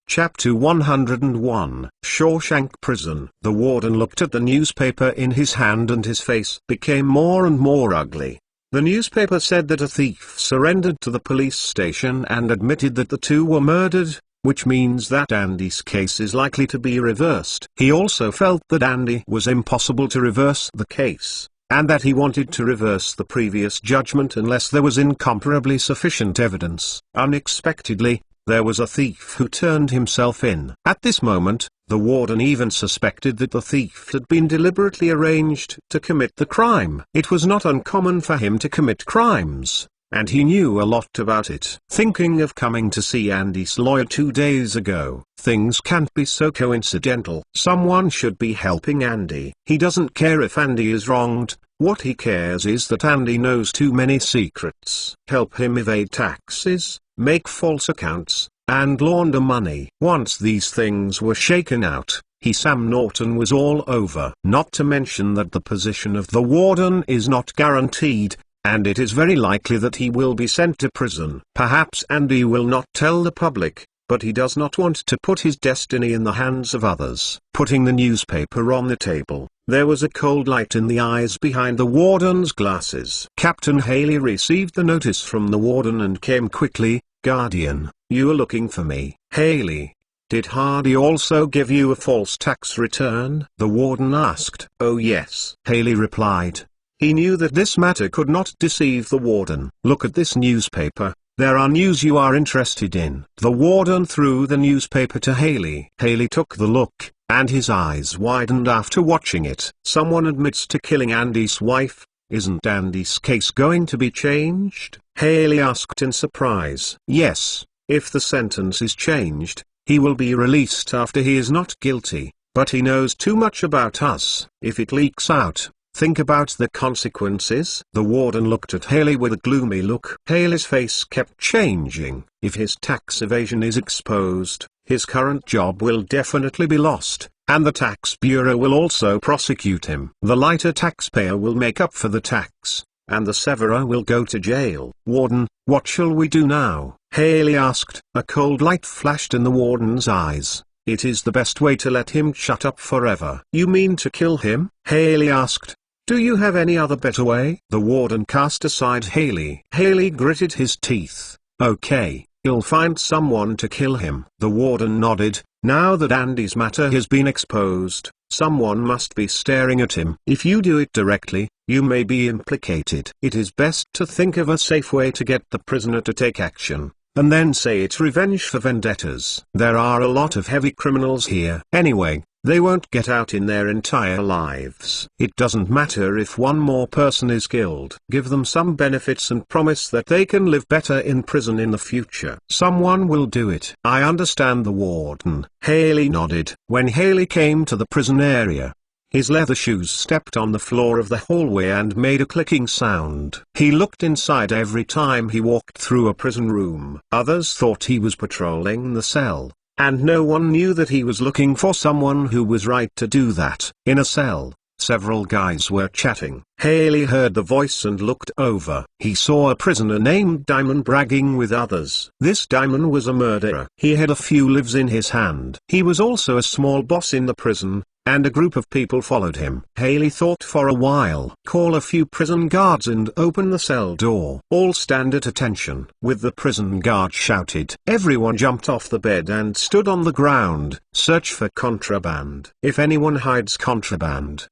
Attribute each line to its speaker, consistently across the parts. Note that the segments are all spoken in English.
Speaker 1: Chapter 101 Shawshank Prison. The warden looked at the newspaper in his hand and his face became more and more ugly. The newspaper said that a thief surrendered to the police station and admitted that the two were murdered, which means that Andy's case is likely to be reversed. He also felt that Andy was impossible to reverse the case, and that he wanted to reverse the previous judgment unless there was incomparably sufficient evidence. Unexpectedly, there was a thief who turned himself in. At this moment, the warden even suspected that the thief had been deliberately arranged to commit the crime. It was not uncommon for him to commit crimes, and he knew a lot about it. Thinking of coming to see Andy's lawyer 2 days ago, things can't be so coincidental. Someone should be helping Andy. He doesn't care if Andy is wronged. What he cares is that Andy knows too many secrets. Help him evade taxes, make false accounts, and launder money. Once these things were shaken out, Sam Norton was all over. Not to mention that the position of the warden is not guaranteed, and it is very likely that he will be sent to prison. Perhaps Andy will not tell the public, but he does not want to put his destiny in the hands of others. Putting the newspaper on the table, there was a cold light in the eyes behind the warden's glasses. Captain Haley received the notice from the warden and came quickly. "Guardian, you are looking for me." "Haley, did Hardy also give you a false tax return?" the warden asked. "Oh yes," Haley replied. He knew that this matter could not deceive the warden. "Look at this newspaper. There are news you are interested in." The warden threw the newspaper to Haley. Haley took the look, and his eyes widened after watching it. "Someone admits to killing Andy's wife. Isn't Andy's case going to be changed?" Haley asked in surprise. "Yes, if the sentence is changed, he will be released after he is not guilty, but he knows too much about us. If it leaks out, think about the consequences." The warden looked at Haley with a gloomy look. Haley's face kept changing. If his tax evasion is exposed, his current job will definitely be lost, and the tax bureau will also prosecute him. The lighter taxpayer will make up for the tax, and the severer will go to jail. "Warden, what shall we do now?" Haley asked. A cold light flashed in the warden's eyes. "It is the best way to let him shut up forever." "You mean to kill him?" Haley asked. "Do you have any other better way?" The warden cast aside Haley. Haley gritted his teeth. "Okay, you'll find someone to kill him." The warden nodded. Now that Andy's matter has been exposed, someone must be staring at him. "If you do it directly, you may be implicated. It is best to think of a safe way to get the prisoner to take action, and then say it's revenge for vendettas. There are a lot of heavy criminals here. Anyway, they won't get out in their entire lives. It doesn't matter if one more person is killed. Give them some benefits and promise that they can live better in prison in the future. Someone will do it." "I understand the warden." Haley nodded. When Haley came to the prison area, his leather shoes stepped on the floor of the hallway and made a clicking sound. He looked inside every time he walked through a prison room. Others thought he was patrolling the cell, and no one knew that he was looking for someone who was right to do that. In a cell, several guys were chatting. Haley heard the voice and looked over. He saw a prisoner named Diamond bragging with others. This Diamond was a murderer. He had a few lives in his hand. He was also a small boss in the prison, and a group of people followed him. Haley thought for a while. "Call a few prison guards and open the cell door. All stand at attention." With the prison guard shouted, everyone jumped off the bed and stood on the ground. "Search for contraband. If anyone hides contraband,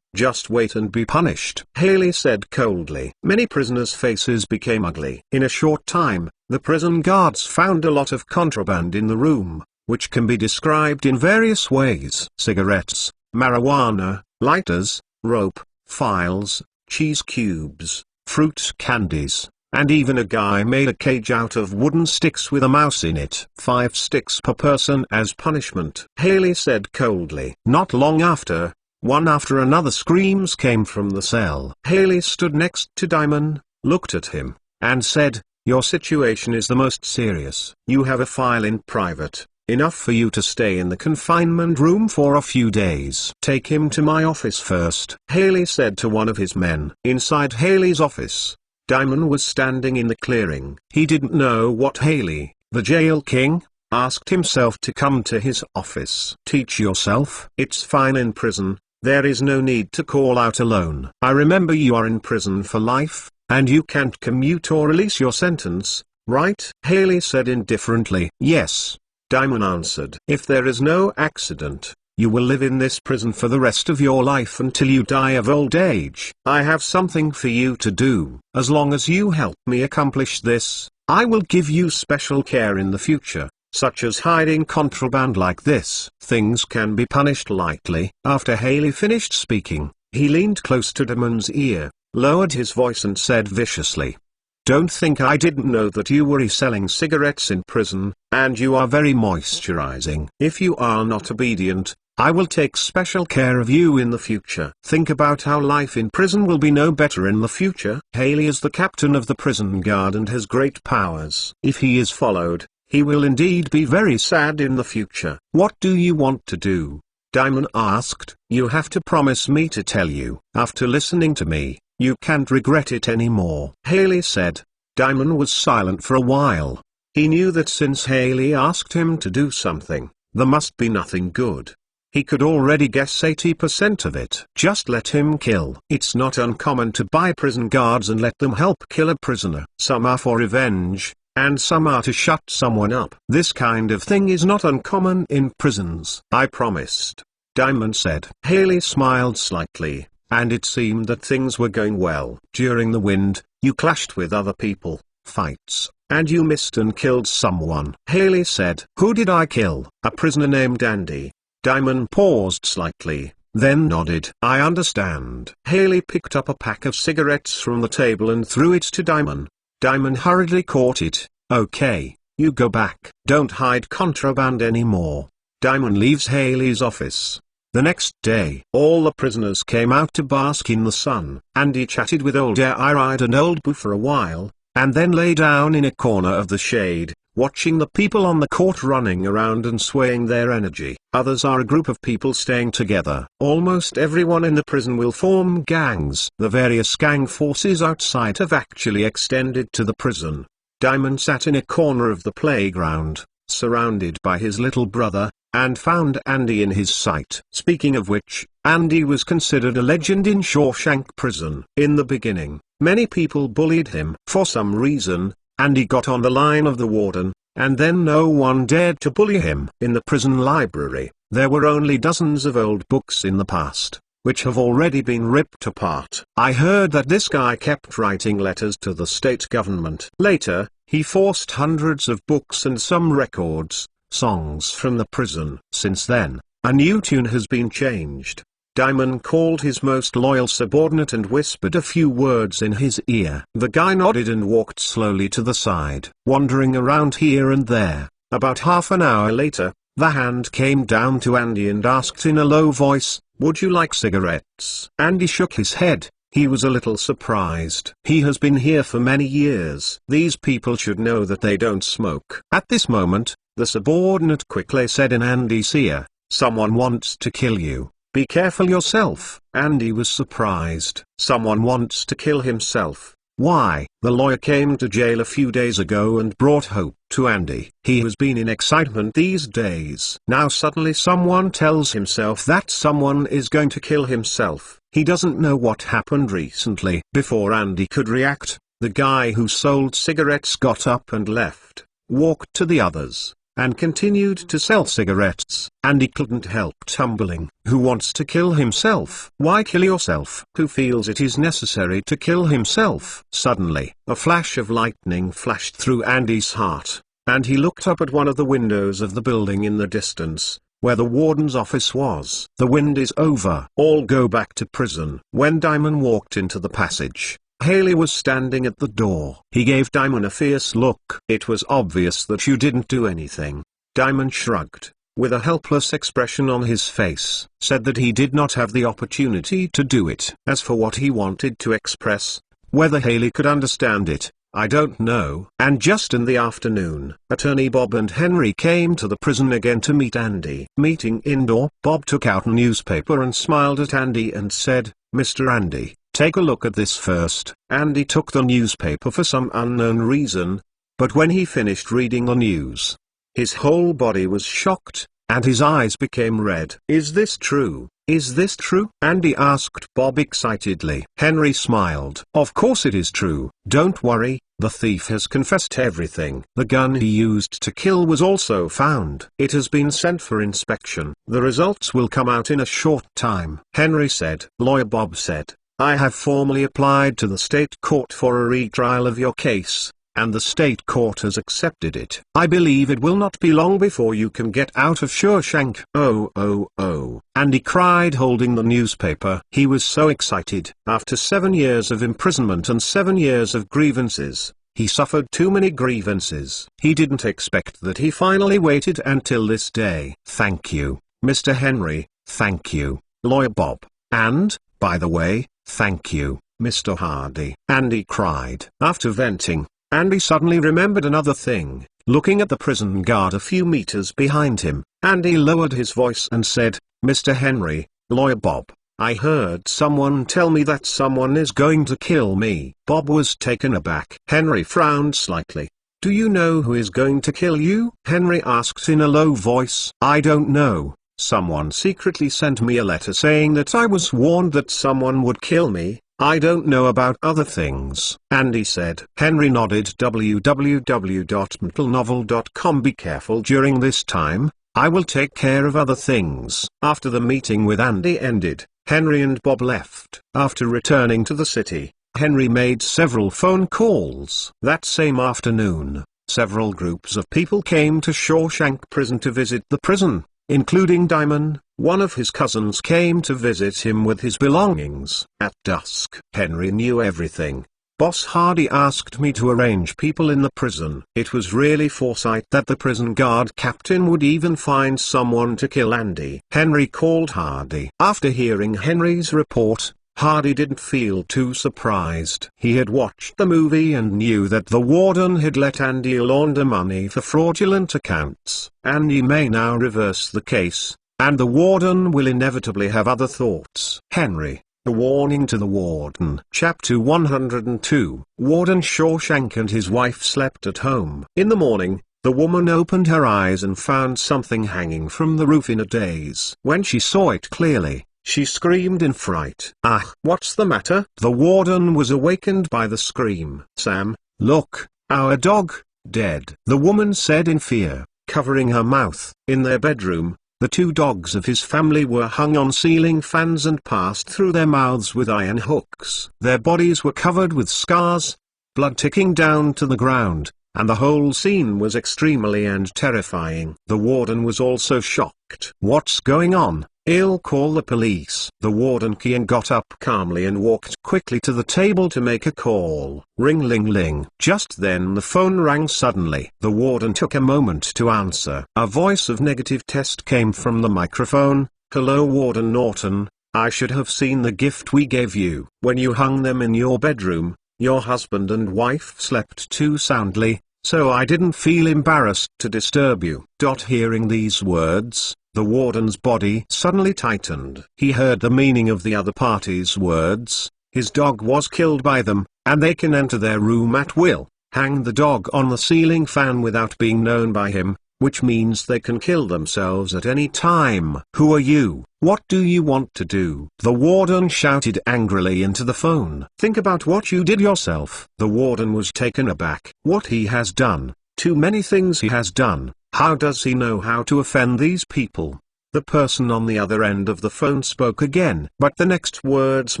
Speaker 1: just wait and be punished," Haley said coldly. Many prisoners' faces became ugly. In a short time, the prison guards found a lot of contraband in the room, which can be described in various ways. Cigarettes, marijuana, lighters, rope, files, cheese cubes, fruit candies, and even a guy made a cage out of wooden sticks with a mouse in it. 5 sticks per person as punishment, Haley said coldly. Not long after, one after another screams came from the cell. Haley stood next to Diamond, looked at him, and said, "Your situation is the most serious. You have a file in private. Enough for you to stay in the confinement room for a few days. Take him to my office first," Haley said to one of his men. Inside Haley's office, Diamond was standing in the clearing. He didn't know what Haley, the jail king, asked himself to come to his office. Teach yourself. It's fine in prison, there is no need to call out alone. I remember you are in prison for life, and you can't commute or release your sentence, right? Haley said indifferently. Yes, Diamond answered. If there is no accident, you will live in this prison for the rest of your life until you die of old age. I have something for you to do. As long as you help me accomplish this, I will give you special care in the future, such as hiding contraband like this. Things can be punished lightly. After Haley finished speaking, he leaned close to Diamond's ear, lowered his voice and said viciously, "Don't think I didn't know that you were selling cigarettes in prison, and you are very moisturizing. If you are not obedient, I will take special care of you in the future. Think about how life in prison will be no better in the future." Haley is the captain of the prison guard and has great powers. If he is followed, he will indeed be very sad in the future. What do you want to do? Diamond asked. You have to promise me to tell you. After listening to me, you can't regret it anymore, Haley said. Diamond was silent for a while. He knew that since Haley asked him to do something, there must be nothing good. He could already guess 80% of it. Just let him kill. It's not uncommon to buy prison guards and let them help kill a prisoner. Some are for revenge, and some are to shut someone up. This kind of thing is not uncommon in prisons. I promised, Diamond said. Haley smiled slightly, and it seemed that things were going well. During the wind, you clashed with other people, fights, and you missed and killed someone. Haley said. Who did I kill? A prisoner named Andy. Diamond paused slightly, then nodded. I understand. Haley picked up a pack of cigarettes from the table and threw it to Diamond. Diamond hurriedly caught it. Okay, you go back. Don't hide contraband anymore. Diamond leaves Haley's office. The next day, all the prisoners came out to bask in the sun. Andy chatted with old Iride and old Boo for a while, and then lay down in a corner of the shade, watching the people on the court running around and swaying their energy. Others are a group of people staying together. Almost everyone in the prison will form gangs. The various gang forces outside have actually extended to the prison. Diamond sat in a corner of the playground, surrounded by his little brother, and found Andy in his sight. Speaking of which, Andy was considered a legend in Shawshank Prison. In the beginning, many people bullied him. For some reason, Andy got on the line of the warden, and then no one dared to bully him. In the prison library, there were only dozens of old books in the past, which have already been ripped apart. I heard that this guy kept writing letters to the state government. Later, he forced hundreds of books and some records, songs from the prison. Since then, a new tune has been changed. Diamond called his most loyal subordinate and whispered a few words in his ear. The guy nodded and walked slowly to the side, wandering around here and there. About half an hour later, the hand came down to Andy and asked in a low voice, "Would you like cigarettes?" Andy shook his head. He was a little surprised. He has been here for many years. These people should know that they don't smoke. At this moment, the subordinate quickly said in Andy's ear, "Someone wants to kill you. Be careful yourself." Andy was surprised. Someone wants to kill himself. Why? The lawyer came to jail a few days ago and brought hope to Andy. He has been in excitement these days. Now suddenly someone tells himself that someone is going to kill himself. He doesn't know what happened recently. Before Andy could react, the guy who sold cigarettes got up and left, walked to the others, and continued to sell cigarettes. Andy couldn't help tumbling. Who wants to kill himself? Why kill yourself? Who feels it is necessary to kill himself? Suddenly, a flash of lightning flashed through Andy's heart, and he looked up at one of the windows of the building in the distance, where the warden's office was. The wind is over. All go back to prison. When Diamond walked into the passage, Haley was standing at the door. He gave Diamond a fierce look. It was obvious that you didn't do anything. Diamond shrugged, with a helpless expression on his face, said that he did not have the opportunity to do it. As for what he wanted to express, whether Haley could understand it, I don't know. And just in the afternoon, attorney Bob and Henry came to the prison again to meet Andy. Meeting indoor, Bob took out a newspaper and smiled at Andy and said, "Mr. Andy, take a look at this first." Andy took the newspaper for some unknown reason, but when he finished reading the news, His whole body was shocked, and his eyes became red. "Is this true? Is this true?" Andy asked Bob excitedly. Henry smiled. "Of course it is true. Don't worry, the thief has confessed everything. The gun he used to kill was also found. It has been sent for inspection. The results will come out in a short time," Henry said. Lawyer Bob said, "I have formally applied to the state court for a retrial of your case, and the state court has accepted it. I believe it will not be long before you can get out of Shawshank." Oh, Andy cried, holding the newspaper. He was so excited. After 7 years of imprisonment and 7 years of grievances, he suffered too many grievances. He didn't expect that. He finally waited until this day. "Thank you, Mr. Henry, thank you, Lawyer Bob, and, by the way, thank you, Mr. Hardy," Andy cried. After venting, Andy suddenly remembered another thing. Looking at the prison guard a few meters behind him, Andy lowered his voice and said, "Mr. Henry, Lawyer Bob, I heard someone tell me that someone is going to kill me." Bob was taken aback. Henry frowned slightly. "Do you know who is going to kill you?" Henry asked in a low voice. "I don't know. Someone secretly sent me a letter saying that I was warned that someone would kill me. I don't know about other things," Andy said. Henry nodded. www.mentalnovel.com. Be careful during this time. I will take care of other things. After the meeting with Andy ended, Henry and Bob left. After returning to the city, Henry made several phone calls. That same afternoon, several groups of people came to Shawshank Prison to visit the prison, including Diamond. One of his cousins came to visit him with his belongings. At dusk, Henry knew everything. "Boss Hardy asked me to arrange people in the prison." It was really foresight that the prison guard captain would even find someone to kill Andy. Henry called Hardy. After hearing Henry's report, Hardy didn't feel too surprised. He had watched the movie and knew that the warden had let Andy launder money for fraudulent accounts. Andy may now reverse the case, and the warden will inevitably have other thoughts. Henry, a warning to the warden. Chapter 102. Warden Shawshank and his wife slept at home. In the morning, the woman opened her eyes and found something hanging from the roof in a daze. When she saw it clearly, she screamed in fright. "Ah, what's the matter?" The warden was awakened by the scream. "Sam, look, our dog, dead," the woman said in fear, covering her mouth. In their bedroom, the 2 dogs of his family were hung on ceiling fans and passed through their mouths with iron hooks. Their bodies were covered with scars, blood ticking down to the ground, and the whole scene was extremely and terrifying. The warden was also shocked. "What's going on? I'll call the police." The warden Kian got up calmly and walked quickly to the table to make a call. Ring-ling-ling. Just then the phone rang suddenly. The warden took a moment to answer. A voice of negative test came from the microphone. "Hello, Warden Norton. I should have seen the gift we gave you. When you hung them in your bedroom, your husband and wife slept too soundly, so I didn't feel embarrassed to disturb you." Hearing these words, the warden's body suddenly tightened. He heard the meaning of the other party's words. His dog was killed by them, and they can enter their room at will, hang the dog on the ceiling fan without being known by him, which means they can kill themselves at any time. "Who are you? What do you want to do?" the warden shouted angrily into the phone. "Think about what you did yourself." The warden was taken aback. What he has done? Too many things he has done. How does he know how to offend these people? The person on the other end of the phone spoke again, but the next words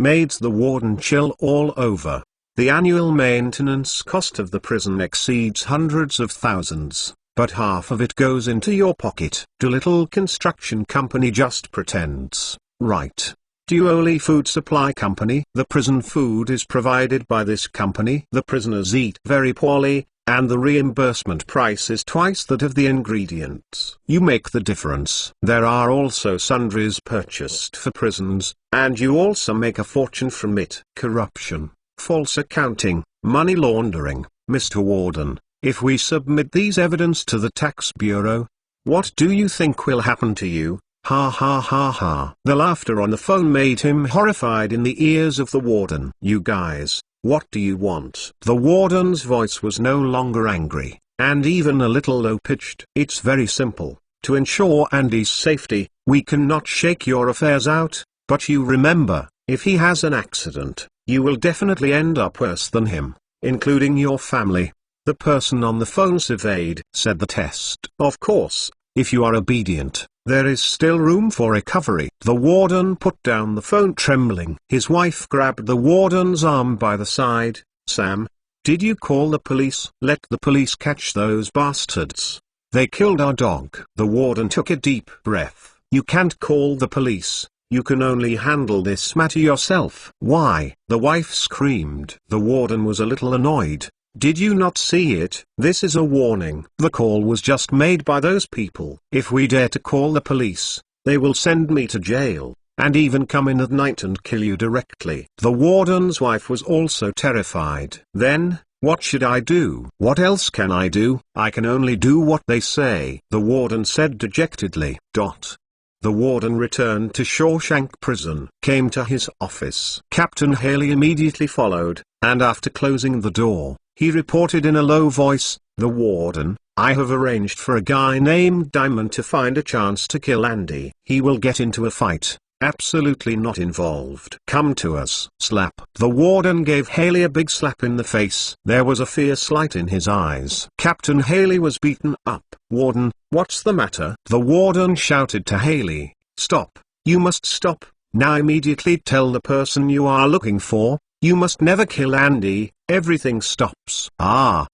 Speaker 1: made the warden chill all over. "The annual maintenance cost of the prison exceeds hundreds of thousands, but half of it goes into your pocket. Doolittle Construction Company just pretends, right? Duoli Food Supply Company. The prison food is provided by this company. The prisoners eat very poorly, and the reimbursement price is twice that of the ingredients. You make the difference. There are also sundries purchased for prisons, and you also make a fortune from it. Corruption, false accounting, money laundering. Mr. Warden, if we submit these evidence to the tax bureau, what do you think will happen to you? Ha ha ha ha." The laughter on the phone made him horrified in the ears of the warden. "You guys, what do you want?" The warden's voice was no longer angry. and even a little low-pitched. It's very simple. To ensure Andy's safety, we cannot shake your affairs out, but you remember, if he has an accident, you will definitely end up worse than him, including your family. The person on the phone surveyed, said the test. Of course, if you are obedient, there is still room for recovery. The warden put down the phone trembling. His wife grabbed the warden's arm by the side. Sam, did you call the police? Let the police catch those bastards. They killed our dog. The warden took a deep breath. You can't call the police. You can only handle this matter yourself. Why? The wife screamed. The warden was a little annoyed. Did you not see it? This is a warning. The call was just made by those people. If we dare to call the police, they will send me to jail, and even come in at night and kill you directly. The warden's wife was also terrified. Then, what should I do? What else can I do? I can only do what they say, the warden said dejectedly. The warden returned to Shawshank Prison, came to his office. Captain Haley immediately followed, and after closing the door, he reported in a low voice, "The warden, I have arranged for a guy named Diamond to find a chance to kill Andy. He will get into a fight. Absolutely not involved. Come to us." Slap. The warden gave Haley a big slap in the face. There was a fierce light in his eyes. Captain Haley was beaten up. "Warden, what's the matter?" The warden shouted to Haley, "Stop. You must stop. Now immediately tell the person you are looking for. You must never kill Andy." Everything stops.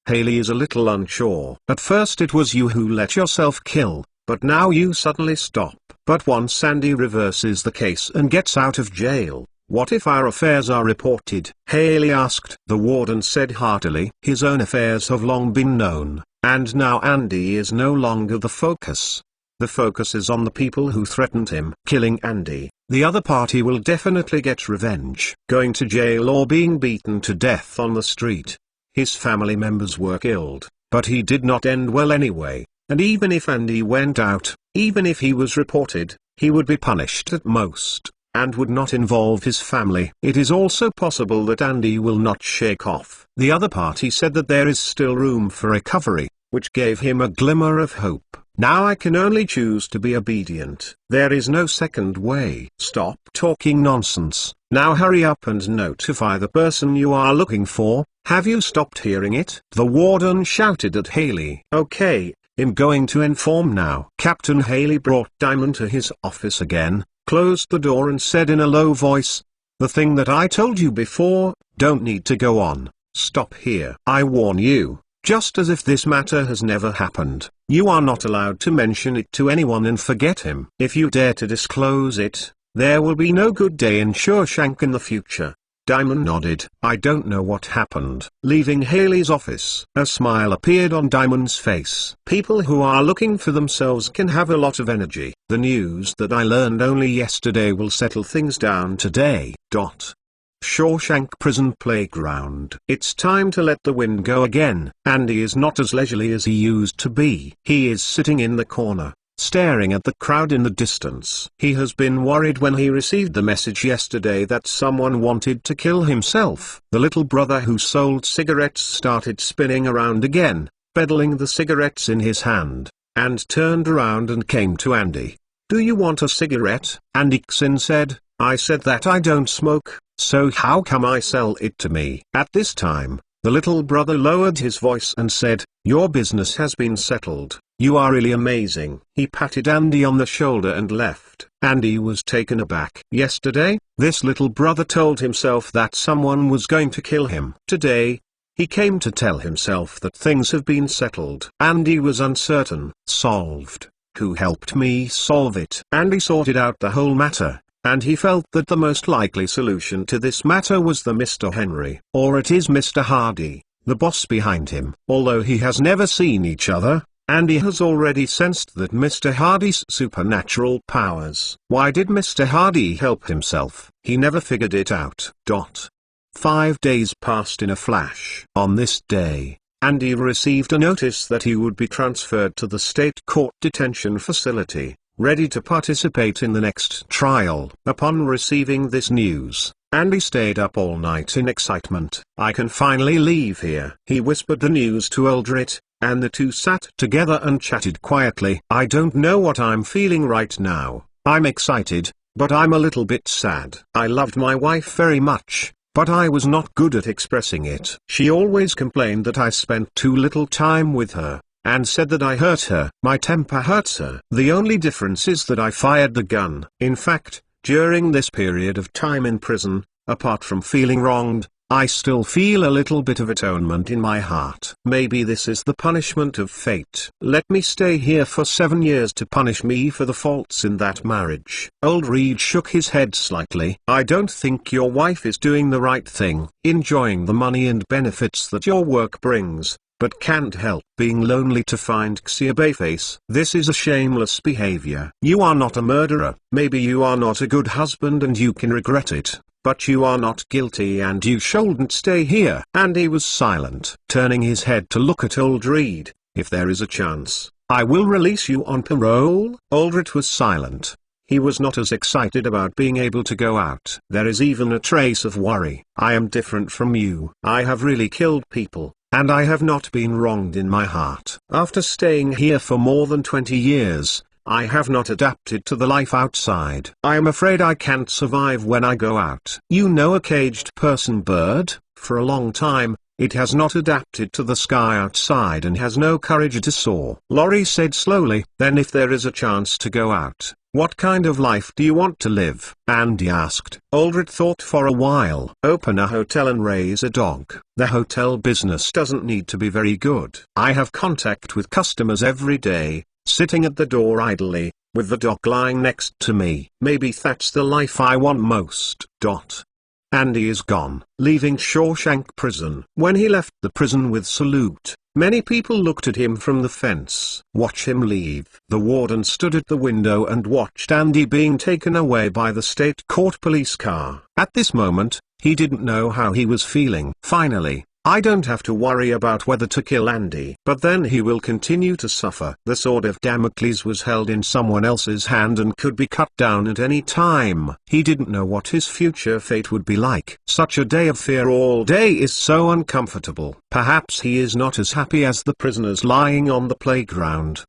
Speaker 1: Haley is a little unsure. At first it was you who let yourself kill, but now you suddenly stop. But once Andy reverses the case and gets out of jail, what if our affairs are reported? Haley asked. The warden said heartily, his own affairs have long been known, and now Andy is no longer the focus. The focus is on the people who threatened him. Killing Andy, the other party will definitely get revenge. Going to jail or being beaten to death on the street. His family members were killed, but he did not end well anyway. And even if Andy went out, even if he was reported, he would be punished at most, and would not involve his family. It is also possible that Andy will not shake off. The other party said that there is still room for recovery, which gave him a glimmer of hope. Now I can only choose to be obedient. There is no second way. Stop talking nonsense. Now hurry up and notify the person you are looking for. Have you stopped hearing it? The warden shouted at Haley. Okay, I'm going to inform now. Captain Haley brought Diamond to his office again, closed the door and said in a low voice, "The thing that I told you before, don't need to go on. Stop here. I warn you. Just as if this matter has never happened, you are not allowed to mention it to anyone and forget him. If you dare to disclose it, there will be no good day in Shawshank in the future." Diamond nodded. I don't know what happened. Leaving Haley's office, a smile appeared on Diamond's face. People who are looking for themselves can have a lot of energy. The news that I learned only yesterday will settle things down today. Shawshank Prison Playground. It's time to let the wind go again. Andy is not as leisurely as he used to be. He is sitting in the corner, staring at the crowd in the distance. He has been worried when he received the message yesterday that someone wanted to kill himself. The little brother who sold cigarettes started spinning around again, peddling the cigarettes in his hand, and turned around and came to Andy. "Do you want a cigarette?" Andy Xin said. "I said that I don't smoke. So how come I sell it to me?" At this time, the little brother lowered his voice and said, "Your business has been settled. You are really amazing." He patted Andy on the shoulder and left. Andy was taken aback. Yesterday, this little brother told himself that someone was going to kill him. Today, he came to tell himself that things have been settled. Andy was uncertain. Solved. Who helped me solve it? Andy sorted out the whole matter, and he felt that the most likely solution to this matter was the Mr. Henry. Or it is Mr. Hardy, the boss behind him. Although he has never seen each other, Andy has already sensed that Mr. Hardy's supernatural powers. Why did Mr. Hardy help himself? He never figured it out. 5 days passed in a flash. On this day, Andy received a notice that he would be transferred to the state court detention facility, ready to participate in the next trial. Upon receiving this news, Andy stayed up all night in excitement. "I can finally leave here." He whispered the news to Eldrit, and the two sat together and chatted quietly. I don't know what I'm feeling right now. I'm excited, but I'm a little bit sad. I loved my wife very much, but I was not good at expressing it. She always complained that I spent too little time with her, and said that I hurt her. My temper hurts her. The only difference is that I fired the gun. In fact, during this period of time in prison, apart from feeling wronged, I still feel a little bit of atonement in my heart. Maybe this is the punishment of fate. Let me stay here for 7 years to punish me for the faults in that marriage. Old Reed shook his head slightly. I don't think your wife is doing the right thing, enjoying the money and benefits that your work brings, but can't help being lonely to find Xia Bayface. This is a shameless behavior. You are not a murderer. Maybe you are not a good husband and you can regret it, but you are not guilty and you shouldn't stay here. Andy was silent, turning his head to look at Old Reed. If there is a chance, I will release you on parole. Aldrich was silent. He was not as excited about being able to go out. There is even a trace of worry. I am different from you. I have really killed people, and I have not been wronged in my heart. After staying here for more than 20 years, I have not adapted to the life outside. I am afraid I can't survive when I go out. You know a caged person bird? For a long time, it has not adapted to the sky outside and has no courage to soar. Laurie said slowly. Then if there is a chance to go out, what kind of life do you want to live? Andy asked. Aldrich thought for a while. Open a hotel and raise a dog. The hotel business doesn't need to be very good. I have contact with customers every day, sitting at the door idly, with the dog lying next to me. Maybe that's the life I want most. Andy is gone, leaving Shawshank Prison. When he left the prison with salute, many people looked at him from the fence. Watch him leave. The warden stood at the window and watched Andy being taken away by the state court police car. At this moment, he didn't know how he was feeling. Finally, I don't have to worry about whether to kill Andy. But then he will continue to suffer. The sword of Damocles was held in someone else's hand and could be cut down at any time. He didn't know what his future fate would be like. Such a day of fear all day is so uncomfortable. Perhaps he is not as happy as the prisoners lying on the playground.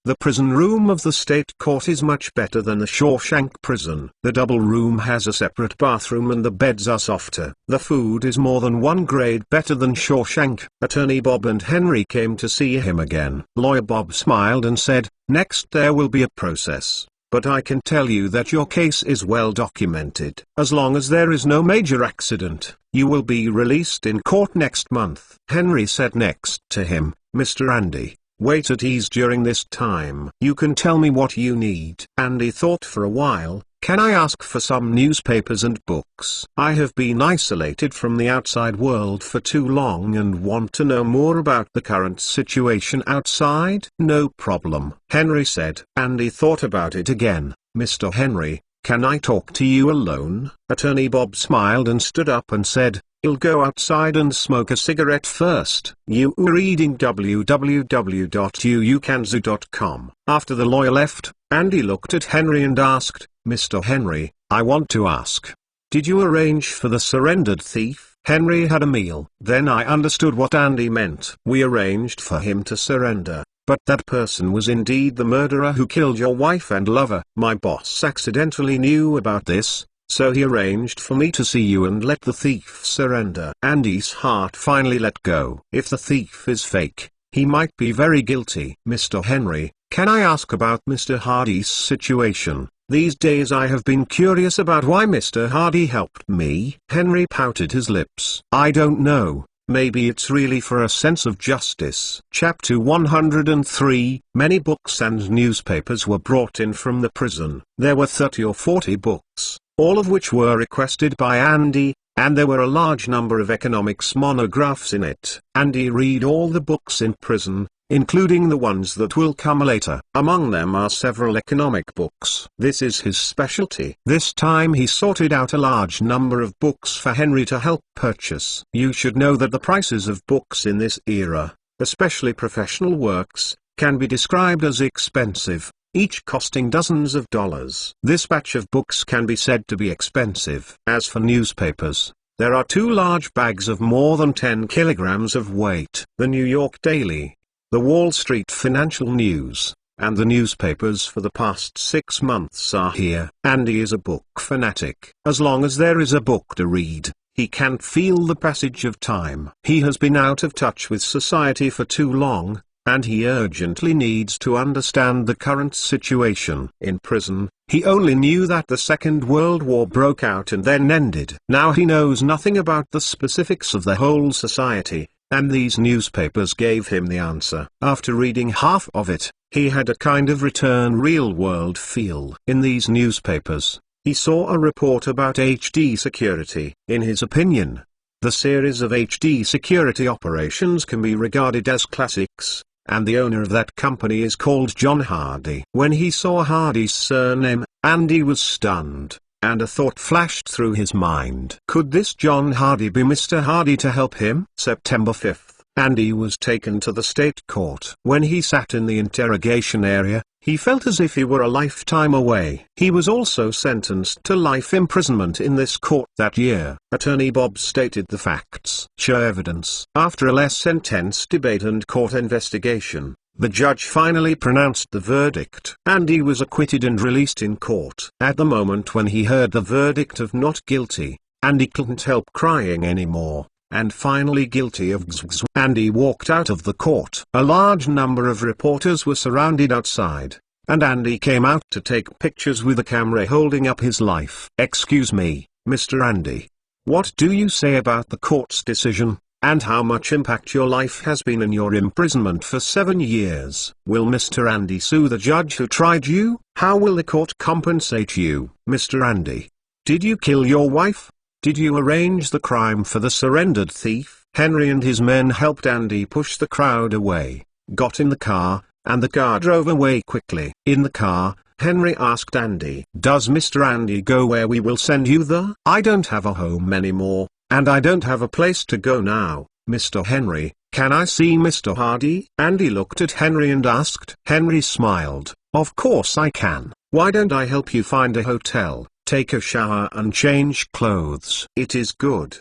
Speaker 1: The prison room of the state court is much better than the Shawshank prison. The double room has a separate bathroom and the beds are softer. The food is more than one grade better than Shawshank. Attorney Bob and Henry came to see him again. Lawyer Bob smiled and said, "Next there will be a process, but I can tell you that your case is well documented. As long as there is no major accident, you will be released in court next month." Henry said next to him, "Mr. Andy, wait at ease during this time. You can tell me what you need." Andy thought for a while. "Can I ask for some newspapers and books? I have been isolated from the outside world for too long and want to know more about the current situation outside." "No problem," Henry said. Andy thought about it again. "Mr. Henry, can I talk to you alone?" Attorney Bob smiled and stood up and said, "You'll go outside and smoke a cigarette first." You are reading www.uukanzu.com. After the lawyer left, Andy looked at Henry and asked, "Mr. Henry, I want to ask, did you arrange for the surrendered thief?" Henry had a meal. Then I understood what Andy meant. "We arranged for him to surrender, but that person was indeed the murderer who killed your wife and lover. My boss accidentally knew about this, so he arranged for me to see you and let the thief surrender." Andy's heart finally let go. If the thief is fake, he might be very guilty. "Mr. Henry, can I ask about Mr. Hardy's situation? These days I have been curious about why Mr. Hardy helped me." Henry pouted his lips. "I don't know. Maybe it's really for a sense of justice." Chapter 103. Many books and newspapers were brought in from the prison. There were 30 or 40 books, all of which were requested by Andy, and there were a large number of economics monographs in it. Andy read all the books in prison, including the ones that will come later. Among them are several economic books. This is his specialty. This time he sorted out a large number of books for Henry to help purchase. You should know that the prices of books in this era, especially professional works, can be described as expensive, each costing dozens of dollars. This batch of books can be said to be expensive. As for newspapers, There are 2 large bags of more than 10 kilograms of weight. The New York Daily, the Wall Street Financial News, and the newspapers for the past 6 months are here. Andy is a book fanatic. As long as there is a book to read, he can't feel the passage of time. He has been out of touch with society for too long, and he urgently needs to understand the current situation. In prison, he only knew that the Second World War broke out and then ended. Now he knows nothing about the specifics of the whole society, and these newspapers gave him the answer. After reading half of it, he had a kind of return real-world feel. In these newspapers, he saw a report about HD Security. In his opinion, the series of HD Security operations can be regarded as classics, and the owner of that company is called John Hardy. When he saw Hardy's surname, Andy was stunned, and a thought flashed through his mind. Could this John Hardy be Mr. Hardy to help him? September 5th, Andy was taken to the state court. When he sat in the interrogation area, he felt as if he were a lifetime away. He was also sentenced to life imprisonment in this court that year. Attorney Bob stated the facts. Show evidence. After a less intense debate and court investigation, the judge finally pronounced the verdict. Andy was acquitted and released in court. At the moment when he heard the verdict of not guilty, Andy couldn't help crying anymore. And finally guilty of XXX. Andy walked out of the court. A large number of reporters were surrounded outside, and Andy came out to take pictures with a camera holding up his life. Excuse me, Mr. Andy. What do you say about the court's decision, and how much impact your life has been in your imprisonment for 7 years? Will Mr. Andy sue the judge who tried you? How will the court compensate you? Mr. Andy, did you kill your wife? Did you arrange the crime for the surrendered thief? Henry and his men helped Andy push the crowd away, got in the car, and the car drove away quickly. In the car, Henry asked Andy, "Does Mr. Andy go where we will send you there?" "I don't have a home anymore, and I don't have a place to go now, Mr. Henry. Can I see Mr. Hardy?" Andy looked at Henry and asked. Henry smiled. "Of course I can. Why don't I help you find a hotel, take a shower and change clothes?" "It is good."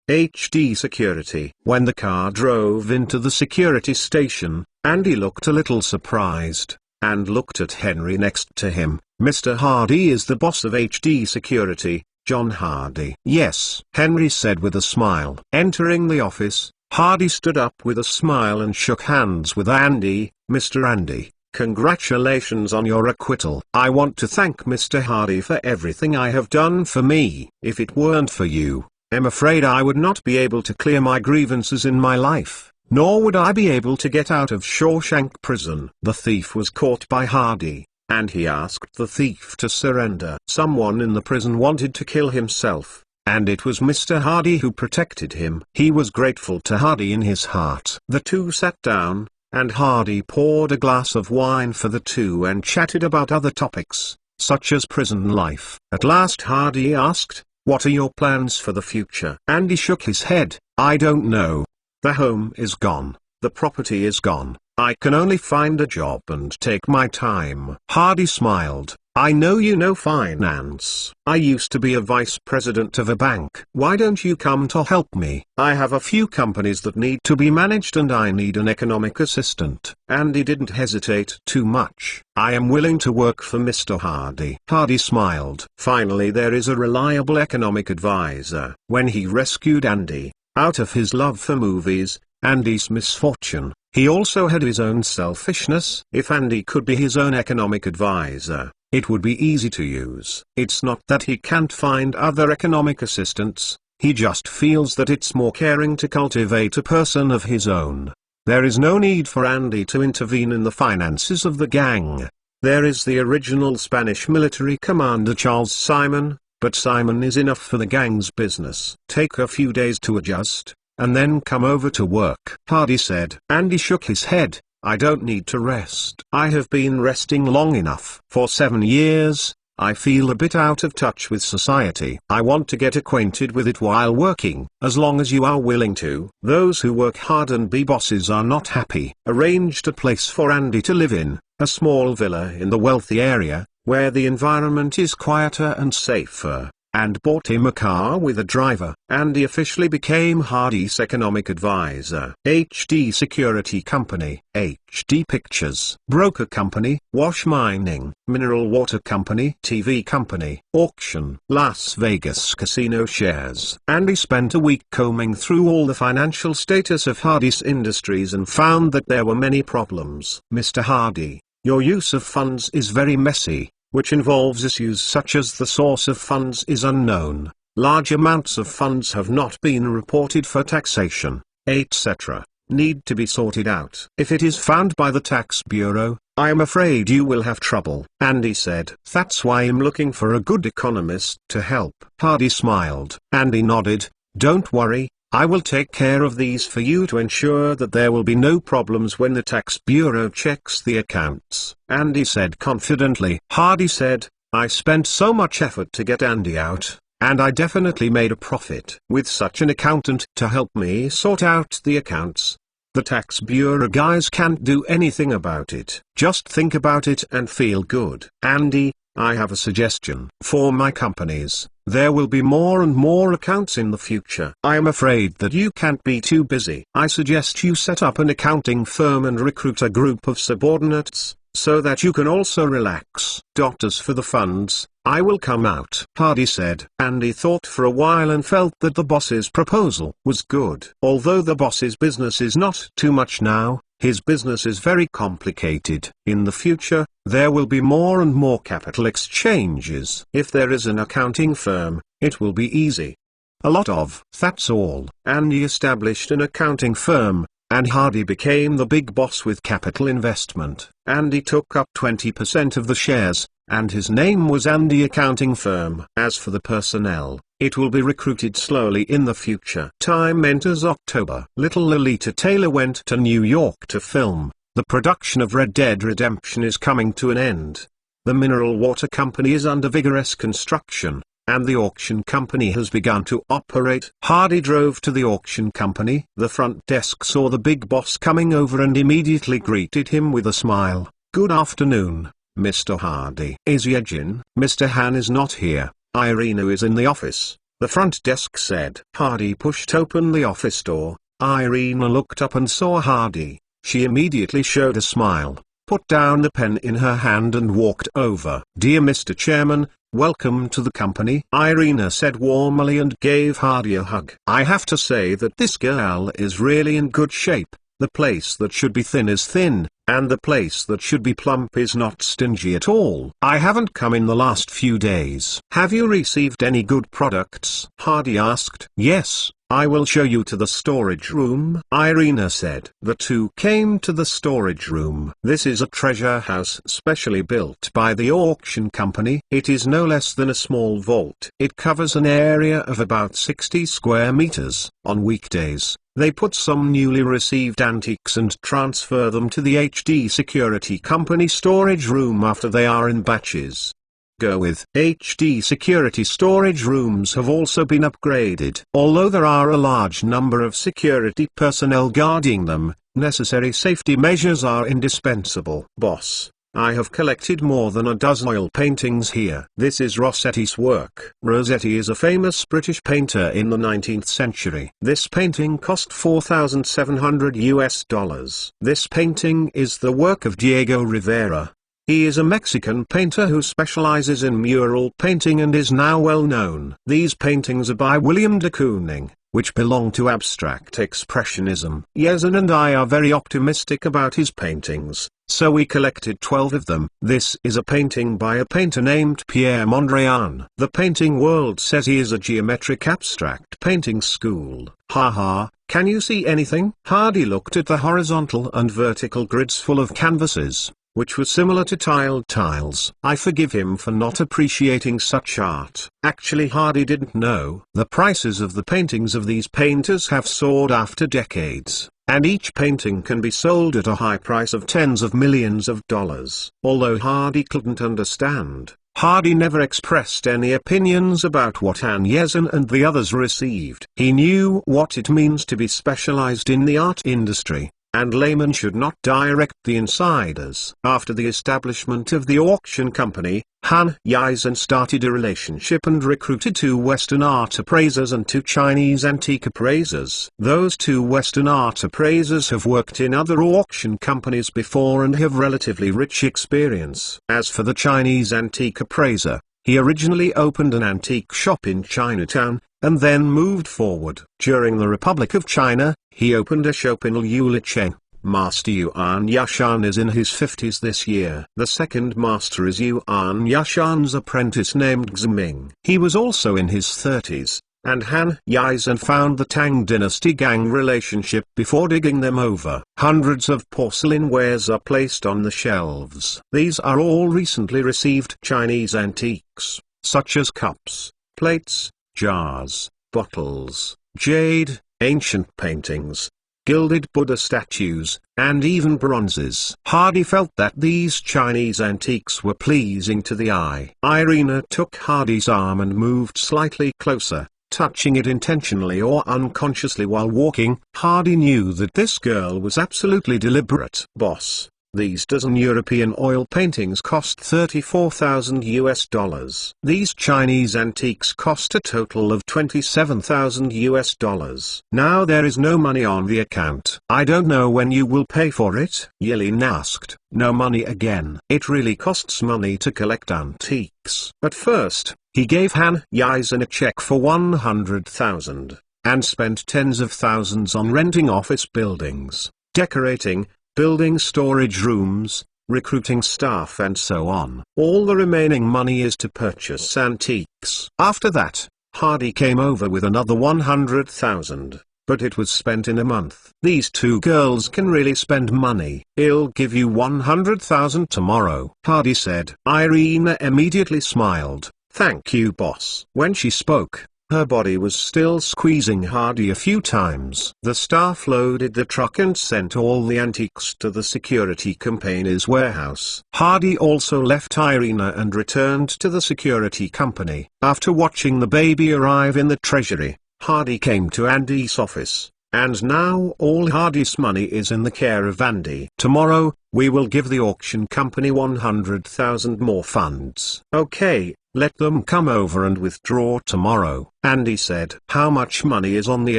Speaker 1: HD Security. When the car drove into the security station, Andy looked a little surprised, and looked at Henry next to him. "Mr. Hardy is the boss of HD Security, John Hardy." "Yes," Henry said with a smile. Entering the office, Hardy stood up with a smile and shook hands with Andy. "Mr. Andy, congratulations on your acquittal. I want to thank Mr. Hardy for everything I have done for me. If it weren't for you, I'm afraid I would not be able to clear my grievances in my life, nor would I be able to get out of Shawshank Prison." The thief was caught by Hardy, and he asked the thief to surrender. Someone in the prison wanted to kill himself, and it was Mr. Hardy who protected him. He was grateful to Hardy in his heart. The two sat down, and Hardy poured a glass of wine for the two and chatted about other topics, such as prison life. At last Hardy asked, "What are your plans for the future?" Andy shook his head. "I don't know. The home is gone, the property is gone. I can only find a job and take my time." Hardy smiled. "I know you know finance. I used to be a vice president of a bank. Why don't you come to help me? I have a few companies that need to be managed and I need an economic assistant." Andy didn't hesitate too much. "I am willing to work for Mr. Hardy." Hardy smiled. Finally, there is a reliable economic advisor. When he rescued Andy out of his love for movies, Andy's misfortune, he also had his own selfishness. If Andy could be his own economic advisor, it would be easy to use. It's not that he can't find other economic assistants, he just feels that it's more caring to cultivate a person of his own. There is no need for Andy to intervene in the finances of the gang. There is the original Spanish military commander Charles Simon, but Simon is enough for the gang's business. Take a few days to adjust, and then come over to work, Hardy said. Andy shook his head. "I don't need to rest. I have been resting long enough. For 7 years, I feel a bit out of touch with society. I want to get acquainted with it while working, as long as you are willing to." Those who work hard and be bosses are not happy. Arranged a place for Andy to live in, a small villa in the wealthy area, where the environment is quieter and safer. and bought him a car with a driver. Andy officially became Hardy's economic advisor. HD Security Company, HD Pictures, Broker Company, Wash Mining, Mineral Water Company, TV Company, Auction, Las Vegas Casino Shares. Andy spent a week combing through all the financial status of Hardy's Industries and found that there were many problems. Mr. Hardy, your use of funds is very messy, which involves issues such as the source of funds is unknown, large amounts of funds have not been reported for taxation, etc., need to be sorted out. If it is found by the tax bureau, I am afraid you will have trouble. Andy said, that's why I'm looking for a good economist to help. Hardy smiled. Andy nodded, don't worry, I will take care of these for you to ensure that there will be no problems when the tax bureau checks the accounts. Andy said confidently. Hardy said, I spent so much effort to get Andy out, and I definitely made a profit. With such an accountant to help me sort out the accounts, the tax bureau guys can't do anything about it. Just think about it and feel good. Andy, I have a suggestion. For my companies, there will be more and more accounts in the future. I am afraid that you can't be too busy. I suggest you set up an accounting firm and recruit a group of subordinates, so that you can also relax. As for the funds, I will come out. Hardy said. Andy thought for a while and felt that the boss's proposal was good. Although the boss's business is not too much now, his business is very complicated. In the future, there will be more and more capital exchanges. If there is an accounting firm, it will be easy. That's all. Andy established an accounting firm, and Hardy became the big boss with capital investment. Andy took up 20% of the shares, and his name was Andy Accounting Firm. As for the personnel, it will be recruited slowly in the future. Time enters October. Little Lolita Taylor went to New York to film. The production of Red Dead Redemption is coming to an end. The Mineral Water Company is under vigorous construction, and the auction company has begun to operate. Hardy drove to the auction company. The front desk saw the big boss coming over and immediately greeted him with a smile. Good afternoon, Mr. Hardy. Is Yejin? Mr. Han is not here. Irina is in the office, the front desk said. Hardy pushed open the office door. Irina looked up and saw Hardy. She immediately showed a smile, put down the pen in her hand and walked over. Dear Mr. Chairman, welcome to the company, Irina said warmly and gave Hardy a hug. I have to say that this girl is really in good shape. The place that should be thin is thin, and the place that should be plump is not stingy at all. I haven't come in the last few days. Have you received any good products? Hardy asked. Yes, I will show you to the storage room, Irina said. The two came to the storage room. This is a treasure house specially built by the auction company. It is no less than a small vault. It covers an area of about 60 square meters. On weekdays, they put some newly received antiques and transfer them to the HD Security Company storage room after they are in batches. Go with HD Security storage rooms have also been upgraded. Although there are a large number of security personnel guarding them, necessary safety measures are indispensable. Boss, I have collected more than a dozen oil paintings here. This is Rossetti's work. Rossetti is a famous British painter in the 19th century. This painting cost $4,700 US. This painting is the work of Diego Rivera. He is a Mexican painter who specializes in mural painting and is now well known. These paintings are by William de Kooning, which belong to abstract expressionism. Yezin and I are very optimistic about his paintings, so we collected 12 of them. This is a painting by a painter named Pierre Mondrian. The painting world says he is a geometric abstract painting school. Haha, can you see anything? Hardy looked at the horizontal and vertical grids full of canvases, which were similar to tiled tiles. I forgive him for not appreciating such art. Actually, Hardy didn't know. The prices of the paintings of these painters have soared after decades, and each painting can be sold at a high price of tens of millions of dollars. Although Hardy couldn't understand, Hardy never expressed any opinions about what Han Yezin and the others received. He knew what it means to be specialized in the art industry. and laymen should not direct the insiders. After the establishment of the auction company, Han Yizhen started a relationship and recruited 2 Western art appraisers and 2 Chinese antique appraisers. Those 2 Western art appraisers have worked in other auction companies before and have relatively rich experience. As for the Chinese antique appraiser, he originally opened an antique shop in Chinatown, and then moved forward. During the Republic of China, he opened a shop in Liulicheng. Master Yuan Yashan is in his 50s this year. The second master is Yuan Yashan's apprentice named Ximing. He was also in his 30s, and Han Yizhen found the Tang dynasty gang relationship before digging them over. Hundreds of porcelain wares are placed on the shelves. These are all recently received Chinese antiques, such as cups, plates, jars, bottles, jade, ancient paintings, gilded Buddha statues, and even bronzes. Hardy felt that these Chinese antiques were pleasing to the eye. Irina took Hardy's arm and moved slightly closer, touching it intentionally or unconsciously while walking. Hardy knew that this girl was absolutely deliberate. Boss, these dozen European oil paintings cost $34,000. These Chinese antiques cost a total of $27,000. Now there is no money on the account. I don't know when you will pay for it, Yilin asked. No money again. It really costs money to collect antiques. At first, he gave Han Yizhen a check for $100,000, and spent tens of thousands on renting office buildings, decorating, building storage rooms, recruiting staff and so on. All the remaining money is to purchase antiques. After that, Hardy came over with another $100,000, but it was spent in a month. These 2 girls can really spend money. I'll give you $100,000 tomorrow, Hardy said. Irina immediately smiled. Thank you, boss. When she spoke, her body was still squeezing Hardy a few times. The staff loaded the truck and sent all the antiques to the security company's warehouse. Hardy also left Irina and returned to the security company. After watching the baby arrive in the treasury, Hardy came to Andy's office, and now all Hardy's money is in the care of Andy. Tomorrow, we will give the auction company 100,000 more funds. Okay. Let them come over and withdraw tomorrow, Andy said. How much money is on the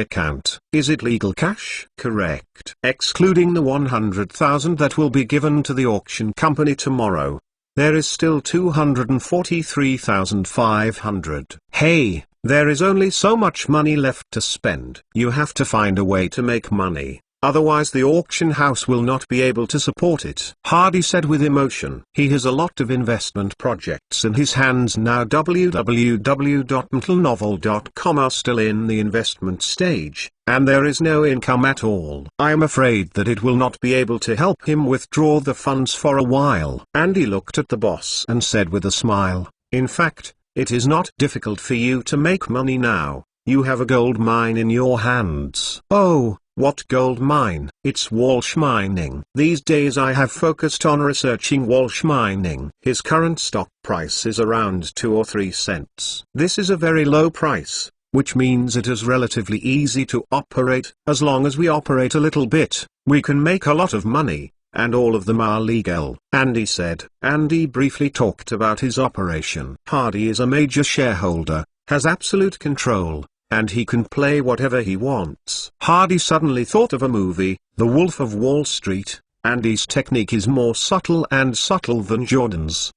Speaker 1: account? Is it legal cash? Correct. Excluding the 100,000 that will be given to the auction company tomorrow, there is still 243,500. Hey, there is only so much money left to spend. You have to find a way to make money. Otherwise the auction house will not be able to support it, Hardy said with emotion. He has a lot of investment projects in his hands now. www.mentalnovel.com are still in the investment stage, and there is no income at all. I am afraid that it will not be able to help him withdraw the funds for a while. Andy looked at the boss and said with a smile, in fact, it is not difficult for you to make money now. You have a gold mine in your hands. Oh. What gold mine? It's Walsh Mining. These days I have focused on researching Walsh Mining. His current stock price is around 2 or 3 cents. This is a very low price, which means it is relatively easy to operate. As long as we operate a little bit, we can make a lot of money, and all of them are legal, Andy said. Andy briefly talked about his operation. Hardy is a major shareholder, has absolute control, and he can play whatever he wants. Hardy suddenly thought of a movie, The Wolf of Wall Street. Andy's technique is more subtle than Jordan's.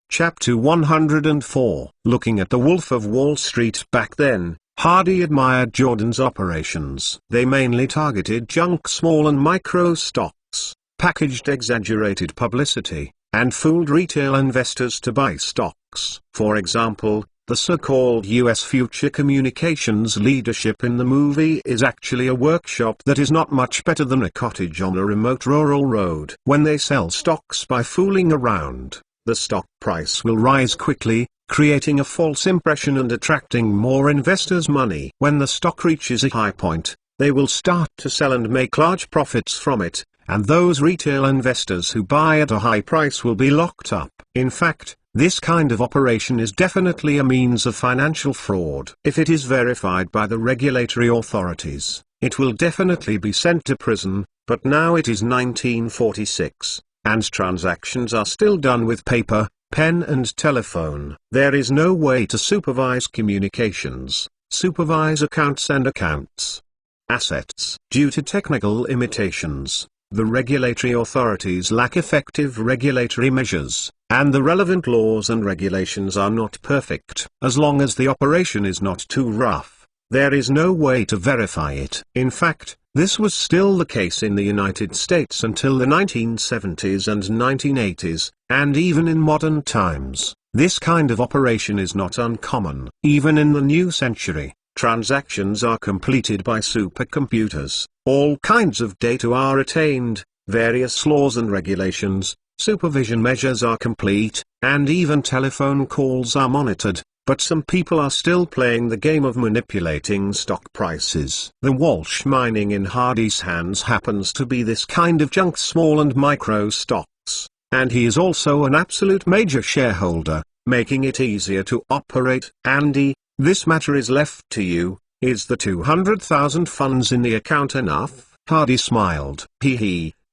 Speaker 1: Chapter 104. Looking at The Wolf of Wall Street back then, Hardy admired Jordan's operations. They mainly targeted junk small and micro stocks, packaged exaggerated publicity, and fooled retail investors to buy stocks. For example, the so-called US Future Communications leadership in the movie is actually a workshop that is not much better than a cottage on a remote rural road. When they sell stocks by fooling around, the stock price will rise quickly, creating a false impression and attracting more investors' money. When the stock reaches a high point, they will start to sell and make large profits from it, and those retail investors who buy at a high price will be locked up. In fact, this kind of operation is definitely a means of financial fraud. If it is verified by the regulatory authorities, it will definitely be sent to prison, But now it is 1946, and transactions are still done with paper, pen and telephone. There is no way to supervise communications, supervise accounts and accounts assets. Due to technical limitations, the regulatory authorities lack effective regulatory measures, and the relevant laws and regulations are not perfect. As long as the operation is not too rough, there is no way to verify it. In fact, this was still the case in the United States until the 1970s and 1980s, and even in modern times, this kind of operation is not uncommon. Even in the new century, transactions are completed by supercomputers, all kinds of data are attained, various laws and regulations, supervision measures are complete, and even telephone calls are monitored, but some people are still playing the game of manipulating stock prices. The Walsh Mining in Hardy's hands happens to be this kind of junk small and micro stocks, and he is also an absolute major shareholder, making it easier to operate. Andy, this matter is left to you. Is the 200,000 funds in the account enough? Hardy smiled.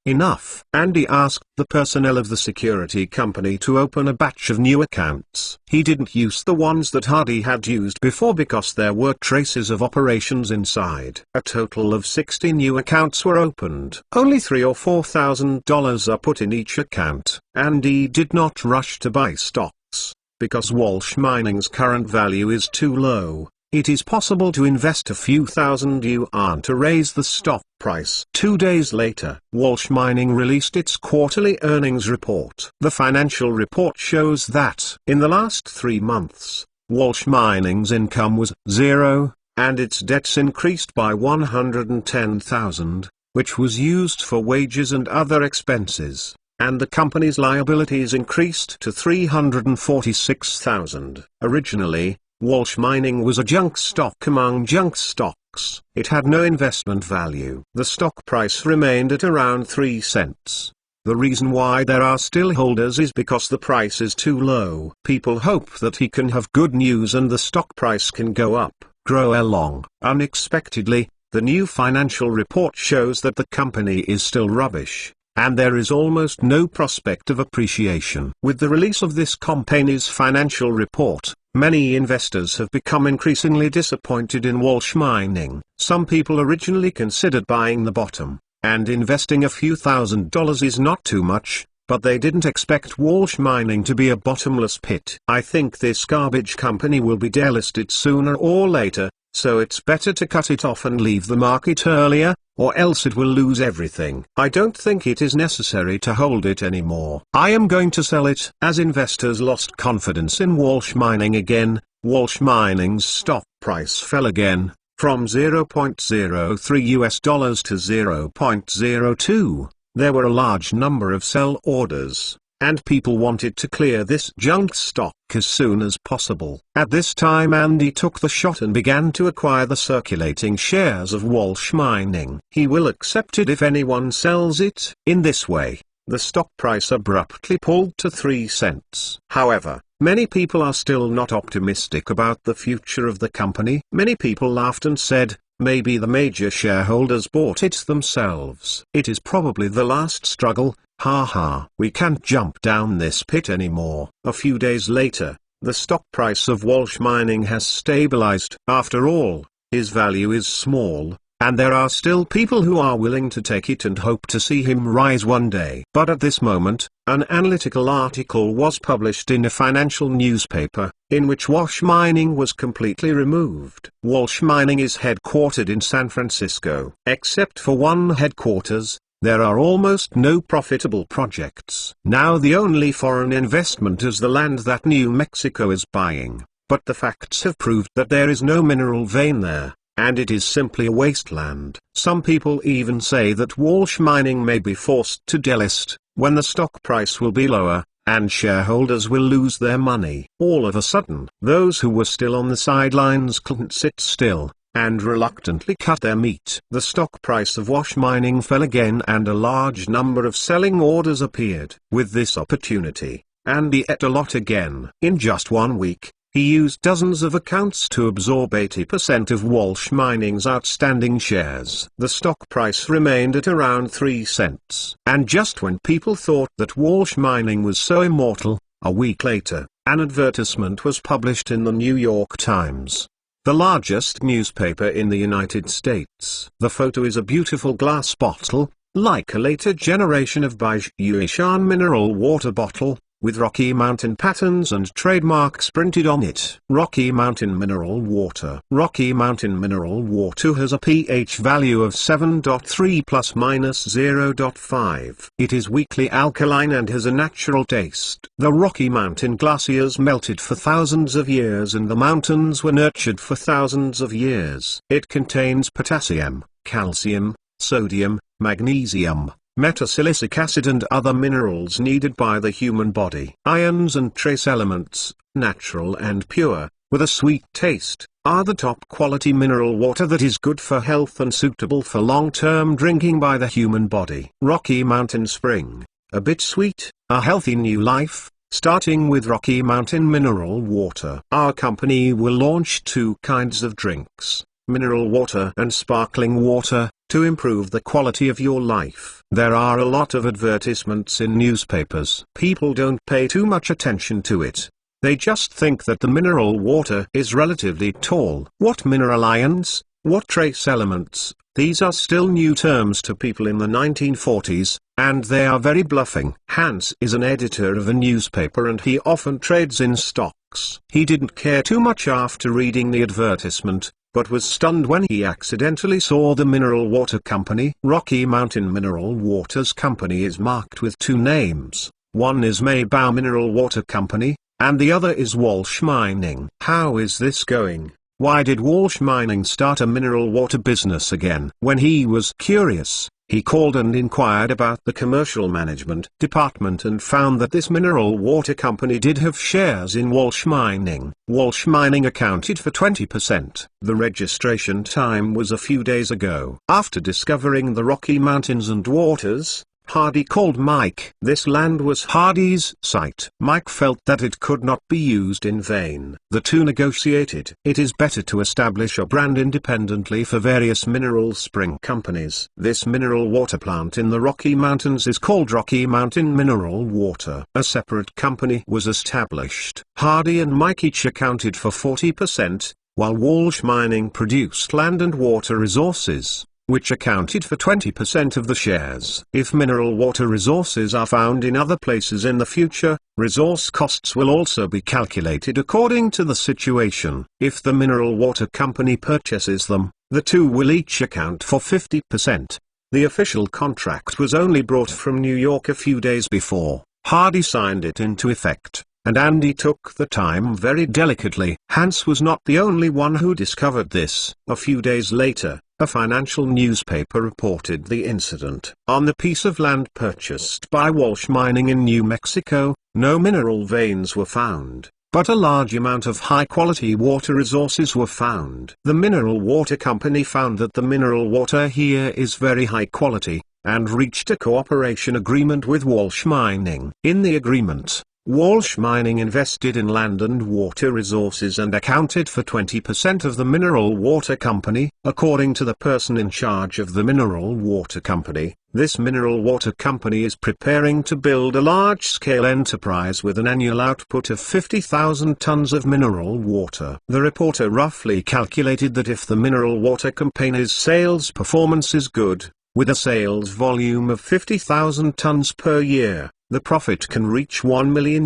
Speaker 1: Enough. Andy asked the personnel of the security company to open a batch of new accounts. He didn't use the ones that Hardy had used before because there were traces of operations inside. A total of 60 new accounts were opened. Only $3,000 or $4,000 are put in each account. Andy did not rush to buy stocks, because Walsh Mining's current value is too low. It is possible to invest a few thousand yuan to raise the stock price. 2 days later, Walsh Mining released its quarterly earnings report. The financial report shows that, in the last 3 months, Walsh Mining's income was zero, and its debts increased by 110,000, which was used for wages and other expenses, and the company's liabilities increased to 346,000. Originally, Walsh Mining was a junk stock among junk stocks. It had no investment value. The stock price remained at around 3 cents. The reason why there are still holders is because the price is too low. People hope that he can have good news and the stock price can go up, grow along. Unexpectedly, the new financial report shows that the company is still rubbish, and there is almost no prospect of appreciation. With the release of this company's financial report, many investors have become increasingly disappointed in Walsh Mining. Some people originally considered buying the bottom, and investing a few $1,000s is not too much, but they didn't expect Walsh Mining to be a bottomless pit. I think this garbage company will be delisted sooner or later, so it's better to cut it off and leave the market earlier, or else it will lose everything. I don't think it is necessary to hold it anymore. I am going to sell it. As investors lost confidence in Walsh Mining again, Walsh Mining's stock price fell again, from $0.03 to $0.02. There were a large number of sell orders, and people wanted to clear this junk stock as soon as possible. At this time Andy took the shot and began to acquire the circulating shares of Walsh Mining. He will accept it if anyone sells it. In this way, the stock price abruptly pulled to 3 cents. However, many people are still not optimistic about the future of the company. Many people laughed and said, maybe the major shareholders bought it themselves. It is probably the last struggle. Ha. We can't jump down this pit anymore. A few days later, the stock price of Walsh Mining has stabilized. After all, his value is small, and there are still people who are willing to take it and hope to see him rise one day. But at this moment, an analytical article was published in a financial newspaper, in which Walsh Mining was completely removed. Walsh Mining is headquartered in San Francisco. Except for one headquarters, there are almost no profitable projects. Now the only foreign investment is the land that New Mexico is buying, but the facts have proved that there is no mineral vein there, and it is simply a wasteland. Some people even say that Walsh Mining may be forced to delist, when the stock price will be lower, and shareholders will lose their money. All of a sudden, those who were still on the sidelines couldn't sit still, and reluctantly cut their meat. The stock price of Walsh Mining fell again and a large number of selling orders appeared. With this opportunity, Andy ate a lot again. In just 1 week, He used dozens of accounts to absorb 80% of Walsh Mining's outstanding shares. The stock price remained at around 3 cents. And just when people thought that Walsh Mining was so immortal, a week later, an advertisement was published in the New York Times, the largest newspaper in the United States. The photo is a beautiful glass bottle, like a later generation of Baijiu mineral water bottle, with Rocky Mountain patterns and trademarks printed on it. Rocky Mountain Mineral Water. Rocky Mountain Mineral Water has a pH value of 7.3 ± 0.5. It is weakly alkaline and has a natural taste. The Rocky Mountain glaciers melted for thousands of years and the mountains were nurtured for thousands of years. It contains potassium, calcium, sodium, magnesium, metasilicic acid and other minerals needed by the human body. Ions and trace elements, natural and pure, with a sweet taste, are the top quality mineral water that is good for health and suitable for long-term drinking by the human body. Rocky Mountain Spring, a bit sweet, a healthy new life, starting with Rocky Mountain Mineral Water. Our company will launch 2 kinds of drinks, mineral water and sparkling water, to improve the quality of your life. There are a lot of advertisements in newspapers. People don't pay too much attention to it. They just think that the mineral water is relatively tall. What mineral ions? What trace elements? These are still new terms to people in the 1940s, and they are very bluffing. Hans is an editor of a newspaper and he often trades in stocks. He didn't care too much after reading the advertisement, but was stunned when he accidentally saw the mineral water company. Rocky Mountain Mineral Waters Company is marked with 2 names. One is Maybau Mineral Water Company, and the other is Walsh Mining. How is this going? Why did Walsh Mining start a mineral water business again? When he was curious, he called and inquired about the commercial management department and found that this mineral water company did have shares in Walsh Mining. Walsh Mining accounted for 20%. The registration time was a few days ago. After discovering the Rocky Mountains and waters, Hardy called Mike. This land was Hardy's site. Mike felt that it could not be used in vain. The two negotiated. It is better to establish a brand independently for various mineral spring companies. This mineral water plant in the Rocky Mountains is called Rocky Mountain Mineral Water. A separate company was established. Hardy and Mike each accounted for 40%, while Walsh Mining produced land and water resources, which accounted for 20% of the shares. If mineral water resources are found in other places in the future, resource costs will also be calculated according to the situation. If the mineral water company purchases them, the two will each account for 50%. The official contract was only brought from New York a few days before. Hardy signed it into effect, and Andy took the time very delicately. Hans was not the only one who discovered this. A few days later, a financial newspaper reported the incident. On the piece of land purchased by Walsh Mining in New Mexico, no mineral veins were found, but a large amount of high-quality water resources were found. The mineral water company found that the mineral water here is very high quality, and reached a cooperation agreement with Walsh Mining. In the agreement, Walsh Mining invested in land and water resources and accounted for 20% of the mineral water company. According to the person in charge of the mineral water company, this mineral water company is preparing to build a large-scale enterprise with an annual output of 50,000 tons of mineral water. The reporter roughly calculated that if the mineral water company's sales performance is good, with a sales volume of 50,000 tons per year, the profit can reach $1 million.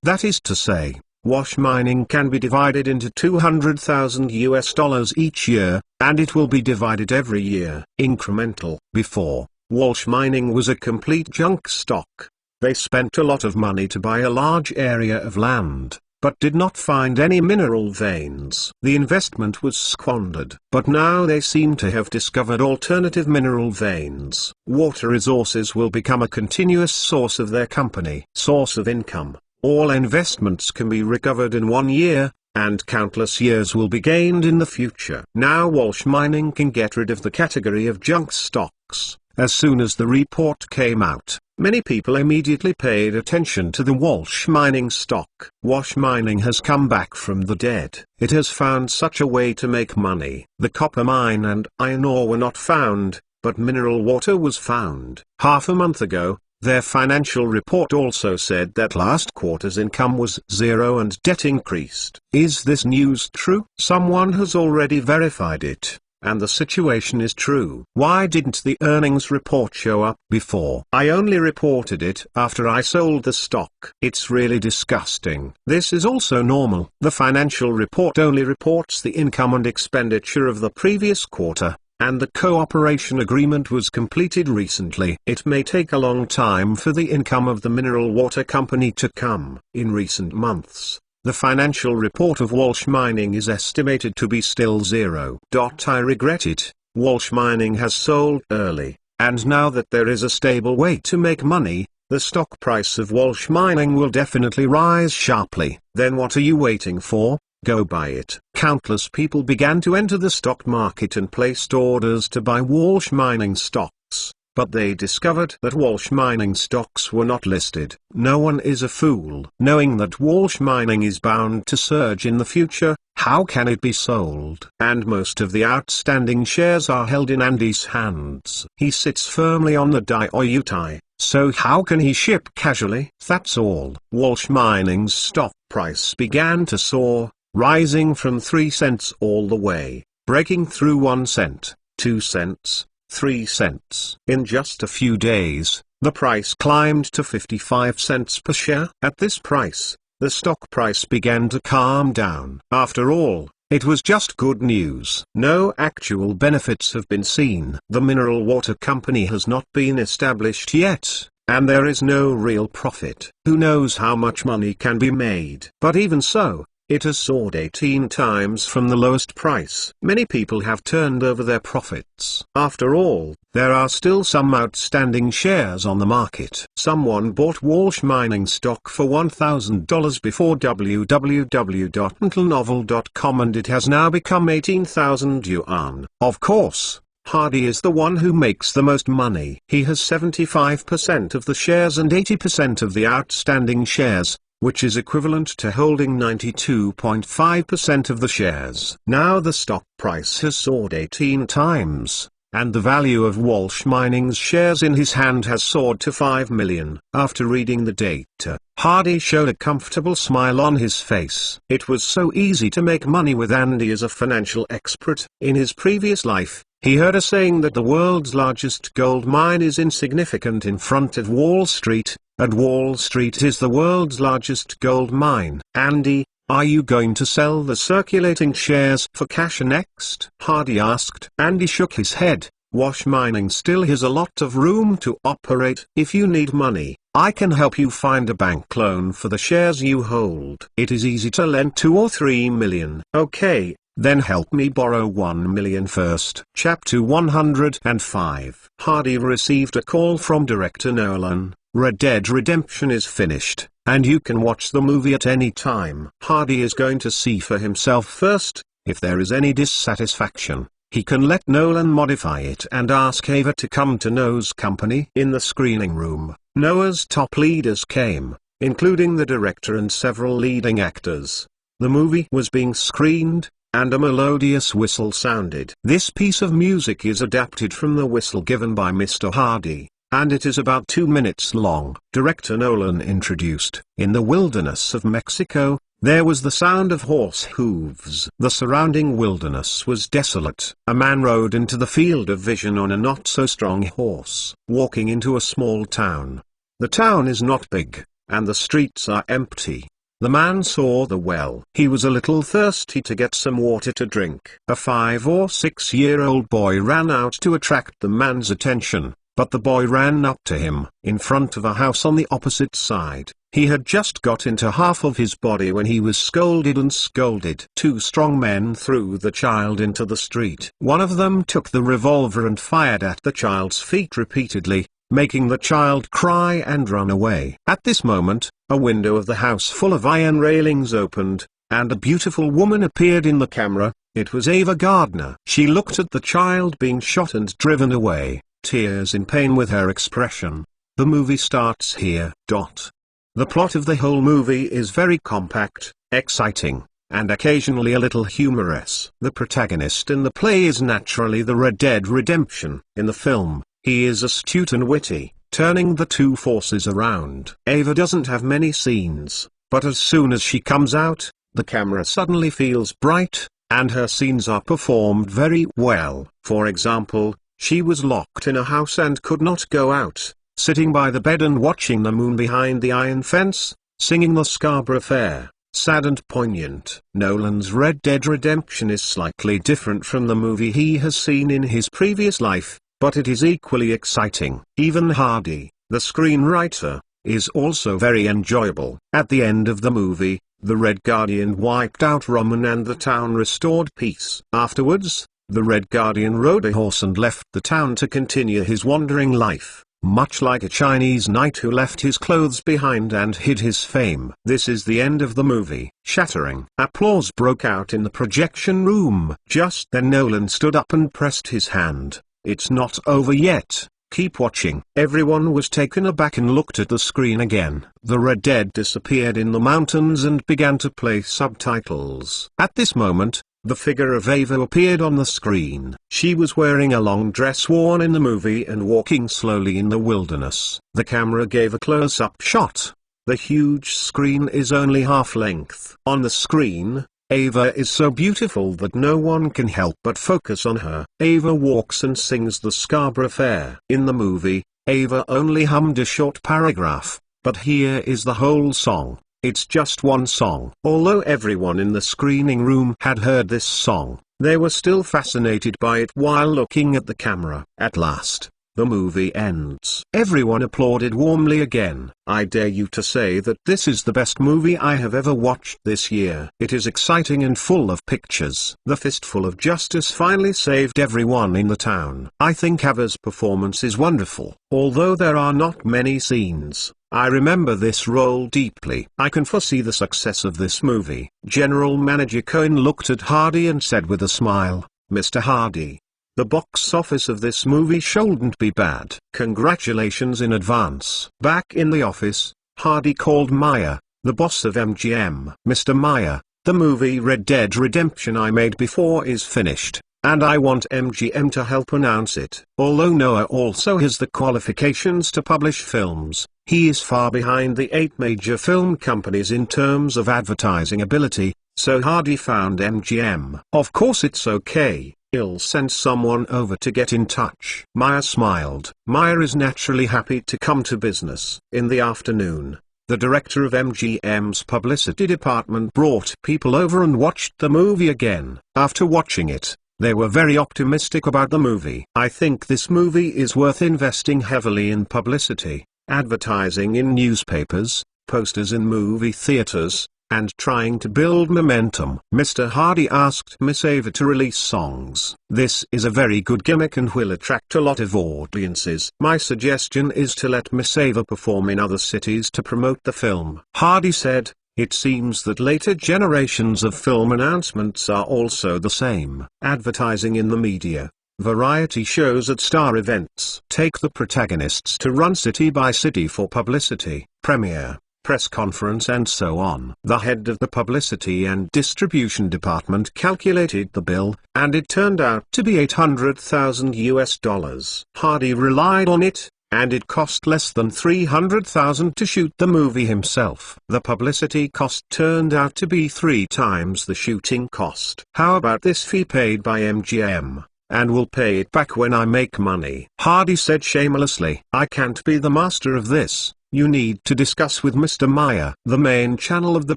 Speaker 1: That is to say, Walsh Mining can be divided into $200,000 each year, and it will be divided every year. Incremental. Before, Walsh Mining was a complete junk stock. They spent a lot of money to buy a large area of land, but did not find any mineral veins. The investment was squandered. But now they seem to have discovered alternative mineral veins. Water resources will become a continuous source of their company. Source of income. All investments can be recovered in 1 year, and countless years will be gained in the future. Now Walsh Mining can get rid of the category of junk stocks. As soon as the report came out, Many people immediately paid attention to the Walsh Mining stock. Walsh Mining has come back from the dead. It has found such a way to make money. The copper mine and iron ore were not found, but mineral water was found. Half a month ago, their financial report also said that last quarter's income was zero and debt increased. Is this news true? Someone has already verified it, and the situation is true. Why didn't the earnings report show up before? I only reported it after I sold the stock. It's really disgusting. This is also normal. The financial report only reports the income and expenditure of the previous quarter, and the cooperation agreement was completed recently. It may take a long time for the income of the mineral water company to come. In recent months, the financial report of Walsh Mining is estimated to be still zero. I regret it. Walsh Mining has sold early, and now that there is a stable way to make money, the stock price of Walsh Mining will definitely rise sharply. Then what are you waiting for? Go buy it. Countless people began to enter the stock market and placed orders to buy Walsh Mining stocks, but they discovered that Walsh Mining stocks were not listed. No one is a fool. Knowing that Walsh Mining is bound to surge in the future, how can it be sold? And most of the outstanding shares are held in Andy's hands. He sits firmly on the DIOUTI, so how can he ship casually? That's all. Walsh Mining's stock price began to soar, rising from 3 cents all the way, breaking through 1 cent, 2 cents, 3 cents. In just a few days, the price climbed to 55 cents per share. At this price, the stock price began to calm down. After all, it was just good news. No actual benefits have been seen. The mineral water company has not been established yet, and there is no real profit. Who knows how much money can be made? But even so, it has soared 18 times from the lowest price. Many people have turned over their profits. After all, there are still some outstanding shares on the market. Someone bought Walsh Mining stock for $1,000 before www.mentalnovel.com and it has now become 18,000 yuan. Of course, Hardy is the one who makes the most money. He has 75% of the shares and 80% of the outstanding shares, which is equivalent to holding 92.5% of the shares. Now the stock price has soared 18 times, and the value of Walsh Mining's shares in his hand has soared to 5 million. After reading the data, Hardy showed a comfortable smile on his face. It was so easy to make money with Andy as a financial expert. In his previous life, he heard a saying that the world's largest gold mine is insignificant in front of Wall Street, and Wall Street is the world's largest gold mine. Andy, are you going to sell the circulating shares for cash next? Hardy asked. Andy shook his head. Walsh Mining still has a lot of room to operate. If you need money, I can help you find a bank loan for the shares you hold. It is easy to lend 2 or 3 million. Okay, then help me borrow 1 million first. Chapter 105. Hardy received a call from director Nolan. Red Dead Redemption is finished, and you can watch the movie at any time. Hardy is going to see for himself first. If there is any dissatisfaction, he can let Nolan modify it and ask Ava to come to Noah's company. In the screening room, Noah's top leaders came, including the director and several leading actors. The movie was being screened, and a melodious whistle sounded. This piece of music is adapted from the whistle given by Mr. Hardy, and it is about 2 minutes long. Director Nolan introduced, in the wilderness of Mexico, there was the sound of horse hooves. The surrounding wilderness was desolate. A man rode into the field of vision on a not-so-strong horse, walking into a small town. The town is not big, and the streets are empty. The man saw the well. He was a little thirsty to get some water to drink. A 5 or 6-year-old boy ran out to attract the man's attention. But the boy ran up to him, in front of a house on the opposite side. He had just got into half of his body when he was scolded and scolded. 2 strong men threw the child into the street. One of them took the revolver and fired at the child's feet repeatedly, making the child cry and run away. At this moment, a window of the house full of iron railings opened, and a beautiful woman appeared in the camera. It was Ava Gardner. She looked at the child being shot and driven away, tears in pain with her expression. The The movie starts here. The plot of the whole movie is very compact, exciting, and occasionally a little humorous. The protagonist in the play is naturally the Red Dead Redemption. In the film, he is astute and witty, turning the two forces around. Ava doesn't have many scenes, but as soon as she comes out, the camera suddenly feels bright, and her scenes are performed very well. For example, she was locked in a house and could not go out, sitting by the bed and watching the moon behind the iron fence, singing the Scarborough Fair. Sad and poignant. Nolan's Red Dead Redemption is slightly different from the movie he has seen in his previous life, but it is equally exciting. Even Hardy, the screenwriter, is also very enjoyable. At the end of the movie, the Red Guardian wiped out Roman and the town restored peace. Afterwards, the Red Guardian rode a horse and left the town to continue his wandering life, much like a Chinese knight who left his clothes behind and hid his fame. This is the end of the movie. Shattering applause broke out in the projection room. Just then Nolan stood up and pressed his hand. "It's not over yet. Keep watching." Everyone was taken aback and looked at the screen again. The Red Dead disappeared in the mountains and began to play subtitles. At this moment, the figure of Ava appeared on the screen. She was wearing a long dress worn in the movie and walking slowly in the wilderness. The camera gave a close-up shot. The huge screen is only half length. On the screen, Ava is so beautiful that no one can help but focus on her. Ava walks and sings the Scarborough Fair. In the movie, Ava only hummed a short paragraph, but here is the whole song. It's just one song. Although everyone in the screening room had heard this song, they were still fascinated by it while looking at the camera. At last, the movie ends. Everyone applauded warmly again. I dare you to say that this is the best movie I have ever watched this year. It is exciting and full of pictures. The Fistful of Justice finally saved everyone in the town. I think Ava's performance is wonderful. Although there are not many scenes, I remember this role deeply. I can foresee the success of this movie. General Manager Cohen looked at Hardy and said with a smile, "Mr. Hardy, the box office of this movie shouldn't be bad. Congratulations in advance." Back in the office, Hardy called Meyer, the boss of MGM. "Mr. Meyer, the movie Red Dead Redemption I made before is finished, and I want MGM to help announce it." Although Noah also has the qualifications to publish films, he is far behind the 8 major film companies in terms of advertising ability, so Hardy found MGM. "Of course it's okay. I'll send someone over to get in touch." Meyer smiled. Meyer is naturally happy to come to business. In the afternoon, the director of MGM's publicity department brought people over and watched the movie again. After watching it, they were very optimistic about the movie. "I think this movie is worth investing heavily in publicity, advertising in newspapers, posters in movie theaters, and trying to build momentum." Mr. Hardy asked Miss Ava to release songs. "This is a very good gimmick and will attract a lot of audiences. My suggestion is to let Miss Ava perform in other cities to promote the film." Hardy said, "It seems that later generations of film announcements are also the same. Advertising in the media, variety shows at star events. Take the protagonists to run city by city for publicity, premiere, press conference and so on." The head of the publicity and distribution department calculated the bill, and it turned out to be $800,000. Hardy relied on it, and it cost less than $300,000 to shoot the movie himself. The publicity cost turned out to be 3 times the shooting cost. "How about this fee paid by MGM? And we'll pay it back when I make money." Hardy said shamelessly, "I can't be the master of this. You need to discuss with Mr. Meyer." The main channel of the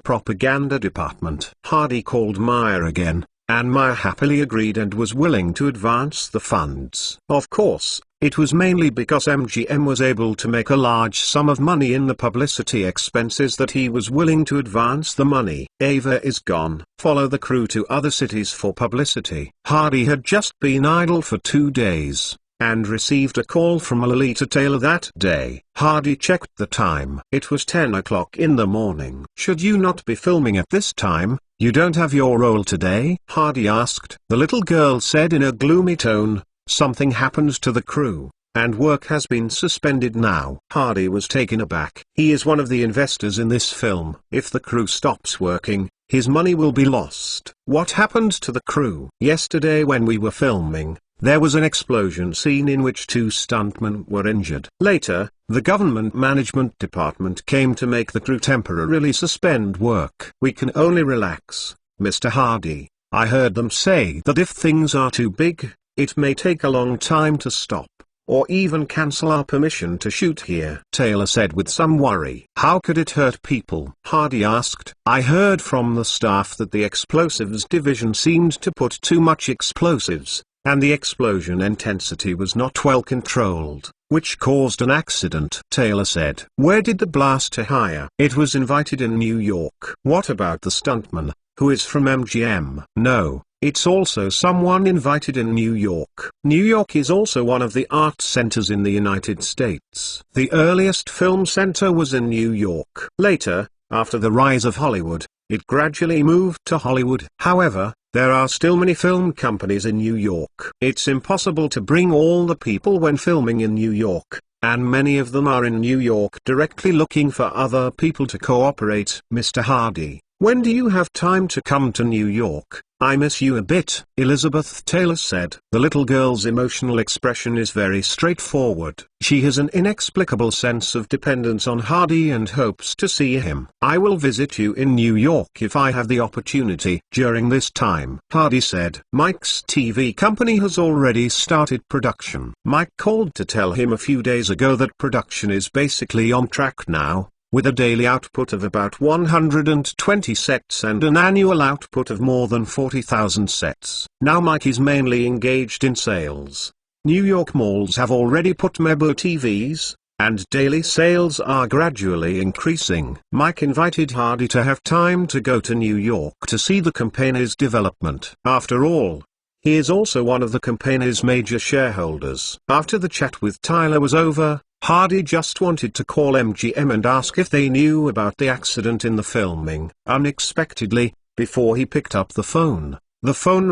Speaker 1: propaganda department. Hardy called Meyer again, and Meyer happily agreed and was willing to advance the funds. Of course, it was mainly because MGM was able to make a large sum of money in the publicity expenses that he was willing to advance the money. Ava is gone. Follow the crew to other cities for publicity. Hardy had just been idle for 2 days, and received a call from Lolita Taylor that day. Hardy checked the time. It was 10 o'clock in the morning. "Should you not be filming at this time? You don't have your role today?" Hardy asked. The little girl said in a gloomy tone, "Something happened to the crew, and work has been suspended now. Hardy was taken aback. He is one of the investors in this film. If the crew stops working, his money will be lost. What happened to the crew? Yesterday when we were filming, there was an explosion scene in which 2 stuntmen were injured. Later, the government management department came to make the crew temporarily suspend work. We can only relax, Mr. Hardy. I heard them say that if things are too big, it may take a long time to stop, or even cancel our permission to shoot here, Taylor said with some worry. How could it hurt people? Hardy asked. I heard from the staff that the explosives division seemed to put too much explosives, and the explosion intensity was not well controlled, which caused an accident, Taylor said. Where did the blaster hire? It was invited in New York. What about the stuntman, who is from MGM? No. It's also someone invited in New York. New York is also one of the art centers in the United States. The earliest film center was in New York. Later, after the rise of Hollywood, it gradually moved to Hollywood. However, there are still many film companies in New York. It's impossible to bring all the people when filming in New York, and many of them are in New York directly looking for other people to cooperate. Mr. Hardy, when do you have time to come to New York? I miss you a bit, Elizabeth Taylor said. The little girl's emotional expression is very straightforward. She has an inexplicable sense of dependence on Hardy and hopes to see him. I will visit you in New York if I have the opportunity. During this time, Hardy said, Mike's TV company has already started production. Mike called to tell him a few days ago that production is basically on track now, with a daily output of about 120 sets and an annual output of more than 40,000 sets. Now Mike is mainly engaged in sales. New York malls have already put Mebo TVs, and daily sales are gradually increasing. Mike invited Hardy to have time to go to New York to see the company's development. After all, he is also one of the company's major shareholders. After the chat with Tyler was over, Hardy just wanted to call MGM and ask if they knew about the accident in the filming. Unexpectedly, before he picked up the phone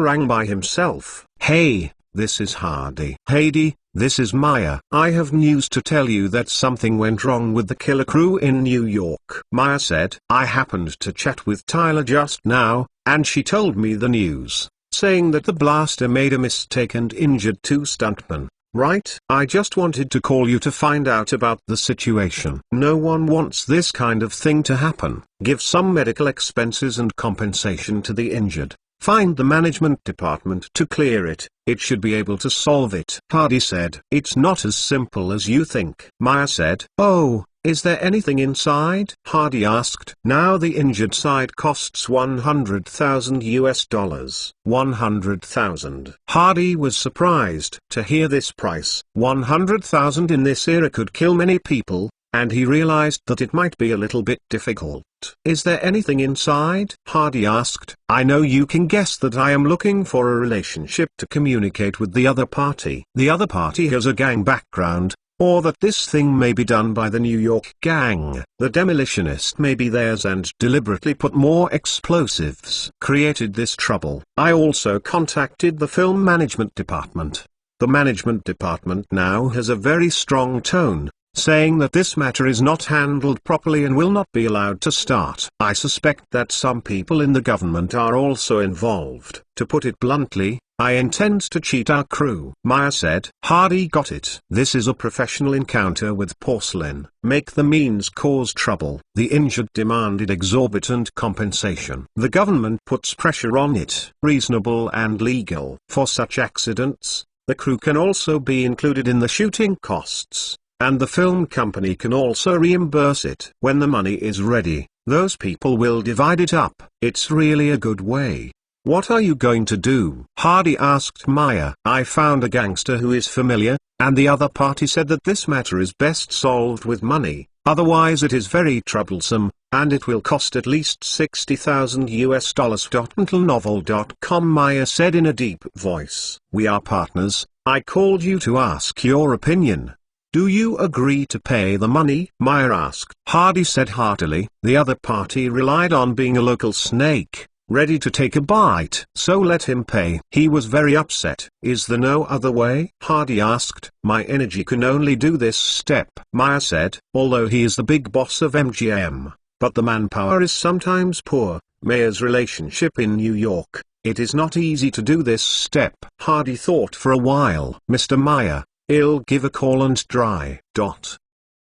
Speaker 1: rang by himself. Hey, this is Hardy. Hardy, this is Maya. I have news to tell you that something went wrong with the killer crew in New York. Maya said, I happened to chat with Tyler just now, and she told me the news, saying that the blaster made a mistake and injured 2 stuntmen. Right? I just wanted to call you to find out about the situation. No one wants this kind of thing to happen. Give some medical expenses and compensation to the injured. Find the management department to clear it. It should be able to solve it. Hardy said. It's not as simple as you think. Maya said. Oh, is there anything inside? Hardy asked. Now the injured side costs $100,000. 100,000. Hardy was surprised to hear this price. 100,000 in this era could kill many people, and he realized that it might be a little bit difficult. Is there anything inside? Hardy asked. I know you can guess that I am looking for a relationship to communicate with the other party. The other party has a gang background, or that this thing may be done by the New York gang. The demolitionist may be theirs and deliberately put more explosives. Created this trouble. I also contacted the film management department. The management department now has a very strong tone, saying that this matter is not handled properly and will not be allowed to start. I suspect that some people in the government are also involved. To put it bluntly, I intend to cheat our crew. Maya said. Hardy got it. This is a professional encounter with porcelain. Make the means cause trouble. The injured demanded exorbitant compensation. The government puts pressure on it. Reasonable and legal. For such accidents, the crew can also be included in the shooting costs, and the film company can also reimburse it. When the money is ready, those people will divide it up. It's really a good way. What are you going to do? Hardy asked Maya. I found a gangster who is familiar, and the other party said that this matter is best solved with money, otherwise it is very troublesome, and it will cost at least $60,000. Mentalnovel.com. Maya said in a deep voice. We are partners. I called you to ask your opinion. Do you agree to pay the money? Maya asked. Hardy said heartily. The other party relied on being a local snake, ready to take a bite. So let him pay. He was very upset. Is there no other way? Hardy asked. My energy can only do this step, Meyer said. Although he is the big boss of MGM, but the manpower is sometimes poor. Meyer's relationship in New York, it is not easy to do this step. Hardy thought for a while. Mr. Meyer, I'll give a call and try.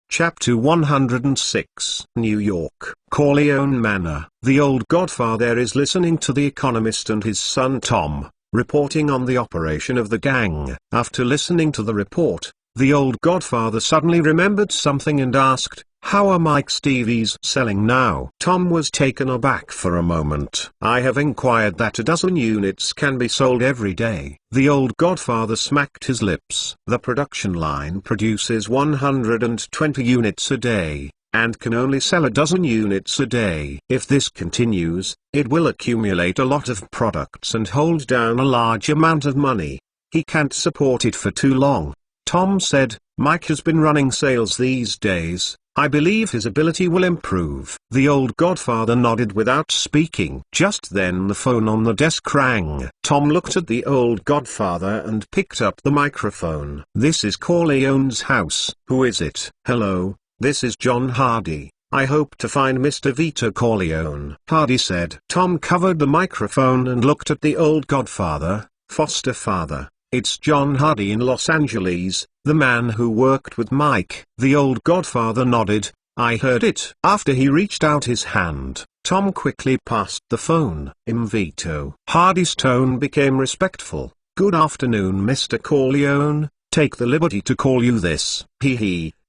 Speaker 1: Chapter 106 New York, Corleone Manor. The old godfather is listening to The Economist and his son Tom, reporting on the operation of the gang. After listening to the report, the old godfather suddenly remembered something and asked, how are Mike's TVs selling now? Tom was taken aback for a moment. I have inquired that 12 units can be sold every day. The old godfather smacked his lips. The production line produces 120 units a day, and can only sell 12 units a day. If this continues, it will accumulate a lot of products and hold down a large amount of money. He can't support it for too long. Tom said, Mike has been running sales these days. I believe his ability will improve. The old godfather nodded without speaking. Just then the phone on the desk rang. Tom looked at the old godfather and picked up the microphone. This is Corleone's house. Who is it? Hello, this is John Hardy. I hope to find Mr. Vito Corleone, Hardy said. Tom covered the microphone and looked at the old godfather, foster father. It's John Hardy in Los Angeles, the man who worked with Mike. The old godfather nodded. I heard it. After he reached out his hand, Tom quickly passed the phone. Vito. Hardy's tone became respectful. Good afternoon, Mr. Corleone. Take the liberty to call you this.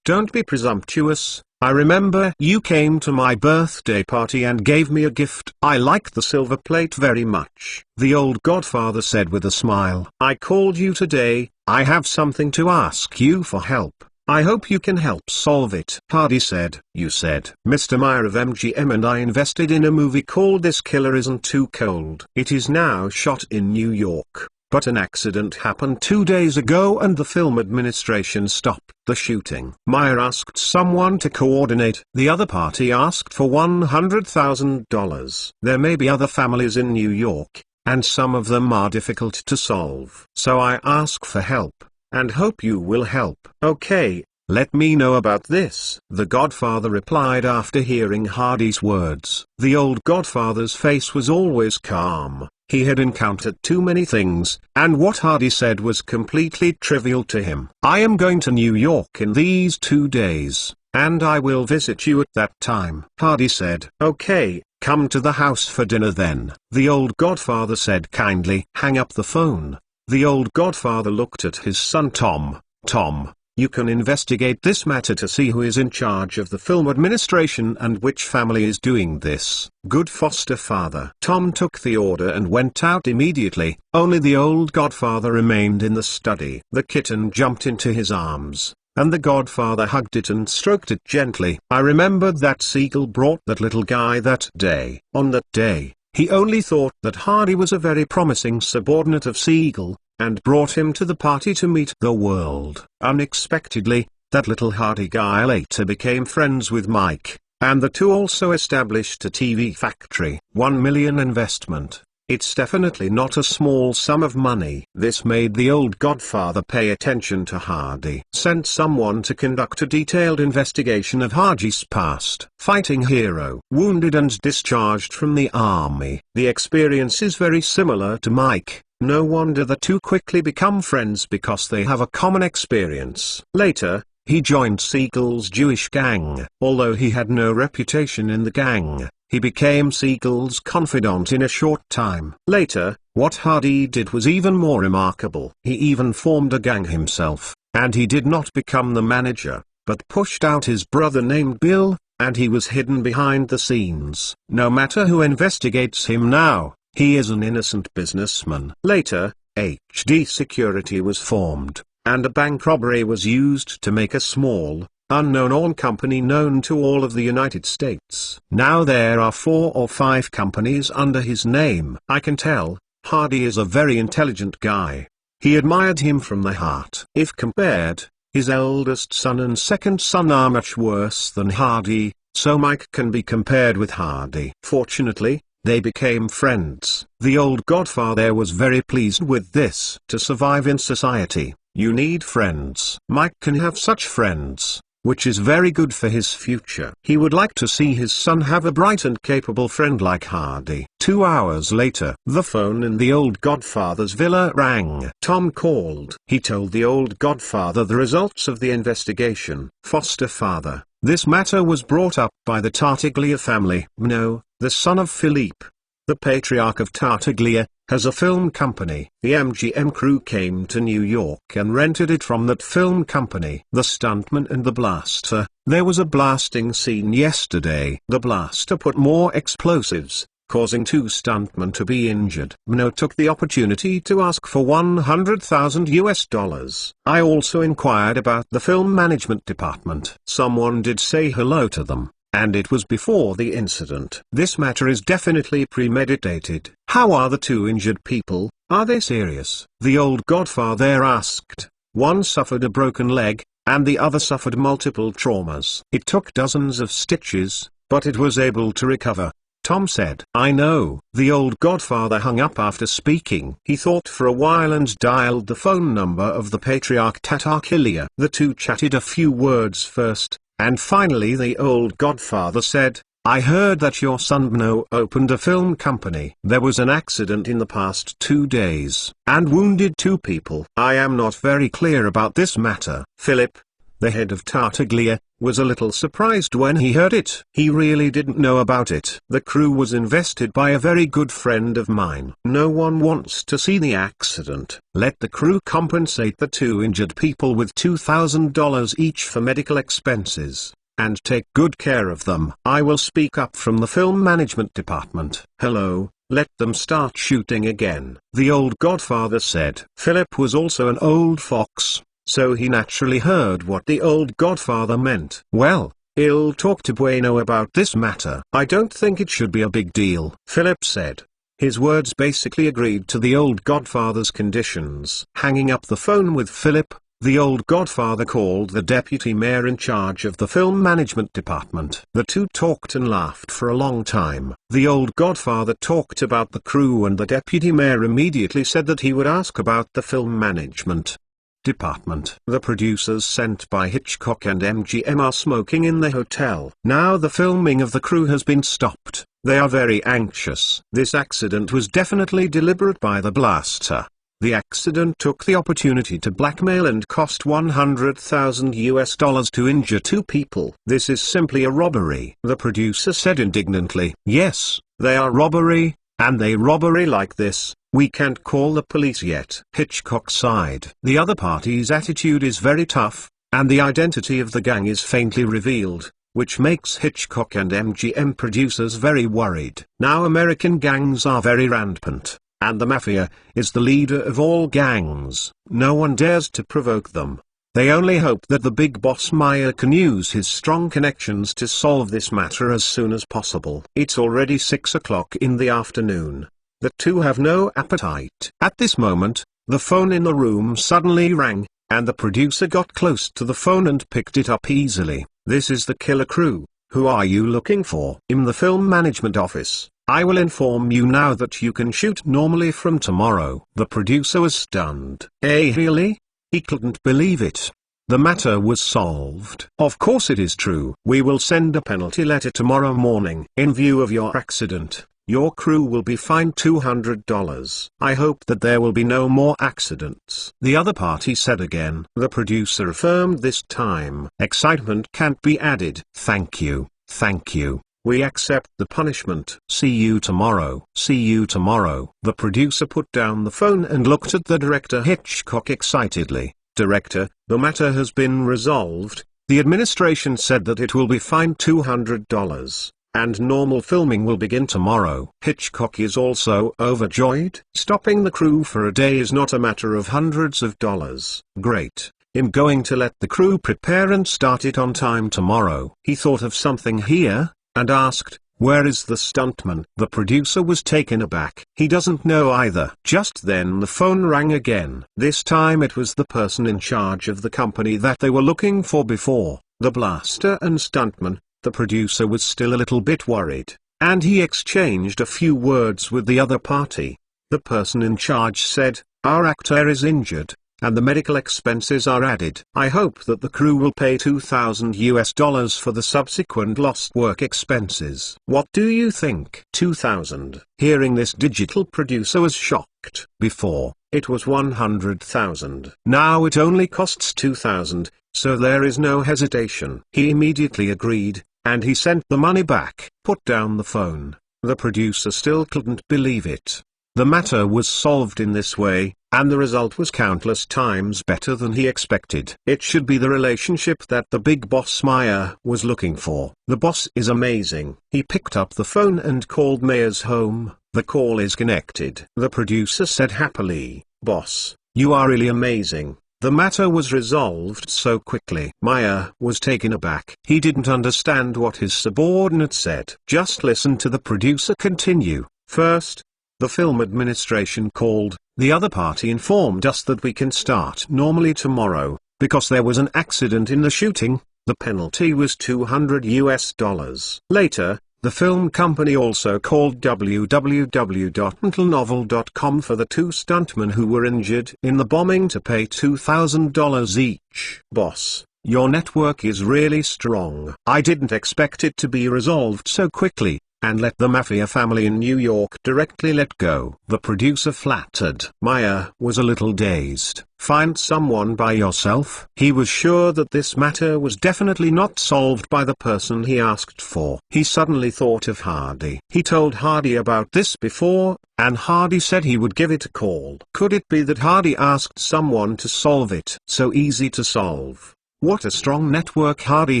Speaker 1: Don't be presumptuous. I remember you came to my birthday party and gave me a gift. I like the silver plate very much. The old godfather said with a smile. I called you today. I have something to ask you for help. I hope you can help solve it. Hardy said. You said, Mr. Meyer of MGM and I invested in a movie called This Killer Isn't Too Cold. It is now shot in New York. But an accident happened 2 days ago and the film administration stopped the shooting. Meyer asked someone to coordinate. The other party asked for $100,000. There may be other families in New York, and some of them are difficult to solve. So I ask for help, and hope you will help. Okay, let me know about this. The godfather replied after hearing Hardy's words. The old godfather's face was always calm. He had encountered too many things, and what Hardy said was completely trivial to him. I am going to New York in these 2 days, and I will visit you at that time. Hardy said, okay, come to the house for dinner then. The old godfather said kindly. Hang up the phone. The old godfather looked at his son Tom. Tom, you can investigate this matter to see who is in charge of the film administration and which family is doing this. Good foster father. Tom took the order and went out immediately. Only the old godfather remained in the study. The kitten jumped into his arms, and the godfather hugged it and stroked it gently. I remembered that Siegel brought that little guy that day. On that day, he only thought that Hardy was a very promising subordinate of Siegel, and brought him to the party to meet the world. Unexpectedly, that little Hardy guy later became friends with Mike, and the two also established a TV factory. $1 million investment. It's definitely not a small sum of money. This made the old godfather pay attention to Hardy. Sent someone to conduct a detailed investigation of Hardy's past. Fighting hero. Wounded and discharged from the army. The experience is very similar to Mike. No wonder the two quickly become friends because they have a common experience. Later, he joined Siegel's Jewish gang. Although he had no reputation in the gang, he became Siegel's confidant in a short time. Later, what Hardy did was even more remarkable. He even formed a gang himself, and he did not become the manager, but pushed out his brother named Bill, and he was hidden behind the scenes. No matter who investigates him now, he is an innocent businessman. Later, HD Security was formed, and a bank robbery was used to make a small, unknown oil company known to all of the United States. Now there are 4 or 5 companies under his name. I can tell, Hardy is a very intelligent guy. He admired him from the heart. If compared, his eldest son and second son are much worse than Hardy, so Mike can be compared with Hardy. Fortunately, They became friends. The old godfather was very pleased with this. To survive in society, you need friends. Mike can have such friends, which is very good for his future. He would like to see his son have a bright and capable friend like Hardy. 2 hours later, the phone in the old godfather's villa rang. Tom called. He told the old godfather the results of the investigation. Foster father. This matter was brought up by the Tartaglia family. No, the son of Philippe, the patriarch of Tartaglia, has a film company. The MGM crew came to New York and rented it from that film company. The stuntman and the blaster. There was a blasting scene yesterday. The blaster put more explosives, causing 2 stuntmen to be injured. Mno took the opportunity to ask for $100,000. I also inquired about the film management department. Someone did say hello to them, and it was before the incident. This matter is definitely premeditated. How are the 2 injured people? Are they serious? The old godfather asked. One suffered a broken leg, and the other suffered multiple traumas. It took dozens of stitches, but it was able to recover, Tom said. I know. The old godfather hung up after speaking. He thought for a while and dialed the phone number of the patriarch Tartaglia. The 2 chatted a few words first, and finally the old godfather said, I heard that your son Mno opened a film company. There was an accident in the past 2 days, and wounded 2 people. I am not very clear about this matter. Philip, the head of Tartaglia, was a little surprised when he heard it. He really didn't know about it. The crew was invested by a very good friend of mine. No one wants to see the accident. Let the crew compensate the 2 injured people with $2,000 each for medical expenses, and take good care of them. I will speak up from the film management department. Hello, let them start shooting again, the old godfather said. Philip was also an old fox, so he naturally heard what the old godfather meant. Well, I'll talk to Bueno about this matter. I don't think it should be a big deal, Philip said. His words basically agreed to the old godfather's conditions. Hanging up the phone with Philip, the old godfather called the deputy mayor in charge of the film management department. The 2 talked and laughed for a long time. The old godfather talked about the crew, and the deputy mayor immediately said that he would ask about the film management department. The producers sent by Hitchcock and MGM are smoking in the hotel. Now the filming of the crew has been stopped. They are very anxious. This accident was definitely deliberate by the blaster. The accident took the opportunity to blackmail and cost $100,000 to injure 2 people. This is simply a robbery, the producer said indignantly. Yes, they are robbery, and they robbery like this. We can't call the police yet. Hitchcock sighed. The other party's attitude is very tough, and the identity of the gang is faintly revealed, which makes Hitchcock and MGM producers very worried. Now American gangs are very rampant, and the mafia is the leader of all gangs. No one dares to provoke them. They only hope that the big boss Meyer can use his strong connections to solve this matter as soon as possible. It's already 6 o'clock in the afternoon. The 2 have no appetite. At this moment, the phone in the room suddenly rang, and the producer got close to the phone and picked it up easily. This is the killer crew. Who are you looking for? In the film management office. I will inform you now that you can shoot normally from tomorrow. The producer was stunned. Really? He couldn't believe it. The matter was solved. Of course it is true. We will send a penalty letter tomorrow morning. In view of your accident, your crew will be fined $200. I hope that there will be no more accidents. The other party said again. The producer affirmed this time. Excitement can't be added. Thank you. Thank you. We accept the punishment. See you tomorrow. See you tomorrow. The producer put down the phone and looked at the director Hitchcock excitedly. Director, the matter has been resolved. The administration said that it will be fined $200. And normal filming will begin tomorrow. Hitchcock is also overjoyed. Stopping the crew for a day is not a matter of hundreds of dollars. Great. I'm going to let the crew prepare and start it on time tomorrow. He thought of something here, and asked, where is the stuntman? The producer was taken aback. He doesn't know either. Just then the phone rang again. This time it was the person in charge of the company that they were looking for before, the blaster and stuntman. The producer was still a little bit worried. and he exchanged a few words with the other party. The person in charge said, "Our actor is injured, and the medical expenses are added. I hope that the crew will pay $2,000 for the subsequent lost work expenses." What do you think? 2,000. Hearing this, digital producer was shocked. Before, it was 100,000. Now it only costs 2,000, so there is no hesitation. He immediately agreed, and he sent the money back. Put down the phone. The producer still couldn't believe it. The matter was solved in this way, and the result was countless times better than he expected. It should be the relationship that the big boss Maya was looking for. The boss is amazing. He picked up the phone and called Maya's home. The call is connected. The producer said happily, "Boss, you are really amazing. The matter was resolved so quickly." Maya was taken aback. He didn't understand what his subordinate said. Just listen to the producer continue. "First, the film administration called. The other party informed us that we can start normally tomorrow, because there was an accident in the shooting. The penalty was $200. Later, the film company also called www.mentalnovel.com for the two stuntmen who were injured in the bombing to pay $2,000 each." Boss, your network is really strong. I didn't expect it to be resolved so quickly, and let the mafia family in New York directly let go. The producer flattered. Maya was a little dazed. Find someone by yourself? He was sure that this matter was definitely not solved by the person he asked for. He suddenly thought of Hardy. He told Hardy about this before, and Hardy said he would give it a call. Could it be that Hardy asked someone to solve it? So easy to solve. What a strong network Hardy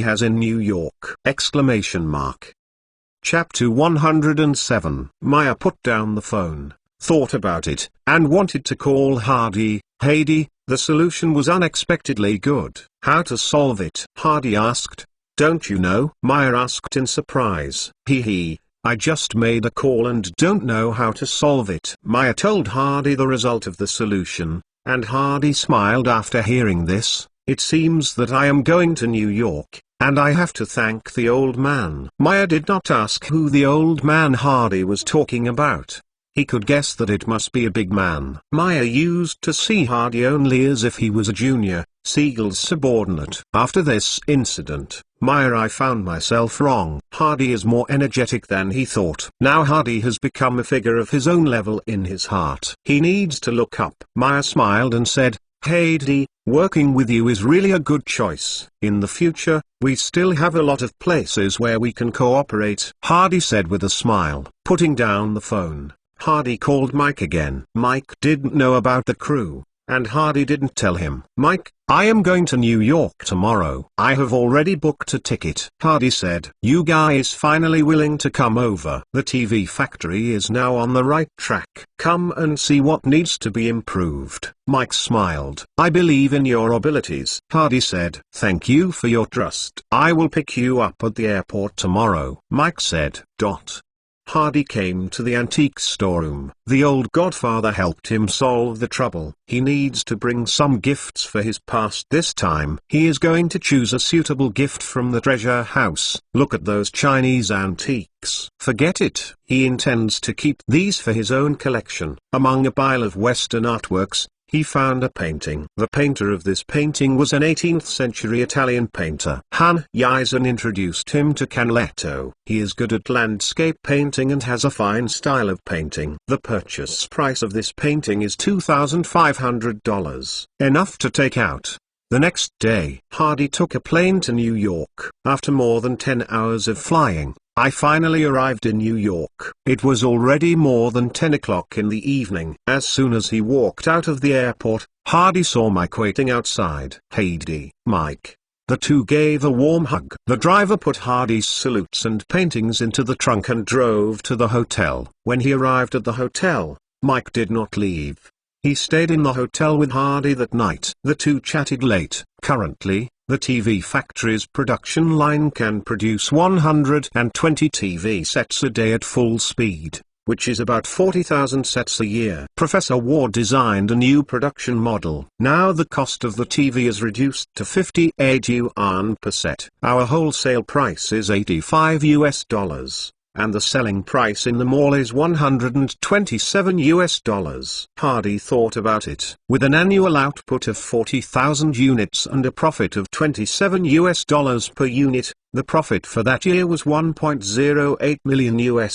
Speaker 1: has in New York! Exclamation mark. Chapter 107. Maya put down the phone, thought about it, and wanted to call Hardy. "Hardy, the solution was unexpectedly good. How to solve it?" Hardy asked. "Don't you know?" Maya asked in surprise. I just made a call and don't know how to solve it." Maya told Hardy the result of the solution, and Hardy smiled after hearing this. "It seems that I am going to New York, and I have to thank the old man." Maya did not ask who the old man Hardy was talking about. He could guess that it must be a big man. Maya used to see Hardy only as if he was a junior, Siegel's subordinate. After this incident, I found myself wrong. Hardy is more energetic than he thought. Now Hardy has become a figure of his own level in his heart. He needs to look up. Maya smiled and said, "Hardy, working with you is really a good choice. In the future, we still have a lot of places where we can cooperate," Hardy said with a smile. Putting down the phone, Hardy called Mike again. Mike didn't know about the crew, and Hardy didn't tell him. "Mike, I am going to New York tomorrow. I have already booked a ticket." Hardy said, "You guys finally willing to come over? The TV factory is now on the right track. Come and see what needs to be improved." Mike smiled. "I believe in your abilities." Hardy said, "Thank you for your trust. I will pick you up at the airport tomorrow." Mike said, Hardy came to the antique storeroom. The old godfather helped him solve the trouble. He needs to bring some gifts for his past. This time, he is going to choose a suitable gift from the treasure house. Look at those Chinese antiques. Forget it. He intends to keep these for his own collection. Among a pile of Western artworks, he found a painting. The painter of this painting was an 18th century Italian painter. Han Yizhen introduced him to Canaletto. He is good at landscape painting and has a fine style of painting. The purchase price of this painting is $2,500. Enough to take out. The next day, Hardy took a plane to New York. After more than 10 hours of flying, I finally arrived in New York. It was already more than 10 o'clock in the evening. As soon as he walked out of the airport, Hardy saw Mike waiting outside. "Hardy, Mike." The two gave a warm hug. The driver put Hardy's salutes and paintings into the trunk and drove to the hotel. When he arrived at the hotel, Mike did not leave. He stayed in the hotel with Hardy that night. The two chatted late. Currently, the TV factory's production line can produce 120 TV sets a day at full speed, which is about 40,000 sets a year. Professor Ward designed a new production model. Now the cost of the TV is reduced to 58 yuan per set. Our wholesale price is $85. and the selling price in the mall is $127. Hardy thought about it. With an annual output of 40,000 units and a profit of $27 per unit, the profit for that year was $1.08 million.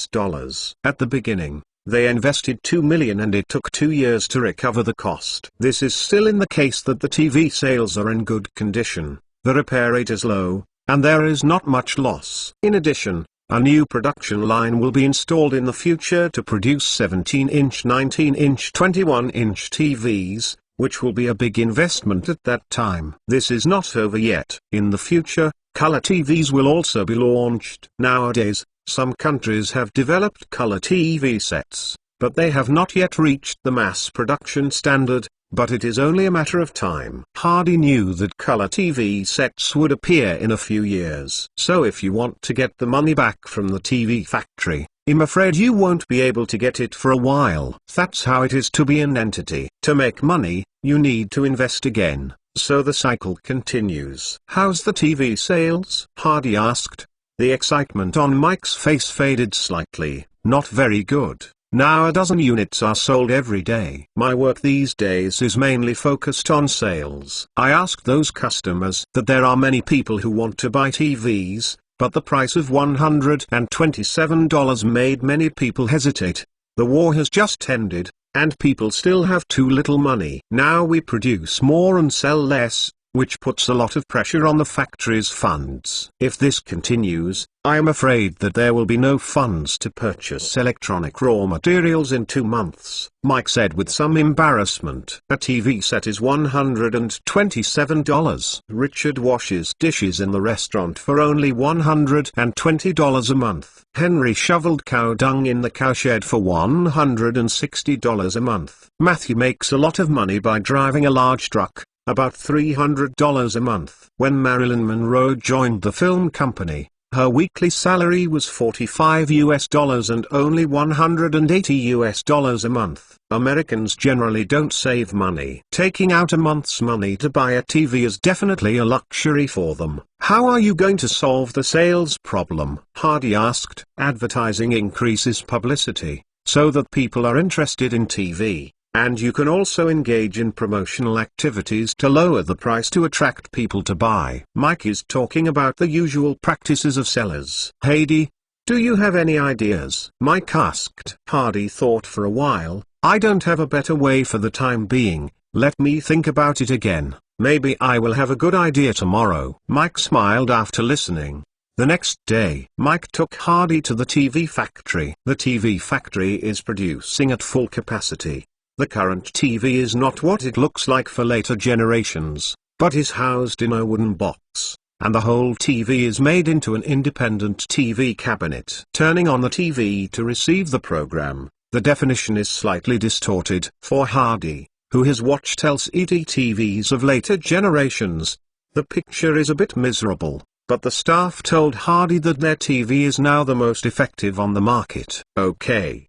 Speaker 1: At the beginning, they invested $2 million and it took 2 years to recover the cost. This is still in the case that the TV sales are in good condition, the repair rate is low, and there is not much loss. In addition, a new production line will be installed in the future to produce 17-inch, 19-inch, 21-inch TVs, which will be a big investment at that time. This is not over yet. In the future, color TVs will also be launched. Nowadays, some countries have developed color TV sets, but they have not yet reached the mass production standard, but it is only a matter of time. Hardy knew that color TV sets would appear in a few years. So if you want to get the money back from the TV factory, I'm afraid you won't be able to get it for a while. That's how it is to be an entity. To make money, you need to invest again, so the cycle continues. How's the TV sales? Hardy asked. The excitement on Mike's face faded slightly. Not very good. Now a dozen units are sold every day. My work these days is mainly focused on sales. I asked those customers that there are many people who want to buy TVs, but the price of $127 made many people hesitate. The war has just ended, and people still have too little money. Now we produce more and sell less, which puts a lot of pressure on the factory's funds. If this continues, I am afraid that there will be no funds to purchase electronic raw materials in 2 months, Mike said with some embarrassment. A TV set is $127. Richard washes dishes in the restaurant for only $120 a month. Henry shoveled cow dung in the cowshed for $160 a month. Matthew makes a lot of money by driving a large truck, about $300 a month. When Marilyn Monroe joined the film company, her weekly salary was $45 and only $180 a month. Americans generally don't save money. Taking out a month's money to buy a TV is definitely a luxury for them. How are you going to solve the sales problem? Hardy asked. Advertising increases publicity, so that people are interested in TV. And you can also engage in promotional activities to lower the price to attract people to buy. Mike is talking about the usual practices of sellers. Heidi, do you have any ideas? Mike asked. Hardy thought for a while. I don't have a better way for the time being. Let me think about it again. Maybe I will have a good idea tomorrow. Mike smiled after listening. The next day, Mike took Hardy to the TV factory. The TV factory is producing at full capacity. The current TV is not what it looks like for later generations, but is housed in a wooden box, and the whole TV is made into an independent TV cabinet. Turning on the TV to receive the program, the definition is slightly distorted. For Hardy, who has watched LCD TVs of later generations, the picture is a bit miserable, but the staff told Hardy that their TV is now the most effective on the market. Okay.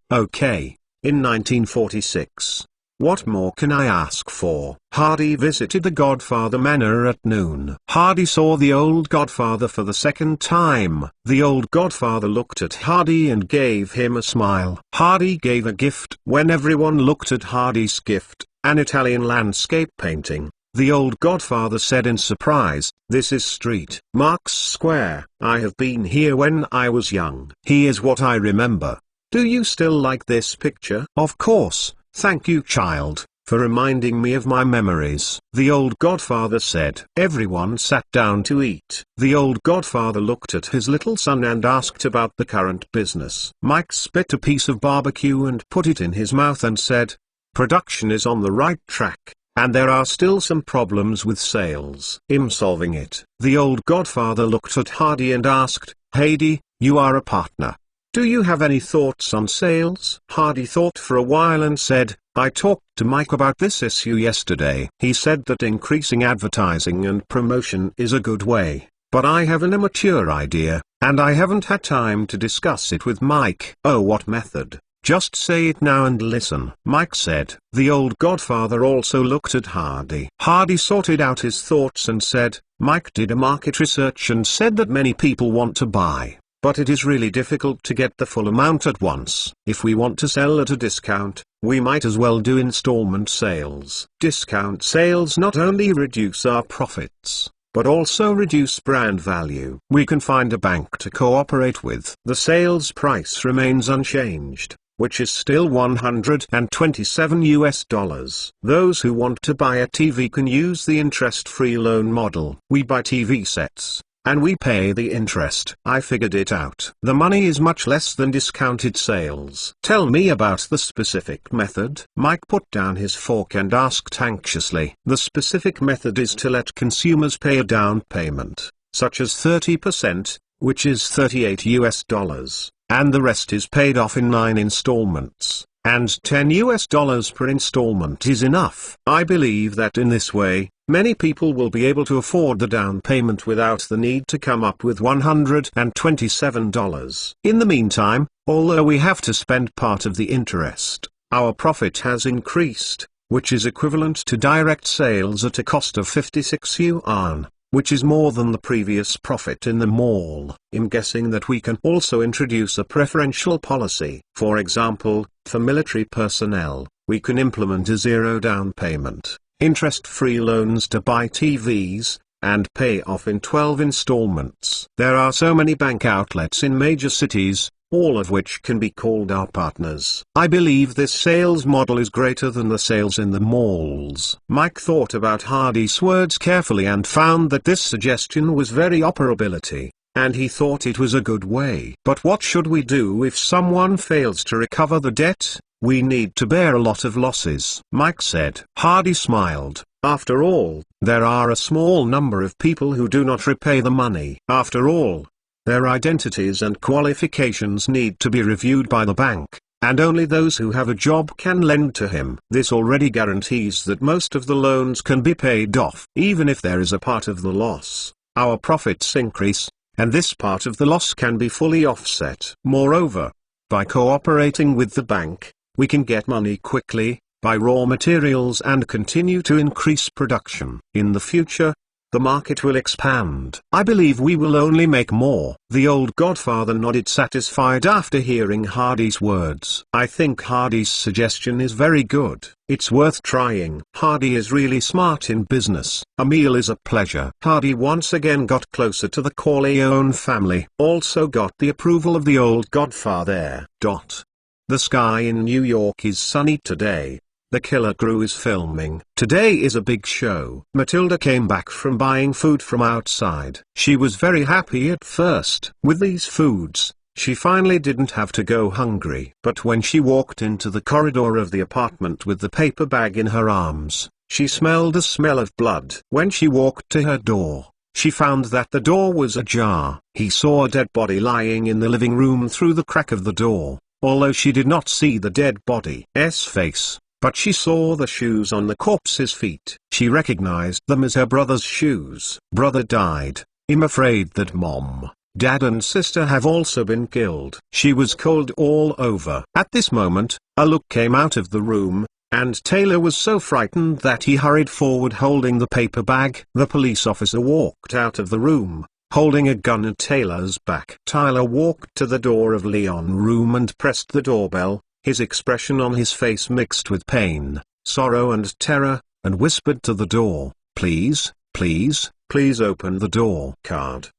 Speaker 1: In 1946. What more can I ask for? Hardy visited the Godfather Manor at noon. Hardy saw the old Godfather for the second time. The old Godfather looked at Hardy and gave him a smile. Hardy gave a gift. When everyone looked at Hardy's gift, an Italian landscape painting, the old Godfather said in surprise, "This is Street Marks Square. I have been here when I was young. Here's what I remember. Do you still like this picture?" "Of course, thank you, child, for reminding me of my memories," the old Godfather said. Everyone sat down to eat. The old Godfather looked at his little son and asked about the current business. Mike spit a piece of barbecue and put it in his mouth and said, "Production is on the right track, and there are still some problems with sales. I'm solving it." The old Godfather looked at Hardy and asked, "Heidi, you are a partner. Do you have any thoughts on sales?" Hardy thought for a while and said, "I talked to Mike about this issue yesterday. He said that increasing advertising and promotion is a good way, but I have an immature idea, and I haven't had time to discuss it with Mike." "Oh, what method? Just say it now and listen," Mike said. The old Godfather also looked at Hardy. Hardy sorted out his thoughts and said, "Mike did a market research and said that many people want to buy but it is really difficult to get the full amount at once. If we want to sell at a discount, we might as well do installment sales. Discount sales not only reduce our profits, but also reduce brand value. We can find a bank to cooperate with. The sales price remains unchanged, which is still $127. Those who want to buy a TV can use the interest-free loan model. We buy TV sets, and we pay the interest. I figured it out. The money is much less than discounted sales. Tell me about the specific method. Mike put down his fork and asked anxiously. The specific method is to let consumers pay a down payment, such as 30%, which is $38, and the rest is paid off in 9 installments, and $10 per installment is enough. I believe that in this way, many people will be able to afford the down payment without the need to come up with $127. In the meantime, although we have to spend part of the interest, our profit has increased, which is equivalent to direct sales at a cost of 56 yuan, which is more than the previous profit in the mall. I'm guessing that we can also introduce a preferential policy. For example, for military personnel, we can implement a zero down payment, interest-free loans to buy TVs, and pay off in 12 installments. There are so many bank outlets in major cities, all of which can be called our partners. I believe this sales model is greater than the sales in the malls. Mike thought about Hardy's words carefully and found that this suggestion was very operability, and he thought it was a good way. But what should we do if someone fails to recover the debt? We need to bear a lot of losses, Mike said. Hardy smiled. After all, there are a small number of people who do not repay the money. After all, their identities and qualifications need to be reviewed by the bank, and only those who have a job can lend to him. This already guarantees that most of the loans can be paid off. Even if there is a part of the loss, our profits increase, and this part of the loss can be fully offset. Moreover, by cooperating with the bank, we can get money quickly, buy raw materials and continue to increase production. In the future, the market will expand. I believe we will only make more. The old godfather nodded satisfied after hearing Hardy's words. I think Hardy's suggestion is very good. It's worth trying. Hardy is really smart in business. A meal is a pleasure. Hardy once again got closer to the Corleone family. Also got the approval of the old godfather. The sky in New York is sunny today. The killer crew is filming. Today is a big show. Matilda came back from buying food from outside. She was very happy at first. With these foods, she finally didn't have to go hungry. But when she walked into the corridor of the apartment with the paper bag in her arms, she smelled a smell of blood. When she walked to her door, she found that the door was ajar. He saw a dead body lying in the living room through the crack of the door, although she did not see the dead body's face. But she saw the shoes on the corpse's feet. She recognized them as her brother's shoes. Brother died. I'm afraid that Mom, Dad and sister have also been killed. She was cold all over. At this moment, a look came out of the room, and Taylor was so frightened that he hurried forward holding the paper bag. The police officer walked out of the room, holding a gun at Taylor's back. Tyler walked to the door of Leon's room and pressed the doorbell. His expression on his face mixed with pain, sorrow and terror, and whispered to the door, "Please, please, please open the door."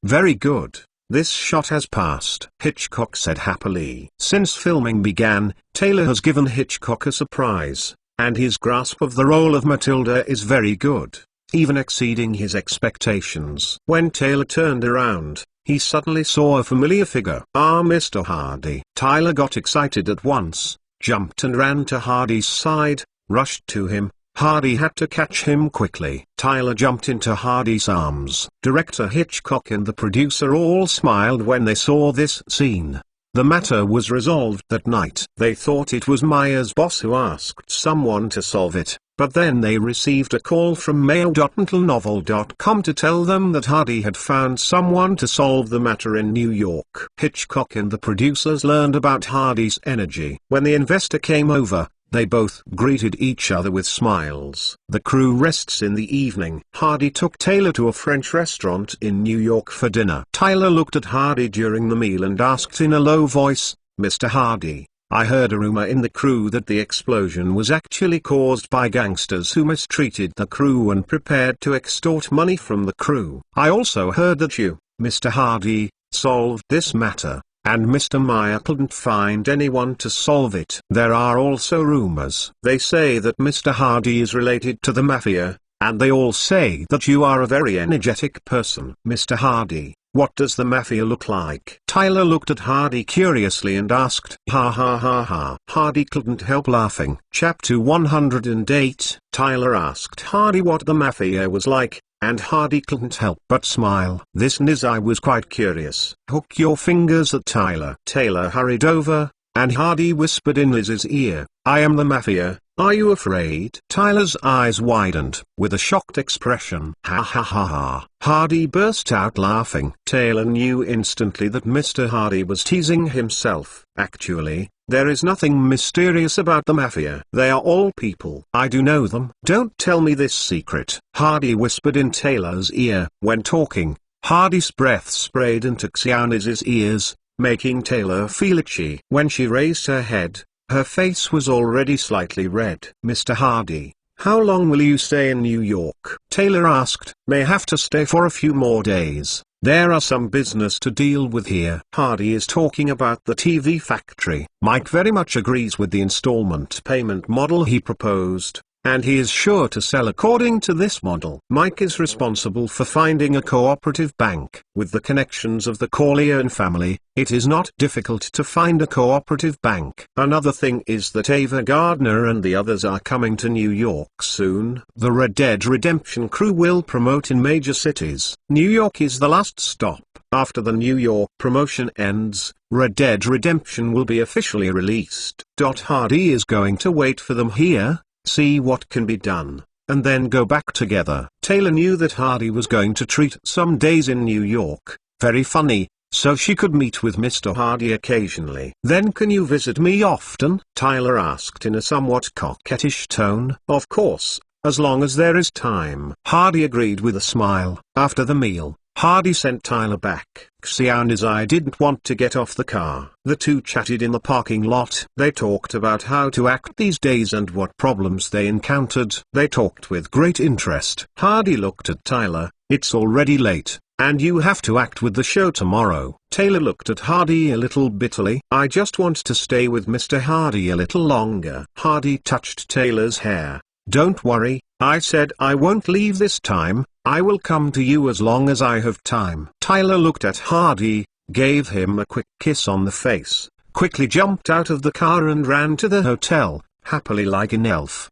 Speaker 1: Very good. This shot has passed, Hitchcock said happily. Since filming began, Taylor has given Hitchcock a surprise, and his grasp of the role of Matilda is very good, even exceeding his expectations. When Taylor turned around, he suddenly saw a familiar figure. Mr. Hardy. Tyler got excited at once, jumped and ran to Hardy's side, rushed to him. Hardy had to catch him quickly. Tyler jumped into Hardy's arms. Director Hitchcock and the producer all smiled when they saw this scene. The matter was resolved that night. They thought it was Maya's boss who asked someone to solve it. But then they received a call from mail.mentalnovel.com to tell them that Hardy had found someone to solve the matter in New York. Hitchcock and the producers learned about Hardy's energy. When the investor came over, They both greeted each other with smiles. The crew rests in the evening. Hardy took Taylor to a French restaurant in New York for dinner. Tyler looked at Hardy during the meal and asked in a low voice, "Mr. Hardy, I heard a rumor in the crew that the explosion was actually caused by gangsters who mistreated the crew and prepared to extort money from the crew. I also heard that you, Mr. Hardy, solved this matter, and Mr. Meyer couldn't find anyone to solve it. There are also rumors. They say that Mr. Hardy is related to the mafia, and they all say that you are a very energetic person. Mr. Hardy, what does the mafia look like?" Tyler looked at Hardy curiously and asked, "Ha ha ha ha." Hardy couldn't help laughing. Chapter 108. Tyler asked Hardy what the mafia was like, and Hardy couldn't help but smile. "This is I was quite curious." "Hook your fingers at Tyler." Taylor hurried over, and Hardy whispered in Liz's ear, "I am the mafia, are you afraid?" Tyler's eyes widened, with a shocked expression. "Ha ha ha ha." Hardy burst out laughing. Taylor knew instantly that Mr. Hardy was teasing himself. "Actually, there is nothing mysterious about the mafia. They are all people. I do know them." "Don't tell me this secret," Hardy whispered in Taylor's ear. When talking, Hardy's breath sprayed into Xiaona's ears, making Taylor feel itchy. When she raised her head, her face was already slightly red. "Mr. Hardy, how long will you stay in New York?" Taylor asked. "May have to stay for a few more days. There are some business to deal with here." Hardy is talking about the TV factory. Mike very much agrees with the installment payment model he proposed, and he is sure to sell according to this model. Mike is responsible for finding a cooperative bank. With the connections of the Corleone family, it is not difficult to find a cooperative bank. Another thing is that Ava Gardner and the others are coming to New York soon. The Red Dead Redemption crew will promote in major cities. New York is the last stop. After the New York promotion ends, Red Dead Redemption will be officially released. Hardy is going to wait for them here, see what can be done, and then go back together. Taylor knew that Hardy was going to treat some days in New York, very funny, so she could meet with Mr. Hardy occasionally. "Then can you visit me often?" Tyler asked in a somewhat coquettish tone. "Of course, as long as there is time." Hardy agreed with a smile. After the meal, Hardy sent Tyler back. Xiaona's I didn't want to get off the car. The two chatted in the parking lot. They talked about how to act these days and what problems they encountered. They talked with great interest. Hardy looked at Tyler. "It's already late, and you have to act with the show tomorrow." Taylor looked at Hardy a little bitterly. "I just want to stay with Mr. Hardy a little longer." Hardy touched Taylor's hair. "Don't worry, I said I won't leave this time. I will come to you as long as I have time." Tyler looked at Hardy, gave him a quick kiss on the face, quickly jumped out of the car and ran to the hotel, happily like an elf.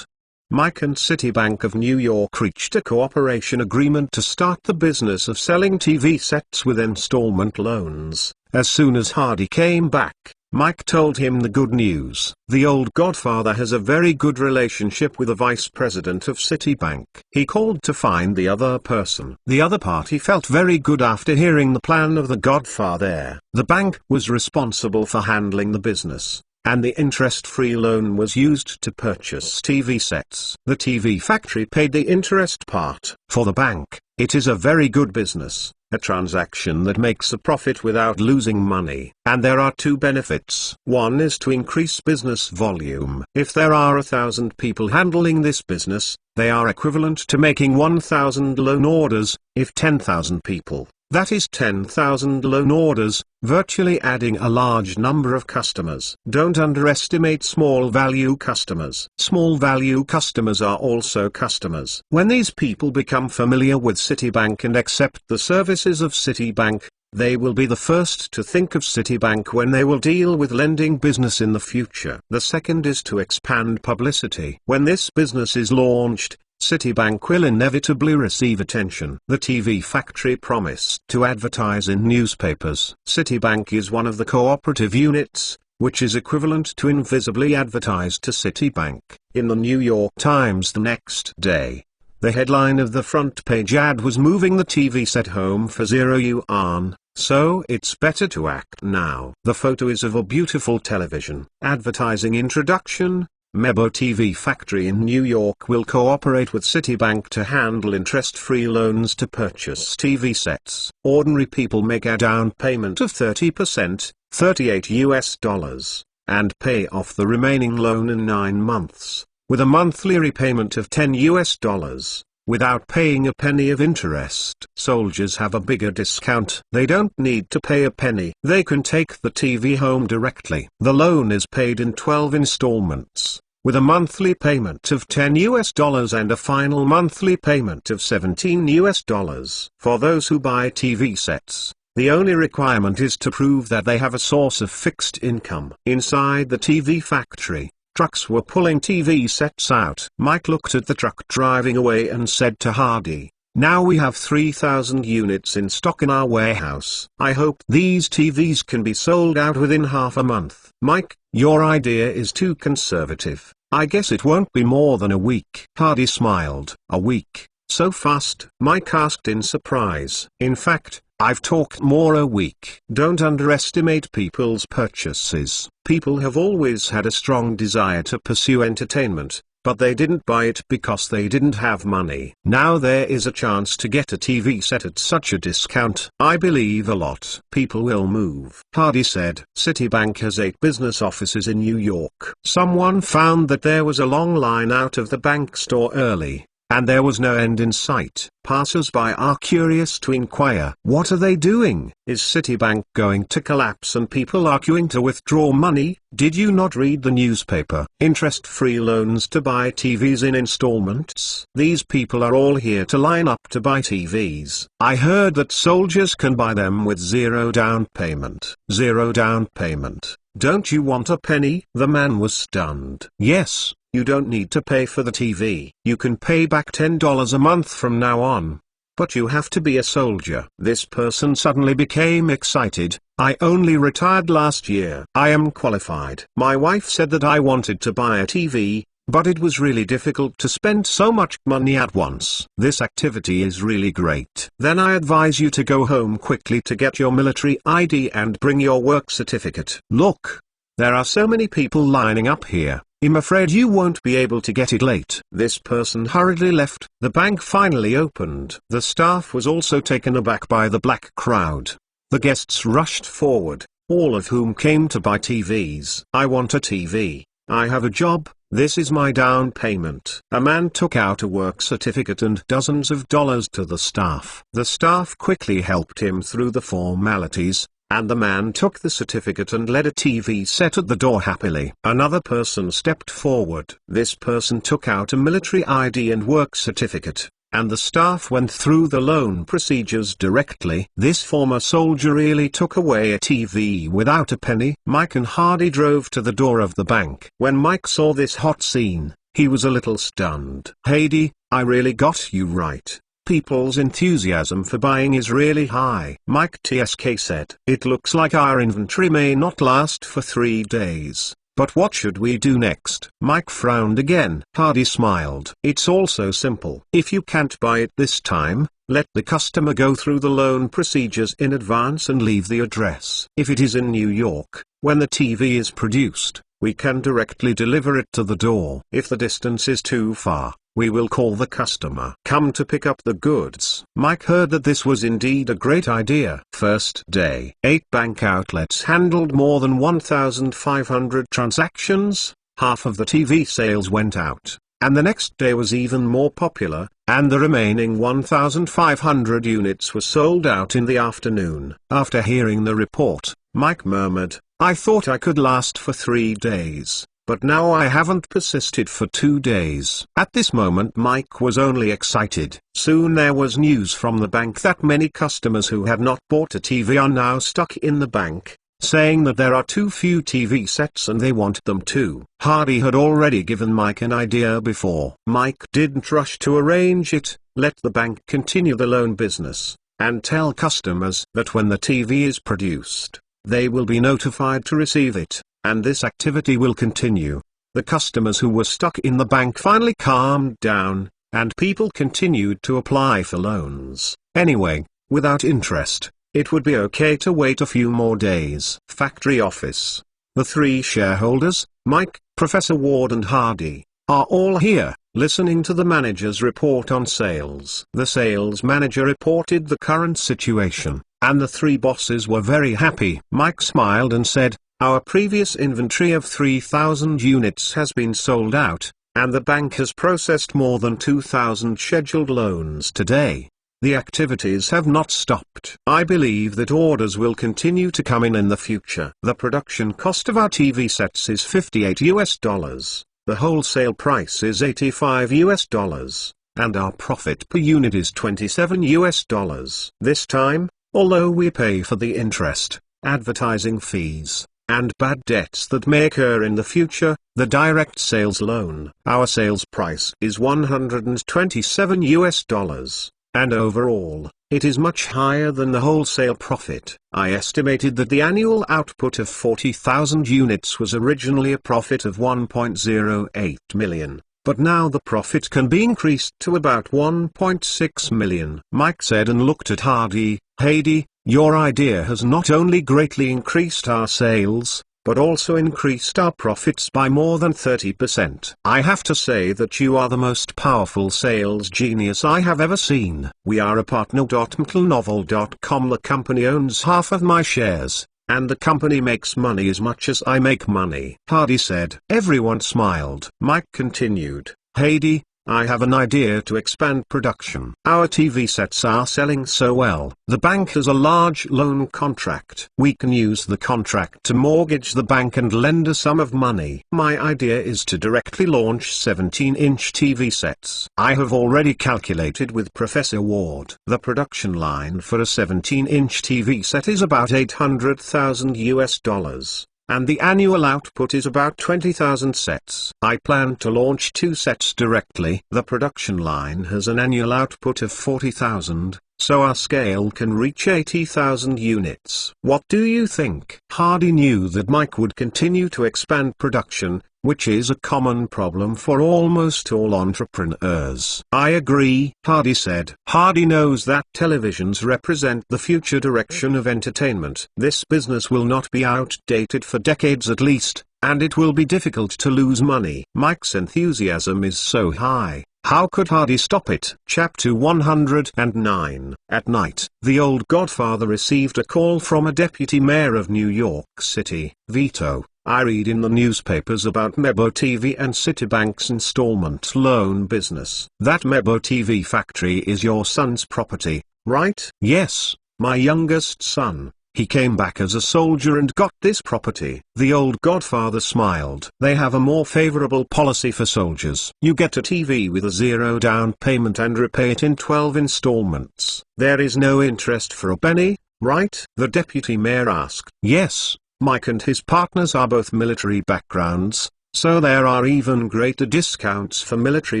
Speaker 1: Mike and Citibank of New York reached a cooperation agreement to start the business of selling TV sets with installment loans. As soon as Hardy came back, Mike told him the good news. The old Godfather has a very good relationship with the vice president of Citibank. He called to find the other person. The other party felt very good after hearing the plan of the Godfather. The bank was responsible for handling the business, and the interest-free loan was used to purchase TV sets. The TV factory paid the interest part. For the bank, it is a very good business, a transaction that makes a profit without losing money. And there are two benefits. One is to increase business volume. If there are 1,000 people handling this business, they are equivalent to making 1,000 loan orders. If 10,000 people, that is 10,000 loan orders, virtually adding a large number of customers. Don't underestimate small value customers. Small value customers are also customers. When these people become familiar with Citibank and accept the services of Citibank, they will be the first to think of Citibank when they will deal with lending business in the future. The second is to expand publicity. When this business is launched, Citibank will inevitably receive attention. The TV factory promised to advertise in newspapers. Citibank is one of the cooperative units, which is equivalent to invisibly advertised to Citibank. In the New York Times the next day, the headline of the front page ad was "Moving the TV set home for $0, so it's better to act now." The photo is of a beautiful television. Advertising introduction. Mebo TV Factory in New York will cooperate with Citibank to handle interest-free loans to purchase TV sets. Ordinary people make a down payment of 30%, $38, and pay off the remaining loan in 9 months, with a monthly repayment of $10, without paying a penny of interest. Soldiers have a bigger discount. They don't need to pay a penny. They can take the TV home directly. The loan is paid in 12 installments, with a monthly payment of $10 and a final monthly payment of $17. For those who buy TV sets, the only requirement is to prove that they have a source of fixed income. Inside the TV factory, trucks were pulling TV sets out. Mike looked at the truck driving away and said to Hardy, "Now we have 3,000 units in stock in our warehouse. I hope these TVs can be sold out within half a month." "Mike, your idea is too conservative. I guess it won't be more than a week." Hardy smiled. "A week? So fast?" Mike asked in surprise. "In fact, I've talked more a week." Don't underestimate people's purchases. People have always had a strong desire to pursue entertainment, but they didn't buy it because they didn't have money. Now there is a chance to get a TV set at such a discount. I believe a lot people will move. Hardy said, Citibank has 8 business offices in New York. Someone found that there was a long line out of the bank store early, and there was no end in sight. Passers-by are curious to inquire, what are they doing? Is Citibank going to collapse and people are queuing to withdraw money? Did you not read the newspaper? Interest-free loans to buy TVs in installments. These people are all here to line up to buy TVs. I heard that soldiers can buy them with 0 down payment. 0 down payment. Don't you want a penny? The man was stunned. Yes. You don't need to pay for the TV. You can pay back $10 a month from now on. But you have to be a soldier. This person suddenly became excited. I only retired last year. I am qualified. My wife said that I wanted to buy a TV, but it was really difficult to spend so much money at once. This activity is really great. Then I advise you to go home quickly to get your military ID and bring your work certificate. Look, there are so many people lining up here. I'm afraid you won't be able to get it late. This person hurriedly left. The bank finally opened. The staff was also taken aback by the black crowd. The guests rushed forward, all of whom came to buy TVs. I want a TV. I have a job. This is my down payment. A man took out a work certificate and dozens of dollars to the staff. The staff quickly helped him through the formalities, and the man took the certificate and led a TV set at the door happily. Another person stepped forward. This person took out a military ID and work certificate, and the staff went through the loan procedures directly. This former soldier really took away a TV without a penny. Mike and Hardy drove to the door of the bank. When Mike saw this hot scene, he was a little stunned. Hardy, I really got you right. People's enthusiasm for buying is really high. Mike TSK said, it looks like our inventory may not last for 3 days, but what should we do next? Mike frowned again. Hardy smiled. It's all so simple. If you can't buy it this time, let the customer go through the loan procedures in advance and leave the address. If it is in New York, when the TV is produced, we can directly deliver it to the door. If the distance is too far, we will call the customer. Come to pick up the goods. Mike heard that this was indeed a great idea. First day, 8 bank outlets handled more than 1,500 transactions, half of the TV sales went out, and the next day was even more popular, and the remaining 1,500 units were sold out in the afternoon. After hearing the report, Mike murmured, I thought I could last for 3 days. But now I haven't persisted for 2 days. At this moment Mike was only excited. Soon there was news from the bank that many customers who had not bought a TV are now stuck in the bank, saying that there are too few TV sets and they want them too. Hardy had already given Mike an idea before. Mike didn't rush to arrange it. Let the bank continue the loan business, and tell customers that when the TV is produced, they will be notified to receive it. And this activity will continue. The customers who were stuck in the bank finally calmed down, and people continued to apply for loans. Anyway, without interest, it would be okay to wait a few more days. Factory office. The 3 shareholders, Mike, Professor Ward and Hardy, are all here, listening to the manager's report on sales. The sales manager reported the current situation, and the three bosses were very happy. Mike smiled and said, "Our previous inventory of 3,000 units has been sold out, and the bank has processed more than 2,000 scheduled loans today. The activities have not stopped. I believe that orders will continue to come in the future. The production cost of our TV sets is $58. The wholesale price is $85, and our profit per unit is $27. This time, although we pay for the interest, advertising fees, and bad debts that may occur in the future, the direct sales loan, our sales price is $127. And overall, it is much higher than the wholesale profit. I estimated that the annual output of 40,000 units was originally a profit of $1.08 million, but now the profit can be increased to about $1.6 million. Mike said and looked at Hardy. "Hardy, your idea has not only greatly increased our sales, but also increased our profits by more than 30%. I have to say that you are the most powerful sales genius I have ever seen. We are a partner. McLenovel.com. The company owns half of my shares, and the company makes money as much as I make money." Hardy said. Everyone smiled. Mike continued, "Hardy, I have an idea to expand production. Our TV sets are selling so well. The bank has a large loan contract. We can use the contract to mortgage the bank and lend a sum of money. My idea is to directly launch 17-inch TV sets. I have already calculated with Professor Ward. The production line for a 17-inch TV set is about $800,000. And the annual output is about 20,000 sets. I plan to launch 2 sets directly. The production line has an annual output of 40,000, so our scale can reach 80,000 units. What do you think?" Hardy knew that Mike would continue to expand production, which is a common problem for almost all entrepreneurs. "I agree," Hardy said. Hardy knows that televisions represent the future direction of entertainment. This business will not be outdated for decades at least, and it will be difficult to lose money. Mike's enthusiasm is so high. How could Hardy stop it? Chapter 109. At night, the old godfather received a call from a deputy mayor of New York City. "Vito, I read in the newspapers about Mebo TV and Citibank's installment loan business. That Mebo TV factory is your son's property, right?" "Yes, my youngest son. He came back as a soldier and got this property." The old godfather smiled. "They have a more favorable policy for soldiers. You get a TV with a 0 down payment and repay it in 12 installments. There is no interest for a penny, right?" the deputy mayor asked. "Yes. Mike and his partners are both military backgrounds, so there are even greater discounts for military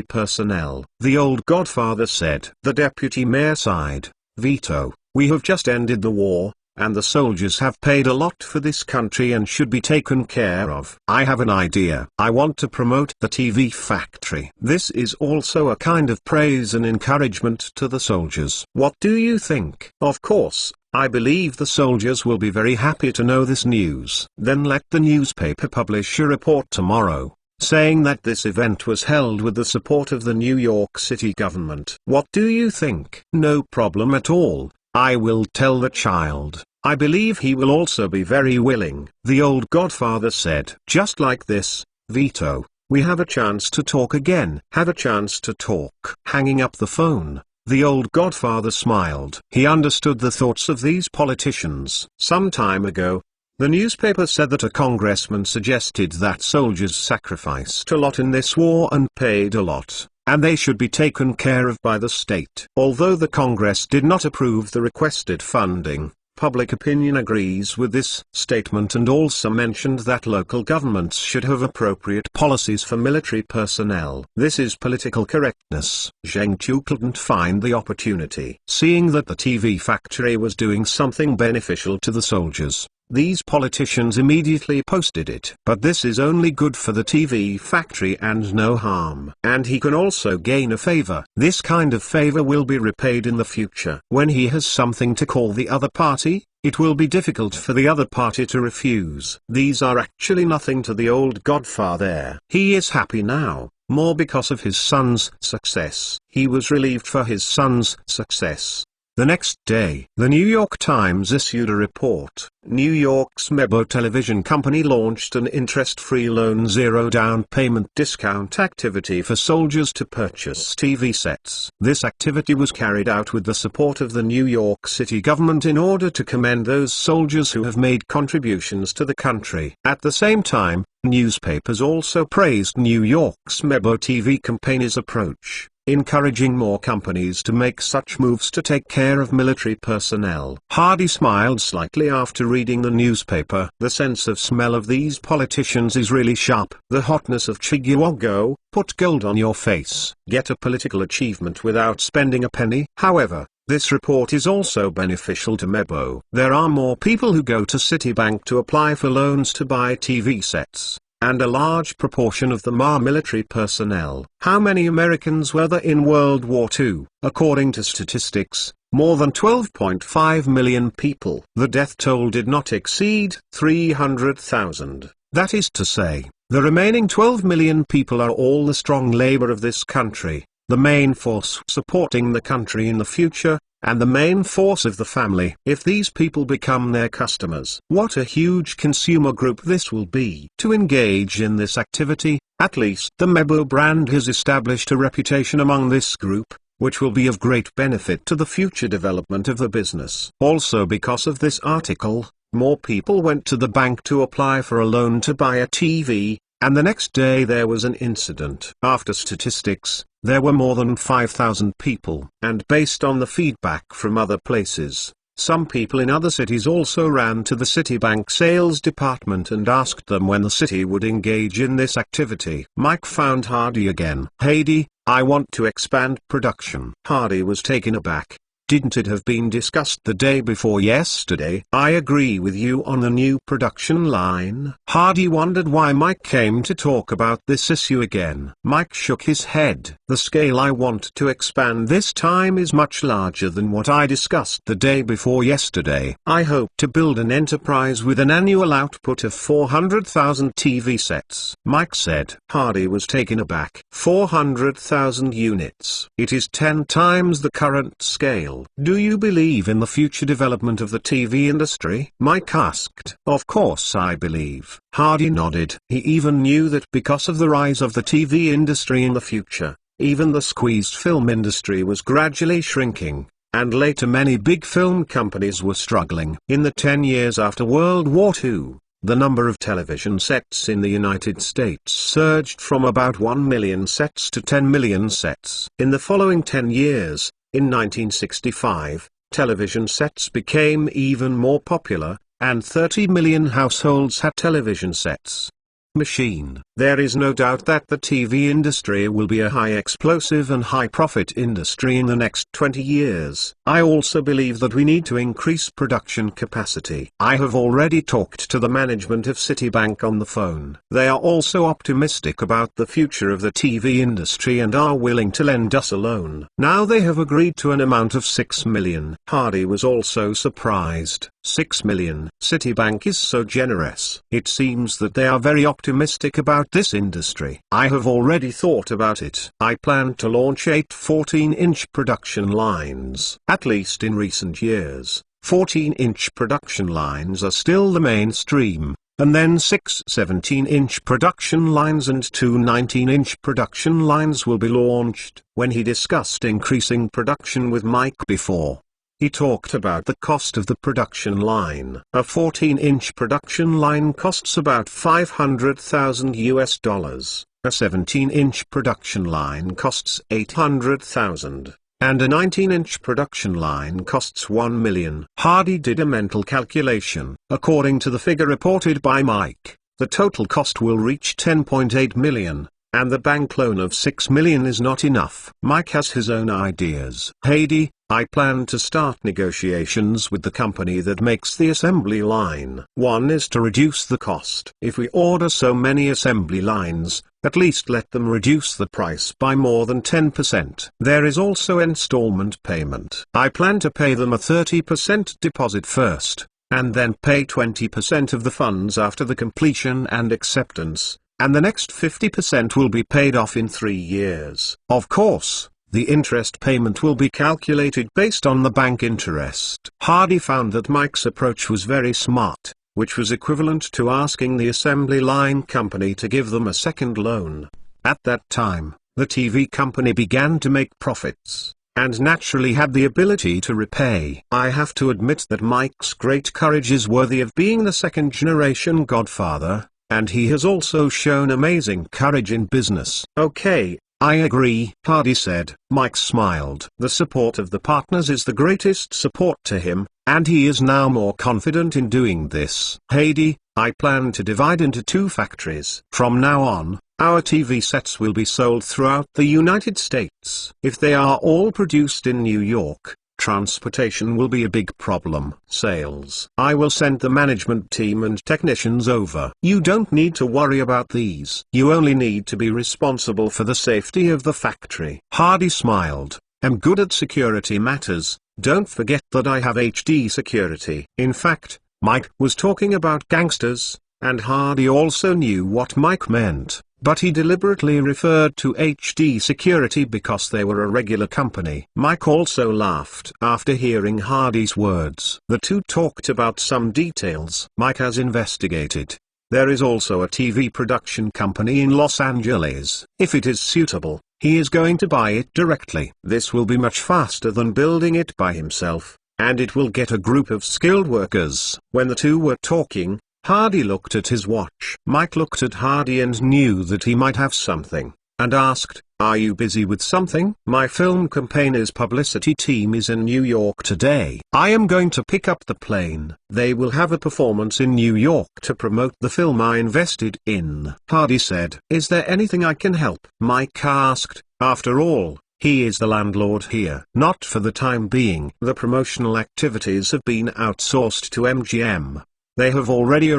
Speaker 1: personnel," the old godfather said. The deputy mayor sighed. "Vito, we have just ended the war, and the soldiers have paid a lot for this country and should be taken care of. I have an idea. I want to promote the TV factory. This is also a kind of praise and encouragement to the soldiers. What do you think?" "Of course, I believe the soldiers will be very happy to know this news." "Then let the newspaper publish a report tomorrow, saying that this event was held with the support of the New York City government. What do you think?" "No problem at all. I will tell the child. I believe he will also be very willing," the old godfather said. "Just like this, Vito, we have a chance to talk again." "Have a chance to talk." Hanging up the phone, the old godfather smiled. He understood the thoughts of these politicians. Some time ago, the newspaper said that a congressman suggested that soldiers sacrificed a lot in this war and paid a lot, and they should be taken care of by the state. Although the Congress did not approve the requested funding, public opinion agrees with this statement and also mentioned that local governments should have appropriate policies for military personnel. This is political correctness. Zheng Tu couldn't find the opportunity. Seeing that the TV factory was doing something beneficial to the soldiers, These politicians immediately posted it. But this is only good for the TV factory and no harm. And he can also gain a favor. This kind of favor will be repaid in the future. When he has something to call the other party, it will be difficult for the other party to refuse. These are actually nothing to the old godfather. He is happy now, more because of his son's success. He was relieved for his son's success. The next day, the New York Times issued a report. New York's Mebo Television Company launched an interest-free loan zero-down payment discount activity for soldiers to purchase TV sets. This activity was carried out with the support of the New York City government in order to commend those soldiers who have made contributions to the country. At the same time, newspapers also praised New York's Mebo TV company's approach, encouraging more companies to make such moves to take care of military personnel. Hardy smiled slightly after reading the newspaper. The sense of smell of these politicians is really sharp. The hotness of Chihuahua, put gold on your face. Get a political achievement without spending a penny. However, this report is also beneficial to Mebo. There are more people who go to Citibank to apply for loans to buy TV sets, and a large proportion of them are military personnel. How many Americans were there in World War II? According to statistics, more than 12.5 million people. The death toll did not exceed 300,000. That is to say, the remaining 12 million people are all the strong labor of this country, the main force supporting the country in the future, and the main force of the family. If these people become their customers, what a huge consumer group this will be. To engage in this activity, at least the Mebo brand has established a reputation among this group, which will be of great benefit to the future development of the business. Also, because of this article, more people went to the bank to apply for a loan to buy a TV, and the next day there was an incident. After statistics, there were more than 5,000 people. And based on the feedback from other places, some people in other cities also ran to the Citibank sales department and asked them when the city would engage in this activity. Mike found Hardy again. "Hardy, I want to expand production." Hardy was taken aback. "Didn't it have been discussed the day before yesterday?" "I agree with you on the new production line." Hardy wondered why Mike came to talk about this issue again. Mike shook his head. "The scale I want to expand this time is much larger than what I discussed the day before yesterday. I hope to build an enterprise with an annual output of 400,000 TV sets," Mike said. Hardy was taken aback. 400,000 units. It is 10 times the current scale. "Do you believe in the future development of the TV industry?" Mike asked. "Of course I believe." Hardy nodded. He even knew that because of the rise of the TV industry in the future, even the squeezed film industry was gradually shrinking, and later many big film companies were struggling. In the 10 years after World War II, the number of television sets in the United States surged from about 1 million sets to 10 million sets. In the following 10 years, in 1965, television sets became even more popular, and 30 million households had television sets. Machine. There is no doubt that the TV industry will be a high explosive and high profit industry in the next 20 years. I also believe that we need to increase production capacity. I have already talked to the management of Citibank on the phone. They are also optimistic about the future of the TV industry and are willing to lend us a loan. Now they have agreed to an amount of 6 million. Hardy was also surprised. 6 million. Citibank is so generous. It seems that they are very optimistic about this industry. I have already thought about it. I plan to launch 8 14-inch production lines. At least in recent years, 14-inch production lines are still the mainstream, and then 6 17-inch production lines and 2 19-inch production lines will be launched. When he discussed increasing production with Mike before, he talked about the cost of the production line. A 14-inch production line costs about $500,000. A 17-inch production line costs $800,000. And a 19-inch production line costs $1 million. Hardy did a mental calculation. According to the figure reported by Mike, the total cost will reach $10.8 million. And the bank loan of $6 million is not enough. Mike has his own ideas. "Hardy, I plan to start negotiations with the company that makes the assembly line. One is to reduce the cost. If we order so many assembly lines, at least let them reduce the price by more than 10%. There is also installment payment. I plan to pay them a 30% deposit first, and then pay 20% of the funds after the completion and acceptance, and the next 50% will be paid off in 3 years. Of course, the interest payment will be calculated based on the bank interest. Hardy found that Mike's approach was very smart, which was equivalent to asking the assembly line company to give them a second loan. At that time, the TV company began to make profits, and naturally had the ability to repay. I have to admit that Mike's great courage is worthy of being the second-generation godfather, and he has also shown amazing courage in business. Okay, I agree, Hardy said. Mike smiled. The support of the partners is the greatest support to him, and he is now more confident in doing this. Hardy, I plan to divide into 2 factories. From now on, our TV sets will be sold throughout the United States. If they are all produced in New York, transportation will be a big problem. Sales. I will send the management team and technicians over. You don't need to worry about these. You only need to be responsible for the safety of the factory. Hardy smiled. I'm good at security matters. Don't forget that I have HD security. In fact, Mike was talking about gangsters, and Hardy also knew what Mike meant. But he deliberately referred to HD security because they were a regular company. Mike also laughed after hearing Hardy's words. The two talked about some details Mike has investigated. There is also a TV production company in Los Angeles. If it is suitable, he is going to buy it directly. This will be much faster than building it by himself, and it will get a group of skilled workers. When the two were talking, Hardy looked at his watch. Mike looked at Hardy and knew that he might have something, and asked, "Are you busy with something?" "My film campaign's publicity team is in New York today. I am going to pick up the plane. They will have a performance in New York to promote the film I invested in." Hardy said, "Is there anything I can help?" Mike asked. After all, he is the landlord here. Not for the time being. The promotional activities have been outsourced to MGM. They have already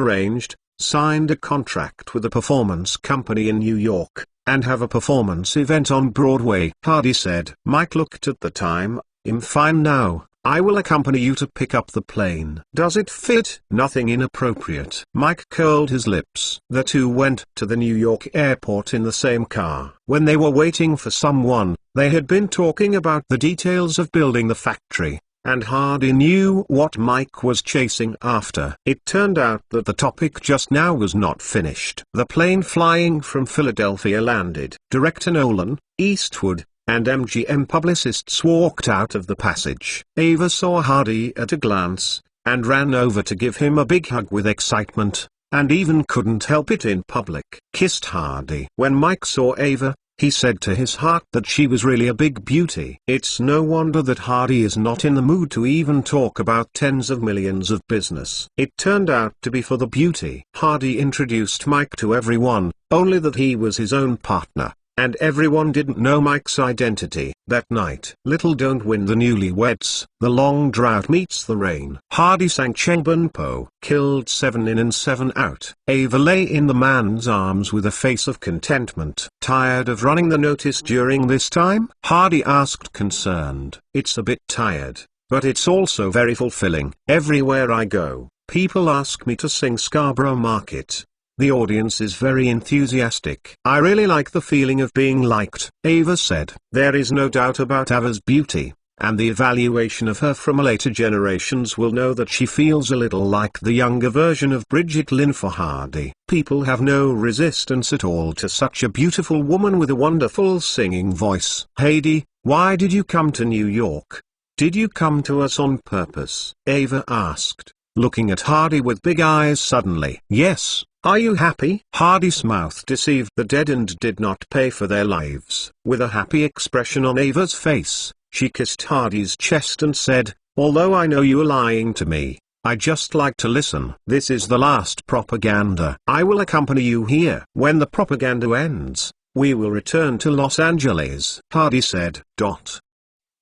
Speaker 1: signed a contract with a performance company in New York, and have a performance event on Broadway. Hardy said. Mike looked at the time. "I'm fine now. I will accompany you to pick up the plane." "Does it fit?" "Nothing inappropriate." Mike curled his lips. The two went to the New York airport in the same car. When they were waiting for someone, they had been talking about the details of building the factory, and Hardy knew what Mike was chasing after. It turned out that the topic just now was not finished. The plane flying from Philadelphia landed. Director Nolan, Eastwood, and MGM publicists walked out of the passage. Ava saw Hardy at a glance, and ran over to give him a big hug with excitement, and even couldn't help it in public. Kissed Hardy. When Mike saw Ava, he said to his heart that she was really a big beauty. It's no wonder that Hardy is not in the mood to even talk about tens of millions of business. It turned out to be for the beauty. Hardy introduced Mike to everyone, only that he was his own partner, and everyone didn't know Mike's identity. That night, Little Don't Win the Newlyweds, The Long Drought Meets the Rain. Hardy sang Cheng Po, killed 7 in and 7 out. Ava lay in the man's arms with a face of contentment. "Tired of running the notice during this time?" Hardy asked, concerned. "It's a bit tired, but it's also very fulfilling. Everywhere I go, people ask me to sing Scarborough Market. The audience is very enthusiastic. I really like the feeling of being liked," Ava said. There is no doubt about Ava's beauty, and the evaluation of her from later generations will know that she feels a little like the younger version of Bridget Lynn for Hardy. People have no resistance at all to such a beautiful woman with a wonderful singing voice. "Hardy, why did you come to New York? Did you come to us on purpose?" Ava asked, looking at Hardy with big eyes suddenly. "Yes. Are you happy?" Hardy's mouth deceived the dead and did not pay for their lives. With a happy expression on Ava's face, she kissed Hardy's chest and said, "Although I know you are lying to me, I just like to listen. This is the last propaganda. I will accompany you here. When the propaganda ends, we will return to Los Angeles." Hardy said.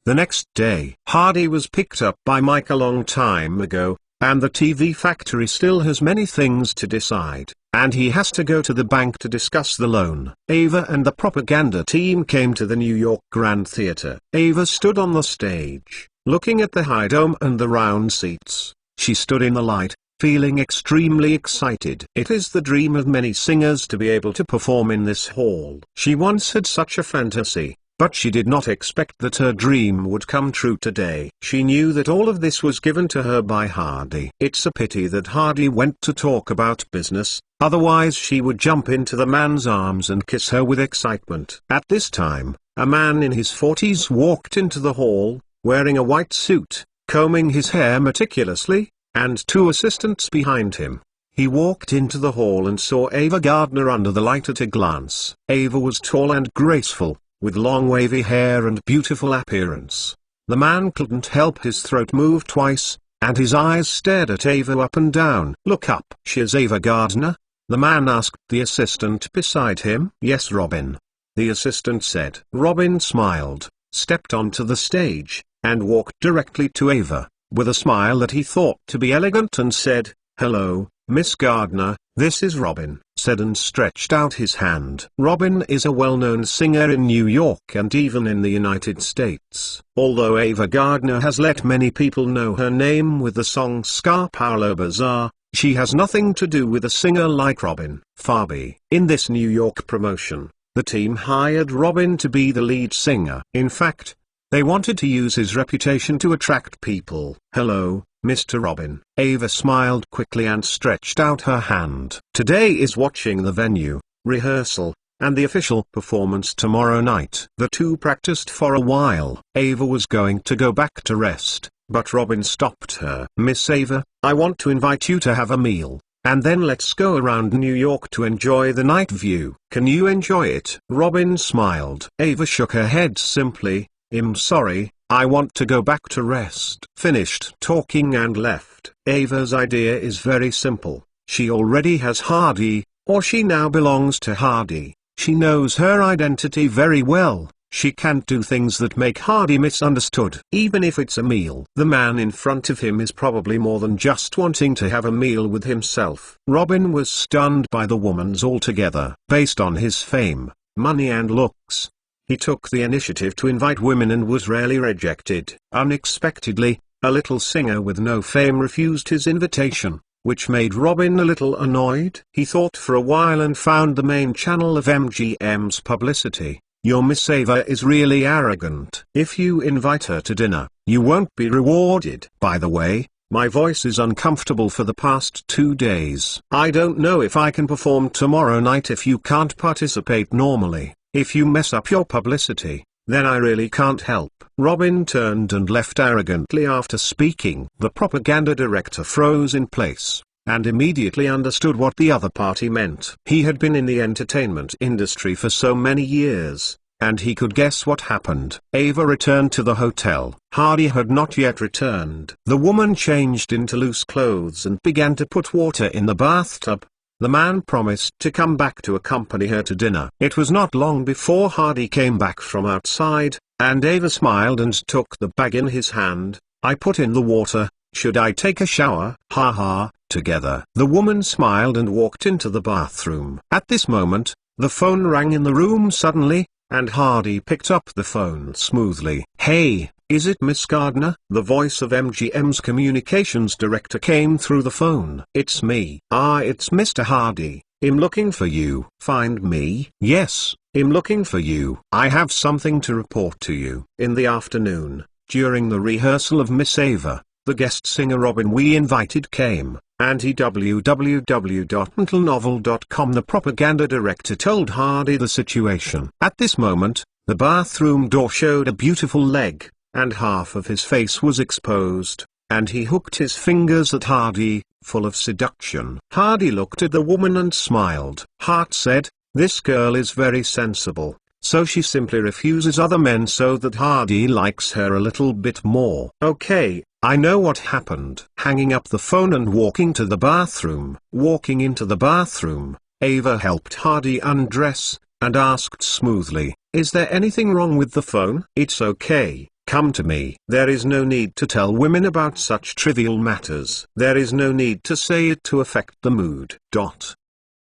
Speaker 1: The next day, Hardy was picked up by Mike a long time ago, and the TV factory still has many things to decide, and he has to go to the bank to discuss the loan. Ava and the propaganda team came to the New York Grand Theater. Ava stood on the stage, looking at the high dome and the round seats. She stood in the light, feeling extremely excited. It is the dream of many singers to be able to perform in this hall. She once had such a fantasy, but she did not expect that her dream would come true today. She knew that all of this was given to her by Hardy. It's a pity that Hardy went to talk about business, otherwise she would jump into the man's arms and kiss her with excitement. At this time, a man in his 40s walked into the hall, wearing a white suit, combing his hair meticulously, and two assistants behind him. He walked into the hall and saw Ava Gardner under the light at a glance. Ava was tall and graceful, with long wavy hair and beautiful appearance. The man couldn't help his throat move twice, and his eyes stared at Ava up and down. "Look up." "She's Ava Gardner?" the man asked the assistant beside him. "Yes, Robin," the assistant said. Robin smiled, stepped onto the stage, and walked directly to Ava, with a smile that he thought to be elegant, and said, "Hello, Miss Gardner, this is Robin," said, and stretched out his hand. Robin is a well-known singer in New York and even in the United States. Although Ava Gardner has let many people know her name with the song Scar Paulo Bazaar, she has nothing to do with a singer like Robin Farby. In this New York promotion, the team hired Robin to be the lead singer. In fact, they wanted to use his reputation to attract people. "Hello, Mr. Robin." Ava smiled quickly and stretched out her hand. "Today is watching the venue, rehearsal, and the official performance tomorrow night." The two practiced for a while. Ava was going to go back to rest, but Robin stopped her. "Miss Ava, I want to invite you to have a meal, and then let's go around New York to enjoy the night view. Can you enjoy it?" Robin smiled. Ava shook her head simply. "I'm sorry, I want to go back to rest." Finished talking and left. Ava's idea is very simple. She already has Hardy, or she now belongs to Hardy. She knows her identity very well. She can't do things that make Hardy misunderstood. Even if it's a meal. The man in front of him is probably more than just wanting to have a meal with himself. Robin was stunned by the woman's altogether. Based on his fame, money and looks, he took the initiative to invite women and was rarely rejected. Unexpectedly, a little singer with no fame refused his invitation, which made Robin a little annoyed. He thought for a while and found the main channel of MGM's publicity. "Your Miss Ava is really arrogant. If you invite her to dinner, you won't be rewarded. By the way, my voice is uncomfortable for the past 2 days. I don't know if I can perform tomorrow night if you can't participate normally. If you mess up your publicity, then I really can't help." Robin turned and left arrogantly after speaking. The propaganda director froze in place, and immediately understood what the other party meant. He had been in the entertainment industry for so many years, and he could guess what happened. Ava returned to the hotel. Hardy had not yet returned. The woman changed into loose clothes and began to put water in the bathtub. The man promised to come back to accompany her to dinner. It was not long before Hardy came back from outside, and Ava smiled and took the bag in his hand. "I put in the water, should I take a shower?" "Ha ha." Together. The woman smiled and walked into the bathroom. At this moment, the phone rang in the room suddenly, and Hardy picked up the phone smoothly. "Hey, is it Miss Gardner?" The voice of MGM's communications director came through the phone. "It's me." "Ah, it's Mr. Hardy. I'm looking for you." "Find me?" "Yes, I'm looking for you. I have something to report to you." In the afternoon, during the rehearsal of Miss Ava, the guest singer Robin we invited came, and he www.mentalnovel.com. The propaganda director told Hardy the situation. At this moment, the bathroom door showed a beautiful leg, and half of his face was exposed, and he hooked his fingers at Hardy, full of seduction. Hardy looked at the woman and smiled. Hart said, "This girl is very sensible, so she simply refuses other men so that Hardy likes her a little bit more." "Okay, I know what happened." Hanging up the phone and walking to the bathroom. Walking into the bathroom, Ava helped Hardy undress, and asked smoothly, "Is there anything wrong with the phone?" "It's okay, come to me. There is no need to tell women about such trivial matters. There is no need to say it to affect the mood.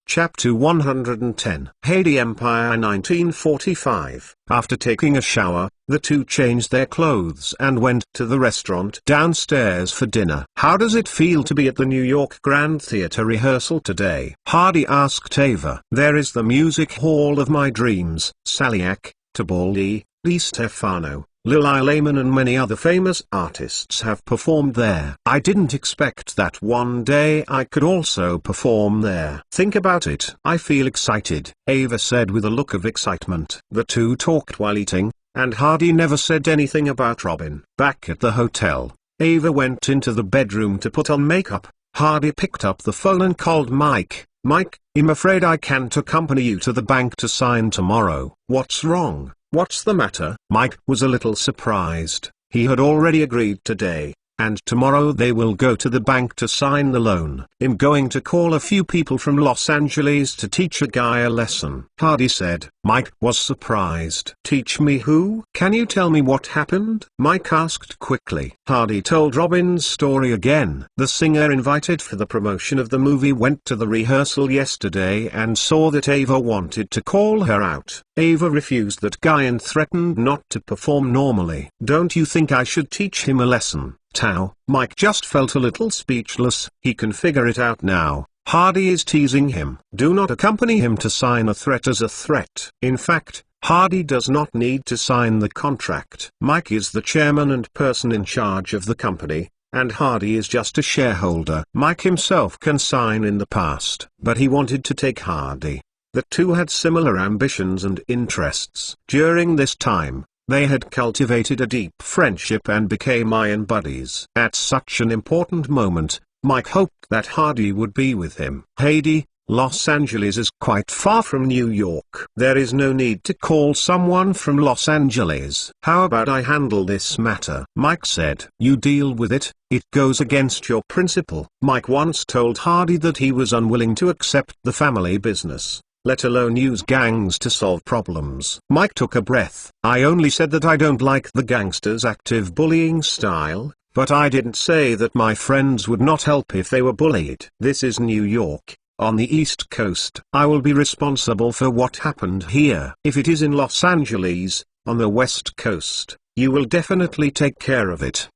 Speaker 1: Chapter 110 Heidi Empire 1945. After taking a shower, the two changed their clothes and went to the restaurant downstairs for dinner. How does it feel to be at the New York Grand Theatre rehearsal today? Hardy asked Ava. There is the music hall of my dreams. Saliak, Tibaldi, Di Stefano, Lily Lehman and many other famous artists have performed there. I didn't expect that one day I could also perform there. Think about it. I feel excited, Ava said with a look of excitement. The two talked while eating, and Hardy never said anything about Robin. Back at the hotel, Ava went into the bedroom to put on makeup. Hardy picked up the phone and called Mike. Mike, I'm afraid I can't accompany you to the bank to sign tomorrow. What's wrong? What's the matter? Mike was a little surprised. He had already agreed today, and tomorrow they will go to the bank to sign the loan. I'm going to call a few people from Los Angeles to teach a guy a lesson, Hardy said. Mike was surprised. Teach me who? Can you tell me what happened? Mike asked quickly. Hardy told Robin's story again. The singer invited for the promotion of the movie went to the rehearsal yesterday and saw that Ava wanted to call her out. Ava refused that guy and threatened not to perform normally. Don't you think I should teach him a lesson, Tao? Mike just felt a little speechless. He can figure it out now. Hardy is teasing him. Do not accompany him to sign a threat as a threat. In fact, Hardy does not need to sign the contract. Mike is the chairman and person in charge of the company, and Hardy is just a shareholder. Mike himself can sign in the past, but he wanted to take Hardy. The two had similar ambitions and interests. During this time, they had cultivated a deep friendship and became iron buddies. At such an important moment, Mike hoped that Hardy would be with him. Heidi, Los Angeles is quite far from New York. There is no need to call someone from Los Angeles. How about I handle this matter? Mike said. You deal with it, it goes against your principle. Mike once told Hardy that he was unwilling to accept the family business, let alone use gangs to solve problems. Mike took a breath. I only said that I don't like the gangsters' active bullying style, but I didn't say that my friends would not help if they were bullied. This is New York, on the East Coast. I will be responsible for what happened here. If it is in Los Angeles, on the West Coast, you will definitely take care of it.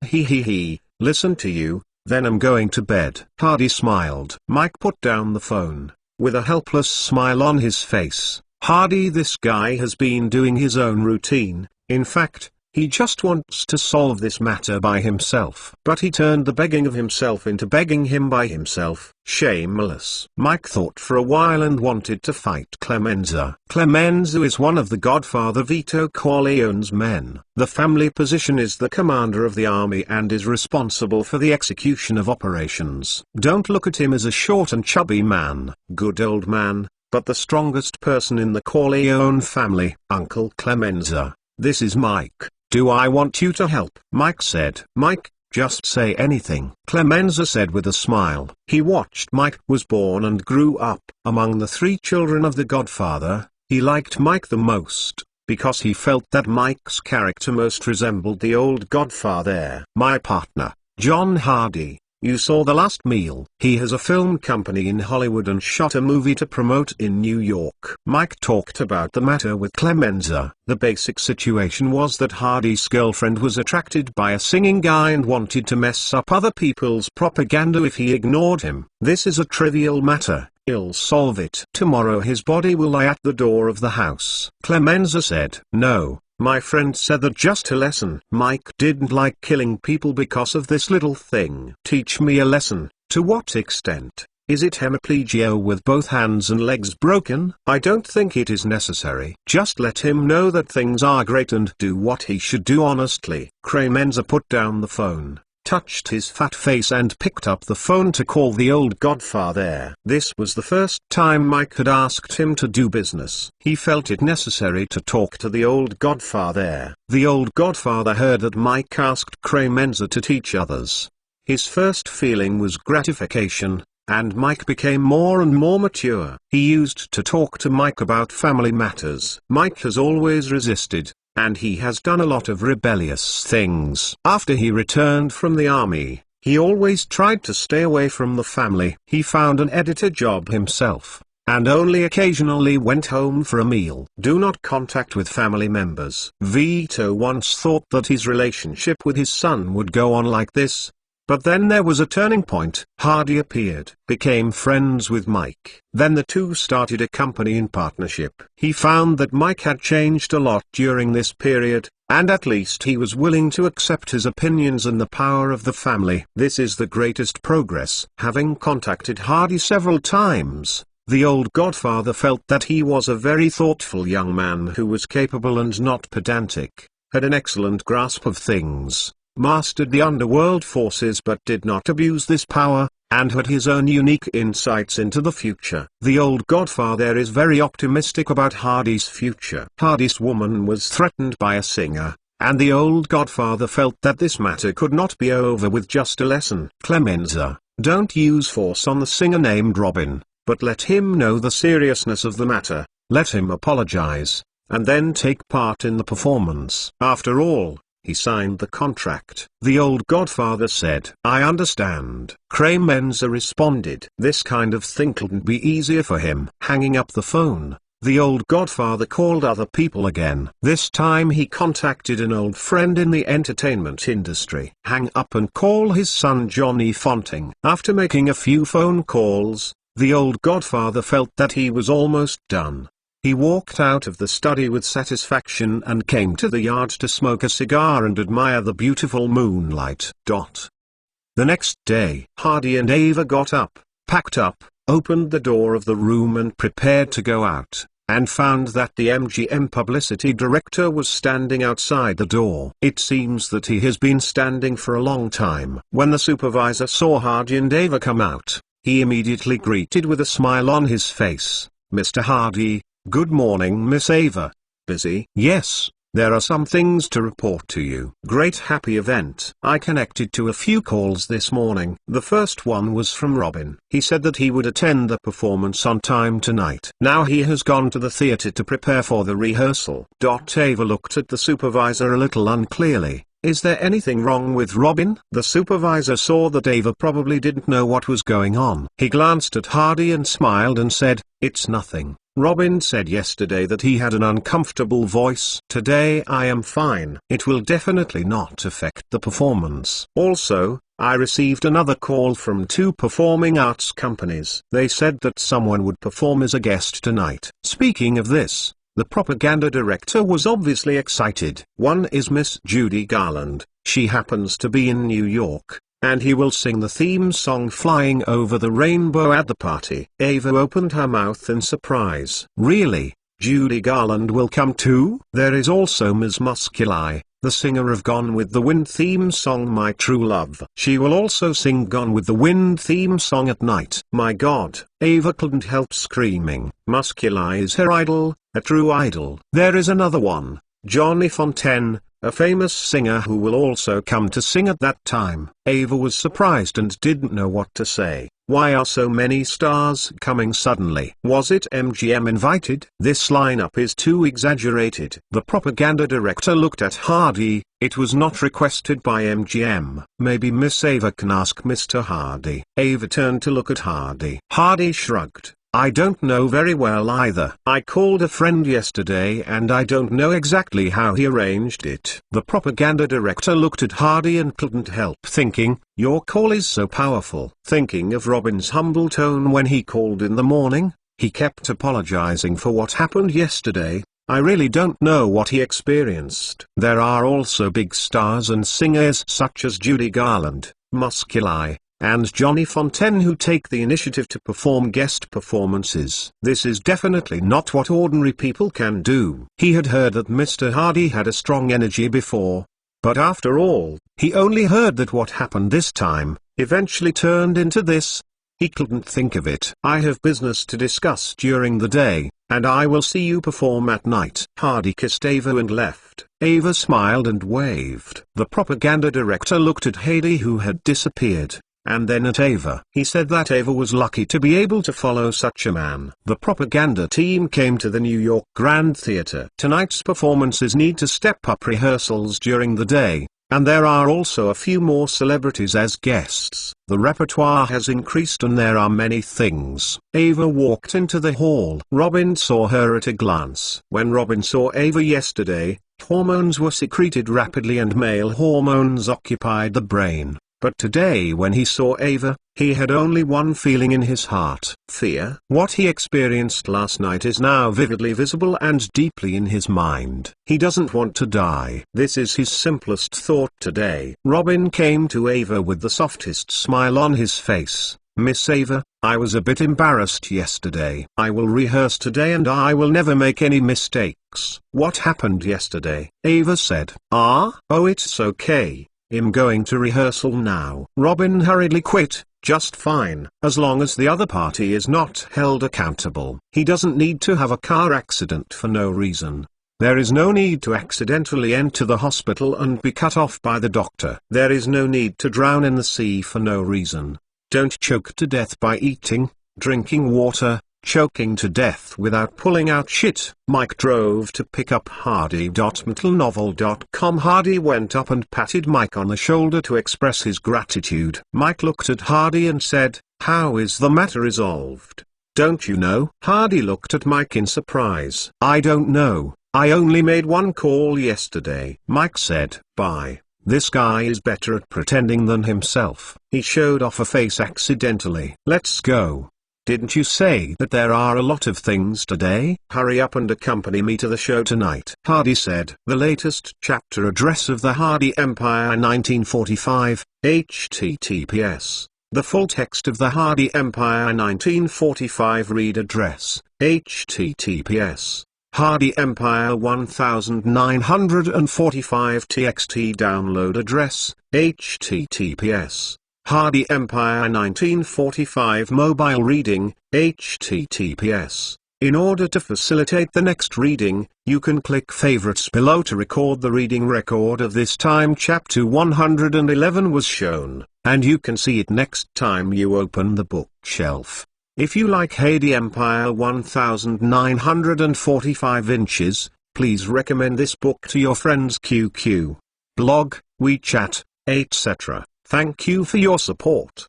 Speaker 1: Listen to you, then I'm going to bed. Hardy smiled. Mike put down the phone, with a helpless smile on his face. Hardy, this guy has been doing his own routine. In fact, he just wants to solve this matter by himself. But he turned the begging of himself into begging him by himself. Shameless. Mike thought for a while and wanted to fight Clemenza. Clemenza is one of the Godfather Vito Corleone's men. The family position is the commander of the army and is responsible for the execution of operations. Don't look at him as a short and chubby man, good old man, but the strongest person in the Corleone family. Uncle Clemenza, this is Mike. Do I want you to help? Mike said. Mike, just say anything. Clemenza said with a smile. He watched Mike was born and grew up. Among the three children of the Godfather, he liked Mike the most, because he felt that Mike's character most resembled the old Godfather. My partner, John Hardy. You saw The Last Meal. He has a film company in Hollywood and shot a movie to promote in New York. Mike talked about the matter with Clemenza. The basic situation was that Hardy's girlfriend was attracted by a singing guy and wanted to mess up other people's propaganda if he ignored him. This is a trivial matter. He'll solve it. Tomorrow his body will lie at the door of the house. Clemenza said. No. My friend said that just a lesson. Mike didn't like killing people because of this little thing. Teach me a lesson. To what extent? Is it hemiplegia with both hands and legs broken? I don't think it is necessary. Just let him know that things are great and do what he should do honestly. Clemenza put down the phone, touched his fat face and picked up the phone to call the old Godfather. This was the first time Mike had asked him to do business. He felt it necessary to talk to the old Godfather. The old Godfather heard that Mike asked Clemenza to teach others. His first feeling was gratification, and Mike became more and more mature. He used to talk to Mike about family matters. Mike has always resisted, and he has done a lot of rebellious things. After he returned from the army, he always tried to stay away from the family. He found an editor job himself, and only occasionally went home for a meal. Do not contact with family members. Vito once thought that his relationship with his son would go on like this. But then there was a turning point. Hardy appeared, became friends with Mike. Then the two started a company in partnership. He found that Mike had changed a lot during this period, and at least he was willing to accept his opinions and the power of the family. This is the greatest progress. Having contacted Hardy several times, the old godfather felt that he was a very thoughtful young man who was capable and not pedantic, had an excellent grasp of things, mastered the underworld forces but did not abuse this power, and had his own unique insights into the future. The old godfather is very optimistic about Hardy's future. Hardy's woman was threatened by a singer, and the old godfather felt that this matter could not be over with just a lesson. Clemenza, don't use force on the singer named Robin, but let him know the seriousness of the matter, let him apologize, and then take part in the performance. After all, he signed the contract. The old godfather said, I understand. Clemenza responded, this kind of thing couldn't be easier for him. Hanging up the phone, the old godfather called other people again. This time he contacted an old friend in the entertainment industry. Hang up and call his son Johnny Fonting. After making a few phone calls, the old godfather felt that he was almost done. He walked out of the study with satisfaction and came to the yard to smoke a cigar and admire the beautiful moonlight. The next day, Hardy and Ava got up, packed up, opened the door of the room and prepared to go out, and found that the MGM publicity director was standing outside the door. It seems that he has been standing for a long time. When the supervisor saw Hardy and Ava come out, he immediately greeted with a smile on his face, Mr. Hardy. Good morning, Miss Ava. Busy? Yes, there are some things to report to you. Great happy event. I connected to a few calls this morning. The first one was from Robin. He said that he would attend the performance on time tonight. Now he has gone to the theater to prepare for the rehearsal. Ava looked at the supervisor a little unclearly. Is there anything wrong with Robin? The supervisor saw that Ava probably didn't know what was going on. He glanced at Hardy and smiled and said, it's nothing. Robin said yesterday that he had an uncomfortable voice. Today I am fine. It will definitely not affect the performance. Also, I received another call from 2 performing arts companies. They said that someone would perform as a guest tonight. Speaking of this, the propaganda director was obviously excited. One is Miss Judy Garland. She happens to be in New York, and he will sing the theme song Flying Over the Rainbow at the party. Ava opened her mouth in surprise. Really? Judy Garland will come too? There is also Ms. Musculi, the singer of Gone with the Wind theme song My True Love. She will also sing Gone with the Wind theme song at night. My God, Ava couldn't help screaming. Musculi is her idol, a true idol. There is another one, Johnny Fontaine, a famous singer who will also come to sing at that time. Ava was surprised and didn't know what to say. Why are so many stars coming suddenly? Was it MGM invited? This lineup is too exaggerated. The propaganda director looked at Hardy. It was not requested by MGM. Maybe Miss Ava can ask Mr. Hardy. Ava turned to look at Hardy. Hardy shrugged. I don't know very well either. I called a friend yesterday and I don't know exactly how he arranged it. The propaganda director looked at Hardy and couldn't help thinking, your call is so powerful. Thinking of Robin's humble tone when he called in the morning, he kept apologizing for what happened yesterday. I really don't know what he experienced. There are also big stars and singers such as Judy Garland, Musculi, and Johnny Fontaine who take the initiative to perform guest performances. This is definitely not what ordinary people can do. He had heard that Mr. Hardy had a strong energy before, but after all, he only heard that what happened this time eventually turned into this. He couldn't think of it. I have business to discuss during the day, and I will see you perform at night. Hardy kissed Ava and left. Ava smiled and waved. The propaganda director looked at Hardy who had disappeared. and then at Ava. He said that Ava was lucky to be able to follow such a man. The propaganda team came to the New York Grand Theatre. Tonight's performances need to step up rehearsals during the day, and there are also a few more celebrities as guests. The repertoire has increased and there are many things. Ava walked into the hall. Robin saw her at a glance. When Robin saw Ava yesterday, hormones were secreted rapidly and male hormones occupied the brain. But today when he saw Ava, he had only one feeling in his heart: fear. What he experienced last night is now vividly visible and deeply in his mind. He doesn't want to die. This is his simplest thought today. Robin came to Ava with the softest smile on his face. "Miss Ava, I was a bit embarrassed yesterday. I will rehearse today and I will never make any mistakes." "What happened yesterday?" Ava said. "Oh, it's okay. I'm going to rehearsal now." Robin hurriedly quit. "Just fine, as long as the other party is not held accountable. He doesn't need to have a car accident for no reason. There is no need to accidentally enter the hospital and be cut off by the doctor. There is no need to drown in the sea for no reason. Don't choke to death by eating, drinking water, choking to death without pulling out shit." Mike drove to pick up Hardy.MetalNovel.com. Hardy went up and patted Mike on the shoulder to express his gratitude. Mike looked at Hardy and said, "How is the matter resolved? Don't you know?" Hardy looked at Mike in surprise. "I don't know. I only made one call yesterday." Mike said, "Bye. This guy is better at pretending than himself. He showed off a face accidentally. Let's go. Didn't you say that there are a lot of things today? Hurry up and accompany me to the show tonight." Hardy said. The latest chapter address of the Hardy Empire 1945, https. The full text of the Hardy Empire 1945 read address, https. Hardy Empire 1945 txt download address, https. Hardy Empire 1945 mobile reading, https. In order to facilitate the next reading, you can click favorites below to record the reading record of this time chapter 111 was shown, and you can see it next time you open the bookshelf. If you like Hardy Empire 1945 inches, please recommend this book to your friends QQ, blog, WeChat, etc. Thank you for your support!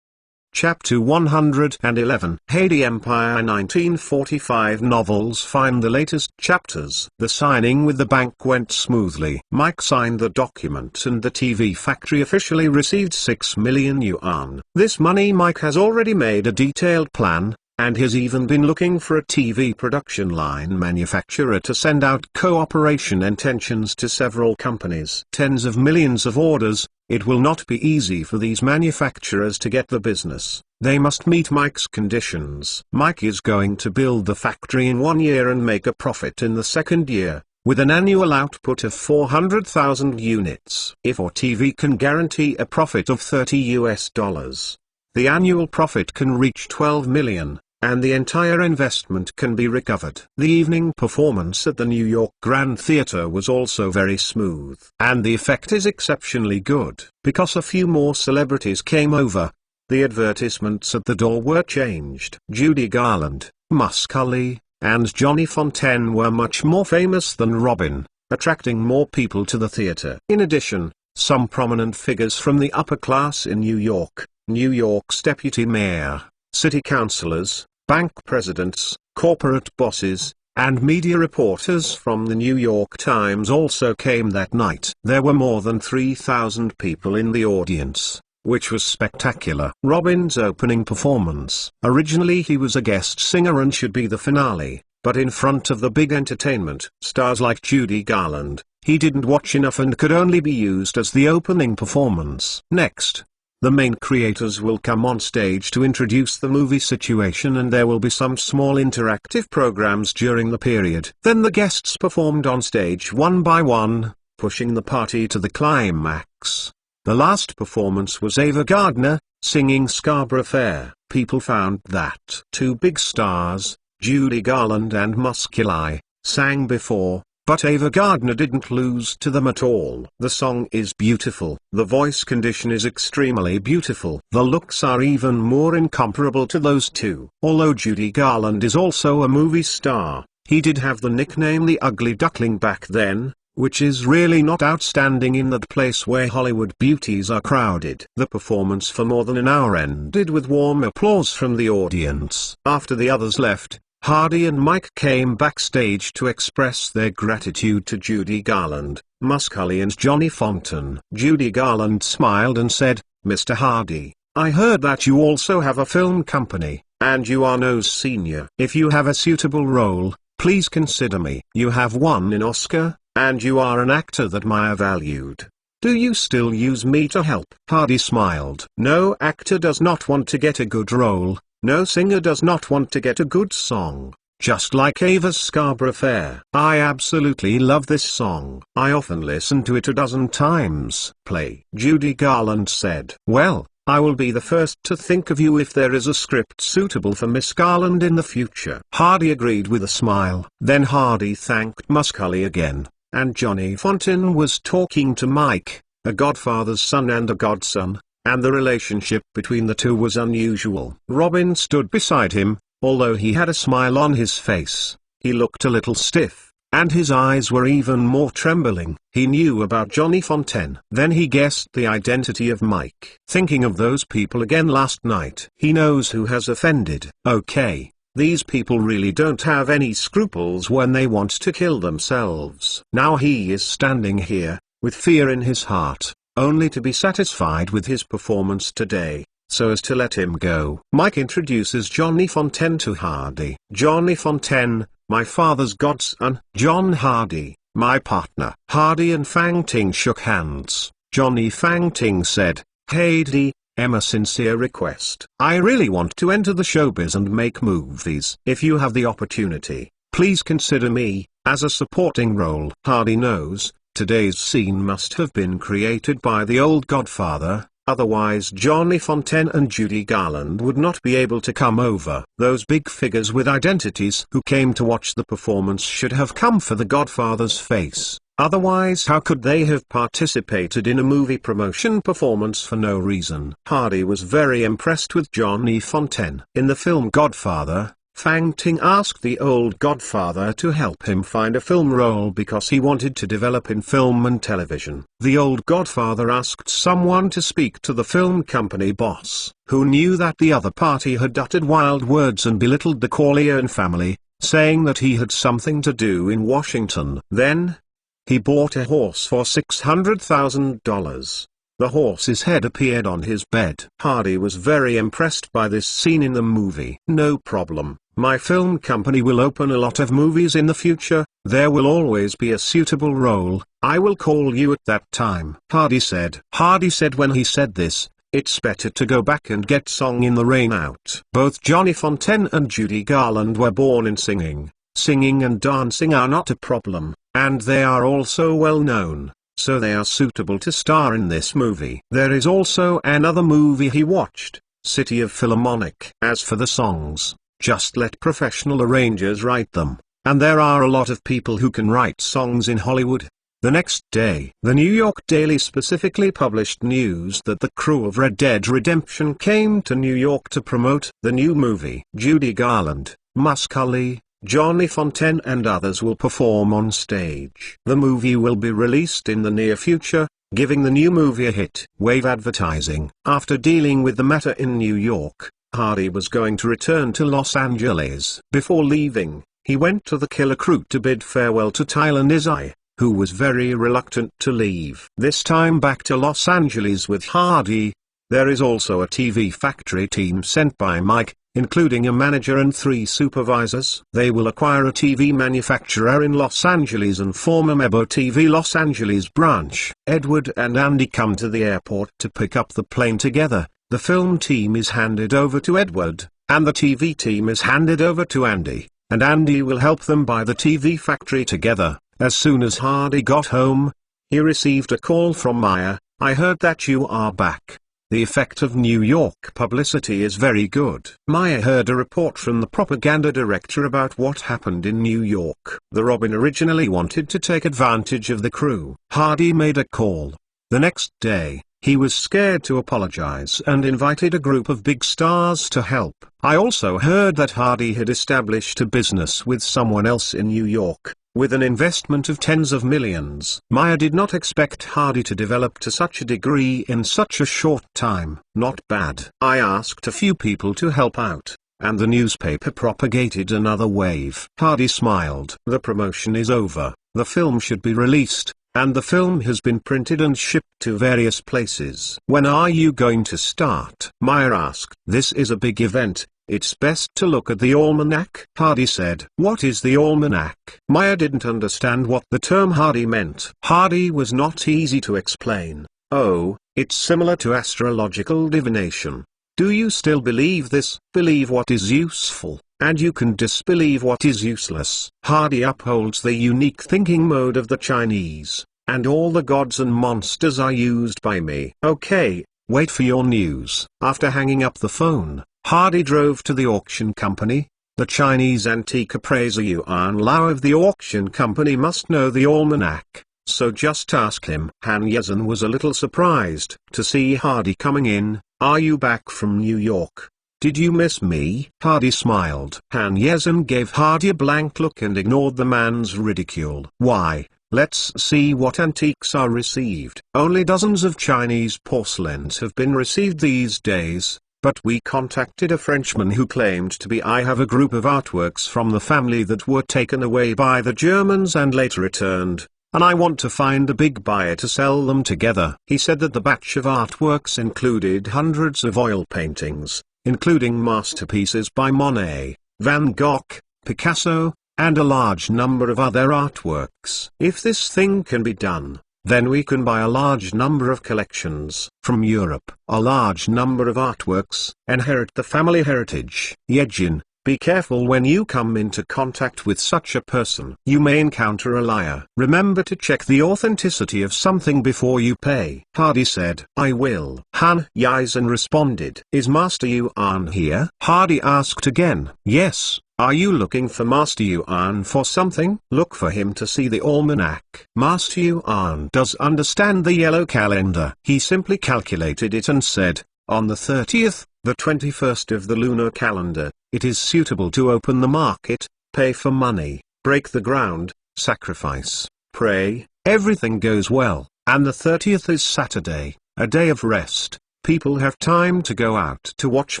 Speaker 1: Chapter 111 Hardy Empire 1945 novels. Find the latest chapters. The signing with the bank went smoothly. Mike signed the document and the TV factory officially received 6 million yuan. This money Mike has already made a detailed plan, and has even been looking for a TV production line manufacturer to send out cooperation intentions to several companies. Tens of millions of orders. It will not be easy for these manufacturers to get the business. They must meet Mike's conditions. Mike is going to build the factory in 1 year and make a profit in the second year, with an annual output of 400,000 units. If our TV can guarantee a profit of $30, the annual profit can reach 12 million. And the entire investment can be recovered. The evening performance at the New York Grand Theatre was also very smooth. And the effect is exceptionally good. Because a few more celebrities came over, the advertisements at the door were changed. Judy Garland, Muscali, and Johnny Fontaine were much more famous than Robin, attracting more people to the theatre. In addition, some prominent figures from the upper class in New York's deputy mayor, city councilors, bank presidents, corporate bosses, and media reporters from the New York Times also came that night. There were more than 3,000 people in the audience, which was spectacular. Robin's opening performance. Originally he was a guest singer and should be the finale, but in front of the big entertainment stars like Judy Garland, he didn't watch enough and could only be used as the opening performance. Next, the main creators will come on stage to introduce the movie situation and there will be some small interactive programs during the period. Then the guests performed on stage one by one, pushing the party to the climax. The last performance was Ava Gardner, singing Scarborough Fair. People found that two big stars, Judy Garland and Muscali, sang before, But Ava Gardner didn't lose to them at all. The song is beautiful, the voice condition is extremely beautiful. The looks are even more incomparable to those two. Although Judy Garland is also a movie star, he did have the nickname the Ugly Duckling back then, which is really not outstanding in that place where Hollywood beauties are crowded. The performance for more than an hour ended with warm applause from the audience. After the others left, Hardy and Mike came backstage to express their gratitude to Judy Garland, Muscali and Johnny Fontaine. Judy Garland smiled and said, "Mr. Hardy, I heard that you also have a film company, and you are no senior. If you have a suitable role, please consider me. You have won an Oscar, and you are an actor that I valued. Do you still use me to help?" Hardy smiled. No actor does not want to get a good role. No singer does not want to get a good song, just like Ava's Scarborough Fair. I absolutely love this song. I often listen to it a dozen times. Play. Judy Garland said, "Well, I will be the first to think of you if there is a script suitable for Miss Garland in the future." Hardy agreed with a smile. Then Hardy thanked Muscali again, and Johnny Fontaine was talking to Mike, a godfather's son and a godson, and the relationship between the two was unusual. Robin stood beside him. Although he had a smile on his face, he looked a little stiff, and his eyes were even more trembling. He knew about Johnny Fontaine. Then he guessed the identity of Mike. Thinking of those people again last night. He knows who has offended. Okay, these people really don't have any scruples when they want to kill themselves. Now he is standing here, with fear in his heart, only to be satisfied with his performance today, so as to let him go. Mike introduces Johnny Fontaine to Hardy. Johnny Fontaine, my father's godson. John Hardy, my partner. Hardy and Fang Ting shook hands. Johnny Fang Ting said, "Hey Dee, a sincere request. I really want to enter the showbiz and make movies. If you have the opportunity, please consider me, as a supporting role." Hardy knows, today's scene must have been created by the old Godfather, otherwise Johnny Fontaine and Judy Garland would not be able to come over. Those big figures with identities who came to watch the performance should have come for the Godfather's face, otherwise how could they have participated in a movie promotion performance for no reason? Hardy was very impressed with Johnny Fontaine. In the film Godfather, Fang Ting asked the old Godfather to help him find a film role because he wanted to develop in film and television. The old Godfather asked someone to speak to the film company boss, who knew that the other party had uttered wild words and belittled the Corleone family, saying that he had something to do in Washington. Then, he bought a horse for $600,000. The horse's head appeared on his bed. Hardy was very impressed by this scene in the movie. "No problem. My film company will open a lot of movies in the future. There will always be a suitable role. I will call you at that time," Hardy said. Hardy said when he said this, "It's better to go back and get Song in the Rain out." Both Johnny Fontaine and Judy Garland were born in singing. Singing and dancing are not a problem, and they are also well known, so they are suitable to star in this movie. There is also another movie he watched, City of Philharmonic. As for the songs, just let professional arrangers write them, and there are a lot of people who can write songs in Hollywood. The next day, the New York Daily specifically published news that the crew of Red Dead Redemption came to New York to promote the new movie. Judy Garland, Muscali, Johnny Fontaine and others will perform on stage. The movie will be released in the near future, giving the new movie a hit wave advertising. After dealing with the matter in New York, Hardy was going to return to Los Angeles. Before leaving, he went to the Killer Crew to bid farewell to Tyler Nizai, who was very reluctant to leave. This time back to Los Angeles with Hardy. There is also a TV factory team sent by Mike, including a manager and 3 supervisors. They will acquire a TV manufacturer in Los Angeles and form a Mebo TV Los Angeles branch. Edward and Andy come to the airport to pick up the plane together. The film team is handed over to Edward, and the TV team is handed over to Andy, and Andy will help them buy the TV factory together. As soon as Hardy got home, he received a call from Maya. "I heard that you are back. The effect of New York publicity is very good. Maya heard a report from the propaganda director about what happened in New York. The Robin originally wanted to take advantage of the crew. Hardy made a call. The next day, he was scared to apologize and invited a group of big stars to help. I also heard that Hardy had established a business with someone else in New York, with an investment of tens of millions. Maya did not expect Hardy to develop to such a degree in such a short time. Not bad. I asked a few people to help out, and the newspaper propagated another wave. Hardy smiled. The promotion is over, the film should be released, and the film has been printed and shipped to various places. When are you going to start? Maya asked. This is a big event. It's best to look at the almanac. Hardy said. What is the almanac? Maya didn't understand what the term Hardy meant. Hardy was not easy to explain. Oh, it's similar to astrological divination. Do you still believe this? Believe what is useful, and you can disbelieve what is useless. Hardy upholds the unique thinking mode of the Chinese, and all the gods and monsters are used by me. Okay, wait for your news. After hanging up the phone, Hardy drove to the auction company. The Chinese antique appraiser Yuan Lao of the auction company must know the almanac, so just ask him. Han Yezhen was a little surprised to see Hardy coming in. Are you back from New York? Did you miss me? Hardy smiled. Han Yezhen gave Hardy a blank look and ignored the man's ridicule. Why? Let's see what antiques are received. Only dozens of Chinese porcelains have been received these days. But we contacted a Frenchman who claimed to be I have a group of artworks from the family that were taken away by the Germans and later returned, and I want to find a big buyer to sell them together. He said that the batch of artworks included hundreds of oil paintings, including masterpieces by Monet, Van Gogh, Picasso, and a large number of other artworks. If this thing can be done, then we can buy a large number of collections from Europe. A large number of artworks, inherit the family heritage. Yejin, be careful when you come into contact with such a person. You may encounter a liar. Remember to check the authenticity of something before you pay. Hardy said. I will. Han Yezhen responded. Is Master Yuan here? Hardy asked again. Yes. Are you looking for Master Yuan for something? Look for him to see the almanac. Master Yuan does understand the yellow calendar. He simply calculated it and said, on the 30th, the 21st of the lunar calendar, it is suitable to open the market, pay for money, break the ground, sacrifice, pray, everything goes well, and the 30th is Saturday, a day of rest. People have time to go out to watch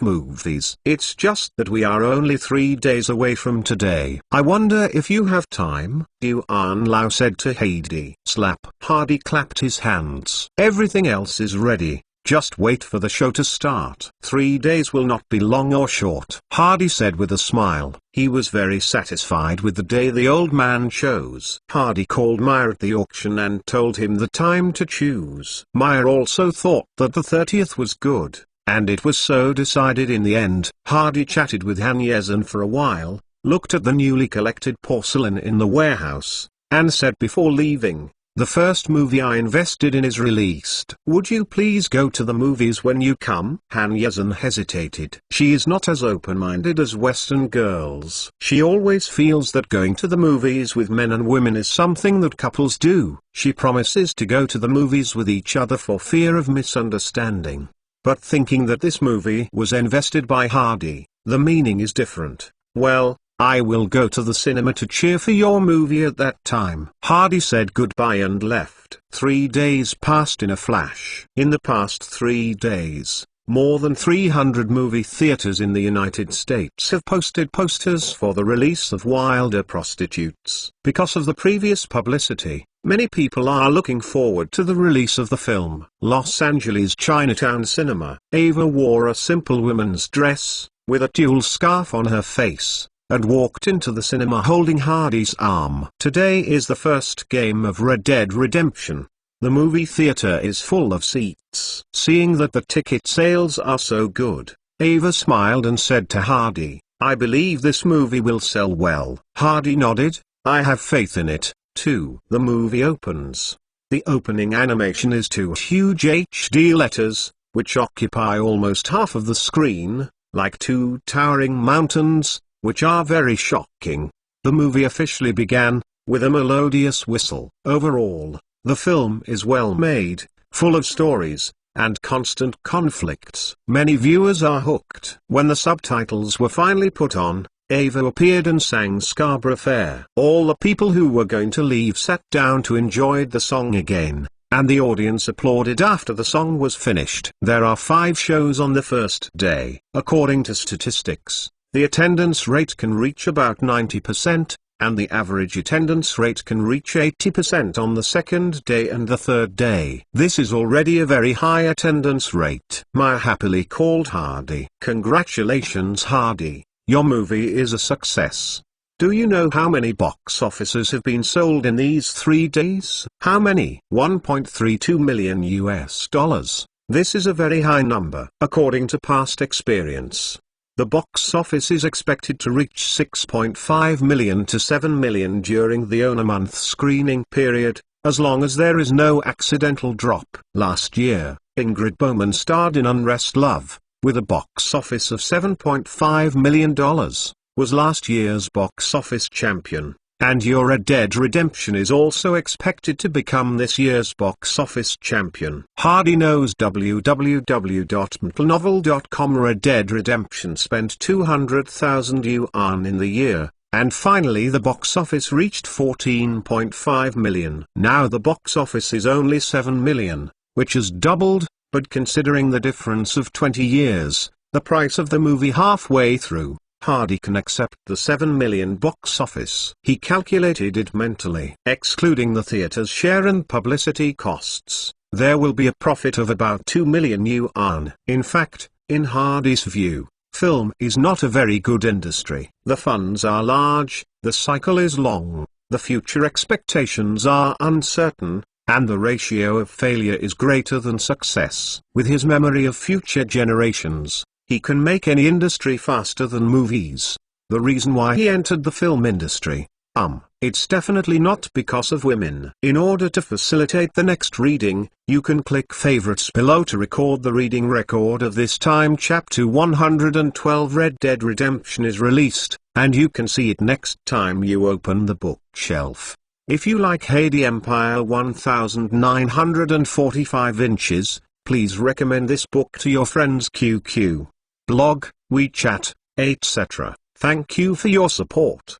Speaker 1: movies. It's just that we are only 3 days away from today. I wonder if you have time, Yuan Lao said to Hardy. Slap. Hardy clapped his hands. Everything else is ready. Just wait for the show to start. 3 days will not be long or short, Hardy said with a smile. He was very satisfied with the day the old man chose. Hardy called Maya at the auction and told him the time to choose. Maya also thought that the 30th was good, and it was so decided in the end. Hardy chatted with Han Yezhen for a while, looked at the newly collected porcelain in the warehouse, and said before leaving, the first movie I invested in is released. Would you please go to the movies when you come? Han Yezhen hesitated. She is not as open-minded as Western girls. She always feels that going to the movies with men and women is something that couples do. She promises to go to the movies with each other for fear of misunderstanding. But thinking that this movie was invested by Hardy, the meaning is different. Well, I will go to the cinema to cheer for your movie at that time. Hardy said goodbye and left. 3 days passed in a flash. In the past 3 days, more than 300 movie theaters in the United States have posted posters for the release of Wilder Prostitutes. Because of the previous publicity, many people are looking forward to the release of the film. Los Angeles Chinatown Cinema. Ava wore a simple woman's dress, with a tulle scarf on her face, and walked into the cinema holding Hardy's arm. Today is the first game of Red Dead Redemption. The movie theater is full of seats. Seeing that the ticket sales are so good, Ava smiled and said to Hardy, I believe this movie will sell well. Hardy nodded, I have faith in it, too. The movie opens. The opening animation is two huge HD letters, which occupy almost half of the screen, like two towering mountains, which are very shocking. The movie officially began with a melodious whistle. Overall, the film is well made, full of stories, and constant conflicts. Many viewers are hooked. When the subtitles were finally put on, Ava appeared and sang Scarborough Fair. All the people who were going to leave sat down to enjoy the song again, and the audience applauded after the song was finished. There are 5 shows on the first day. According to statistics, the attendance rate can reach about 90%, and the average attendance rate can reach 80% on the second day and the third day. This is already a very high attendance rate. Maya happily called Hardy. "Congratulations, Hardy. Your movie is a success. Do you know how many box offices have been sold in these 3 days? How many? $1.32 million US. This is a very high number. According to past experience, the box office is expected to reach 6.5 million to 7 million during the own-a-month screening period, as long as there is no accidental drop. Last year, Ingrid Bowman starred in Unrest Love, with a box office of $7.5 million, was last year's box office champion, and Your Red Dead Redemption is also expected to become this year's box office champion. Hardy knows www.mtlnovel.com. Red Dead Redemption spent 200,000 yuan in the year, and finally the box office reached 14.5 million. Now the box office is only 7 million, which has doubled. But considering the difference of 20 years, the price of the movie halfway through, Hardy can accept the 7 million box office. He calculated it mentally. Excluding the theater's share and publicity costs, there will be a profit of about 2 million yuan. In fact, in Hardy's view, film is not a very good industry. The funds are large, the cycle is long, the future expectations are uncertain, and the ratio of failure is greater than success. With his memory of future generations, he can make any industry faster than movies. The reason why he entered the film industry, it's definitely not because of women. In order to facilitate the next reading, you can click favorites below to record the reading record of this time. Chapter 112 Red Dead Redemption is released, and you can see it next time you open the bookshelf. If you like Hardy Empire 1945 inches, please recommend this book to your friends QQ, blog, WeChat, etc. Thank you for your support!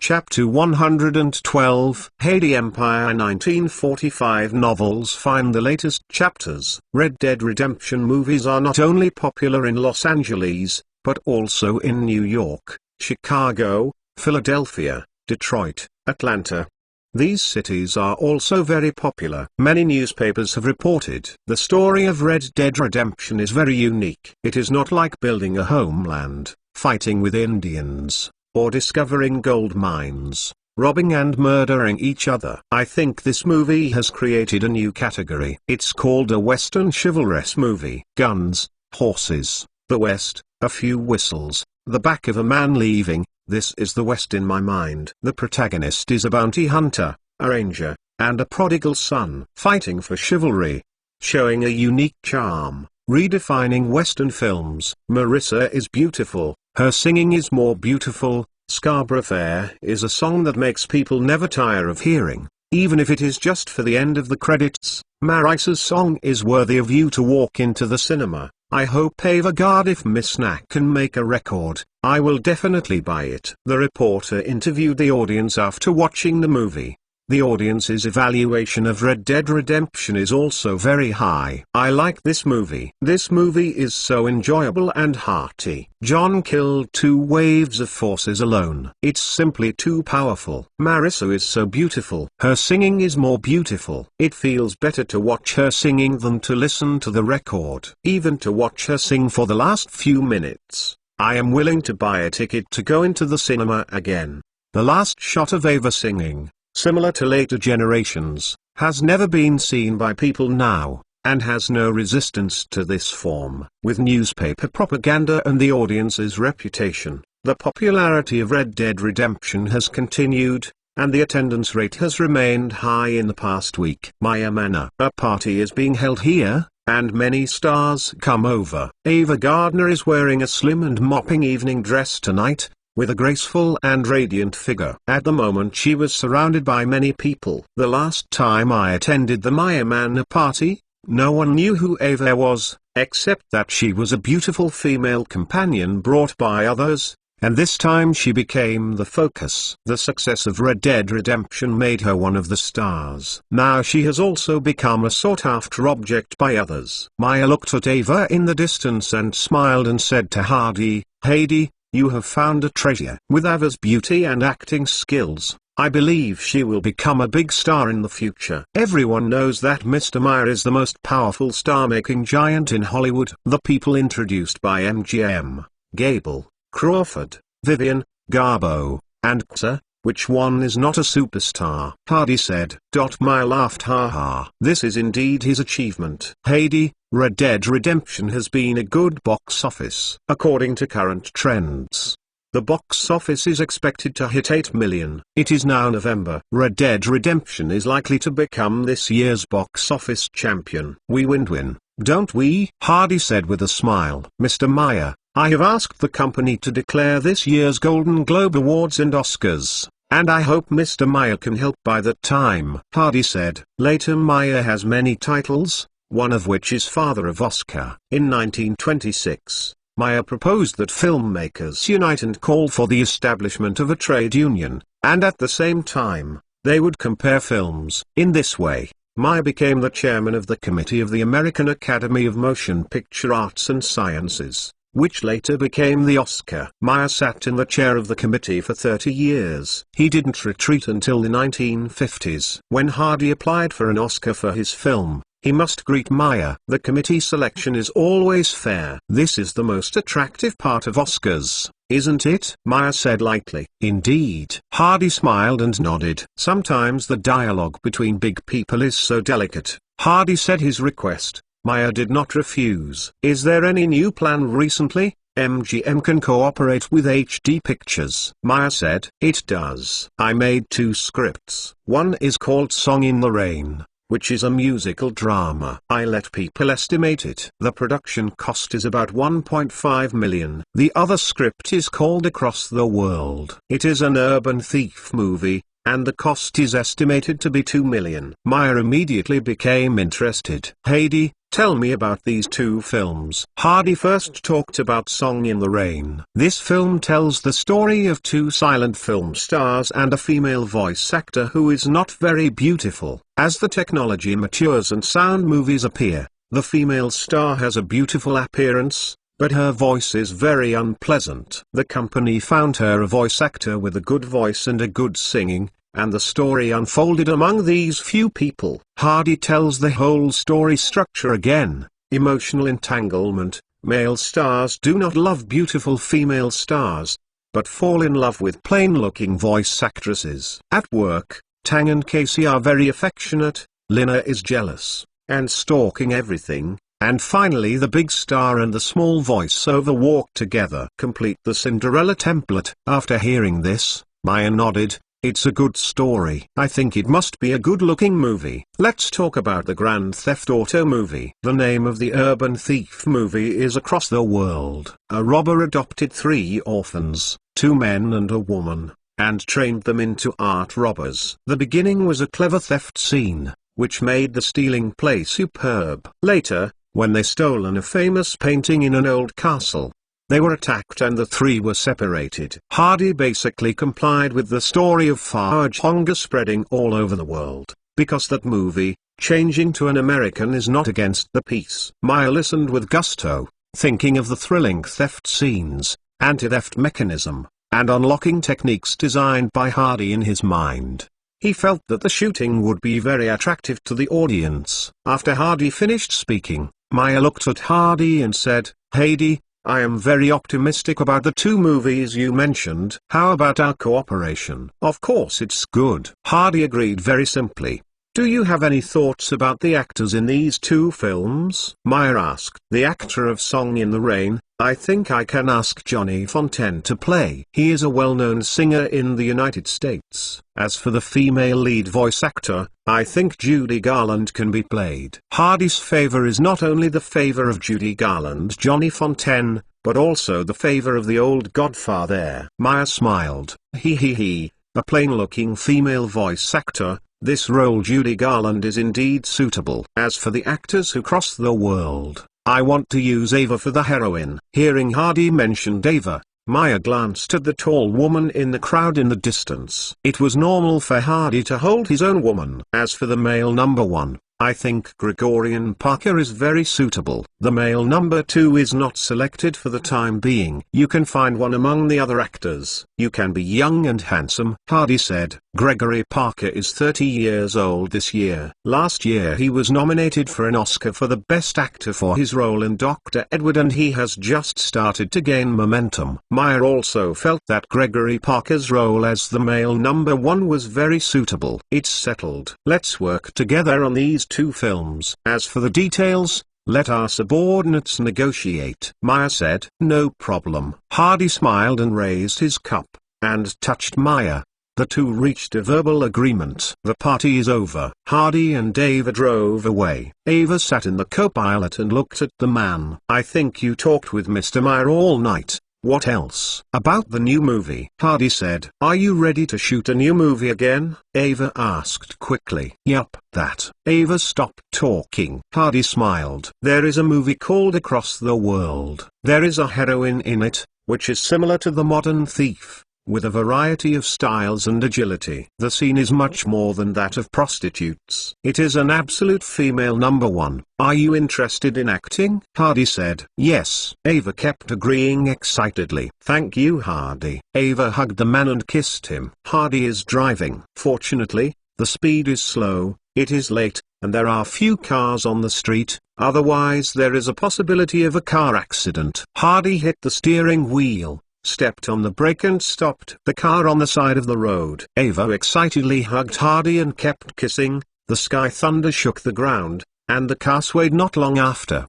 Speaker 1: Chapter 112 Hardy Empire 1945 novels. Find the latest chapters. Red Dead Redemption movies are not only popular in Los Angeles, but also in New York, Chicago, Philadelphia, Detroit, Atlanta. These cities are also very popular. Many newspapers have reported the story of Red Dead Redemption is very unique. It is not like building a homeland, fighting with Indians, or discovering gold mines, robbing and murdering each other. I think this movie has created a new category. It's called a Western chivalrous movie. Guns, horses, the West, a few whistles, the back of a man leaving. This is the West in my mind. The protagonist is a bounty hunter, a ranger, and a prodigal son fighting for chivalry, showing a unique charm, redefining Western films. Marissa is beautiful, her singing is more beautiful. Scarborough Fair is a song that makes people never tire of hearing, even if it is just for the end of the credits. Marissa's song is worthy of you to walk into the cinema. I hope Ava Gard if Miss Snack can make a record, I will definitely buy it. The reporter interviewed the audience after watching the movie. The audience's evaluation of Red Dead Redemption is also very high. I like this movie. This movie is so enjoyable and hearty. John killed 2 waves of forces alone. It's simply too powerful. Marissa is so beautiful. Her singing is more beautiful. It feels better to watch her singing than to listen to the record. Even to watch her sing for the last few minutes, I am willing to buy a ticket to go into the cinema again. The last shot of Ava singing, similar to later generations, has never been seen by people now, and has no resistance to this form. With newspaper propaganda and the audience's reputation, the popularity of Red Dead Redemption has continued, and the attendance rate has remained high in the past week. Maya Manor. A party is being held here, and many stars come over. Ava Gardner is wearing a slim and mopping evening dress tonight, with a graceful and radiant figure. At the moment she was surrounded by many people. The last time I attended the Maya Manor party, no one knew who Ava was, except that she was a beautiful female companion brought by others, and this time she became the focus. The success of Red Dead Redemption made her one of the stars. Now she has also become a sought-after object by others. Maya looked at Ava in the distance and smiled and said to Hardy, "Heidi, you have found a treasure." With Ava's beauty and acting skills, I believe she will become a big star in the future. Everyone knows that Mr. Maya is the most powerful star-making giant in Hollywood. The people introduced by MGM, Gable, Crawford, Vivian, Garbo, and Xa, which one is not a superstar? Hardy said. Maya laughed, haha. This is indeed his achievement. Heidi, Red Dead Redemption has been a good box office. According to current trends, the box office is expected to hit 8 million. It is now November. Red Dead Redemption is likely to become this year's box office champion. We win-win, don't we? Hardy said with a smile. Mr. Maya, I have asked the company to declare this year's Golden Globe Awards and Oscars, and I hope Mr. Maya can help by that time. Hardy said. Later, Maya has many titles, one of which is father of Oscar. In 1926, Maya proposed that filmmakers unite and call for the establishment of a trade union, and at the same time, they would compare films. In this way, Maya became the chairman of the Committee of the American Academy of Motion Picture Arts and Sciences, which later became the Oscar. Maya sat in the chair of the committee for 30 years. He didn't retreat until the 1950s. When Hardy applied for an Oscar for his film, he must greet Maya. The committee selection is always fair. This is the most attractive part of Oscars, isn't it? Maya said lightly. Indeed. Hardy smiled and nodded. Sometimes the dialogue between big people is so delicate. Hardy said his request. Maya did not refuse. Is there any new plan recently? MGM can cooperate with HD Pictures. Maya said. It does. I made 2 scripts. One is called Song in the Rain, which is a musical drama. I let people estimate it. The production cost is about 1.5 million. The other script is called Across the World. It is an urban thief movie, and the cost is estimated to be 2 million. Maya immediately became interested. Heidi, tell me about these 2 films. Hardy first talked about Song in the Rain. This film tells the story of 2 silent film stars and a female voice actor who is not very beautiful. As the technology matures and sound movies appear, the female star has a beautiful appearance, but her voice is very unpleasant. The company found her a voice actor with a good voice and a good singing, and the story unfolded among these few people. Hardy tells the whole story structure again. Emotional entanglement. Male stars do not love beautiful female stars, but fall in love with plain-looking voice actresses. At work, Tang and Casey are very affectionate, Lina is jealous, and stalking everything, and finally the big star and the small voiceover walk together. Complete the Cinderella template. After hearing this, Maya nodded. It's a good story. I think it must be a good-looking movie. Let's talk about the Grand Theft Auto movie. The name of the urban thief movie is Across the World. A robber adopted 3 orphans, 2 men and a woman, and trained them into art robbers. The beginning was a clever theft scene, which made the stealing play superb. Later, when they stolen a famous painting in an old castle, they were attacked and the 3 were separated. Hardy basically complied with the story of Farge hunger spreading all over the world, because that movie, changing to an American, is not against the peace. Maya listened with gusto, thinking of the thrilling theft scenes, anti-theft mechanism, and unlocking techniques designed by Hardy in his mind. He felt that the shooting would be very attractive to the audience. After Hardy finished speaking, Maya looked at Hardy and said, Heidi, I am very optimistic about the 2 movies you mentioned. How about our cooperation? Of course it's good. Hardy agreed very simply. Do you have any thoughts about the actors in these two films? Maya asked. The actor of Song in the Rain, I think I can ask Johnny Fontaine to play. He is a well-known singer in the United States. As for the female lead voice actor, I think Judy Garland can be played. Hardy's favor is not only the favor of Judy Garland, Johnny Fontaine, but also the favor of the old godfather. Maya smiled. He. A plain-looking female voice actor. This role Judy Garland is indeed suitable. As for the actors who cross the world, I want to use Ava for the heroine. Hearing Hardy mention Ava, Maya glanced at the tall woman in the crowd in the distance. It was normal for Hardy to hold his own woman. As for the male number one, I think Gregorian Parker is very suitable. The male number two is not selected for the time being. You can find one among the other actors. You can be young and handsome, Hardy said. Gregory Parker is 30 years old this year. Last year he was nominated for an Oscar for the Best Actor for his role in Dr. Edward, and he has just started to gain momentum. Maya also felt that Gregory Parker's role as the male number one was very suitable. It's settled. Let's work together on these two films. As for the details, let our subordinates negotiate. Maya said. No problem. Hardy smiled and raised his cup, and touched Maya. The two reached a verbal agreement. The party is over. Hardy and Ava drove away. Ava sat in the co-pilot and looked at the man. I think you talked with Mr. Meyer all night. What else? About the new movie. Hardy said. Are you ready to shoot a new movie again? Ava asked quickly. Yup, that. Ava stopped talking. Hardy smiled. There is a movie called Across the World. There is a heroine in it, which is similar to The Modern Thief, with a variety of styles and agility. The scene is much more than that of prostitutes. It is an absolute female number one. Are you interested in acting? Hardy said. Yes. Ava kept agreeing excitedly. Thank you, Hardy. Ava hugged the man and kissed him. Hardy is driving. Fortunately, the speed is slow, it is late, and there are few cars on the street, otherwise there is a possibility of a car accident. Hardy hit the steering wheel, stepped on the brake and stopped the car on the side of the road. Ava excitedly hugged Hardy and kept kissing. The sky thunder shook the ground, and the car swayed not long after.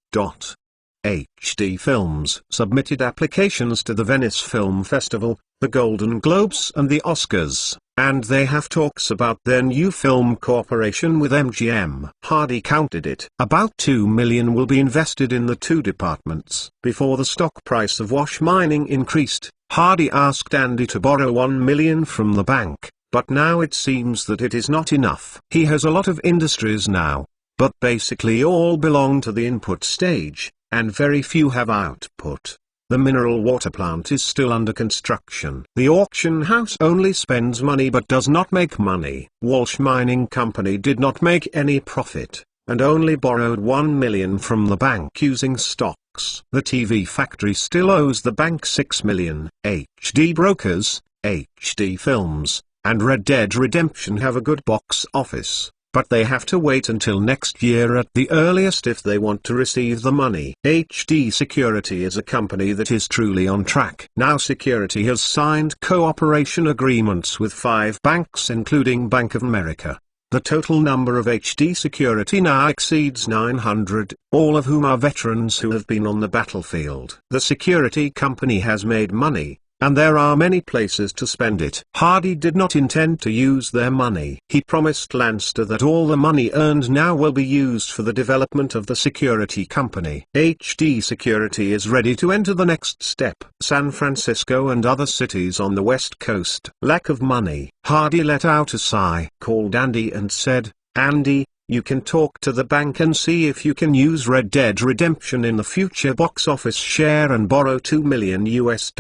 Speaker 1: HD Films submitted applications to the Venice Film Festival, the Golden Globes and the Oscars, and they have talks about their new film cooperation with MGM. Hardy counted it. About $2 million will be invested in the two departments. Before the stock price of Wash Mining increased, Hardy asked Andy to borrow $1 million from the bank, but now it seems that it is not enough. He has a lot of industries now, but basically all belong to the input stage, and very few have output. The mineral water plant is still under construction. The auction house only spends money but does not make money. Walsh Mining Company did not make any profit, and only borrowed $1 million from the bank using stocks. The TV factory still owes the bank $6 million. HD Brokers, HD Films, and Red Dead Redemption have a good box office, but they have to wait until next year at the earliest if they want to receive the money. HD Security is a company that is truly on track. Now Security has signed cooperation agreements with 5 banks including Bank of America. The total number of HD Security now exceeds 900, all of whom are veterans who have been on the battlefield. The security company has made money, and there are many places to spend it. Hardy did not intend to use their money. He promised Lanster that all the money earned now will be used for the development of the security company. HD Security is ready to enter the next step. San Francisco and other cities on the West Coast. Lack of money. Hardy let out a sigh. Called Andy and said, Andy, you can talk to the bank and see if you can use Red Dead Redemption in the future box office share and borrow $2 million US.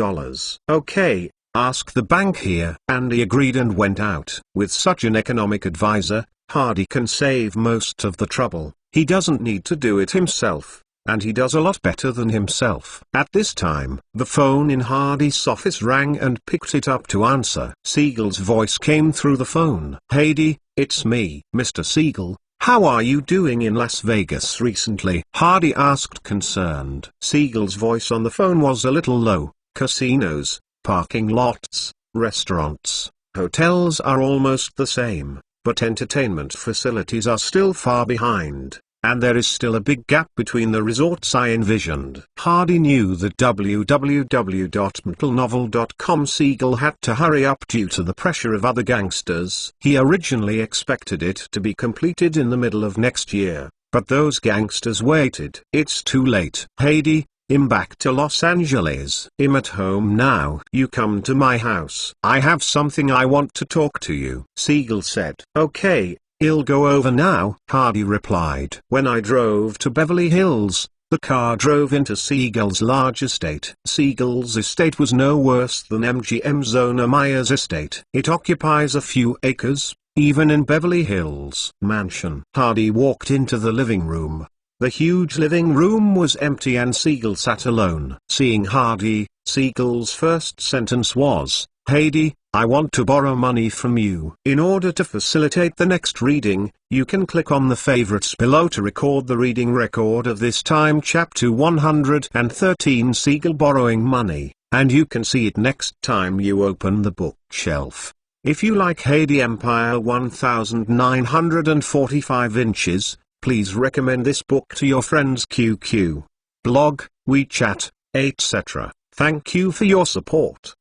Speaker 1: Okay, ask the bank here. Andy agreed and went out. With such an economic advisor, Hardy can save most of the trouble. He doesn't need to do it himself, and he does a lot better than himself. At this time, the phone in Hardy's office rang and picked it up to answer. Siegel's voice came through the phone. Hardy, it's me. Mr. Siegel. How are you doing in Las Vegas recently? Hardy asked concerned. Siegel's voice on the phone was a little low. Casinos, parking lots, restaurants, hotels are almost the same. but entertainment facilities are still far behind, and there is still a big gap between the resorts I envisioned. Hardy knew that www.mentalnovel.com Siegel had to hurry up due to the pressure of other gangsters. He originally expected it to be completed in the middle of next year, but those gangsters waited. It's too late. Heidi, I'm back to Los Angeles. I'm at home now. You come to my house. I have something I want to talk to you. Siegel said. Okay, I'll go over now, Hardy replied. When I drove to Beverly Hills, the car drove into Siegel's large estate. Siegel's estate was no worse than MGM Zona Meyer's estate. It occupies a few acres, even in Beverly Hills mansion. Hardy walked into the living room. The huge living room was empty and Siegel sat alone. Seeing Hardy, Siegel's first sentence was, Heidi, I want to borrow money from you. In order to facilitate the next reading, you can click on the favorites below to record the reading record of this time chapter 113 Siegel borrowing money, and you can see it next time you open the bookshelf. If you like Heidi Empire 1945 inches, please recommend this book to your friends QQ, blog, WeChat, etc. Thank you for your support!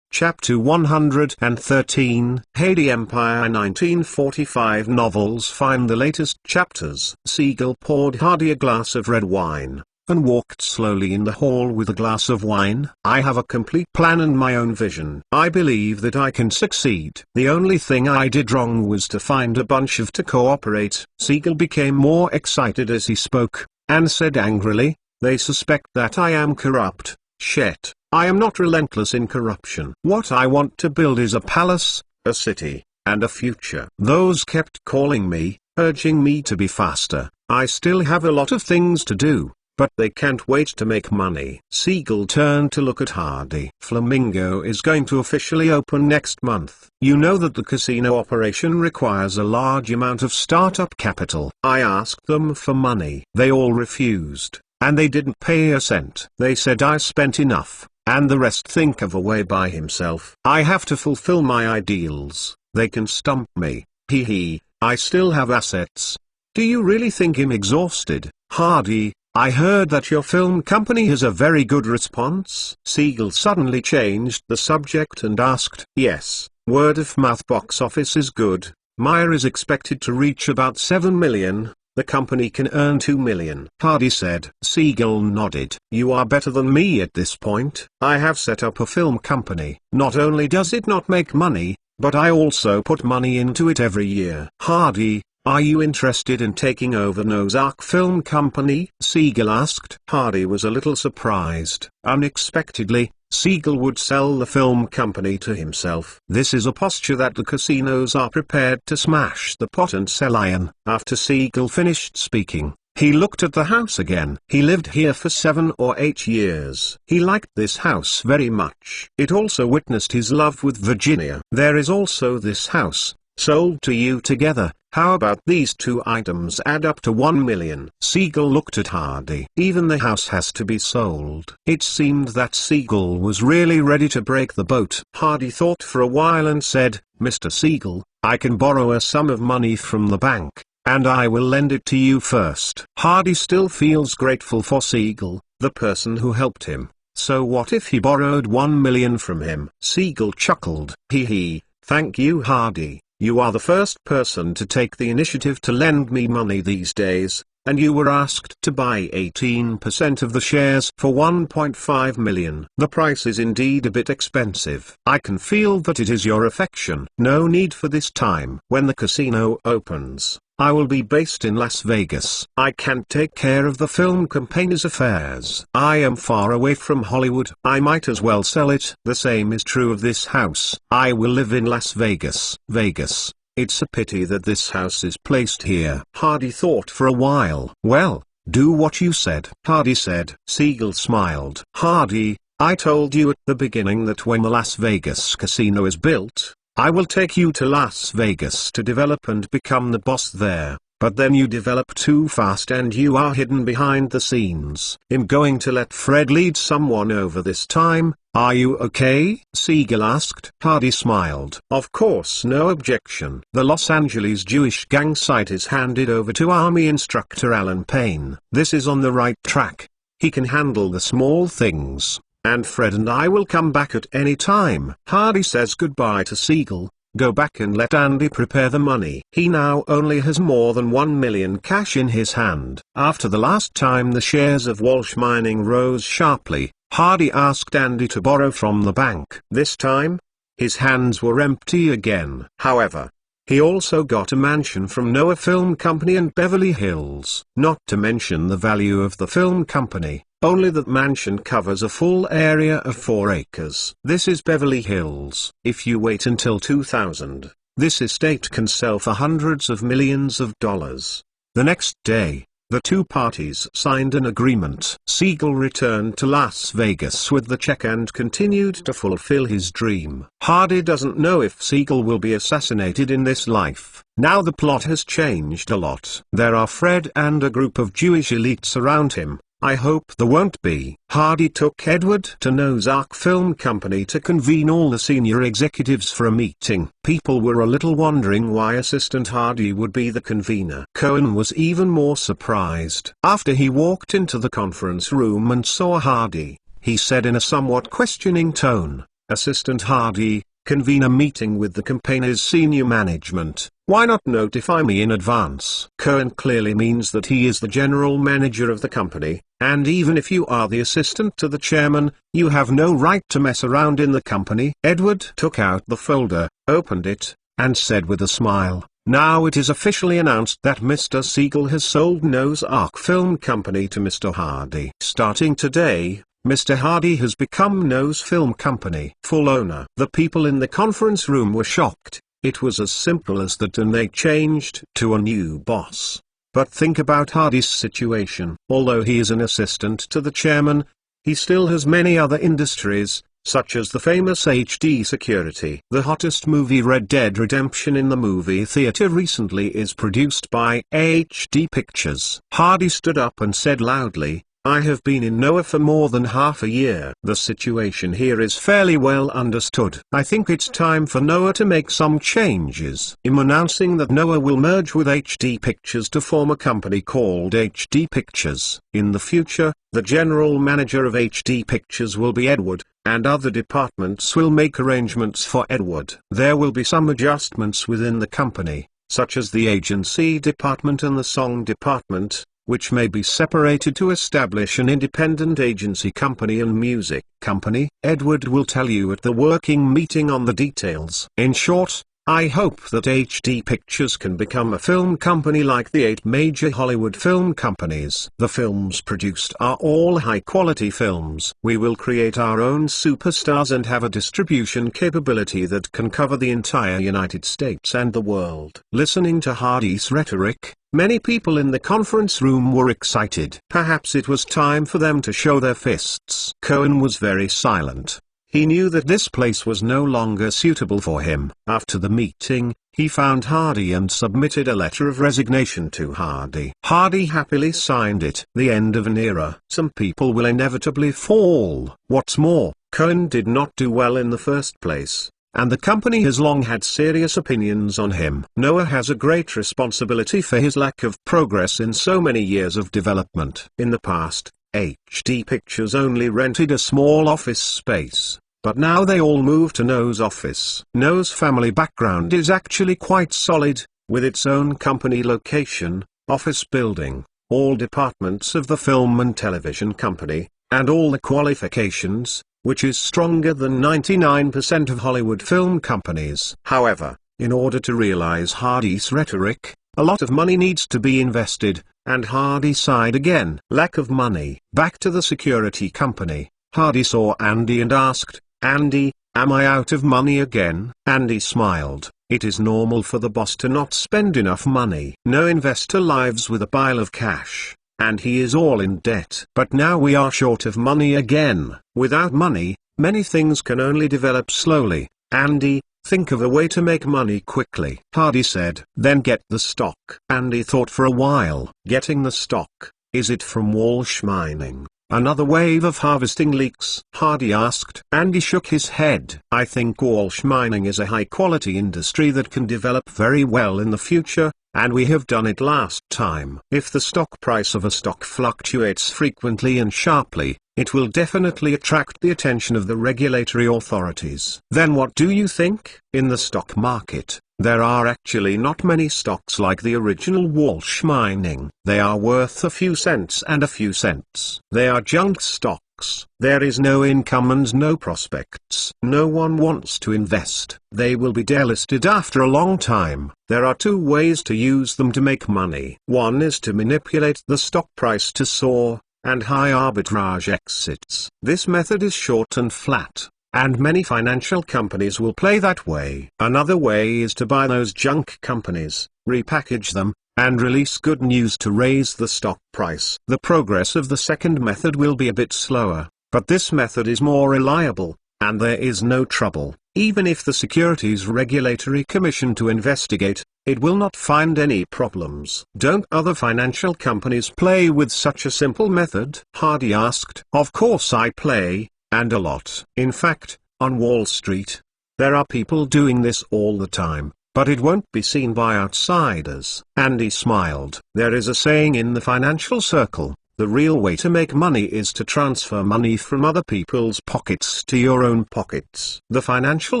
Speaker 1: Chapter 113 Heidi Empire 1945 novels. Find the latest chapters. Siegel poured Hardy a glass of red wine, and walked slowly in the hall with a glass of wine. I have a complete plan and my own vision. I believe that I can succeed. The only thing I did wrong was to find a bunch of to cooperate. Siegel became more excited as he spoke, and said angrily, they suspect that I am corrupt. Shit, I am not relentless in corruption. What I want to build is a palace, a city, and a future. Those kept calling me, urging me to be faster. I still have a lot of things to do, but they can't wait to make money. Siegel turned to look at Hardy. Flamingo is going to officially open next month. You know that the casino operation requires a large amount of startup capital. I asked them for money. They all refused, and they didn't pay a cent. They said I spent enough, and the rest think of a way by himself. I have to fulfill my ideals. They can stump me. Hee hee, I still have assets. Do you really think I'm exhausted? Hardy, I heard that your film company has a very good response. Siegel suddenly changed the subject and asked, yes, word of mouth box office is good. Meyer is expected to reach about 7 million. The company can earn 2 million. Hardy said. Siegel nodded. You are better than me at this point. I have set up a film company. Not only does it not make money, but I also put money into it every year. Hardy, are you interested in taking over Nozark Film Company? Siegel asked. Hardy was a little surprised. Unexpectedly, Siegel would sell the film company to himself. This is a posture that the casinos are prepared to smash the pot and sell iron. After Siegel finished speaking, he looked at the house again. He lived here for 7 or 8 years. He liked this house very much. It also witnessed his love with Virginia. There is also this house, sold to you together. How about these two items add up to 1 million? Siegel looked at Hardy. Even the house has to be sold. It seemed that Siegel was really ready to break the boat. Hardy thought for a while and said, Mr. Siegel, I can borrow a sum of money from the bank, and I will lend it to you first. Hardy still feels grateful for Siegel, the person who helped him. So what if he borrowed 1 million from him? Siegel chuckled. Hee hee, thank you Hardy. You are the first person to take the initiative to lend me money these days, and you were asked to buy 18% of the shares for 1.5 million. The price is indeed a bit expensive. I can feel that it is your affection. No need for this time. When the casino opens, I will be based in Las Vegas. I can't take care of the film company's affairs. I am far away from Hollywood. I might as well sell it. The same is true of this house. I will live in Las Vegas. Vegas. It's a pity that this house is placed here. Hardy thought for a while. Well, do what you said. Hardy said. Siegel smiled. Hardy, I told you at the beginning that when the Las Vegas casino is built, I will take you to Las Vegas to develop and become the boss there. but then you develop too fast and you are hidden behind the scenes. I'm going to let Fred lead someone over this time. Are you okay? Siegel asked. Hardy smiled. Of course, no objection. The Los Angeles Jewish gang site is handed over to Army instructor Alan Payne. This is on the right track. He can handle the small things, and Fred and I will come back at any time. Hardy says goodbye to Siegel. Go back and let Andy prepare the money. He now only has more than 1 million cash in his hand. After the last time the shares of Walsh Mining rose sharply, Hardy asked Andy to borrow from the bank. This time, his hands were empty again. However, he also got a mansion from Noah Film Company in Beverly Hills. Not to mention the value of the film company, only that mansion covers a full area of 4 acres. This is Beverly Hills. If you wait until 2000, this estate can sell for hundreds of millions of dollars. The next day, the two parties signed an agreement. Siegel returned to Las Vegas with the check and continued to fulfill his dream. Hardy doesn't know if Siegel will be assassinated in this life. Now the plot has changed a lot. There are Fred and a group of Jewish elites around him. I hope there won't be. Hardy took Edward to Noah's Ark Film Company to convene all the senior executives for a meeting. People were a little wondering why Assistant Hardy would be the convener. Cohen was even more surprised. After he walked into the conference room and saw Hardy, he said in a somewhat questioning tone, "Assistant Hardy, convene a meeting with the company's senior management. Why not notify me in advance?" Cohen clearly means that he is the general manager of the company, and even if you are the assistant to the chairman, you have no right to mess around in the company. Edward took out the folder, opened it, and said with a smile, "Now it is officially announced that Mr. Siegel has sold Noah's Ark Film Company to Mr. Hardy. Starting today, Mr. Hardy has become Noah's Film Company full owner." The people in the conference room were shocked. It was as simple as that, and they changed to a new boss. But think about Hardy's situation. Although he is an assistant to the chairman, he still has many other industries, such as the famous HD Security. The hottest movie Red Dead Redemption in the movie theater recently is produced by HD Pictures. Hardy stood up and said loudly, "I have been in Noah for more than half a year." The situation here is fairly well understood. I think it's time for Noah to make some changes. I'm announcing that Noah will merge with HD Pictures to form a company called HD Pictures. In the future, the general manager of HD Pictures will be Edward, and other departments will make arrangements for Edward. There will be some adjustments within the company, such as the agency department and the song department, which may be separated to establish an independent agency company and music company. Edward will tell you at the working meeting on the details. In short, I hope that HD Pictures can become a film company like the 8 major Hollywood film companies. The films produced are all high-quality films. We will create our own superstars and have a distribution capability that can cover the entire United States and the world. Listening to Hardy's rhetoric, many people in the conference room were excited. Perhaps it was time for them to show their fists. Cohen was very silent. He knew that this place was no longer suitable for him. After the meeting, he found Hardy and submitted a letter of resignation to Hardy. Hardy happily signed it. The end of an era. Some people will inevitably fall. What's more, Cohen did not do well in the first place, and the company has long had serious opinions on him. Noah has a great responsibility for his lack of progress in so many years of development. In the past, HD Pictures only rented a small office space, but now they all moved to Noah's office. Noah's family background is actually quite solid, with its own company location, office building, all departments of the film and television company, and all the qualifications, which is stronger than 99% of Hollywood film companies. However, in order to realize Hardy's rhetoric, a lot of money needs to be invested, and Hardy sighed again. Lack of money. Back to the security company, Hardy saw Andy and asked, "Andy, am I out of money again?" Andy smiled. It is normal for the boss to not spend enough money. No investor lives with a pile of cash, and he is all in debt. But now we are short of money again. Without money, many things can only develop slowly. Andy, think of a way to make money quickly. Hardy said. Then get the stock. Andy thought for a while. Getting the stock, is it from Walsh Mining? Another wave of harvesting leaks? Hardy asked. Andy shook his head. I think Walsh Mining is a high-quality industry that can develop very well in the future, and we have done it last time. If the stock price of a stock fluctuates frequently and sharply, it will definitely attract the attention of the regulatory authorities. Then what do you think? In the stock market, there are actually not many stocks like the original Walsh Mining. They are worth a few cents and a few cents. They are junk stocks. There is no income and no prospects. No one wants to invest. They will be delisted after a long time. There are two ways to use them to make money. One is to manipulate the stock price to soar, and high arbitrage exits. This method is short and flat, and many financial companies will play that way. Another way is to buy those junk companies, repackage them, and release good news to raise the stock price. The progress of the second method will be a bit slower, but this method is more reliable, and there is no trouble. Even if the Securities Regulatory Commission to investigate, it will not find any problems. Don't other financial companies play with such a simple method? Hardy asked. Of course I play, and a lot. In fact, on Wall Street, there are people doing this all the time, but it won't be seen by outsiders. Andy smiled. There is a saying in the financial circle, the real way to make money is to transfer money from other people's pockets to your own pockets. The financial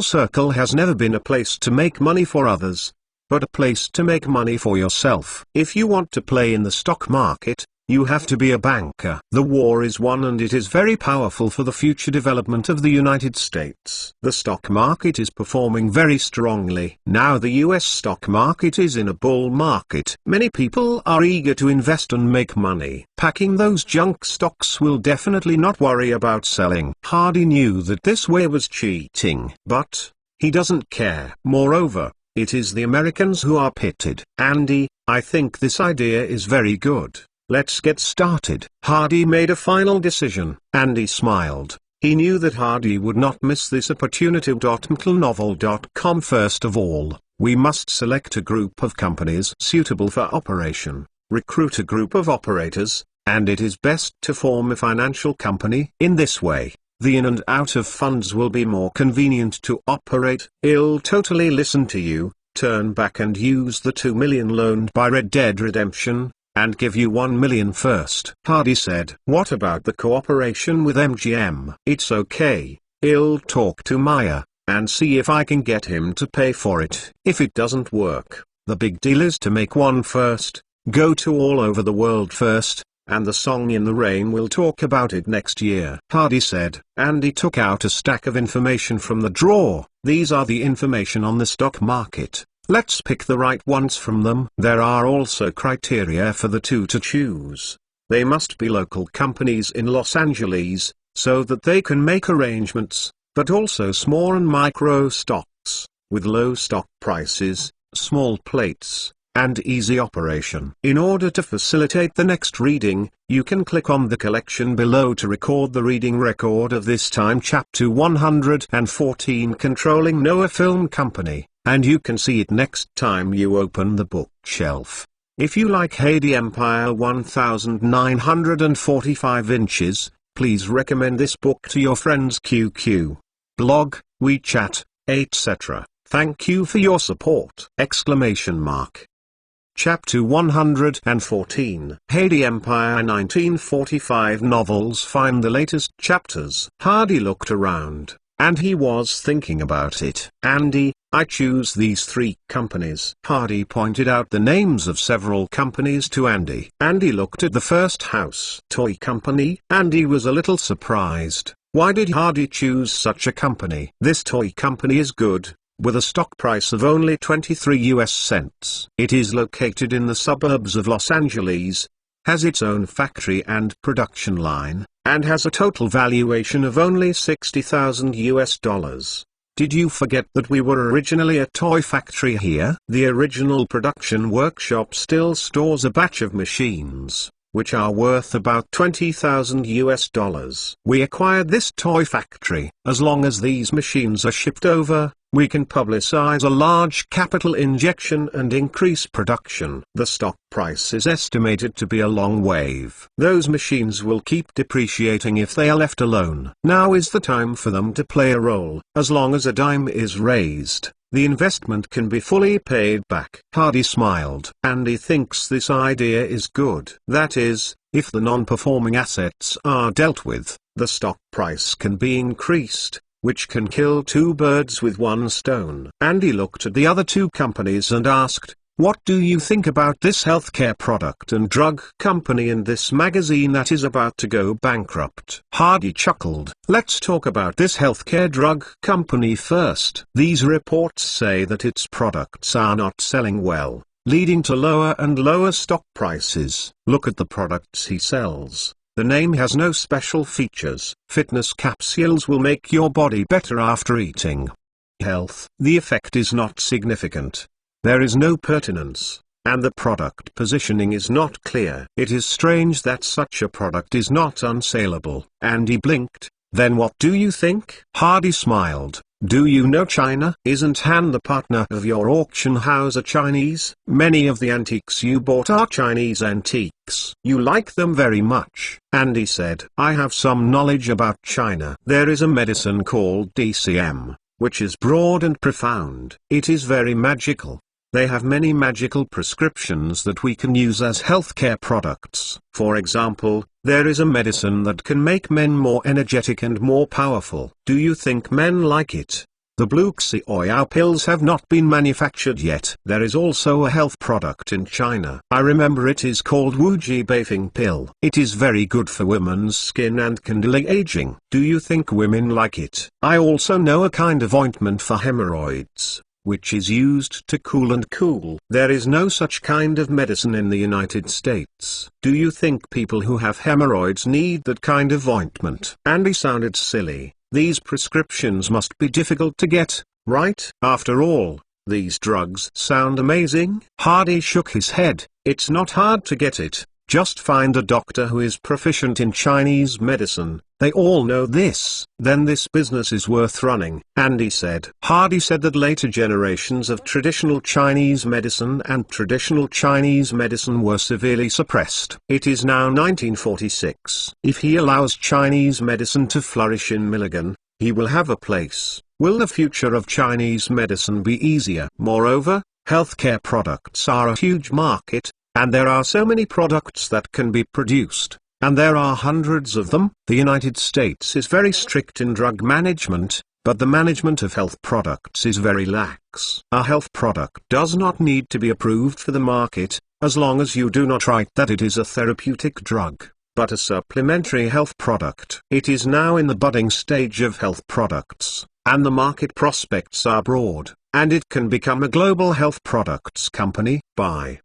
Speaker 1: circle has never been a place to make money for others, but a place to make money for yourself. If you want to play in the stock market, you have to be a banker. The war is won and it is very powerful for the future development of the United States. The stock market is performing very strongly. Now the US stock market is in a bull market. Many people are eager to invest and make money. Packing those junk stocks will definitely not worry about selling. Hardy knew that this way was cheating, but he doesn't care. Moreover, it is the Americans who are pitted. Andy, I think this idea is very good. Let's get started. Hardy made a final decision. Andy smiled. He knew that Hardy would not miss this opportunity. McLenovel.com. First of all, we must select a group of companies suitable for operation, recruit a group of operators, and it is best to form a financial company. In this way, the in and out of funds will be more convenient to operate. I'll totally listen to you. Turn back and use the 2 million loaned by Red Dead Redemption, and give you 1 million first. Hardy said. What about the cooperation with MGM? It's okay. I'll talk to Maya, and see if I can get him to pay for it. If it doesn't work, the big deal is to make one first, go to all over the world first, and the song In the Rain will talk about it next year. Hardy said. Andy took out a stack of information from the drawer. These are the information on the stock market. Let's pick the right ones from them. There are also criteria for the two to choose. They must be local companies in Los Angeles, so that they can make arrangements, but also small and micro stocks, with low stock prices, small plates, and easy operation. In order to facilitate the next reading, you can click on the collection below to record the reading record of this time. Chapter 114, Controlling Noah Film Company. And you can see it next time you open the bookshelf. If you like Hardy Empire 1945 inches, please recommend this book to your friends. QQ, blog, WeChat, etc. Thank you for your support! Chapter 114, Hardy Empire 1945 novels. Find the latest chapters. Hardy looked around, and he was thinking about it. Andy, I choose these 3 companies. Hardy pointed out the names of several companies to Andy. Andy looked at the first house toy company. Andy was a little surprised. Why did Hardy choose such a company? This toy company is good, with a stock price of only 23 US cents. It is located in the suburbs of Los Angeles, has its own factory and production line, and has a total valuation of only $60,000 US. Did you forget that we were originally a toy factory here? The original production workshop still stores a batch of machines, which are worth about $20,000. We acquired this toy factory. As long as these machines are shipped over, we can publicize a large capital injection and increase production. The stock price is estimated to be a long wave. Those machines will keep depreciating if they are left alone. Now is the time for them to play a role. As long as a dime is raised, the investment can be fully paid back. Hardy smiled. Andy thinks this idea is good. That is, if the non-performing assets are dealt with, the stock price can be increased, which can kill two birds with one stone. Andy looked at the other two companies and asked, "What do you think about this healthcare product and drug company in this magazine that is about to go bankrupt?" Hardy chuckled. "Let's talk about this healthcare drug company first. These reports say that its products are not selling well, leading to lower and lower stock prices. Look at the products he sells. The name has no special features. Fitness capsules will make your body better after eating. Health. The effect is not significant. There is no pertinence, and the product positioning is not clear. It is strange that such a product is not unsaleable." Andy blinked. "Then what do you think?" Hardy smiled. "Do you know China? Isn't Han the partner of your auction house a Chinese? Many of the antiques you bought are Chinese antiques. You like them very much." Andy said, "I have some knowledge about China. There is a medicine called DCM, which is broad and profound. It is very magical. They have many magical prescriptions that we can use as healthcare products. For example, there is a medicine that can make men more energetic and more powerful. Do you think men like it? The blue Xiaoyao pills have not been manufactured yet. There is also a health product in China. I remember it is called Wuji Bathing Pill. It is very good for women's skin and can delay aging. Do you think women like it? I also know a kind of ointment for hemorrhoids, which is used to cool and cool. There is no such kind of medicine in the United States. Do you think people who have hemorrhoids need that kind of ointment?" Andy sounded silly. These prescriptions must be difficult to get, right? After all, these drugs sound amazing. Hardy shook his head. "It's not hard to get it. Just find a doctor who is proficient in Chinese medicine. They all know this. Then this business is worth running," Andy said. Hardy said that later generations of traditional Chinese medicine and traditional Chinese medicine were severely suppressed. It is now 1946. If he allows Chinese medicine to flourish in Milligan, he will have a place. Will the future of Chinese medicine be easier? Moreover, healthcare products are a huge market, and there are so many products that can be produced, and there are hundreds of them. The United States is very strict in drug management, but the management of health products is very lax. A health product does not need to be approved for the market, as long as you do not write that it is a therapeutic drug, but a supplementary health product. It is now in the budding stage of health products, and the market prospects are broad, and it can become a global health products company.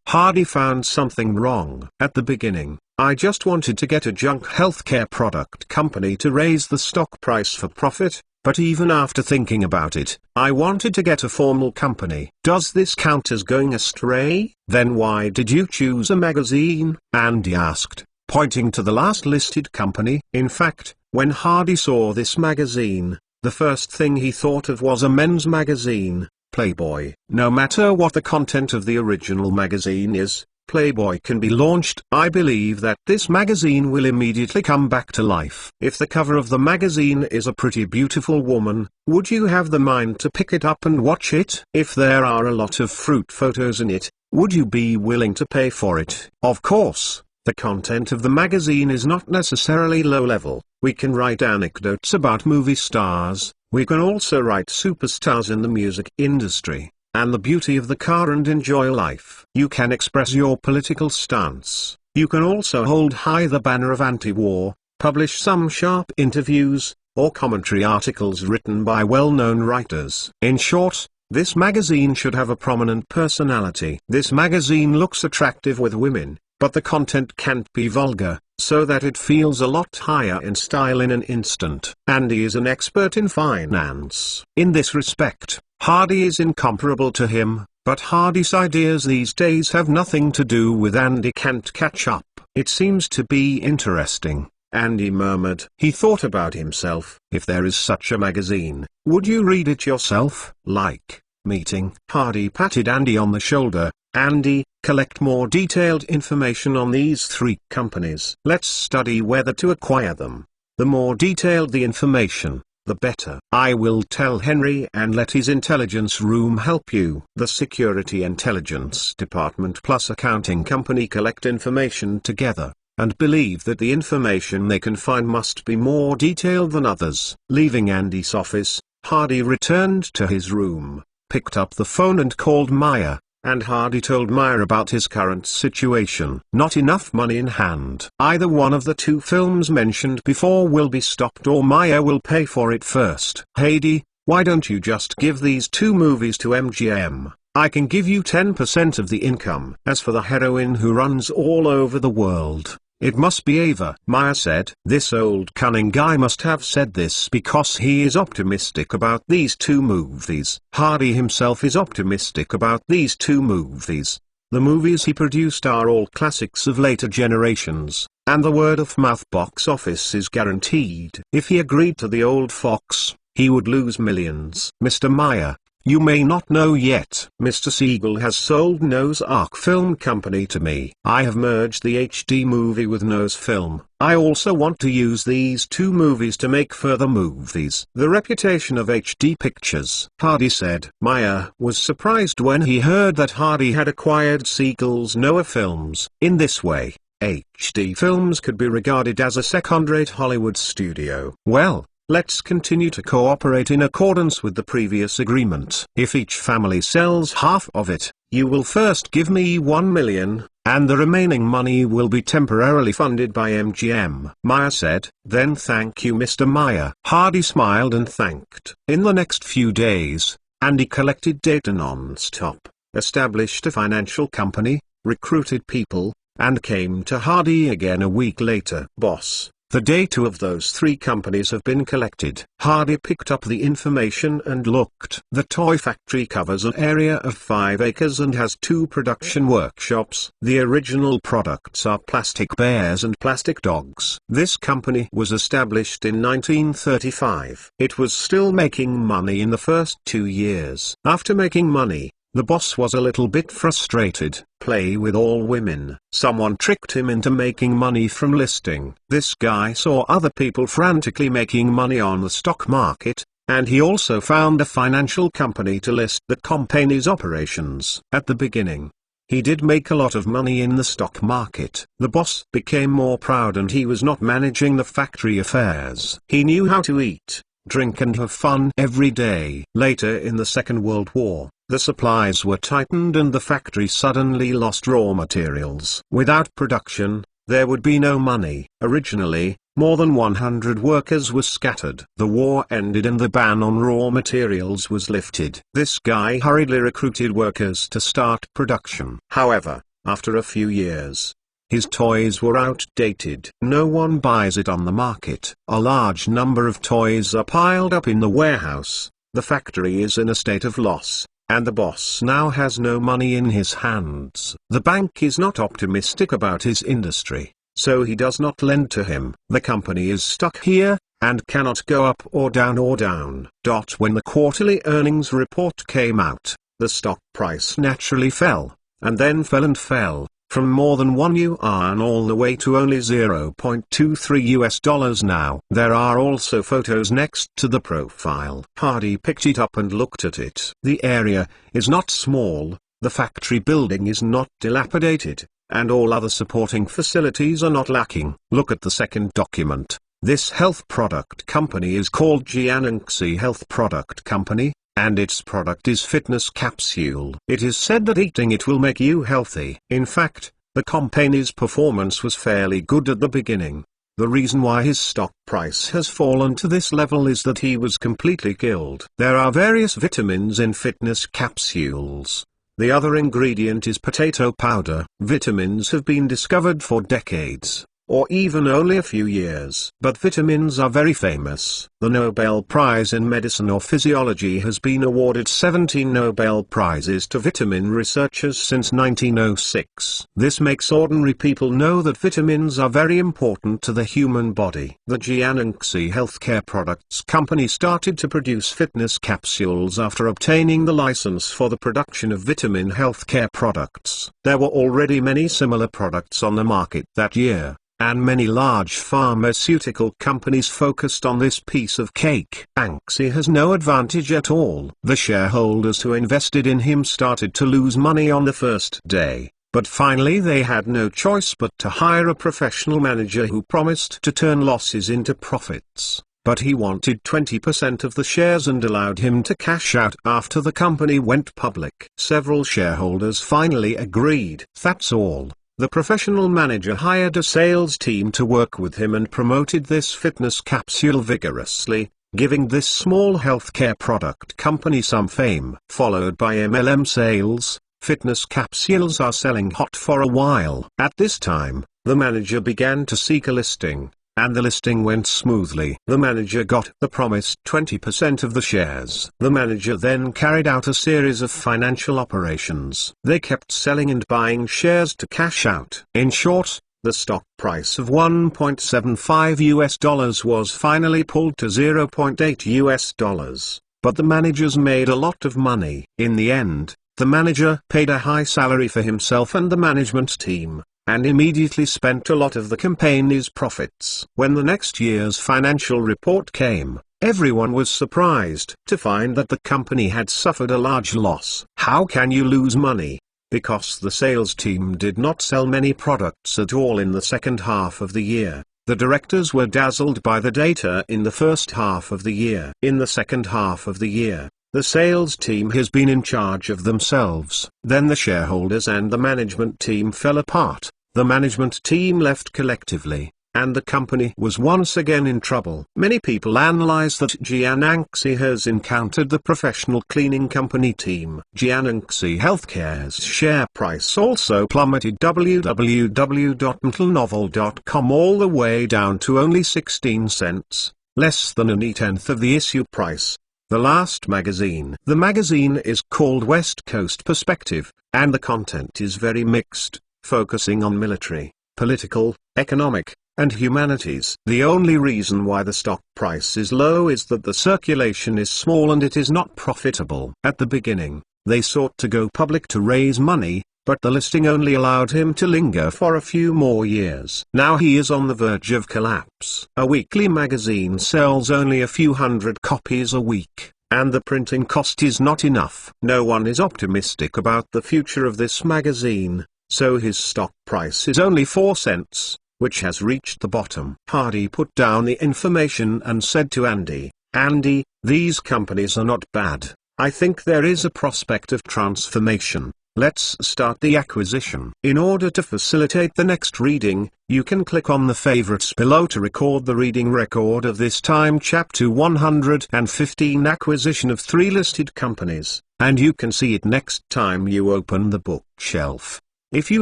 Speaker 1: Hardy found something wrong. At the beginning, I just wanted to get a junk healthcare product company to raise the stock price for profit, but even after thinking about it, I wanted to get a formal company. Does this count as going astray? Then why did you choose a magazine? Andy asked, pointing to the last listed company. In fact, when Hardy saw this magazine, the first thing he thought of was a men's magazine, Playboy. No matter what the content of the original magazine is, Playboy can be launched. I believe that this magazine will immediately come back to life. If the cover of the magazine is a pretty beautiful woman, would you have the mind to pick it up and watch it? If there are a lot of fruit photos in it, would you be willing to pay for it? Of course, the content of the magazine is not necessarily low level. We can write anecdotes about movie stars. We can also write superstars in the music industry, and the beauty of the car and enjoy life. You can express your political stance. You can also hold high the banner of anti-war, publish some sharp interviews, or commentary articles written by well-known writers. In short, this magazine should have a prominent personality. This magazine looks attractive with women, but the content can't be vulgar, so that it feels a lot higher in style in an instant. Andy is an expert in finance. In this respect, Hardy is incomparable to him, but Hardy's ideas these days have nothing to do with Andy can't catch up. It seems to be interesting, Andy murmured. He thought about himself. If there is such a magazine, would you read it yourself? Like, meeting. Hardy patted Andy on the shoulder. Andy, collect more detailed information on these 3 companies. Let's study whether to acquire them. The more detailed the information, the better. I will tell Henry and let his intelligence room help you. The Security Intelligence Department plus accounting company collect information together, and believe that the information they can find must be more detailed than others. Leaving Andy's office, Hardy returned to his room, picked up the phone and called Maya. And Hardy told Maya about his current situation. Not enough money in hand. Either one of the 2 films mentioned before will be stopped or Maya will pay for it first. Heidi, why don't you just give these 2 movies to MGM? I can give you 10% of the income. As for the heroine who runs all over the world, it must be Ava. Maya said, this old cunning guy must have said this because he is optimistic about these 2 movies. Hardy himself is optimistic about these 2 movies. The movies he produced are all classics of later generations, and the word-of-mouth box office is guaranteed. If he agreed to the old fox, he would lose millions. Mr. Maya, you may not know yet. Mr. Siegel has sold Noah's Ark Film Company to me. I have merged the HD movie with Noah's Film. I also want to use these 2 movies to make further movies. The reputation of HD Pictures, Hardy said. Maya was surprised when he heard that Hardy had acquired Siegel's Noah Films. In this way, HD Films could be regarded as a second-rate Hollywood studio. Well, let's continue to cooperate in accordance with the previous agreement. If each family sells half of it, you will first give me 1 million, and the remaining money will be temporarily funded by MGM. Maya said, then thank you Mr. Maya. Hardy smiled and thanked. In the next few days, Andy collected data non-stop, established a financial company, recruited people, and came to Hardy again a week later. Boss, the data of those 3 companies have been collected. Hardy picked up the information and looked. The toy factory covers an area of 5 acres and has 2 production workshops. The original products are plastic bears and plastic dogs. This company was established in 1935. It was still making money in the first 2 years. After making money, the boss was a little bit frustrated. Play with all women. Someone tricked him into making money from listing. This guy saw other people frantically making money on the stock market, and he also found a financial company to list the company's operations. At the beginning, he did make a lot of money in the stock market. The boss became more proud and he was not managing the factory affairs. He knew how to eat, drink and have fun every day. Later in the Second World War, the supplies were tightened and the factory suddenly lost raw materials. Without production, there would be no money. Originally, more than 100 workers were scattered. The war ended and the ban on raw materials was lifted. This guy hurriedly recruited workers to start production. However, after a few years, his toys were outdated. No one buys it on the market. A large number of toys are piled up in the warehouse. The factory is in a state of loss, and the boss now has no money in his hands. The bank is not optimistic about his industry, so he does not lend to him. The company is stuck here, and cannot go up or down or down. When the quarterly earnings report came out, the stock price naturally fell, and then fell and fell, from more than $1 all the way to only $0.23 now. There are also photos next to the profile. Hardy picked it up and looked at it. The area is not small, the factory building is not dilapidated, and all other supporting facilities are not lacking. Look at the second document. This health product company is called Jiangxi Health Product Company, and its product is fitness capsule. It is said that eating it will make you healthy. In fact, the company's performance was fairly good at the beginning. The reason why his stock price has fallen to this level is that he was completely killed. There are various vitamins in fitness capsules. The other ingredient is potato powder. Vitamins have been discovered for decades. or even only a few years. But vitamins are very famous. The Nobel Prize in Medicine or Physiology has been awarded 17 Nobel Prizes to vitamin researchers since 1906. This makes ordinary people know that vitamins are very important to the human body. The Jiangxi Healthcare Products Company started to produce fitness capsules after obtaining the license for the production of vitamin healthcare products. There were already many similar products on the market that year, and many large pharmaceutical companies focused on this piece of cake. Jiangxi has no advantage at all. The shareholders who invested in him started to lose money on the first day, but finally they had no choice but to hire a professional manager who promised to turn losses into profits. But he wanted 20% of the shares and allowed him to cash out after the company went public. Several shareholders finally agreed. That's all. The professional manager hired a sales team to work with him and promoted this fitness capsule vigorously, giving this small healthcare product company some fame. Followed by MLM sales, fitness capsules are selling hot for a while. At this time, the manager began to seek a listing, and the listing went smoothly. The manager got the promised 20% of the shares. The manager then carried out a series of financial operations. They kept selling and buying shares to cash out. In short, the stock price of $1.75 was finally pulled to $0.8. But the managers made a lot of money. In the end, the manager paid a high salary for himself and the management team, and immediately spent a lot of the company's profits. When the next year's financial report came, everyone was surprised to find that the company had suffered a large loss. How can you lose money? Because the sales team did not sell many products at all in the second half of the year. The directors were dazzled by the data in the first half of the year. In the second half of the year, the sales team has been in charge of themselves. Then the shareholders and the management team fell apart. The management team left collectively, and the company was once again in trouble. Many people analyze that Jiangxi has encountered the professional cleaning company team. Jiangxi Healthcare's share price also plummeted www.metalnovel.com all the way down to only 16 cents, less than a tenth of the issue price. The last magazine. The magazine is called West Coast Perspective, and the content is very mixed, focusing on military, political, economic, and humanities. The only reason why the stock price is low is that the circulation is small and it is not profitable. At the beginning, they sought to go public to raise money, but the listing only allowed him to linger for a few more years. Now he is on the verge of collapse. A weekly magazine sells only a few hundred copies a week, and the printing cost is not enough. No one is optimistic about the future of this magazine, so his stock price is only 4 cents, which has reached the bottom. Hardy put down the information and said to Andy, "Andy, these companies are not bad. I think there is a prospect of transformation. Let's start the acquisition." In order to facilitate the next reading, you can click on the favorites below to record the reading record of this time chapter 115 acquisition of 3 listed companies, and you can see it next time you open the bookshelf. If you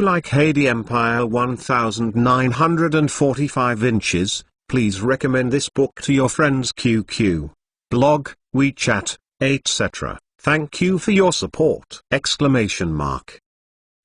Speaker 1: like Heidi Empire 1945 inches, please recommend this book to your friends QQ, blog, WeChat, etc. Thank you for your support!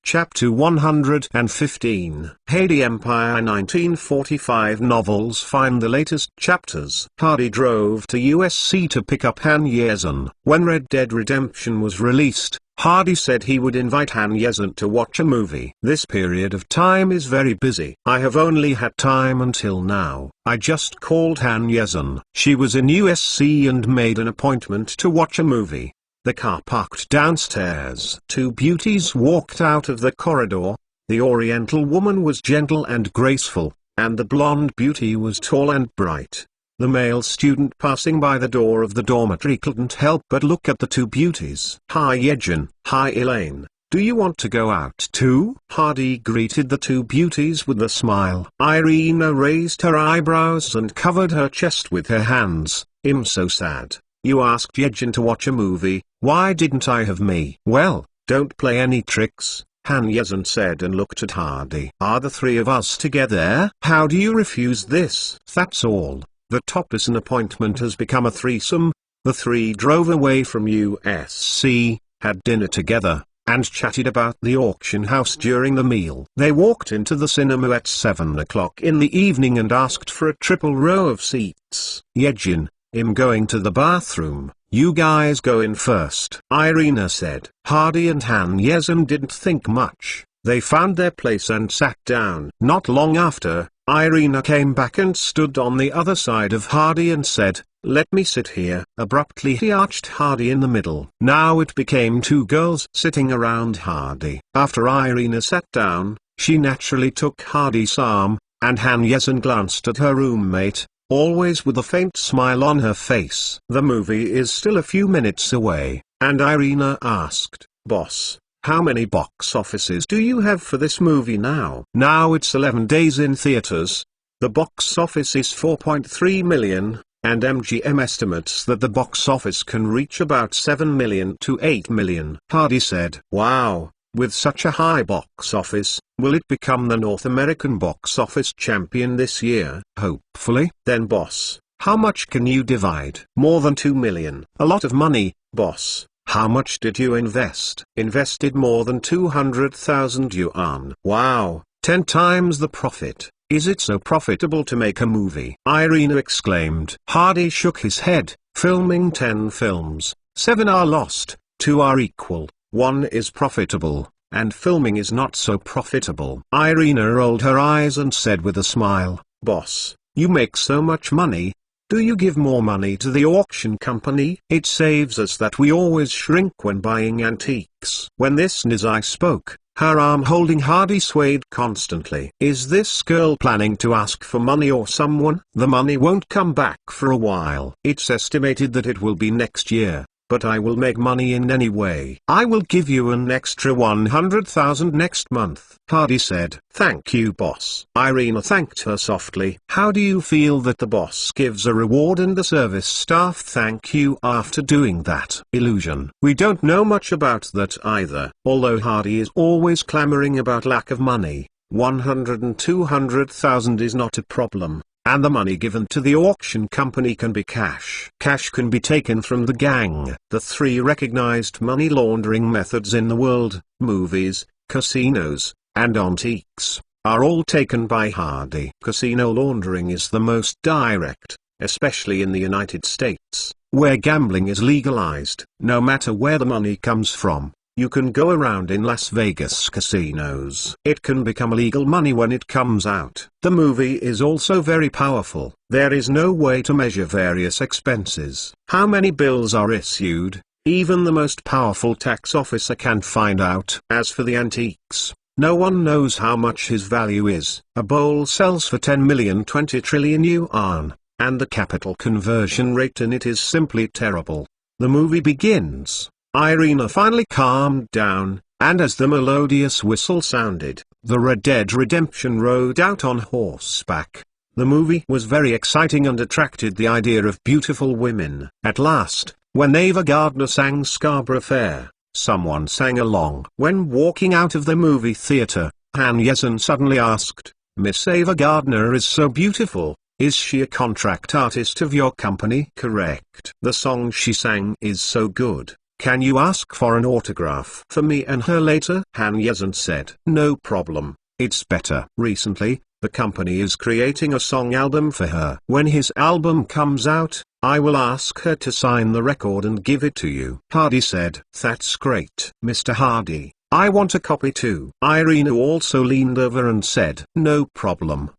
Speaker 1: Chapter 115 Heidi Empire 1945 novels. Find the latest chapters. Hardy drove to USC to pick up Han Yezhen. When Red Dead Redemption was released, Hardy said he would invite Han Yezhen to watch a movie. This period of time is very busy. I have only had time until now. I just called Han Yezhen. She was in USC and made an appointment to watch a movie. The car parked downstairs. 2 beauties walked out of the corridor. The Oriental woman was gentle and graceful, and the blonde beauty was tall and bright. The male student passing by the door of the dormitory couldn't help but look at the 2 beauties. "Hi Yejin, hi Elaine, do you want to go out too?" Hardy greeted the 2 beauties with a smile. Irina raised her eyebrows and covered her chest with her hands. "I'm so sad. You asked Yejin to watch a movie, why didn't I have me?" "Well, don't play any tricks, Han Yezin said and looked at Hardy. Are the three of us together? How do you refuse this? That's all. The Topperson appointment has become a threesome. The three drove away from USC, had dinner together, and chatted about the auction house during the meal. They walked into the cinema at 7 o'clock in the evening and asked for a triple row of seats. Yejin, I'm going to the bathroom. You guys go in first, Irina said. Hardy and Han Yezin didn't think much. They found their place and sat down. Not long after, Irina came back and stood on the other side of Hardy and said, "Let me sit here." Abruptly he arched Hardy in the middle. Now it became two girls sitting around Hardy. After Irina sat down, she naturally took Hardy's arm, and Han Yezin glanced at her roommate, always with a faint smile on her face. The movie is still a few minutes away, and Irina asked, "Boss, how many box offices do you have for this movie now?" Now it's 11 days in theaters. The box office is 4.3 million, and MGM estimates that the box office can reach about 7 million to 8 million. Hardy said, "Wow, with such a high box office, will it become the North American box office champion this year?" "Hopefully." "Then boss, how much can you divide?" "More than 2 million. A lot of money, boss." "How much did you invest?" "Invested more than 200,000 yuan." "Wow, 10 times the profit. Is it so profitable to make a movie?" Irina exclaimed. Hardy shook his head. "Filming 10 films, 7 are lost, 2 are equal, 1 is profitable, and filming is not so profitable." Irina rolled her eyes and said with a smile, "Boss, you make so much money. Do you give more money to the auction company?" "It saves us that we always shrink when buying antiques." When this Nizai spoke, her arm holding Hardy swayed constantly. "Is this girl planning to ask for money or someone?" "The money won't come back for a while. It's estimated that it will be next year, but I will make money in any way. I will give you an extra 100,000 next month." Hardy said, "Thank you, boss." Irina thanked her softly. "How do you feel that the boss gives a reward and the service staff thank you after doing that?" "Illusion. We don't know much about that either." Although Hardy is always clamoring about lack of money, 100 and 200,000 is not a problem. And the money given to the auction company can be cash. Cash can be taken from the gang. The 3 recognized money laundering methods in the world, movies, casinos, and antiques, are all taken by Hardy. Casino laundering is the most direct, especially in the United States, where gambling is legalized. No matter where the money comes from, you can go around in Las Vegas casinos. It can become illegal money when it comes out. The movie is also very powerful. There is no way to measure various expenses. How many bills are issued, even the most powerful tax officer can find out. As for the antiques, no one knows how much his value is. A bowl sells for 10 million 20 trillion yuan, and the capital conversion rate in it is simply terrible. The movie begins. Irina finally calmed down, and as the melodious whistle sounded, the Red Dead Redemption rode out on horseback. The movie was very exciting and attracted the idea of beautiful women. At last, when Ava Gardner sang Scarborough Fair, someone sang along. When walking out of the movie theater, Han Yezin suddenly asked, "Miss Ava Gardner is so beautiful. Is she a contract artist of your company?" "Correct. The song she sang is so good. Can you ask for an autograph for me and her later?" Han Yezin said. "No problem, it's better." Recently, the company is creating a song album for her. When his album comes out, I will ask her to sign the record and give it to you. Hardy said. "That's great. Mr. Hardy, I want a copy too." Irina also leaned over and said. "No problem."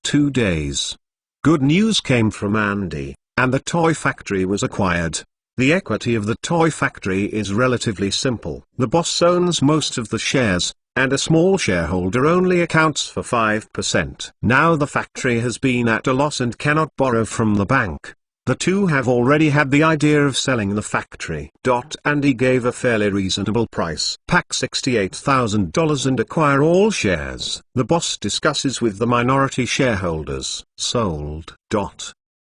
Speaker 1: 2 days. Good news came from Andy, and the toy factory was acquired. The equity of the toy factory is relatively simple. The boss owns most of the shares, and a small shareholder only accounts for 5%. Now the factory has been at a loss and cannot borrow from the bank. The two have already had the idea of selling the factory. Andy gave a fairly reasonable price. Pack $68,000 and acquire all shares. The boss discusses with the minority shareholders. Sold.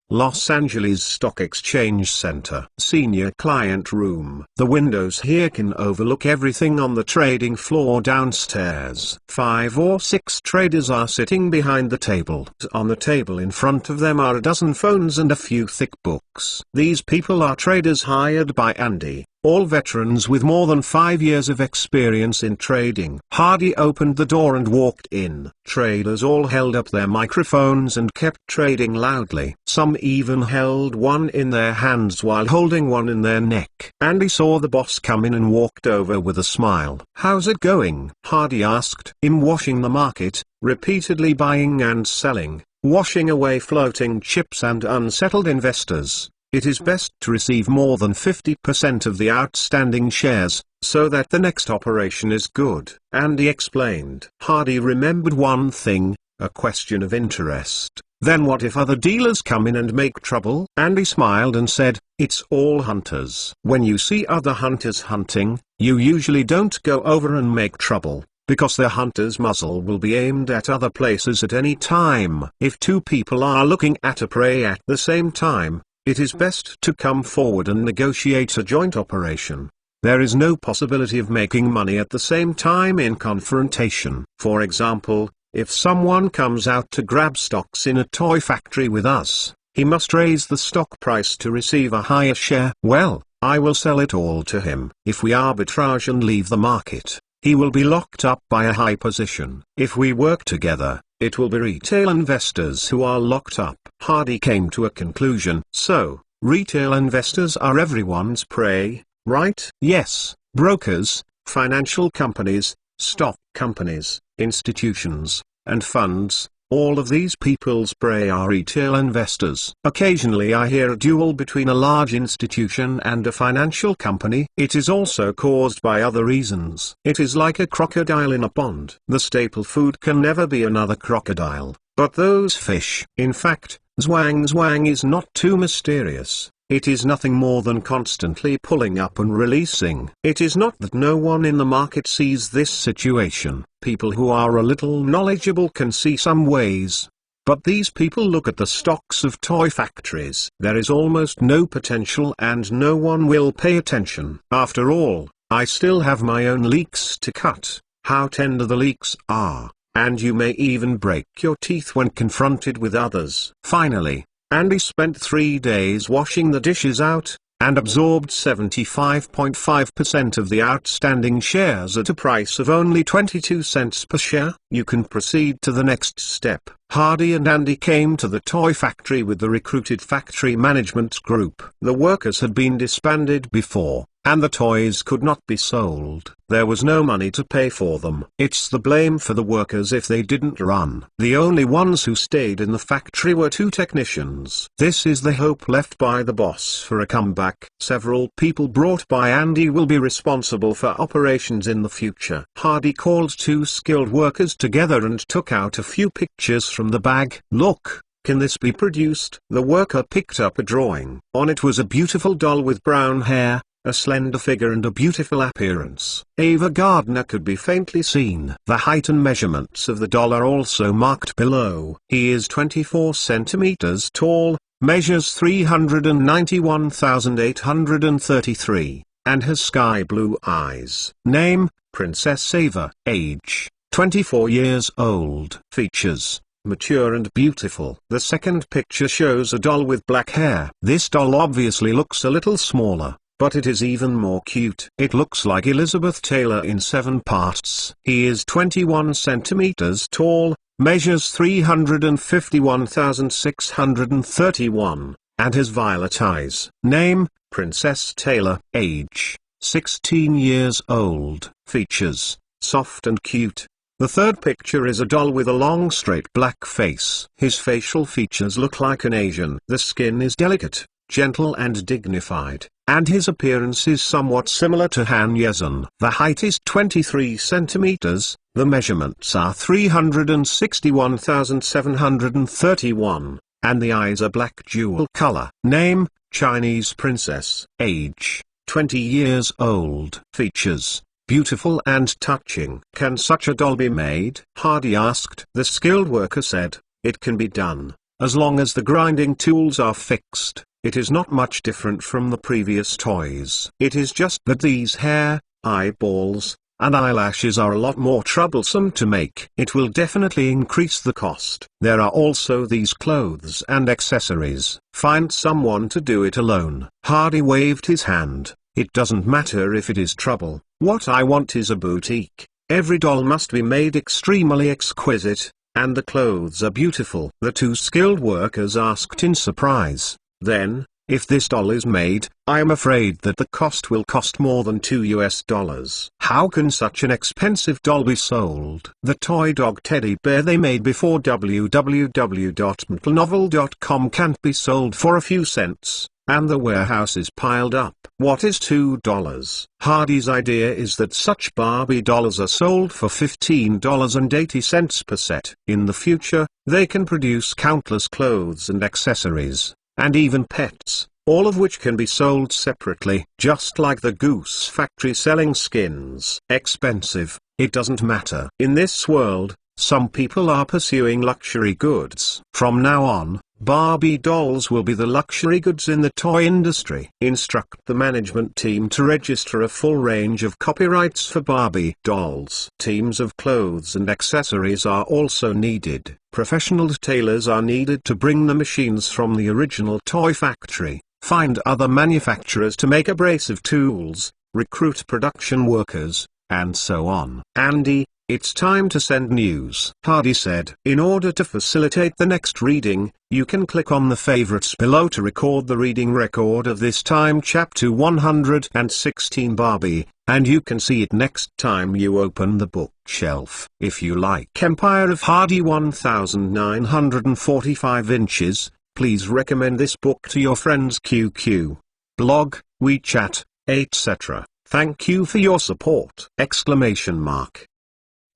Speaker 1: Los Angeles Stock Exchange Center. Senior Client Room. The windows here can overlook everything on the trading floor downstairs. 5 or 6 traders are sitting behind the table. On the table in front of them are a dozen phones and a few thick books. These people are traders hired by Andy. All veterans with more than 5 years of experience in trading. Hardy opened the door and walked in. Traders all held up their microphones and kept trading loudly. Some even held one in their hands while holding one in their neck. Andy saw the boss come in and walked over with a smile. "How's it going?" Hardy asked. "I'm watching the market, repeatedly buying and selling, washing away floating chips and unsettled investors. It is best to receive more than 50% of the outstanding shares, so that the next operation is good." Andy explained. Hardy remembered one thing, a question of interest. "Then what if other dealers come in and make trouble?" Andy smiled and said, "It's all hunters. When you see other hunters hunting, you usually don't go over and make trouble, because the hunter's muzzle will be aimed at other places at any time. If 2 people are looking at a prey at the same time, it is best to come forward and negotiate a joint operation. There is no possibility of making money at the same time in confrontation. For example, if someone comes out to grab stocks in a toy factory with us, he must raise the stock price to receive a higher share. Well, I will sell it all to him. If we arbitrage and leave the market, he will be locked up by a high position. If we work together, it will be retail investors who are locked up." Hardy came to a conclusion. "So, retail investors are everyone's prey, right?" "Yes, brokers, financial companies, stock companies, institutions, and funds, all of these people's prey are retail investors. Occasionally I hear a duel between a large institution and a financial company. It is also caused by other reasons. It is like a crocodile in a pond. The staple food can never be another crocodile, but those fish. In fact, Zhuang is not too mysterious. It is nothing more than constantly pulling up and releasing. It is not that no one in the market sees this situation. People who are a little knowledgeable can see some ways. But these people look at the stocks of toy factories. There is almost no potential and no one will pay attention. After all, I still have my own leeks to cut. How tender the leeks are, and you may even break your teeth when confronted with others." Finally, Andy spent 3 days washing the dishes out, and absorbed 75.5% of the outstanding shares at a price of only 22 cents per share. You can proceed to the next step. Hardy and Andy came to the toy factory with the recruited factory management group. The workers had been disbanded before, and the toys could not be sold. There was no money to pay for them. It's the blame for the workers if they didn't run. The only ones who stayed in the factory were 2 technicians. This is the hope left by the boss for a comeback. Several people brought by Andy will be responsible for operations in the future. Hardy called 2 skilled workers together and took out a few pictures from the bag. "Look, can this be produced?" The worker picked up a drawing. On it was a beautiful doll with brown hair, a slender figure and a beautiful appearance. Ava Gardner could be faintly seen. The height and measurements of the doll are also marked below. He is 24 centimeters tall, measures 391,833, and has sky blue eyes. Name, Princess Ava. Age, 24 years old. Features, mature and beautiful. The second picture shows a doll with black hair. This doll obviously looks a little smaller, but it is even more cute. It looks like Elizabeth Taylor in 7 parts. He is 21 centimeters tall, measures 351,631, and has violet eyes. Name, Princess Taylor. Age, 16 years old. Features, soft and cute. The third picture is a doll with a long straight black face. His facial features look like an Asian. The skin is delicate, gentle and dignified, and his appearance is somewhat similar to Han Yezon. The height is 23 centimeters, the measurements are 361,731, and the eyes are black jewel color. Name, Chinese princess. Age, 20 years old. Features, beautiful and touching. Can such a doll be made? Hardy asked. The skilled worker said, it can be done. As long as the grinding tools are fixed, it is not much different from the previous toys. It is just that these hair, eyeballs, and eyelashes are a lot more troublesome to make. It will definitely increase the cost. There are also these clothes and accessories. Find someone to do it alone. Hardy waved his hand. It doesn't matter if it is trouble. What I want is a boutique. Every doll must be made extremely exquisite, and the clothes are beautiful. The two skilled workers asked in surprise. Then, if this doll is made, I am afraid that the cost will cost more than $2. How can such an expensive doll be sold? The toy dog teddy bear they made before www.mtlnovel.com can't be sold for a few cents, and the warehouse is piled up. What is $2? Hardy's idea is that such Barbie dolls are sold for $15.80 per set. In the future, they can produce countless clothes and accessories, and even pets, all of which can be sold separately. Just like the Goose Factory selling skins. Expensive, it doesn't matter. In this world, some people are pursuing luxury goods. From now on, Barbie dolls will be the luxury goods in the toy industry. Instruct the management team to register a full range of copyrights for Barbie dolls. Teams of clothes and accessories are also needed. Professional tailors are needed to bring the machines from the original toy factory. Find other manufacturers to make abrasive tools, recruit production workers, and so on. Andy, it's time to send news. Hardy said. In order to facilitate the next reading, you can click on the favorites below to record the reading record of this time chapter 116 Barbie, and you can see it next time you open the bookshelf. If you like Empire of Hardy 1945 inches, please recommend this book to your friends QQ, blog, WeChat, etc. Thank you for your support!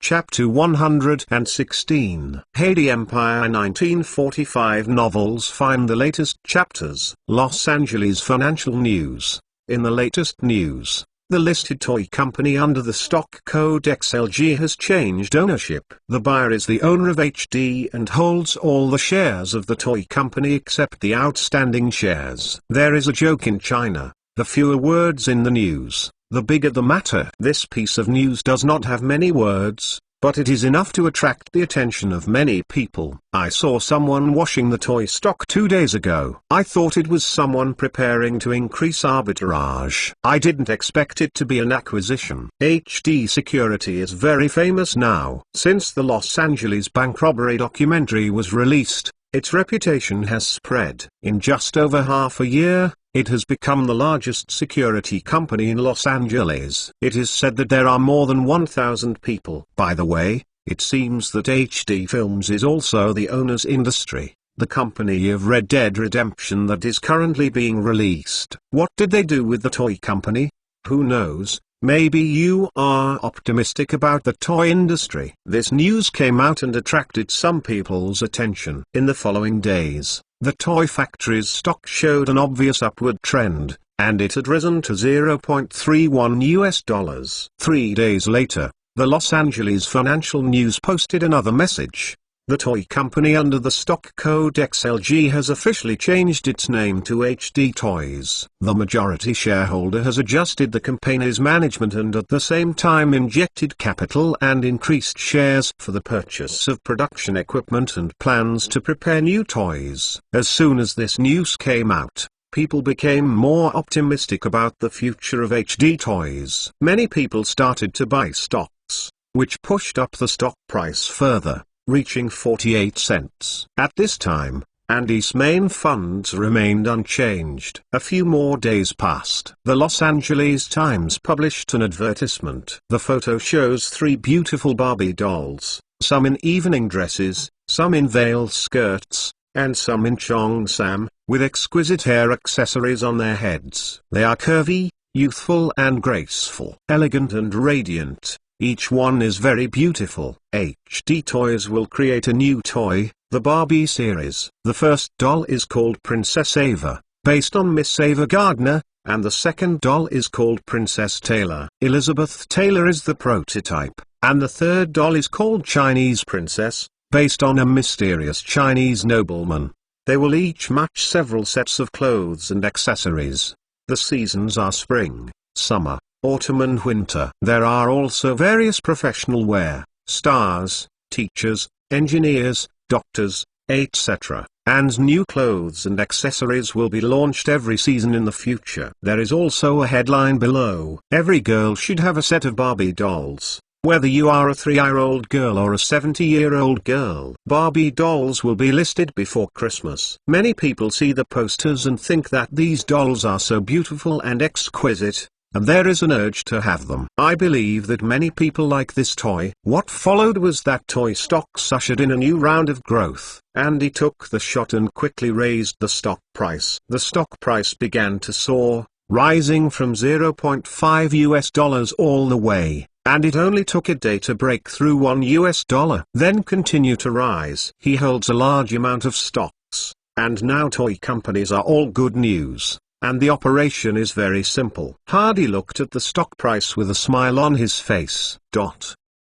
Speaker 1: Chapter 116 Hardy Empire 1945 novels. Find the latest chapters. Los Angeles Financial News. In the latest news, the listed toy company under the stock code XLG has changed ownership. The buyer is the owner of HD and holds all the shares of the toy company except the outstanding shares. There is a joke in China: the fewer words in the news, the bigger the matter. This piece of news does not have many words, but it is enough to attract the attention of many people. I saw someone washing the toy stock 2 days ago. I thought it was someone preparing to increase arbitrage. I didn't expect it to be an acquisition. HD Security is very famous now. Since the Los Angeles bank robbery documentary was released, its reputation has spread. In just over half a year, it has become the largest security company in Los Angeles. It is said that there are more than 1,000 people. By the way, it seems that HD Films is also the owner's industry, the company of Red Dead Redemption that is currently being released. What did they do with the toy company? Who knows? Maybe you are optimistic about the toy industry. This news came out and attracted some people's attention. In the following days, the toy factory's stock showed an obvious upward trend, and it had risen to $0.31. 3 days later, the Los Angeles Financial News posted another message. The toy company under the stock code XLG has officially changed its name to HD Toys. The majority shareholder has adjusted the company's management and at the same time injected capital and increased shares for the purchase of production equipment and plans to prepare new toys. As soon as this news came out, people became more optimistic about the future of HD Toys. Many people started to buy stocks, which pushed up the stock price further, reaching 48 cents. At this time, Andy's main funds remained unchanged. A few more days passed. The Los Angeles Times published an advertisement. The photo shows 3 beautiful Barbie dolls, some in evening dresses, some in veil skirts, and some in cheongsam, with exquisite hair accessories on their heads. They are curvy, youthful and graceful, elegant and radiant. Each one is very beautiful. HD Toys will create a new toy, the Barbie series. The first doll is called Princess Ava, based on Miss Ava Gardner, and the second doll is called Princess Taylor. Elizabeth Taylor is the prototype, and the third doll is called Chinese Princess, based on a mysterious Chinese nobleman. They will each match several sets of clothes and accessories. The seasons are spring, summer, autumn and winter. There are also various professional wear, stars, teachers, engineers, doctors, etc. And new clothes and accessories will be launched every season in the future. There is also a headline below. Every girl should have a set of Barbie dolls. Whether you are a 3-year-old girl or a 70-year-old girl, Barbie dolls will be listed before Christmas. Many people see the posters and think that these dolls are so beautiful and exquisite, and there is an urge to have them. I believe that many people like this toy. What followed was that toy stocks ushered in a new round of growth. Andy took the shot and quickly raised the stock price. The stock price began to soar, rising from $0.5 all the way, and it only took a day to break through $1, then continue to rise. He holds a large amount of stocks, and now toy companies are all good news. And the operation is very simple. Hardy looked at the stock price with a smile on his face.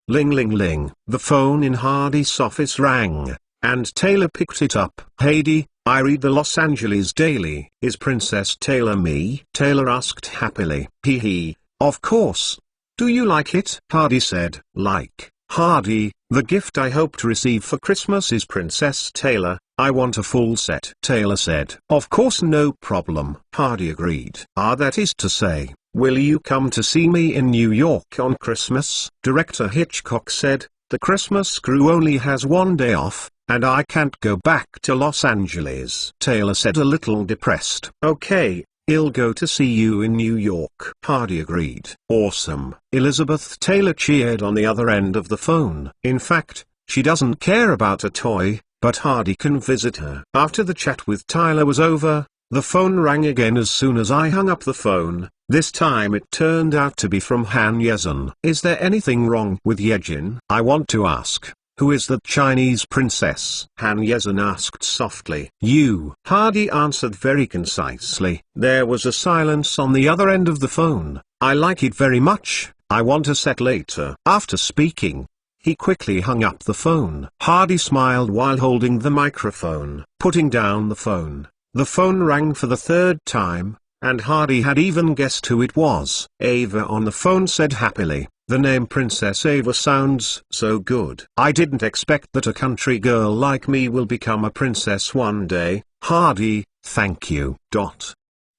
Speaker 1: Ling ling ling. The phone in Hardy's office rang, and Taylor picked it up. "Heidi, I read the Los Angeles Daily. Is Princess Taylor me?" Taylor asked happily. Hee, of course. Do you like it? Hardy said. Like. Hardy, the gift I hope to receive for Christmas is Princess Taylor. I want a full set. Taylor said. Of course, no problem. Hardy agreed. That is to say, will you come to see me in New York on Christmas? Director Hitchcock said. The Christmas crew only has one day off, and I can't go back to Los Angeles. Taylor said, a little depressed. Okay, I'll go to see you in New York. Hardy agreed. Awesome. Elizabeth Taylor cheered on the other end of the phone. In fact, she doesn't care about a toy, but Hardy can visit her. After the chat with Tyler was over, the phone rang again as soon as I hung up the phone. This time it turned out to be from Han Yezin. Is there anything wrong with Yejin? I want to ask. Who is that Chinese princess? Han Yezin asked softly. You. Hardy answered very concisely. There was a silence on the other end of the phone. I like it very much. I want a set later. After speaking, he quickly hung up the phone. Hardy smiled while holding the microphone. Putting down the phone rang for the third time, and Hardy had even guessed who it was. Ava on the phone said happily. The name Princess Ava sounds so good. I didn't expect that a country girl like me will become a princess one day. Hardy, thank you.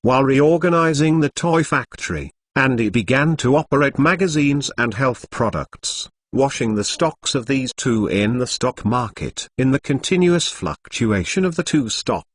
Speaker 1: While reorganizing the toy factory, Andy began to operate magazines and health products, washing the stocks of these two in the stock market. In the continuous fluctuation of the two stocks,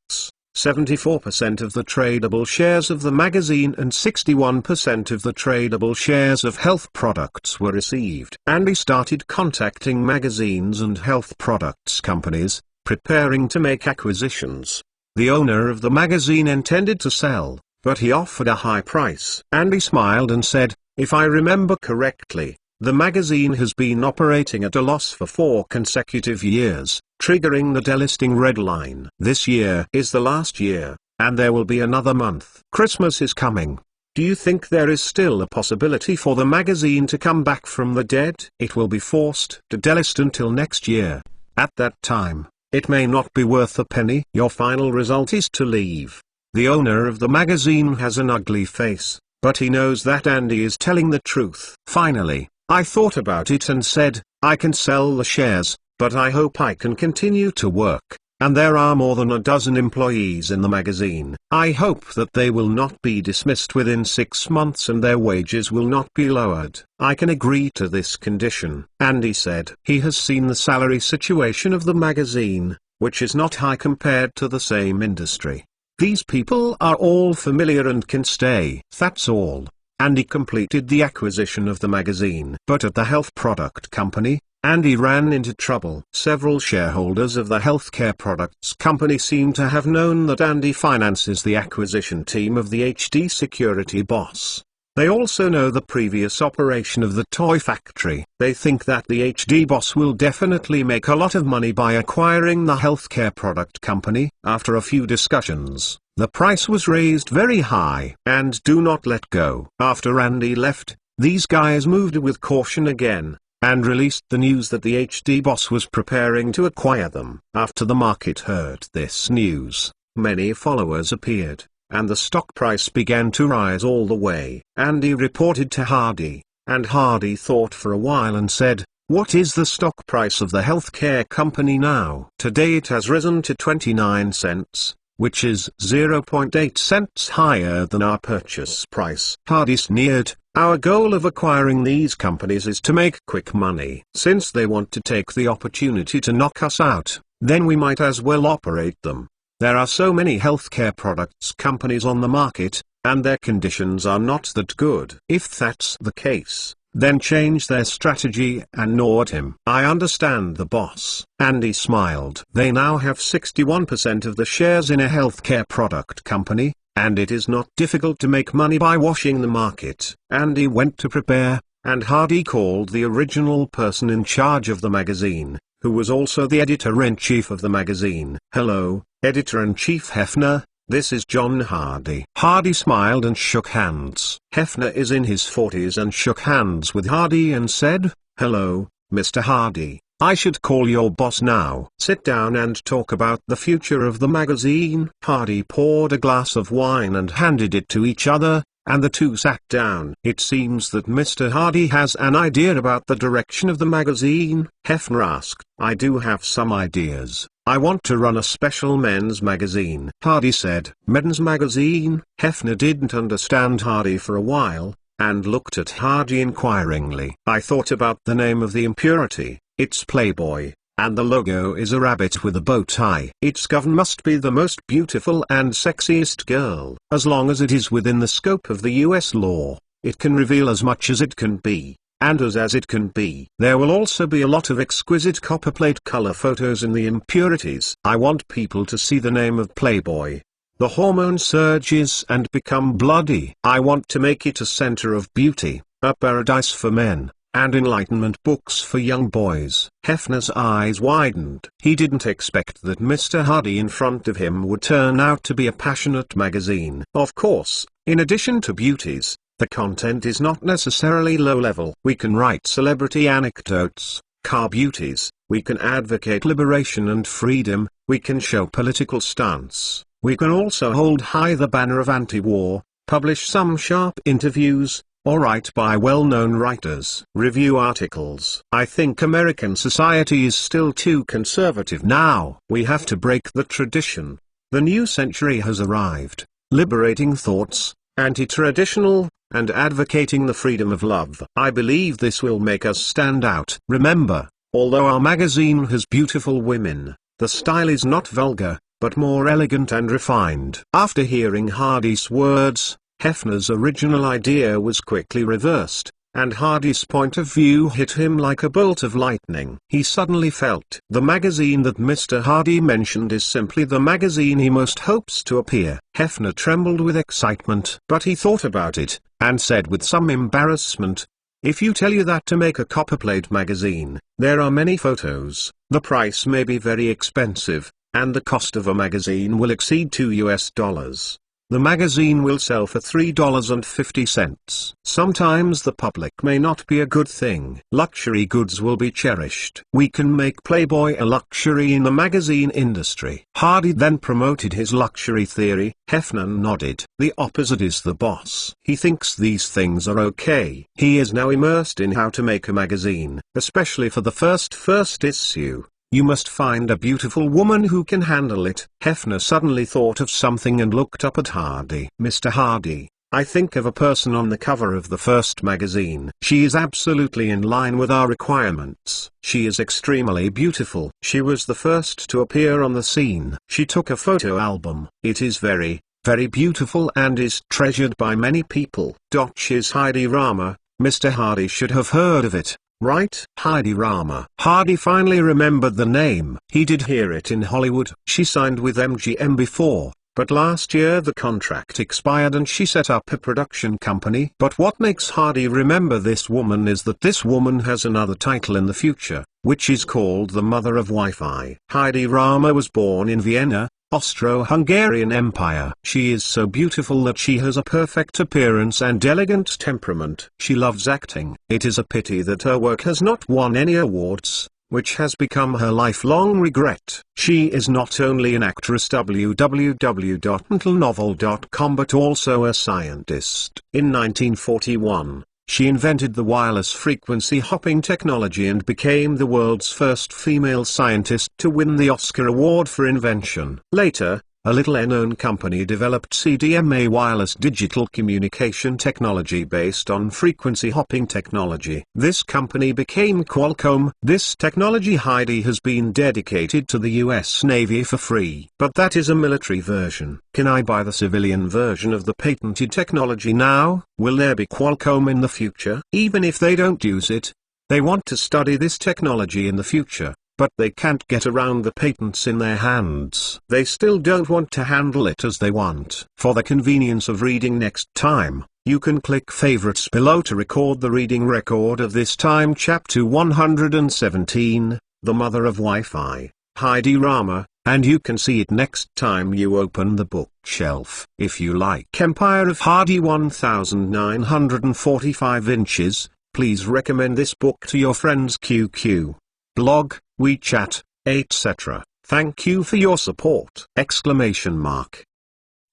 Speaker 1: 74% of the tradable shares of the magazine and 61% of the tradable shares of health products were received. Andy started contacting magazines and health products companies, preparing to make acquisitions. The owner of the magazine intended to sell, but he offered a high price. Andy smiled and said, if I remember correctly, the magazine has been operating at a loss for 4 consecutive years, triggering the delisting red line. This year is the last year, and there will be another month. Christmas is coming. Do you think there is still a possibility for the magazine to come back from the dead? It will be forced to delist until next year. At that time, it may not be worth a penny. Your final result is to leave. The owner of the magazine has an ugly face, but he knows that Andy is telling the truth. Finally, I thought about it and said, I can sell the shares, but I hope I can continue to work, and there are more than a dozen employees in the magazine. I hope that they will not be dismissed within 6 months and their wages will not be lowered. I can agree to this condition. Andy said he has seen the salary situation of the magazine, which is not high compared to the same industry. These people are all familiar and can stay. That's all. Andy completed the acquisition of the magazine. But at the health product company, Andy ran into trouble. Several shareholders of the healthcare products company seem to have known that Andy finances the acquisition team of the HD Security boss. They also know the previous operation of the toy factory. They think that the HD boss will definitely make a lot of money by acquiring the healthcare product company. After a few discussions, the price was raised very high. And do not let go. After Andy left, these guys moved with caution again. and released the news that the HD boss was preparing to acquire them. After the market heard this news, many followers appeared, and the stock price began to rise all the way. Andy reported to Hardy, and Hardy thought for a while and said, "What is the stock price of the healthcare company now?" Today it has risen to 29 cents, which is 0.8 cents higher than our purchase price. Hardy sneered, "Our goal of acquiring these companies is to make quick money. Since they want to take the opportunity to knock us out, then we might as well operate them. There are so many healthcare products companies on the market, and their conditions are not that good. If that's the case, then change their strategy," and gnawed him. "I understand the boss." Andy smiled. They now have 61% of the shares in a healthcare product company, and it is not difficult to make money by washing the market. Andy went to prepare, and Hardy called the original person in charge of the magazine, who was also the editor-in-chief of the magazine. "Hello, Editor-in-Chief Hefner. This is John Hardy." Hardy smiled and shook hands. Hefner is in his 40s and shook hands with Hardy and said, "Hello, Mr. Hardy. I should call your boss now. Sit down and talk about the future of the magazine." Hardy poured a glass of wine and handed it to each other, and the two sat down. "It seems that Mr. Hardy has an idea about the direction of the magazine?" Hefner asked. "I do have some ideas. I want to run a special men's magazine." Hardy said. "Men's magazine?" Hefner didn't understand Hardy for a while, and looked at Hardy inquiringly. "I thought about the name of the impurity. It's Playboy, and the logo is a rabbit with a bow tie. Its governor must be the most beautiful and sexiest girl. As long as it is within the scope of the US law, it can reveal as much as it can be, and as it can be. There will also be a lot of exquisite copperplate color photos in the impurities. I want people to see the name of Playboy. The hormone surges and become bloody. I want to make it a center of beauty, a paradise for men, and enlightenment books for young boys." Hefner's eyes widened. He didn't expect that Mr. Hardy in front of him would turn out to be a passionate magazine. Of course, in addition to beauties, the content is not necessarily low-level. We can write celebrity anecdotes, car beauties, we can advocate liberation and freedom, we can show political stance, we can also hold high the banner of anti-war, publish some sharp interviews, or write by well-known writers. Review articles. I think American society is still too conservative now. We have to break the tradition. The new century has arrived, liberating thoughts, anti-traditional, and advocating the freedom of love. I believe this will make us stand out. Remember, although our magazine has beautiful women, the style is not vulgar, but more elegant and refined." After hearing Hardy's words, Hefner's original idea was quickly reversed, and Hardy's point of view hit him like a bolt of lightning. He suddenly felt the magazine that Mr. Hardy mentioned is simply the magazine he most hopes to appear. Hefner trembled with excitement, but he thought about it, and said with some embarrassment, "If you tell you that to make a copperplate magazine, there are many photos, the price may be very expensive, and the cost of a magazine will exceed $2. The magazine will sell for $3.50. Sometimes the public may not be a good thing. Luxury goods will be cherished. We can make Playboy a luxury in the magazine industry." Hardy then promoted his luxury theory. Hefner nodded. "The opposite is the boss. He thinks these things are okay. He is now immersed in how to make a magazine, especially for the first issue. You must find a beautiful woman who can handle it." Hefner suddenly thought of something and looked up at Hardy. "Mr. Hardy, I think of a person on the cover of the first magazine. She is absolutely in line with our requirements. She is extremely beautiful. She was the first to appear on the scene. She took a photo album. It is very, very beautiful and is treasured by many people. She's Heidi Rama. Mr. Hardy should have heard of it. Right? Heidi Rama." Hardy finally remembered the name. He did hear it in Hollywood. She signed with MGM before, but last year the contract expired and she set up a production company. But what makes Hardy remember this woman is that this woman has another title in the future, which is called the Mother of Wi-Fi. Heidi Rama was born in Vienna, Austro-Hungarian Empire. She is so beautiful that she has a perfect appearance and elegant temperament. She loves acting. It is a pity that her work has not won any awards, which has become her lifelong regret. She is not only an actress www.mentalnovel.com but also a scientist. In 1941, she invented the wireless frequency hopping technology and became the world's first female scientist to win the Oscar Award for invention. Later, a little-known company developed CDMA wireless digital communication technology based on frequency hopping technology. This company became Qualcomm. This technology Heidi has been dedicated to the US Navy for free. But that is a military version. Can I buy the civilian version of the patented technology now? Will there be Qualcomm in the future? Even if they don't use it, they want to study this technology in the future. But they can't get around the patents in their hands. They still don't want to handle it as they want. For the convenience of reading next time, you can click favorites below to record the reading record of this time chapter 117, The Mother of Wi-Fi, Heidi Rama, and you can see it next time you open the bookshelf. If you like Empire of Heidi 1945 inches, please recommend this book to your friends QQ, blog, WeChat, etc. Thank you for your support!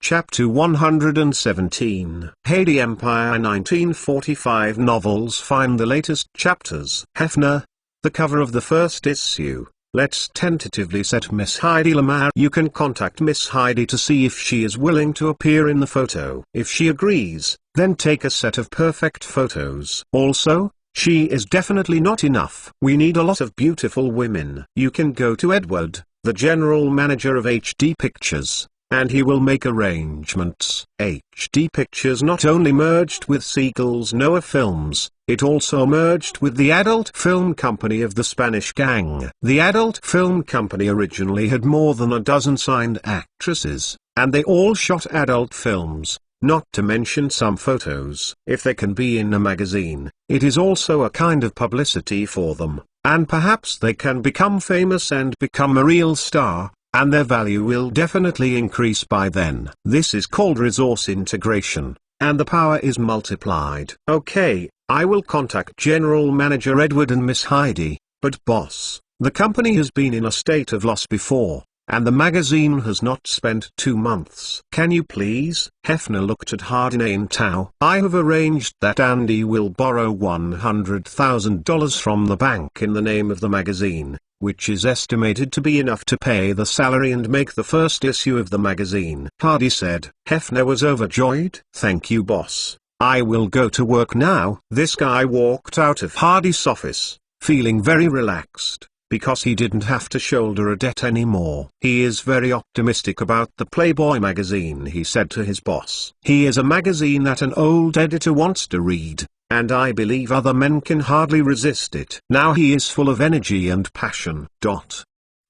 Speaker 1: Chapter 117 Heidi Empire 1945 novels. Find the latest chapters. Hefner. The cover of the first issue. Let's tentatively set Miss Heidi Lamar. You can contact Miss Heidi to see if she is willing to appear in the photo. If she agrees, then take a set of perfect photos. Also, she is definitely not enough. We need a lot of beautiful women. You can go to Edward, the general manager of HD Pictures, and he will make arrangements. HD Pictures not only merged with Siegel's Noah Films, it also merged with the adult film company of the Spanish Gang. The adult film company originally had more than a dozen signed actresses, and they all shot adult films. Not to mention some photos. If they can be in a magazine, it is also a kind of publicity for them, and perhaps they can become famous and become a real star, and their value will definitely increase by then. This is called resource integration, and the power is multiplied. Okay, I will contact General Manager Edward and Miss Heidi, but boss, the company has been in a state of loss before, and the magazine has not spent 2 months. Can you please? Hefner looked at Hardin Tao. I have arranged that Andy will borrow $100,000 from the bank in the name of the magazine, which is estimated to be enough to pay the salary and make the first issue of the magazine. Hardy said. Hefner was overjoyed. Thank you, boss. I will go to work now. This guy walked out of Hardy's office, feeling very relaxed, because he didn't have to shoulder a debt anymore. He is very optimistic about the Playboy magazine, he said to his boss. He is a magazine that an old editor wants to read, and I believe other men can hardly resist it. Now he is full of energy and passion.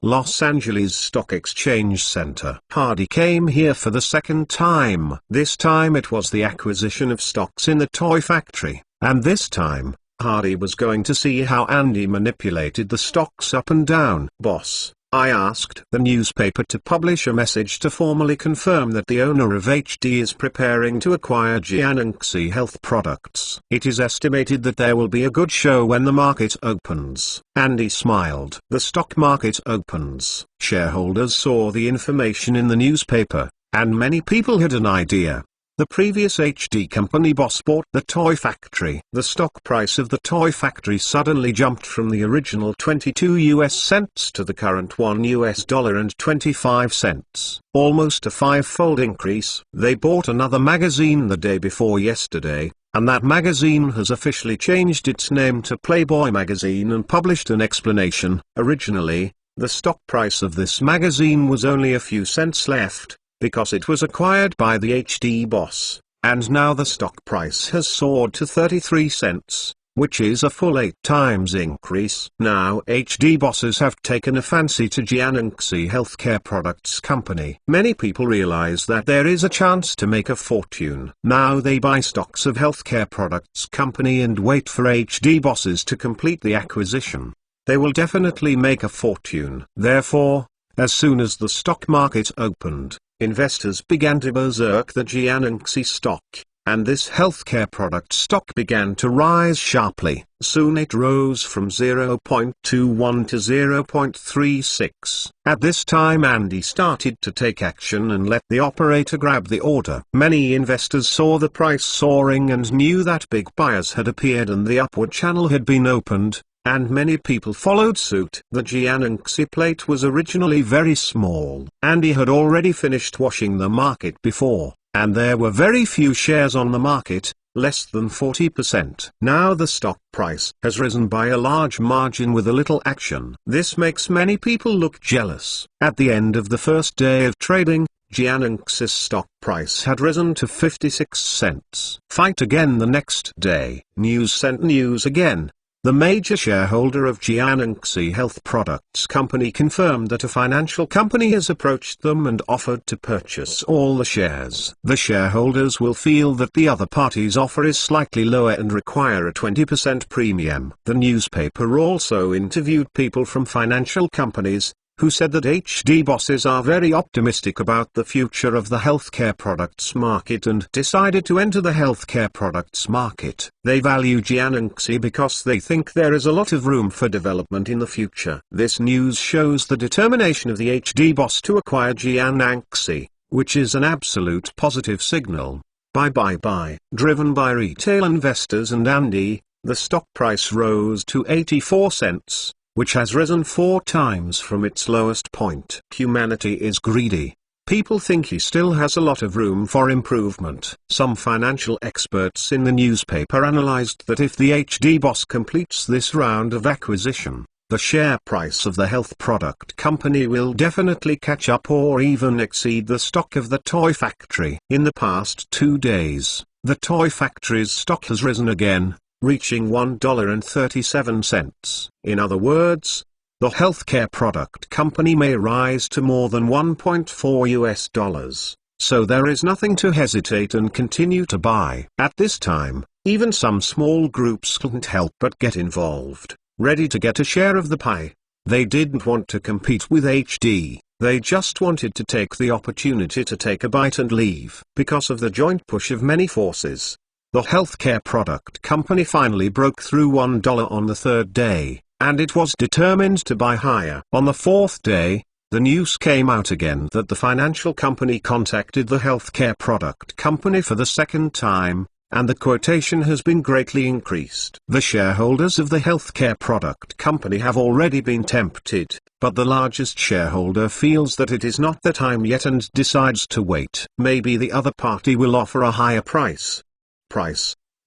Speaker 1: Los Angeles Stock Exchange Center. Hardy came here for the second time. This time it was the acquisition of stocks in the toy factory, and this time, Hardy was going to see how Andy manipulated the stocks up and down. Boss, I asked the newspaper to publish a message to formally confirm that the owner of HD is preparing to acquire Jiangxi Health Products. It is estimated that there will be a good show when the market opens. Andy smiled. The stock market opens. Shareholders saw the information in the newspaper, and many people had an idea. The previous HD company boss bought the toy factory. The stock price of the toy factory suddenly jumped from the original 22 US cents to the current $1.25, almost a 5-fold increase. They bought another magazine the day before yesterday, and that magazine has officially changed its name to Playboy magazine and published an explanation. Originally, the stock price of this magazine was only a few cents left, because it was acquired by the HD boss, and now the stock price has soared to 33 cents, which is a full 8 times increase. Now HD bosses have taken a fancy to Jiangxi Healthcare Products Company. Many people realize that there is a chance to make a fortune. Now they buy stocks of Healthcare Products Company and wait for HD bosses to complete the acquisition. They will definitely make a fortune. Therefore, As soon as the stock market opened, investors began to berserk the Jiangxi stock, and this healthcare product stock began to rise sharply. Soon it rose from 0.21 to 0.36. At this time Andy started to take action and let the operator grab the order. Many investors saw the price soaring and knew that big buyers had appeared and the upward channel had been opened, and many people followed suit. The Jiangxi plate was originally very small. Andy had already finished washing the market before, and there were very few shares on the market, less than 40%. Now the stock price has risen by a large margin with a little action. This makes many people look jealous. At the end of the first day of trading, Jiangxi's stock price had risen to 56 cents. Fight again the next day. News sent news again. The major shareholder of Jiangxi Health Products Company confirmed that a financial company has approached them and offered to purchase all the shares. The shareholders will feel that the other party's offer is slightly lower and require a 20% premium. The newspaper also interviewed people from financial companies, who said that HD bosses are very optimistic about the future of the healthcare products market and decided to enter the healthcare products market. They value Jiangxi because they think there is a lot of room for development in the future. This news shows the determination of the HD boss to acquire Jiangxi, which is an absolute positive signal. Buy. Driven by retail investors and Andy, the stock price rose to 84 cents. Which has risen 4 times from its lowest point. Humanity is greedy. People think he still has a lot of room for improvement. Some financial experts in the newspaper analyzed that if the HD boss completes this round of acquisition, the share price of the health product company will definitely catch up or even exceed the stock of the toy factory. In the past 2 days, the toy factory's stock has risen again, reaching $1.37. In other words, the healthcare product company may rise to more than $1.4. So there is nothing to hesitate and continue to buy. At this time, even some small groups couldn't help but get involved, ready to get a share of the pie. They didn't want to compete with HD. They just wanted to take the opportunity to take a bite and leave. Because of the joint push of many forces, the healthcare product company finally broke through $1 on the 3rd day, and it was determined to buy higher. On the 4th day, the news came out again that the financial company contacted the healthcare product company for the 2nd time, and the quotation has been greatly increased. The shareholders of the healthcare product company have already been tempted, but the largest shareholder feels that it is not the time yet and decides to wait. Maybe the other party will offer a higher price.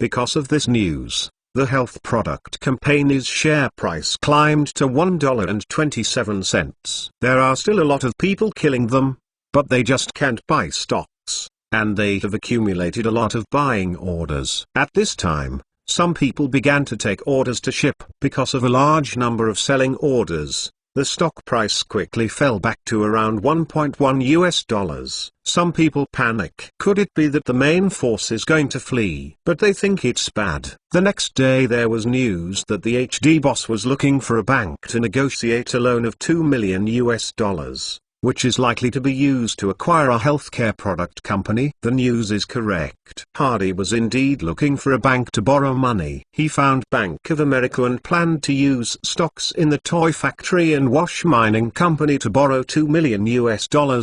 Speaker 1: Because of this news, the health product company's share price climbed to $1.27. There are still a lot of people killing them, but they just can't buy stocks, and they have accumulated a lot of buying orders. At this time, some people began to take orders to ship. Because of a large number of selling orders, the stock price quickly fell back to around $1.1. Some people panic. Could it be that the main force is going to flee? But they think it's bad. The next day there was news that the HD boss was looking for a bank to negotiate a loan of $2 million, which is likely to be used to acquire a healthcare product company. The news is correct. Hardy was indeed looking for a bank to borrow money. He found Bank of America and planned to use stocks in the toy factory and wash mining company to borrow $2 million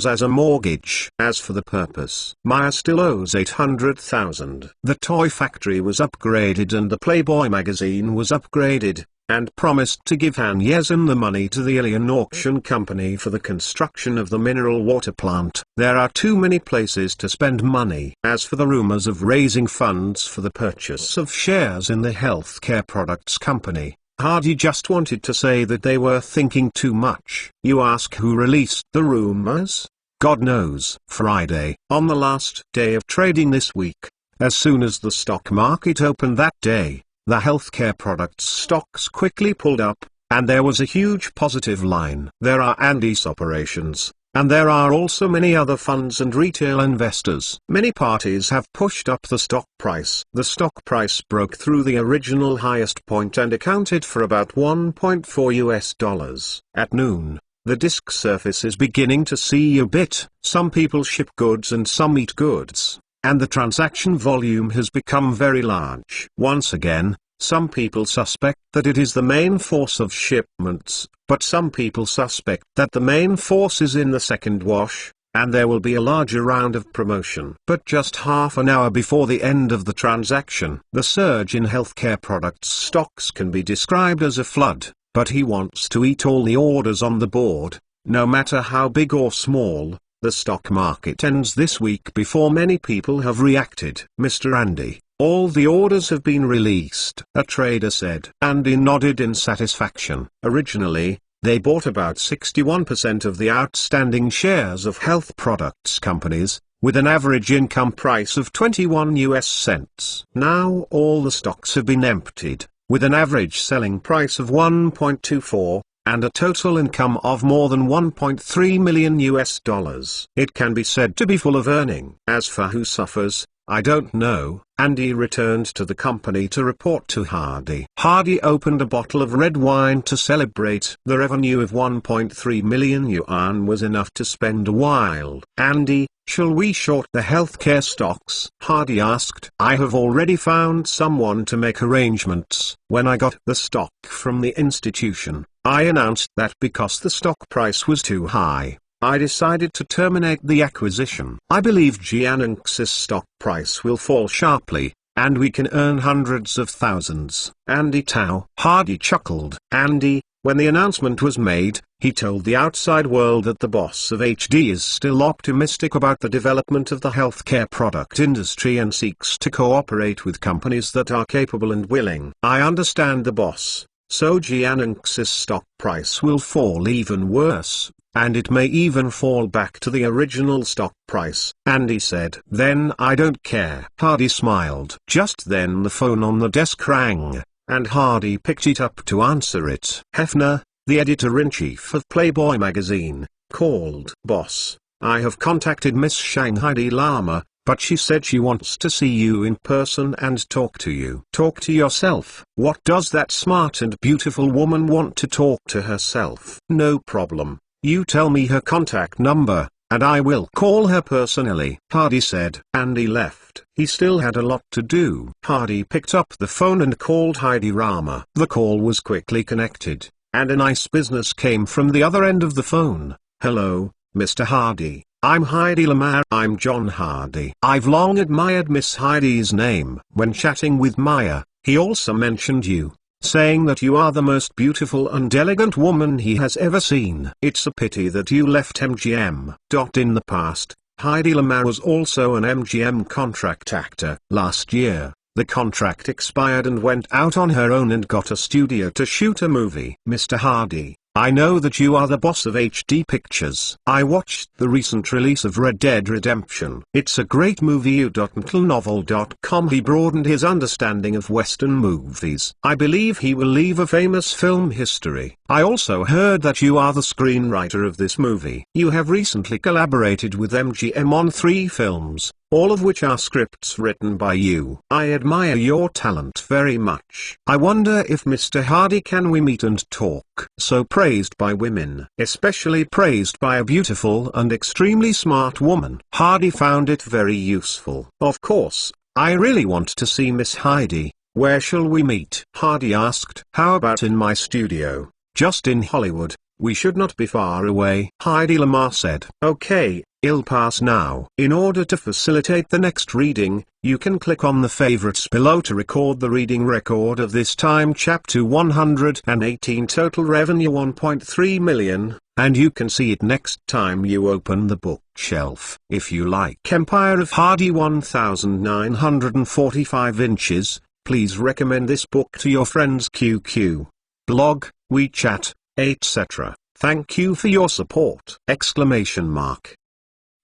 Speaker 1: as a mortgage. As for the purpose, Maya still owes $800,000. The toy factory was upgraded and the Playboy magazine was upgraded, and promised to give Han Yezin the money to the Alien Auction Company for the construction of the mineral water plant. There are too many places to spend money. As for the rumors of raising funds for the purchase of shares in the healthcare products company, Hardy just wanted to say that they were thinking too much. You ask who released the rumors? God knows. Friday, on the last day of trading this week, as soon as the stock market opened that day, the healthcare products stocks quickly pulled up, and there was a huge positive line. There are Andy's operations, and there are also many other funds and retail investors. Many parties have pushed up the stock price. The stock price broke through the original highest point and accounted for about $1.4. At noon, The disk surface is beginning to see a bit. Some people ship goods and some eat goods, and the transaction volume has become very large. Once again, some people suspect that it is the main force of shipments, but some people suspect that the main force is in the second wash, and there will be a larger round of promotion. But just half an hour before the end of the transaction, the surge in healthcare products stocks can be described as a flood, but he wants to eat all the orders on the board, no matter how big or small. The stock market ends this week before many people have reacted. Mr. Andy, all the orders have been released, a trader said. Andy nodded in satisfaction. Originally, they bought about 61% of the outstanding shares of health products companies, with an average income price of 21 US cents. Now all the stocks have been emptied, with an average selling price of 1.24, and a total income of more than 1.3 million US dollars. It can be said to be full of earning. As for who suffers, I don't know. Andy returned to the company to report to Hardy. Hardy opened a bottle of red wine to celebrate. The revenue of 1.3 million yuan was enough to spend a while. Andy, shall we short the healthcare stocks? Hardy asked. I have already found someone to make arrangements. When I got the stock from the institution, I announced that because the stock price was too high, I decided to terminate the acquisition. I believe Jiangx's stock price will fall sharply, and we can earn hundreds of thousands. Andy Tao. Hardy chuckled. Andy, when the announcement was made, he told the outside world that the boss of HD is still optimistic about the development of the healthcare product industry and seeks to cooperate with companies that are capable and willing. I understand the boss, so Jiangx's stock price will fall even worse, and it may even fall back to the original stock price. Andy said. Then I don't care. Hardy smiled. Just then the phone on the desk rang, and Hardy picked it up to answer it. Hefner, the editor-in-chief of Playboy magazine, called. Boss, I have contacted Miss Shanghai Lama, but she said she wants to see you in person and talk to you. Talk to yourself. What does that smart and beautiful woman want to talk to herself? No problem. You tell me her contact number, and I will call her personally. Hardy said. Andy left. He still had a lot to do. Hardy picked up the phone and called Heidi Rama. The call was quickly connected, and a nice business came from the other end of the phone. Hello, Mr. Hardy. I'm Heidi Lamar. I'm John Hardy. I've long admired Miss Heidi's name. When chatting with Maya, he also mentioned you, saying that you are the most beautiful and elegant woman he has ever seen. It's a pity that you left MGM. In the past, Heidi Lamar was also an MGM contract actor. Last year, the contract expired and went out on her own and got a studio to shoot a movie. Mr. Hardy, I know that you are the boss of HD Pictures. I watched the recent release of Red Dead Redemption. It's a great movie. Novel.com. He broadened his understanding of Western movies. I believe he will leave a famous film history. I also heard that you are the screenwriter of this movie. You have recently collaborated with MGM on 3 films, all of which are scripts written by you. I admire your talent very much. I wonder if Mr. Hardy can we meet and talk. So praised by women, especially praised by a beautiful and extremely smart woman. Hardy found it very useful. Of course, I really want to see Miss Heidi. Where shall we meet? Hardy asked. How about in my studio, just in Hollywood? We should not be far away. Heidi Lamar said. Okay, I'll pass now. In order to facilitate the next reading, you can click on the favorites below to record the reading record of this time. Chapter 118. Total revenue 1.3 million, and you can see it next time you open the bookshelf. If you like Empire of Hardy 1945 inches, please recommend this book to your friends. QQ, blog, WeChat, etc. Thank you for your support!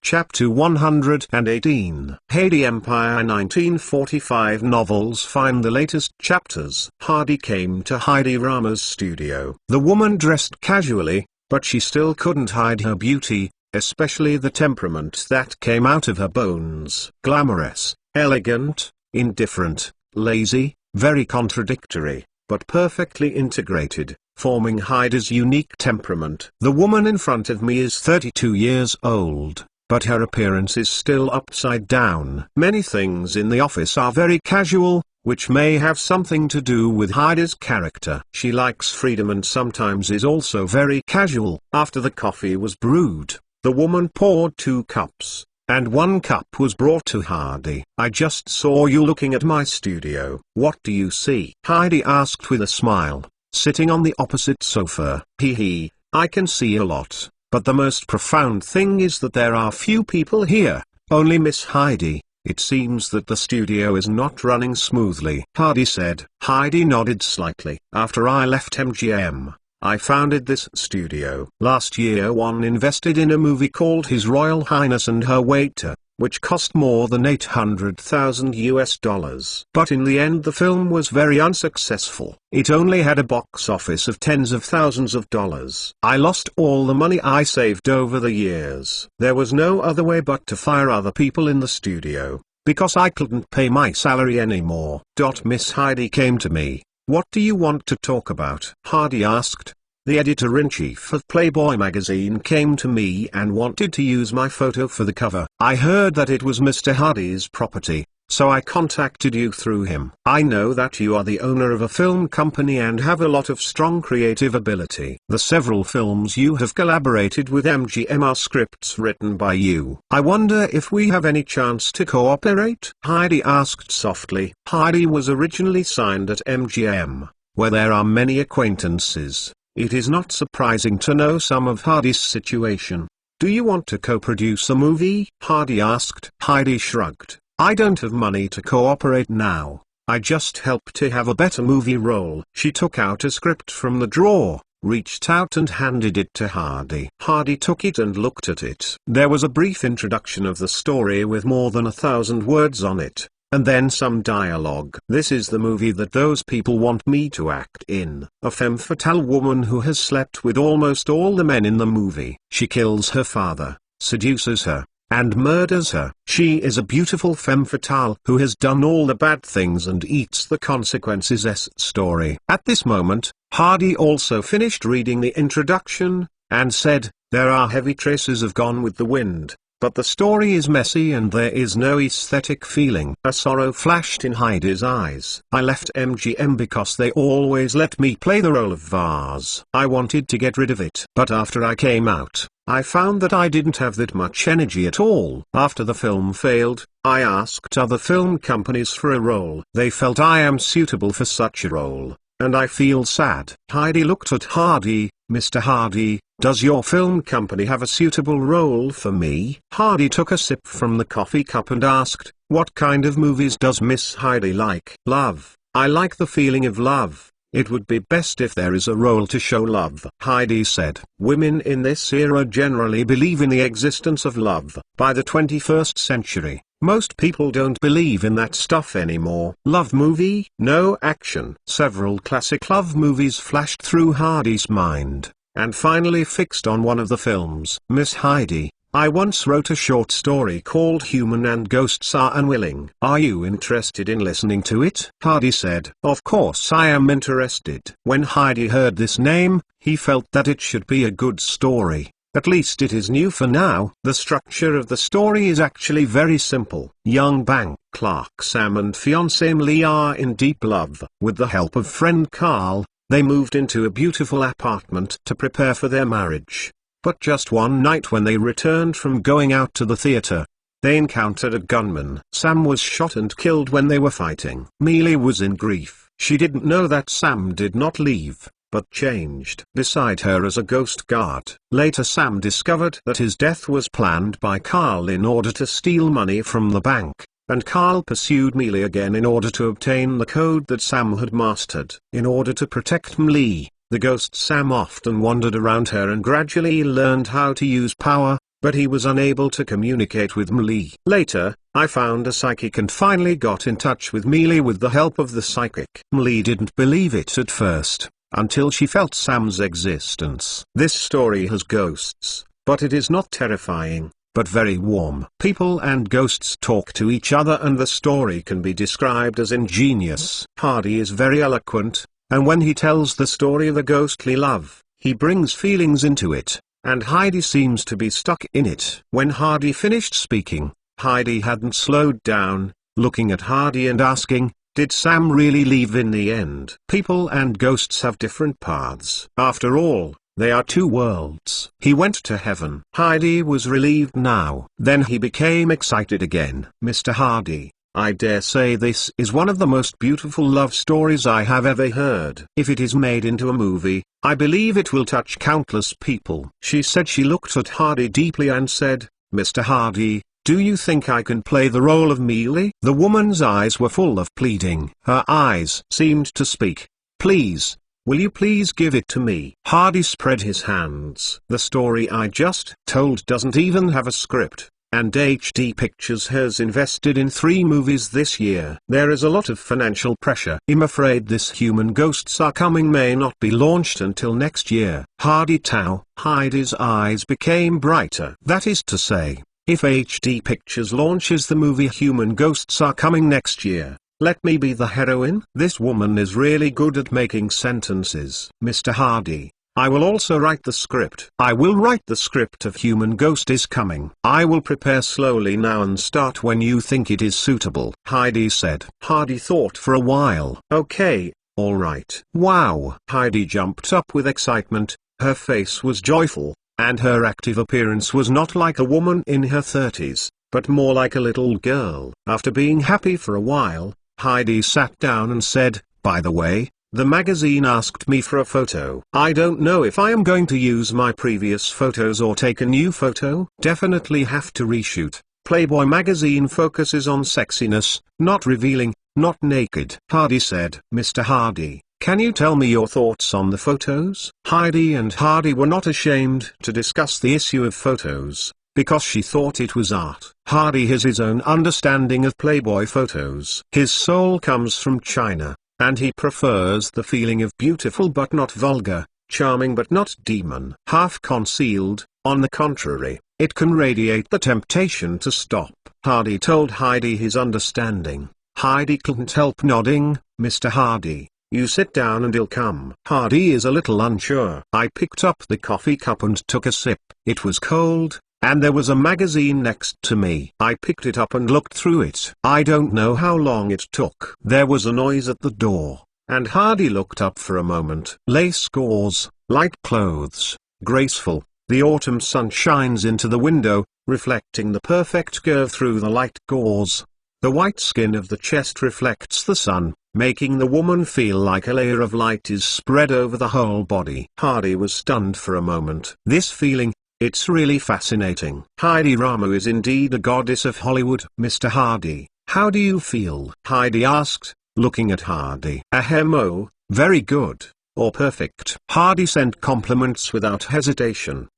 Speaker 1: Chapter 118. Heidi Empire 1945 novels. Find the latest chapters. Hardy came to Heidi Rama's studio. The woman dressed casually, but she still couldn't hide her beauty, especially the temperament that came out of her bones. Glamorous, elegant, indifferent, lazy, very contradictory, but perfectly integrated. forming Heidi's unique temperament. The woman in front of me is 32 years old, but her appearance is still upside down. Many things in the office are very casual, which may have something to do with Heidi's character. She likes freedom and sometimes is also very casual. After the coffee was brewed, the woman poured 2 cups, and 1 cup was brought to Heidi. "I just saw you looking at my studio. What do you see?" Heidi asked with a smile, sitting on the opposite sofa. "Hee, I can see a lot, but the most profound thing is that there are few people here, only Miss Heidi. It seems that the studio is not running smoothly," Heidi said. Heidi nodded slightly. "After I left MGM, I founded this studio. Last year one invested in a movie called His Royal Highness and Her Waiter, which cost more than $800,000. But in the end the film was very unsuccessful. It only had a box office of tens of thousands of dollars. I lost all the money I saved over the years. There was no other way but to fire other people in the studio, because I couldn't pay my salary anymore." Miss Heidi came to me. "What do you want to talk about?" Heidi asked. "The editor-in-chief of Playboy magazine came to me and wanted to use my photo for the cover. I heard that it was Mr. Hardy's property, so I contacted you through him. I know that you are the owner of a film company and have a lot of strong creative ability. The several films you have collaborated with MGM are scripts written by you. I wonder if we have any chance to cooperate?" Heidi asked softly. Heidi was originally signed at MGM, where there are many acquaintances. It is not surprising to know some of Heidi's situation. "Do you want to co-produce a movie?" Heidi asked. Heidi shrugged. "I don't have money to cooperate now. I just help to have a better movie role." She took out a script from the drawer, reached out and handed it to Heidi. Heidi took it and looked at it. There was a brief introduction of the story with more than 1,000 words on it, and then some dialogue. "This is the movie that those people want me to act in. A femme fatale woman who has slept with almost all the men in the movie. She kills her father, seduces her, and murders her. She is a beautiful femme fatale who has done all the bad things and eats the consequences." Story. At this moment, Heidi also finished reading the introduction, and said, "There are heavy traces of Gone with the Wind, but the story is messy and there is no aesthetic feeling." A sorrow flashed in Heidi's eyes. "I left MGM because they always let me play the role of vase. I wanted to get rid of it. But after I came out, I found that I didn't have that much energy at all. After the film failed, I asked other film companies for a role. They felt I am suitable for such a role, and I feel sad." Heidi looked at Hardy. "Mr. Hardy, does your film company have a suitable role for me?" Hardy took a sip from the coffee cup and asked, "What kind of movies does Miss Heidi like?" "Love. I like the feeling of love. It would be best if there is a role to show love." Heidi said, "Women in this era generally believe in the existence of love. By the 21st century, most people don't believe in that stuff anymore." "Love movie? No action." Several classic love movies flashed through Heidi's mind, and finally fixed on one of the films. "Miss Heidi, I once wrote a short story called Human and Ghosts Are Unwilling. Are you interested in listening to it?" Heidi said, "Of course I am interested." When Heidi heard this name, he felt that it should be a good story. At least it is new for now. The structure of the story is actually very simple. Young bank clerk Sam and fiancée Millie are in deep love. With the help of friend Carl, they moved into a beautiful apartment to prepare for their marriage. But just one night when they returned from going out to the theater, they encountered a gunman. Sam was shot and killed when they were fighting. Millie was in grief. She didn't know that Sam did not leave, but changed. Beside her as a ghost guard. Later Sam discovered that his death was planned by Carl in order to steal money from the bank, and Carl pursued Millie again in order to obtain the code that Sam had mastered. In order to protect Millie, the ghost Sam often wandered around her and gradually learned how to use power, but he was unable to communicate with Millie. Later, I found a psychic and finally got in touch with Millie with the help of the psychic. Millie didn't believe it at first, until she felt Sam's existence. This story has ghosts, but it is not terrifying, but very warm. People and ghosts talk to each other and the story can be described as ingenious. Heidi is very eloquent, and when he tells the story of a ghostly love, he brings feelings into it, and Heidi seems to be stuck in it. When Hardy finished speaking, Heidi hadn't slowed down, looking at Hardy and asking, "Did Sam really leave in the end?" People and ghosts have different paths. After all, they are two worlds. He went to heaven. Heidi was relieved now. Then he became excited again. "Mr. Hardy, I dare say this is one of the most beautiful love stories I have ever heard. If it is made into a movie, I believe it will touch countless people." She said. She looked at Hardy deeply and said, "Mr. Hardy, do you think I can play the role of Mealy?" The woman's eyes were full of pleading. Her eyes seemed to speak. "Please, will you please give it to me?" Hardy spread his hands. "The story I just told doesn't even have a script, and HD Pictures has invested in 3 movies this year. There is a lot of financial pressure. I'm afraid this Human Ghosts Are Coming may not be launched until next year." Hardy Tao. Heidi's eyes became brighter. "That is to say, if HD Pictures launches the movie Human Ghosts Are Coming next year, let me be the heroine?" This woman is really good at making sentences. "Mr. Hardy, I will also write the script." "I will write the script of Human Ghost Is Coming. I will prepare slowly now and start when you think it is suitable," Heidi said. Hardy thought for a while. "Okay, all right." "Wow!" Heidi jumped up with excitement. Her face was joyful, and her active appearance was not like a woman in her 30s, but more like a little girl. After being happy for a while, Heidi sat down and said, "By the way, the magazine asked me for a photo. I don't know if I am going to use my previous photos or take a new photo. Definitely have to reshoot. Playboy magazine focuses on sexiness, not revealing, not naked." Hardy said. "Mr. Hardy, can you tell me your thoughts on the photos?" Heidi and Hardy were not ashamed to discuss the issue of photos, because she thought it was art. Hardy has his own understanding of Playboy photos. His soul comes from China, and he prefers the feeling of beautiful but not vulgar, charming but not demon. Half concealed, on the contrary, it can radiate the temptation to stop. Hardy told Heidi his understanding. Heidi couldn't help nodding. "Mr. Hardy, you sit down and I'll come." Hardy is a little unsure. I picked up the coffee cup and took a sip. It was cold, and there was a magazine next to me. I picked it up and looked through it. I don't know how long it took. There was a noise at the door, and Hardy looked up for a moment. Lace gauze, light clothes, graceful. The autumn sun shines into the window, reflecting the perfect curve through the light gauze. The white skin of the chest reflects the sun, making the woman feel like a layer of light is spread over the whole body. Hardy was stunned for a moment. This feeling, it's really fascinating. Heidi Ramu is indeed a goddess of Hollywood. "Mr. Hardy, how do you feel?" Heidi asked, looking at Hardy. "Oh, very good, or perfect." Hardy sent compliments without hesitation.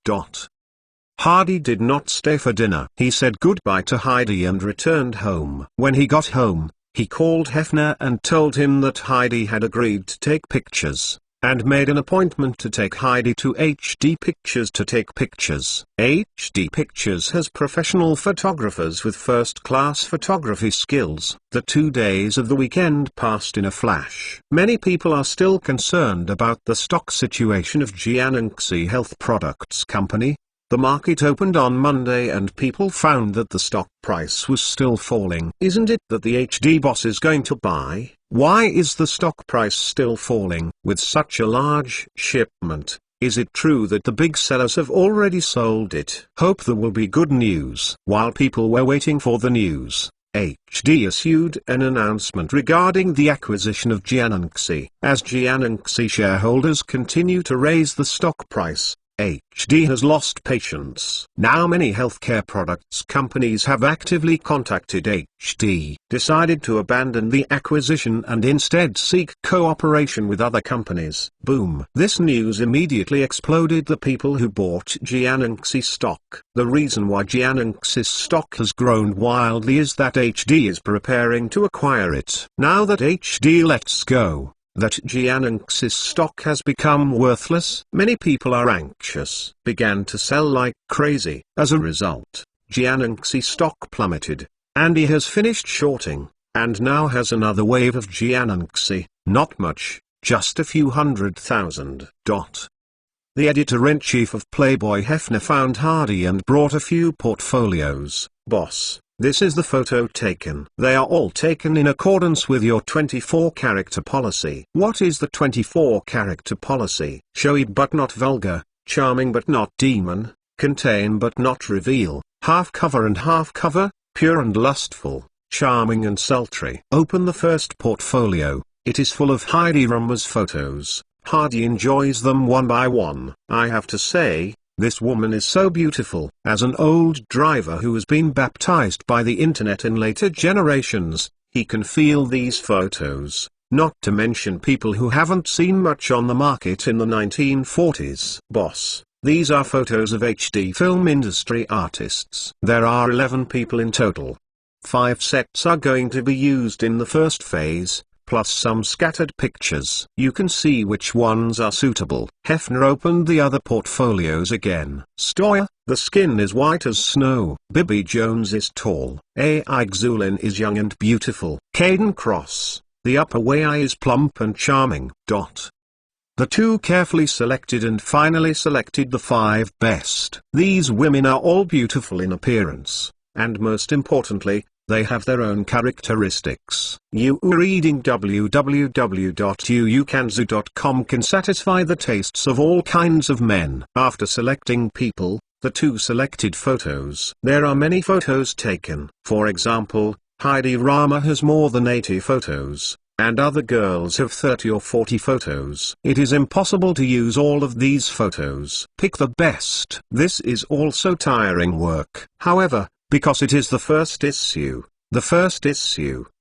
Speaker 1: Hardy did not stay for dinner. He said goodbye to Heidi and returned home. When he got home, he called Hefner and told him that Heidi had agreed to take pictures, and made an appointment to take Heidi to HD Pictures to take pictures. HD Pictures has professional photographers with first-class photography skills. The 2 days of the weekend passed in a flash. Many people are still concerned about the stock situation of Jiangxi Health Products Company. The market opened on Monday and people found that the stock price was still falling. Isn't it that the HD boss is going to buy? Why is the stock price still falling? With such a large shipment, is it true that the big sellers have already sold it? Hope there will be good news. While people were waiting for the news, HD issued an announcement regarding the acquisition of Jiangxi. As Jiangxi shareholders continue to raise the stock price, HD has lost patience. Now many healthcare products companies have actively contacted HD, decided to abandon the acquisition and instead seek cooperation with other companies. Boom. This news immediately exploded the people who bought Jiangxi stock. The reason why Jiangxi's stock has grown wildly is that HD is preparing to acquire it. Now that HD lets go, that Jiangxi's stock has become worthless, many people are anxious, began to sell like crazy. As a result, Jiangxi stock plummeted, and he has finished shorting, and now has another wave of Jiangxi. Not much. just a few 100,000. The editor-in-chief of Playboy Hefner found Hardy and brought a few portfolios. Boss, this is the photo taken. They are all taken in accordance with your 24-character policy. What is the 24-character policy? Showy but not vulgar, charming but not demon, contain but not reveal, half cover and half cover, pure and lustful, charming and sultry. Open the first portfolio. It is full of Heidi Rama's photos. Hardy enjoys them one by one. I have to say, this woman is so beautiful. As an old driver who has been baptized by the internet in later generations, he can feel these photos, not to mention people who haven't seen much on the market in the 1940s. Boss, these are photos of HD film industry artists. There are 11 people in total. 5 sets are going to be used in the first phase, plus some scattered pictures. You can see which ones are suitable. Hefner opened the other portfolios again. Stoya, the skin is white as snow. Bibi Jones is tall. A.I. Xulin is young and beautiful. Caden Cross, the upper way is plump and charming. The two carefully selected and finally selected the 5 best. These women are all beautiful in appearance, and most importantly, they have their own characteristics. You reading www.uukanzu.com can satisfy the tastes of all kinds of men. After selecting people, the 2 selected photos. There are many photos taken. For example, Heidi Rama has more than 80 photos, and other girls have 30 or 40 photos. It is impossible to use all of these photos. Pick the best. This is also tiring work. However, because it is the first issue,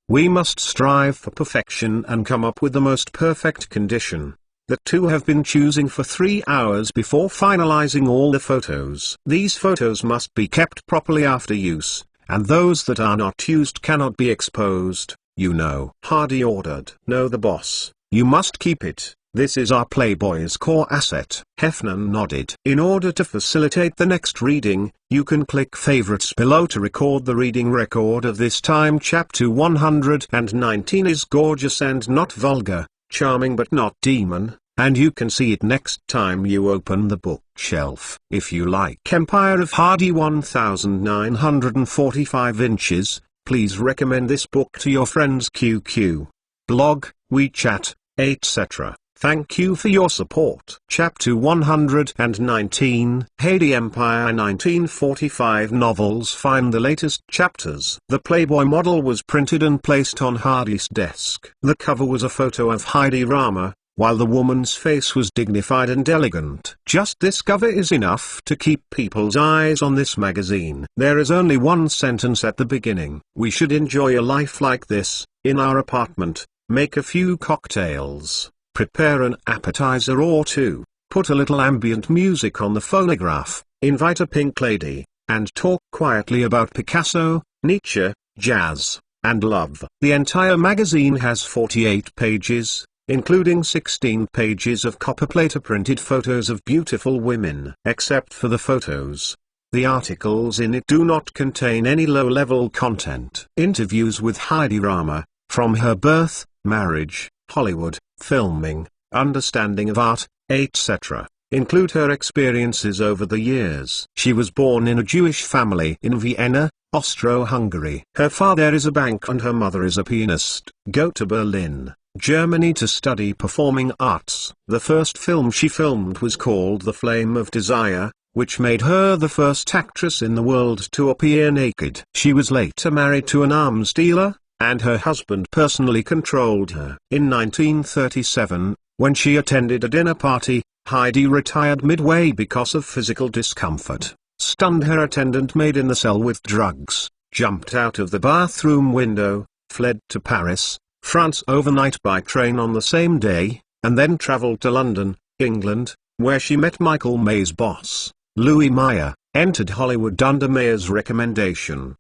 Speaker 1: we must strive for perfection and come up with the most perfect condition. The 2 have been choosing for 3 hours before finalizing all the photos. These photos must be kept properly after use, and those that are not used cannot be exposed, you know. Hardy ordered. No, the boss, you must keep it. This is our Playboy's core asset. Hefner nodded. In order to facilitate the next reading, you can click favorites below to record the reading record of this time. Chapter 119 is gorgeous and not vulgar, charming but not demon, and you can see it next time you open the bookshelf. If you like Empire of Hardy 1945 inches, please recommend this book to your friends QQ, blog, WeChat, etc. Thank you for your support. Chapter 119, Heidi Empire 1945 novels. Find the latest chapters. The Playboy model was printed and placed on Hardy's desk. The cover was a photo of Heidi Rama, while the woman's face was dignified and elegant. Just this cover is enough to keep people's eyes on this magazine. There is only one sentence at the beginning. We should enjoy a life like this, in our apartment, make a few cocktails, prepare an appetizer or 2, put a little ambient music on the phonograph, invite a pink lady, and talk quietly about Picasso, Nietzsche, jazz, and love. The entire magazine has 48 pages, including 16 pages of copperplate printed photos of beautiful women. Except for the photos, the articles in it do not contain any low-level content. Interviews with Heidi Rama, from her birth, marriage, Hollywood, filming, understanding of art, etc., include her experiences over the years. She was born in a Jewish family in Vienna, Austro-Hungary. Her father is a bank and her mother is a pianist. Go to Berlin, Germany to study performing arts. The first film she filmed was called The Flame of Desire, which made her the first actress in the world to appear naked. She was later married to an arms dealer, and her husband personally controlled her. In 1937, when she attended a dinner party, Heidi retired midway because of physical discomfort. Stunned, her attendant maid in the cell with drugs, jumped out of the bathroom window, fled to Paris, France overnight by train on the same day, and then traveled to London, England, where she met Michael May's boss, Louis Mayer, entered Hollywood under Mayer's recommendation.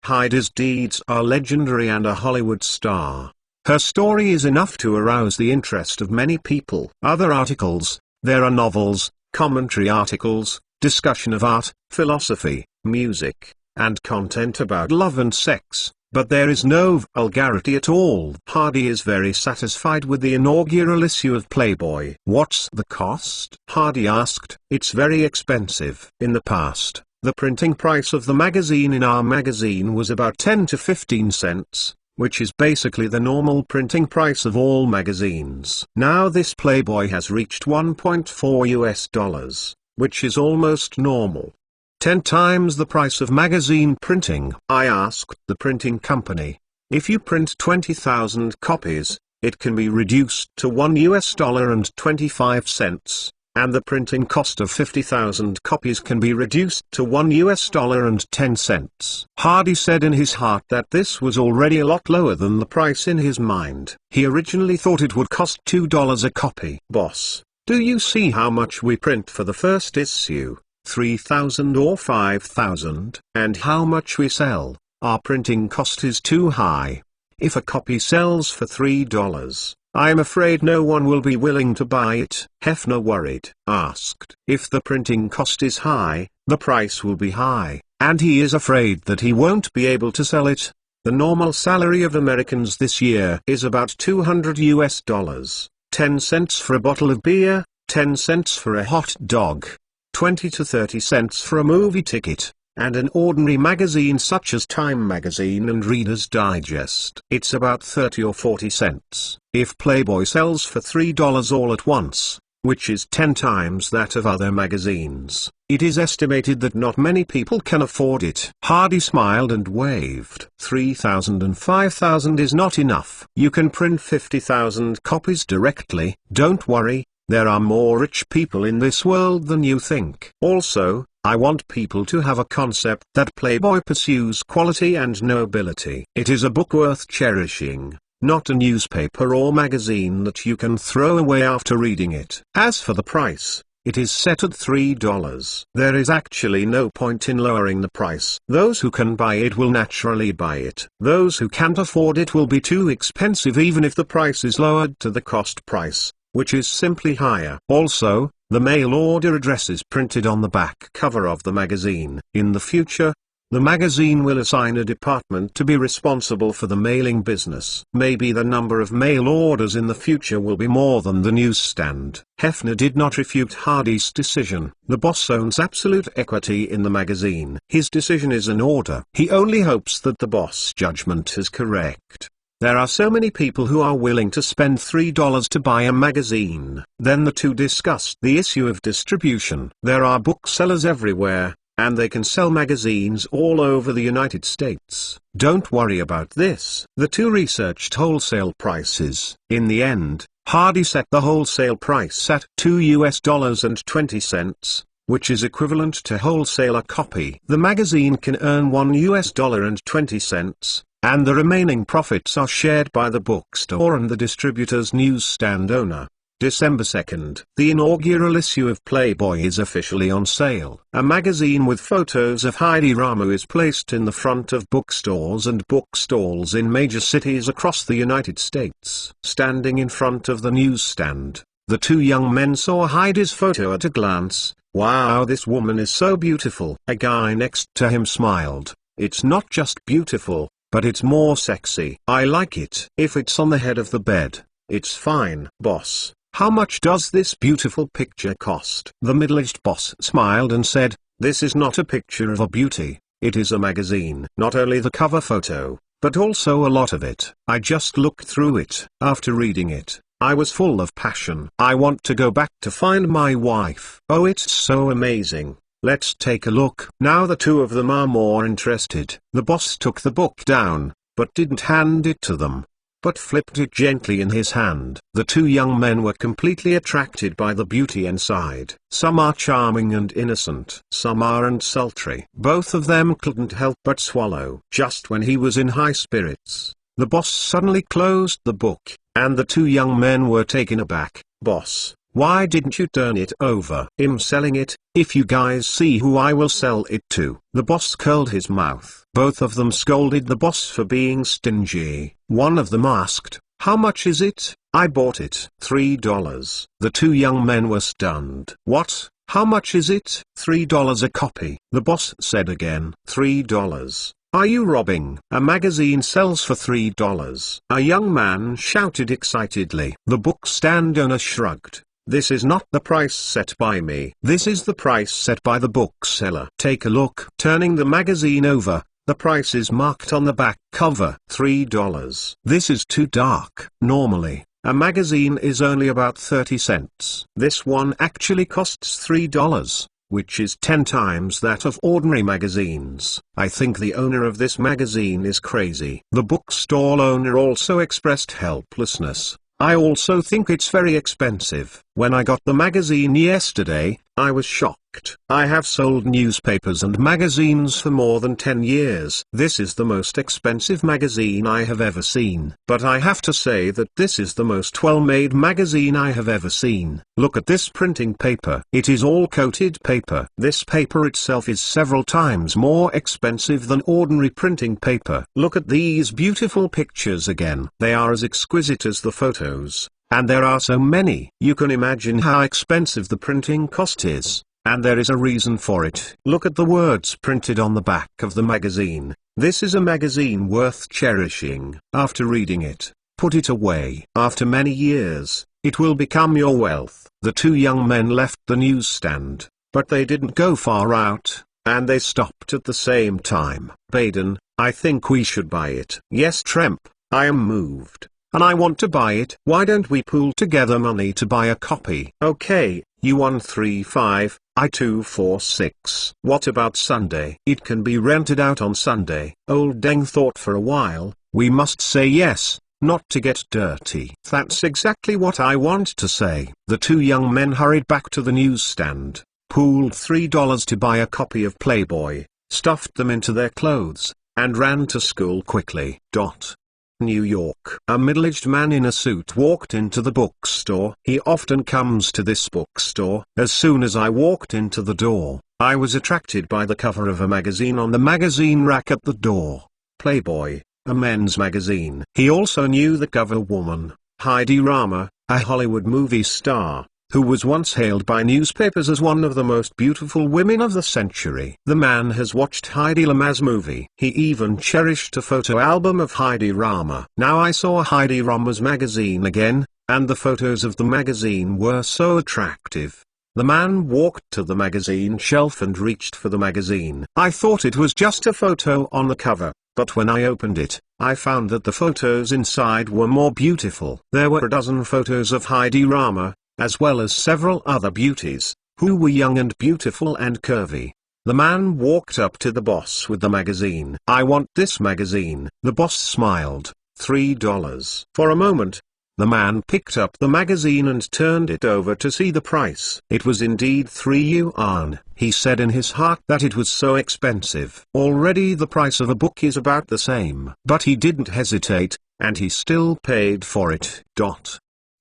Speaker 1: Heidi's deeds are legendary and a Hollywood star. Her story is enough to arouse the interest of many people. Other articles: there are novels, commentary articles, discussion of art, philosophy, music, and content about love and sex. but there is no vulgarity at all. Hardy is very satisfied with the inaugural issue of Playboy. What's the cost? Hardy asked. It's very expensive. In the past, the printing price of the magazine in our magazine was about 10 to 15 cents, which is basically the normal printing price of all magazines. Now this Playboy has reached $1.4, which is almost normal. 10 times the price of magazine printing. I asked the printing company, if you print 20,000 copies, it can be reduced to $1.25, and the printing cost of 50,000 copies can be reduced to $1.10. Hardy said in his heart that this was already a lot lower than the price in his mind. He originally thought it would cost $2 a copy. Boss, do you see how much we print for the first issue? 3,000 or 5,000, and how much we sell. Our printing cost is too high. If a copy sells for $3, I'm afraid no one will be willing to buy it. Hefner, worried, asked, if the printing cost is high, the price will be high, and he is afraid that he won't be able to sell it. The normal salary of Americans this year is about $200, 10 cents for a bottle of beer, 10 cents for a hot dog, 20 to 30 cents for a movie ticket, and an ordinary magazine such as Time magazine and Reader's Digest. It's about 30 or 40 cents. If Playboy sells for $3 all at once, which is 10 times that of other magazines, it is estimated that not many people can afford it. Hardy smiled and waved. 3,000 and 5,000 is not enough. You can print 50,000 copies directly. Don't worry. There are more rich people in this world than you think. Also, I want people to have a concept that Playboy pursues quality and nobility. It is a book worth cherishing, not a newspaper or magazine that you can throw away after reading it. As for the price, it is set at $3. There is actually no point in lowering the price. Those who can buy it will naturally buy it. Those who can't afford it will be too expensive even if the price is lowered to the cost price, which is simply higher. Also, the mail order address is printed on the back cover of the magazine. In the future, the magazine will assign a department to be responsible for the mailing business. Maybe the number of mail orders in the future will be more than the newsstand. Hefner did not refute Hardy's decision. The boss owns absolute equity in the magazine. His decision is in order. He only hopes that the boss' judgment is correct. There are so many people who are willing to spend $3 to buy a magazine. Then the two discussed the issue of distribution. There are booksellers everywhere, and they can sell magazines all over the United States. Don't worry about this. The two researched wholesale prices. In the end, Hardy set the wholesale price at $2.20, which is equivalent to wholesale a copy. The magazine can earn $1.20. And the remaining profits are shared by the bookstore and the distributor's newsstand owner. December 2nd, the inaugural issue of Playboy is officially on sale. A magazine with photos of Heidi Ramu is placed in the front of bookstores and bookstalls in major cities across the United States. Standing in front of the newsstand, the two young men saw Heidi's photo at a glance. Wow, this woman is so beautiful. A guy next to him smiled. It's not just beautiful, but it's more sexy. I like it. If it's on the head of the bed, it's fine. Boss, how much does this beautiful picture cost? The middle-aged boss smiled and said, this is not a picture of a beauty, it is a magazine. Not only the cover photo, but also a lot of it. I just looked through it. After reading it, I was full of passion. I want to go back to find my wife. Oh, it's so amazing. Let's take a look. Now the two of them are more interested. The boss took the book down, but didn't hand it to them, but flipped it gently in his hand. The two young men were completely attracted by the beauty inside. Some are charming and innocent. Some are sultry. Both of them couldn't help but swallow. Just when he was in high spirits, the boss suddenly closed the book, and the two young men were taken aback. Boss, why didn't you turn it over? I'm selling it. If you guys see who I will sell it to. The boss curled his mouth. Both of them scolded the boss for being stingy. One of them asked, how much is it? I bought it. $3. The two young men were stunned. What? How much is it? $3 a copy. The boss said again. $3. Are you robbing? A magazine sells for $3. A young man shouted excitedly. The bookstand owner shrugged. This is not the price set by me. This is the price set by the bookseller. Take a look. Turning the magazine over, the price is marked on the back cover. $3. This is too dark. Normally, a magazine is only about 30 cents. This one actually costs $3, which is 10 times that of ordinary magazines. I think the owner of this magazine is crazy. The bookstore owner also expressed helplessness. I also think it's very expensive. When I got the magazine yesterday, I was shocked. I have sold newspapers and magazines for more than 10 years. This is the most expensive magazine I have ever seen. But I have to say that this is the most well-made magazine I have ever seen. Look at this printing paper. It is all coated paper. This paper itself is several times more expensive than ordinary printing paper. Look at these beautiful pictures again. They are as exquisite as the photos. And there are so many. You can imagine how expensive the printing cost is, and there is a reason for it. Look at the words printed on the back of the magazine. This is a magazine worth cherishing. After reading it, put it away. After many years, it will become your wealth. The two young men left the newsstand, but they didn't go far out, and they stopped at the same time. Baden, I think we should buy it. Yes, Tremp, I am moved. And I want to buy it. Why don't we pool together money to buy a copy? Okay, you 135, I 246. What about Sunday? It can be rented out on Sunday. Old Deng thought for a while. We must say yes, not to get dirty. That's exactly what I want to say. The two young men hurried back to the newsstand, pooled $3 to buy a copy of Playboy, stuffed them into their clothes, and ran to school quickly. New York. A middle-aged man in a suit walked into the bookstore. He often comes to this bookstore. As soon as I walked into the door, I was attracted by the cover of a magazine on the magazine rack at the door. Playboy, a men's magazine. He also knew the cover woman, Heidi Rama, a Hollywood movie star, who was once hailed by newspapers as one of the most beautiful women of the century. The man has watched Heidi Rama's movie. He even cherished a photo album of Heidi Rama. Now I saw Heidi Rama's magazine again, and the photos of the magazine were so attractive. The man walked to the magazine shelf and reached for the magazine. I thought it was just a photo on the cover, but when I opened it, I found that the photos inside were more beautiful. There were a dozen photos of Heidi Rama, as well as several other beauties, who were young and beautiful and curvy. The man walked up to the boss with the magazine. I want this magazine. The boss smiled. $3. For a moment, the man picked up the magazine and turned it over to see the price. It was indeed 3 yuan. He said in his heart that it was so expensive. Already the price of a book is about the same. But he didn't hesitate, and he still paid for it.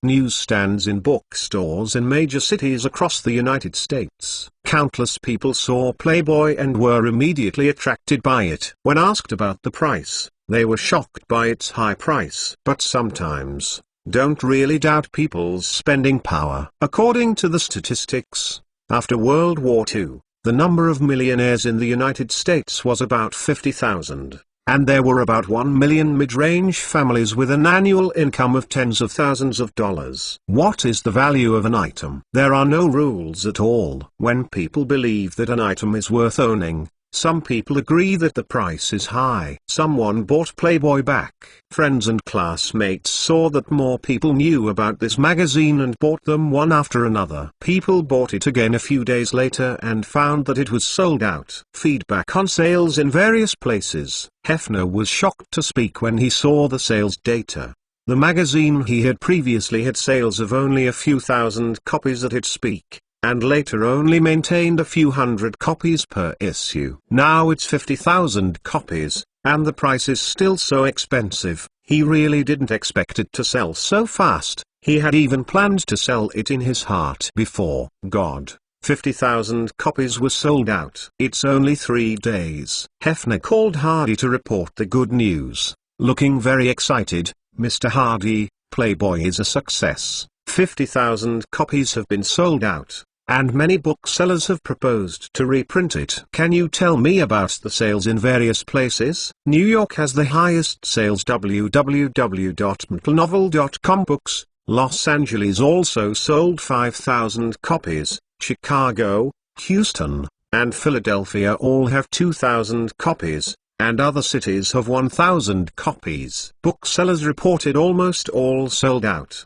Speaker 1: Newsstands in bookstores in major cities across the United States. Countless people saw Playboy and were immediately attracted by it. When asked about the price, they were shocked by its high price. But sometimes, don't really doubt people's spending power. According to the statistics, after World War II, the number of millionaires in the United States was about 50,000. And there were about 1 million mid-range families with an annual income of tens of thousands of dollars. What is the value of an item? There are no rules at all. When people believe that an item is worth owning, some people agree that the price is high. Someone bought Playboy back. Friends and classmates saw that more people knew about this magazine and bought them one after another. People bought it again a few days later and found that it was sold out. Feedback on sales in various places. Hefner was shocked to speak when he saw the sales data. The magazine he had previously had sales of only a few thousand copies at its peak, and later only maintained a few hundred copies per issue. Now it's 50,000 copies, and the price is still so expensive. He really didn't expect it to sell so fast. He had even planned to sell it in his heart before God. 50,000 copies were sold out. It's only 3 days. Hefner called Hardy to report the good news. Looking very excited, Mr. Hardy, Playboy is a success. 50,000 copies have been sold out. and many booksellers have proposed to reprint it. Can you tell me about the sales in various places? New York has the highest sales, www.mtlnovel.com books. Los Angeles also sold 5,000 copies. Chicago, Houston, and Philadelphia all have 2,000 copies, and other cities have 1,000 copies. Booksellers reported almost all sold out.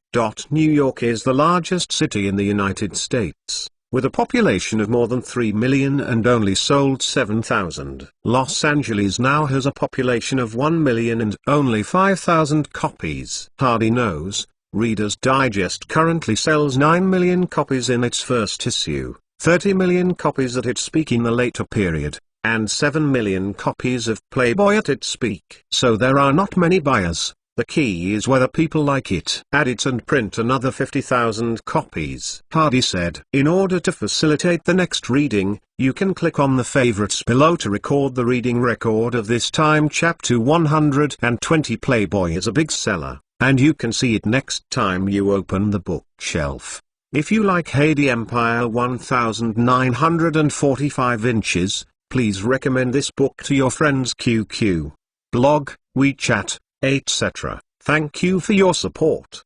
Speaker 1: New York is the largest city in the United States, with a population of more than 3 million and only sold 7,000. Los Angeles now has a population of 1 million and only 5,000 copies. Hardy Knows, Reader's Digest currently sells 9 million copies in its first issue, 30 million copies at its peak in the later period, and 7 million copies of Playboy at its peak. So there are not many buyers. The key is whether people like it. Add it and print another 50,000 copies. Hardy said, in order to facilitate the next reading, you can click on the favorites below to record the reading record of this time. Chapter 120. Playboy is a big seller, and you can see it next time you open the bookshelf. If you like Hardy Empire 1945 inches, please recommend this book to your friends. QQ, blog, WeChat, etc. Thank you for your support!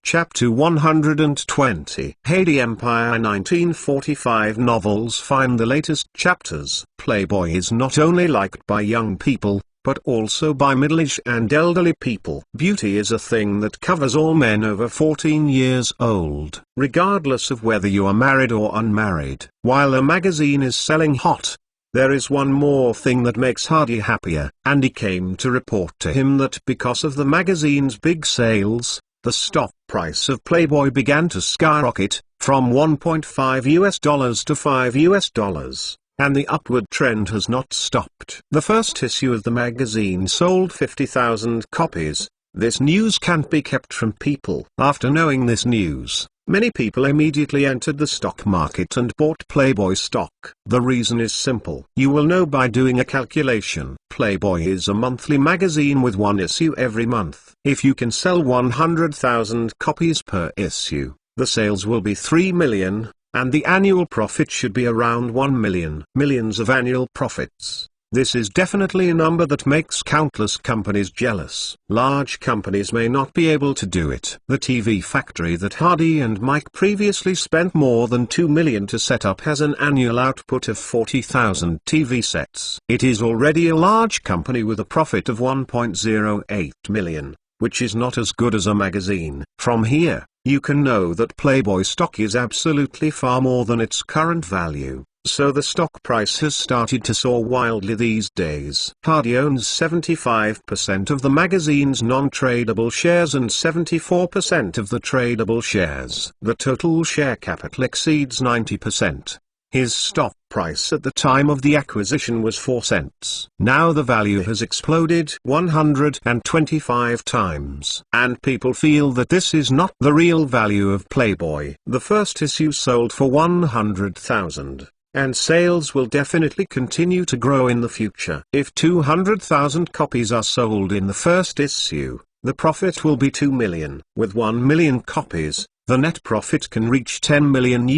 Speaker 1: Chapter 120. Hardy Empire 1945 novels. Find the latest chapters. Playboy is not only liked by young people, but also by middle-aged and elderly people. Beauty is a thing that covers all men over 14 years old, regardless of whether you are married or unmarried. While the magazine is selling hot, there is one more thing that makes Hardy happier. Andy came to report to him that because of the magazine's big sales, the stock price of Playboy began to skyrocket, from $1.5 to $5, and the upward trend has not stopped. The first issue of the magazine sold 50,000 copies. This news can't be kept from people. After knowing this news, many people immediately entered the stock market and bought Playboy stock. The reason is simple. You will know by doing a calculation. Playboy is a monthly magazine with one issue every month. If you can sell 100,000 copies per issue, the sales will be 3 million, and the annual profit should be around 1 million. Millions of annual profits. This is definitely a number that makes countless companies jealous. Large companies may not be able to do it. The TV factory that Hardy and Mike previously spent more than $2 million to set up has an annual output of 40,000 TV sets. It is already a large company with a profit of $1.08 million, which is not as good as a magazine. From here, you can know that Playboy stock is absolutely far more than its current value. So the stock price has started to soar wildly these days. Hardy owns 75% of the magazine's non-tradable shares and 74% of the tradable shares. The total share capital exceeds 90%. His stock price at the time of the acquisition was 4 cents. Now the value has exploded 125 times. And people feel that this is not the real value of Playboy. The first issue sold for 100,000. And sales will definitely continue to grow in the future. If 200,000 copies are sold in the first issue, the profit will be 2 million. With 1 million copies, the net profit can reach $10 million.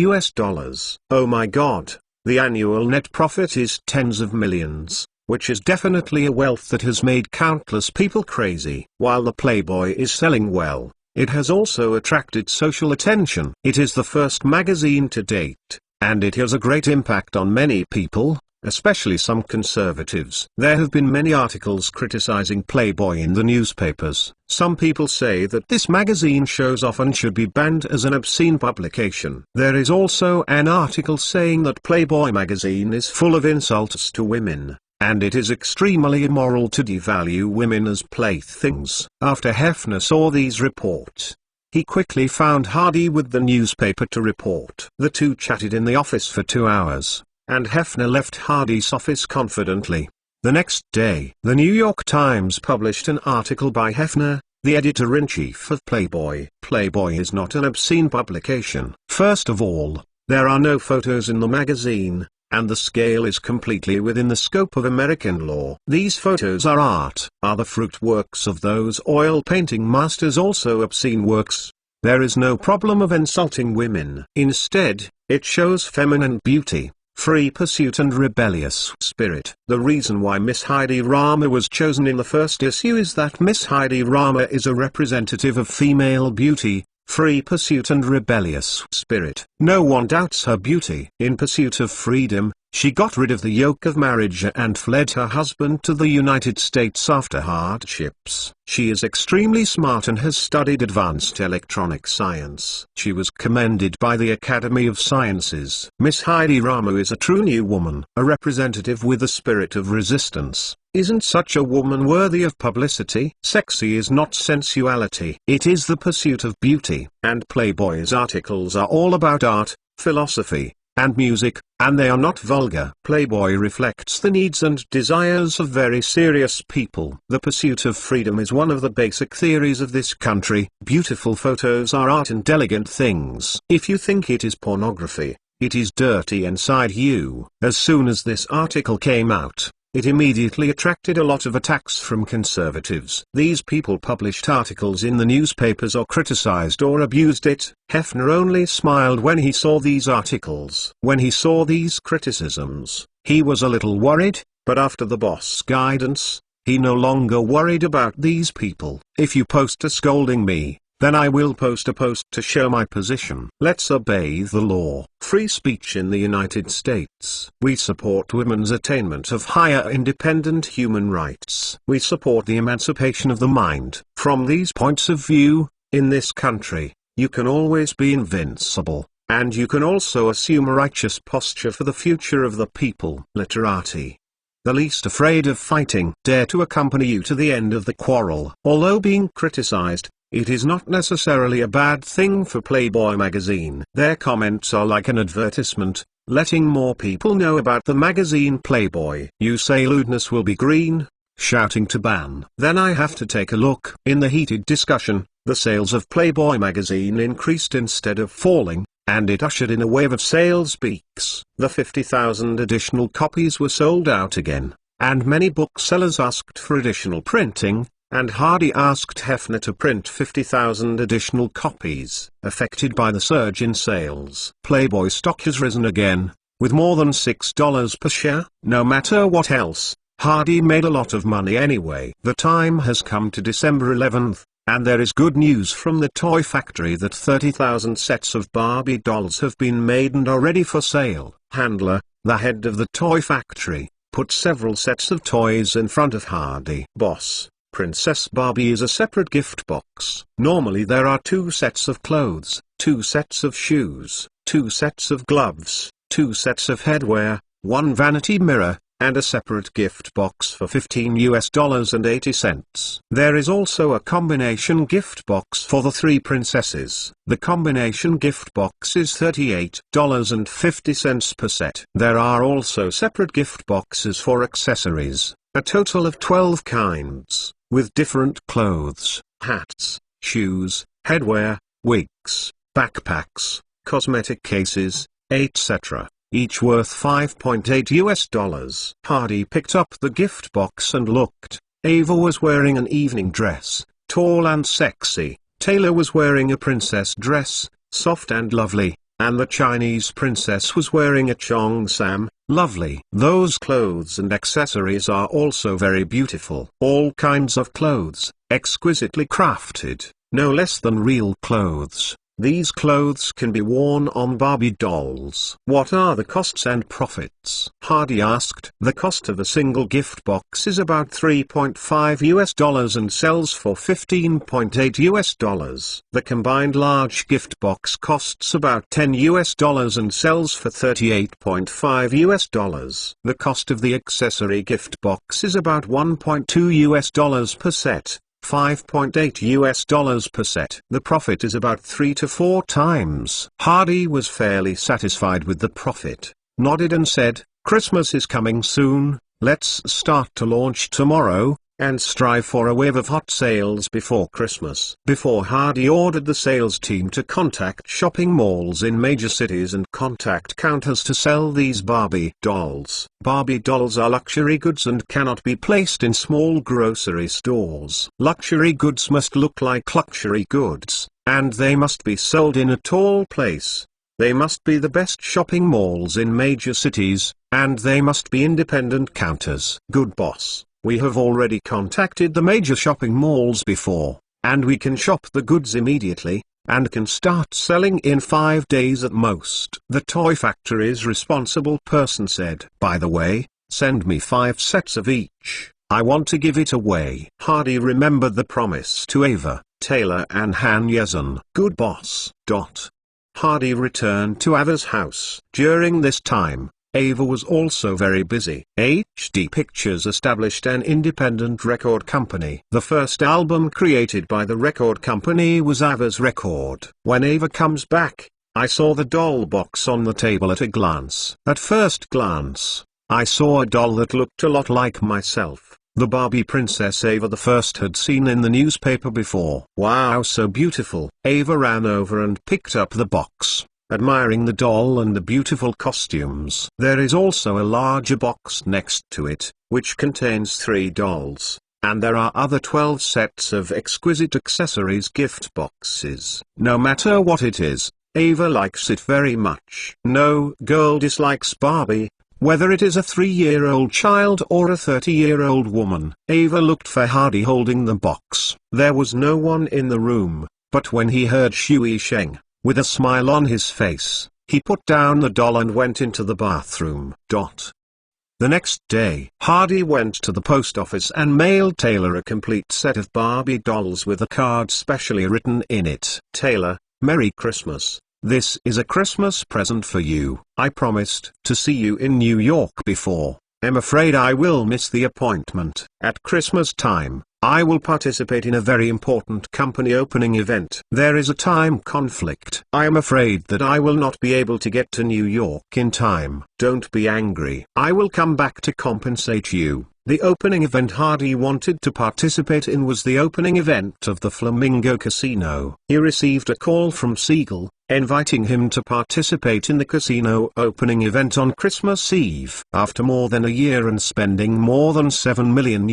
Speaker 1: Oh my god, the annual net profit is tens of millions, which is definitely a wealth that has made countless people crazy. While the Playboy is selling well, it has also attracted social attention. It is the first magazine to date, and it has a great impact on many people, especially some conservatives. There have been many articles criticizing Playboy in the newspapers. Some people say that this magazine shows off and should be banned as an obscene publication. There is also an article saying that Playboy magazine is full of insults to women, and it is extremely immoral to devalue women as playthings. After Hefner saw these reports, he quickly found Hardy with the newspaper to report. The two chatted in the office for 2 hours, and Hefner left Hardy's office confidently. The next day, the New York Times published an article by Hefner, the editor-in-chief of Playboy. Playboy is not an obscene publication. First of all, there are no photos in the magazine, and the scale is completely within the scope of American law. These photos are art. Are the fruit works of those oil painting masters also obscene works? There is no problem of insulting women. Instead, it shows feminine beauty, free pursuit and rebellious spirit. The reason why Miss Heidi Rama was chosen in the first issue is that Miss Heidi Rama is a representative of female beauty, free pursuit and rebellious spirit. No one doubts her beauty. In pursuit of freedom, she got rid of the yoke of marriage and fled her husband to the United States after hardships. She is extremely smart and has studied advanced electronic science. She was commended by the Academy of Sciences. Miss Heidi Rama is a true new woman, a representative with a spirit of resistance. Isn't such a woman worthy of publicity? Sexy is not sensuality. It is the pursuit of beauty. And Playboy's articles are all about art, philosophy, and music, and they are not vulgar. Playboy reflects the needs and desires of very serious people. The pursuit of freedom is one of the basic theories of this country. Beautiful photos are art and elegant things. If you think it is pornography, it is dirty inside you. As soon as this article came out, it immediately attracted a lot of attacks from conservatives. These people published articles in the newspapers or criticized or abused it. Hefner only smiled when he saw these articles. When he saw these criticisms, he was a little worried, but after the boss' guidance, he no longer worried about these people. If you post a scolding me, then I will post a post to show my position. Let's obey the law. Free speech in the United States. We support women's attainment of higher independent human rights. We support the emancipation of the mind. From these points of view, in this country, you can always be invincible, and you can also assume a righteous posture for the future of the people. Literati. The least afraid of fighting dare to accompany you to the end of the quarrel. Although being criticized, it is not necessarily a bad thing for Playboy magazine. Their comments are like an advertisement, letting more people know about the magazine Playboy. You say lewdness will be green, shouting to ban. Then I have to take a look. In the heated discussion, the sales of Playboy magazine increased instead of falling, and it ushered in a wave of sales peaks. The 50,000 additional copies were sold out again, and many booksellers asked for additional printing, and Hardy asked Hefner to print 50,000 additional copies. Affected by the surge in sales, Playboy stock has risen again, with more than $6 per share. No matter what else, Hardy made a lot of money anyway. The time has come to December 11th, and there is good news from the toy factory that 30,000 sets of Barbie dolls have been made and are ready for sale. Handler, the head of the toy factory, put several sets of toys in front of Hardy. Boss, Princess Barbie is a separate gift box. Normally there are 2 sets of clothes, 2 sets of shoes, 2 sets of gloves, 2 sets of headwear, 1 vanity mirror, and a separate gift box for $15.80. There is also a combination gift box for the 3 princesses. The combination gift box is $38.50 per set. There are also separate gift boxes for accessories, a total of 12 kinds, with different clothes, hats, shoes, headwear, wigs, backpacks, cosmetic cases, etc., each worth $5.8. Hardy picked up the gift box and looked. Ava was wearing an evening dress, tall and sexy. Taylor was wearing a princess dress, soft and lovely, and the Chinese princess was wearing a cheongsam, lovely. Those clothes and accessories are also very beautiful. All kinds of clothes, exquisitely crafted, no less than real clothes. These clothes can be worn on Barbie dolls. What are the costs and profits? Hardy asked. The cost of a single gift box is about $3.5 and sells for $15.8. The combined large gift box costs about $10 and sells for $38.5. The cost of the accessory gift box is about $1.2 per set. $5.8 per set. The profit is about 3 to 4 times. Hardy was fairly satisfied with the profit, nodded and said, "Christmas is coming soon, let's start to launch tomorrow, and strive for a wave of hot sales before Christmas. Before Hardy ordered the sales team to contact shopping malls in major cities and contact counters to sell these Barbie dolls. Barbie dolls are luxury goods and cannot be placed in small grocery stores. Luxury goods must look like luxury goods, and they must be sold in a tall place. They must be the best shopping malls in major cities, and they must be independent counters. Good boss, we have already contacted the major shopping malls before, and we can shop the goods immediately, and can start selling in 5 days at most. The toy factory's responsible person said, by the way, send me 5 sets of each. I want to give it away. Hardy remembered the promise to Ava, Taylor and Han Yezon. Good boss. Hardy returned to Ava's house. During this time, Ava was also very busy. HD Pictures established an independent record company. The first album created by the record company was Ava's record. When Ava comes back, I saw the doll box on the table at a glance. At first glance, I saw a doll that looked a lot like myself. The Barbie princess Ava the first had seen in the newspaper before. Wow, so beautiful. Ava ran over and picked up the box, admiring the doll and the beautiful costumes. There is also a larger box next to it, which contains 3 dolls, and there are other 12 sets of exquisite accessories gift boxes. No matter what it is, Ava likes it very much. No girl dislikes Barbie, whether it is a 3-year-old child or a 30-year-old woman. Ava looked for Hardy holding the box. There was no one in the room, but when he heard Shui Sheng, with a smile on his face, he put down the doll and went into the bathroom. The next day, Hardy went to the post office and mailed Taylor a complete set of Barbie dolls with a card specially written in it. Taylor, Merry Christmas. This is a Christmas present for you. I promised to see you in New York before. I'm afraid I will miss the appointment. At Christmas time, I will participate in a very important company opening event. There is a time conflict. I am afraid that I will not be able to get to New York in time. Don't be angry. I will come back to compensate you. The opening event Hardy wanted to participate in was the opening event of the Flamingo Casino. He received a call from Siegel, inviting him to participate in the casino opening event on Christmas Eve. After more than a year and spending more than $7 million,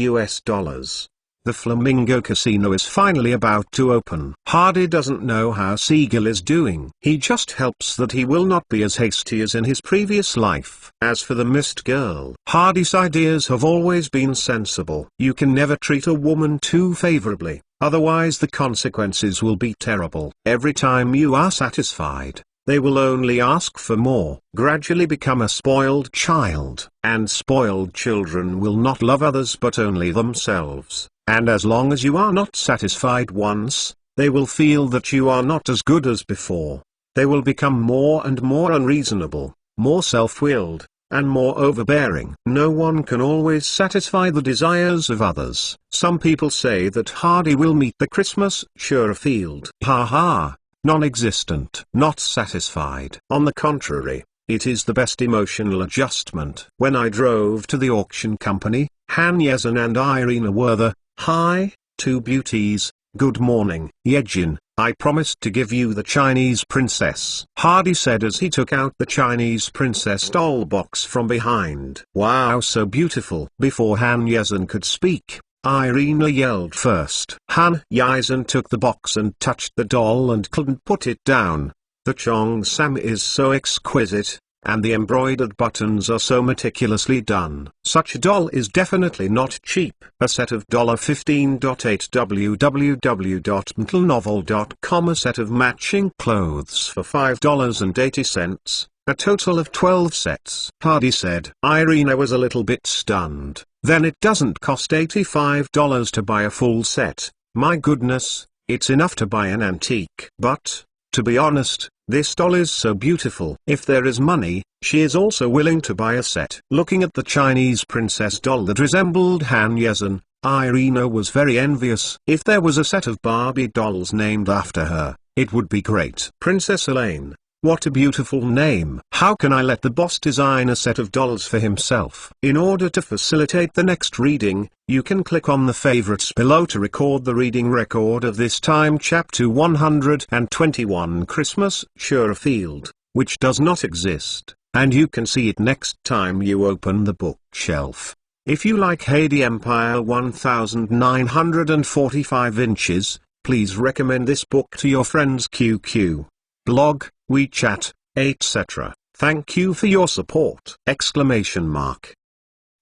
Speaker 1: the Flamingo Casino is finally about to open. Hardy doesn't know how Siegel is doing. He just hopes that he will not be as hasty as in his previous life. As for the missed girl, Hardy's ideas have always been sensible. You can never treat a woman too favorably, otherwise the consequences will be terrible. Every time you are satisfied, they will only ask for more. Gradually become a spoiled child, and spoiled children will not love others but only themselves. And as long as you are not satisfied once, they will feel that you are not as good as before. They will become more and more unreasonable, more self-willed, and more overbearing. No one can always satisfy the desires of others. Some people say that Hardy will meet the Christmas sure field. Non-existent. Not satisfied. On the contrary, it is the best emotional adjustment. When I drove to the auction company, Han Yezon and Irina were the Hi, 2 beauties. Good morning, Yejin. I promised to give you the Chinese princess, Hardy said as he took out the Chinese princess doll box from behind. Wow, so beautiful. Before Han Yezon could speak, Irina yelled first. Han Yezon took the box and touched the doll and couldn't put it down. The cheongsam is so exquisite, and the embroidered buttons are so meticulously done. Such a doll is definitely not cheap. A set of $15.8 www.mtlnovel.com. A set of matching clothes for $5.80. A total of 12 sets. Hardy said. Irina was a little bit stunned. Then it doesn't cost $85 to buy a full set. My goodness, it's enough to buy an antique. But, to be honest, this doll is so beautiful. If there is money, she is also willing to buy a set. Looking at the Chinese princess doll that resembled Han Yezon, Irina was very envious. If there was a set of Barbie dolls named after her, it would be great. Princess Elaine, what a beautiful name. How can I let the boss design a set of dolls for himself? In order to facilitate the next reading, you can click on the favorites below to record the reading record of this time chapter 121 Christmas Surefield, which does not exist, and you can see it next time you open the bookshelf. If you like Heidi Empire 1945 inches, please recommend this book to your friends QQ, blog, WeChat, etc. Thank you for your support!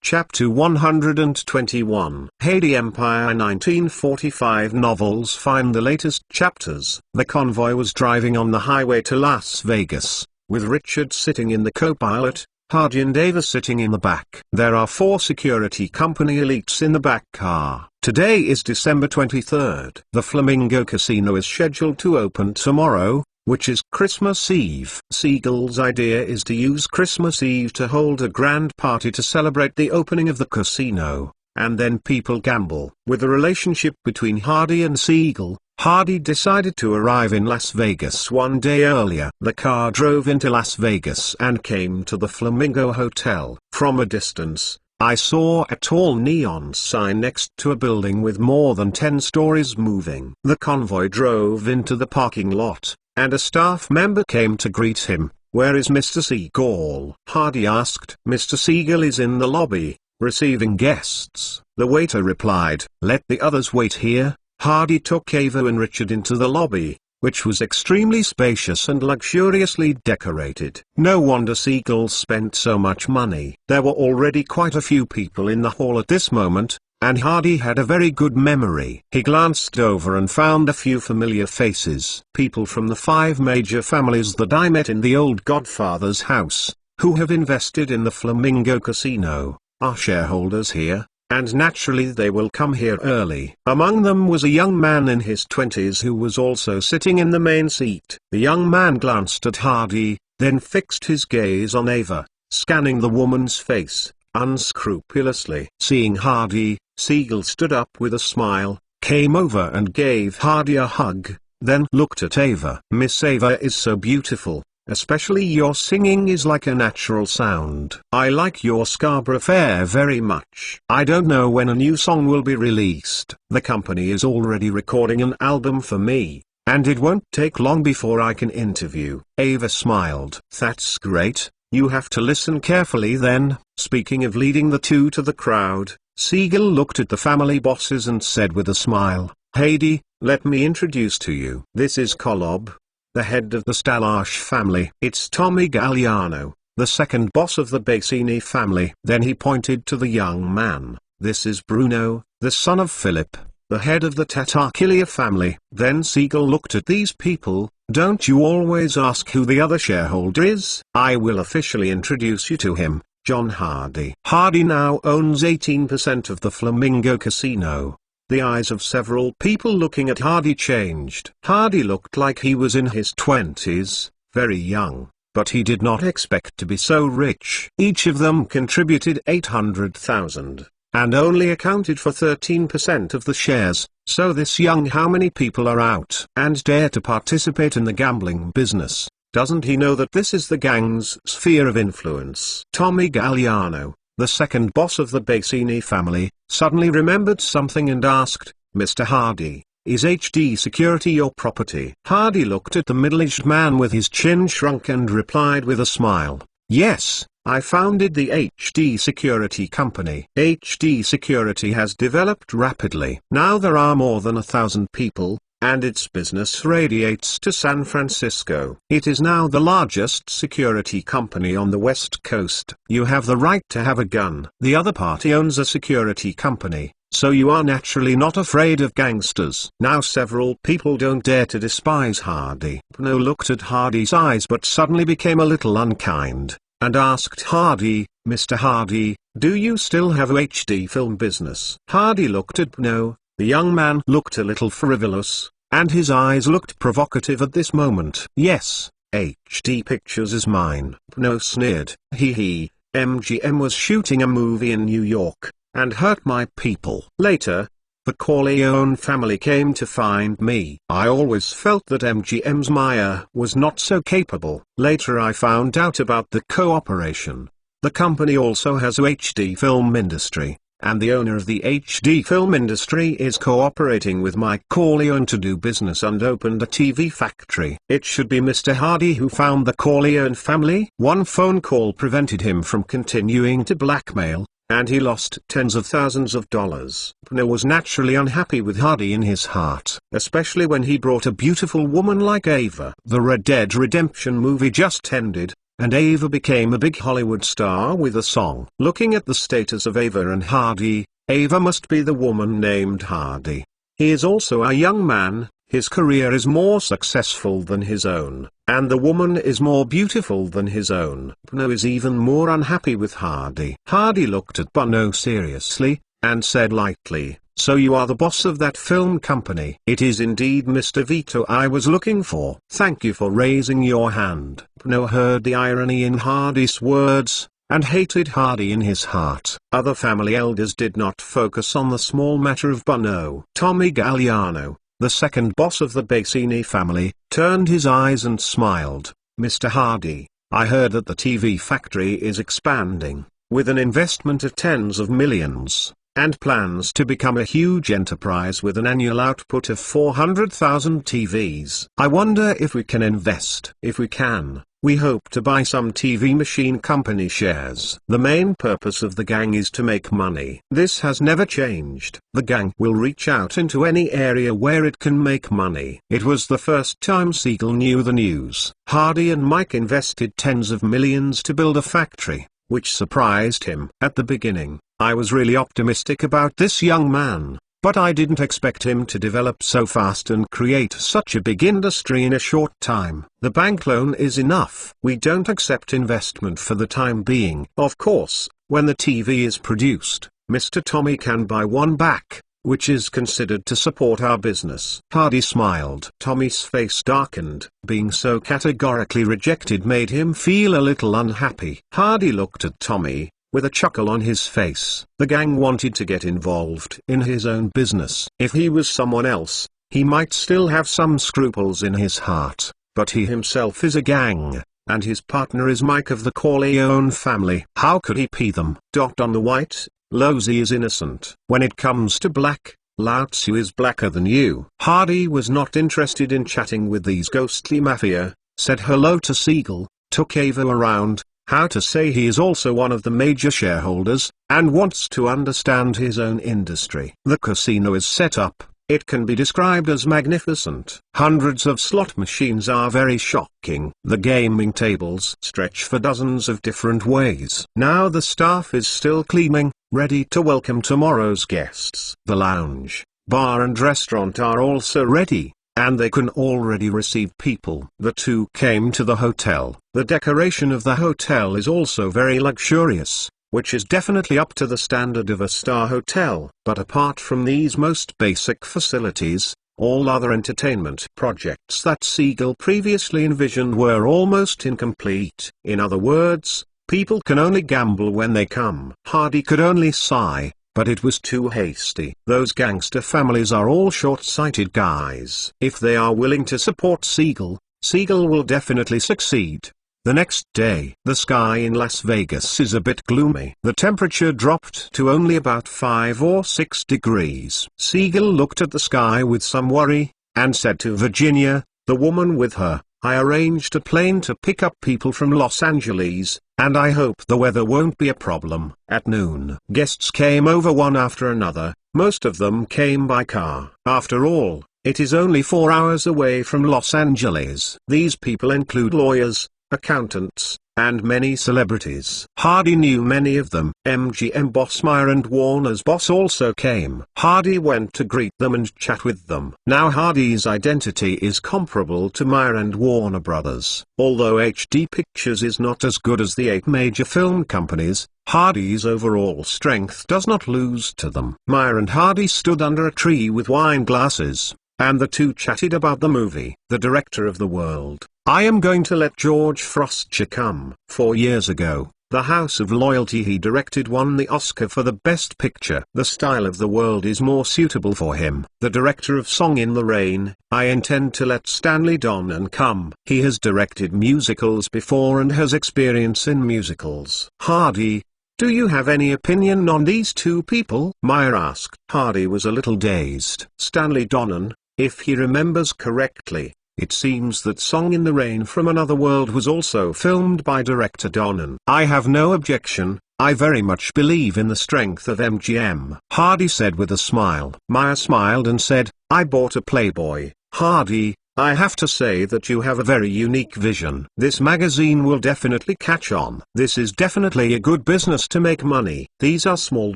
Speaker 1: Chapter 121 Heidi Empire 1945 novels. Find the latest chapters. The convoy was driving on the highway to Las Vegas, with Richard sitting in the co-pilot, Hardy and Ava sitting in the back. There are 4 security company elites in the back car. Today is December 23rd. The Flamingo Casino is scheduled to open tomorrow, which is Christmas Eve. Siegel's idea is to use Christmas Eve to hold a grand party to celebrate the opening of the casino, and then people gamble. With the relationship between Hardy and Siegel, Hardy decided to arrive in Las Vegas one day earlier. The car drove into Las Vegas and came to the Flamingo Hotel. From a distance, I saw a tall neon sign next to a building with more than 10 stories moving. The convoy drove into the parking lot, and a staff member came to greet him. "Where is Mr. Siegel?" Hardy asked. "Mr. Siegel is in the lobby, receiving guests." The waiter replied. "Let the others wait here." Hardy took Ava and Richard into the lobby, which was extremely spacious and luxuriously decorated. No wonder Siegel spent so much money. There were already quite a few people in the hall at this moment, and Hardy had a very good memory. He glanced over and found a few familiar faces. People from the 5 major families that I met in the old Godfather's house, who have invested in the Flamingo Casino, are shareholders here, and naturally they will come here early. Among them was a young man in his 20s who was also sitting in the main seat. The young man glanced at Hardy, then fixed his gaze on Ava, scanning the woman's face unscrupulously. Seeing Hardy, Siegel stood up with a smile, came over and gave Hardy a hug, then looked at Ava. "Miss Ava is so beautiful. Especially your singing is like a natural sound. I like your Scarborough Fair very much. I don't know when a new song will be released. The company is already recording an album for me, and it won't take long before I can interview." Ava smiled. "That's great. You have to listen carefully then." Speaking of leading the two to the crowd, Siegel looked at the family bosses and said with a smile, "Heidi, let me introduce to you. This is Kolob, the head of the Stalash family. It's Tommy Galliano, the second boss of the Bassini family." Then he pointed to the young man. "This is Bruno, the son of Philip, the head of the Tatarchillia family." Then Siegel looked at these people. "Don't you always ask who the other shareholder is? I will officially introduce you to him, John Hardy." Hardy now owns 18% of the Flamingo Casino. The eyes of several people looking at Hardy changed. Hardy looked like he was in his 20s, very young, but he did not expect to be so rich. Each of them contributed $800,000, and only accounted for 13% of the shares. So this young how many people are out and dare to participate in the gambling business? Doesn't he know that this is the gang's sphere of influence? Tommy Galliano, the second boss of the Bassini family, suddenly remembered something and asked, "Mr. Hardy, is HD Security your property?" Hardy looked at the middle-aged man with his chin shrunk and replied with a smile, "Yes, I founded the HD Security company." HD Security has developed rapidly. Now there are more than 1,000 people, and its business radiates to San Francisco. It is now the largest security company on the West Coast. You have the right to have a gun. The other party owns a security company, so you are naturally not afraid of gangsters. Now several people don't dare to despise Hardy. Bruno looked at Hardy's eyes but suddenly became a little unkind, and asked Hardy, "Mr. Hardy, do you still have a HD film business?" Hardy looked at Bruno. The young man looked a little frivolous, and his eyes looked provocative at this moment. "Yes, HD Pictures is mine." Bruno sneered. He, MGM was shooting a movie in New York, and hurt my people. Later, The Corleone family came to find me. I always felt that MGM's Meyer was not so capable. Later I found out about the cooperation. The company also has a HD film industry, and the owner of the HD film industry is cooperating with Mike Corleone to do business and opened a TV factory. It should be Mr. Hardy who found the Corleone family. One phone call prevented him from continuing to blackmail, and he lost tens of thousands of dollars. Pno was naturally unhappy with Hardy in his heart, especially when he brought a beautiful woman like Ava. The Red Dead Redemption movie just ended, and Ava became a big Hollywood star with a song. Looking at the status of Ava and Hardy, Ava must be the woman named Hardy. He is also a young man, his career is more successful than his own, and the woman is more beautiful than his own. Pno is even more unhappy with Hardy. Hardy looked at Pno seriously, and said lightly, "So you are the boss of that film company?" "It is indeed Mr. Vito I was looking for." "Thank you for raising your hand." Pno heard the irony in Hardy's words, and hated Hardy in his heart. Other family elders did not focus on the small matter of Pno. Tommy Galliano, the second boss of the Bassini family, turned his eyes and smiled. "Mr. Hardy, I heard that the TV factory is expanding, with an investment of tens of millions, and plans to become a huge enterprise with an annual output of 400,000 TVs. I wonder if we can invest. If we can, we hope to buy some TV machine company shares. The main purpose of the gang is to make money. This has never changed. The gang will reach out into any area where it can make money." It was the first time Siegel knew the news. Hardy and Mike invested tens of millions to build a factory, which surprised him. At the beginning, I was really optimistic about this young man, but I didn't expect him to develop so fast and create such a big industry in a short time. The bank loan is enough. We don't accept investment for the time being. Of course, when the TV is produced, Mr. Tommy can buy one back, which is considered to support our business. Hardy smiled. Tommy's face darkened. Being so categorically rejected made him feel a little unhappy. Hardy looked at Tommy, with a chuckle on his face. The gang wanted to get involved in his own business. If he was someone else, he might still have some scruples in his heart, but he himself is a gang, and his partner is Mike of the Corleone family. How could he pay them? On the white, Losey is innocent. When it comes to black, Lao Tzu is blacker than you. Hardy was not interested in chatting with these ghostly mafia, said hello to Siegel, took Ava around, how to say he is also one of the major shareholders, and wants to understand his own industry. The casino is set up, it can be described as magnificent. Hundreds of slot machines are very shocking. The gaming tables stretch for dozens of different ways. Now the staff is still cleaning, ready to welcome tomorrow's guests. The lounge, bar and restaurant are also ready, and they can already receive people. The two came to the hotel. The decoration of the hotel is also very luxurious, which is definitely up to the standard of a star hotel. But apart from these most basic facilities, all other entertainment projects that Siegel previously envisioned were almost incomplete. In other words, people can only gamble when they come. Hardy could only sigh, but it was too hasty. Those gangster families are all short-sighted guys. If they are willing to support Siegel, Siegel will definitely succeed. The next day, the sky in Las Vegas is a bit gloomy. The temperature dropped to only about 5 or 6 degrees. Siegel looked at the sky with some worry, and said to Virginia, the woman with her, I arranged a plane to pick up people from Los Angeles, and I hope the weather won't be a problem. At noon, guests came over one after another. Most of them came by car. After all, it is only 4 hours away from Los Angeles. These people include lawyers, accountants, and many celebrities. Hardy knew many of them. MGM boss Meyer and Warner's boss also came. Hardy went to greet them and chat with them. Now Hardy's identity is comparable to Meyer and Warner Brothers. Although HD Pictures is not as good as the 8 major film companies, Hardy's overall strength does not lose to them. Meyer and Hardy stood under a tree with wine glasses, and the two chatted about the movie. The director of The World, I Am Going to Let George Frostcher Come. 4 years ago, The House of Loyalty he directed won the Oscar for the Best Picture. The style of the world is more suitable for him. The director of Song in the Rain, I intend to let Stanley Donen come. He has directed musicals before and has experience in musicals. Hardy, do you have any opinion on these two people? Meyer asked. Hardy was a little dazed. Stanley Donen, if he remembers correctly, it seems that Song in the Rain from Another World was also filmed by director Donen. I have no objection. I very much believe in the strength of MGM, Hardy said with a smile. Meyer smiled and said, I bought a Playboy. Hardy, I have to say that you have a very unique vision. This magazine will definitely catch on. This is definitely a good business to make money. These are small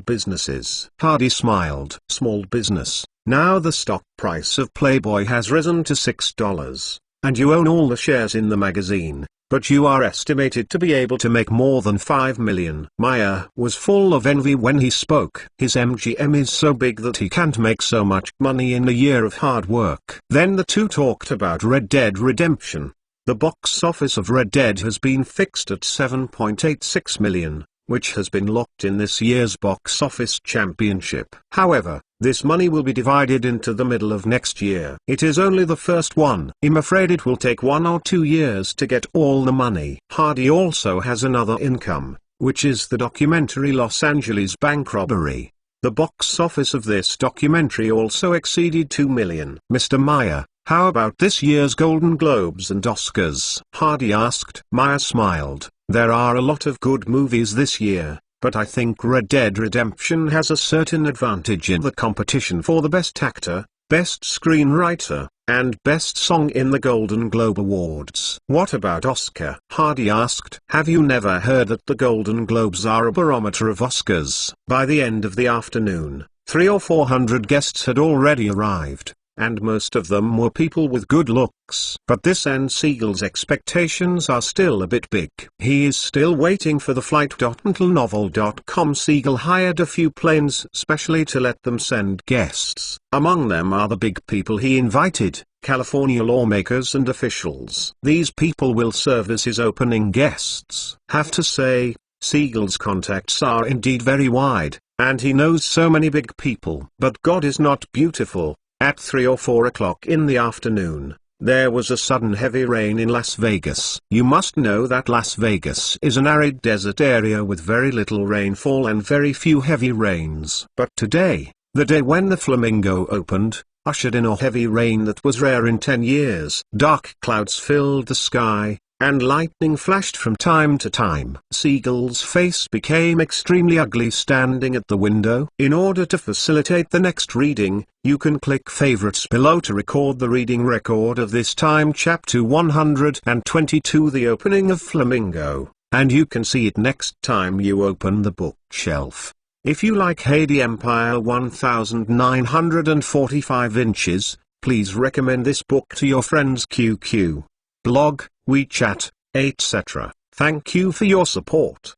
Speaker 1: businesses. Hardy smiled. Small business. Now the stock price of Playboy has risen to $6, and you own all the shares in the magazine, but you are estimated to be able to make more than $5 million. Meyer was full of envy when he spoke. His MGM is so big that he can't make so much money in a year of hard work. Then the two talked about Red Dead Redemption. The box office of Red Dead has been fixed at $7.86 million, which has been locked in this year's box office championship. However, this money will be divided into the middle of next year. It is only the first one. I'm afraid it will take 1 or 2 years to get all the money. Hardy also has another income, which is the documentary Los Angeles Bank Robbery. The box office of this documentary also exceeded $2 million. Mr. Meyer, how about this year's Golden Globes and Oscars? Hardy asked. Meyer smiled. There are a lot of good movies this year, but I think Red Dead Redemption has a certain advantage in the competition for the Best Actor, Best Screenwriter, and Best Song in the Golden Globe Awards. What about Oscar? Hardy asked. Have you never heard that the Golden Globes are a barometer of Oscars? By the end of the afternoon, 300 or 400 guests had already arrived, and most of them were people with good looks. But this and Siegel's expectations are still a bit big. He is still waiting for the flight.mentalnovel.com. Siegel hired a few planes specially to let them send guests. Among them are the big people he invited, California lawmakers and officials. These people will serve as his opening guests. Have to say, Siegel's contacts are indeed very wide, and he knows so many big people. But God is not beautiful. At 3 or 4 o'clock in the afternoon, there was a sudden heavy rain in Las Vegas. You must know that Las Vegas is an arid desert area with very little rainfall and very few heavy rains. But today, the day when the Flamingo opened, ushered in a heavy rain that was rare in 10 years. Dark clouds filled the sky, and lightning flashed from time to time. Siegel's face became extremely ugly standing at the window. In order to facilitate the next reading, you can click favorites below to record the reading record of this time chapter 122, the opening of Flamingo, and you can see it next time you open the bookshelf. If you like Heidi Empire 1945 inches, please recommend this book to your friends QQ, blog, WeChat, etc. Thank you for your support!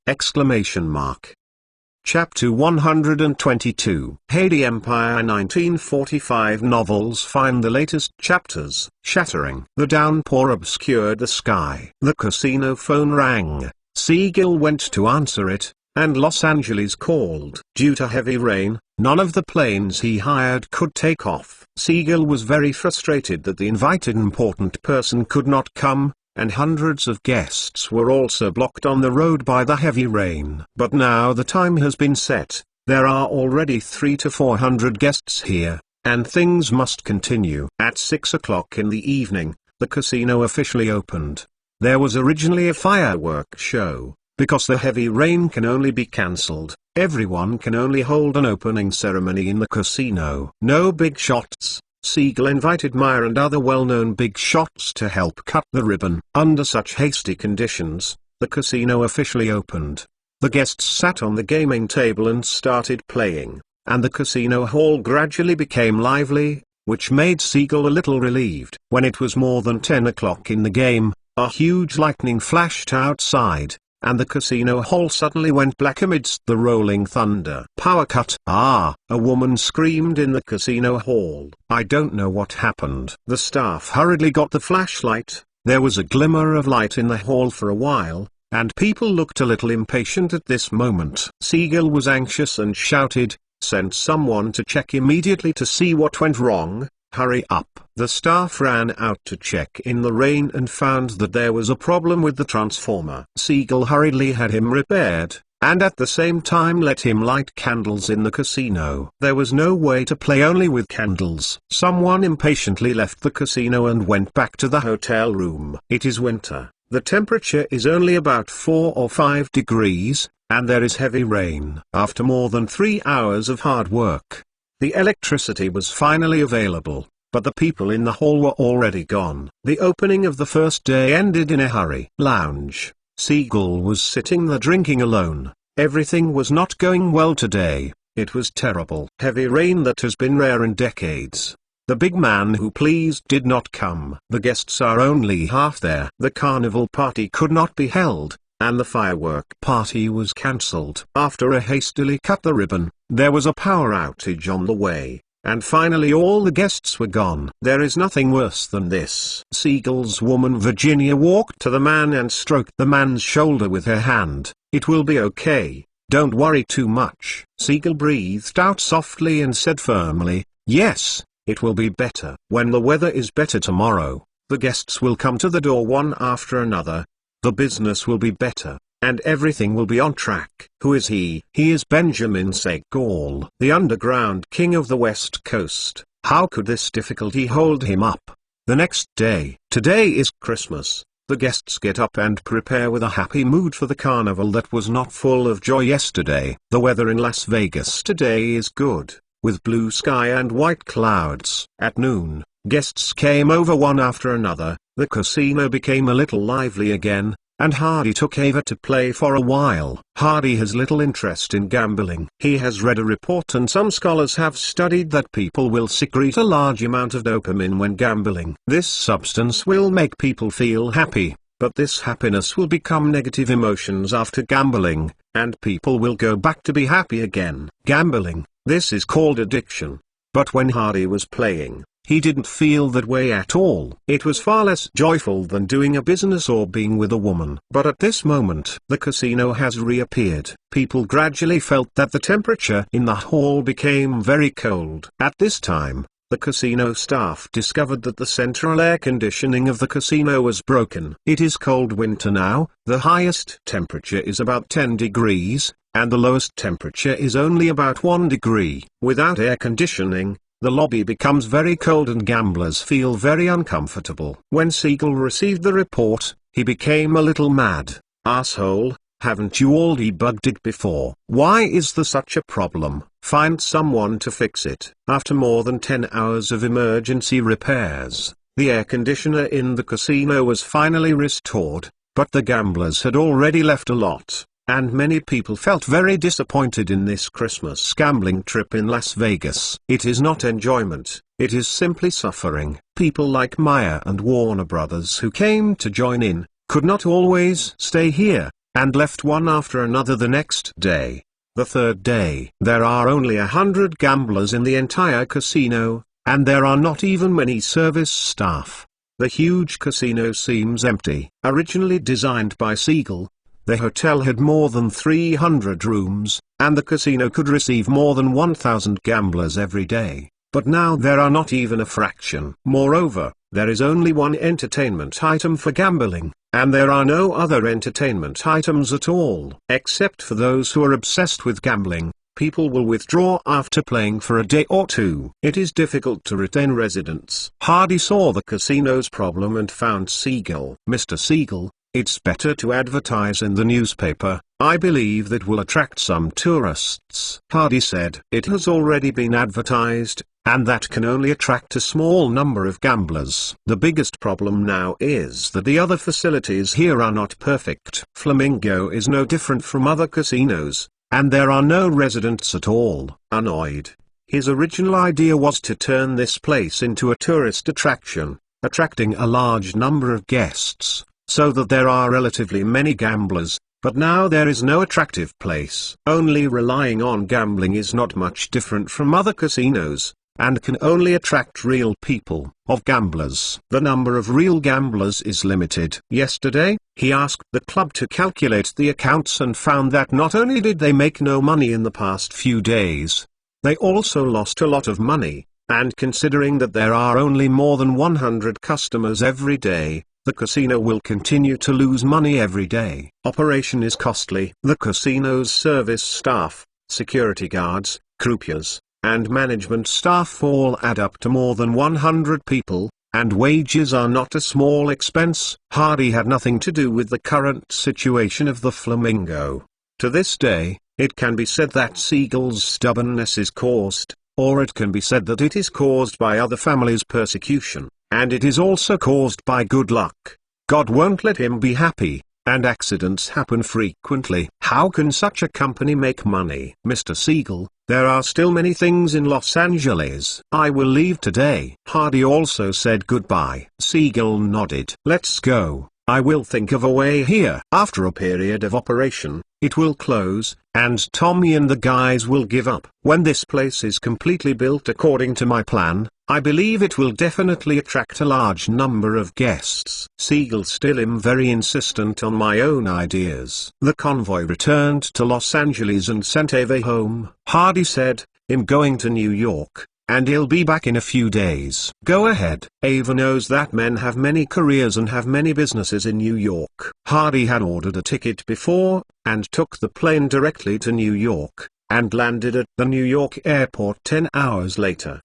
Speaker 1: Chapter 122. Heidi Empire 1945 novels find the latest chapters shattering. The downpour obscured the sky. The casino phone rang. Siegel went to answer it, and Los Angeles called. Due to heavy rain, none of the planes he hired could take off. Siegel was very frustrated that the invited important person could not come, and hundreds of guests were also blocked on the road by the heavy rain. But now the time has been set, there are already 300 to 400 guests here, and things must continue. At 6 o'clock in the evening, the casino officially opened. There was originally a firework show. Because the heavy rain can only be cancelled, everyone can only hold an opening ceremony in the casino. No big shots. Siegel invited Meyer and other well-known big shots to help cut the ribbon. Under such hasty conditions, the casino officially opened. The guests sat on the gaming table and started playing, and the casino hall gradually became lively, which made Siegel a little relieved. When it was more than 10 o'clock in the game, a huge lightning flashed outside, and the casino hall suddenly went black amidst the rolling thunder. Power cut! Ah! A woman screamed in the casino hall. I don't know what happened. The staff hurriedly got the flashlight. There was a glimmer of light in the hall for a while, and people looked a little impatient at this moment. Seagull was anxious and shouted, "Send someone to check immediately to see what went wrong. Hurry up." The staff ran out to check in the rain and found that there was a problem with the transformer. Seagull hurriedly had him repaired, and at the same time let him light candles in the casino. There was no way to play only with candles. Someone impatiently left the casino and went back to the hotel room. It is winter. The temperature is only about 4 or 5 degrees, and there is heavy rain. After more than 3 hours of hard work, the electricity was finally available, but the people in the hall were already gone. The opening of the first day ended in a hurry. Lounge. Seagull was sitting there drinking alone. Everything was not going well today. It was terrible. Heavy rain that has been rare in decades. The big man who pleased did not come. The guests are only half there. The carnival party could not be held, and the firework party was cancelled. After a hastily cut the ribbon, there was a power outage on the way, and finally all the guests were gone. There is nothing worse than this. Seagull's woman Virginia walked to the man and stroked the man's shoulder with her hand. "It will be okay. Don't worry too much." Seagull breathed out softly and said firmly, "Yes, it will be better. When the weather is better tomorrow, the guests will come to the door one after another. The business will be better, and everything will be on track." Who is he? He is Benjamin Seagull, the underground king of the West Coast. How could this difficulty hold him up? The next day. Today is Christmas. The guests get up and prepare with a happy mood for the carnival that was not full of joy yesterday. The weather in Las Vegas today is good, with blue sky and white clouds. At noon, guests came over one after another. The casino became a little lively again, and Hardy took Ava to play for a while. Hardy has little interest in gambling. He has read a report, and some scholars have studied that people will secrete a large amount of dopamine when gambling. This substance will make people feel happy, but this happiness will become negative emotions after gambling, and people will go back to be happy again. Gambling, this is called addiction. But when Hardy was playing, he didn't feel that way at all. It was far less joyful than doing a business or being with a woman. But at this moment, the casino has reappeared. People gradually felt that the temperature in the hall became very cold. At this time, the casino staff discovered that the central air conditioning of the casino was broken. It is cold winter now. The highest temperature is about 10 degrees, and the lowest temperature is only about 1 degree. Without air conditioning, the lobby becomes very cold and gamblers feel very uncomfortable. When Seagull received the report, he became a little mad. "Asshole, haven't you all debugged it before? Why is there such a problem? Find someone to fix it." After more than 10 hours of emergency repairs, the air conditioner in the casino was finally restored, but the gamblers had already left a lot, and many people felt very disappointed in this Christmas gambling trip in Las Vegas. It is not enjoyment, it is simply suffering. People like Maya and Warner Brothers who came to join in, could not always stay here, and left one after another the next day. The third day. There are only 100 gamblers in the entire casino, and there are not even many service staff. The huge casino seems empty. Originally designed by Seagull, the hotel had more than 300 rooms, and the casino could receive more than 1,000 gamblers every day. But now there are not even a fraction. Moreover, there is only one entertainment item for gambling, and there are no other entertainment items at all. Except for those who are obsessed with gambling, people will withdraw after playing for a day or two. It is difficult to retain residents. Hardy saw the casino's problem and found Seagull. "Mr. Seagull, it's better to advertise in the newspaper. I believe that will attract some tourists." Hardy said, "It has already been advertised, and that can only attract a small number of gamblers. The biggest problem now is that the other facilities here are not perfect. Flamingo is no different from other casinos, and there are no residents at all." Annoyed, his original idea was to turn this place into a tourist attraction, attracting a large number of guests, so that there are relatively many gamblers. But now there is no attractive place. Only relying on gambling is not much different from other casinos. and can only attract real people, of gamblers. The number of real gamblers is limited. Yesterday, he asked the club to calculate the accounts and found that not only did they make no money in the past few days, they also lost a lot of money, and considering that there are only more than 100 customers every day, the casino will continue to lose money every day. Operation is costly. The casino's service staff, security guards, croupiers, and management staff all add up to more than 100 people, and wages are not a small expense. Hardy had nothing to do with the current situation of the Flamingo. To this day, it can be said that Siegel's stubbornness is caused, or it can be said that it is caused by other families' persecution, and it is also caused by good luck. God won't let him be happy, and accidents happen frequently. How can such a company make money? Mr. Siegel, there are still many things in Los Angeles. I will leave today. Hardy also said goodbye. Siegel nodded. Let's go. I will think of a way here. After a period of operation, it will close, and Tommy and the guys will give up. When this place is completely built according to my plan, I believe it will definitely attract a large number of guests. Siegel still am very insistent on my own ideas. The convoy returned to Los Angeles and sent Ava home. Hardy said, I'm going to New York, and he'll be back in a few days. Go ahead. Ava knows that men have many careers and have many businesses in New York. Hardy had ordered a ticket before, and took the plane directly to New York, and landed at the New York airport 10 hours later.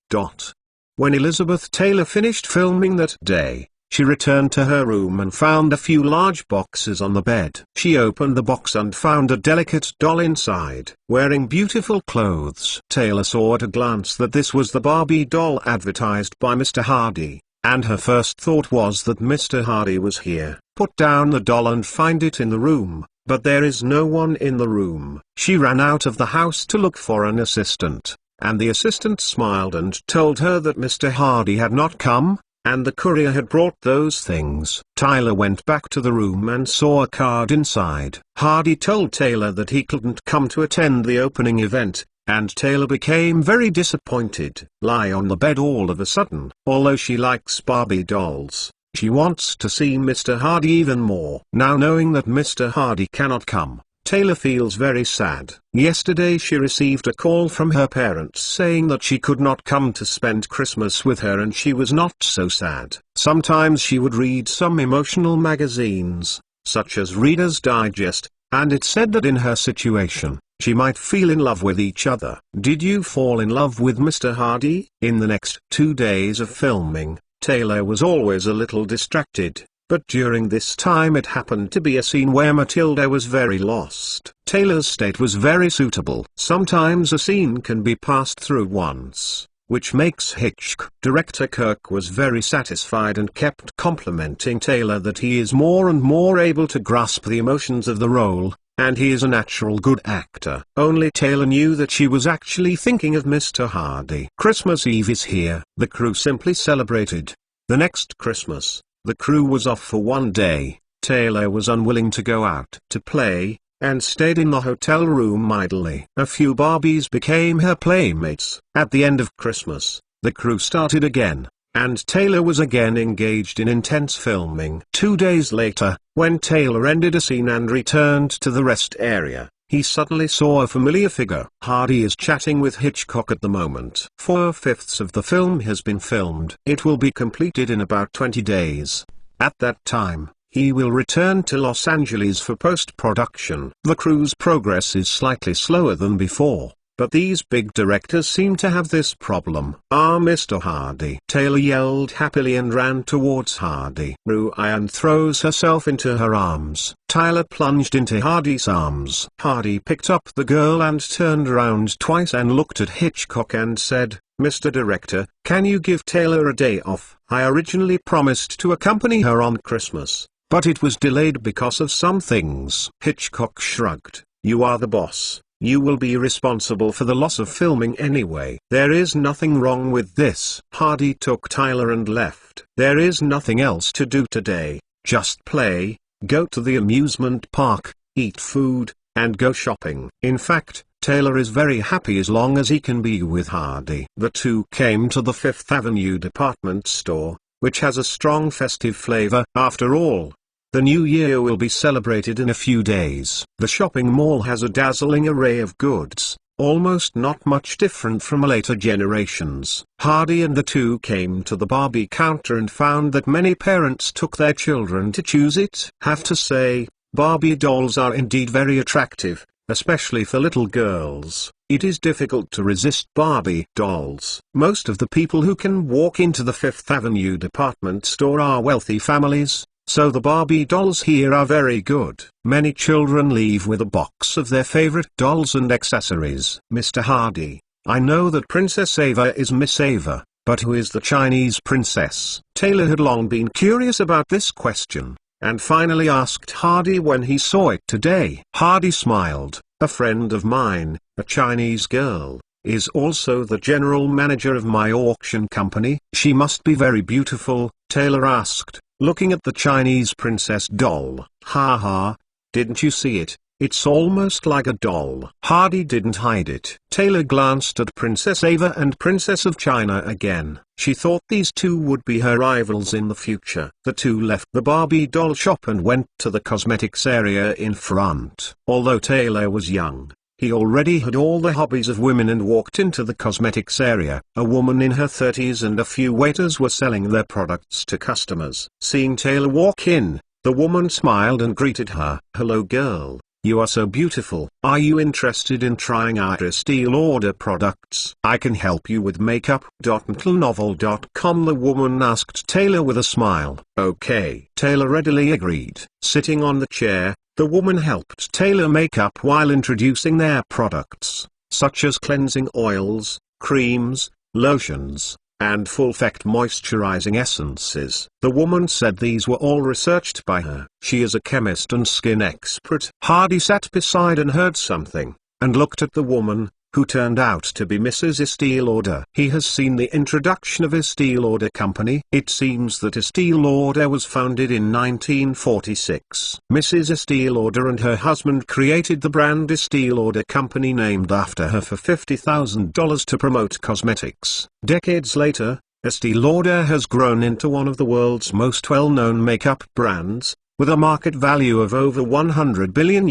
Speaker 1: When Elizabeth Taylor finished filming that day, she returned to her room and found a few large boxes on the bed. She opened the box and found a delicate doll inside, wearing beautiful clothes. Taylor saw at a glance that this was the Barbie doll advertised by Mr. Hardy, and her first thought was that Mr. Hardy was here. Put down the doll and find it in the room, but there is no one in the room. She ran out of the house to look for an assistant, and the assistant smiled and told her that Mr. Hardy had not come, and the courier had brought those things. Tyler went back to the room and saw a card inside. Hardy told Taylor that he couldn't come to attend the opening event, and Taylor became very disappointed. Lie on the bed all of a sudden. Although she likes Barbie dolls, she wants to see Mr. Hardy even more. Now knowing that Mr. Hardy cannot come, Taylor feels very sad. Yesterday she received a call from her parents saying that she could not come to spend Christmas with her, and she was not so sad. Sometimes she would read some emotional magazines, such as Reader's Digest, and it said that in her situation, she might feel in love with each other. Did you fall in love with Mr. Hardy? In the next 2 days of filming, Taylor was always a little distracted. But during this time it happened to be a scene where Matilda was very lost. Taylor's state was very suitable. Sometimes a scene can be passed through once, which makes Hitchcock. Director Kirk was very satisfied and kept complimenting Taylor that he is more and more able to grasp the emotions of the role, and he is a natural good actor. Only Taylor knew that she was actually thinking of Mr. Hardy. Christmas Eve is here. The crew simply celebrated. The next Christmas, the crew was off for 1 day. Taylor was unwilling to go out to play, and stayed in the hotel room idly. A few Barbies became her playmates. At the end of Christmas, the crew started again, and Taylor was again engaged in intense filming. 2 days later, when Taylor ended a scene and returned to the rest area, he suddenly saw a familiar figure. Hardy is chatting with Hitchcock at the moment. 4/5 of the film has been filmed. It will be completed in about 20 days. At that time, he will return to Los Angeles for post-production. The crew's progress is slightly slower than before, but these big directors seem to have this problem. Mr. Hardy! Taylor yelled happily and ran towards Hardy. Ryan throws herself into her arms. Tyler plunged into Hardy's arms. Hardy picked up the girl and turned around twice and looked at Hitchcock and said, Mr. Director, can you give Taylor a day off? I originally promised to accompany her on Christmas, but it was delayed because of some things. Hitchcock shrugged. You are the boss. You will be responsible for the loss of filming anyway. There is nothing wrong with this. Hardy took Tyler and left. There is nothing else to do today. Just play, go to the amusement park, eat food, and go shopping. In fact, Taylor is very happy as long as he can be with Hardy. The two came to the Fifth Avenue department store, which has a strong festive flavor. After all, the new year will be celebrated in a few days. The shopping mall has a dazzling array of goods, almost not much different from later generations. Hardy and the two came to the Barbie counter and found that many parents took their children to choose it. Have to say, Barbie dolls are indeed very attractive, especially for little girls. It is difficult to resist Barbie dolls. Most of the people who can walk into the Fifth Avenue department store are wealthy families, so the Barbie dolls here are very good. Many children leave with a box of their favorite dolls and accessories. Mr. Hardy, I know that Princess Ava is Miss Ava, but who is the Chinese princess? Taylor had long been curious about this question, and finally asked Hardy when he saw it today. Hardy smiled. A friend of mine, a Chinese girl, is also the general manager of my auction company. She must be very beautiful, Taylor asked, looking at the Chinese princess doll. Ha ha, didn't you see it? It's almost like a doll. Hardy didn't hide it. Taylor glanced at Princess Ava and Princess of China again. She thought these two would be her rivals in the future. The two left the Barbie doll shop and went to the cosmetics area in front. Although Taylor was young, he already had all the hobbies of women and walked into the cosmetics area. A woman in her 30s and a few waiters were selling their products to customers. Seeing Taylor walk in, the woman smiled and greeted her. Hello girl, you are so beautiful. Are you interested in trying our Estee Lauder products? I can help you with makeup. Novel.com. The woman asked Taylor with a smile. Okay. Taylor readily agreed. Sitting on the chair, the woman helped Taylor make up while introducing their products, such as cleansing oils, creams, lotions, and full-effect moisturizing essences. The woman said these were all researched by her. She is a chemist and skin expert. Hardy sat beside and heard something, and looked at the woman, who turned out to be Mrs. Estee Lauder. He has seen the introduction of Estee Lauder Company. It seems that Estee Lauder was founded in 1946. Mrs. Estee Lauder and her husband created the brand Estee Lauder Company, named after her, for $50,000 to promote cosmetics. Decades later, Estee Lauder has grown into one of the world's most well-known makeup brands, with a market value of over $100 billion.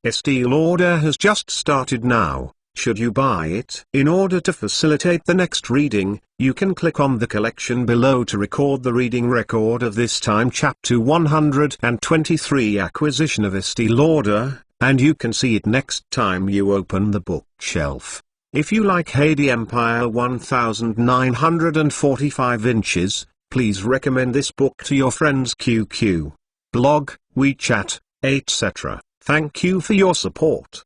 Speaker 1: Estee Lauder has just started now. Should you buy it? In order to facilitate the next reading, you can click on the collection below to record the reading record of this time. Chapter 123, Acquisition of Estee Lauder, and you can see it next time you open the bookshelf. If you like Heidi Empire 1945 inches, please recommend this book to your friends QQ, blog, WeChat, etc. Thank you for your support!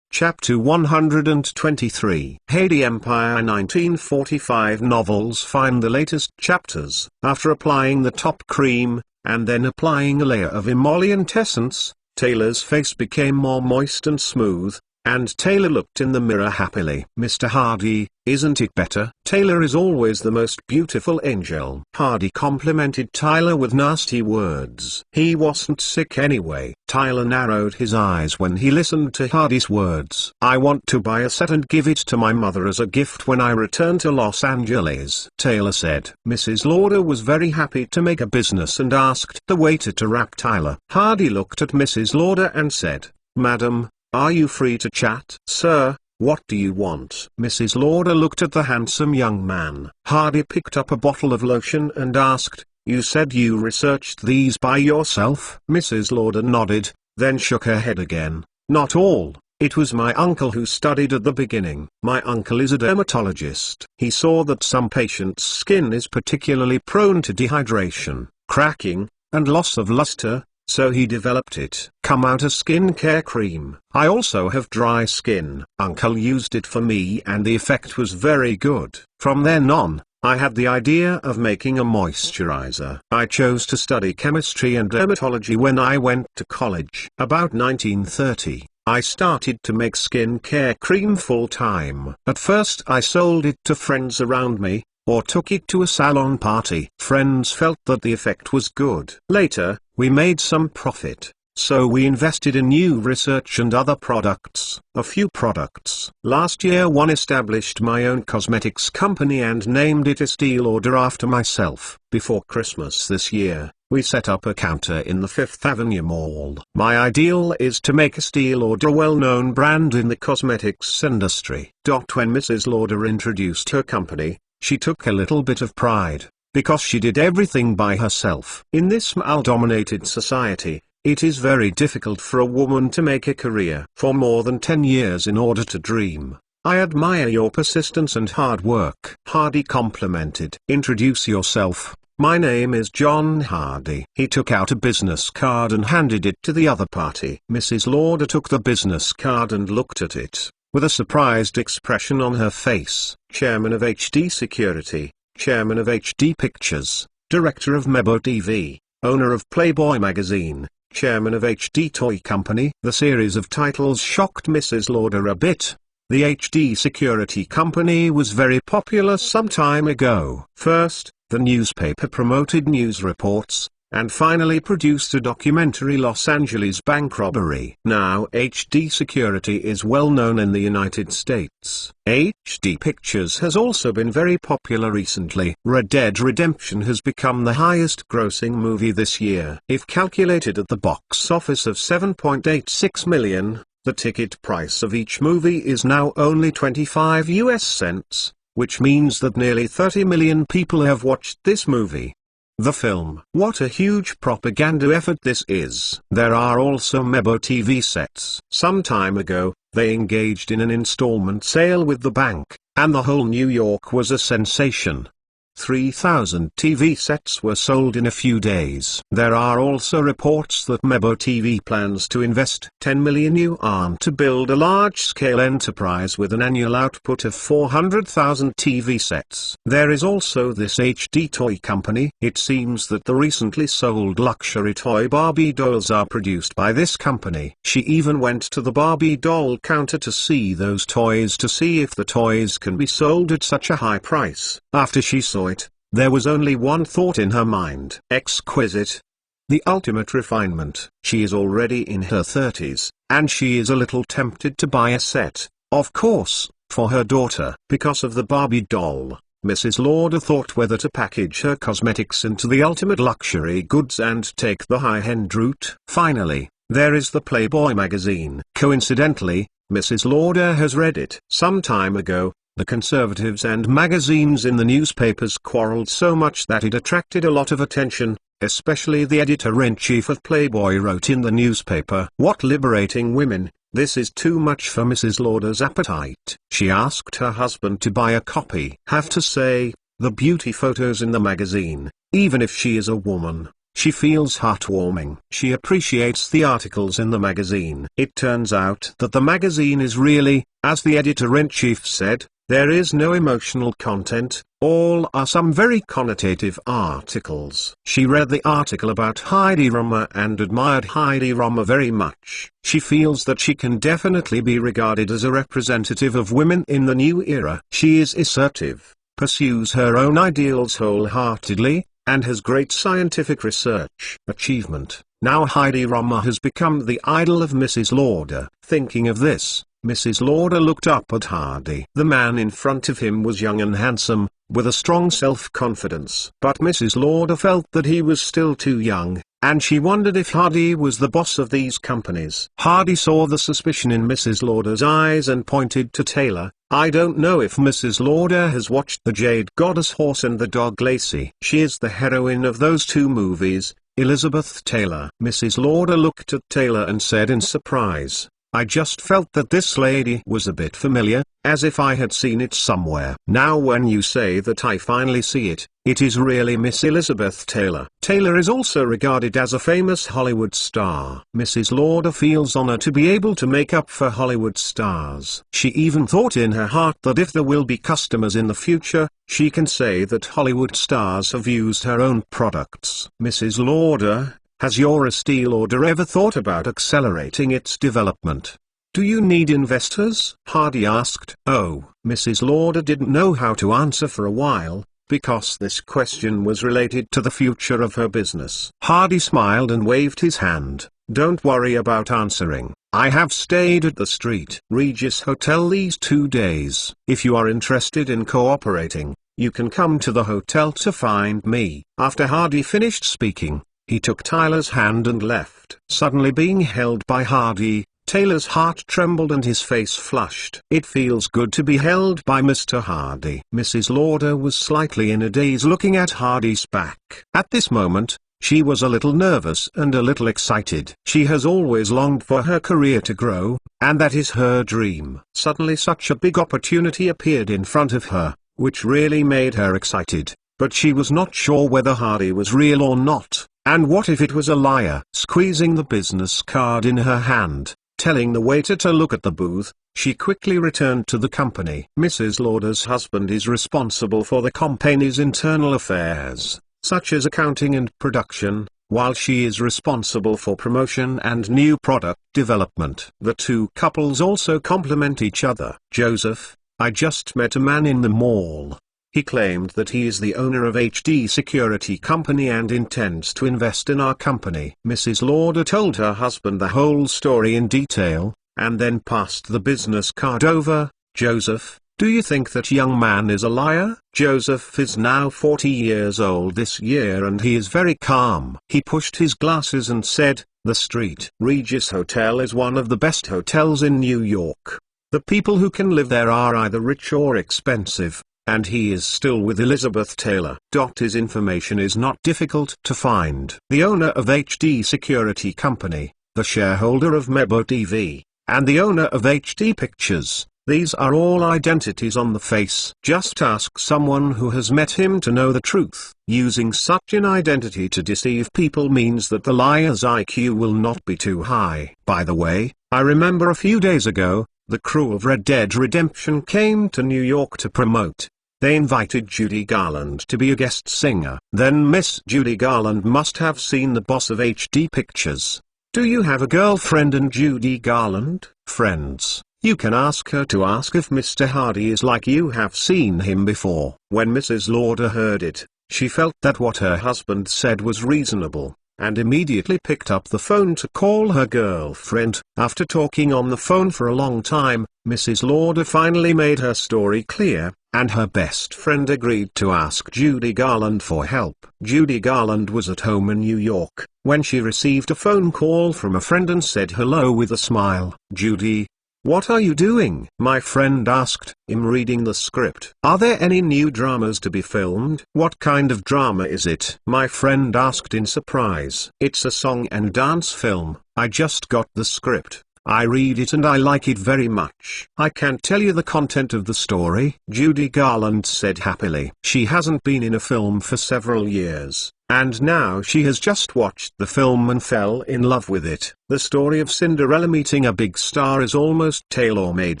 Speaker 1: Chapter 123, Heidi Empire 1945 novels. Find the latest chapters. After applying the top cream, and then applying a layer of emollient essence, Taylor's face became more moist and smooth, and Taylor looked in the mirror happily. Mr. Hardy, isn't it better? Taylor is always the most beautiful angel. Hardy complimented Tyler with nasty words. He wasn't sick anyway. Tyler narrowed his eyes when he listened to Hardy's words. I want to buy a set and give it to my mother as a gift when I return to Los Angeles, Taylor said. Mrs. Lauder was very happy to make a business and asked the waiter to wrap Tyler. Hardy looked at Mrs. Lauder and said, Madam, are you free to chat? Sir, what do you want? Mrs. Lauder looked at the handsome young man. Hardy picked up a bottle of lotion and asked, You said you researched these by yourself? Mrs. Lauder nodded, then shook her head again. Not all. It was my uncle who studied at the beginning. My uncle is a dermatologist. He saw that some patients' skin is particularly prone to dehydration, cracking, and loss of luster, so he developed it. Come out a skin care cream. I also have dry skin. Uncle used it for me and the effect was very good. From then on, I had the idea of making a moisturizer. I chose to study chemistry and dermatology when I went to college. About 1930, I started to make skin care cream full time. At first I sold it to friends around me, or took it to a salon party. Friends felt that the effect was good. Later, we made some profit, So we invested in new research and other products, a few products. Last year one established my own cosmetics company and named it Estee Lauder after myself. Before Christmas this year, we set up a counter in the Fifth Avenue Mall. My ideal is to make Estee Lauder a well-known brand in the cosmetics industry. When Mrs. Lauder introduced her company, she took a little bit of pride, because she did everything by herself. In this male-dominated society, it is very difficult for a woman to make a career for more than 10 years in order to dream. I admire your persistence and hard work. Hardy complimented. Introduce yourself. My name is John Hardy. He took out a business card and handed it to the other party. Mrs. Lauder took the business card and looked at it, with a surprised expression on her face. Chairman of HD Security, Chairman of HD Pictures, Director of Mebo TV, owner of Playboy magazine, Chairman of HD Toy Company. The series of titles shocked Mrs. Lauder a bit. The HD Security Company was very popular some time ago. First, the newspaper promoted news reports, and finally produced a documentary Los Angeles bank robbery. Now HD Security is well known in the United States. HD Pictures has also been very popular recently. Red Dead Redemption has become the highest grossing movie this year. If calculated at the box office of $7.86 million, the ticket price of each movie is now only 25 US cents, which means that nearly 30 million people have watched this movie. The film. What a huge propaganda effort this is. There are also Mebo TV sets. Some time ago, they engaged in an installment sale with the bank, and the whole New York was a sensation. 3,000 TV sets were sold in a few days. There are also reports that Mebo TV plans to invest 10 million yuan to build a large-scale enterprise with an annual output of 400,000 TV sets. There is also this HD Toy Company. It seems that the recently sold luxury toy Barbie dolls are produced by this company. She even went to the Barbie doll counter to see those toys to see if the toys can be sold at such a high price. After she saw it, there was only one thought in her mind. Exquisite. The ultimate refinement. She is already in her 30s, and she is a little tempted to buy a set, of course, for her daughter. Because of the Barbie doll, Mrs. Lauder thought whether to package her cosmetics into the ultimate luxury goods and take the high-end route. Finally, there is the Playboy magazine. Coincidentally, Mrs. Lauder has read it. Some time ago, the conservatives and magazines in the newspapers quarreled so much that it attracted a lot of attention, especially the editor-in-chief of Playboy wrote in the newspaper, "What liberating women, this is too much for Mrs. Lauder's appetite." She asked her husband to buy a copy. Have to say, the beauty photos in the magazine, even if she is a woman, she feels heartwarming. She appreciates the articles in the magazine. It turns out that the magazine is really, as the editor-in-chief said, there is no emotional content, all are some very connotative articles. She read the article about Heidi Rummer and admired Heidi Rummer very much. She feels that she can definitely be regarded as a representative of women in the new era. She is assertive, pursues her own ideals wholeheartedly, and has great scientific research achievement. Now Heidi Rummer has become the idol of Mrs. Lauder. Thinking of this, Mrs. Lauder looked up at Hardy. The man in front of him was young and handsome, with a strong self-confidence. But Mrs. Lauder felt that he was still too young, and she wondered if Hardy was the boss of these companies. Hardy saw the suspicion in Mrs. Lauder's eyes and pointed to Taylor. I don't know if Mrs. Lauder has watched The Jade Goddess Horse and the Dog Lacey. She is the heroine of those two movies, Elizabeth Taylor. Mrs. Lauder looked at Taylor and said in surprise, I just felt that this lady was a bit familiar, as if I had seen it somewhere. Now when you say that I finally see it, it is really Miss Elizabeth Taylor. Taylor is also regarded as a famous Hollywood star. Mrs. Lauder feels honored to be able to make up for Hollywood stars. She even thought in her heart that if there will be customers in the future, she can say that Hollywood stars have used her own products. Mrs. Lauder, has your Estee Lauder ever thought about accelerating its development? Do you need investors? Hardy asked. Oh, Mrs. Lauder didn't know how to answer for a while, because this question was related to the future of her business. Hardy smiled and waved his hand. Don't worry about answering. I have stayed at the St. Regis Hotel these 2 days. If you are interested in cooperating, you can come to the hotel to find me." After Hardy finished speaking, he took Tyler's hand and left. Suddenly being held by Hardy, Taylor's heart trembled and his face flushed. It feels good to be held by Mr. Hardy. Mrs. Lauder was slightly in a daze looking at Hardy's back. At this moment, she was a little nervous and a little excited. She has always longed for her career to grow, and that is her dream. Suddenly such a big opportunity appeared in front of her, which really made her excited, but she was not sure whether Hardy was real or not, and what if it was a liar. Squeezing the business card in her hand, telling the waiter to look at the booth, she quickly returned to the company. Mrs. Lauder's husband is responsible for the company's internal affairs, such as accounting and production, while she is responsible for promotion and new product development. The two couples also complement each other. "Joseph, I just met a man in the mall. He claimed that he is the owner of HD Security Company and intends to invest in our company." Mrs. Lauder told her husband the whole story in detail, and then passed the business card over. "Joseph, do you think that young man is a liar?" Joseph is now 40 years old this year and he is very calm. He pushed his glasses and said, "The St. Regis Hotel is one of the best hotels in New York. The people who can live there are either rich or expensive. And he is still with Elizabeth Taylor. His information is not difficult to find. The owner of HD Security Company, the shareholder of Mebo TV, and the owner of HD Pictures, these are all identities on the face. Just ask someone who has met him to know the truth. Using such an identity to deceive people means that the liar's IQ will not be too high. By the way, I remember a few days ago, the crew of Red Dead Redemption came to New York to promote. They invited Judy Garland to be a guest singer. Then Miss Judy Garland must have seen the boss of HD Pictures. Do you have a girlfriend and Judy Garland? Friends, you can ask her to ask if Mr. Hardy is like you have seen him before. When Mrs. Lauder heard it, she felt that what her husband said was reasonable, and immediately picked up the phone to call her girlfriend. After talking on the phone for a long time, Mrs. Lauder finally made her story clear, and her best friend agreed to ask Judy Garland for help. Judy Garland was at home in New York, when she received a phone call from a friend and said hello with a smile. "Judy, what are you doing?" my friend asked, him reading the script. "Are there any new dramas to be filmed?" "What kind of drama is it?" my friend asked in surprise. "It's a song and dance film. I just got the script. I read it and I like it very much. I can't tell you the content of the story," Judy Garland said happily. She hasn't been in a film for several years, and now she has just watched the film and fell in love with it. The story of Cinderella meeting a big star is almost tailor-made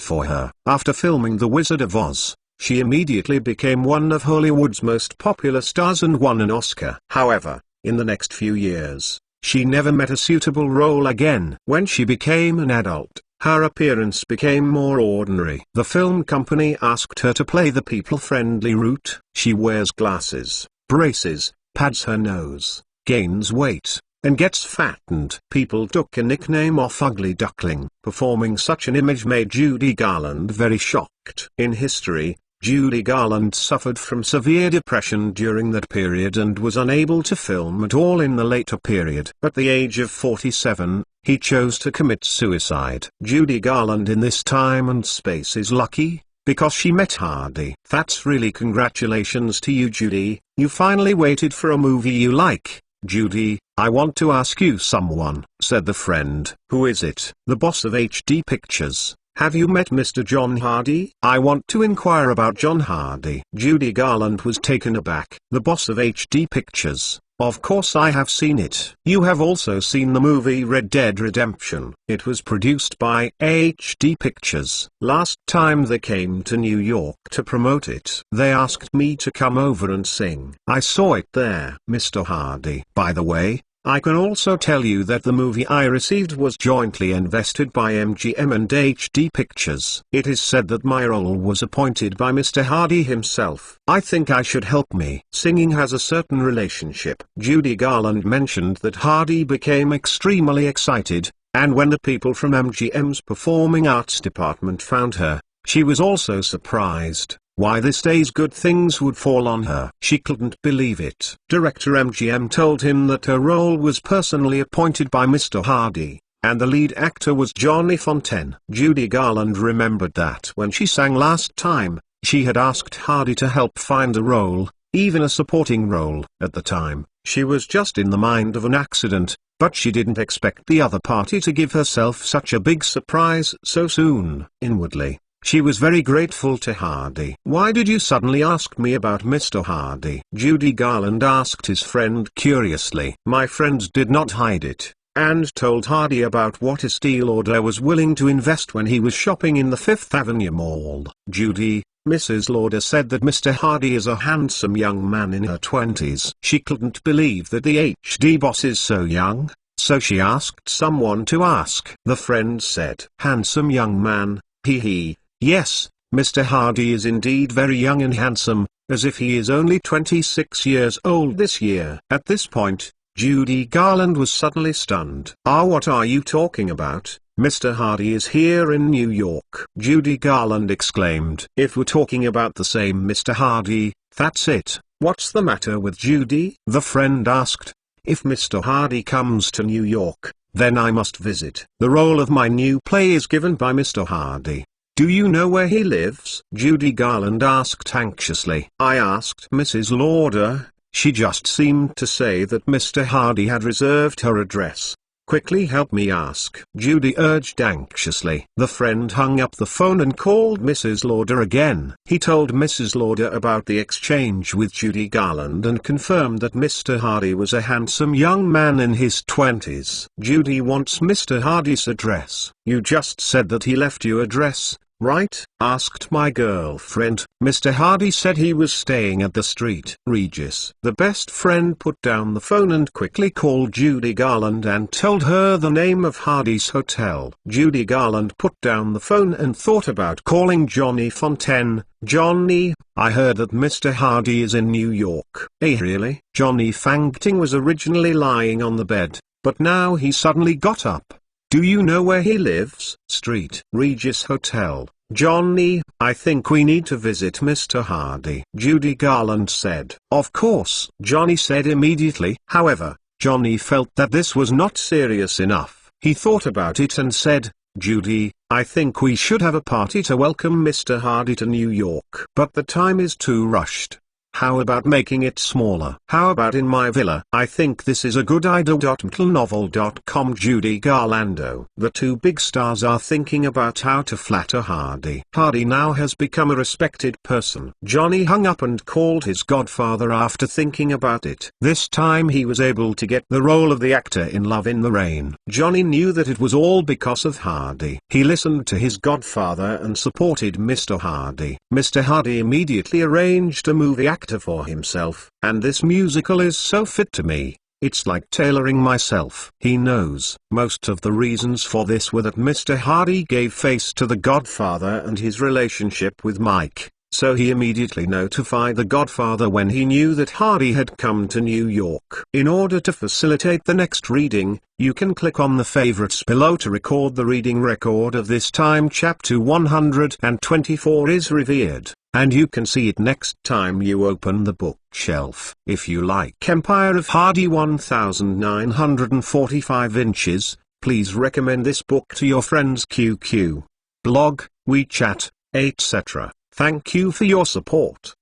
Speaker 1: for her. After filming The Wizard of Oz, she immediately became one of Hollywood's most popular stars and won an Oscar. However, in the next few years, she never met a suitable role again. When she became an adult, her appearance became more ordinary. The film company asked her to play the people-friendly route. She wears glasses, braces, pads her nose, gains weight, and gets fattened. People took a nickname off Ugly Duckling. Performing such an image made Judy Garland very shocked. In history, Judy Garland suffered from severe depression during that period and was unable to film at all in the later period. At the age of 47, he chose to commit suicide. Judy Garland in this time and space is lucky, because she met Hardy. That's really congratulations to you, Judy. You finally waited for a movie you like. "Judy, I want to ask you someone," said the friend. "Who is it?" "The boss of HD Pictures. Have you met Mr. John Hardy?" "I want to inquire about John Hardy." Judy Garland was taken aback. "The boss of HD Pictures? Of course I have seen it." "You have also seen the movie Red Dead Redemption. It was produced by HD Pictures. Last time they came to New York to promote it, they asked me to come over and sing. I saw it there." "Mr. Hardy. By the way, I can also tell you that the movie I received was jointly invested by MGM and HD Pictures. It is said that my role was appointed by Mr. Hardy himself. I think I should help me. Singing has a certain relationship. Judy Garland mentioned that Hardy became extremely excited, and when the people from MGM's Performing Arts Department found her, she was also surprised. Why this day's good things would fall on her. She couldn't believe it. Director MGM told him that her role was personally appointed by Mr. Hardy, and the lead actor was Johnny Fontaine. Judy Garland remembered that when she sang last time, she had asked Hardy to help find a role, even a supporting role. At the time, she was just in the mind of an accident, but she didn't expect the other party to give herself such a big surprise so soon. Inwardly, she was very grateful to Hardy. "Why did you suddenly ask me about Mr. Hardy?" Judy Garland asked his friend curiously. "My friend did not hide it, and told Hardy about what Estee Lauder was willing to invest when he was shopping in the Fifth Avenue Mall." Judy, Mrs. Lauder said that Mr. Hardy is a handsome young man in her 20s. She couldn't believe that the HD boss is so young, so she asked someone to ask. The friend said, "Handsome young man, he. Yes, Mr. Hardy is indeed very young and handsome, as if he is only 26 years old this year." At this point, Judy Garland was suddenly stunned. What are you talking about? Mr. Hardy is here in New York." Judy Garland exclaimed. "If we're talking about the same Mr. Hardy, that's it." "What's the matter with Judy?" the friend asked. "If Mr. Hardy comes to New York, then I must visit. The role of my new play is given by Mr. Hardy. Do you know where he lives?" Judy Garland asked anxiously. "I asked Mrs. Lauder. She just seemed to say that Mr. Hardy had reserved her address. Quickly help me ask," Judy urged anxiously. The friend hung up the phone and called Mrs. Lauder again. He told Mrs. Lauder about the exchange with Judy Garland and confirmed that Mr. Hardy was a handsome young man in his 20s. "Judy wants Mr. Hardy's address." "You just said that he left you address, right?" asked my girlfriend. "Mr. Hardy said he was staying at the Street Regis." The best friend put down the phone and quickly called Judy Garland and told her the name of Hardy's hotel. Judy Garland put down the phone and thought about calling Johnny Fontaine. "Johnny, I heard that Mr. Hardy is in New York." "Really?" Johnny Fangting was originally lying on the bed, but now he suddenly got up. "Do you know where he lives?" "Street Regis Hotel." "Johnny, I think we need to visit Mr. Hardy," Judy Garland said. "Of course," Johnny said immediately. However, Johnny felt that this was not serious enough. He thought about it and said, "Judy, I think we should have a party to welcome Mr. Hardy to New York. But the time is too rushed. How about making it smaller? How about in my villa? I think this is a good idea. Novel.com Judy Garlando. The two big stars are thinking about how to flatter Hardy. Hardy now has become a respected person. Johnny hung up and called his godfather after thinking about it. This time he was able to get the role of the actor in Love in the Rain. Johnny knew that it was all because of Hardy. He listened to his godfather and supported Mr. Hardy. Mr. Hardy immediately arranged a movie actor for himself, and this musical is so fit to me. It's like tailoring myself. He knows. Most of the reasons for this were that Mr. Hardy gave face to the Godfather and his relationship with Mike, so he immediately notified the Godfather when he knew that Hardy had come to New York. In order to facilitate the next reading, you can click on the favorites below to record the reading record of this time. Chapter 124 is revered, and you can see it next time you open the bookshelf. If you like Empire of Hardy 1945 inches, please recommend this book to your friends QQ, blog, WeChat, etc. Thank you for your support!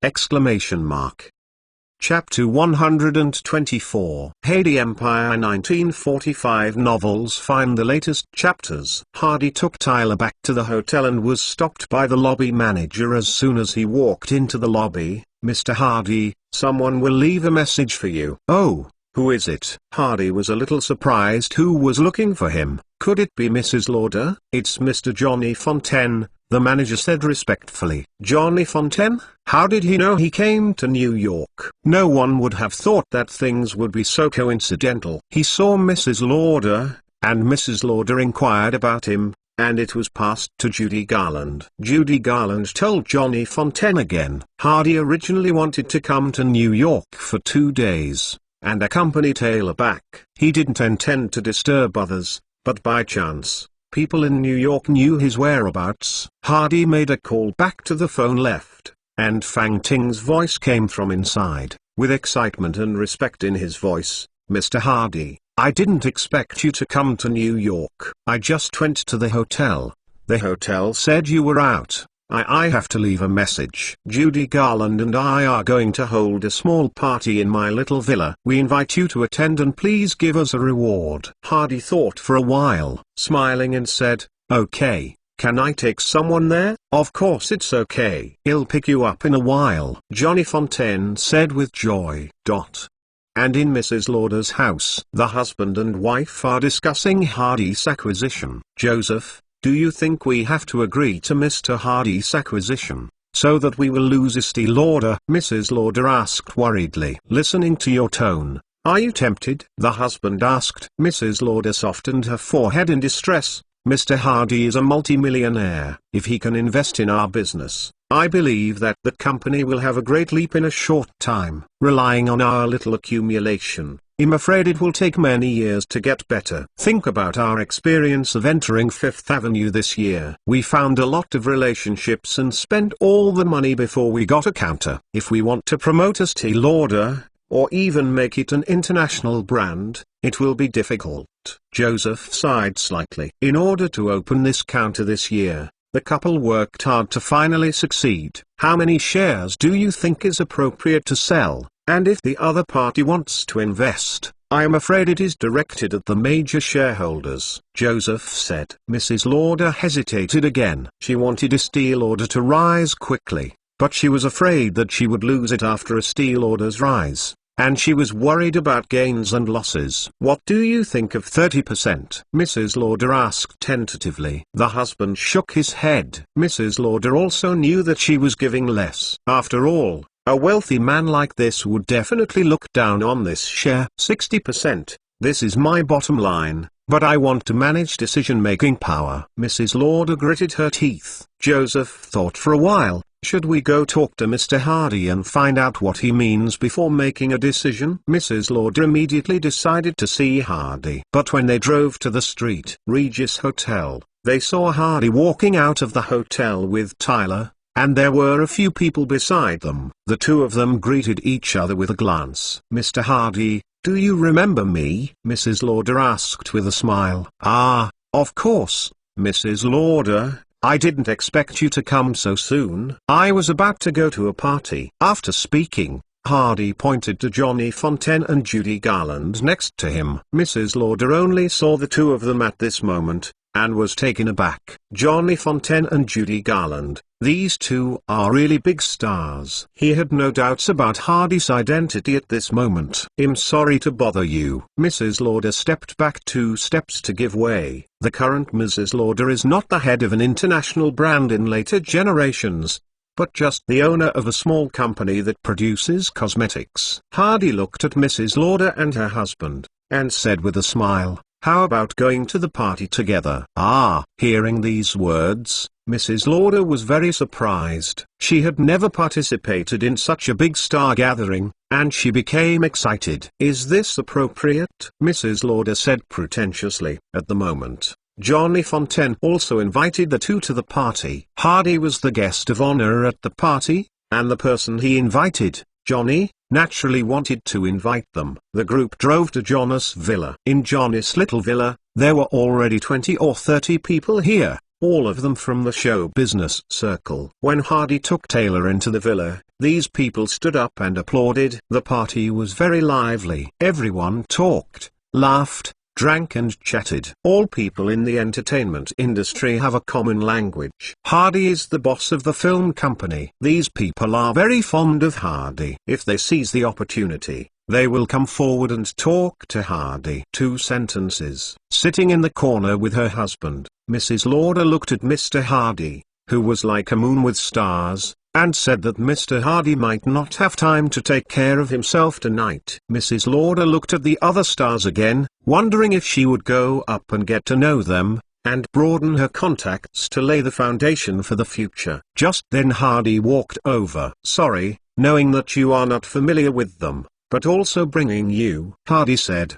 Speaker 1: Chapter 124 Hardy Empire 1945 novels. Find the latest chapters. Hardy took Tyler back to the hotel and was stopped by the lobby manager as soon as he walked into the lobby. "Mr. Hardy, someone will leave a message for you." "Oh, who is it?" Hardy was a little surprised who was looking for him. Could it be Mrs. Lauder? "It's Mr. Johnny Fontaine," the manager said respectfully. Johnny Fontaine? How did he know he came to New York? No one would have thought that things would be so coincidental. He saw Mrs. Lauder, and Mrs. Lauder inquired about him, and it was passed to Judy Garland. Judy Garland told Johnny Fontaine again. Hardy originally wanted to come to New York for 2 days, and accompany Taylor back. He didn't intend to disturb others, but by chance, people in New York knew his whereabouts. Hardy made a call back to the phone left, and Fang Ting's voice came from inside, with excitement and respect in his voice. Mr. Hardy, I didn't expect you to come to New York. I just went to the hotel. The hotel said you were out. I have to leave a message. Judy Garland and I are going to hold a small party in my little villa. We invite you to attend and please give us a reward. Hardy thought for a while, smiling and said, okay, can I take someone there? Of course it's okay. I'll pick you up in a while. Johnny Fontaine said with joy. And in Mrs. Lauder's house, the husband and wife are discussing Hardy's acquisition. Joseph, do you think we have to agree to Mr. Hardy's acquisition, so that we will lose Estee Lauder? Mrs. Lauder asked worriedly. Listening to your tone, are you tempted? The husband asked. Mrs. Lauder softened her forehead in distress. Mr. Hardy is a multimillionaire. If he can invest in our business, I believe that the company will have a great leap in a short time. Relying on our little accumulation, I'm afraid it will take many years to get better. Think about our experience of entering Fifth Avenue this year. We found a lot of relationships and spent all the money before we got a counter. If we want to promote Estee Lauder, or even make it an international brand, it will be difficult. Joseph sighed slightly. In order to open this counter this year, the couple worked hard to finally succeed. How many shares do you think is appropriate to sell? And if the other party wants to invest, I am afraid it is directed at the major shareholders, Joseph said. Mrs. Lauder hesitated again. She wanted Estee Lauder to rise quickly, but she was afraid that she would lose it after Estee Lauder's rise, and she was worried about gains and losses. What do you think of 30%? Mrs. Lauder asked tentatively. The husband shook his head. Mrs. Lauder also knew that she was giving less. After all, a wealthy man like this would definitely look down on this share. 60%, this is my bottom line, but I want to manage decision-making power. Mrs. Lauder gritted her teeth. Joseph thought for a while. Should we go talk to Mr. Hardy and find out what he means before making a decision? Mrs. Lauder immediately decided to see Hardy. But when they drove to the St. Regis Hotel, they saw Hardy walking out of the hotel with Tyler, and there were a few people beside them. The two of them greeted each other with a glance. Mr. Hardy, do you remember me? Mrs. Lauder asked with a smile. Ah, of course, Mrs. Lauder. I didn't expect you to come so soon. I was about to go to a party. After speaking, Hardy pointed to Johnny Fontaine and Judy Garland next to him. Mrs. Lauder only saw the two of them at this moment, and was taken aback. Johnny Fontaine and Judy Garland, these two are really big stars. He had no doubts about Hardy's identity at this moment. I'm sorry to bother you. Mrs. Lauder stepped back 2 steps to give way. The current Mrs. Lauder is not the head of an international brand in later generations, but just the owner of a small company that produces cosmetics. Hardy looked at Mrs. Lauder and her husband, and said with a smile, how about going to the party together? Ah, hearing these words, Mrs. Lauder was very surprised. She had never participated in such a big star gathering, and she became excited. Is this appropriate? Mrs. Lauder said pretentiously. At the moment, Johnny Fontaine also invited the two to the party. Hardy was the guest of honor at the party, and the person he invited, Johnny, naturally wanted to invite them. The group drove to Johnny's villa. In Johnny's little villa, there were already 20 or 30 people here, all of them from the show business circle. When Hardy took Taylor into the villa, these people stood up and applauded. The party was very lively. Everyone talked, laughed, drank and chatted. All people in the entertainment industry have a common language. Hardy is the boss of the film company. These people are very fond of Hardy. If they seize the opportunity, they will come forward and talk to Hardy. 2 sentences. Sitting in the corner with her husband, Mrs. Lauder looked at Mr. Hardy, who was like a moon with stars, and said that Mr. Hardy might not have time to take care of himself tonight. Mrs. Lauder looked at the other stars again, wondering if she would go up and get to know them, and broaden her contacts to lay the foundation for the future. Just then Hardy walked over. "Sorry, knowing that you are not familiar with them, but also bringing you," Hardy said.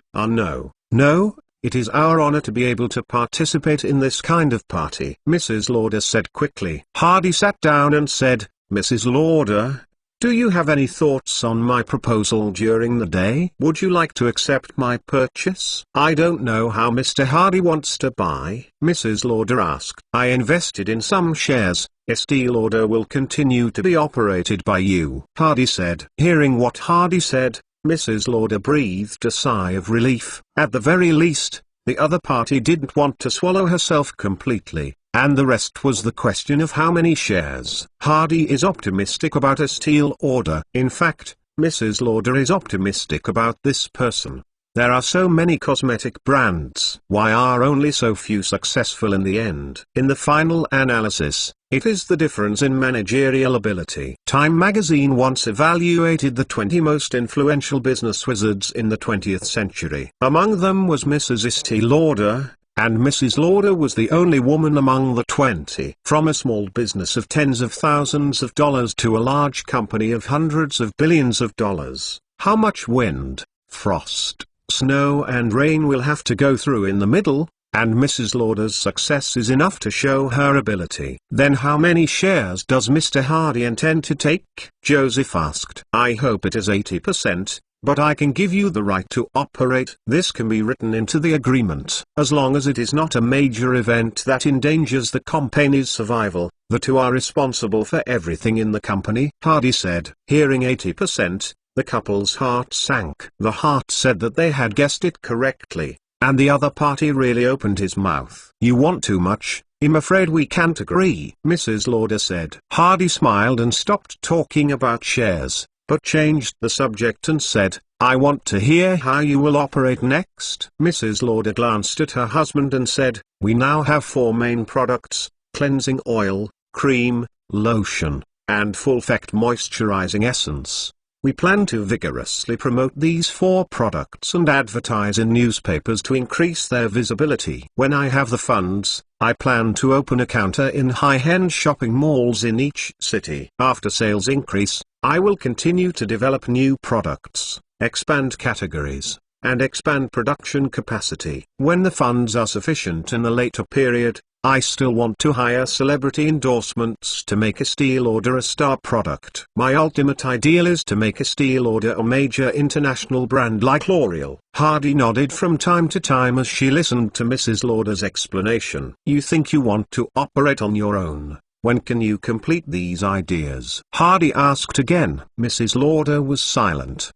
Speaker 1: No, it is our honor to be able to participate in this kind of party," Mrs. Lauder said quickly. Hardy sat down and said, "Mrs. Lauder, do you have any thoughts on my proposal during the day? Would you like to accept my purchase?" "I don't know how Mr. Hardy wants to buy," Mrs. Lauder asked. "I invested in some shares. Estee Lauder will continue to be operated by you," Hardy said. Hearing what Hardy said, Mrs. Lauder breathed a sigh of relief. At the very least, the other party didn't want to swallow herself completely, and the rest was the question of how many shares. Hardy is optimistic about Estee Lauder. In fact, Mrs. Lauder is optimistic about this person. There are so many cosmetic brands. Why are only so few successful in the end? In the final analysis, it is the difference in managerial ability. Time magazine once evaluated the 20 most influential business wizards in the 20th century. Among them was Mrs. Estee Lauder, and Mrs. Lauder was the only woman among the 20. From a small business of tens of thousands of dollars to a large company of hundreds of billions of dollars, how much wind, frost, snow and rain will have to go through in the middle, and Mrs. Lauder's success is enough to show her ability. "Then how many shares does Mr. Hardy intend to take?" Joseph asked. "I hope it is 80%, but I can give you the right to operate. This can be written into the agreement. As long as it is not a major event that endangers the company's survival, the two are responsible for everything in the company," Hardy said. Hearing 80%, the couple's heart sank. The heart said that they had guessed it correctly, and the other party really opened his mouth. "You want too much, I'm afraid we can't agree," Mrs. Lauder said. Hardy smiled and stopped talking about shares, but changed the subject and said, "I want to hear how you will operate next." Mrs. Lauder glanced at her husband and said, "We now have 4 main products: cleansing oil, cream, lotion, and full-effect moisturizing essence. We plan to vigorously promote these 4 products and advertise in newspapers to increase their visibility. When I have the funds, I plan to open a counter in high-end shopping malls in each city. After sales increase, I will continue to develop new products, expand categories, and expand production capacity. When the funds are sufficient in a later period, I still want to hire celebrity endorsements to make Estee Lauder a star product. My ultimate ideal is to make Estee Lauder a major international brand like L'Oreal." Hardy nodded from time to time as she listened to Mrs. Lauder's explanation. "You think you want to operate on your own. When can you complete these ideas?" Hardy asked again. Mrs. Lauder was silent.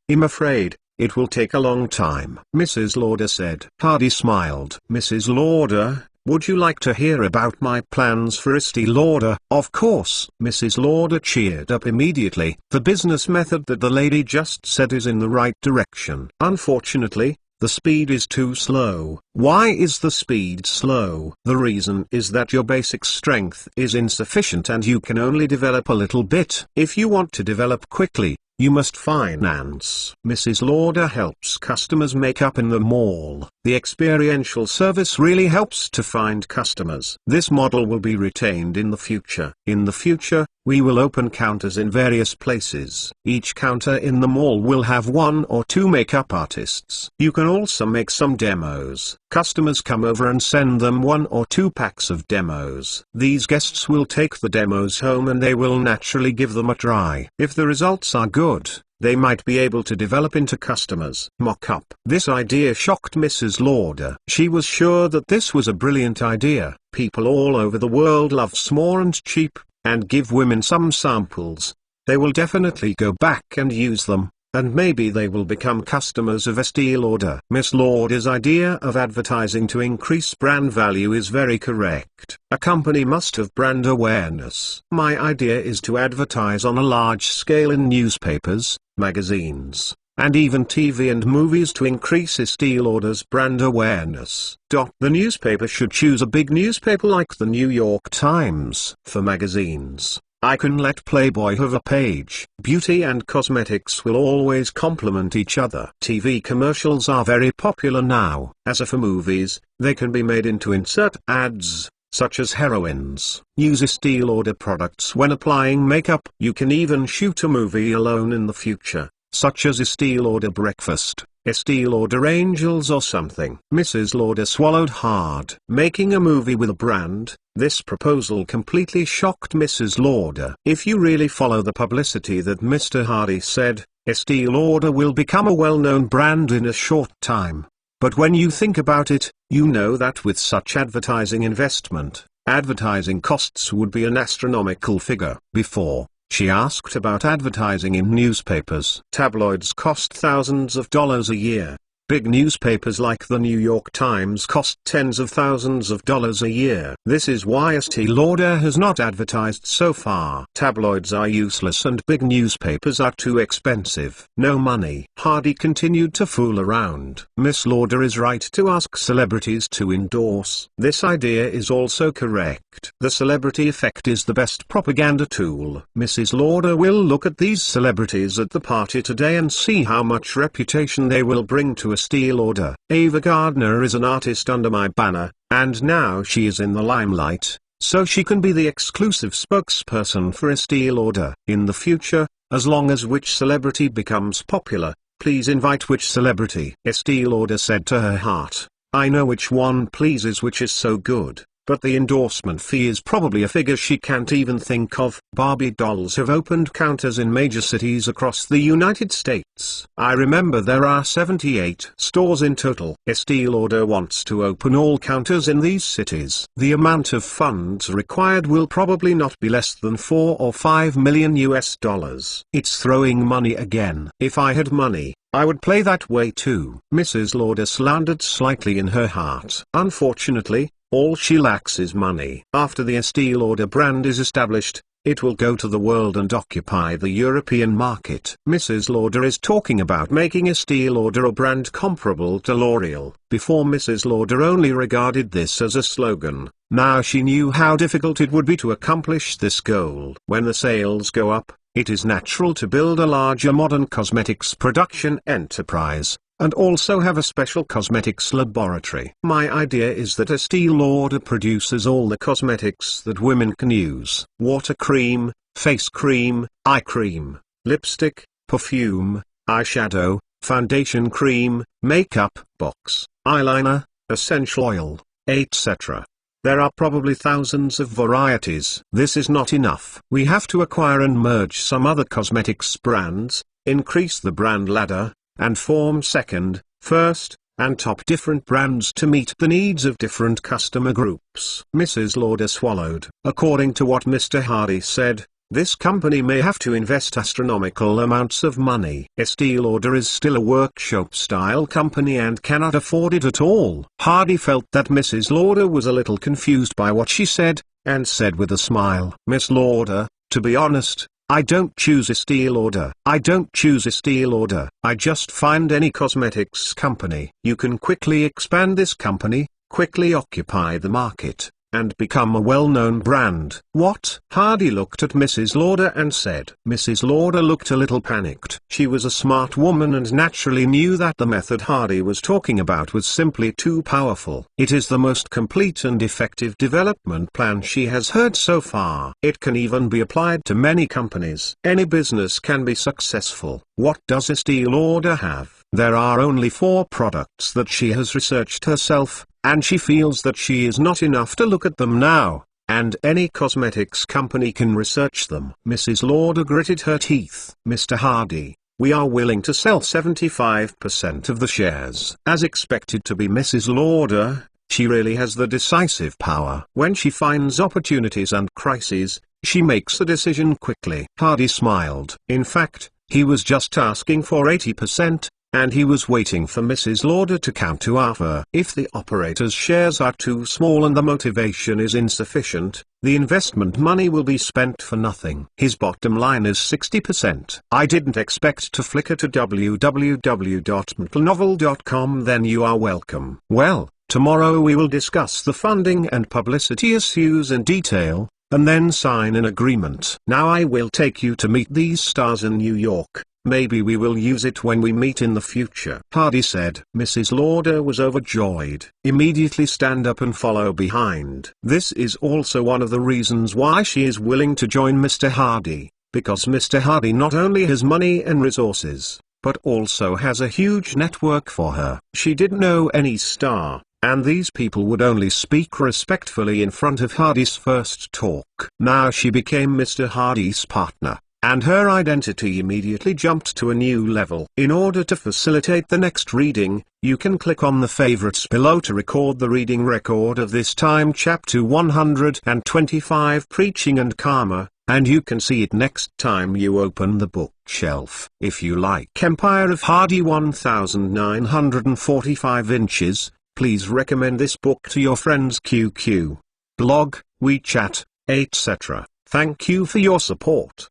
Speaker 1: "I'm afraid, it will take a long time," Mrs. Lauder said. Hardy smiled. "Mrs. Lauder, would you like to hear about my plans for Estee Lauder?" "Of course." Mrs. Lauder cheered up immediately. The business method that the lady just said is in the right direction. "Unfortunately, the speed is too slow." "Why is the speed slow?" "The reason is that your basic strength is insufficient and you can only develop a little bit. If you want to develop quickly, you must finance." Mrs. Lauder helps customers make up in the mall. The experiential service really helps to find customers. This model will be retained in the future. In the future, we will open counters in various places. Each counter in the mall will have 1 or 2 makeup artists. You can also make some demos. Customers come over and send them 1 or 2 packs of demos. These guests will take the demos home and they will naturally give them a try. If the results are good, they might be able to develop into customers. Mock-up. This idea shocked Mrs. Lauder. She was sure that this was a brilliant idea. People all over the world love small and cheap, and give women some samples. They will definitely go back and use them, and maybe they will become customers of Estee Lauder. Miss Lauder's idea of advertising to increase brand value is very correct. A company must have brand awareness. My idea is to advertise on a large scale in newspapers, magazines, and even TV and movies to increase Estee Lauder's brand awareness. The newspaper should choose a big newspaper like the New York Times. For magazines, I can let Playboy have a page. Beauty and cosmetics will always complement each other. TV commercials are very popular now. As for movies, they can be made into insert ads, such as heroines. Use Estee Lauder products when applying makeup. You can even shoot a movie alone in the future, such as Estee Lauder Breakfast, Estee Lauder Angels or something. Mrs. Lauder swallowed hard. Making a movie with a brand, this proposal completely shocked Mrs. Lauder. If you really follow the publicity that Mr. Hardy said, Estee Lauder will become a well-known brand in a short time. But when you think about it, you know that with such advertising investment, advertising costs would be an astronomical figure. Before, she asked about advertising in newspapers. Tabloids cost thousands of dollars a year. Big newspapers like the New York Times cost tens of thousands of dollars a year. This is why Estee Lauder has not advertised so far. Tabloids are useless and big newspapers are too expensive. No money. Hardy continued to fool around. Miss Lauder is right to ask celebrities to endorse. This idea is also correct. The celebrity effect is the best propaganda tool. Mrs. Lauder will look at these celebrities at the party today and see how much reputation they will bring to Estee Lauder. Ava Gardner is an artist under my banner, and now she is in the limelight, so she can be the exclusive spokesperson for Estee Lauder. In the future, as long as which celebrity becomes popular, please invite which celebrity. Estee Lauder said to her heart, I know which one pleases, which is so good. But the endorsement fee is probably a figure she can't even think of. Barbie dolls have opened counters in major cities across the United States. I remember there are 78 stores in total. Estee Lauder wants to open all counters in these cities. The amount of funds required will probably not be less than 4 or 5 million US dollars. It's throwing money again. If I had money, I would play that way too. Mrs. Lauder slandered slightly in her heart. Unfortunately, all she lacks is money. After the Estee Lauder brand is established, it will go to the world and occupy the European market. Mrs. Lauder is talking about making Estee Lauder a brand comparable to L'Oreal. Before, Mrs. Lauder only regarded this as a slogan. Now she knew how difficult it would be to accomplish this goal. When the sales go up, it is natural to build a larger modern cosmetics production enterprise, and also have a special cosmetics laboratory. My idea is that Estee Lauder produces all the cosmetics that women can use. Water cream, face cream, eye cream, lipstick, perfume, eyeshadow, foundation cream, makeup, box, eyeliner, essential oil, etc. There are probably thousands of varieties. This is not enough. We have to acquire and merge some other cosmetics brands, increase the brand ladder, and form second, first, and top different brands to meet the needs of different customer groups. Mrs. Lauder swallowed. According to what Mr. Hardy said, this company may have to invest astronomical amounts of money. Estee Lauder is still a workshop-style company and cannot afford it at all. Hardy felt that Mrs. Lauder was a little confused by what she said, and said with a smile, Miss Lauder, to be honest, I don't choose Estee Lauder. I don't choose Estee Lauder. I just find any cosmetics company. You can quickly expand this company, quickly occupy the market, and become a well-known brand. What? Hardy looked at Mrs. Lauder and said. Mrs. Lauder looked a little panicked. She was a smart woman and naturally knew that the method Hardy was talking about was simply too powerful. It is the most complete and effective development plan she has heard so far. It can even be applied to many companies. Any business can be successful. What does Estee Lauder have? There are only 4 products that she has researched herself, and she feels that she is not enough to look at them now, and any cosmetics company can research them. Mrs. Lauder gritted her teeth. Mr. Hardy, we are willing to sell 75% of the shares. As expected to be Mrs. Lauder, she really has the decisive power. When she finds opportunities and crises, she makes a decision quickly. Hardy smiled. In fact, he was just asking for 80%. and he was waiting for Mrs. Lauder to count to offer. If the operator's shares are too small and the motivation is insufficient, the investment money will be spent for nothing. His bottom line is 60%. I didn't expect to flicker to www.mtlnovel.com. Then you are welcome. Well, tomorrow we will discuss the funding and publicity issues in detail, and then sign an agreement. Now I will take you to meet these stars in New York. Maybe we will use it when we meet in the future. Hardy said. Mrs. Lauder was overjoyed. Immediately stand up and follow behind. This is also one of the reasons why she is willing to join Mr. Hardy, because Mr. Hardy not only has money and resources, but also has a huge network for her. She didn't know any star, and these people would only speak respectfully in front of Hardy's first talk. Now she became Mr. Hardy's partner, and her identity immediately jumped to a new level. In order to facilitate the next reading, you can click on the favorites below to record the reading record of this time chapter 125 Preaching and Karma, and you can see it next time you open the bookshelf. If you like Empire of Hardy 1945 inches, please recommend this book to your friends QQ, blog, WeChat, etc. Thank you for your support!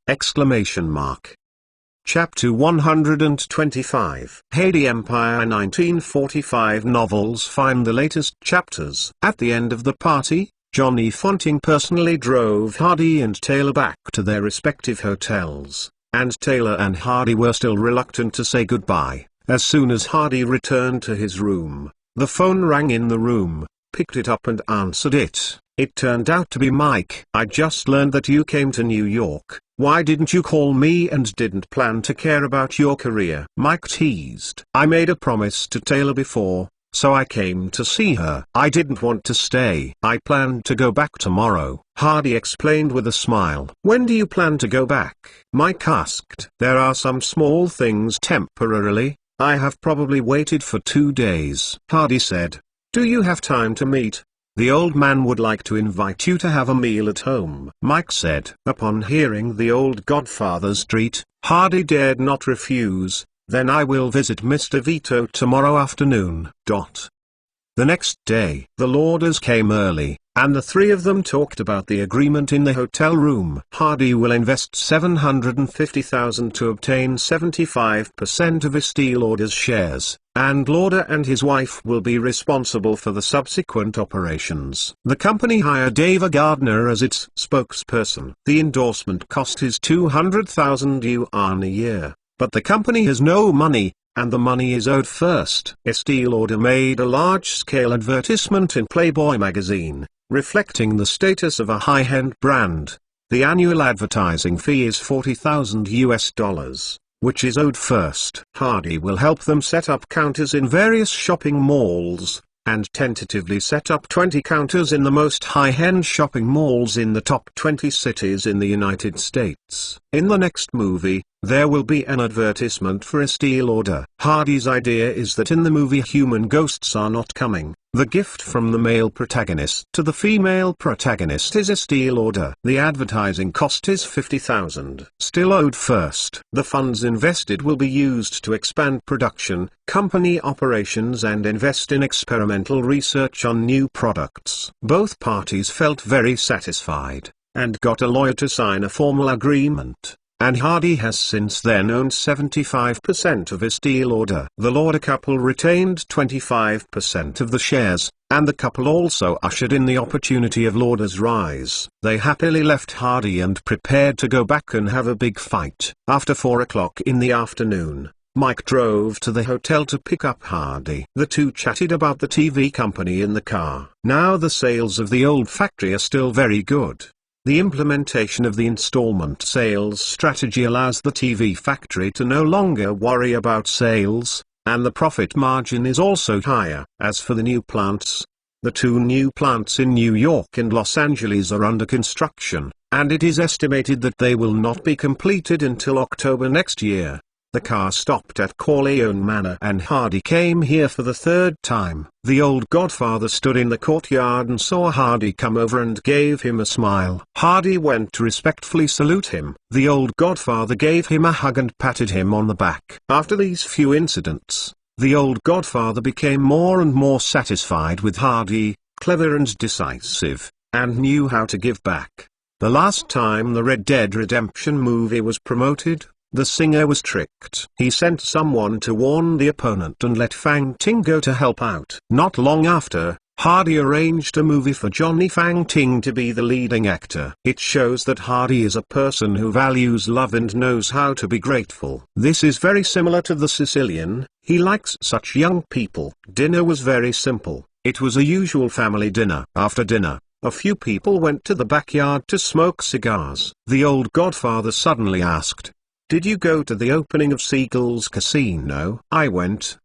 Speaker 1: Chapter 125 Hardy Empire 1945 novels. Find the latest chapters. At the end of the party, Johnny Fonting personally drove Hardy and Taylor back to their respective hotels, and Taylor and Hardy were still reluctant to say goodbye. As soon as Hardy returned to his room, the phone rang in the room, picked it up and answered it. It turned out to be Mike. I just learned that you came to New York. Why didn't you call me and didn't plan to care about your career? Mike teased. I made a promise to Taylor before, so I came to see her. I didn't want to stay. I planned to go back tomorrow, Hardy explained with a smile. When do you plan to go back? Mike asked. There are some small things temporarily. I have probably waited for 2 days. Hardy said. Do you have time to meet? The old man would like to invite you to have a meal at home, Mike said. Upon hearing the old Godfather's treat, Hardy dared not refuse. Then I will visit Mr. Vito tomorrow afternoon. The next day, the Lauders came early, and the three of them talked about the agreement in the hotel room. Hardy will invest $750,000 to obtain 75% of Estee Lauder's shares, and Lauder and his wife will be responsible for the subsequent operations. The company hired Ava Gardner as its spokesperson. The endorsement cost is $200,000 a year, but the company has no money, and the money is owed first. Estee Lauder made a large-scale advertisement in Playboy magazine, reflecting the status of a high-end brand. The annual advertising fee is $40,000, which is owed first. Hardy will help them set up counters in various shopping malls, and tentatively set up 20 counters in the most high-end shopping malls in the top 20 cities in the United States. In the next movie, there will be an advertisement for Estee Lauder. Hardy's idea is that in the movie human ghosts are not coming. The gift from the male protagonist to the female protagonist is Estee Lauder. The advertising cost is $50,000, still owed first. The funds invested will be used to expand production, company operations and invest in experimental research on new products. Both parties felt very satisfied, and got a lawyer to sign a formal agreement. And Hardy has since then owned 75% of Estee Lauder. The Lauder couple retained 25% of the shares, and the couple also ushered in the opportunity of Lauder's rise. They happily left Hardy and prepared to go back and have a big fight. After 4 o'clock in the afternoon, Mike drove to the hotel to pick up Hardy. The two chatted about the TV company in the car. Now the sales of the old factory are still very good. The implementation of the installment sales strategy allows the TV factory to no longer worry about sales, and the profit margin is also higher. As for the new plants, the 2 new plants in New York and Los Angeles are under construction, and it is estimated that they will not be completed until October next year. The car stopped at Corleone Manor and Hardy came here for the third time. The old godfather stood in the courtyard and saw Hardy come over and gave him a smile. Hardy went to respectfully salute him. The old godfather gave him a hug and patted him on the back. After these few incidents, the old godfather became more and more satisfied with Hardy, clever and decisive, and knew how to give back. The last time the Red Dead Redemption movie was promoted, the singer was tricked. He sent someone to warn the opponent and let Fang Ting go to help out. Not long after, Hardy arranged a movie for Johnny Fang Ting to be the leading actor. It shows that Hardy is a person who values love and knows how to be grateful. This is very similar to the Sicilian. He likes such young people. Dinner was very simple. It was a usual family dinner. After dinner, a few people went to the backyard to smoke cigars. The old godfather suddenly asked, "Did you go to the opening of Seagull's Casino?" I went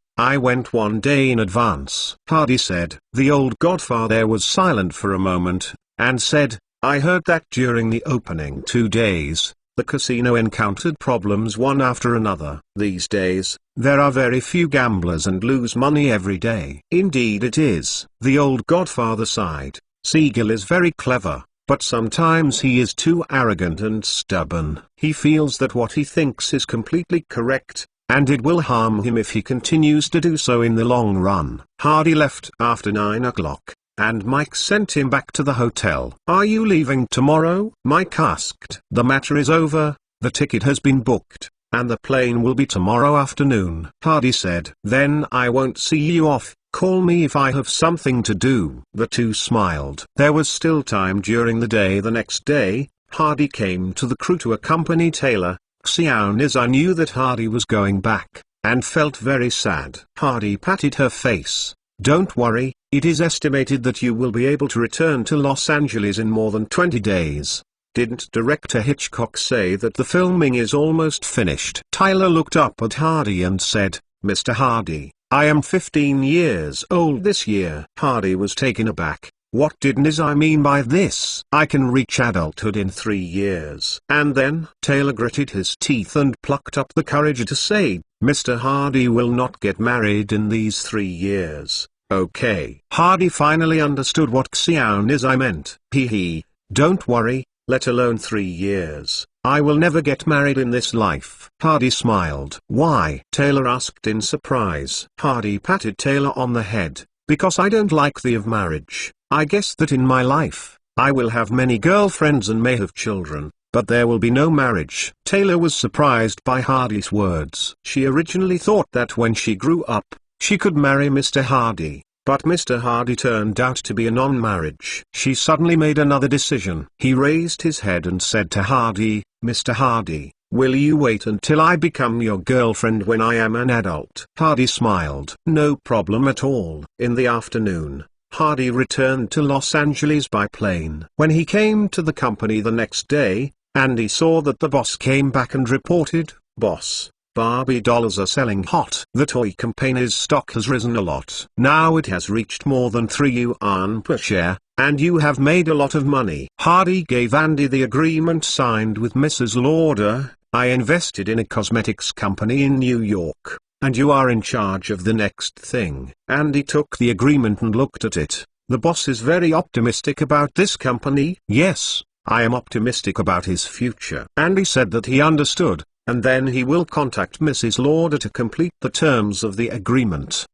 Speaker 1: one day in advance," Hardy said. The old godfather was silent for a moment, and said, "I heard that during the opening 2 days, the casino encountered problems one after another. These days, there are very few gamblers and lose money every day." "Indeed it is," the old godfather sighed. "Seagull is very clever, but sometimes he is too arrogant and stubborn. He feels that what he thinks is completely correct, and it will harm him if he continues to do so in the long run." Hardy left after 9 o'clock, and Mike sent him back to the hotel. "Are you leaving tomorrow?" Mike asked. "The matter is over, the ticket has been booked, and the plane will be tomorrow afternoon," Hardy said. "Then I won't see you off. Call me if I have something to do." The two smiled. There was still time during the day. The next day, Hardy came to the crew to accompany Taylor. Xiao Niza knew that Hardy was going back, and felt very sad. Hardy patted her face. "Don't worry, it is estimated that you will be able to return to Los Angeles in more than 20 days. Didn't director Hitchcock say that the filming is almost finished?" Tyler looked up at Hardy and said, "Mr. Hardy, I am 15 years old this year." Hardy was taken aback. What did Nizai mean by this? "I can reach adulthood in 3 years." And then Taylor gritted his teeth and plucked up the courage to say, "Mr. Hardy will not get married in these 3 years. Okay." Hardy finally understood what Xiao Nizai meant. He, "Don't worry, let alone 3 years. I will never get married in this life." Hardy smiled. "Why?" Taylor asked in surprise. Hardy patted Taylor on the head. "Because I don't like the of marriage. I guess that in my life, I will have many girlfriends and may have children, but there will be no marriage." Taylor was surprised by Hardy's words. She originally thought that when she grew up, she could marry Mr. Hardy, but Mr. Hardy turned out to be a non-marriage. She suddenly made another decision. He raised his head and said to Hardy, "Mr. Hardy, will you wait until I become your girlfriend when I am an adult?" Hardy smiled. "No problem at all." In the afternoon, Hardy returned to Los Angeles by plane. When he came to the company the next day, Andy saw that the boss came back and reported, "Boss, Barbie dolls are selling hot. The toy company's stock has risen a lot. Now it has reached more than 3 yuan per share, and you have made a lot of money." Hardy gave Andy the agreement signed with Mrs. Lauder. "I invested in a cosmetics company in New York, and you are in charge of the next thing." Andy took the agreement and looked at it. "The boss is very optimistic about this company." "Yes, I am optimistic about his future." Andy said that he understood, and then he will contact Mrs. Lauder to complete the terms of the agreement.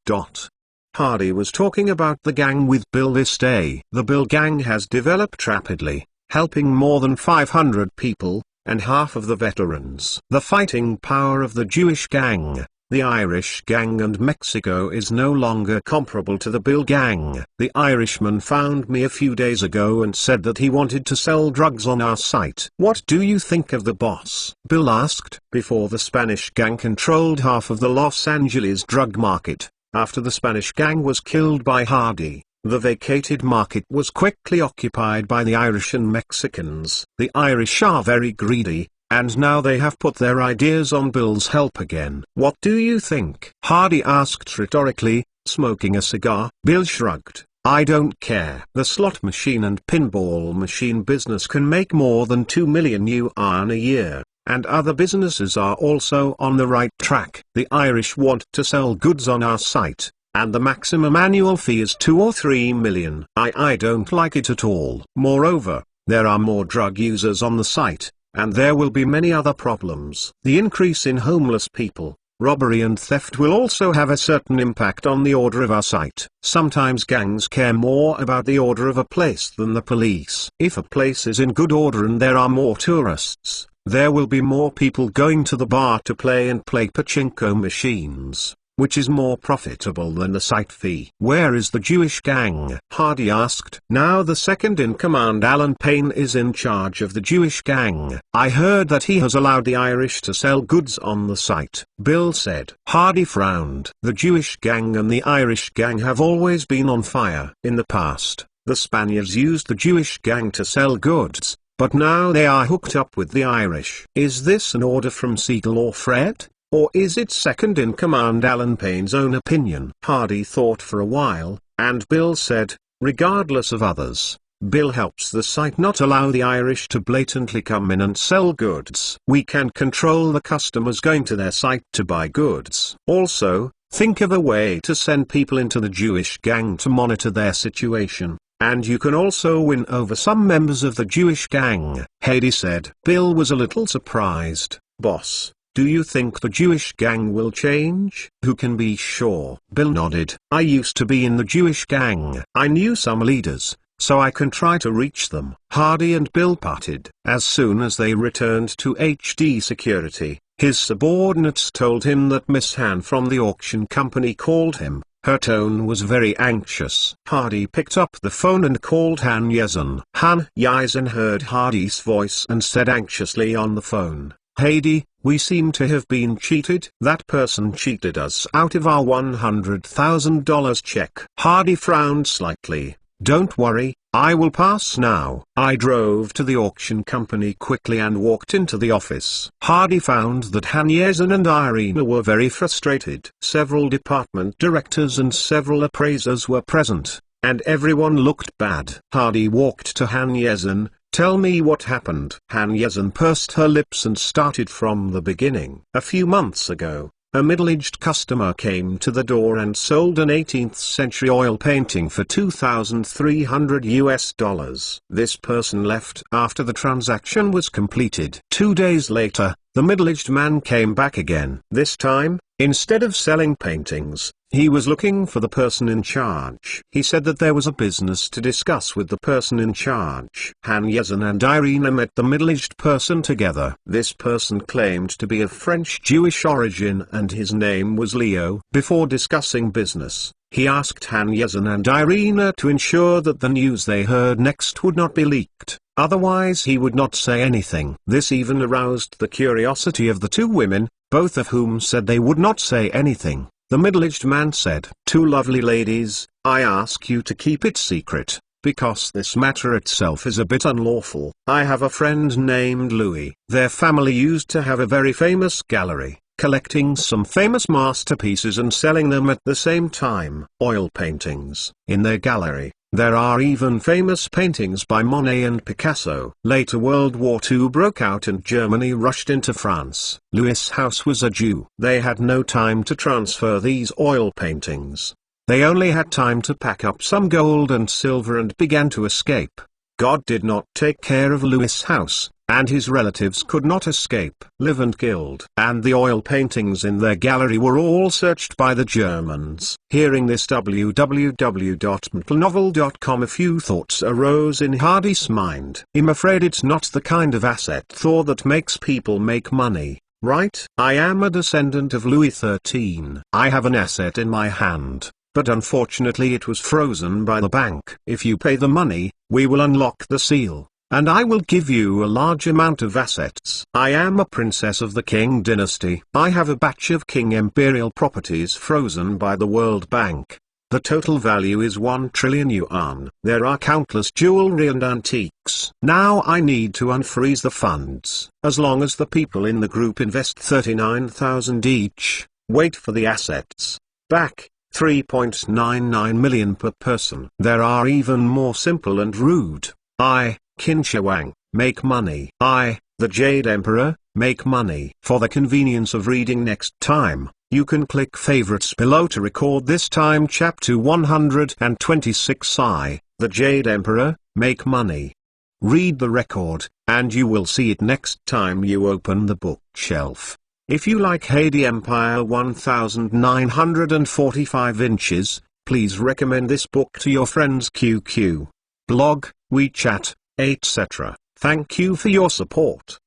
Speaker 1: Hardy was talking about the gang with Bill this day. The Bill gang has developed rapidly, helping more than 500 people, and half of the veterans. The fighting power of the Jewish gang, the Irish gang and Mexico is no longer comparable to the Bill gang. The Irishman found me a few days ago and said that he wanted to sell drugs on our site. "What do you think of the boss?" Bill asked. Before, the Spanish gang controlled half of the Los Angeles drug market. After the Spanish gang was killed by Hardy, the vacated market was quickly occupied by the Irish and Mexicans. The Irish are very greedy, and now they have put their ideas on Bill's help again. "What do you think?" Hardy asked rhetorically, smoking a cigar. Bill shrugged. "I don't care. The slot machine and pinball machine business can make more than 2 million yuan a year. and other businesses are also on the right track. The Irish want to sell goods on our site, and the maximum annual fee is 2 or 3 million. I don't like it at all. Moreover, there are more drug users on the site, and there will be many other problems. The increase in homeless people, robbery and theft will also have a certain impact on the order of our site. Sometimes gangs care more about the order of a place than the police. If a place is in good order and there are more tourists, there will be more people going to the bar to play pachinko machines, which is more profitable than the site fee. Where is the Jewish gang? Hardy asked. Now the second-in-command Alan Payne is in charge of the Jewish gang. I heard that he has allowed the Irish to sell goods on the site, Bill said. Hardy frowned. The Jewish gang and the Irish gang have always been on fire. In the past, the Spaniards used the Jewish gang to sell goods, but now they are hooked up with the Irish. Is this an order from Siegel or Fred? Or is it second-in-command Alan Payne's own opinion? Hardy thought for a while, and Bill said, regardless of others, Bill helps the site not allow the Irish to blatantly come in and sell goods. We can control the customers going to their site to buy goods. Also, think of a way to send people into the Jewish gang to monitor their situation, and you can also win over some members of the Jewish gang, Hardy said. Bill was a little surprised. Boss, do you think the Jewish gang will change? Who can be sure? Bill nodded. I used to be in the Jewish gang. I knew some leaders, so I can try to reach them. Hardy and Bill parted. As soon as they returned to HD Security, his subordinates told him that Miss Han from the auction company called him. Her tone was very anxious. Hardy picked up the phone and called Han Yezen. Han Yezen heard Hardy's voice and said anxiously on the phone, Hardy, we seem to have been cheated. That person cheated us out of our $100,000 check. Hardy frowned slightly. Don't worry, I will pass now. I drove to the auction company quickly and walked into the office. Hardy found that Han Yezen and Irina were very frustrated. Several department directors and several appraisers were present, and everyone looked bad. Hardy walked to Han Yezen. Tell me what happened. Han Yezen pursed her lips and started from the beginning. A few months ago, a middle-aged customer came to the door and sold an 18th century oil painting for $2,300. This person left after the transaction was completed. 2 days later, the middle-aged man came back again. This time, instead of selling paintings, he was looking for the person in charge. He said that there was a business to discuss with the person in charge. Han Yezen and Irina met the middle-aged person together. This person claimed to be of French Jewish origin and his name was Leo. Before discussing business, he asked Han Yezen and Irina to ensure that the news they heard next would not be leaked. Otherwise he would not say anything. This even aroused the curiosity of the two women, both of whom said they would not say anything. The middle-aged man said, "Two lovely ladies, I ask you to keep it secret, because this matter itself is a bit unlawful. I have a friend named Louis. Their family used to have a very famous gallery, collecting some famous masterpieces and selling them at the same time. Oil paintings. In their gallery, there are even famous paintings by Monet and Picasso. Later World War II broke out and Germany rushed into France. Louis' house was a Jew. They had no time to transfer these oil paintings. They only had time to pack up some gold and silver and began to escape. God did not take care of Louis' house, and his relatives could not escape, live and killed. And the oil paintings in their gallery were all searched by the Germans. Hearing this, www.mentalnovel.com, a few thoughts arose in Hardy's mind. I'm afraid it's not the kind of asset Thor that makes people make money, right? I am a descendant of Louis XIII. I have an asset in my hand, but unfortunately it was frozen by the bank. If you pay the money, we will unlock the seal, and I will give you a large amount of assets. I am a princess of the King dynasty. I have a batch of King Imperial properties frozen by the World Bank. The total value is 1 trillion yuan. There are countless jewelry and antiques. Now I need to unfreeze the funds. As long as the people in the group invest 39,000 each, wait for the assets back. 3.99 million per person. There are even more simple and rude. I, Qin Shi Huang, make money. I, The Jade Emperor, Make Money. For the convenience of reading next time, you can click favorites below to record this time chapter 126I, The Jade Emperor, Make Money. Read the record, and you will see it next time you open the bookshelf. If you like Jade Empire 1945 inches, please recommend this book to your friends QQ, blog, WeChat, etc. Thank you for your support!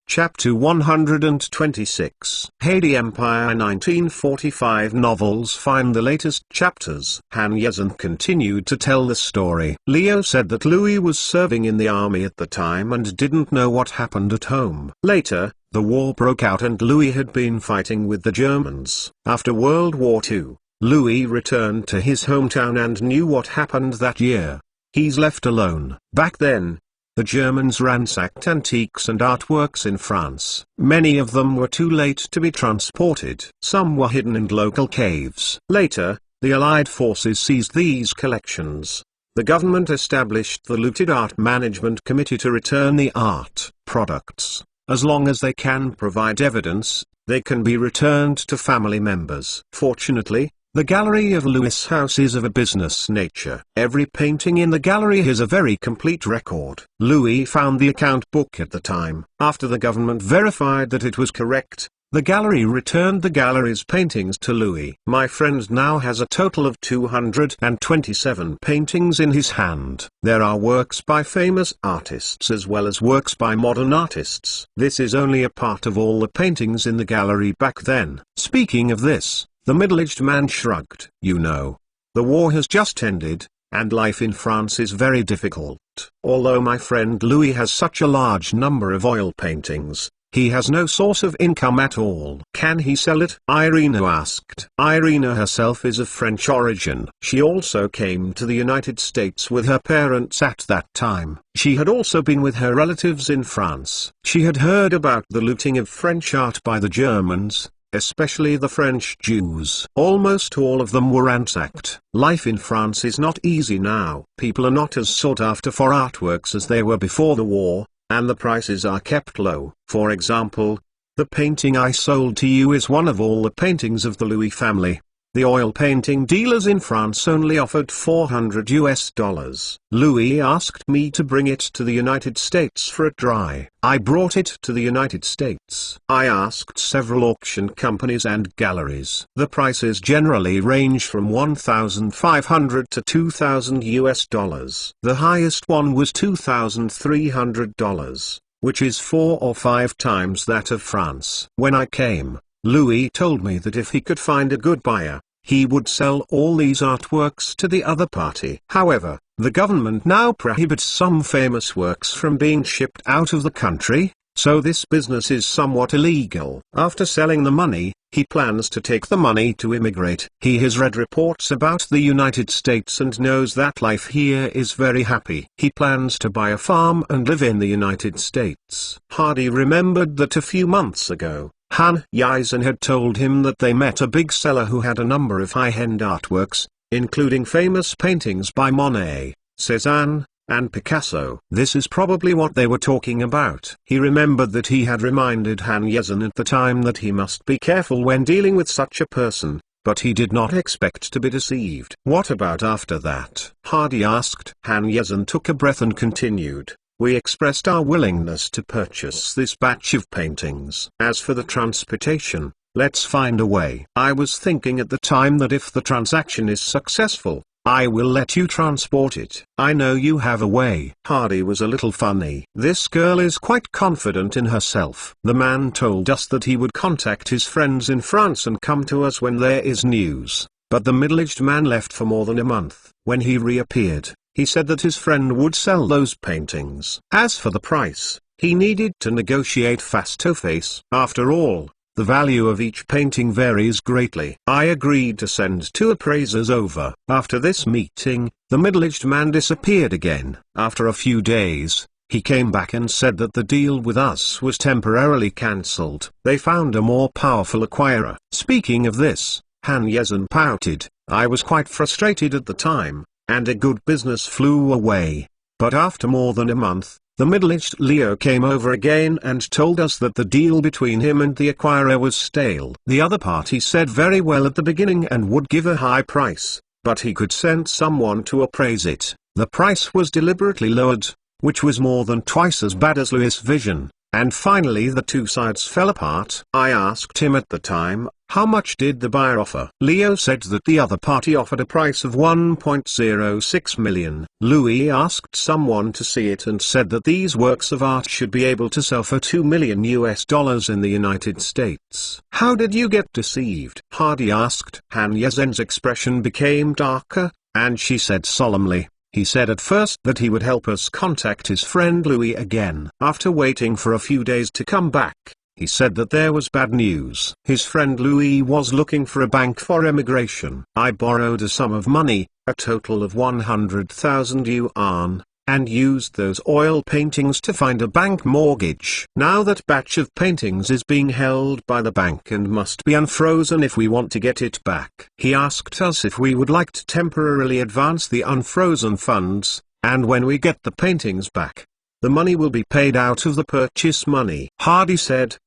Speaker 1: Chapter 126 Jade Empire 1945 novels. Find the latest chapters. Han Yezin continued to tell the story. Leo said that Louis was serving in the army at the time and didn't know what happened at home. Later, the war broke out and Louis had been fighting with the Germans. After World War II, Louis returned to his hometown and knew what happened that year. He's left alone. Back then, the Germans ransacked antiques and artworks in France. Many of them were too late to be transported. Some were hidden in local caves. Later, the Allied forces seized these collections. The government established the Looted Art Management Committee to return the art products. As long as they can provide evidence, they can be returned to family members. Fortunately, the gallery of Louis' house is of a business nature. Every painting in the gallery is a very complete record. Louis found the account book at the time. After the government verified that it was correct, the gallery returned the gallery's paintings to Louis. My friend now has a total of 227 paintings in his hand. There are works by famous artists as well as works by modern artists. This is only a part of all the paintings in the gallery back then. Speaking of this, the middle-aged man shrugged. You know, the war has just ended, and life in France is very difficult. Although my friend Louis has such a large number of oil paintings, he has no source of income at all. Can he sell it? Irina asked. Irina herself is of French origin. She also came to the United States with her parents at that time. She had also been with her relatives in France. She had heard about the looting of French art by the Germans, especially the French Jews. Almost all of them were ransacked. Life in France is not easy now. People are not as sought after for artworks as they were before the war, and the prices are kept low. For example, the painting I sold to you is one of all the paintings of the Louis family. The oil painting dealers in France only offered $400. Louis asked me to bring it to the United States for a try. I brought it to the United States. I asked several auction companies and galleries. The prices generally range from $1,500 to $2,000. The highest one was $2,300, which is 4 or 5 times that of France. When I came, Louis told me that if he could find a good buyer, he would sell all these artworks to the other party. However, the government now prohibits some famous works from being shipped out of the country, so this business is somewhat illegal. After selling the money, he plans to take the money to immigrate. He has read reports about the United States and knows that life here is very happy. He plans to buy a farm and live in the United States. Hardy remembered that a few months ago, Han Yizhen had told him that they met a big seller who had a number of high-end artworks, including famous paintings by Monet, Cézanne, and Picasso. This is probably what they were talking about. He remembered that he had reminded Han Yezhen at the time that he must be careful when dealing with such a person, but he did not expect to be deceived. What about after that? Hardy asked. Han Yezhen took a breath and continued. We expressed our willingness to purchase this batch of paintings. As for the transportation, let's find a way. I was thinking at the time that if the transaction is successful, I will let you transport it. I know you have a way. Hardy was a little funny. This girl is quite confident in herself. The man told us that he would contact his friends in France and come to us when there is news. But the middle-aged man left for more than a month. When he reappeared, he said that his friend would sell those paintings. As for the price, he needed to negotiate face-to-face. After all, the value of each painting varies greatly. I agreed to send 2 appraisers over. After this meeting, the middle-aged man disappeared again. After a few days, he came back and said that the deal with us was temporarily cancelled. They found a more powerful acquirer. Speaking of this, Han Yezhen pouted. I was quite frustrated at the time, and a good business flew away. But after more than a month, The middle-aged Leo came over again and told us that the deal between him and the acquirer was stale. The other party said very well at the beginning and would give a high price, but he could send someone to appraise it. The price was deliberately lowered, which was more than twice as bad as Louis' vision, and finally the two sides fell apart. I asked him at the time, how much did the buyer offer? Leo said that the other party offered a price of 1.06 million. Louis asked someone to see it and said that these works of art should be able to sell for $2 million in the United States. How did you get deceived? Hardy asked. Han Yezen's expression became darker, and she said solemnly, he said at first that he would help us contact his friend Louis again. After waiting for a few days to come back, he said that there was bad news. His friend Louis was looking for a bank for emigration. I borrowed a sum of money, a total of 100,000 yuan, and used those oil paintings to find a bank mortgage. Now that batch of paintings is being held by the bank and must be unfrozen if we want to get it back. He asked us if we would like to temporarily advance the unfrozen funds, and when we get the paintings back, the money will be paid out of the purchase money. Hardy said,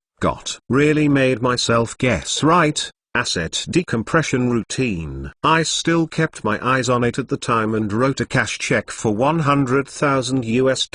Speaker 1: really made myself guess right. Asset decompression routine. I still kept my eyes on it at the time and wrote a cash check for 100,000 US,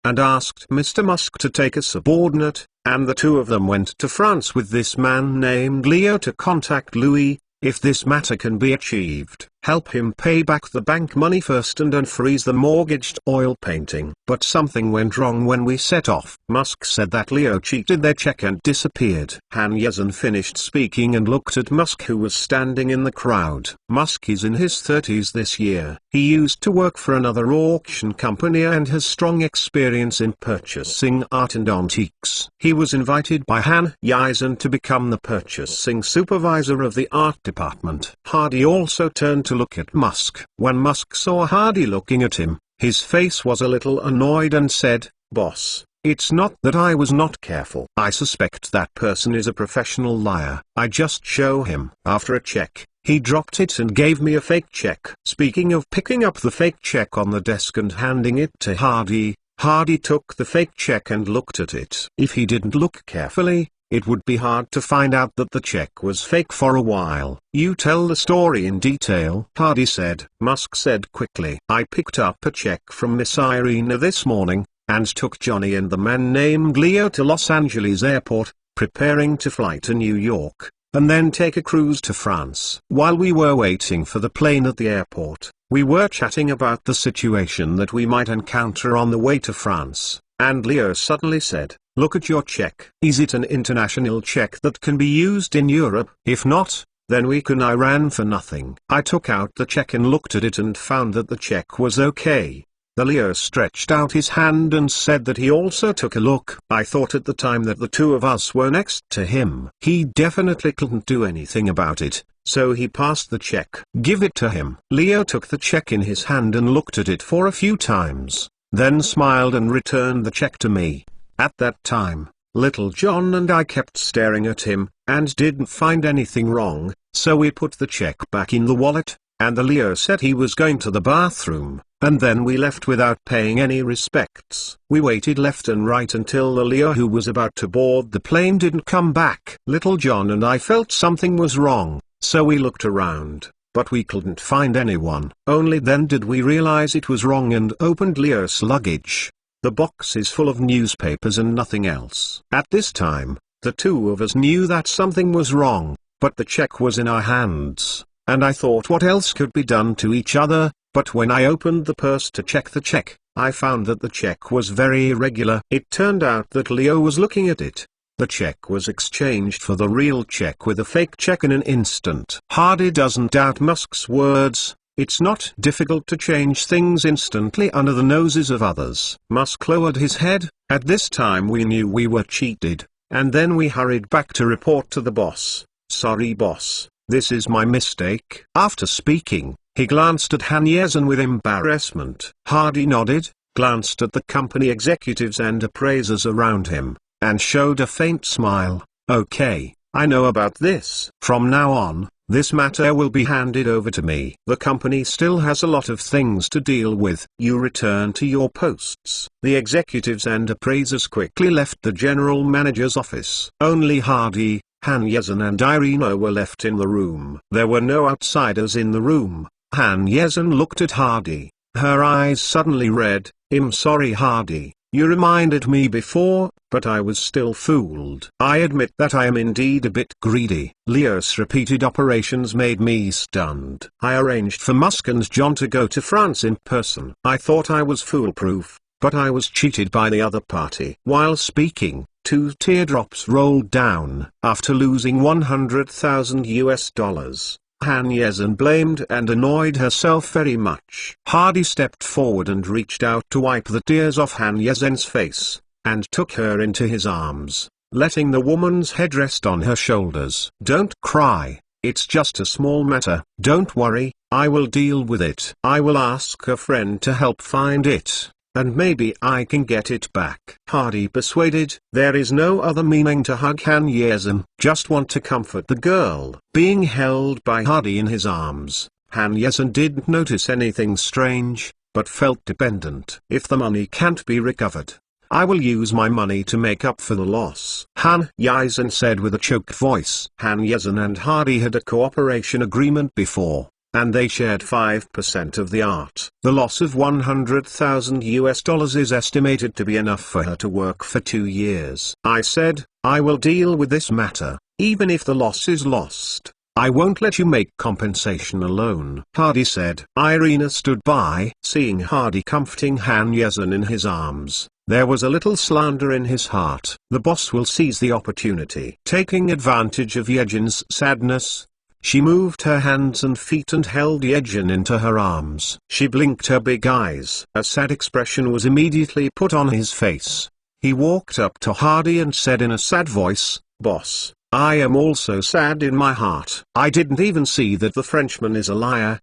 Speaker 1: and asked Mr. Musk to take a subordinate, and the two of them went to France with this man named Leo to contact Louis. If this matter can be achieved, help him pay back the bank money first and unfreeze the mortgaged oil painting. But something went wrong when we set off. Musk said that Leo cheated their check and disappeared. Han Yezen finished speaking and looked at Musk, who was standing in the crowd. Musk is in his 30s this year. He used to work for another auction company and has strong experience in purchasing art and antiques. He was invited by Han Yezen to become the purchasing supervisor of the art department. Hardy also turned to look at Musk. When Musk saw Hardy looking at him, his face was a little annoyed and said, "Boss, it's not that I was not careful. I suspect that person is a professional liar. I just show him." After a check, he dropped it and gave me a fake check. Speaking of picking up the fake check on the desk and handing it to Hardy, Hardy took the fake check and looked at it. If he didn't look carefully, it would be hard to find out that the check was fake for a while. You tell the story in detail, Hardy said. Musk said quickly, I picked up a check from Miss Irina this morning, and took Johnny and the man named Leo to Los Angeles airport, preparing to fly to New York, and then take a cruise to France. While we were waiting for the plane at the airport, we were chatting about the situation that we might encounter on the way to France, and Leo suddenly said, "Look at your check. Is it an international check that can be used in Europe? If not, then we can Iran for nothing." I took out the check and looked at it and found that the check was okay. The Leo stretched out his hand and said that he also took a look. I thought at the time that the two of us were next to him. He definitely couldn't do anything about it, so he passed the check. Give it to him. Leo took the check in his hand and looked at it for a few times, then smiled and returned the check to me. At that time, Little John and I kept staring at him, and didn't find anything wrong, so we put the check back in the wallet, and the Leo said he was going to the bathroom, and then we left without paying any respects. We waited left and right until the Leo who was about to board the plane didn't come back. Little John and I felt something was wrong, so we looked around, but we couldn't find anyone. Only then did we realize it was wrong and opened Leo's luggage. The box is full of newspapers and nothing else. At this time, the two of us knew that something was wrong, but the check was in our hands, and I thought what else could be done to each other, but when I opened the purse to check the check, I found that the check was very irregular. It turned out that Leo was looking at it. The check was exchanged for the real check with a fake check in an instant. Hardy doesn't doubt Musk's words. It's not difficult to change things instantly under the noses of others. Musk lowered his head. At this time we knew we were cheated, and then we hurried back to report to the boss. "Sorry boss, this is my mistake." After speaking, he glanced at Han Yezen with embarrassment. Hardy nodded, glanced at the company executives and appraisers around him, and showed a faint smile. "Okay, I know about this. From now on, This matter will be handed over to me. The company still has a lot of things to deal with. You return to your posts. The executives and appraisers quickly left the general manager's office. Only Hardy, Han Yezin and Irina were left in the room. There were no outsiders in the room. Han Yezin looked at Hardy. Her eyes suddenly read, "I'm sorry Hardy, you reminded me before, but I was still fooled. I admit that I am indeed a bit greedy." Leo's repeated operations made me stunned. I arranged for Musk and John to go to France in person. I thought I was foolproof, but I was cheated by the other party. While speaking, 2 teardrops rolled down. After losing $100,000, Han Yezin blamed and annoyed herself very much. Hardy stepped forward and reached out to wipe the tears off Han Yezin's face, and took her into his arms, letting the woman's head rest on her shoulders. "Don't cry, it's just a small matter. Don't worry, I will deal with it. I will ask a friend to help find it, and maybe I can get it back." Hardy persuaded. There is no other meaning to hug Han Yezin. Just want to comfort the girl. Being held by Hardy in his arms, Han Yezin didn't notice anything strange, but felt dependent. "If the money can't be recovered, I will use my money to make up for the loss," Han Yezin said with a choked voice. Han Yezin and Hardy had a cooperation agreement before, and they shared 5% of the art. The loss of $100,000 is estimated to be enough for her to work for 2 years. I said, "I will deal with this matter, even if the loss is lost. I won't let you make compensation alone," Hardy said. Irina stood by, seeing Hardy comforting Han Yezin in his arms. There was a little slander in his heart. The boss will seize the opportunity. Taking advantage of Yezin's sadness, she moved her hands and feet and held Yezin into her arms. She blinked her big eyes. A sad expression was immediately put on his face. He walked up to Hardy and said in a sad voice, "Boss, I am also sad in my heart. I didn't even see that the Frenchman is a liar."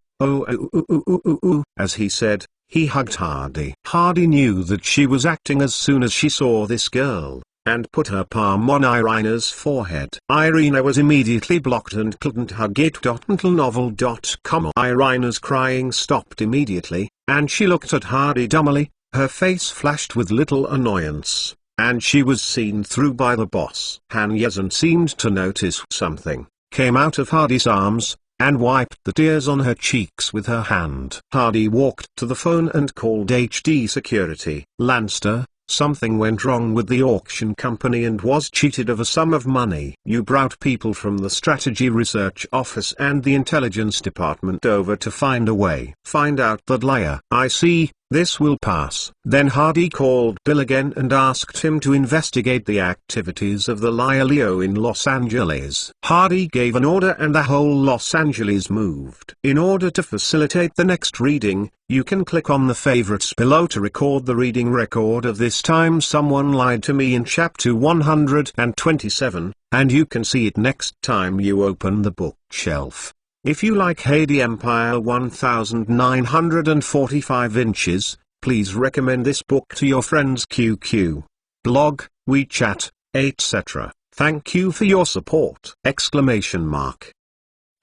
Speaker 1: As he said, he hugged Hardy. Hardy knew that she was acting as soon as she saw this girl, and put her palm on Irina's forehead. Irina was immediately blocked and couldn't hug it. Until novel.com. Irina's crying stopped immediately, and she looked at Hardy dumbly. Her face flashed with little annoyance, and she was seen through by the boss. Han Yezin seemed to notice something, came out of Hardy's arms, and wiped the tears on her cheeks with her hand. Hardy walked to the phone and called HD Security. "Lanster, something went wrong with the auction company and was cheated of a sum of money. You brought people from the Strategy Research Office and the Intelligence Department over to find a way. Find out that liar." "I see, this will pass." Then Hardy called Bill again and asked him to investigate the activities of the liar Leo in Los Angeles. Hardy gave an order and the whole Los Angeles moved. In order to facilitate the next reading, you can click on the favorites below to record the reading record of This Time Someone Lied to Me in chapter 127, and you can see it next time you open the bookshelf. If you like Heidi Empire 1945 inches, please recommend this book to your friends QQ, blog, WeChat, etc. Thank you for your support!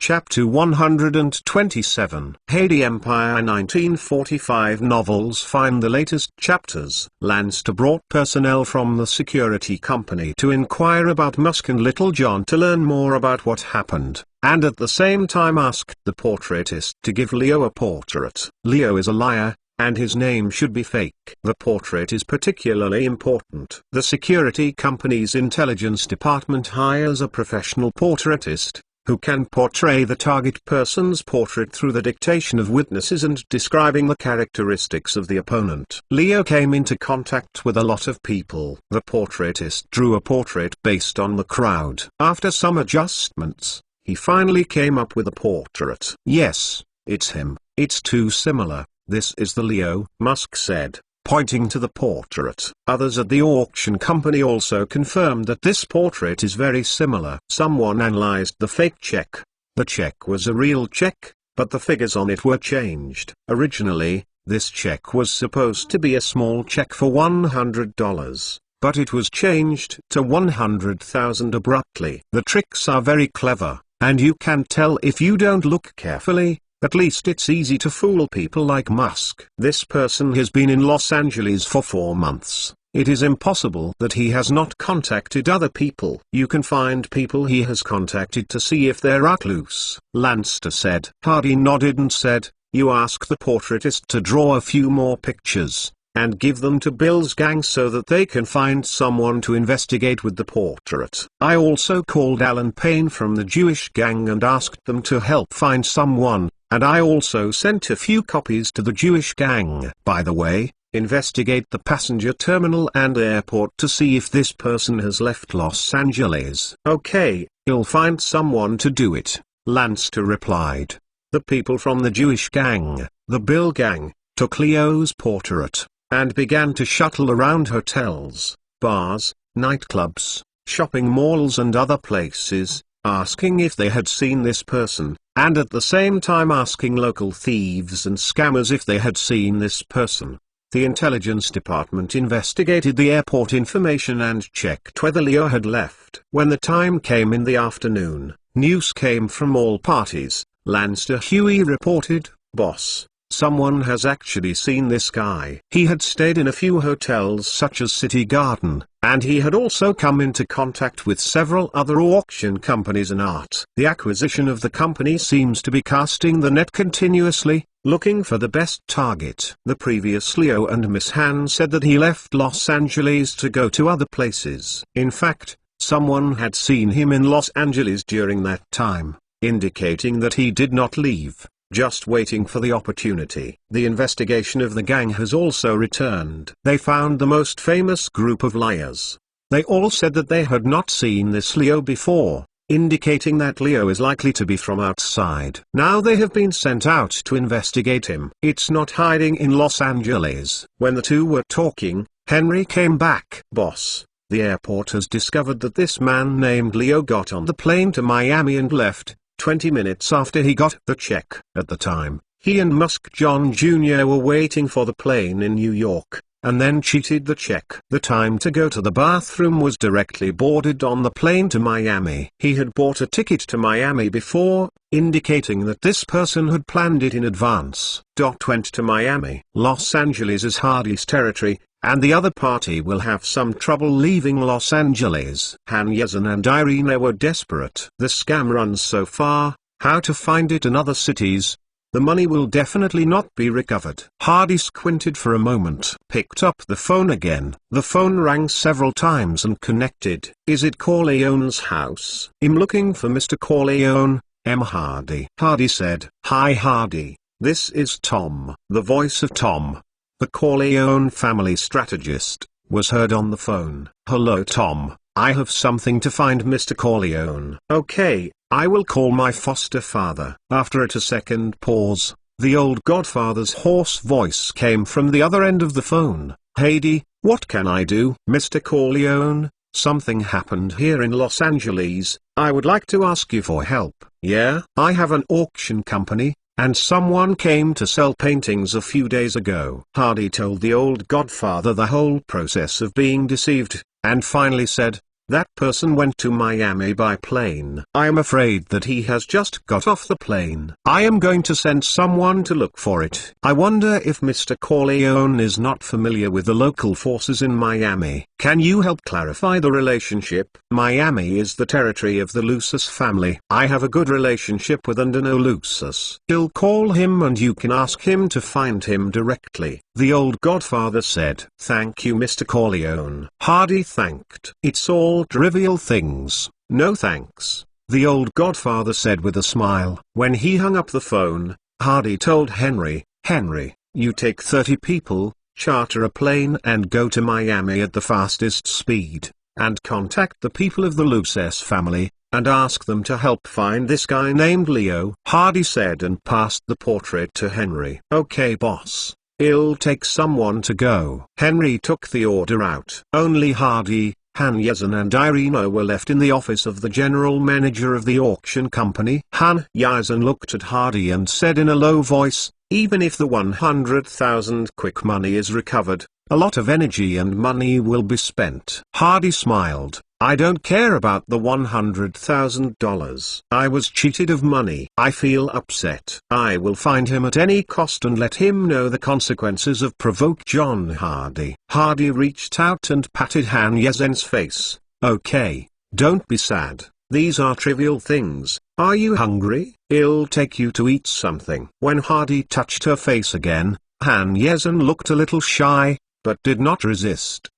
Speaker 1: Chapter 127. Heidi Empire 1945 novels. Find the latest chapters. Lanster brought personnel from the security company to inquire about Musk and Little John to learn more about what happened, and at the same time asked the portraitist to give Leo a portrait. Leo is a liar, and his name should be fake. The portrait is particularly important. The security company's intelligence department hires a professional portraitist, who can portray the target person's portrait through the dictation of witnesses and describing the characteristics of the opponent. Leo came into contact with a lot of people. The portraitist drew a portrait based on the crowd. After some adjustments, he finally came up with a portrait. "Yes, it's him. It's too similar. This is the Leo," Musk said, pointing to the portrait. Others at the auction company also confirmed that this portrait is very similar. Someone analyzed the fake check. The check was a real check, but the figures on it were changed. Originally, this check was supposed to be a small check for $100, but it was changed to $100,000 abruptly. The tricks are very clever. And you can tell if you don't look carefully. At least it's easy to fool people like Musk. This person has been in Los Angeles for 4 months. It is impossible that he has not contacted other people. You can find people he has contacted to see if they're loose, Lanster said. Hardy nodded and said, you ask the portraitist to draw a few more pictures, and give them to Bill's gang so that they can find someone to investigate with the portrait. I also called Alan Payne from the Jewish gang and asked them to help find someone, and I also sent a few copies to the Jewish gang. By the way, investigate the passenger terminal and airport to see if this person has left Los Angeles. Okay, you'll find someone to do it, Lanster replied. The people from the Jewish gang, the Bill gang, took Leo's portrait, and began to shuttle around hotels, bars, nightclubs, shopping malls and other places, asking if they had seen this person, and at the same time asking local thieves and scammers if they had seen this person. The intelligence department investigated the airport information and checked whether Leo had left. When the time came in the afternoon, news came from all parties. Lanster Huey reported, boss, someone has actually seen this guy. He had stayed in a few hotels such as City Garden, and he had also come into contact with several other auction companies and art. The acquisition of the company seems to be casting the net continuously, looking for the best target. The previous Leo and Miss Han said that he left Los Angeles to go to other places. In fact, someone had seen him in Los Angeles during that time, indicating that he did not leave, just waiting for the opportunity. The investigation of the gang has also returned. They found the most famous group of liars. They all said that they had not seen this Leo before, indicating that Leo is likely to be from outside. Now they have been sent out to investigate him. It's not hiding in Los Angeles. When the two were talking, Henry came back. Boss, the airport has discovered that this man named Leo got on the plane to Miami and left 20 minutes after he got the check. At the time, he and Musk John Jr. were waiting for the plane in New York, and then cheated the check. The time to go to the bathroom was directly boarded on the plane to Miami. He had bought a ticket to Miami before, indicating that this person had planned it in advance. Went to Miami. Los Angeles is Hardy's territory, and the other party will have some trouble leaving Los Angeles. Han Yezin and Irina were desperate. The scam runs so far, how to find it in other cities? The money will definitely not be recovered. Hardy squinted for a moment, picked up the phone again. The phone rang several times and connected. Is it Corleone's house? I'm looking for Mr. Corleone, M. Hardy. Hardy said, Hi Hardy, this is Tom. The voice of Tom, the Corleone family strategist, was heard on the phone. Hello Tom, I have something to find Mr. Corleone. Okay, I will call my foster father. After a second pause, the old godfather's hoarse voice came from the other end of the phone. Heidi, what can I do? Mr. Corleone, something happened here in Los Angeles. I would like to ask you for help. Yeah? I have an auction company, and someone came to sell paintings a few days ago. Hardy told the old godfather the whole process of being deceived, and finally said, that person went to Miami by plane. I am afraid that he has just got off the plane. I am going to send someone to look for it. I wonder if Mr. Corleone is not familiar with the local forces in Miami. Can you help clarify the relationship? Miami is the territory of the Lucis family. I have a good relationship with Andano Lucis. I'll call him and you can ask him to find him directly. The old godfather said. Thank you Mr. Corleone. Hardy thanked. It's all trivial things. No thanks, the old godfather said with a smile. When he hung up the phone, Hardy told Henry, Henry, you take 30 people, charter a plane and go to Miami at the fastest speed, and contact the people of the Lucis family, and ask them to help find this guy named Leo. Hardy said and passed the portrait to Henry. Okay boss. It'll take someone to go. Henry took the order out. Only Hardy, Han Yezin and Irina were left in the office of the general manager of the auction company. Han Yezin looked at Hardy and said in a low voice, Even if the 100,000 quick money is recovered, a lot of energy and money will be spent. Hardy smiled. I don't care about the $100,000. I was cheated of money. I feel upset. I will find him at any cost and let him know the consequences of provoke John Hardy. Hardy reached out and patted Han Yezen's face. Okay, don't be sad. These are trivial things. Are you hungry? I'll take you to eat something. When Hardy touched her face again, Han Yezen looked a little shy, but did not resist.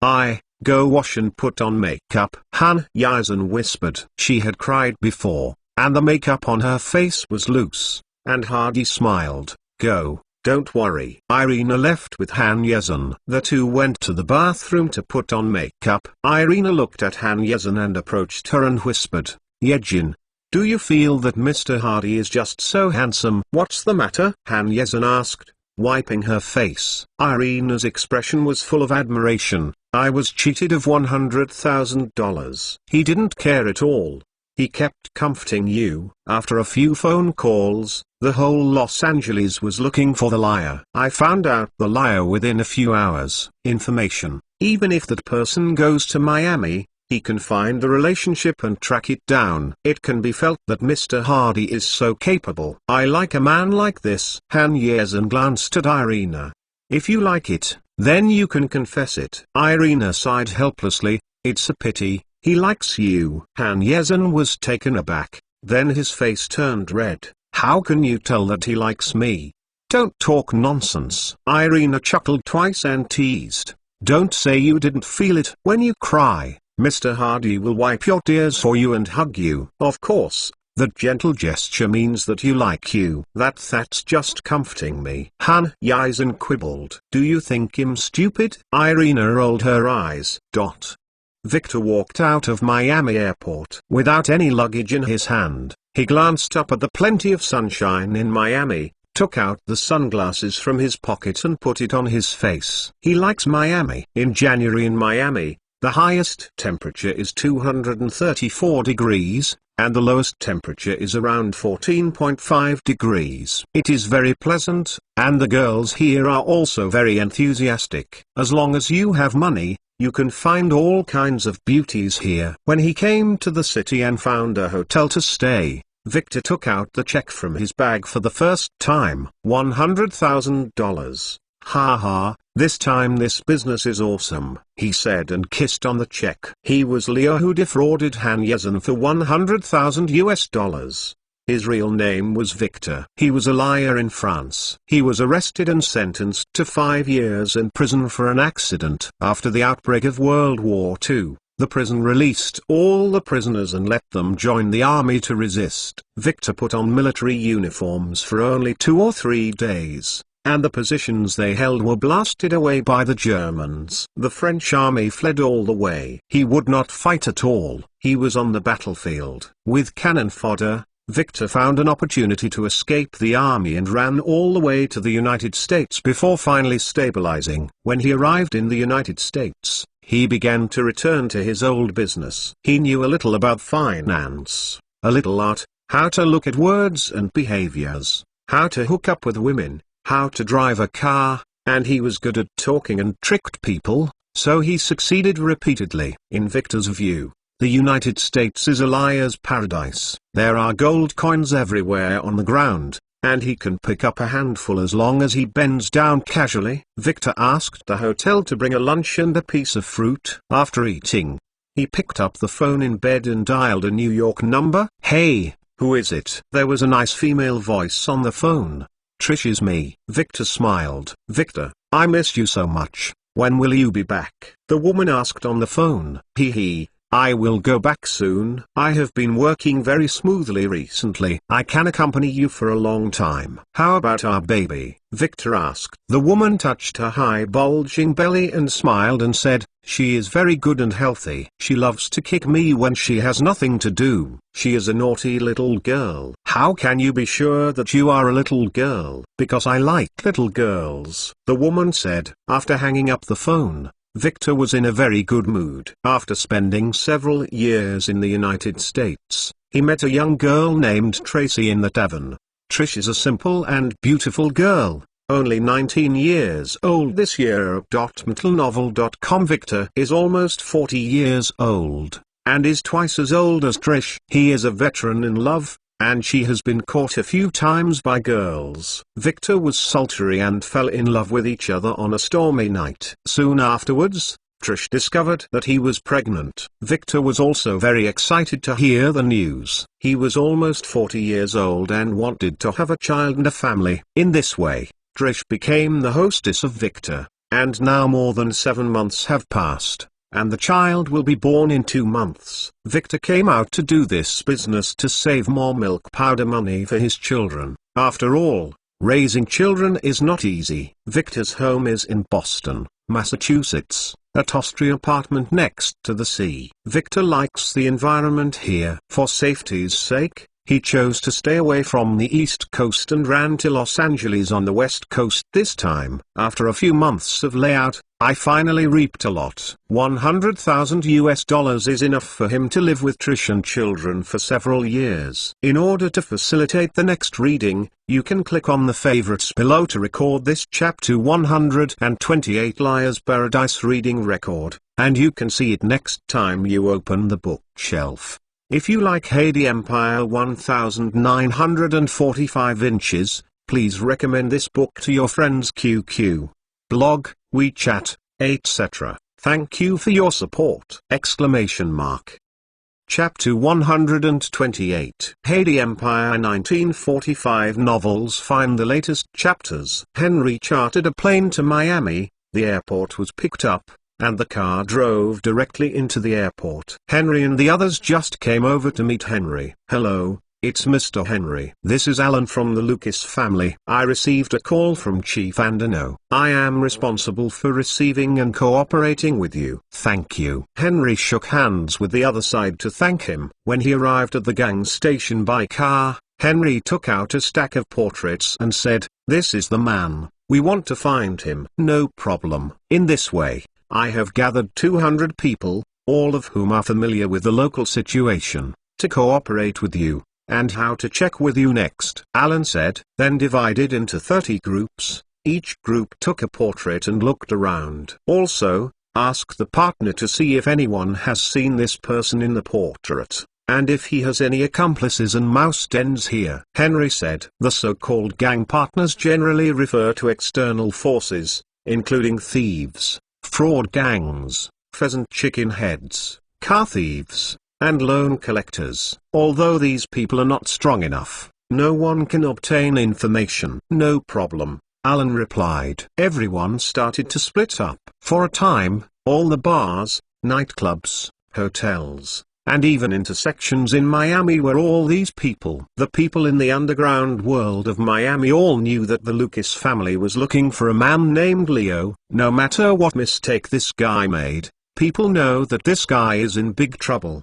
Speaker 1: Go wash and put on makeup. Han Yezen whispered. She had cried before, and the makeup on her face was loose, and Hardy smiled. Go, don't worry. Irina left with Han Yezen. The two went to the bathroom to put on makeup. Irina looked at Han Yezen and approached her and whispered, Yejin, do you feel that Mr. Hardy is just so handsome? What's the matter? Han Yezen asked, wiping her face. Irina's expression was full of admiration. I was cheated of $100,000. He didn't care at all. He kept comforting you. After a few phone calls, the whole Los Angeles was looking for the liar. I found out the liar within a few hours. Information. Even if that person goes to Miami, he can find the relationship and track it down. It can be felt that Mr. Hardy is so capable. I like a man like this. Han Yezen glanced at Irina. If you like it, then you can confess it. Irina sighed helplessly. It's a pity, he likes you. Han Yezen was taken aback, then his face turned red. How can you tell that he likes me? Don't talk nonsense. Irina chuckled twice and teased. Don't say you didn't feel it. When you cry, Mr. Hardy will wipe your tears for you and hug you. Of course, that gentle gesture means that you like you. That's just comforting me. Han Yezen quibbled. Do you think him stupid? Irina rolled her eyes. Victor walked out of Miami airport. Without any luggage in his hand, he glanced up at the plenty of sunshine in Miami, took out the sunglasses from his pocket and put it on his face. He likes Miami. In January in Miami, the highest temperature is 234 degrees, and the lowest temperature is around 14.5 degrees. It is very pleasant, and the girls here are also very enthusiastic. As long as you have money, you can find all kinds of beauties here. When he came to the city and found a hotel to stay, Victor took out the check from his bag for the first time. $100,000. Ha ha, this time this business is awesome, he said and kissed on the check. He was Leo who defrauded Han Yezen for $100,000. His real name was Victor. He was a liar in France. He was arrested and sentenced to 5 years in prison for an accident. After the outbreak of World War II, the prison released all the prisoners and let them join the army to resist. Victor put on military uniforms for only 2 or 3 days, and the positions they held were blasted away by the Germans. The French army fled all the way. He would not fight at all. He was on the battlefield. With cannon fodder, Victor found an opportunity to escape the army and ran all the way to the United States before finally stabilizing. When he arrived in the United States, he began to return to his old business. He knew a little about finance, a little art, how to look at words and behaviors, how to hook up with women, how to drive a car, and he was good at talking and tricked people, so he succeeded repeatedly. In Victor's view, the United States is a liar's paradise. There are gold coins everywhere on the ground, and he can pick up a handful as long as he bends down casually. Victor asked the hotel to bring a lunch and a piece of fruit. After eating, he picked up the phone in bed and dialed a New York number. Hey, who is it? There was a nice female voice on the phone. Trish, is me. Victor smiled. Victor, I miss you so much. When will you be back? The woman asked on the phone. I will go back soon. I have been working very smoothly recently. I can accompany you for a long time. How about our baby? Victor asked. The woman touched her high bulging belly and smiled and said, she is very good and healthy. She loves to kick me when she has nothing to do. She is a naughty little girl. How can you be sure that you are a little girl? Because I like little girls, the woman said. After hanging up the phone, Victor was in a very good mood. After spending several years in the United States, he met a young girl named Tracy in the tavern. Trish is a simple and beautiful girl, only 19 years old this year. Mentalnovel.com. Victor is almost 40 years old, and is twice as old as Trish. He is a veteran in love, and she has been caught a few times by girls. Victor was sultry and fell in love with each other on a stormy night. Soon afterwards, Trish discovered that he was pregnant. Victor was also very excited to hear the news. He was almost 40 years old and wanted to have a child and a family. In this way, Trish became the hostess of Victor, and now more than 7 months have passed, and the child will be born in 2 months. Victor came out to do this business to save more milk powder money for his children. After all, raising children is not easy. Victor's home is in Boston, Massachusetts, a two-story apartment next to the sea. Victor likes the environment here. For safety's sake, he chose to stay away from the East Coast and ran to Los Angeles on the West Coast this time. After a few months of layout, I finally reaped a lot. $100,000 is enough for him to live with Trish and children for several years. In order to facilitate the next reading, you can click on the favorites below to record this chapter 128 Liar's Paradise reading record, and you can see it next time you open the bookshelf. If you like Heidi Empire 1945 inches, please recommend this book to your friends QQ, blog, WeChat, etc. Thank you for your support! Chapter 128 Heidi Empire 1945 novels. Find the latest chapters. Henry chartered a plane to Miami, the airport was picked up, and the car drove directly into the airport. Henry and the others just came over to meet Henry. Hello, it's Mr. Henry. This is Alan from the Lucas family. I received a call from Chief Andino. I am responsible for receiving and cooperating with you. Thank you. Henry shook hands with the other side to thank him. When he arrived at the gang station by car, Henry took out a stack of portraits and said, "This is the man. We want to find him." No problem. In this way, I have gathered 200 people, all of whom are familiar with the local situation, to cooperate with you, and how to check with you next. Alan said, then divided into 30 groups. Each group took a portrait and looked around. Also, ask the partner to see if anyone has seen this person in the portrait, and if he has any accomplices and mouse dens here. Henry said, the so-called gang partners generally refer to external forces, including thieves, fraud gangs, pheasant chicken heads, car thieves, and loan collectors. Although these people are not strong enough, no one can obtain information. No problem, Alan replied. Everyone started to split up. For a time, all the bars, nightclubs, hotels, and even intersections in Miami were all these people. The people in the underground world of Miami all knew that the Lucas family was looking for a man named Leo. No matter what mistake this guy made, people know that this guy is in big trouble.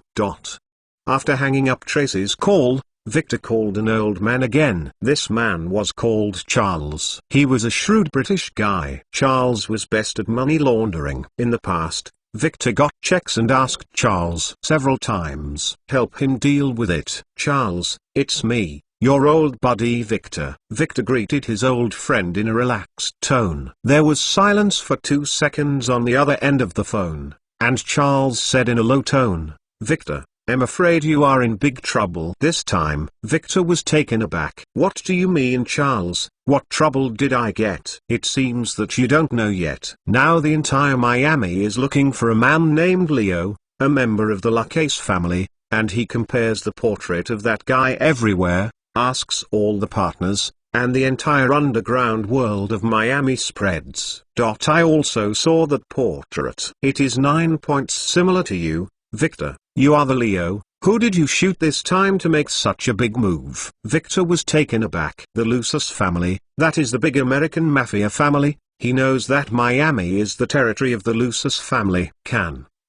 Speaker 1: After hanging up Tracy's call, Victor called an old man again. This man was called Charles. He was a shrewd British guy. Charles was best at money laundering. In the past, Victor got checks and asked Charles several times, help him deal with it. Charles, it's me, your old buddy Victor. Victor greeted his old friend in a relaxed tone. There was silence for 2 seconds on the other end of the phone, and Charles said in a low tone, Victor, I'm afraid you are in big trouble. This time, Victor was taken aback. What do you mean, Charles? What trouble did I get? It seems that you don't know yet. Now the entire Miami is looking for a man named Leo, a member of the Lucas family, and he compares the portrait of that guy everywhere, asks all the partners, and the entire underground world of Miami spreads. I also saw that portrait. It is 9 points similar to you, Victor. You are the Leo. Who did you shoot this time to make such a big move? Victor was taken aback. The Lucas family, that is the big American mafia family. He knows that Miami is the territory of the Lucas family.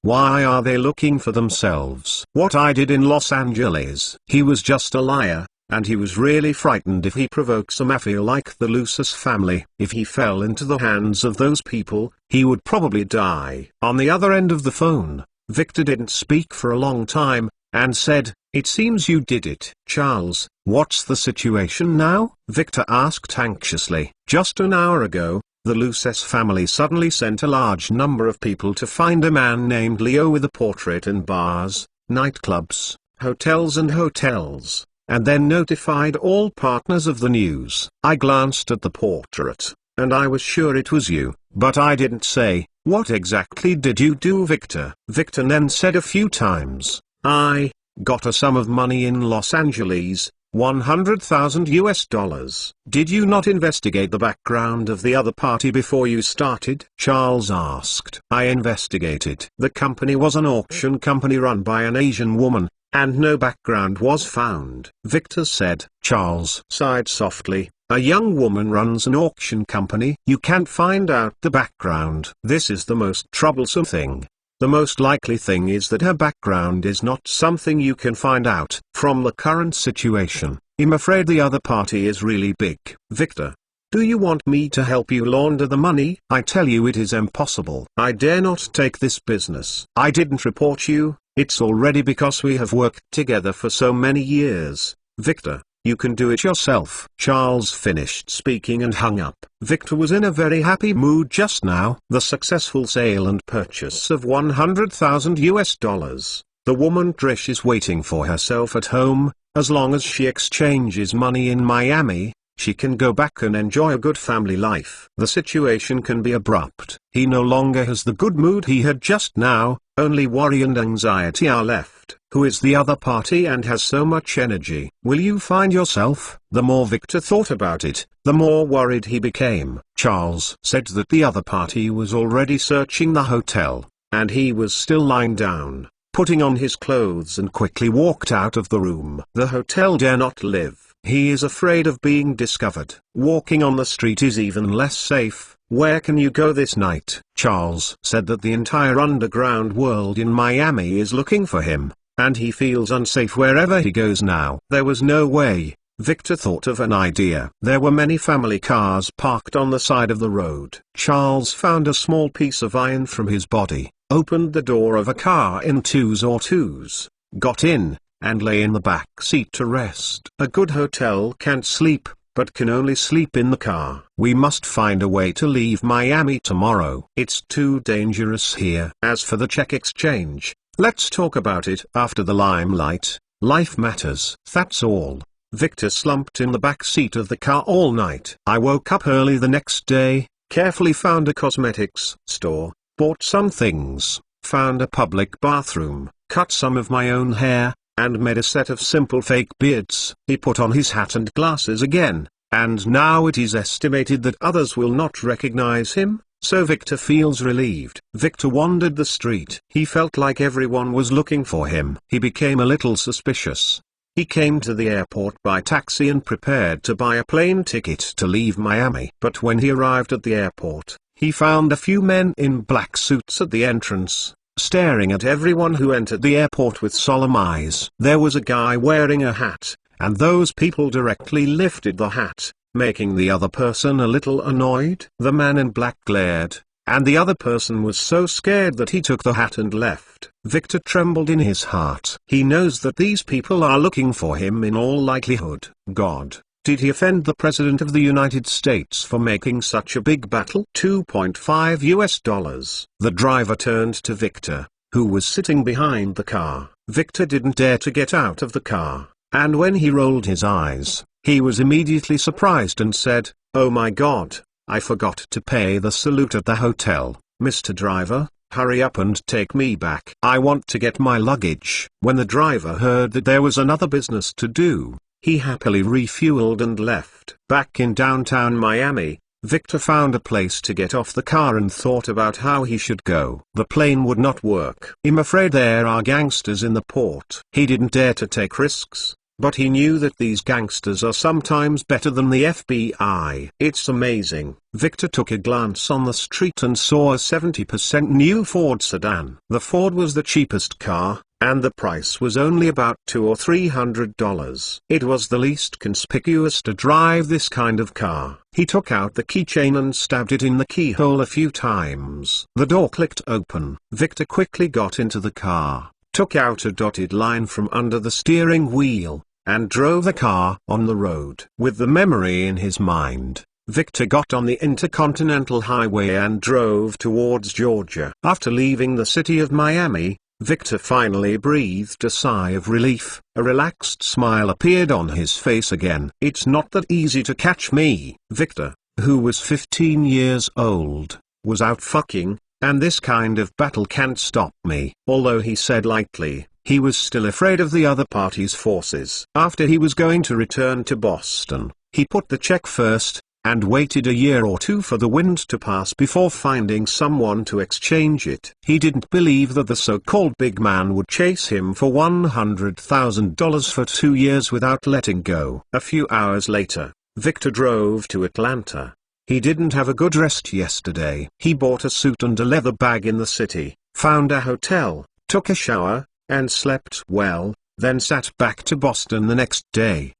Speaker 1: Why are they looking for themselves? What I did in Los Angeles. He was just a liar, and he was really frightened if he provokes a mafia like the Lucas family. If he fell into the hands of those people, he would probably die. On the other end of the phone, Victor didn't speak for a long time, and said, "It seems you did it." "Charles, what's the situation now?" Victor asked anxiously. "Just an hour ago, the Luces family suddenly sent a large number of people to find a man named Leo with a portrait in bars, nightclubs, hotels and then notified all partners of the news. I glanced at the portrait, and I was sure it was you, but I didn't say, what exactly did you do, Victor?" Victor then said a few times, "I got a sum of money in Los Angeles, $100,000. Did you not investigate the background of the other party before you started?" Charles asked. "I investigated. The company was an auction company run by an Asian woman, and no background was found," Victor said. Charles sighed softly. "A young woman runs an auction company. You can't find out the background. This is the most troublesome thing. The most likely thing is that her background is not something you can find out. From the current situation, I'm afraid the other party is really big." "Victor, do you want me to help you launder the money?" "I tell you it is impossible. I dare not take this business. I didn't report you. It's already because we have worked together for so many years. Victor, you can do it yourself." Charles finished speaking and hung up. Victor was in a very happy mood just now. The successful sale and purchase of $100,000. The woman Trish is waiting for herself at home. As long as she exchanges money in Miami, she can go back and enjoy a good family life. The situation can be abrupt. He no longer has the good mood he had just now, only worry and anxiety are left. Who is the other party and has so much energy? Will you find yourself? The more Victor thought about it, the more worried he became. Charles said that the other party was already searching the hotel, and he was still lying down, putting on his clothes, and quickly walked out of the room. The hotel dare not live. He is afraid of being discovered. Walking on the street is even less safe. Where can you go this night? Charles said that the entire underground world in Miami is looking for him, and he feels unsafe wherever he goes now. There was no way. Victor thought of an idea. There were many family cars parked on the side of the road. Charles found a small piece of iron from his body, opened the door of a car in 2x2s, got in, and lay in the back seat to rest. A good hotel can't sleep, but can only sleep in the car. We must find a way to leave Miami tomorrow. It's too dangerous here. As for the check exchange, let's talk about it after the limelight. Life matters. That's all. Victor slumped in the back seat of the car all night. I woke up early the next day, carefully found a cosmetics store, bought some things, found a public bathroom, cut some of my own hair, and made a set of simple fake beards. He put on his hat and glasses again, and now it is estimated that others will not recognize him, so Victor feels relieved. Victor wandered the street. He felt like everyone was looking for him. He became a little suspicious. He came to the airport by taxi and prepared to buy a plane ticket to leave Miami. But when he arrived at the airport, he found a few men in black suits at the entrance, staring at everyone who entered the airport with solemn eyes. There was a guy wearing a hat, and those people directly lifted the hat, making the other person a little annoyed. The man in black glared, and the other person was so scared that he took the hat and left. Victor trembled in his heart. He knows that these people are looking for him in all likelihood. God, did he offend the President of the United States for making such a big battle? $2.5. The driver turned to Victor, who was sitting behind the car. Victor didn't dare to get out of the car, and when he rolled his eyes, he was immediately surprised and said, "Oh my God, I forgot to pay the salute at the hotel. Mr. Driver, hurry up and take me back. I want to get my luggage." When the driver heard that there was another business to do, he happily refueled and left. Back in downtown Miami, Victor found a place to get off the car and thought about how he should go. The plane would not work. I'm afraid there are gangsters in the port. He didn't dare to take risks, but he knew that these gangsters are sometimes better than the FBI. It's amazing. Victor took a glance on the street and saw a 70% new Ford sedan. The Ford was the cheapest car, and the price was only about $200 or $300. It was the least conspicuous to drive this kind of car. He took out the keychain and stabbed it in the keyhole a few times. The door clicked open. Victor quickly got into the car, took out a dotted line from under the steering wheel, and drove the car on the road. With the memory in his mind, Victor got on the Intercontinental Highway and drove towards Georgia. After leaving the city of Miami, Victor finally breathed a sigh of relief. A relaxed smile appeared on his face again. "It's not that easy to catch me." Victor, who was 15 years old, was out fucking, and this kind of battle can't stop me. Although he said lightly, he was still afraid of the other party's forces. After he was going to return to Boston, he put the check first, and waited a year or two for the wind to pass before finding someone to exchange it. He didn't believe that the so-called big man would chase him for $100,000 for 2 years without letting go. A few hours later, Victor drove to Atlanta. He didn't have a good rest yesterday. He bought a suit and a leather bag in the city, found a hotel, took a shower, and slept well, then sat back to Boston the next day.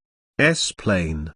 Speaker 1: Plane.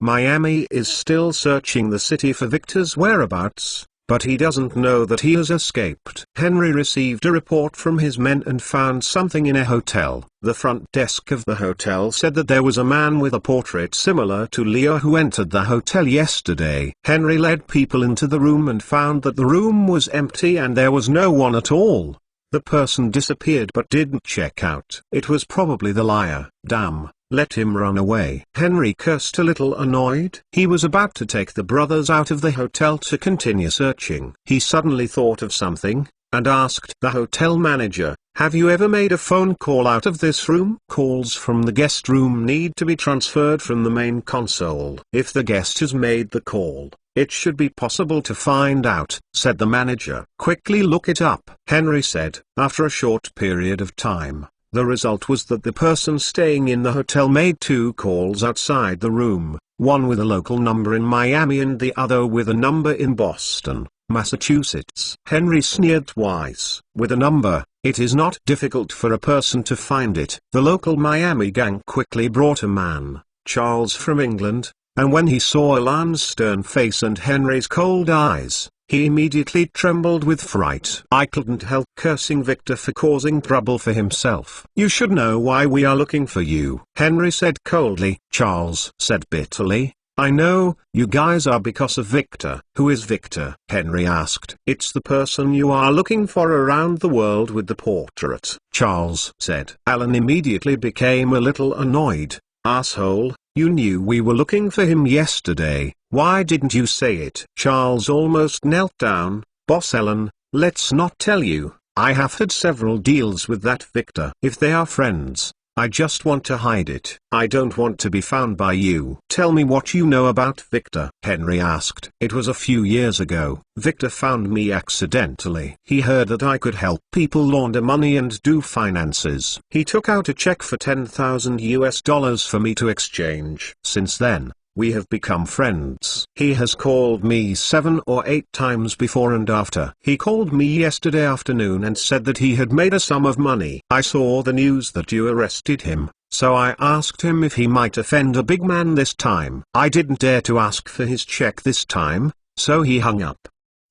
Speaker 1: Miami is still searching the city for Victor's whereabouts, but he doesn't know that he has escaped. Henry received a report from his men and found something in a hotel. The front desk of the hotel said that there was a man with a portrait similar to Leo who entered the hotel yesterday. Henry led people into the room and found that the room was empty and there was no one at all. The person disappeared but didn't check out. It was probably the liar. Damn. Let him run away. Henry cursed a little annoyed. He was about to take the brothers out of the hotel to continue searching. He suddenly thought of something, and asked the hotel manager, "Have you ever made a phone call out of this room?" Calls from the guest room need to be transferred from the main console. "If the guest has made the call, it should be possible to find out," said the manager. "Quickly look it up," Henry said. After a short period of time, the result was that the person staying in the hotel made 2 calls outside the room, one with a local number in Miami and the other with a number in Boston, Massachusetts. Henry sneered twice. With a number, it is not difficult for a person to find it. The local Miami gang quickly brought a man, Charles from England, and when he saw Alan's stern face and Henry's cold eyes, he immediately trembled with fright. I couldn't help cursing Victor for causing trouble for himself. "You should know why we are looking for you," Henry said coldly. Charles said bitterly, "I know, you guys are because of Victor." "Who is Victor?" Henry asked. "It's the person you are looking for around the world with the portrait," Charles said. Alan immediately became a little annoyed. "Asshole, you knew we were looking for him yesterday. Why didn't you say it?" Charles almost knelt down. "Boss Alan, let's not tell you, I have had several deals with that Victor. If they are friends, I just want to hide it. I don't want to be found by you." "Tell me what you know about Victor," Henry asked. "It was a few years ago. Victor found me accidentally. He heard that I could help people launder money and do finances. He took out a check for $10,000 for me to exchange. Since then, we have become friends. He has called me 7 or 8 times before and after. He called me yesterday afternoon and said that he had made a sum of money. I saw the news that you arrested him, so I asked him if he might offend a big man this time. I didn't dare to ask for his check this time, so he hung up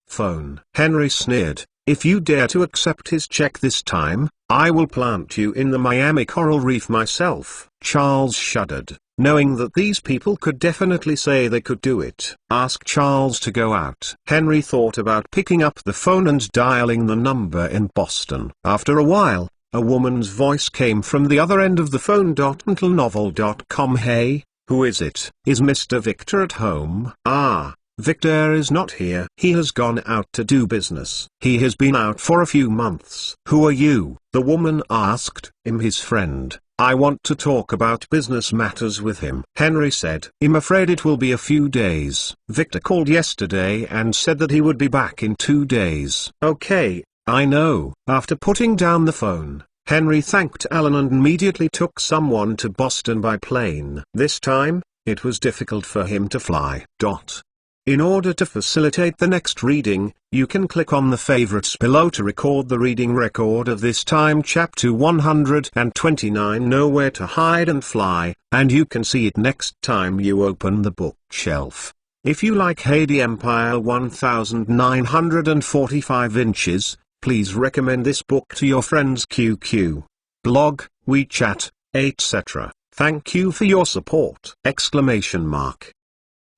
Speaker 1: phone." Henry sneered, "If you dare to accept his check this time, I will plant you in the Miami coral reef myself." Charles shuddered, knowing that these people could definitely say they could do it. "Ask Charles to go out." Henry thought about picking up the phone and dialing the number in Boston. After a while, a woman's voice came from the other end of the phone. Mentalnovel.com. "Hey, who is it? Is Mr. Victor at home?" "Ah, Victor is not here. He has gone out to do business. He has been out for a few months." "Who are you?" the woman asked. "I'm his friend. I want to talk about business matters with him," Henry said. "I'm afraid it will be a few days. Victor called yesterday and said that he would be back in 2 days." "Okay, I know." After putting down the phone, Henry thanked Alan and immediately took someone to Boston by plane. This time, it was difficult for him to fly. In order to facilitate the next reading, you can click on the favorites below to record the reading record of this time chapter 129 Nowhere to Hide and Fly, and you can see it next time you open the bookshelf. If you like Heidi Empire 1945 inches, Please recommend this book to your friends QQ, blog, WeChat, etc. Thank you for your support!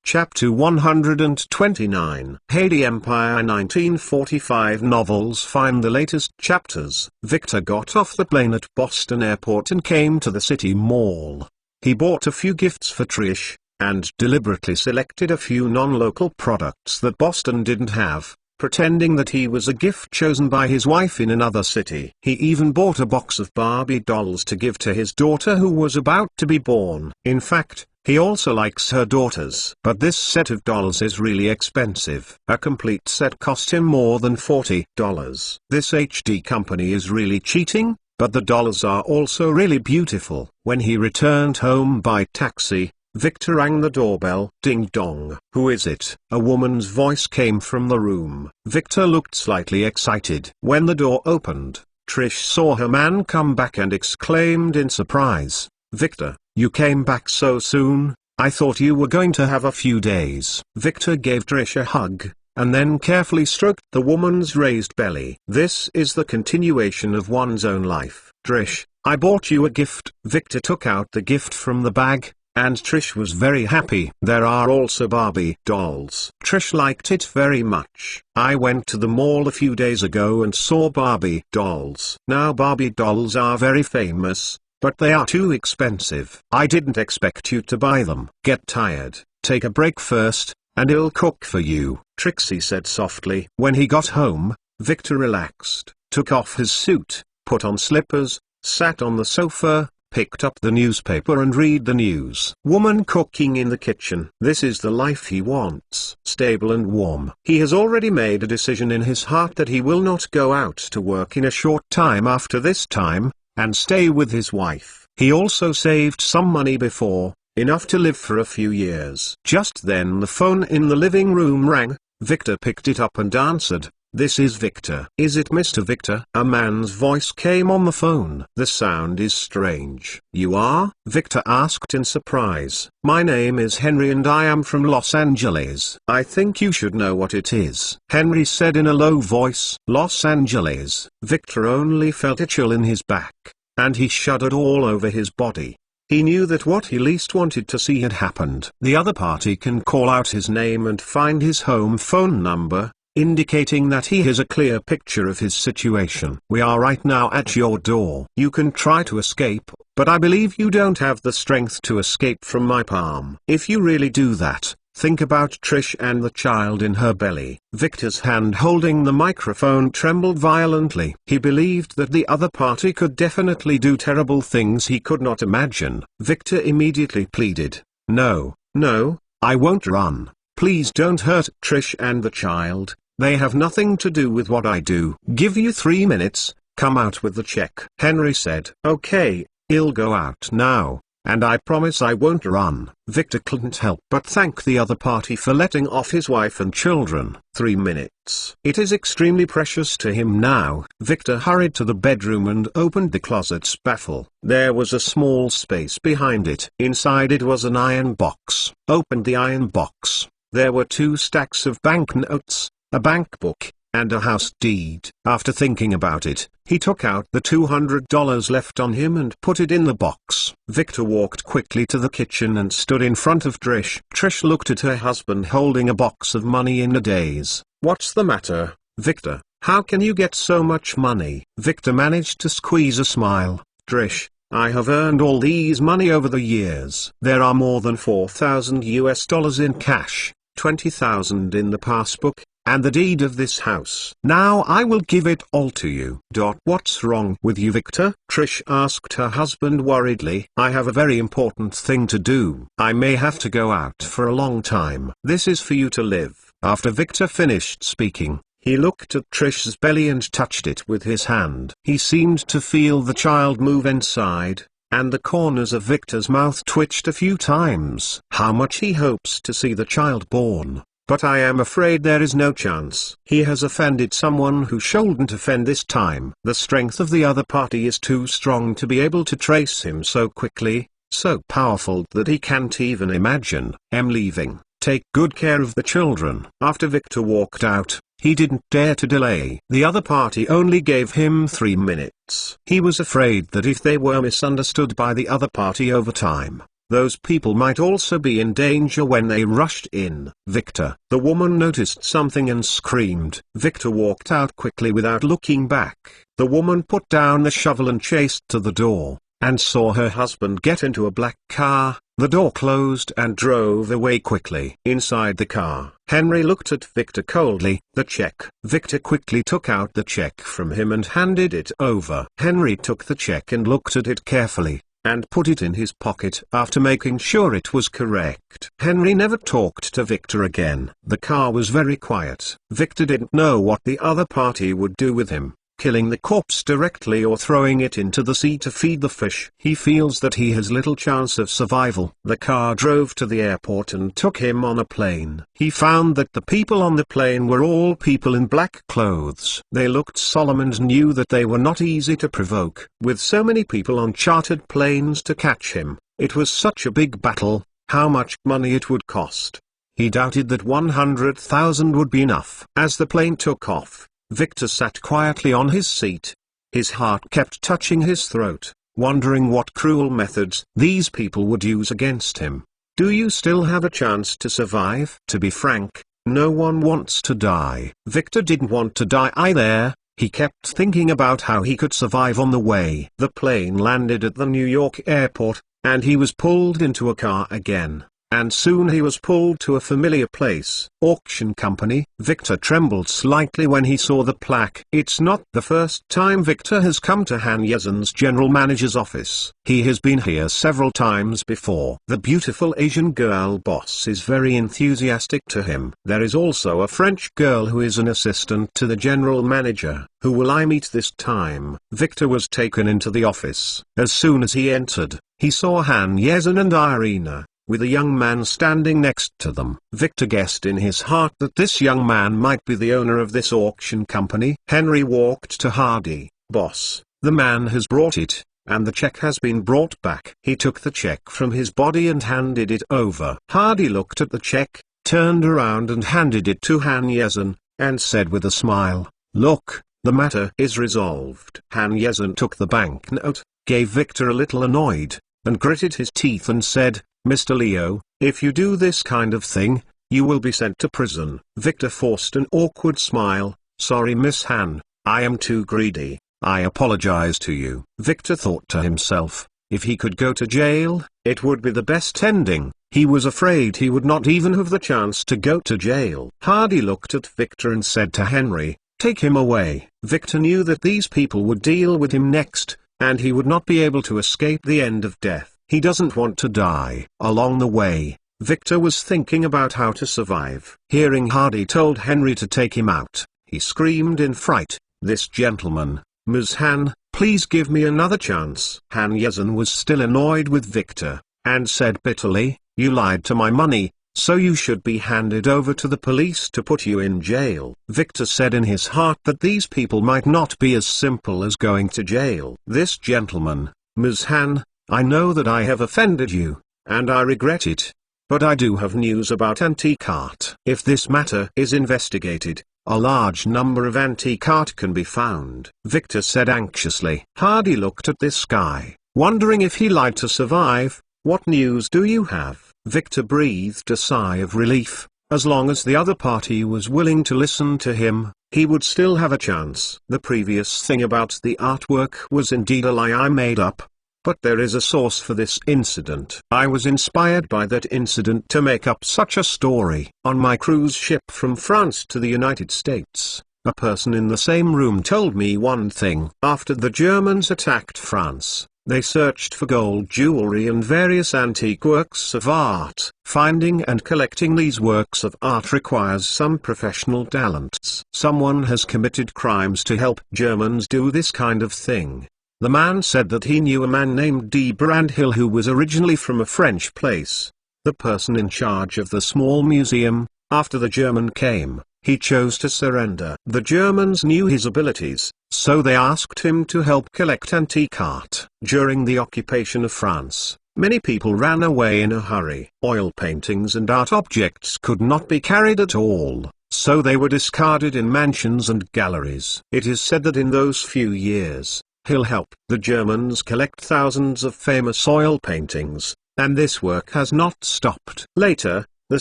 Speaker 1: Chapter 129 Haiti Empire 1945 novels. Find the latest chapters. Victor got off the plane at Boston Airport and came to the City Mall. He bought a few gifts for Trish, and deliberately selected a few non-local products that Boston didn't have, pretending that he was a gift chosen by his wife in another city. He even bought a box of Barbie dolls to give to his daughter who was about to be born. In fact, he also likes her daughters. But this set of dolls is really expensive. A complete set cost him more than $40. This HD company is really cheating, but the dolls are also really beautiful. When he returned home by taxi, Victor rang the doorbell. Ding dong. Who is it? A woman's voice came from the room. Victor looked slightly excited. When the door opened, Trish saw her man come back and exclaimed in surprise, "Victor, you came back so soon? I thought you were going to have a few days." Victor gave Trish a hug, and then carefully stroked the woman's raised belly. This is the continuation of one's own life. "Trish, I bought you a gift." Victor took out the gift from the bag, and Trish was very happy. There are also Barbie dolls. Trish liked it very much. "I went to the mall a few days ago and saw Barbie dolls." Now Barbie dolls are very famous, but they are too expensive. "I didn't expect you to buy them." "Get tired, take a break first, and I'll cook for you," Trixie said softly. When he got home, Victor relaxed, took off his suit, put on slippers, sat on the sofa, picked up the newspaper and read the news. Woman cooking in the kitchen. This is the life he wants. Stable and warm. He has already made a decision in his heart that he will not go out to work in a short time after this time, and stay with his wife. He also saved some money before, enough to live for a few years. Just then the phone in the living room rang. Victor picked it up and answered. "This is Victor." "Is it Mr. Victor?" A man's voice came on the phone. "The sound is strange." "You are?" Victor asked in surprise. "My name is Henry and I am from Los Angeles." "I think you should know what it is," Henry said in a low voice. Los Angeles. Victor only felt a chill in his back, and he shuddered all over his body. He knew that what he least wanted to see had happened. The other party can call out his name and find his home phone number, indicating that he has a clear picture of his situation. "We are right now at your door. You can try to escape, but I believe you don't have the strength to escape from my palm. If you really do that, think about Trish and the child in her belly." Victor's hand holding the microphone trembled violently. He believed that the other party could definitely do terrible things he could not imagine. Victor immediately pleaded, "No, no, I won't run. Please don't hurt Trish and the child. They have nothing to do with what I do." "Give you 3 minutes, come out with the check," Henry said. "Okay, I'll go out now, and I promise I won't run." Victor couldn't help but thank the other party for letting off his wife and children. 3 minutes. It is extremely precious to him now. Victor hurried to the bedroom and opened the closet's baffle. There was a small space behind it. Inside it was an iron box. Opened the iron box. There were 2 stacks of banknotes, a bank book, and a house deed. After thinking about it, he took out the $200 left on him and put it in the box. Victor walked quickly to the kitchen and stood in front of Trish. Trish looked at her husband holding a box of money in a daze. "What's the matter, Victor? How can you get so much money?" Victor managed to squeeze a smile. "Trish, I have earned all these money over the years. There are more than $4,000 in cash, 20,000 in the passbook, and the deed of this house. Now I will give it all to you." "What's wrong with you, Victor?" Trish asked her husband worriedly. "I have a very important thing to do. I may have to go out for a long time. This is for you to live." After Victor finished speaking, he looked at Trish's belly and touched it with his hand. He seemed to feel the child move inside, and the corners of Victor's mouth twitched a few times. How much he hopes to see the child born. But I am afraid there is no chance. He has offended someone who shouldn't offend this time. The strength of the other party is too strong to be able to trace him so quickly, so powerful that he can't even imagine. "I'm leaving." take good care of the children. After Victor walked out, he didn't dare to delay. The other party only gave him 3 minutes. He was afraid that if they were misunderstood by the other party over time, those people might also be in danger when they rushed in. Victor. The woman noticed something and screamed. Victor walked out quickly without looking back. The woman put down the shovel and chased to the door, and saw her husband get into a black car. The door closed and drove away quickly. Inside the car, Henry looked at Victor coldly. The check. Victor quickly took out the check from him and handed it over. Henry took the check and looked at it carefully, and put it in his pocket after making sure it was correct. Henry never talked to Victor again. The car was very quiet. Victor didn't know what the other party would do with him, killing the corpse directly or throwing it into the sea to feed the fish. He feels that he has little chance of survival. The car drove to the airport and took him on a plane. He found that the people on the plane were all people in black clothes. They looked solemn and knew that they were not easy to provoke. With so many people on chartered planes to catch him, it was such a big battle. How much money it would cost. He doubted that 100,000 would be enough. As the plane took off, Victor sat quietly on his seat. His heart kept touching his throat, wondering what cruel methods these people would use against him. Do you still have a chance to survive? To be frank, no one wants to die. Victor didn't want to die either. He kept thinking about how he could survive on the way. The plane landed at the New York airport, and he was pulled into a car again. And soon he was pulled to a familiar place. Auction company. Victor trembled slightly when he saw the plaque. It's not the first time Victor has come to Han Yesen's general manager's office. He has been here several times before. The beautiful Asian girl boss is very enthusiastic to him. There is also a French girl who is an assistant to the general manager. Who will I meet this time? Victor was taken into the office. As soon as he entered, he saw Han Yesen and Irina, with a young man standing next to them. Victor guessed in his heart that this young man might be the owner of this auction company. Henry walked to Hardy. Boss, the man has brought it, and the check has been brought back. He took the check from his body and handed it over. Hardy looked at the check, turned around and handed it to Han Yesen, and said with a smile, "Look, the matter is resolved." Han Yesen took the banknote, gave Victor a little annoyed, and gritted his teeth and said, "Mr. Leo, if you do this kind of thing, you will be sent to prison." Victor forced an awkward smile. "Sorry Miss Han, I am too greedy. I apologize to you." Victor thought to himself, if he could go to jail, it would be the best ending. He was afraid he would not even have the chance to go to jail. Hardy looked at Victor and said to Henry, "Take him away." Victor knew that these people would deal with him next, and he would not be able to escape the end of death. He doesn't want to die. Along the way, Victor was thinking about how to survive. Hearing Hardy told Henry to take him out, he screamed in fright, "This gentleman, Ms. Han, please give me another chance." Han Yesen was still annoyed with Victor, and said bitterly, "You lied to my money, so you should be handed over to the police to put you in jail." Victor said in his heart that these people might not be as simple as going to jail. "This gentleman, Ms. Han, I know that I have offended you, and I regret it, but I do have news about antique art. If this matter is investigated, a large number of antique art can be found," Victor said anxiously. Hardy looked at this guy, wondering if he lied to survive. "What news do you have?" Victor breathed a sigh of relief. As long as the other party was willing to listen to him, he would still have a chance. "The previous thing about the artwork was indeed a lie I made up. But there is a source for this incident. I was inspired by that incident to make up such a story. On my cruise ship from France to the United States, a person in the same room told me one thing. After the Germans attacked France, they searched for gold jewelry and various antique works of art. Finding and collecting these works of art requires some professional talents. Someone has committed crimes to help Germans do this kind of thing." The man said that he knew a man named D. Brandhill who was originally from a French place. The person in charge of the small museum, after the German came, he chose to surrender. The Germans knew his abilities, so they asked him to help collect antique art. During the occupation of France, Many people ran away in a hurry. Oil paintings and art objects could not be carried at all, so they were discarded in mansions and galleries. It is said that in those few years, Hill helped the Germans collect thousands of famous oil paintings, and this work has not stopped. Later, the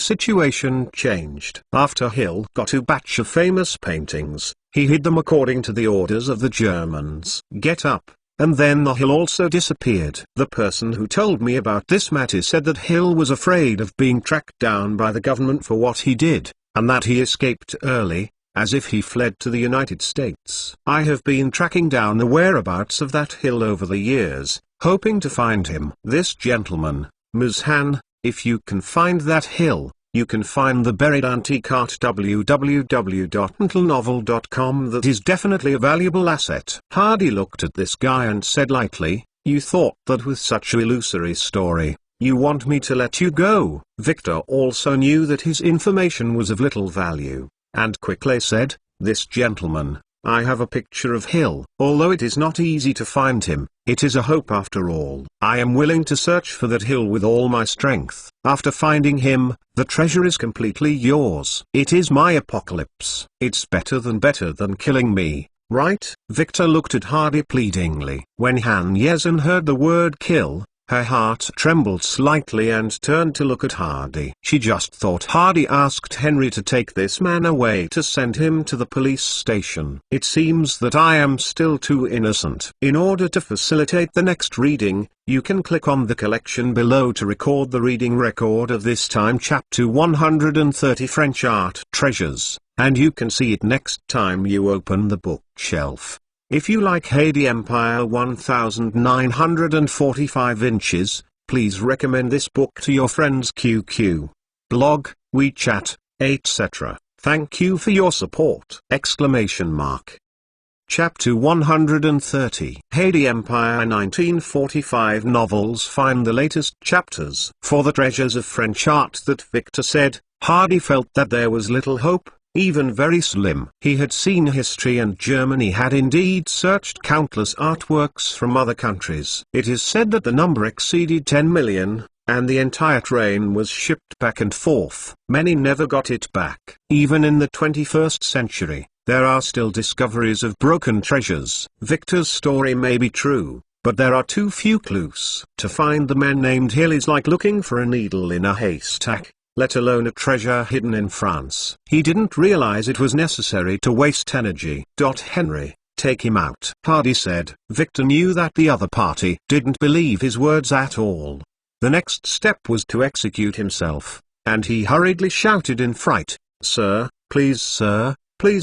Speaker 1: situation changed. After Hill got a batch of famous paintings, he hid them according to the orders of the Germans. Get up. And then the Hill also disappeared. The person who told me about this matter said that Hill was afraid of being tracked down by the government for what he did, and that he escaped early, as if he fled to the United States. I have been tracking down the whereabouts of that Hill over the years, hoping to find him. This gentleman, Ms. Han, if you can find that Hill, you can find the buried antique art www.mentalnovel.com. That is definitely a valuable asset. Hardy looked at this guy and said lightly, "You thought that with such a illusory story, you want me to let you go?" Victor also knew that his information was of little value, and quickly said, "This gentleman, I have a picture of Hill. Although it is not easy to find him, it is a hope after all. I am willing to search for that Hill with all my strength. After finding him, the treasure is completely yours. It is my apocalypse. It's better than killing me, right?" Victor looked at Hardy pleadingly. When Han Yezin heard the word kill, her heart trembled slightly and turned to look at Hardy. She just thought Hardy asked Henry to take this man away to send him to the police station. It seems that I am still too innocent. In order to facilitate the next reading, you can click on the collection below to record the reading record of this time chapter 130 French Art Treasures, and you can see it next time you open the bookshelf. If you like Heidi Empire 1945 inches, please recommend this book to your friends QQ, blog, WeChat, etc. Thank you for your support! Chapter 130 Heidi Empire 1945 novels. Find the latest chapters. For the treasures of French art that Victor said, Hardy felt that there was little hope, even very slim. He had seen history, and Germany had indeed searched countless artworks from other countries. It is said that the number exceeded 10 million, and the entire train was shipped back and forth. Many never got it back. Even in the 21st century, there are still discoveries of broken treasures. Victor's story may be true, but there are too few clues. To find the man named Hill is like looking for a needle in a haystack, let alone a treasure hidden in France. He didn't realize it was necessary to waste energy. Henry, take him out, Hardy said. Victor knew that the other party didn't believe his words at all. The next step was to execute himself, and he hurriedly shouted in fright, "Sir, please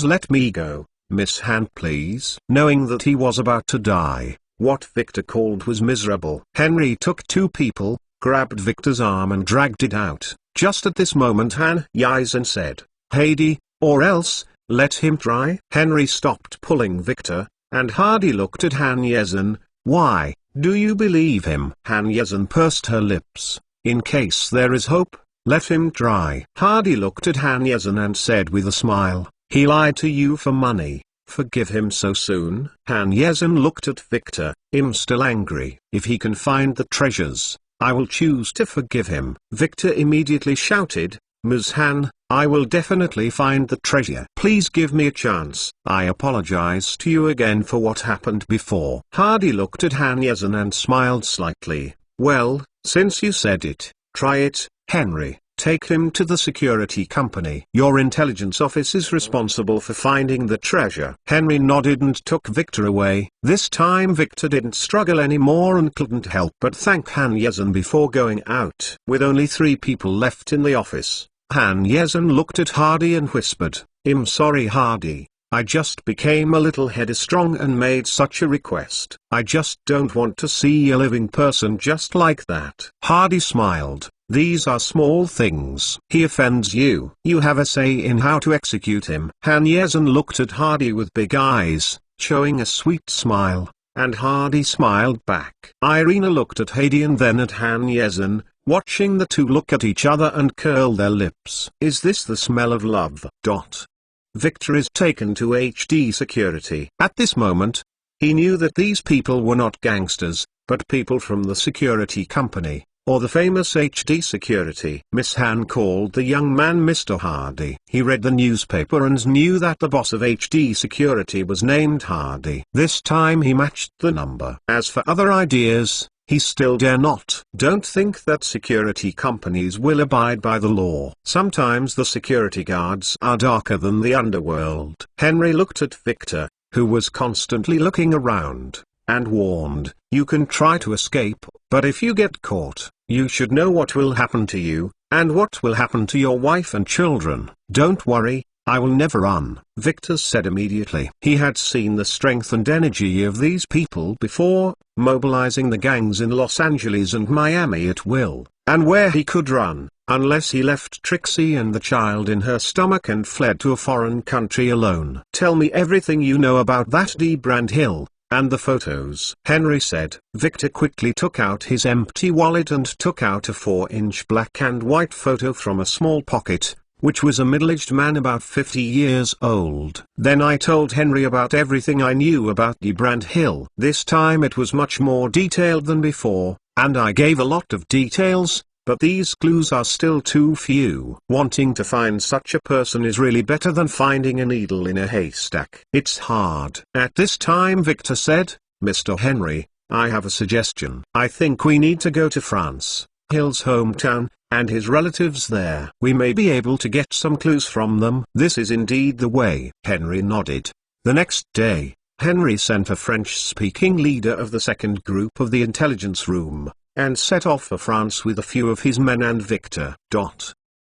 Speaker 1: let me go. Miss Han, please." Knowing that he was about to die, what Victor called was miserable. Henry took two people, grabbed Victor's arm and dragged it out. Just at this moment Han Yezin said, "Heidi, or else, let him try." Henry stopped pulling Victor, and Hardy looked at Han Yezin. "Why, do you believe him?" Han Yezin pursed her lips. "In case there is hope, let him try." Hardy looked at Han Yezin and said with a smile, "He lied to you for money. Forgive him so soon?" Han Yezin looked at Victor, "I'm still angry. If he can find the treasures, I will choose to forgive him." Victor immediately shouted, "Ms. Han, I will definitely find the treasure. Please give me a chance. I apologize to you again for what happened before." Hardy looked at Han Yezin and smiled slightly. "Well, since you said it, try it, Henry. Take him to the security company. Your intelligence office is responsible for finding the treasure." Henry nodded and took Victor away. This time Victor didn't struggle anymore and couldn't help but thank Han Yezin before going out. With only 3 people left in the office, Han Yezin looked at Hardy and whispered, "I'm sorry, Hardy. I just became a little headstrong and made such a request. I just don't want to see a living person just like that." Hardy smiled. "These are small things. He offends you. You have a say in how to execute him." Han Yezin looked at Hardy with big eyes, showing a sweet smile, and Hardy smiled back. Irina looked at Heidi and then at Han Yezin, watching the two look at each other and curl their lips. "Is this the smell of love?" Victor is taken to HD security. At this moment, he knew that these people were not gangsters, but people from the security company, or the famous HD Security. Miss Han called the young man Mr. Hardy. He read the newspaper and knew that the boss of HD Security was named Hardy. This time he matched the number. As for other ideas, he still dare not. Don't think that security companies will abide by the law. Sometimes the security guards are darker than the underworld. Henry looked at Victor, who was constantly looking around, and warned, "You can try to escape, but if you get caught, you should know what will happen to you, and what will happen to your wife and children." "Don't worry, I will never run," Victor said immediately. He had seen the strength and energy of these people before, mobilizing the gangs in Los Angeles and Miami at will, and where he could run, unless he left Trixie and the child in her stomach and fled to a foreign country alone. "Tell me everything you know about that D. Brand Hill, and the photos," Henry said. Victor quickly took out his empty wallet and took out a 4-inch black and white photo from a small pocket, which was a middle-aged man about 50 years old. Then I told Henry about everything I knew about D. Brand Hill. This time it was much more detailed than before, and I gave a lot of details, but these clues are still too few. Wanting to find such a person is really better than finding a needle in a haystack. It's hard. At this time Victor said, "Mr. Henry, I have a suggestion. I think we need to go to France, Hill's hometown, and his relatives there. We may be able to get some clues from them." "This is indeed the way." Henry nodded. The next day, Henry sent a French-speaking leader of the second group of the intelligence room, and set off for France with a few of his men and Victor.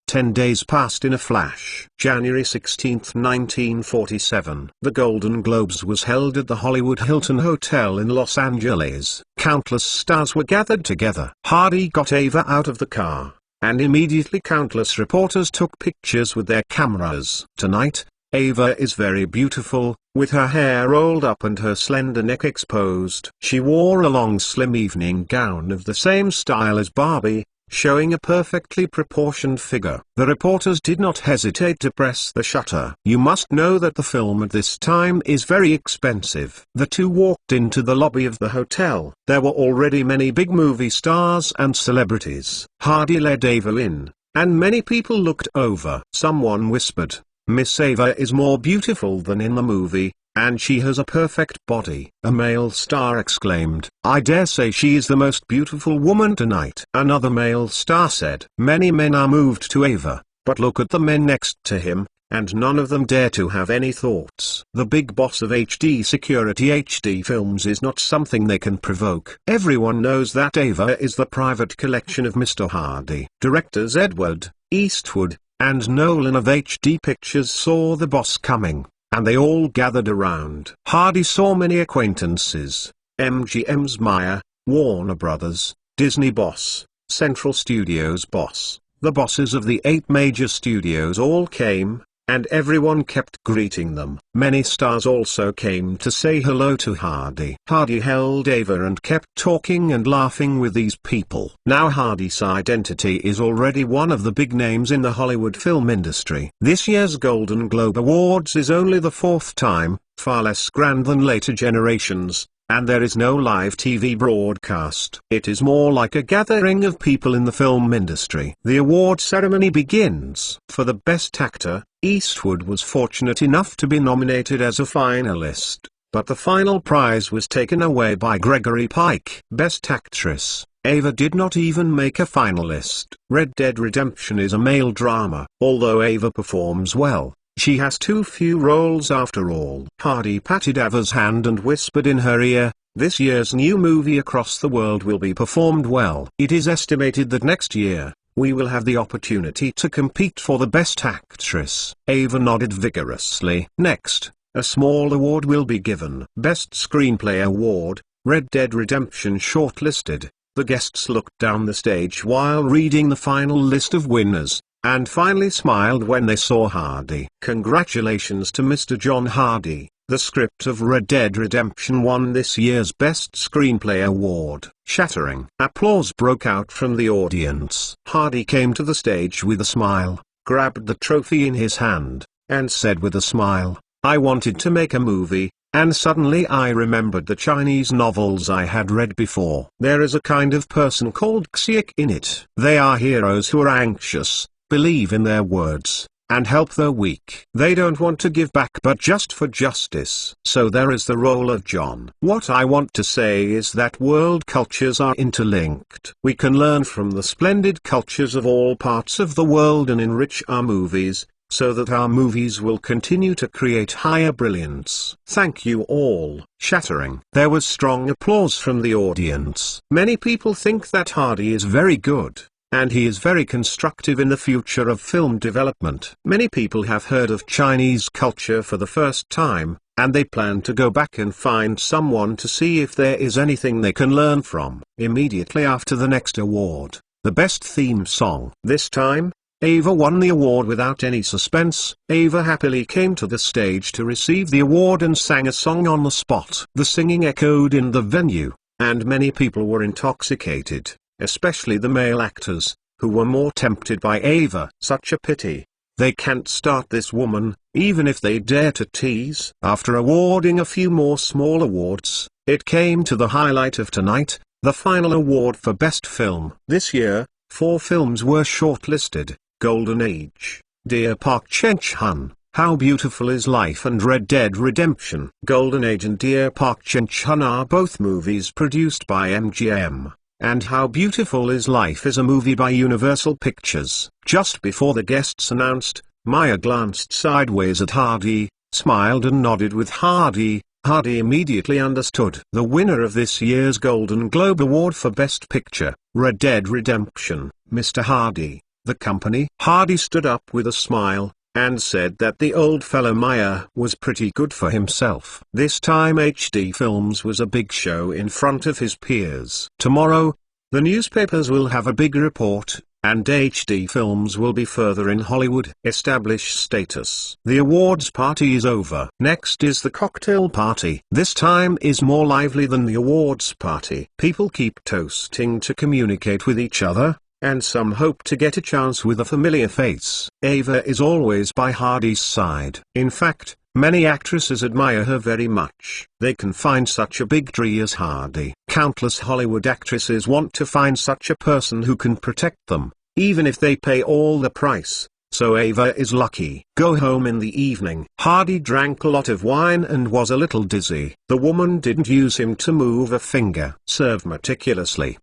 Speaker 1: 10 days passed in a flash. January 16, 1947. The Golden Globes was held at the Hollywood Hilton Hotel in Los Angeles. Countless stars were gathered together. Hardy got Ava out of the car, and immediately countless reporters took pictures with their cameras. "Tonight, Ava is very beautiful, with her hair rolled up and her slender neck exposed. She wore a long slim evening gown of the same style as Barbie, showing a perfectly proportioned figure." The reporters did not hesitate to press the shutter. "You must know that the film at this time is very expensive." The two walked into the lobby of the hotel. There were already many big movie stars and celebrities. Hardy led Ava in, and many people looked over. Someone whispered, "Miss Ava is more beautiful than in the movie, and she has a perfect body." A male star exclaimed, "I dare say she is the most beautiful woman tonight." Another male star said, "Many men are moved to Ava, but look at the men next to him, and none of them dare to have any thoughts." The big boss of HD Security HD Films is not something they can provoke. Everyone knows that Ava is the private collection of Mr. Hardy. Directors Edward, Eastwood, and Nolan of HD Pictures saw the boss coming, and they all gathered around. Hardy saw many acquaintances: MGM's Meyer, Warner Brothers, Disney boss, Central Studios boss. The bosses of the 8 major studios all came, and everyone kept greeting them. Many stars also came to say hello to Hardy. Hardy held Ava and kept talking and laughing with these people. Now Hardy's identity is already one of the big names in the Hollywood film industry. This year's Golden Globe Awards is only the 4th time, far less grand than later generations, and there is no live TV broadcast. It is more like a gathering of people in the film industry. The award ceremony begins. For the Best Actor, Eastwood was fortunate enough to be nominated as a finalist, but the final prize was taken away by Gregory Pike. Best Actress, Ava did not even make a finalist. Red Dead Redemption is a male drama. Although Ava performs well, she has too few roles after all. Hardy patted Ava's hand and whispered in her ear, "This year's new movie Across the World will be performed well. It is estimated that next year, we will have the opportunity to compete for the Best Actress." Ava nodded vigorously. Next, a small award will be given. Best Screenplay Award, Red Dead Redemption shortlisted. The guests looked down the stage while reading the final list of winners, and finally smiled when they saw Hardy. Congratulations to Mr. John Hardy. The script of Red Dead Redemption won this year's Best Screenplay Award. Shattering applause broke out from the audience. Hardy came to the stage with a smile, grabbed the trophy in his hand, and said with a smile, "I wanted to make a movie, And suddenly I remembered the Chinese novels I had read before. There is a kind of person called Xiek in it. They are heroes who are anxious, believe in their words, and help the weak. They don't want to give back but just for justice. So there is the role of John. What I want to say is that world cultures are interlinked. We can learn from the splendid cultures of all parts of the world and enrich our movies, so that our movies will continue to create higher brilliance. Thank you all. Shattering. There was strong applause from the audience. Many people think that Hardy is very good, and he is very constructive in the future of film development. Many people have heard of Chinese culture for the first time, and they plan to go back and find someone to see if there is anything they can learn from. Immediately after the next award, the best theme song. This time, Ava won the award without any suspense. Ava happily came to the stage to receive the award and sang a song on the spot. The singing echoed in the venue, and many people were intoxicated, especially the male actors, who were more tempted by Ava. Such a pity. They can't start this woman, even if they dare to tease. After awarding a few more small awards, it came to the highlight of tonight, the final award for Best Film. This year, 4 films were shortlisted: Golden Age, Dear Park Chen-chun, How Beautiful is Life and Red Dead Redemption. Golden Age and Dear Park Chen-chun are both movies produced by MGM, and How Beautiful is Life is a movie by Universal Pictures. Just before the guests announced, Maya glanced sideways at Hardy, smiled and nodded with Hardy. Hardy immediately understood. The winner of this year's Golden Globe Award for Best Picture, Red Dead Redemption, Mr. Hardy. The company. Hardy stood up with a smile, and said that the old fellow Maya was pretty good for himself. This time HD Films was a big show in front of his peers. Tomorrow, the newspapers will have a big report, and HD Films will be further in Hollywood. Establish status. The awards party is over. Next is the cocktail party. This time is more lively than the awards party. People keep toasting to communicate with each other, and some hope to get a chance with a familiar face. Ava is always by Hardy's side. In fact, many actresses admire her very much. They can find such a big tree as Hardy. Countless Hollywood actresses want to find such a person who can protect them, even if they pay all the price. So Ava is lucky. Go home in the evening. Hardy drank a lot of wine and was a little dizzy. The woman didn't use him to move a finger. Served meticulously.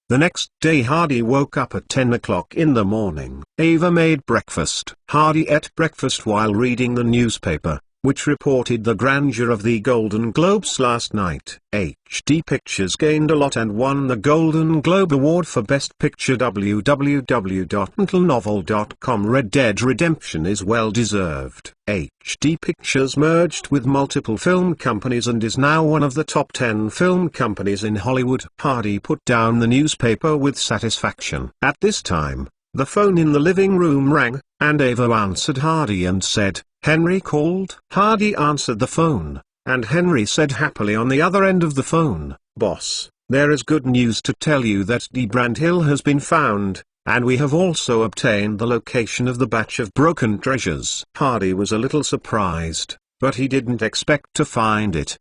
Speaker 1: The next day Hardy woke up at 10 o'clock in the morning. Ava made breakfast. Hardy ate breakfast while reading the newspaper, which reported the grandeur of the Golden Globes last night. HD Pictures gained a lot and won the Golden Globe Award for Best Picture. www.mentalnovel.com. Red Dead Redemption is well deserved. HD Pictures merged with multiple film companies and is now one of the top 10 film companies in Hollywood. Hardy put down the newspaper with satisfaction. At this time, the phone in the living room rang, and Ava answered Hardy and said, "Henry called." Hardy answered the phone, and Henry said happily on the other end of the phone, "Boss, there is good news to tell you that D. Brand Hill has been found, and we have also obtained the location of the batch of broken treasures." Hardy was a little surprised, but he didn't expect to find it.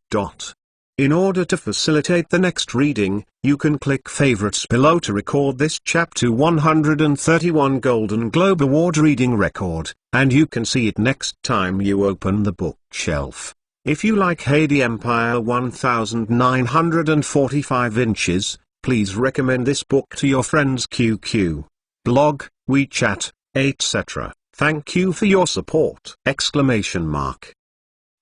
Speaker 1: In order to facilitate the next reading, you can click favorites below to record this chapter 131 Golden Globe Award reading record, and you can see it next time you open the bookshelf. If you like Hardy Empire 1945 inches, please recommend this book to your friends QQ, blog, WeChat, etc. Thank you for your support!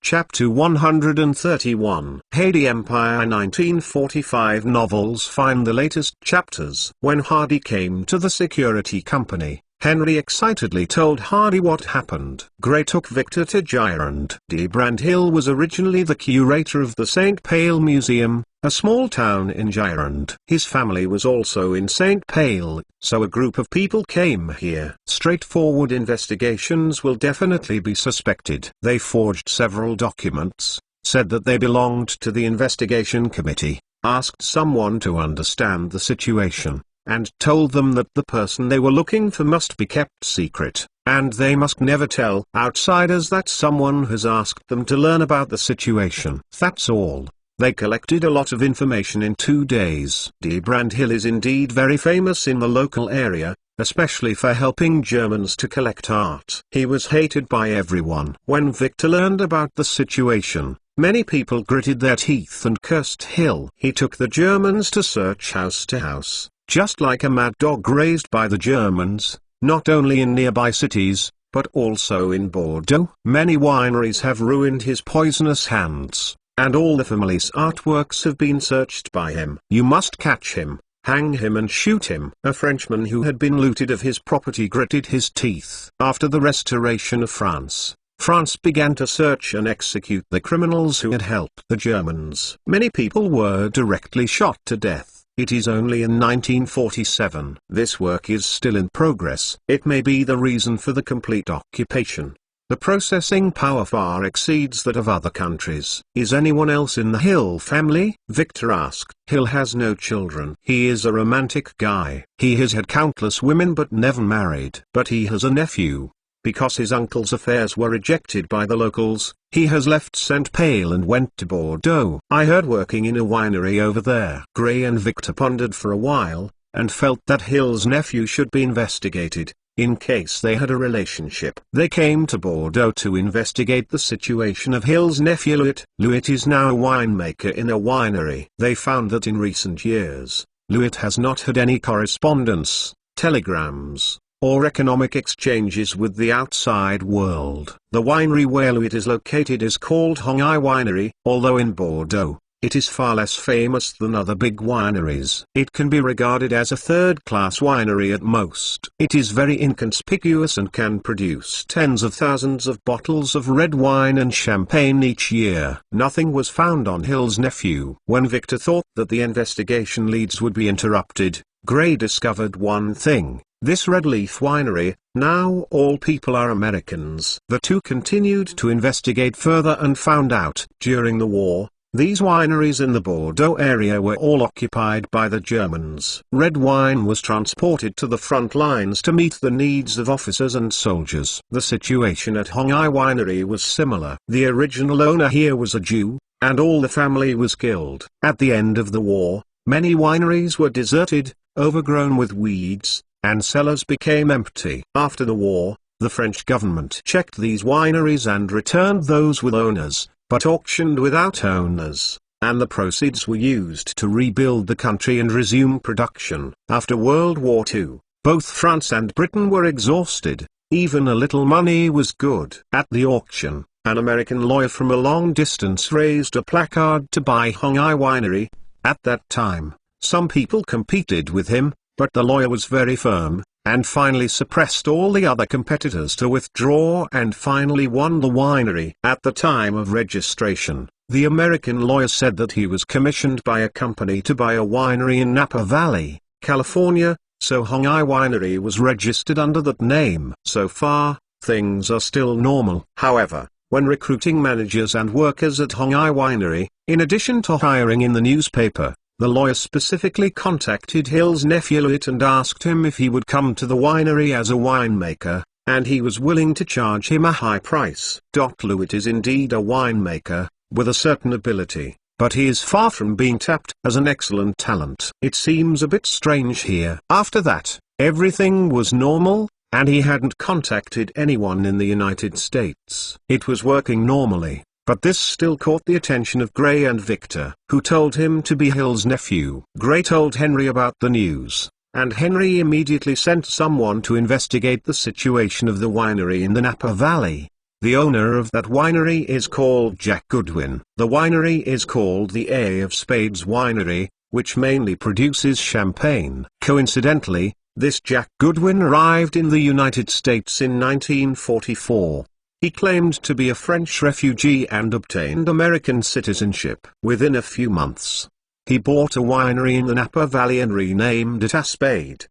Speaker 1: Chapter 131 Hardy Empire 1945 novels. Find the latest chapters. When Hardy came to the security company, Henry excitedly told Hardy what happened. Gray took Victor to Gironde. D. Brand Hill was originally the curator of the St. Pale Museum, a small town in Gironde. His family was also in St. Pale, so a group of people came here. Straightforward investigations will definitely be suspected. They forged several documents, said that they belonged to the investigation committee, asked someone to understand the situation, and told them that the person they were looking for must be kept secret, and they must never tell outsiders that someone has asked them to learn about the situation. That's all. They collected a lot of information in 2 days. D. Brandhill is indeed very famous in the local area, especially for helping Germans to collect art. He was hated by everyone. When Victor learned about the situation, many people gritted their teeth and cursed Hill. He took the Germans to search house to house, just like a mad dog raised by the Germans, not only in nearby cities, but also in Bordeaux. Many wineries have ruined his poisonous hands, and all the family's artworks have been searched by him. You must catch him, hang him and shoot him. A Frenchman who had been looted of his property gritted his teeth. After the restoration of France, France began to search and execute the criminals who had helped the Germans. Many people were directly shot to death. It is only in 1947. This work is still in progress. It may be the reason for the complete occupation. The processing power far exceeds that of other countries. Is anyone else in the Hill family? Victor asked. Hill has no children. He is a romantic guy. He has had countless women but never married. But he has a nephew. Because his uncle's affairs were rejected by the locals, he has left Saint-Pal and went to Bordeaux. I heard working in a winery over there. Gray and Victor pondered for a while, and felt that Hill's nephew should be investigated, in case they had a relationship. They came to Bordeaux to investigate the situation of Hill's nephew Louis. Louis is now a winemaker in a winery. They found that in recent years, Louis has not had any correspondence, telegrams, or economic exchanges with the outside world. The winery where Louis is located is called Hongai Winery, although in Bordeaux, it is far less famous than other big wineries. It can be regarded as a third-class winery at most. It is very inconspicuous and can produce tens of thousands of bottles of red wine and champagne each year. Nothing was found on Hill's nephew. When Victor thought that the investigation leads would be interrupted, Gray discovered one thing. This Red Leaf Winery, now all people are Americans. The two continued to investigate further and found out. During the war, these wineries in the Bordeaux area were all occupied by the Germans. Red wine was transported to the front lines to meet the needs of officers and soldiers. The situation at Hongai Winery was similar. The original owner here was a Jew, and all the family was killed. At the end of the war, many wineries were deserted, overgrown with weeds, and cellars became empty. After the war, the French government checked these wineries and returned those with owners, but auctioned without owners, and the proceeds were used to rebuild the country and resume production. After World War II, both France and Britain were exhausted. Even a little money was good. At the auction, an American lawyer from a long distance raised a placard to buy Hongai Winery. At that time, some people competed with him, but the lawyer was very firm, and finally suppressed all the other competitors to withdraw and finally won the winery. At the time of registration, the American lawyer said that he was commissioned by a company to buy a winery in Napa Valley, California, so Hongai Winery was registered under that name. So far, things are still normal. However, when recruiting managers and workers at Hongai Winery, in addition to hiring in the newspaper, the lawyer specifically contacted Hill's nephew Louis and asked him if he would come to the winery as a winemaker, and he was willing to charge him a high price. Louis is indeed a winemaker, with a certain ability, but he is far from being tapped as an excellent talent. It seems a bit strange here. After that, everything was normal, and he hadn't contacted anyone in the United States. It was working normally. But this still caught the attention of Gray and Victor, who told him to be Hill's nephew. Gray told Henry about the news, and Henry immediately sent someone to investigate the situation of the winery in the Napa Valley. The owner of that winery is called Jack Goodwin. The winery is called the A of Spades Winery, which mainly produces champagne. Coincidentally, this Jack Goodwin arrived in the United States in 1944. He claimed to be a French refugee and obtained American citizenship. Within a few months, he bought a winery in the Napa Valley and renamed it Spade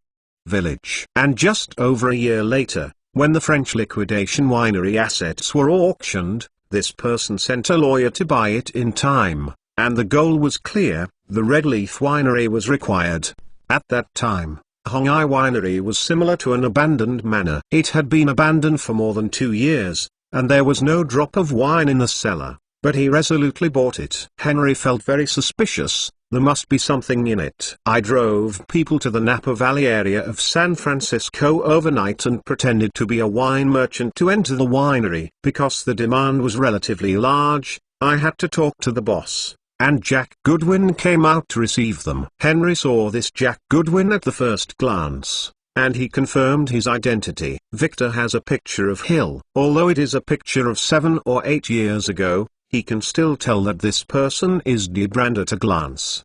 Speaker 1: Village. And just over a year later, when the French liquidation winery assets were auctioned, this person sent a lawyer to buy it in time, and the goal was clear: the Red Leaf Winery was required. At that time, Hong Ai Winery was similar to an abandoned manor. It had been abandoned for more than 2 years, and there was no drop of wine in the cellar, but he resolutely bought it. Henry felt very suspicious. There must be something in it. I drove people to the Napa Valley area of San Francisco overnight and pretended to be a wine merchant to enter the winery. Because the demand was relatively large, I had to talk to the boss, and Jack Goodwin came out to receive them. Henry saw this Jack Goodwin at the first glance, and he confirmed his identity. Victor has a picture of Hill. Although it is a picture of 7 or 8 years ago, he can still tell that this person is DeBrand at a glance.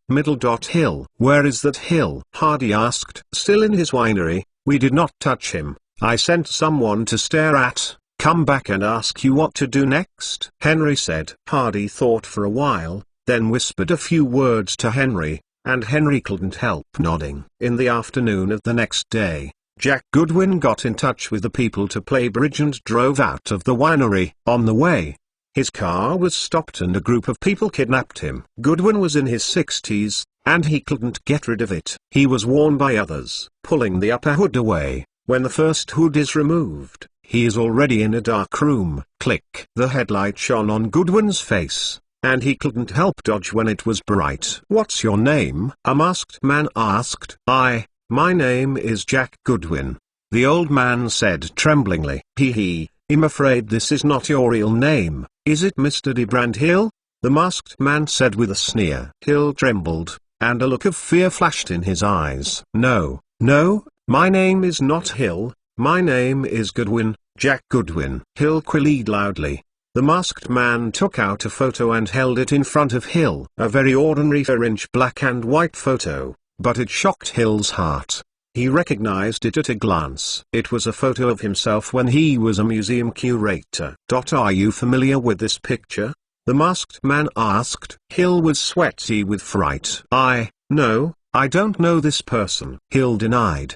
Speaker 1: Hill. Where is that Hill? Hardy asked. Still in his winery. We did not touch him. I sent someone to stare at, come back and ask you what to do next. Henry said. Hardy thought for a while, then whispered a few words to Henry, and Henry couldn't help nodding. In the afternoon of the next day, Jack Goodwin got in touch with the people to play bridge and drove out of the winery. On the way, his car was stopped and a group of people kidnapped him. Goodwin was in his 60s, and he couldn't get rid of it. He was warned by others. Pulling the upper hood away, when the first hood is removed, he is already in a dark room. Click. The headlight shone on Goodwin's face, and he couldn't help dodge when it was bright. What's your name? A masked man asked. My name is Jack Goodwin, the old man said tremblingly. I'm afraid this is not your real name, is it, Mr. DeBrand Hill? The masked man said with a sneer. Hill trembled, and a look of fear flashed in his eyes. No, my name is not Hill, my name is Goodwin, Jack Goodwin. Hill quailed loudly. The masked man took out a photo and held it in front of Hill. A very ordinary 4-inch black and white photo, but it shocked Hill's heart. He recognized it at a glance. It was a photo of himself when he was a museum curator. Are you familiar with this picture? The masked man asked. Hill was sweaty with fright. No, I don't know this person. Hill denied.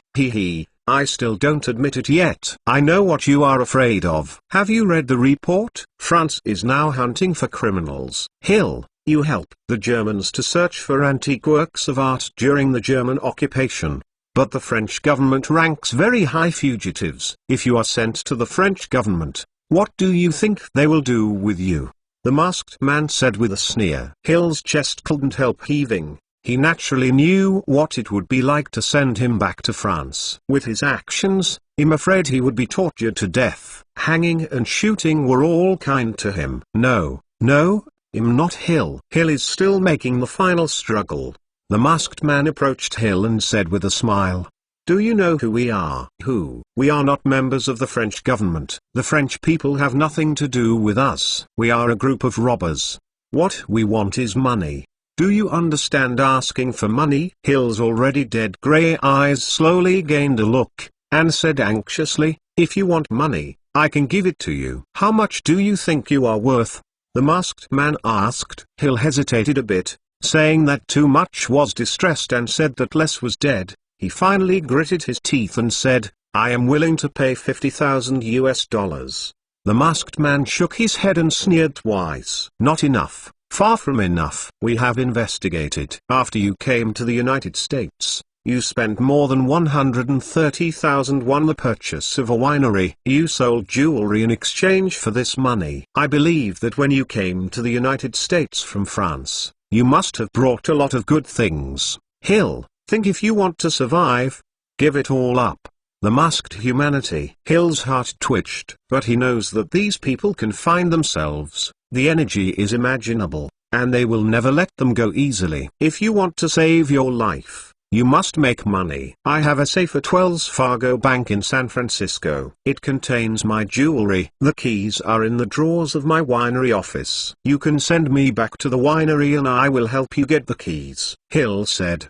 Speaker 1: I still don't admit it yet. I know what you are afraid of. Have you read the report? France is now hunting for criminals. Hill, you helped the Germans to search for antique works of art during the German occupation. But the French government ranks very high fugitives. If you are sent to the French government, what do you think they will do with you? The masked man said with a sneer. Hill's chest couldn't help heaving. He naturally knew what it would be like to send him back to France. With his actions, I'm afraid he would be tortured to death. Hanging and shooting were all kind to him. No, I'm not Hill. Hill is still making the final struggle. The masked man approached Hill and said with a smile, do you know who we are? Who? We are not members of the French government. The French people have nothing to do with us. We are a group of robbers. What we want is money. Do you understand asking for money? Hill's already dead grey eyes slowly gained a look, and said anxiously, if you want money, I can give it to you. How much do you think you are worth? The masked man asked. Hill hesitated a bit, saying that too much was distressed and said that less was dead. He finally gritted his teeth and said, I am willing to pay $50,000. The masked man shook his head and sneered twice. Not enough. Far from enough. We have investigated. After you came to the United States, you spent more than $130,000 on the purchase of a winery. You sold jewelry in exchange for this money. I believe that when you came to the United States from France, you must have brought a lot of good things. Hill, think if you want to survive, give it all up. The masked humanity. Hill's heart twitched, but he knows that these people can find themselves. The energy is imaginable, and they will never let them go easily. If you want to save your life, you must make money. I have a safe at Wells Fargo Bank in San Francisco. It contains my jewelry. The keys are in the drawers of my winery office. You can send me back to the winery and I will help you get the keys. Hill said.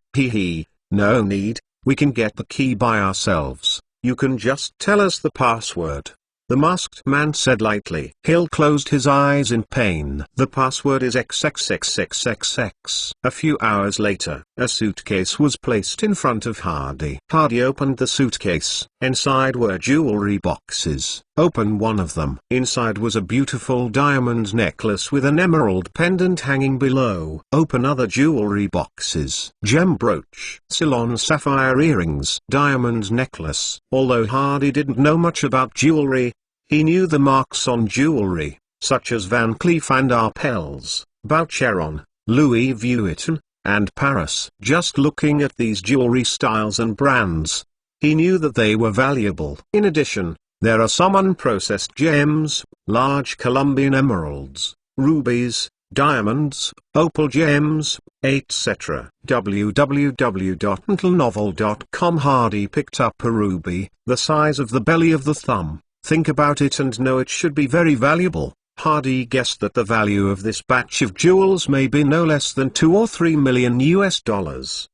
Speaker 1: No need, we can get the key by ourselves. You can just tell us the password. The masked man said lightly. Hill closed his eyes in pain. The password is XXXXXX. A few hours later, a suitcase was placed in front of Hardy. Hardy opened the suitcase, Inside were jewelry boxes. Open one of them. Inside was a beautiful diamond necklace with an emerald pendant hanging below. Open other jewelry boxes. Gem brooch. Ceylon sapphire earrings. Diamond necklace. Although Hardy didn't know much about jewelry, he knew the marks on jewelry, such as Van Cleef and Arpels, Boucheron, Louis Vuitton, and Paris. Just looking at these jewelry styles and brands, he knew that they were valuable. In addition, there are some unprocessed gems, large Colombian emeralds, rubies, diamonds, opal gems, etc. www.littlenovel.com. Hardy picked up a ruby, the size of the belly of the thumb. Think about it and know it should be very valuable. Hardy guessed that the value of this batch of jewels may be no less than $2 or $3 million.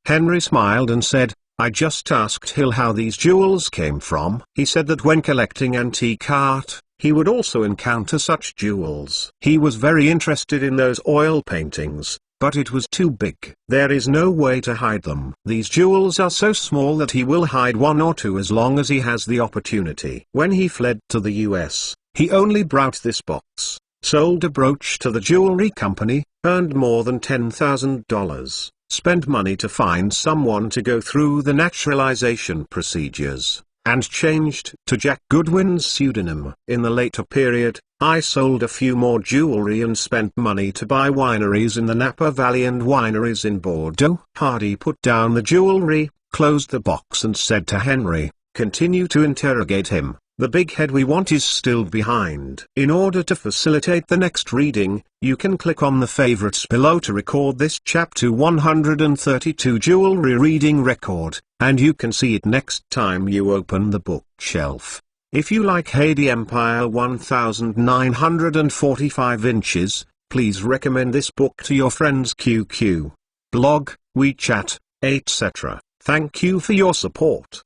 Speaker 1: Henry smiled and said, "I just asked Hill how these jewels came from." He said that when collecting antique art, he would also encounter such jewels. He was very interested in those oil paintings, but it was too big. There is no way to hide them. These jewels are so small that he will hide one or two as long as he has the opportunity. When he fled to the US, he only brought this box, sold a brooch to the jewelry company, earned more than $10,000. Spent money to find someone to go through the naturalization procedures, and changed to Jack Goodwin's pseudonym. In the later period, I sold a few more jewelry and spent money to buy wineries in the Napa Valley and wineries in Bordeaux. Hardy put down the jewelry, closed the box and said to Henry, "Continue to interrogate him. The big head we want is still behind." In order to facilitate the next reading, you can click on the favorites below to record this chapter 132 jewelry reading record, and you can see it next time you open the bookshelf. If you like Hardy Empire 1945 inches, please recommend this book to your friends QQ, blog, WeChat, etc. Thank you for your support!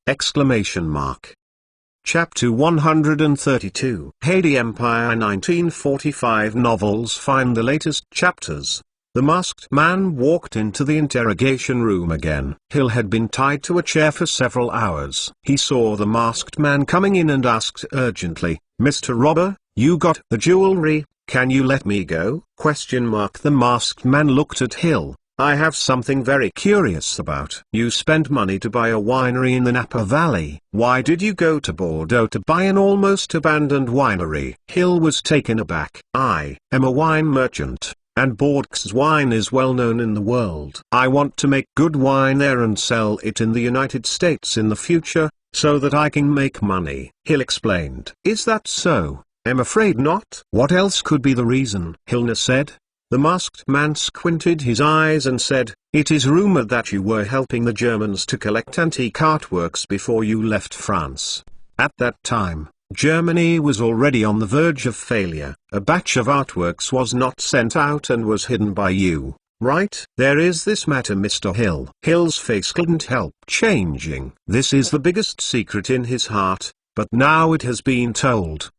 Speaker 1: Chapter 132 Hardy Empire 1945 novels. Find the latest chapters. The masked man walked into the interrogation room again. Hill had been tied to a chair for several hours. He saw the masked man coming in and asked urgently, "Mr. Robber, you got the jewelry, can you let me go?" The masked man looked at Hill. "I have something very curious about. You spent money to buy a winery in the Napa Valley. Why did you go to Bordeaux to buy an almost abandoned winery?" Hill was taken aback. "I am a wine merchant, and Bordeaux's wine is well known in the world. I want to make good wine there and sell it in the United States in the future, so that I can make money," Hill explained. "Is that so?" "I'm afraid not." "What else could be the reason?" Hill said. The masked man squinted his eyes and said, "It is rumored that you were helping the Germans to collect antique artworks before you left France. At that time, Germany was already on the verge of failure. A batch of artworks was not sent out and was hidden by you, right?" "There is this matter, Mr. Hill." Hill's face couldn't help changing. This is the biggest secret in his heart, but now it has been told.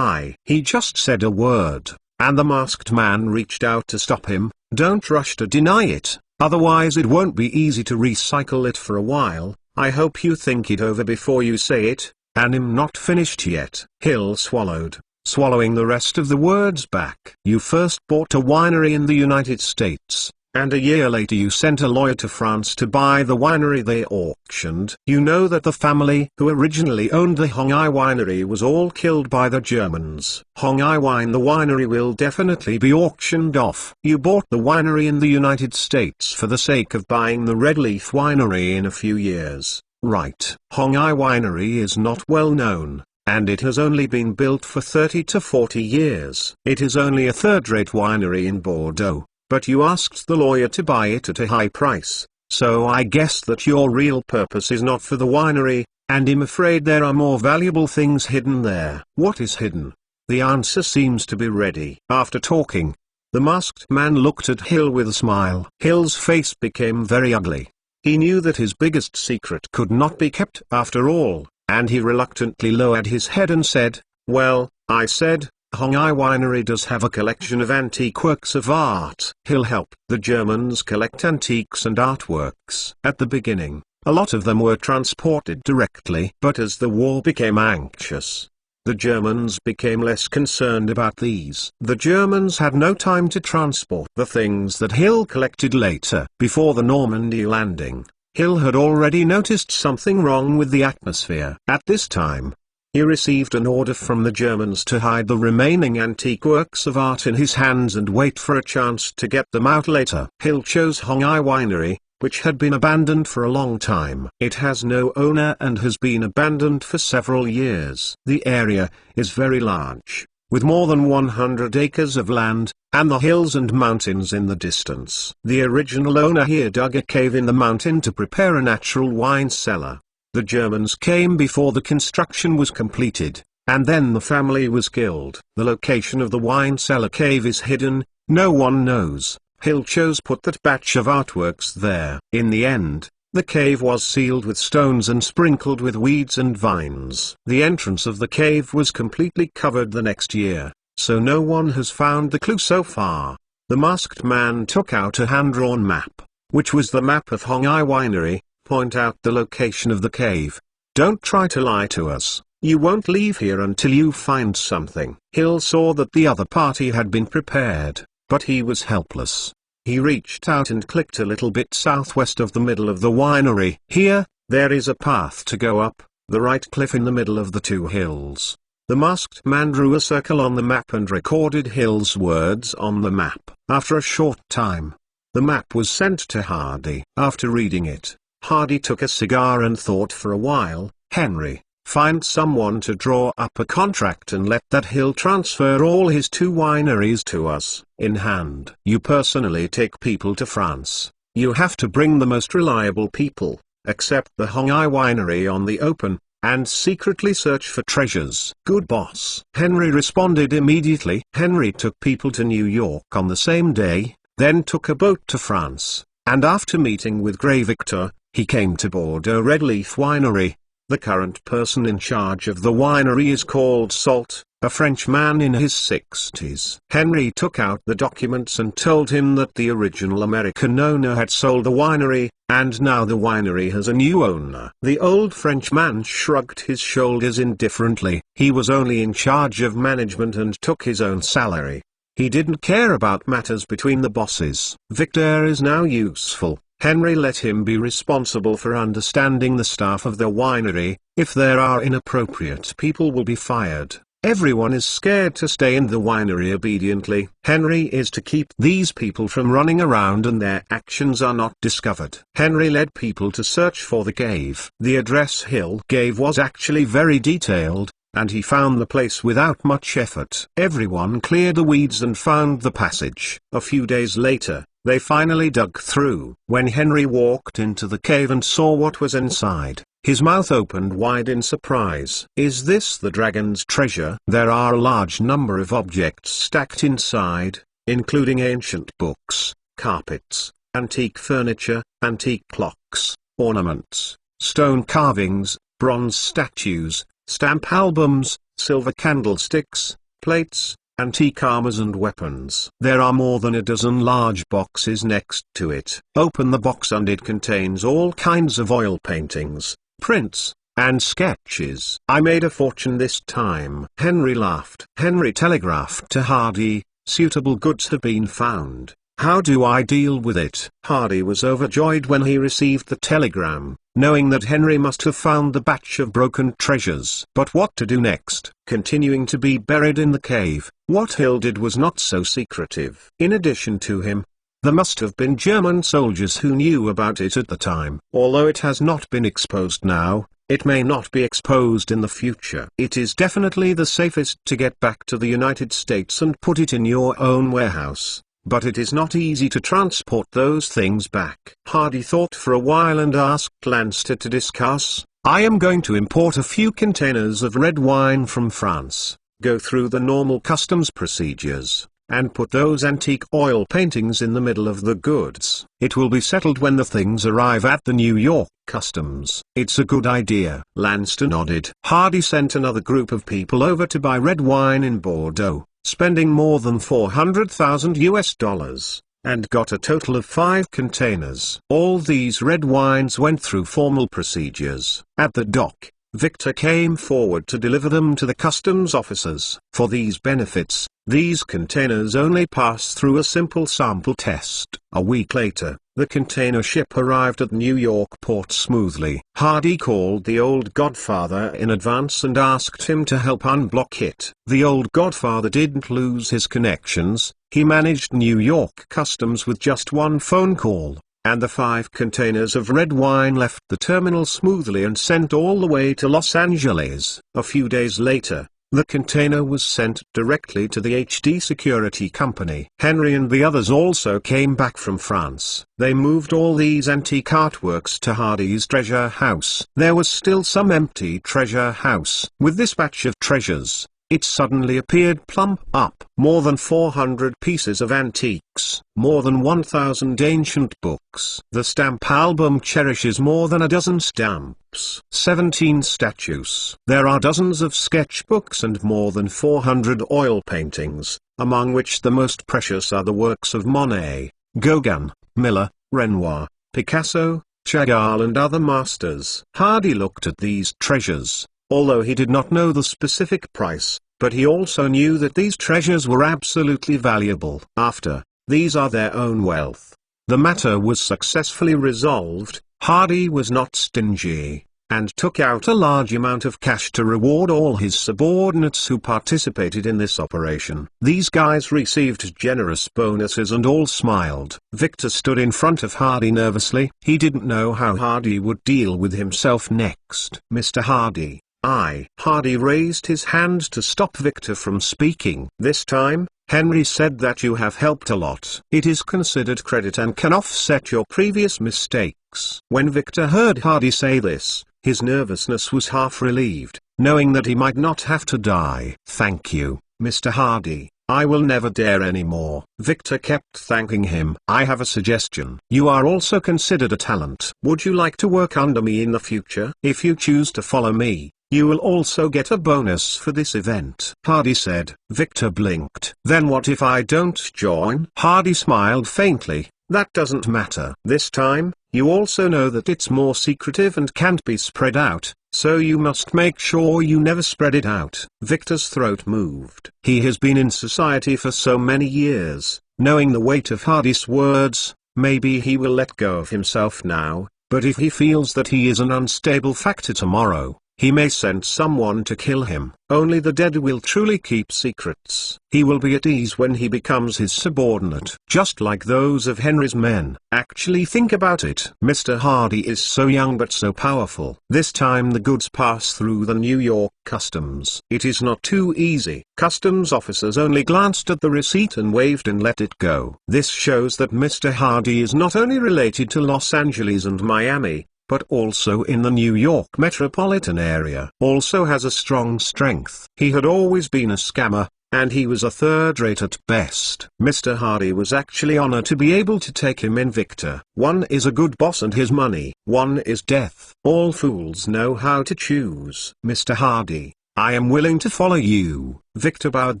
Speaker 1: He just said a word, and the masked man reached out to stop him. "Don't rush to deny it, otherwise it won't be easy to recycle it for a while. I hope you think it over before you say it." "And I'm not finished yet." Hill swallowed, swallowing the rest of the words back. "You first bought a winery in the United States, and a year later you sent a lawyer to France to buy the winery they auctioned. You know that the family who originally owned the Hongai winery was all killed by the Germans. Hongai Wine, the winery, will definitely be auctioned off. You bought the winery in the United States for the sake of buying the Red Leaf winery in a few years, right? Hongai winery is not well known, and it has only been built for 30 to 40 years. It is only a third-rate winery in Bordeaux. But you asked the lawyer to buy it at a high price, so I guess that your real purpose is not for the winery, and I'm afraid there are more valuable things hidden there." "What is hidden?" The answer seems to be ready. After talking, the masked man looked at Hill with a smile. Hill's face became very ugly. He knew that his biggest secret could not be kept after all, and he reluctantly lowered his head and said, "Well, I said, Hongai Winery does have a collection of antique works of art." Hill helped the Germans collect antiques and artworks. At the beginning, A lot of them were transported directly. But as the war became anxious, the Germans became less concerned about these. The Germans had no time to transport the things that Hill collected later. Before the Normandy landing, Hill had already noticed something wrong with the atmosphere. At this time, he received an order from the Germans to hide the remaining antique works of art in his hands and wait for a chance to get them out later. Hill chose Hong Ai Winery, which had been abandoned for a long time. It has no owner and has been abandoned for several years. The area is very large, with more than 100 acres of land, and the hills and mountains in the distance. The original owner here dug a cave in the mountain to prepare a natural wine cellar. The Germans came before the construction was completed, and then the family was killed. The location of the wine cellar cave is hidden, no one knows. Hill chose put that batch of artworks there. In the end, the cave was sealed with stones and sprinkled with weeds and vines. The entrance of the cave was completely covered the next year, so no one has found the clue so far. The masked man took out a hand-drawn map, which was the map of Hong Ai Winery, point out the location of the cave. Don't try to lie to us. You won't leave here until you find something. Hill saw that the other party had been prepared, but he was helpless. He reached out and clicked a little bit southwest of the middle of the winery. Here, there is a path to go up, the right cliff in the middle of the two hills. The masked man drew a circle on the map and recorded Hill's words on the map. After a short time, the map was sent to Hardy. After reading it, Hardy took a cigar and thought for a while. Henry, find someone to draw up a contract and let that Hill transfer all his two wineries to us, in hand. You personally take people to France. You have to bring the most reliable people, accept the Hong Ai Winery on the open, and secretly search for treasures. Good boss. Henry responded immediately. Henry took people to New York on the same day, then took a boat to France, and after meeting with Grey Victor, he came to Bordeaux Red Leaf Winery. The current person in charge of the winery is called Salt, a French man in his 60s. Henry took out the documents and told him that the original American owner had sold the winery, and now the winery has a new owner. The old Frenchman shrugged his shoulders indifferently. He was only in charge of management and took his own salary. He didn't care about matters between the bosses. Victor is now useful. Henry let him be responsible for understanding the staff of the winery. If there are inappropriate people will be fired. Everyone is scared to stay in the winery obediently. Henry is to keep these people from running around and their actions are not discovered. Henry led people to search for the cave. The address Hill gave was actually very detailed, and he found the place without much effort. Everyone cleared the weeds and found the passage. A few days later, they finally dug through. When Henry walked into the cave and saw what was inside, his mouth opened wide in surprise. Is this the dragon's treasure? There are a large number of objects stacked inside, including ancient books, carpets, antique furniture, antique clocks, ornaments, stone carvings, bronze statues, stamp albums, silver candlesticks, plates, antique armors and weapons. There are more than a dozen large boxes next to it. Open the box and it contains all kinds of oil paintings, prints, and sketches. I made a fortune this time. Henry laughed. Henry telegraphed to Hardy, suitable goods have been found. How do I deal with it? Hardy was overjoyed when he received the telegram, knowing that Henry must have found the batch of broken treasures. But what to do next? Continuing to be buried in the cave, what Hill did was not so secretive. In addition to him, there must have been German soldiers who knew about it at the time. Although it has not been exposed now, it may not be exposed in the future. It is definitely the safest to get back to the United States and put it in your own warehouse. But it is not easy to transport those things back. Hardy thought for a while and asked Lanster to discuss. I am going to import a few containers of red wine from France, go through the normal customs procedures, and put those antique oil paintings in the middle of the goods. It will be settled when the things arrive at the New York customs. It's a good idea. Lanster nodded. Hardy sent another group of people over to buy red wine in Bordeaux, spending more than $400,000. and got a total of 5 containers. All these red wines went through formal procedures. At the dock, Victor came forward to deliver them to the customs officers. For these benefits, these containers only passed through a simple sample test. A week later, the container ship arrived at New York port smoothly. Hardy called the old godfather in advance and asked him to help unblock it. The old godfather didn't lose his connections. He managed New York customs with just one phone call, and the 5 containers of red wine left the terminal smoothly and sent all the way to Los Angeles. A few days later, the container was sent directly to the HD Security Company. Henry and the others also came back from France. They moved all these antique artworks to Hardy's treasure house. There was still some empty treasure house. With this batch of treasures, it suddenly appeared plump up. More than 400 pieces of antiques, more than 1,000 ancient books. The stamp album cherishes more than a dozen stamps, 17 statues. There are dozens of sketchbooks and more than 400 oil paintings, among which the most precious are the works of Monet, Gauguin, Miller, Renoir, Picasso, Chagall and other masters. Hardy looked at these treasures, although he did not know the specific price, but he also knew that these treasures were absolutely valuable. After, these are their own wealth. The matter was successfully resolved. Hardy was not stingy, and took out a large amount of cash to reward all his subordinates who participated in this operation. These guys received generous bonuses and all smiled. Victor stood in front of Hardy nervously. He didn't know how Hardy would deal with himself next. "Mr. Hardy, Hardy raised his hand to stop Victor from speaking. "This time, Henry said that you have helped a lot. It is considered credit and can offset your previous mistakes." When Victor heard Hardy say this, his nervousness was half relieved, knowing that he might not have to die. "Thank you, Mr. Hardy. I will never dare anymore." Victor kept thanking him. "I have a suggestion. You are also considered a talent. Would you like to work under me in the future? If you choose to follow me, you will also get a bonus for this event." Hardy said. Victor blinked. "Then what if I don't join?" Hardy smiled faintly. "That doesn't matter. This time, you also know that it's more secretive and can't be spread out, so you must make sure you never spread it out." Victor's throat moved. He has been in society for so many years, knowing the weight of Hardy's words. Maybe he will let go of himself now, but if he feels that he is an unstable factor tomorrow, he may send someone to kill him. Only the dead will truly keep secrets. He will be at ease when he becomes his subordinate, just like those of Henry's men. Actually think about it. Mr. Hardy is so young but so powerful. This time the goods pass through the New York customs. It is not too easy. Customs officers only glanced at the receipt and waved and let it go. This shows that Mr. Hardy is not only related to Los Angeles and Miami, but also in the New York metropolitan area. Also has a strong strength. He had always been a scammer, and he was a third-rate at best. Mr. Hardy was actually honored to be able to take him in. Victor. One is a good boss and his money. One is death. All fools know how to choose. "Mr. Hardy, I am willing to follow you." Victor bowed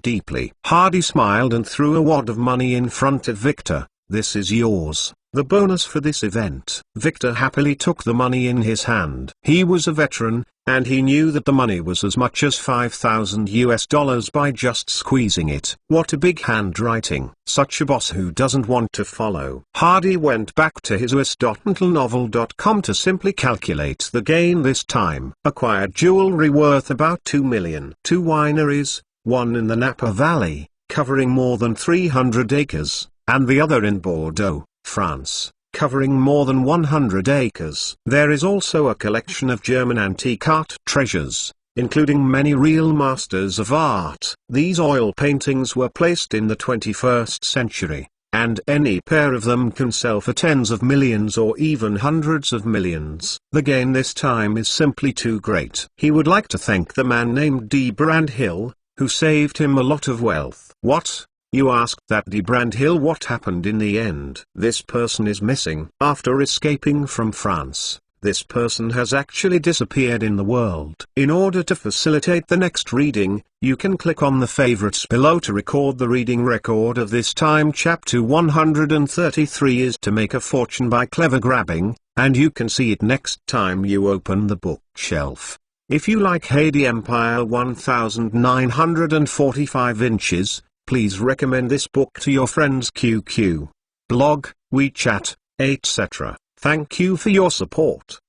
Speaker 1: deeply. Hardy smiled and threw a wad of money in front of Victor. "This is yours. The bonus for this event." Victor happily took the money in his hand. He was a veteran, and he knew that the money was as much as $5,000 by just squeezing it. What a big handwriting. Such a boss who doesn't want to follow. Hardy went back to his us.mentalnovel.com to simply calculate the gain this time. Acquired jewelry worth about $2 million. 2 wineries, one in the Napa Valley, covering more than 300 acres, and the other in Bordeaux, France, covering more than 100 acres. There is also a collection of German antique art treasures, including many real masters of art. These oil paintings were placed in the 21st century, and any pair of them can sell for tens of millions or even hundreds of millions. The gain this time is simply too great. He would like to thank the man named D. Brandhill, who saved him a lot of wealth. What? You asked that D. Brandhill what happened in the end. This person is missing. After escaping from France, This person has actually disappeared in the world. In order to facilitate the next reading, you can click on the favorites below to record the reading record of this time. Chapter 133 is to make a fortune by clever grabbing, and you can see it next time you open the bookshelf. If you like Heidi Empire 1945 inches, please recommend this book to your friends QQ, blog, WeChat, etc. Thank you for your support!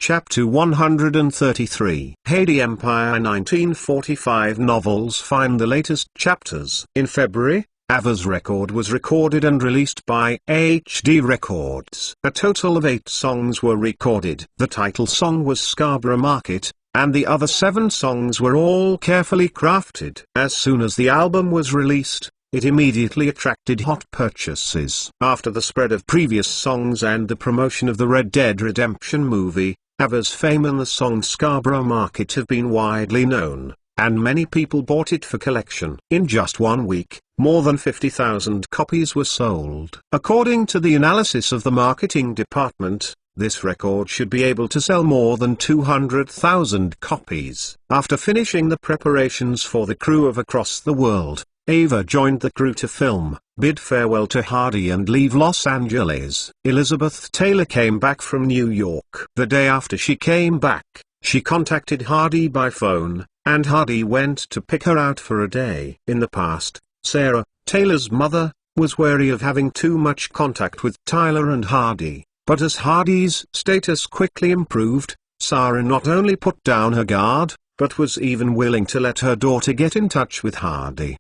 Speaker 1: Chapter 133 Heidi Empire 1945 novels. Find the latest chapters. In February, Ava's record was recorded and released by HD Records. A total of 8 songs were recorded. The title song was Scarborough Market, and the other 7 songs were all carefully crafted. As soon as the album was released, it immediately attracted hot purchases. After the spread of previous songs and the promotion of the Red Dead Redemption movie, Ava's fame and the song Scarborough Market have been widely known, and many people bought it for collection. In just 1 week, more than 50,000 copies were sold. According to the analysis of the marketing department, this record should be able to sell more than 200,000 copies. After finishing the preparations for the crew of Across the World, Ava joined the crew to film, bid farewell to Hardy and leave Los Angeles. Elizabeth Taylor came back from New York. The day after she came back, she contacted Hardy by phone, and Hardy went to pick her out for a day. In the past, Sarah, Taylor's mother, was wary of having too much contact with Tyler and Hardy, but as Hardy's status quickly improved, Sarah not only put down her guard, but was even willing to let her daughter get in touch with Hardy.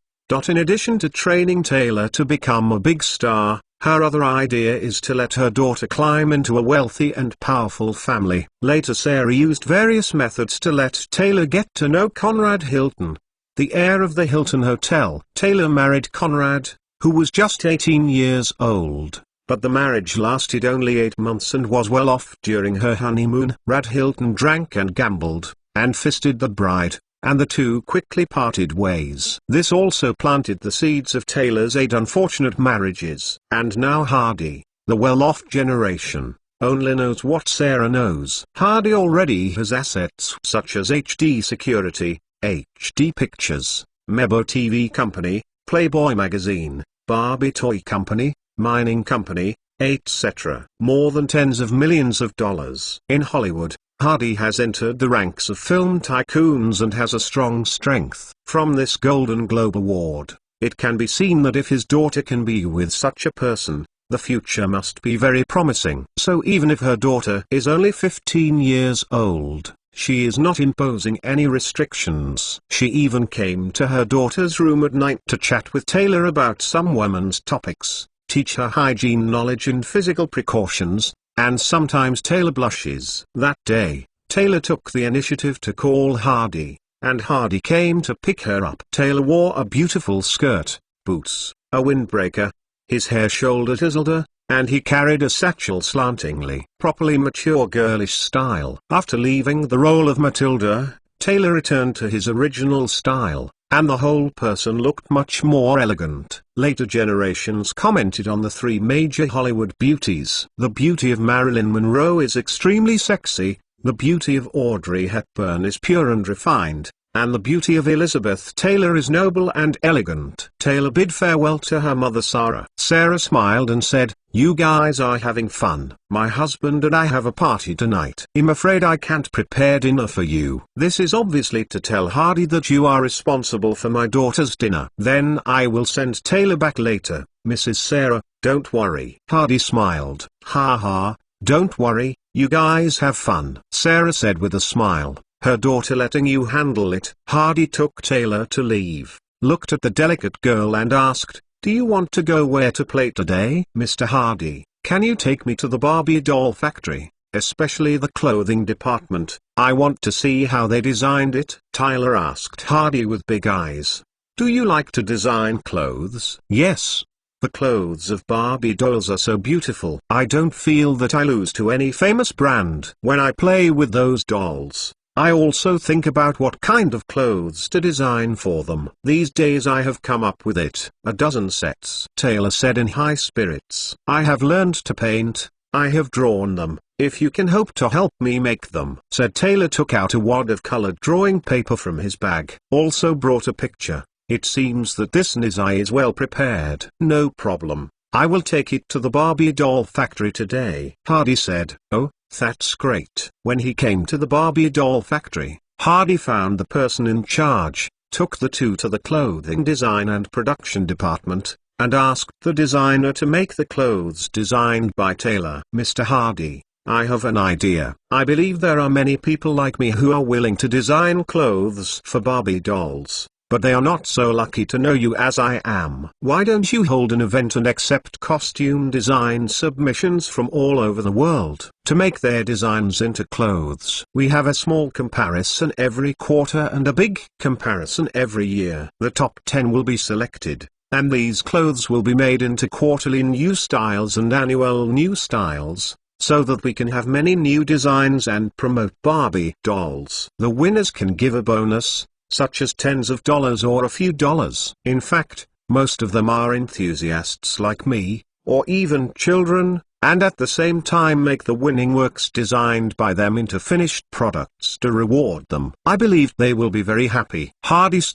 Speaker 1: In addition to training Taylor to become a big star, her other idea is to let her daughter climb into a wealthy and powerful family. Later Sarah used various methods to let Taylor get to know Conrad Hilton, the heir of the Hilton Hotel. Taylor married Conrad, who was just 18 years old, but the marriage lasted only 8 months and was well off during her honeymoon. Conrad Hilton drank and gambled, and fisted the bride, and the two quickly parted ways. This also planted the seeds of Taylor's 8 unfortunate marriages. And now Hardy, the well-off generation, only knows what Sarah knows. Hardy already has assets such as HD Security, HD Pictures, Mebo TV Company, Playboy Magazine, Barbie Toy Company, Mining Company, etc. More than tens of millions of dollars. In Hollywood, Hardy has entered the ranks of film tycoons and has a strong strength. From this Golden Globe Award, it can be seen that if his daughter can be with such a person, the future must be very promising. So even if her daughter is only 15 years old, she is not imposing any restrictions. She even came to her daughter's room at night to chat with Taylor about some women's topics, teach her hygiene knowledge and physical precautions, and sometimes Taylor blushes. That day, Taylor took the initiative to call Hardy, and Hardy came to pick her up. Taylor wore a beautiful skirt, boots, a windbreaker, his hair shoulder tizzled, and he carried a satchel slantingly. Properly mature girlish style. After leaving the role of Matilda, Taylor returned to his original style, and the whole person looked much more elegant. Later generations commented on the 3 major Hollywood beauties. The beauty of Marilyn Monroe is extremely sexy, the beauty of Audrey Hepburn is pure and refined, and the beauty of Elizabeth Taylor is noble and elegant. Taylor bid farewell to her mother Sarah. Sarah smiled and said, "You guys are having fun. My husband and I have a party tonight. I'm afraid I can't prepare dinner for you." This is obviously to tell Hardy that you are responsible for my daughter's dinner. "Then I will send Taylor back later, Mrs. Sarah, don't worry." Hardy smiled. "Ha ha, don't worry, you guys have fun," Sarah said with a smile. Her daughter letting you handle it. Hardy took Taylor to leave, looked at the delicate girl and asked, "Do you want to go where to play today?" "Mr. Hardy, can you take me to the Barbie doll factory, especially the clothing department? I want to see how they designed it," Tyler asked Hardy with big eyes. "Do you like to design clothes?" "Yes. The clothes of Barbie dolls are so beautiful. I don't feel that I lose to any famous brand. When I play with those dolls, I also think about what kind of clothes to design for them. These days I have come up with it, 12 sets," Taylor said in high spirits. "I have learned to paint, I have drawn them, if you can hope to help me make them," said Taylor. Took out a wad of colored drawing paper from his bag. Also brought a picture. It seems that this Nizai is well prepared. "No problem. I will take it to the Barbie doll factory today," Hardy said. "Oh, that's great." When he came to the Barbie doll factory, Hardy found the person in charge, took the two to the clothing design and production department, and asked the designer to make the clothes designed by Taylor. "Mr. Hardy, I have an idea. I believe there are many people like me who are willing to design clothes for Barbie dolls, but they are not so lucky to know you as I am. Why don't you hold an event and accept costume design submissions from all over the world, to make their designs into clothes? We have a small comparison every quarter and a big comparison every year. The top 10 will be selected, and these clothes will be made into quarterly new styles and annual new styles, so that we can have many new designs and promote Barbie dolls. The winners can give a bonus, such as tens of dollars or a few dollars. In fact, most of them are enthusiasts like me, or even children, and at the same time make the winning works designed by them into finished products to reward them. I believe they will be very happy."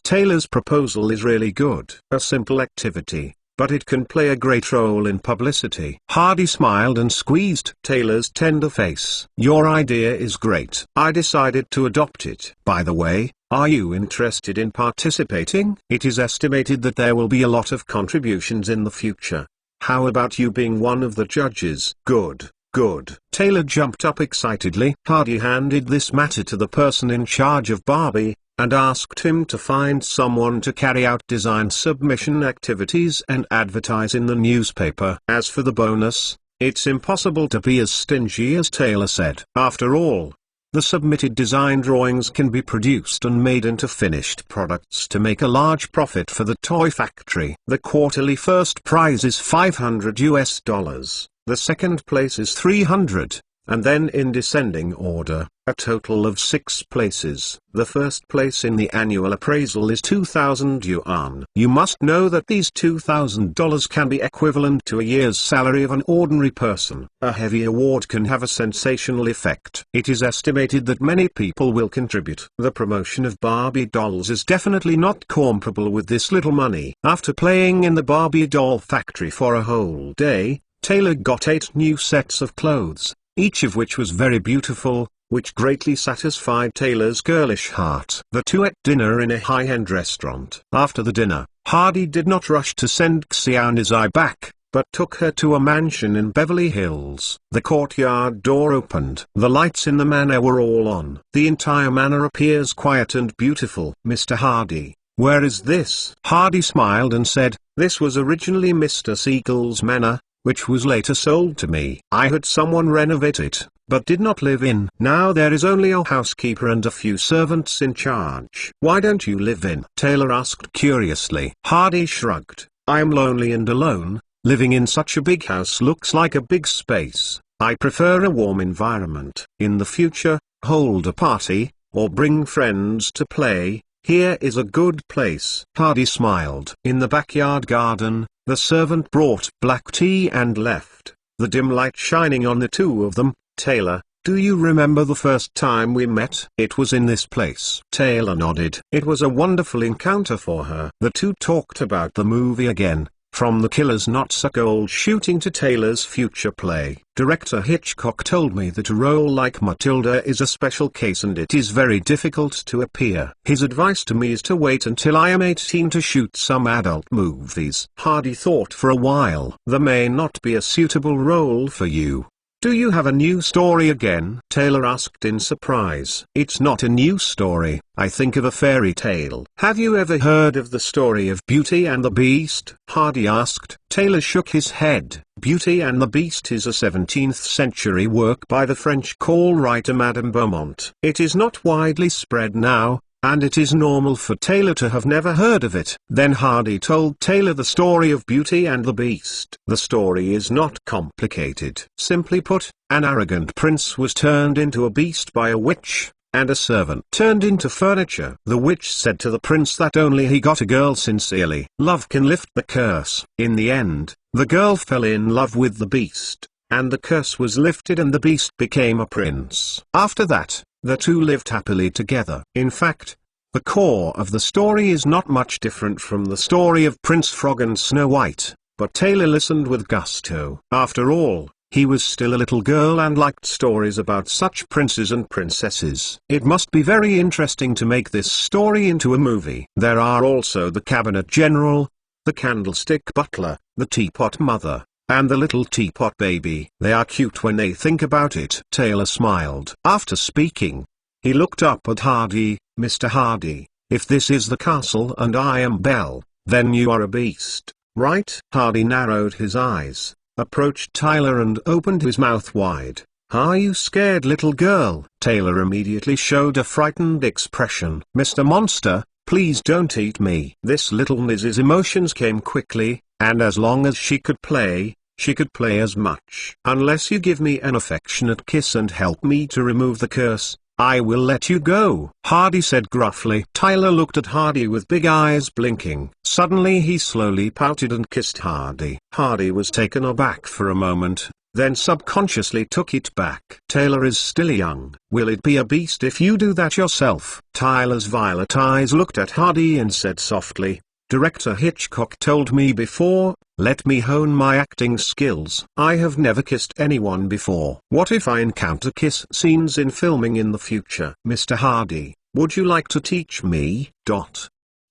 Speaker 1: Taylor's proposal is really good. A simple activity, but it can play a great role in publicity. Hardy smiled and squeezed Taylor's tender face. "Your idea is great. I decided to adopt it. By the way, are you interested in participating? It is estimated that there will be a lot of contributions in the future. How about you being one of the judges?" "Good, good." Taylor jumped up excitedly. Hardy handed this matter to the person in charge of Barbie, and asked him to find someone to carry out design submission activities and advertise in the newspaper. As for the bonus, it's impossible to be as stingy as Taylor said. After all, the submitted design drawings can be produced and made into finished products to make a large profit for the toy factory. The quarterly first prize is $500, the second place is $300, and then in descending order, a total of 6 places. The first place in the annual appraisal is 2,000 yuan. You must know that these $2,000 can be equivalent to a year's salary of an ordinary person. A heavy award can have a sensational effect. It is estimated that many people will contribute. The promotion of Barbie dolls is definitely not comparable with this little money. After playing in the Barbie doll factory for a whole day, Taylor got 8 new sets of clothes, each of which was very beautiful, which greatly satisfied Taylor's girlish heart. The two ate dinner in a high-end restaurant. After the dinner, Hardy did not rush to send Xiao Nizai back, but took her to a mansion in Beverly Hills. The courtyard door opened. The lights in the manor were all on. The entire manor appears quiet and beautiful. "Mr. Hardy, where is this?" Hardy smiled and said, "This was originally Mr. Siegel's manor, which was later sold to me. I had someone renovate it, but did not live in. Now there is only a housekeeper and a few servants in charge." "Why don't you live in?" Taylor asked curiously. Hardy shrugged. "I am lonely and alone. Living in such a big house looks like a big space. I prefer a warm environment. In the future, hold a party, or bring friends to play. Here is a good place." Hardy smiled. In the backyard garden, the servant brought black tea and left, the dim light shining on the two of them. "Taylor, do you remember the first time we met? It was in this place." Taylor nodded. It was a wonderful encounter for her. The two talked about the movie again, from The Killer's Not So Gold shooting to Taylor's future play. "Director Hitchcock told me that a role like Matilda is a special case and it is very difficult to appear. His advice to me is to wait until I am 18 to shoot some adult movies." Hardy thought for a while. "There may not be a suitable role for you. Do you have a new story again?" Taylor asked in surprise. "It's not a new story. I think of a fairy tale." "Have you ever heard of the story of Beauty and the Beast?" Hardy asked. Taylor shook his head. Beauty and the Beast is a 17th century work by the French choral writer Madame Beaumont. It is not widely spread now, and it is normal for Taylor to have never heard of it. Then Hardy told Taylor the story of Beauty and the Beast. The story is not complicated. Simply put, an arrogant prince was turned into a beast by a witch, and a servant turned into furniture. The witch said to the prince that only he got a girl sincerely. Love can lift the curse. In the end, the girl fell in love with the beast. and the curse was lifted and the beast became a prince. After that, the two lived happily together. In fact, the core of the story is not much different from the story of Prince Frog and Snow White, but Taylor listened with gusto. After all, he was still a little girl and liked stories about such princes and princesses. It must be very interesting to make this story into a movie. There are also the Cabinet General, the Candlestick Butler, the Teapot Mother, and the Little Teapot Baby. They are cute when they think about it. Taylor smiled. After speaking, he looked up at Hardy. Mr. Hardy, if this is the castle and I am Belle, then you are a beast, right? Hardy narrowed his eyes, approached Tyler and opened his mouth wide. Are you scared, little girl? Taylor immediately showed a frightened expression. Mr. Monster, please don't eat me. This little Mrs. Emotions came quickly, and as long as she could play as much. Unless you give me an affectionate kiss and help me to remove the curse, I will let you go, Hardy said gruffly. Tyler looked at Hardy with big eyes blinking. Suddenly he slowly pouted and kissed Hardy. Hardy was taken aback for a moment, then subconsciously took it back. Taylor is still young. Will it be a beast if you do that yourself? Tyler's violet eyes looked at Hardy and said softly, Director Hitchcock told me before, let me hone my acting skills. I have never kissed anyone before. What if I encounter kiss scenes in filming in the future? Mr. Hardy, would you like to teach me?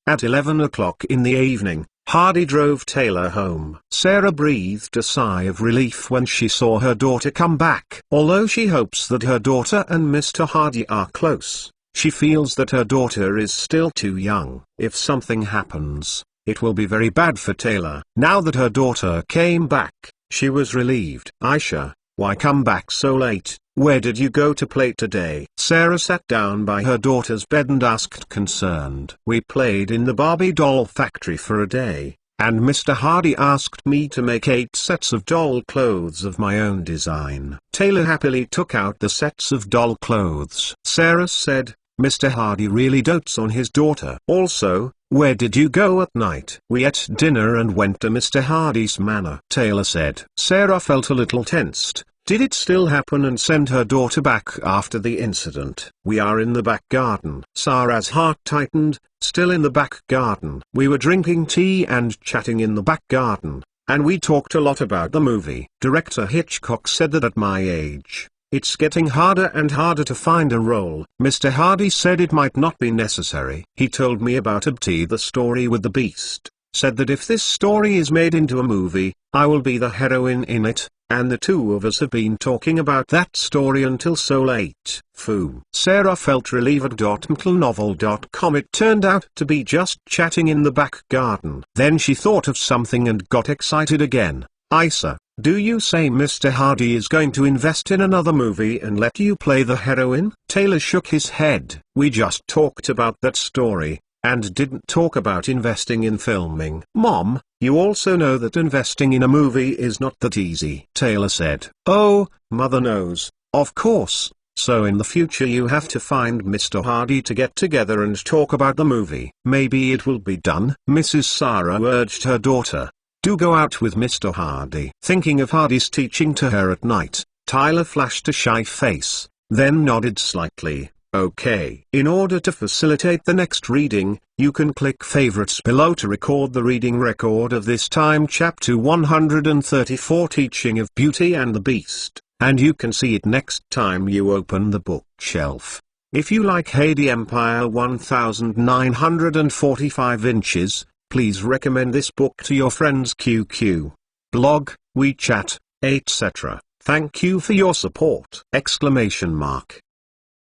Speaker 1: At 11 o'clock in the evening, Hardy drove Taylor home. Sarah breathed a sigh of relief when she saw her daughter come back. Although she hopes that her daughter and Mr. Hardy are close, she feels that her daughter is still too young. If something happens, it will be very bad for Taylor. Now that her daughter came back, she was relieved. Aisha, why come back so late? Where did you go to play today? Sarah sat down by her daughter's bed and asked concerned. We played in the Barbie doll factory for a day, and Mr. Hardy asked me to make 8 sets of doll clothes of my own design. Taylor happily took out the sets of doll clothes. Sarah said, Mr. Hardy really dotes on his daughter. Also, where did you go at night? We ate dinner and went to Mr. Hardy's manor, Taylor said. Sarah felt a little tensed. Did it still happen and send her daughter back after the incident? We are in the back garden. Sarah's heart tightened. Still in the back garden. We were drinking tea and chatting in the back garden, and we talked a lot about the movie. Director Hitchcock said that at my age, it's getting harder and harder to find a role. Mr. Hardy said it might not be necessary. He told me about Abti, the story with the beast, said that if this story is made into a movie, I will be the heroine in it, and the two of us have been talking about that story until so late. Foo. Sarah felt relieved. McLenovel.com. It turned out to be just chatting in the back garden. Then she thought of something and got excited again. Isa, do you say Mr. Hardy is going to invest in another movie and let you play the heroine? Taylor shook his head. We just talked about that story, and didn't talk about investing in filming. Mom, you also know that investing in a movie is not that easy. Taylor said. Oh, Mother knows, of course. So in the future you have to find Mr. Hardy to get together and talk about the movie. Maybe it will be done. Mrs. Sarah urged her daughter. Do go out with Mr. Hardy. Thinking of Hardy's teaching to her at night, Tyler flashed a shy face, then nodded slightly. Okay. In order to facilitate the next reading, you can click favorites below to record the reading record of this time chapter 134 Teaching of Beauty and the Beast, and you can see it next time you open the bookshelf. If you like Heidi Empire 1945 inches, please recommend this book to your friends QQ, blog, WeChat, etc. Thank you for your support!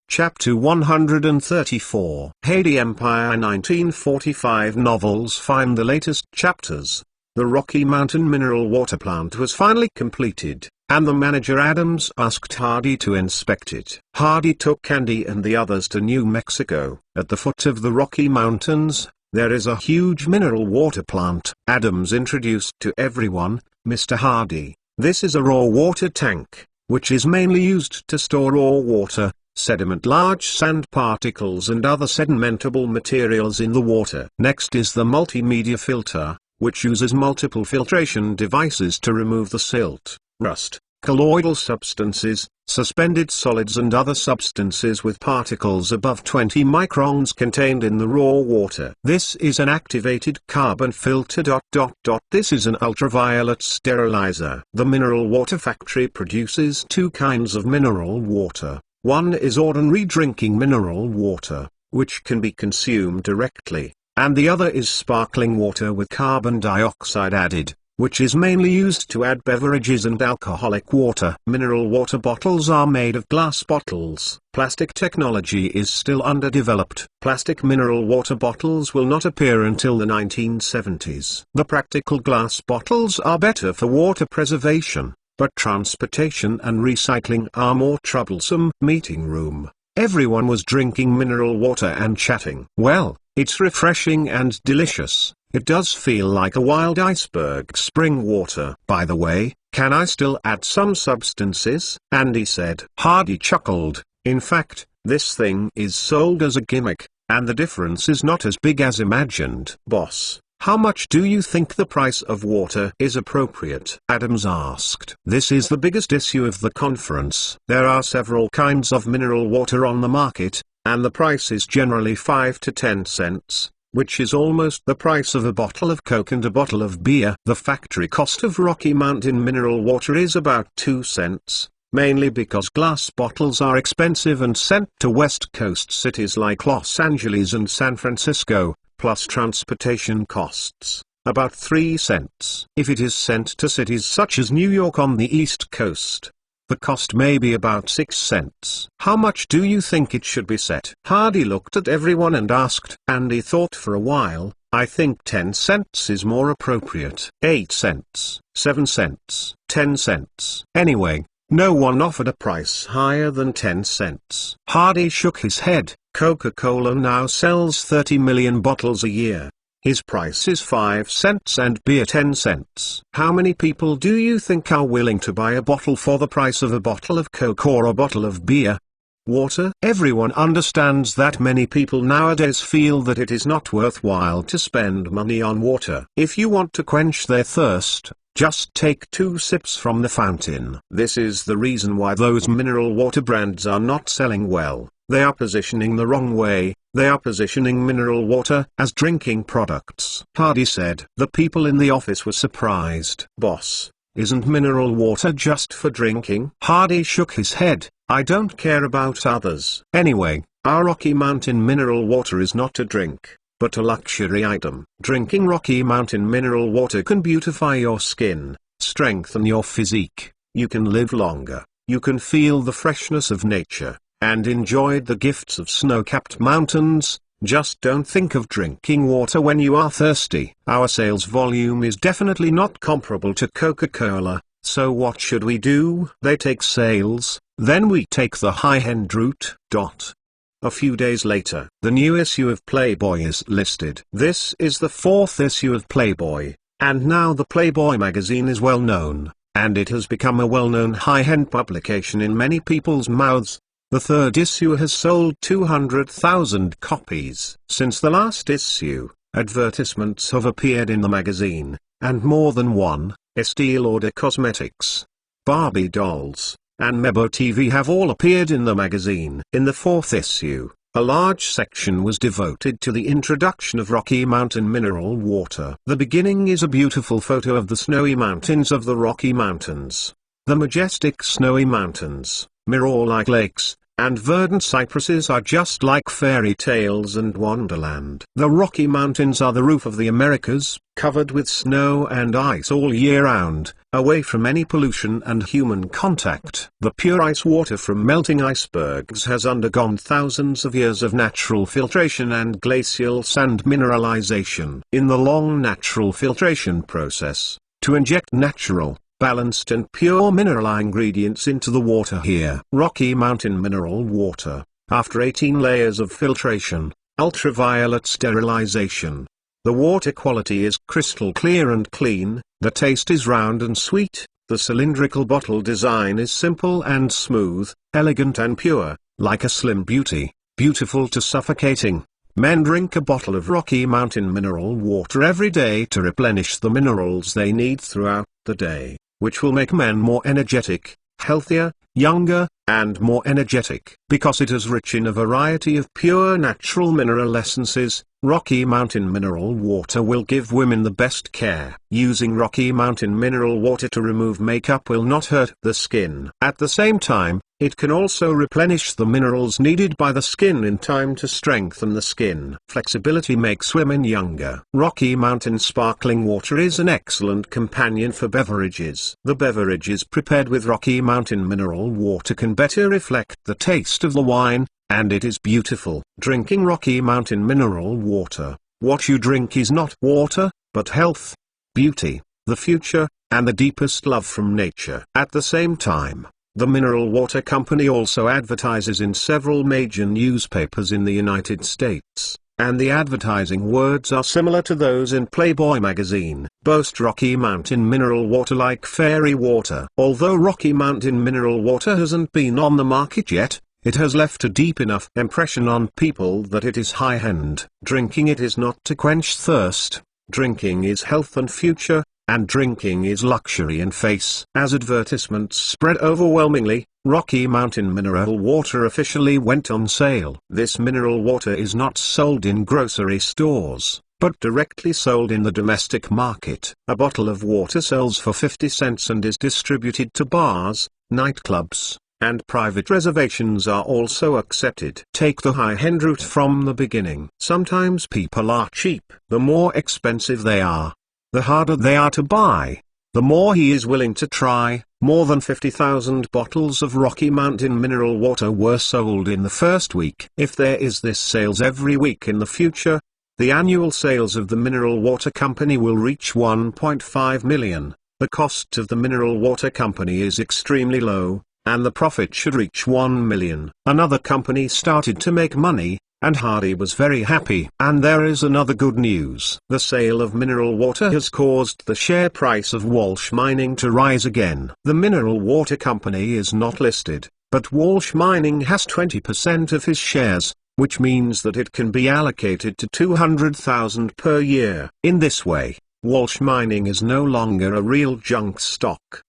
Speaker 1: Chapter 134 Heidi Empire 1945 novels. Find the latest chapters. The Rocky Mountain mineral water plant was finally completed, and the manager Adams asked Hardy to inspect it. Hardy took Candy and the others to New Mexico. At the foot of the Rocky Mountains, there is a huge mineral water plant. Adams introduced to everyone, Mr. Hardy. This is a raw water tank, which is mainly used to store raw water, sediment, large sand particles and other sedimentable materials in the water. Next is the multimedia filter, which uses multiple filtration devices to remove the silt, rust, colloidal substances, suspended solids and other substances with particles above 20 microns contained in the raw water. This is an activated carbon filter. This is an ultraviolet sterilizer. The mineral water factory produces two kinds of mineral water. One is ordinary drinking mineral water, which can be consumed directly, and the other is sparkling water with carbon dioxide added, which is mainly used to add beverages and alcoholic water. Mineral water bottles are made of glass bottles. Plastic technology is still underdeveloped. Plastic mineral water bottles will not appear until the 1970s. The practical glass bottles are better for water preservation, but transportation and recycling are more troublesome. Meeting room. Everyone was drinking mineral water and chatting. Well, it's refreshing and delicious. It does feel like a wild iceberg spring water. By the way, can I still add some substances? Andy said. Hardy chuckled. In fact, this thing is sold as a gimmick, and the difference is not as big as imagined. Boss, how much do you think the price of water is appropriate? Adams asked. This is the biggest issue of the conference. There are several kinds of mineral water on the market, and the price is generally 5 to 10 cents. Which is almost the price of a bottle of Coke and a bottle of beer. The factory cost of Rocky Mountain mineral water is about 2 cents, mainly because glass bottles are expensive and sent to West Coast cities like Los Angeles and San Francisco, plus transportation costs, about 3 cents. If it is sent to cities such as New York on the East Coast, the cost may be about 6 cents. How much do you think it should be set? Hardy looked at everyone and asked. Andy thought for a while. I think 10 cents is more appropriate. 8 cents, 7 cents, 10 cents. Anyway, no one offered a price higher than 10 cents. Hardy shook his head. Coca-Cola now sells 30 million bottles a year. His price is 5 cents and beer 10 cents. How many people do you think are willing to buy a bottle for the price of a bottle of Coke or a bottle of beer? Water? Everyone understands that many people nowadays feel that it is not worthwhile to spend money on water. If you want to quench their thirst, just take 2 sips from the fountain. This is the reason why those mineral water brands are not selling well. They are positioning the wrong way. They are positioning mineral water as drinking products. Hardy said. The people in the office were surprised. Boss, isn't mineral water just for drinking? Hardy shook his head. I don't care about others. Anyway, our Rocky Mountain mineral water is not a drink, but a luxury item. Drinking Rocky Mountain mineral water can beautify your skin, strengthen your physique. You can live longer. You can feel the freshness of nature, and enjoy the gifts of snow-capped mountains. Just don't think of drinking water when you are thirsty. Our sales volume is definitely not comparable to Coca-Cola, so what should we do? They take sales, then we take the high-end route. A few days later, the new issue of Playboy is listed. This is the 4th issue of Playboy, and now the Playboy magazine is well known, and it has become a well-known high-end publication in many people's mouths. The 3rd issue has sold 200,000 copies. Since the last issue, advertisements have appeared in the magazine, and more than one. Estée Lauder Cosmetics, Barbie dolls, and Mebo TV have all appeared in the magazine. In the 4th issue, a large section was devoted to the introduction of Rocky Mountain mineral water. The beginning is a beautiful photo of the snowy mountains of the Rocky Mountains. The majestic snowy mountains, mirror-like lakes, and verdant cypresses are just like fairy tales and wonderland. The Rocky Mountains are the roof of the Americas, covered with snow and ice all year round, away from any pollution and human contact. The pure ice water from melting icebergs has undergone thousands of years of natural filtration and glacial sand mineralization. In the long natural filtration process, to inject natural, balanced and pure mineral ingredients into the water here. Rocky Mountain mineral water, after 18 layers of filtration, ultraviolet sterilization. The water quality is crystal clear and clean, the taste is round and sweet, the cylindrical bottle design is simple and smooth, elegant and pure, like a slim beauty, beautiful to suffocating. Men drink a bottle of Rocky Mountain mineral water every day to replenish the minerals they need throughout the day. which will make men more energetic, healthier, younger, and more energetic. Because it is rich in a variety of pure natural mineral essences, Rocky Mountain mineral water will give women the best care. Using Rocky Mountain mineral water to remove makeup will not hurt the skin. At the same time, it can also replenish the minerals needed by the skin in time to strengthen the skin. Flexibility makes women younger. Rocky Mountain sparkling water is an excellent companion for beverages. The beverages prepared with Rocky Mountain mineral water can better reflect the taste of the wine, and it is beautiful. Drinking Rocky Mountain mineral water. What you drink is not water, but health, beauty, the future, and the deepest love from nature. At the same time, the mineral water company also advertises in several major newspapers in the United States, and the advertising words are similar to those in Playboy magazine. Boast Rocky Mountain mineral water like fairy water. Although Rocky Mountain mineral water hasn't been on the market yet, it has left a deep enough impression on people that it is high-end. Drinking it is not to quench thirst, drinking is health and future, and drinking is luxury and face. As advertisements spread overwhelmingly, Rocky Mountain mineral water officially went on sale. This mineral water is not sold in grocery stores, but directly sold in the domestic market. A bottle of water sells for 50 cents and is distributed to bars, nightclubs, and private reservations are also accepted. Take the high-end route from the beginning. Sometimes people are cheap. The more expensive they are, the harder they are to buy. The more he is willing to try. More than 50,000 bottles of Rocky Mountain mineral water were sold in the first week. If there is this sales every week in the future, the annual sales of the mineral water company will reach 1.5 million. The cost of the mineral water company is extremely low, and the profit should reach 1 million. Another company started to make money, and Hardy was very happy. And there is another good news. The sale of mineral water has caused the share price of Walsh Mining to rise again. The mineral water company is not listed, but Walsh Mining has 20% of his shares, which means that it can be allocated to 200,000 per year. In this way, Walsh Mining is no longer a real junk stock.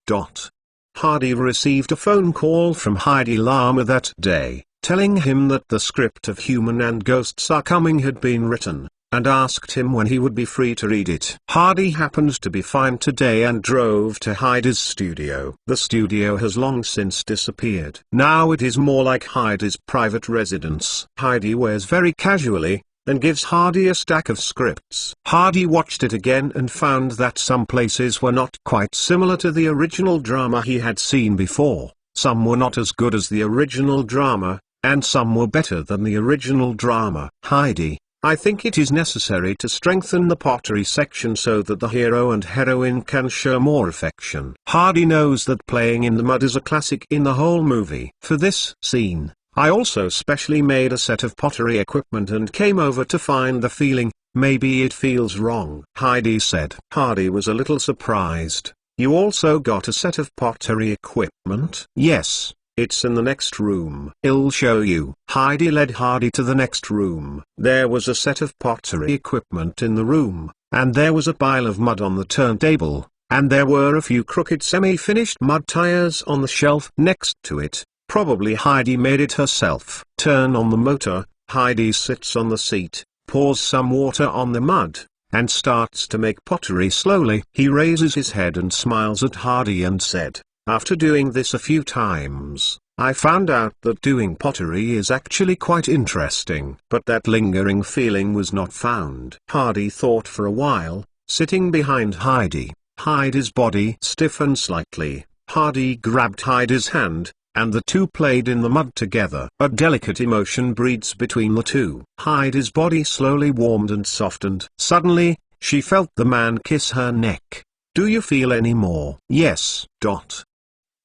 Speaker 1: Hardy received a phone call from Heidi Lamar that day, telling him that the script of Human and Ghosts Are Coming had been written, and asked him when he would be free to read it. Hardy happened to be fine today and drove to Heidi's studio. The studio has long since disappeared. Now it is more like Heidi's private residence. Heidi wears very casually, and gives Hardy a stack of scripts. Hardy watched it again and found that some places were not quite similar to the original drama he had seen before. Some were not as good as the original drama, and some were better than the original drama. Heidi, I think it is necessary to strengthen the pottery section so that the hero and heroine can show more affection. Hardy knows that playing in the mud is a classic in the whole movie. For this scene, I also specially made a set of pottery equipment and came over to find the feeling. Maybe it feels wrong, Heidi said. Hardy was a little surprised. You also got a set of pottery equipment? Yes, it's in the next room. I'll show you. Heidi led Hardy to the next room. There was a set of pottery equipment in the room, and there was a pile of mud on the turntable, and there were a few crooked semi-finished mud tires on the shelf next to it. Probably Heidi made it herself. Turn on the motor. Heidi sits on the seat, pours some water on the mud, and starts to make pottery slowly. He raises his head and smiles at Hardy and said, after doing this a few times, I found out that doing pottery is actually quite interesting. But that lingering feeling was not found. Hardy thought for a while, sitting behind Heidi. Heidi's body stiffened slightly. Hardy grabbed Heidi's hand, and the two played in the mud together. A delicate emotion breeds between the two. Heidi's body slowly warmed and softened. Suddenly, she felt the man kiss her neck. Do you feel any more? Yes.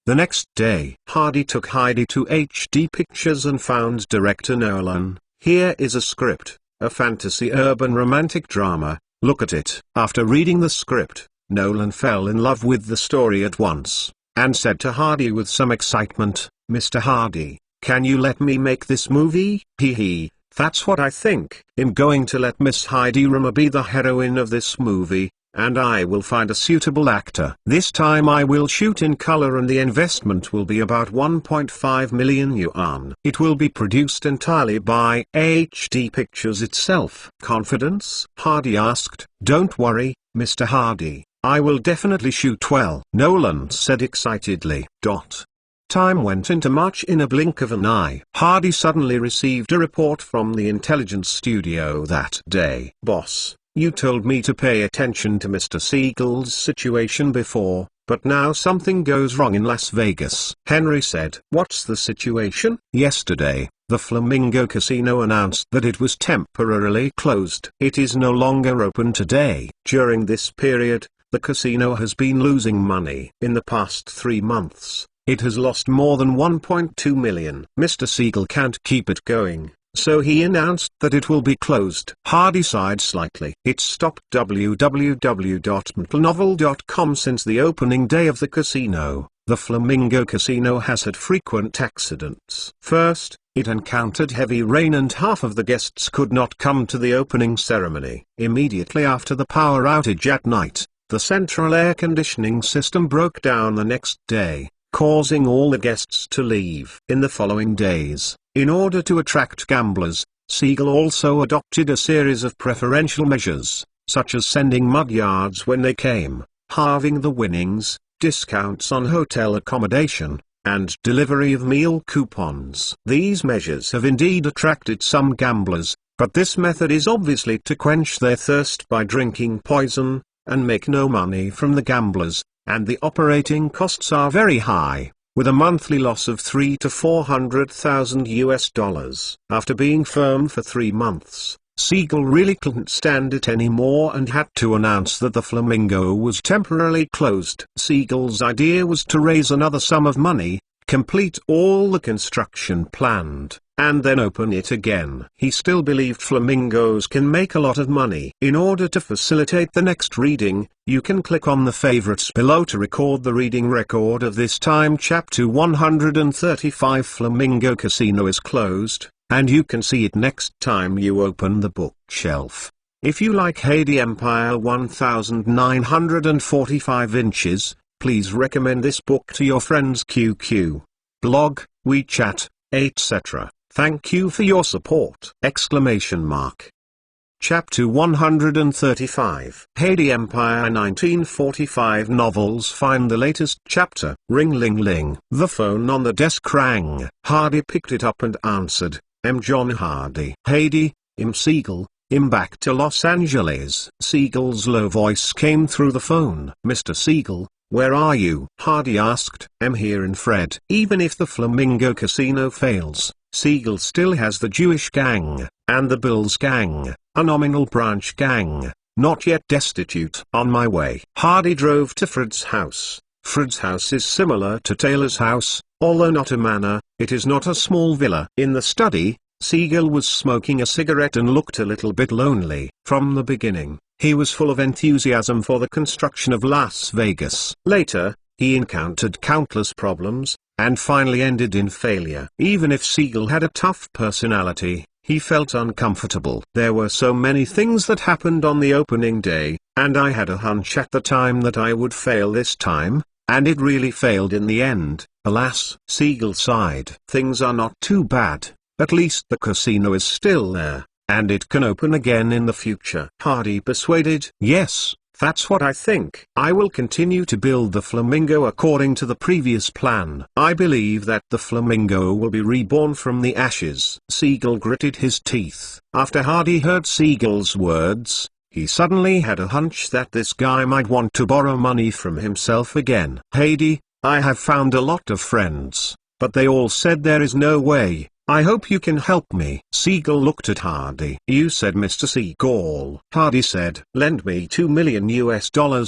Speaker 1: The next day, Hardy took Heidi to HD Pictures and found director Nolan. Here is a script, a fantasy urban romantic drama, look at it. After reading the script, Nolan fell in love with the story at once, and said to Hardy with some excitement, Mr. Hardy, can you let me make this movie? That's what I think. I'm going to let Miss Heidi Lamar be the heroine of this movie, and I will find a suitable actor. This time I will shoot in color and the investment will be about 1.5 million yuan. It will be produced entirely by HD Pictures itself. Confidence? Hardy asked. Don't worry, Mr. Hardy, I will definitely shoot well, Nolan said excitedly. Time went into March in a blink of an eye. Hardy suddenly received a report from the intelligence studio that day. Boss, you told me to pay attention to Mr. Siegel's situation before, but now something goes wrong in Las Vegas. Henry said. What's the situation? Yesterday, the Flamingo Casino announced that it was temporarily closed. It is no longer open today. During this period, the casino has been losing money. In the past 3 months, it has lost more than 1.2 million. Mr. Siegel can't keep it going, so he announced that it will be closed. Hardy sighed slightly. It stopped www.mentalnovel.com since the opening day of the casino. The Flamingo Casino has had frequent accidents. First, it encountered heavy rain and half of the guests could not come to the opening ceremony. Immediately after the power outage at night, the central air conditioning system broke down the next day, causing all the guests to leave. In the following days, in order to attract gamblers, Siegel also adopted a series of preferential measures, such as sending mudyards when they came, halving the winnings, discounts on hotel accommodation, and delivery of meal coupons. These measures have indeed attracted some gamblers, but this method is obviously to quench their thirst by drinking poison, and make no money from the gamblers, and the operating costs are very high, with a monthly loss of $300,000 to $400,000. After being firm for 3 months, Siegel really couldn't stand it anymore and had to announce that the Flamingo was temporarily closed. Siegel's idea was to raise another sum of money, complete all the construction planned, and then open it again. He still believed flamingos can make a lot of money. In order to facilitate the next reading, you can click on the favorites below to record the reading record of this time. Chapter 135 Flamingo Casino is closed, and you can see it next time you open the bookshelf. If you like Heidi Empire 1945 inches, please recommend this book to your friends QQ, blog, WeChat, etc. Thank you for your support! Chapter 135 Heidi Empire 1945 novels. Find the latest chapter. Ring-ling-ling. The phone on the desk rang. Hardy picked it up and answered. John Hardy. Heidi, Siegel, back to Los Angeles. Siegel's low voice came through the phone. Mr. Siegel, where are you? Hardy asked. Here in Fred. Even if the Flamingo Casino fails, Siegel still has the Jewish gang, and the Bills gang, a nominal branch gang, not yet destitute. On my way. Hardy drove to Fred's house. Fred's house is similar to Taylor's house, although not a manor. It is not a small villa. In the study, Siegel was smoking a cigarette and looked a little bit lonely. From the beginning, he was full of enthusiasm for the construction of Las Vegas. Later, he encountered countless problems, and finally ended in failure. Even if Siegel had a tough personality, he felt uncomfortable. There were so many things that happened on the opening day, and I had a hunch at the time that I would fail this time, and it really failed in the end. Alas, Siegel sighed. Things are not too bad. At least the casino is still there, and it can open again in the future. Hardy persuaded. Yes, that's what I think. I will continue to build the Flamingo according to the previous plan. I believe that the Flamingo will be reborn from the ashes. Siegel gritted his teeth. After Hardy heard Siegel's words, he suddenly had a hunch that this guy might want to borrow money from himself again. Heidi, I have found a lot of friends, but they all said there is no way. I hope you can help me. Siegel looked at Hardy. You said Mr. Siegel. Hardy said, lend me $2 million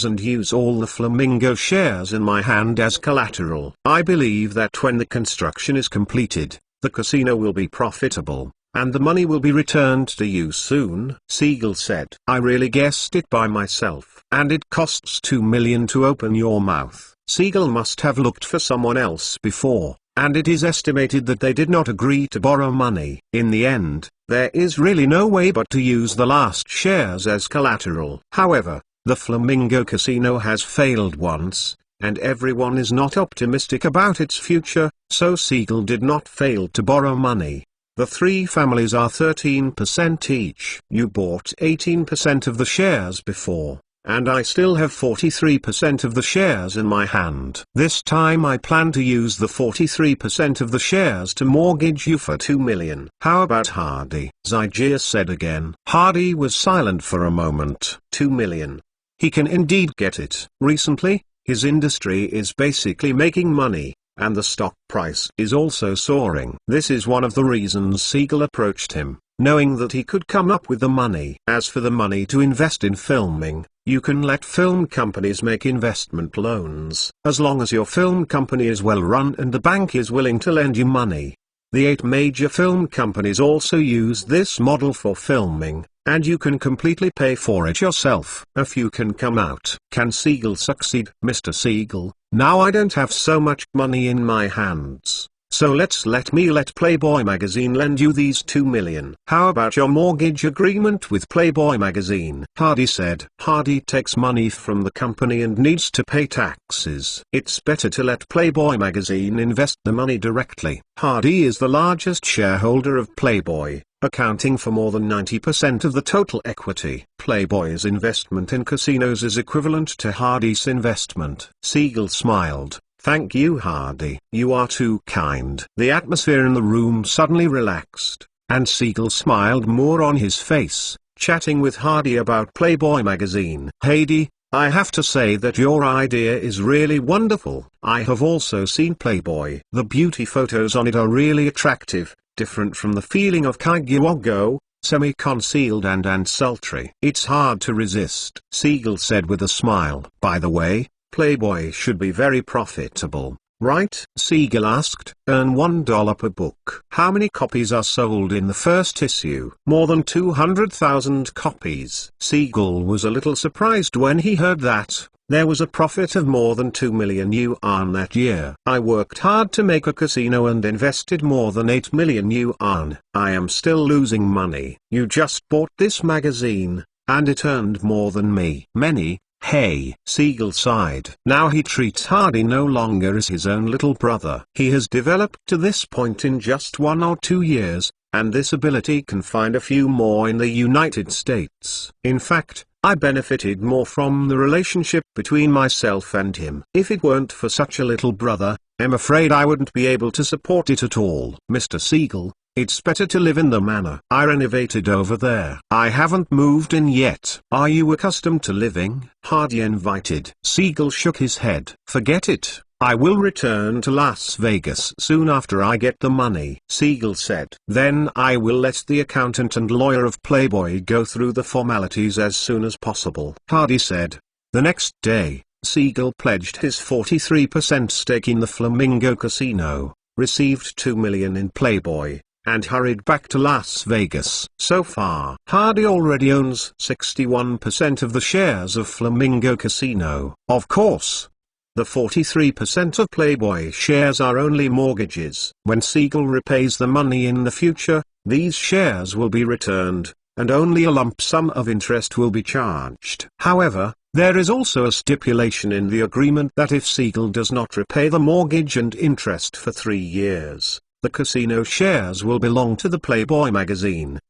Speaker 1: and use all the Flamingo shares in my hand as collateral. I believe that when the construction is completed, the casino will be profitable, and the money will be returned to you soon. Siegel said, I really guessed it by myself. And it costs $2 million to open your mouth. Siegel must have looked for someone else before, and it is estimated that they did not agree to borrow money. In the end, there is really no way but to use the last shares as collateral. However, The Flamingo Casino has failed once, and everyone is not optimistic about its future, so Siegel did not fail to borrow money. The three families are 13% each. You bought 18% of the shares before, and I still have 43% of the shares in my hand. This time I plan to use the 43% of the shares to mortgage you for 2 million. How about Hardy? Zygia said again. Hardy was silent for a moment. 2 million. He can indeed get it. Recently, his industry is basically making money, and the stock price is also soaring. This is one of the reasons Siegel approached him, knowing that he could come up with the money. As for the money to invest in filming, you can let film companies make investment loans, as long as your film company is well run and the bank is willing to lend you money. The 8 major film companies also use this model for filming, and you can completely pay for it yourself. A few can come out. Can Siegel succeed? Mr. Siegel, now I don't have so much money in my hands, so let me let Playboy magazine lend you these 2 million. How about your mortgage agreement with Playboy magazine? Hardy said. Hardy takes money from the company and needs to pay taxes. It's better to let Playboy magazine invest the money directly. Hardy is the largest shareholder of Playboy, accounting for more than 90% of the total equity. Playboy's investment in casinos is equivalent to Hardy's investment. Siegel smiled. Thank you, Hardy. You are too kind. The atmosphere in the room suddenly relaxed, and Siegel smiled more on his face, chatting with Hardy about Playboy magazine. Hardy, I have to say that your idea is really wonderful. I have also seen Playboy. The beauty photos on it are really attractive, different from the feeling of Kaigiwago, semi-concealed and sultry. It's hard to resist, Siegel said with a smile. By the way, Playboy should be very profitable, right? Siegel asked. Earn $1 per book. How many copies are sold in the first issue? More than 200,000 copies. Siegel was a little surprised when he heard that. There was a profit of more than 2 million yuan that year. I worked hard to make a casino and invested more than 8 million yuan. I am still losing money. You just bought this magazine, and it earned more than me. Many. Hey, Siegel sighed. Now he treats Hardy no longer as his own little brother. He has developed to this point in just 1 or 2 years, and this ability can find a few more in the United States. In fact, I benefited more from the relationship between myself and him. If it weren't for such a little brother, I'm afraid I wouldn't be able to support it at all. Mr. Siegel, it's better to live in the manor I renovated over there. I haven't moved in yet. Are you accustomed to living? Hardy invited. Siegel shook his head. Forget it. I will return to Las Vegas soon after I get the money, Siegel said. Then I will let the accountant and lawyer of Playboy go through the formalities as soon as possible, Hardy said. The next day, Siegel pledged his 43% stake in the Flamingo Casino, received 2 million in Playboy, and hurried back to Las Vegas. So far, Hardy already owns 61% of the shares of Flamingo Casino. Of course, the 43% of Playboy shares are only mortgages. When Siegel repays the money in the future, these shares will be returned, and only a lump sum of interest will be charged. However, there is also a stipulation in the agreement that if Siegel does not repay the mortgage and interest for 3 years, the casino shares will belong to the Playboy magazine.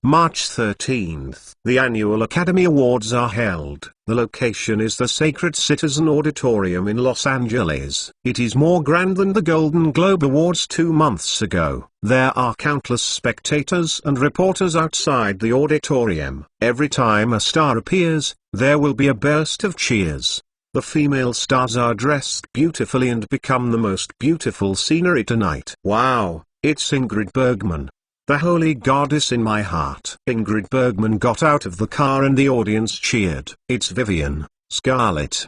Speaker 1: March 13th. The annual Academy Awards are held. The location is the Sacred Citizen Auditorium in Los Angeles. It is more grand than the Golden Globe Awards 2 months ago. There are countless spectators and reporters outside the auditorium. Every time a star appears, there will be a burst of cheers. The female stars are dressed beautifully and become the most beautiful scenery tonight. Wow, it's Ingrid Bergman, the holy goddess in my heart. Ingrid Bergman got out of the car and the audience cheered. It's Vivian, Scarlett,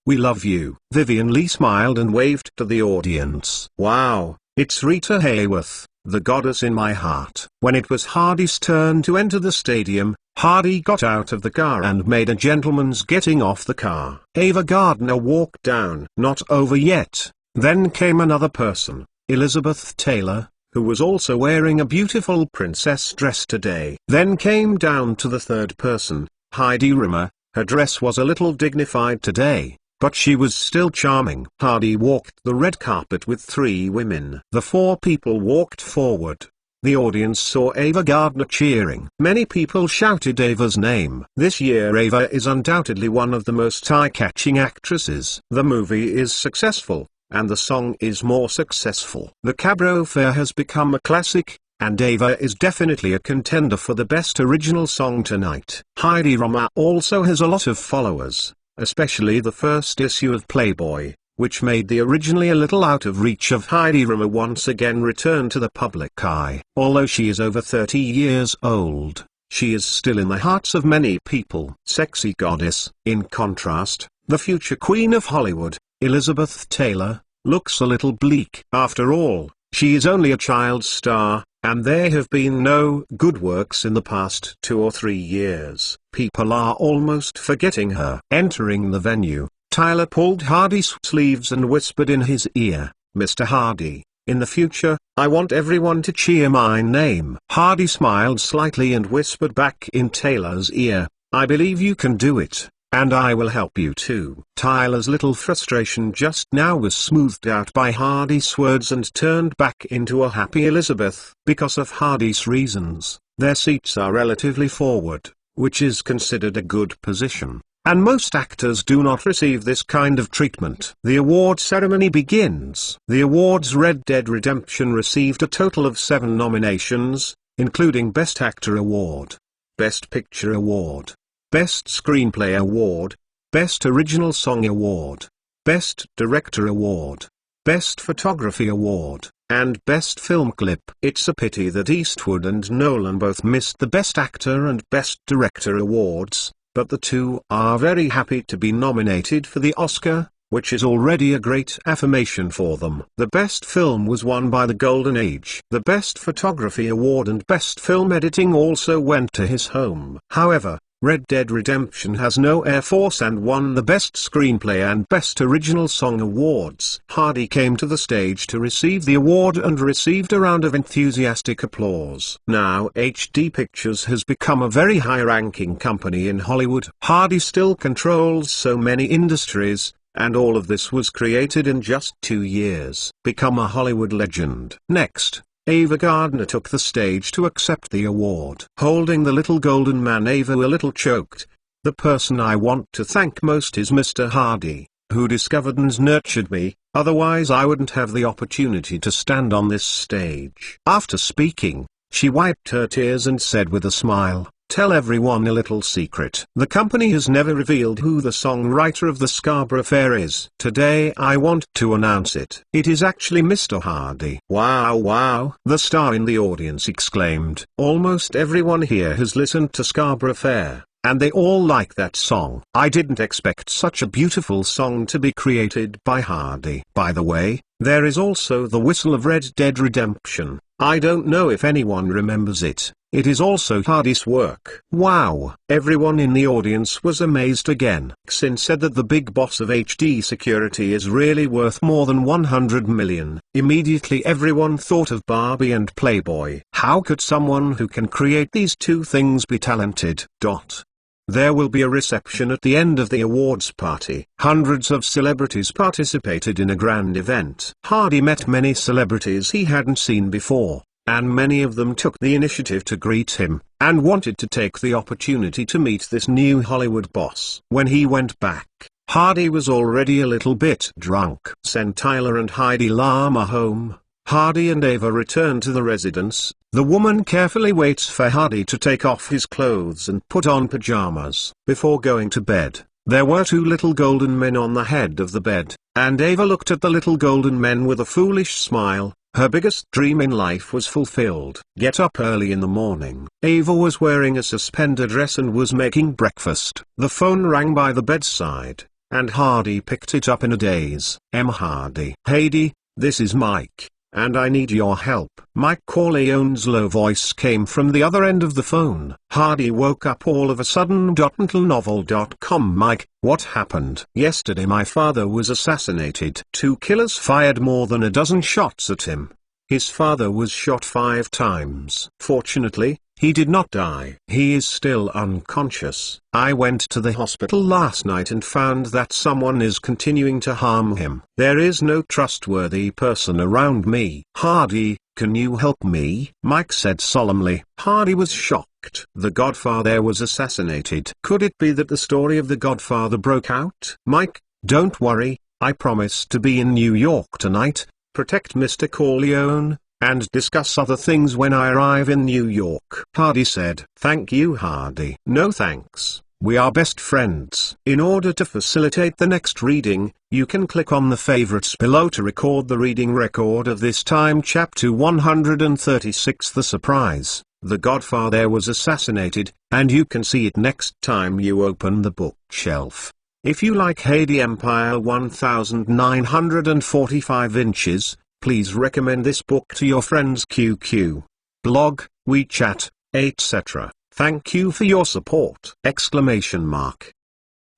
Speaker 1: we love you. Vivian Lee smiled and waved to the audience. Wow, it's Rita Hayworth, the goddess in my heart. When it was Hardy's turn to enter the stadium, Hardy got out of the car and made a gentleman's getting off the car. Ava Gardner walked down. Not over yet. Then came another person, Elizabeth Taylor, who was also wearing a beautiful princess dress today. Then came down to the third person, Heidi Rimmer. Her dress was a little dignified today, but she was still charming. Heidi walked the red carpet with 3 women. The 4 people walked forward. The audience saw Ava Gardner cheering. Many people shouted Ava's name. This year Ava is undoubtedly one of the most eye-catching actresses. The movie is successful, and the song is more successful. The Cabaret Fair has become a classic, and Ava is definitely a contender for the best original song tonight. Heidi Rimmer also has a lot of followers, especially the first issue of Playboy, which made the originally a little out of reach of Heidi Rimmer once again return to the public eye. Although she is over 30 years old, she is still in the hearts of many people. Sexy goddess. In contrast, the future queen of Hollywood, Elizabeth Taylor, looks a little bleak. After all, she is only a child star, and there have been no good works in the past 2 or 3 years. People are almost forgetting her. Entering the venue, Tyler pulled Hardy's sleeves and whispered in his ear, "Mr. Hardy, in the future, I want everyone to cheer my name." Hardy smiled slightly and whispered back in Taylor's ear, "I believe you can do it, and I will help you too." Tyler's little frustration just now was smoothed out by Hardy's words and turned back into a happy Elizabeth. Because of Hardy's reasons, their seats are relatively forward, which is considered a good position, and most actors do not receive this kind of treatment. The award ceremony begins. The awards. Red Dead Redemption received a total of 7 nominations, including Best Actor Award, Best Picture Award, Best Screenplay Award, Best Original Song Award, Best Director Award, Best Photography Award, and Best Film Clip. It's a pity that Eastwood and Nolan both missed the Best Actor and Best Director awards, but the two are very happy to be nominated for the Oscar, which is already a great affirmation for them. The Best Film was won by The Golden Age. The Best Photography Award and Best Film Editing also went to his home. However, Red Dead Redemption has no Air Force and won the Best Screenplay and Best Original Song awards. Hardy came to the stage to receive the award and received a round of enthusiastic applause. Now HD Pictures has become a very high-ranking company in Hollywood. Hardy still controls so many industries, and all of this was created in just 2 years. Become a Hollywood legend. Next, Ava Gardner took the stage to accept the award. Holding the little golden man, Ava a little choked. "The person I want to thank most is Mr. Hardy, who discovered and nurtured me, otherwise I wouldn't have the opportunity to stand on this stage." After speaking, she wiped her tears and said with a smile, "Tell everyone a little secret. The company has never revealed who the songwriter of the Scarborough Fair is. Today I want to announce it. It is actually Mr. Hardy." "Wow, wow!" the star in the audience exclaimed. "Almost everyone here has listened to Scarborough Fair, and they all like that song. I didn't expect such a beautiful song to be created by Hardy." By the way, there is also the whistle of Red Dead Redemption. I don't know if anyone remembers it. It is also Hardy's work. Wow! Everyone in the audience was amazed again. Xin said that the big boss of HD Security is really worth more than 100 million. Immediately everyone thought of Barbie and Playboy. How could someone who can create these two things be talented? There will be a reception at the end of the awards party. Hundreds of celebrities participated in a grand event. Hardy met many celebrities he hadn't seen before, and many of them took the initiative to greet him, and wanted to take the opportunity to meet this new Hollywood boss. When he went back, Hardy was already a little bit drunk. Send Tyler and Heidi Lamar home. Hardy and Ava return to the residence. The woman carefully waits for Hardy to take off his clothes and put on pajamas. Before going to bed, there were 2 little golden men on the head of the bed, and Ava looked at the little golden men with a foolish smile. Her biggest dream in life was fulfilled. Get up early in the morning. Ava was wearing a suspender dress and was making breakfast. The phone rang by the bedside, and Hardy picked it up in a daze. Hardy. "Heidi, this is Mike, and I need your help." Mike Corleone's low voice came from the other end of the phone. Hardy woke up all of a sudden. Novel.com. "Mike, what happened?" "Yesterday my father was assassinated. 2 killers fired more than a dozen shots at him. His father was shot 5 times. Fortunately, He did not die. He is still unconscious. I went to the hospital last night and found that someone is continuing to harm him. There is no trustworthy person around me. Hardy, can you help me? Mike said solemnly. Hardy was shocked. The Godfather was assassinated. Could it be that the story of the Godfather broke out? Mike, don't worry, I promise to be in New York tonight, protect Mr. Corleone, and discuss other things when I arrive in New York. Hardy said. Thank you, Hardy. No thanks. We are best friends. In order to facilitate the next reading, you can click on the favorites below to record the reading record of this time. Chapter 136. The Surprise. The Godfather was assassinated, and you can see it next time you open the bookshelf. If you like Haiti Empire 1945 inches, please recommend this book to your friends QQ, blog, WeChat, etc. Thank you for your support!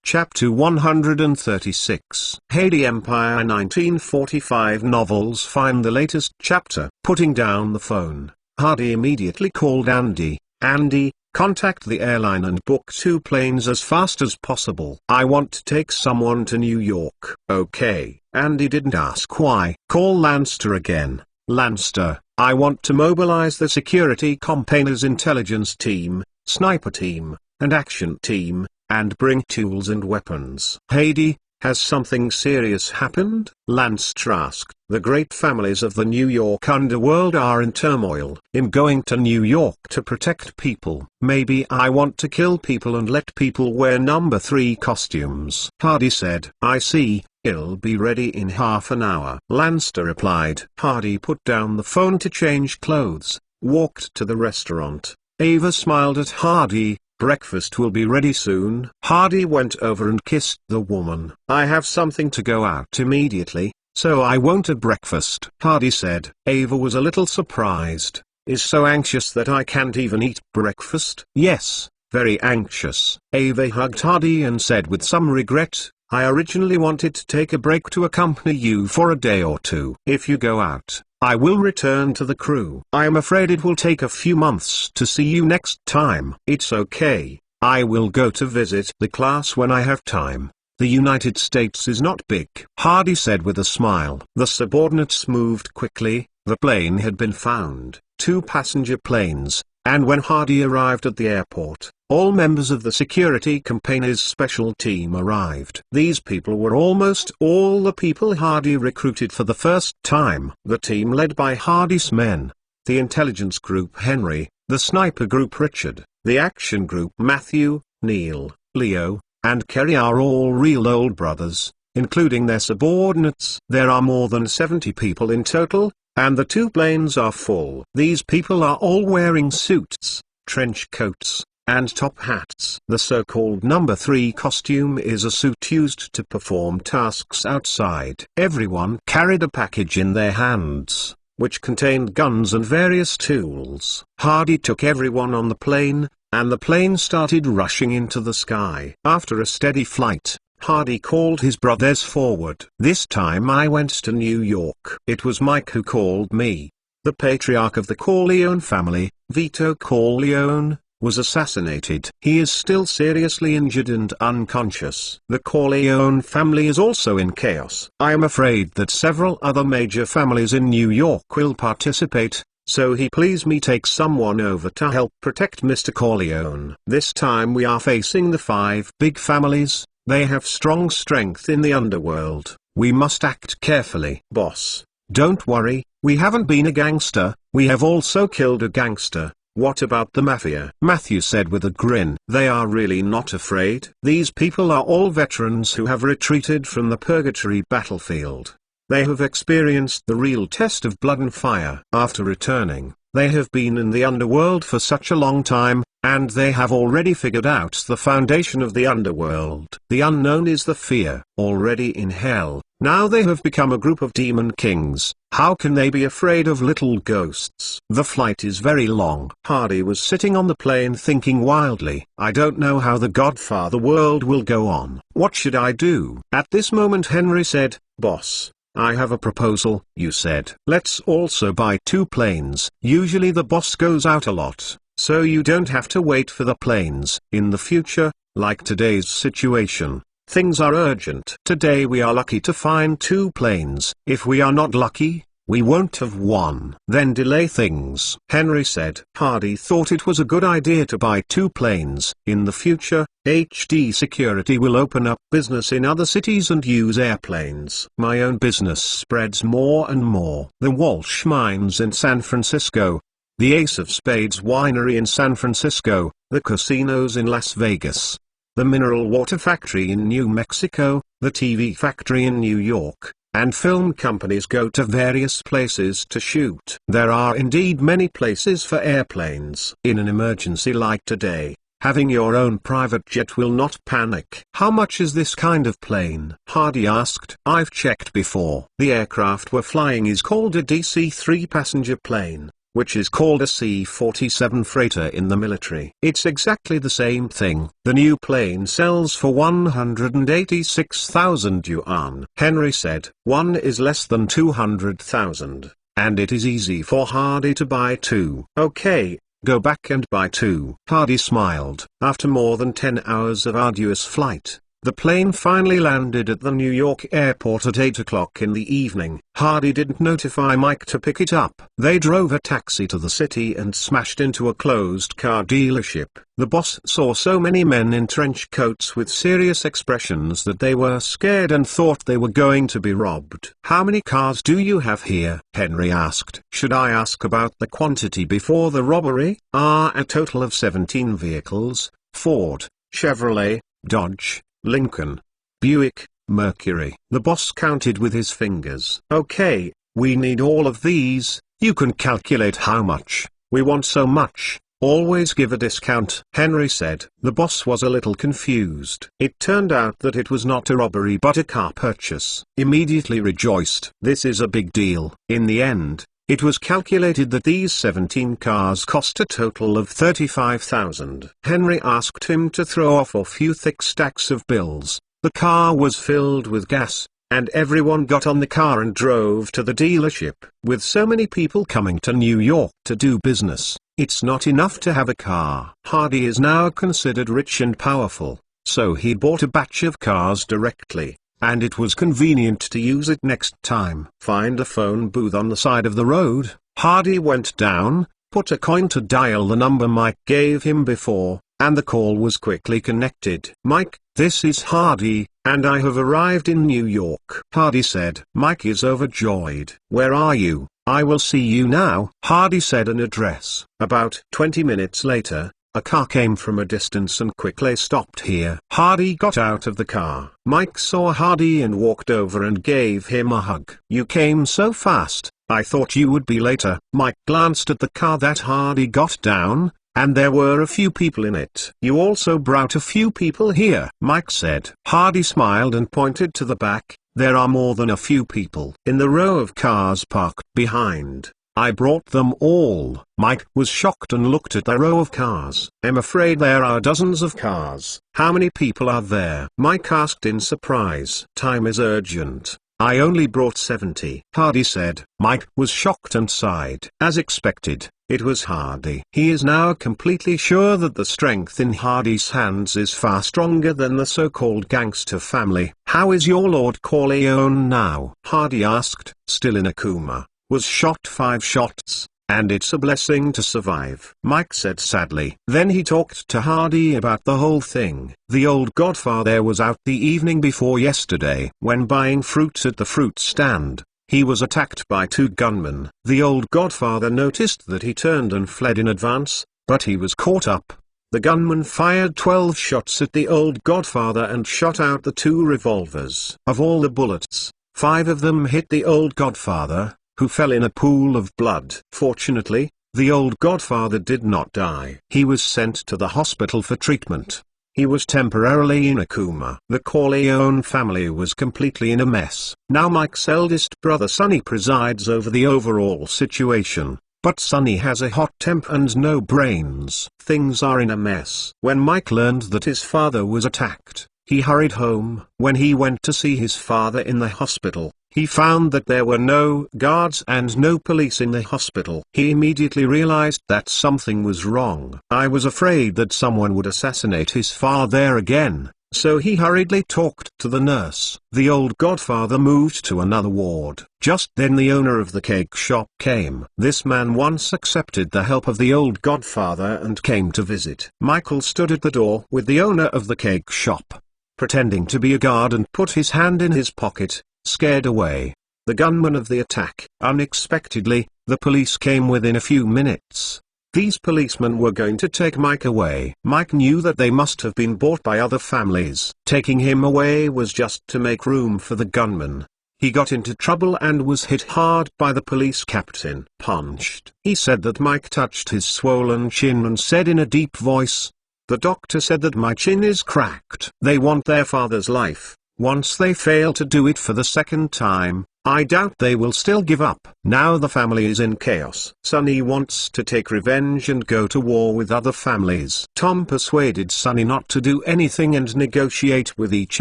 Speaker 1: Chapter 136. Haiti Empire 1945 novels. Find the latest chapter. Putting down the phone, Hardy immediately called Andy. Andy, contact the airline and book 2 planes as fast as possible. I want to take someone to New York. Okay. Andy didn't ask why. Call Lanster again. Lanster, I want to mobilize the security companies intelligence team, sniper team, and action team, and bring tools and weapons. Haiti, has something serious happened? Lanster asked. The great families of the New York underworld are in turmoil. I'm going to New York to protect people. Maybe I want to kill people and let people wear number 3 costumes. Hardy said. I see. I'll be ready in half an hour. Lanster replied. Hardy put down the phone to change clothes, walked to the restaurant. Ava smiled at Hardy. Breakfast will be ready soon. Hardy went over and kissed the woman. I have something to go out immediately, so I won't have breakfast. Hardy said. Ava was a little surprised. Is so anxious that I can't even eat breakfast? Yes, very anxious. Ava hugged Hardy and said with some regret, I originally wanted to take a break to accompany you for a day or two. If you go out, I will return to the crew. I am afraid it will take a few months to see you next time. It's okay. I will go to visit the class when I have time. The United States is not big. Hardy said with a smile. The subordinates moved quickly. The plane had been found, 2 passenger planes, and when Hardy arrived at the airport, all members of the security company's special team arrived. These people were almost all the people Hardy recruited for the first time. The team led by Hardy's men. The intelligence group Henry, the sniper group Richard, the action group Matthew, Neil, Leo, and Kerry are all real old brothers, including their subordinates. There are more than 70 people in total, and the 2 planes are full. These people are all wearing suits, trench coats, and top hats. The so-called number 3 costume is a suit used to perform tasks outside. Everyone carried a package in their hands, which contained guns and various tools. Hardy took everyone on the plane, and the plane started rushing into the sky. After a steady flight, Hardy called his brothers forward. This time I went to New York. It was Mike who called me. The patriarch of the Corleone family, Vito Corleone, was assassinated. He is still seriously injured and unconscious. The Corleone family is also in chaos. I am afraid that several other major families in New York will participate, so please me take someone over to help protect Mr. Corleone. This time we are facing the 5 big families. They have strong strength in the underworld. We must act carefully. Boss, don't worry, we haven't been a gangster, we have also killed a gangster. What about the mafia? Matthew said with a grin. They are really not afraid. These people are all veterans who have retreated from the purgatory battlefield. They have experienced the real test of blood and fire. After returning, they have been in the underworld for such a long time, and they have already figured out the foundation of the underworld. The unknown is the fear. Already in hell, now they have become a group of demon kings. How can they be afraid of little ghosts? The flight is very long. Hardy was sitting on the plane thinking wildly. I don't know how the Godfather world will go on. What should I do? At this moment Henry said, Boss, I have a proposal. You said, let's also buy 2 planes. Usually the boss goes out a lot, so you don't have to wait for the planes. In the future, like today's situation, things are urgent. Today we are lucky to find 2 planes. If we are not lucky, we won't have one. Then delay things. Henry said. Hardy thought it was a good idea to buy 2 planes. In the future, HD Security will open up business in other cities and use airplanes. My own business spreads more and more. The Walsh Mines in San Francisco, the Ace of Spades Winery in San Francisco, the casinos in Las Vegas, the mineral water factory in New Mexico, the TV factory in New York, and film companies go to various places to shoot. There are indeed many places for airplanes. In an emergency like today, having your own private jet will not panic. How much is this kind of plane? Hardy asked. I've checked before. The aircraft we're flying is called a DC-3 passenger plane, which is called a C-47 freighter in the military. It's exactly the same thing. The new plane sells for 186,000 yuan. Henry said. One is less than 200,000, and it is easy for Hardy to buy 2. Okay, go back and buy 2. Hardy smiled. After more than 10 hours of arduous flight, the plane finally landed at the New York airport at 8 o'clock in the evening. Hardy didn't notify Mike to pick it up. They drove a taxi to the city and smashed into a closed car dealership. The boss saw so many men in trench coats with serious expressions that they were scared and thought they were going to be robbed. How many cars do you have here? Henry asked. Should I ask about the quantity before the robbery? A total of 17 vehicles: Ford, Chevrolet, Dodge, Lincoln, Buick, Mercury. The boss counted with his fingers. Okay, we need all of these. You can calculate how much. We want so much. Always give a discount, Henry said. The boss was a little confused. It turned out that it was not a robbery but a car purchase. Immediately rejoiced. This is a big deal. In the end, it was calculated that these 17 cars cost a total of 35,000. Henry asked him to throw off a few thick stacks of bills. The car was filled with gas, and everyone got on the car and drove to the dealership. With so many people coming to New York to do business, it's not enough to have a car. Hardy is now considered rich and powerful, so he bought a batch of cars directly, and it was convenient to use it next time. Find a phone booth on the side of the road. Hardy went down, put a coin to dial the number Mike gave him before, and the call was quickly connected. Mike, this is Hardy, and I have arrived in New York. Hardy said. Mike is overjoyed. Where are you? I will see you now. Hardy said an address. About 20 minutes later, a car came from a distance and quickly stopped here. Hardy got out of the car. Mike saw Hardy and walked over and gave him a hug. You came so fast, I thought you would be later. Mike glanced at the car that Hardy got down, and there were a few people in it. You also brought a few people here, Mike said. Hardy smiled and pointed to the back. There are more than a few people in the row of cars parked behind. I brought them all. Mike was shocked and looked at the row of cars. I'm afraid there are dozens of cars. How many people are there? Mike asked in surprise. Time is urgent. I only brought 70. Hardy said. Mike was shocked and sighed. As expected, it was Hardy. He is now completely sure that the strength in Hardy's hands is far stronger than the so-called gangster family. How is your Lord Corleone now? Hardy asked. Still in a coma. Was shot 5 shots, and it's a blessing to survive, Mike said sadly. Then he talked to Hardy about the whole thing. The old godfather was out the evening before yesterday. When buying fruits at the fruit stand, he was attacked by 2 gunmen. The old godfather noticed that he turned and fled in advance, but he was caught up. The gunman fired 12 shots at the old godfather and shot out the 2 revolvers. Of all the bullets, 5 of them hit the old godfather, who fell in a pool of blood. Fortunately, the old godfather did not die. He was sent to the hospital for treatment. He was temporarily in a coma. The Corleone family was completely in a mess. Now Mike's eldest brother Sonny presides over the overall situation, but Sonny has a hot temper and no brains. Things are in a mess. When Mike learned that his father was attacked, he hurried home. When he went to see his father in the hospital, he found that there were no guards and no police in the hospital. He immediately realized that something was wrong. I was afraid that someone would assassinate his father again, so he hurriedly talked to the nurse. The old godfather moved to another ward. Just then the owner of the cake shop came. This man once accepted the help of the old godfather and came to visit. Michael stood at the door with the owner of the cake shop, pretending to be a guard, and put his hand in his pocket, scared away the gunman of the attack. Unexpectedly, the police came within a few minutes. These policemen were going to take Mike away. Mike knew that they must have been bought by other families. Taking him away was just to make room for the gunman. He got into trouble and was hit hard by the police captain. Punched. He said that Mike touched his swollen chin and said in a deep voice, "The doctor said that my chin is cracked." They want their father's life. Once they fail to do it for the second time, I doubt they will still give up. Now the family is in chaos. Sonny wants to take revenge and go to war with other families. Tom persuaded Sonny not to do anything and negotiate with each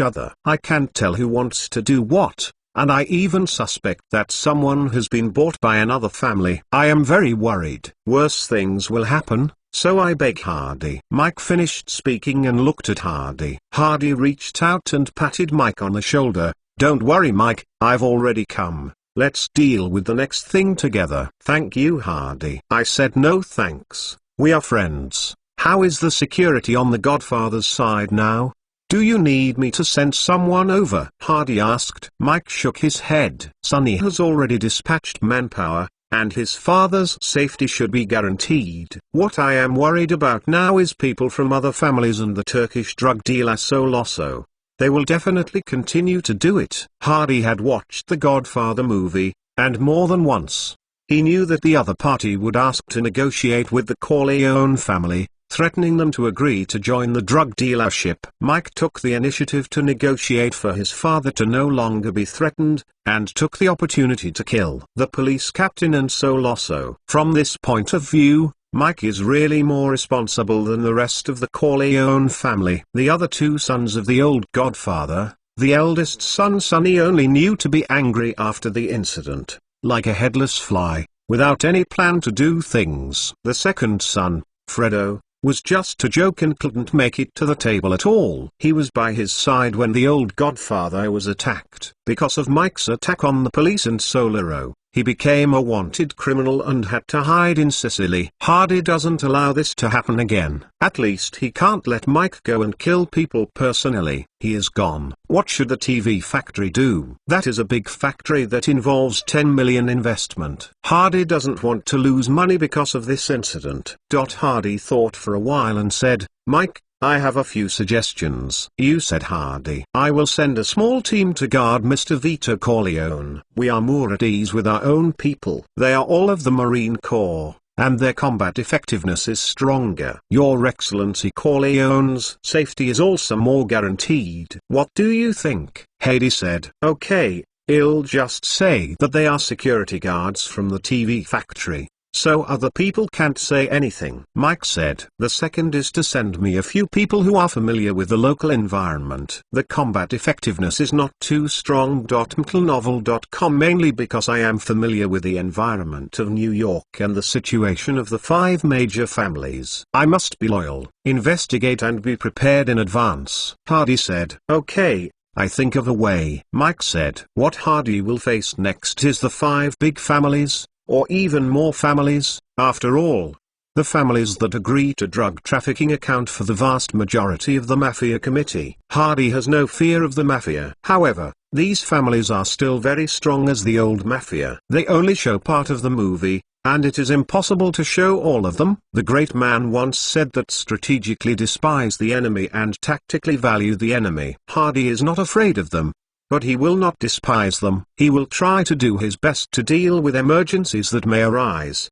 Speaker 1: other. I can't tell who wants to do what, and I even suspect that someone has been bought by another family. I am very worried. Worse things will happen, so I beg Hardy. Mike finished speaking and looked at Hardy. Hardy reached out and patted Mike on the shoulder. "Don't worry, Mike, I've already come. Let's deal with the next thing together." "Thank you, Hardy." I said, "No thanks. We are friends." "How is the security on the Godfather's side now? Do you need me to send someone over?" Hardy asked. Mike shook his head. "Sonny has already dispatched manpower, and his father's safety should be guaranteed. What I am worried about now is people from other families and the Turkish drug dealer Soloso. They will definitely continue to do it." Hardy had watched the Godfather movie, and more than once. He knew that the other party would ask to negotiate with the Corleone family, threatening them to agree to join the drug dealership. Mike took the initiative to negotiate for his father to no longer be threatened, and took the opportunity to kill the police captain and Soloso. From this point of view, Mike is really more responsible than the rest of the Corleone family. The other two sons of the old Godfather, the eldest son Sonny only knew to be angry after the incident, like a headless fly, without any plan to do things. The second son, Fredo, was just a joke and couldn't make it to the table at all. He was by his side when the old Godfather was attacked. Because of Mike's attack on the police and Solero, he became a wanted criminal and had to hide in Sicily. Hardy doesn't allow this to happen again. At least he can't let Mike go and kill people personally. He is gone. What should the TV factory do? That is a big factory that involves 10 million investment. Hardy doesn't want to lose money because of this incident. Hardy thought for a while and said, "Mike, I have a few suggestions." "You," said Hardy. "I will send a small team to guard Mr. Vito Corleone. We are more at ease with our own people. They are all of the Marine Corps, and their combat effectiveness is stronger. Your Excellency Corleone's safety is also more guaranteed." "What do you think?" Hardy said. "Okay, I'll just say that they are security guards from the TV factory, so other people can't say anything." Mike said. "The second is to send me a few people who are familiar with the local environment. The combat effectiveness is not too strong. McLenovel.com mainly because I am familiar with the environment of New York and the situation of the 5 major families. I must be loyal, investigate and be prepared in advance." Hardy said. "Okay, I think of a way." Mike said. What Hardy will face next is the 5 big families, or even more families. After all, the families that agree to drug trafficking account for the vast majority of the Mafia Committee. Hardy has no fear of the Mafia. However, these families are still very strong as the old Mafia. They only show part of the movie, and it is impossible to show all of them. The great man once said that strategically despise the enemy and tactically value the enemy. Hardy is not afraid of them, but he will not despise them. He will try to do his best to deal with emergencies that may arise.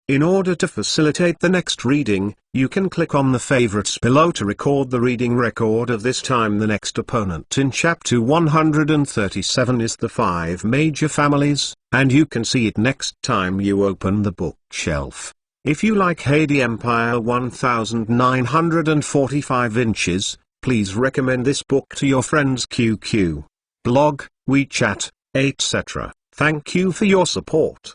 Speaker 1: In order to facilitate the next reading, you can click on the favorites below to record the reading record of this time. The next opponent in chapter 137 is the 5 major families, and you can see it next time you open the bookshelf. If you like Hardy Empire 1945 inches, please recommend this book to your friends QQ, blog, WeChat, etc. Thank you for your support!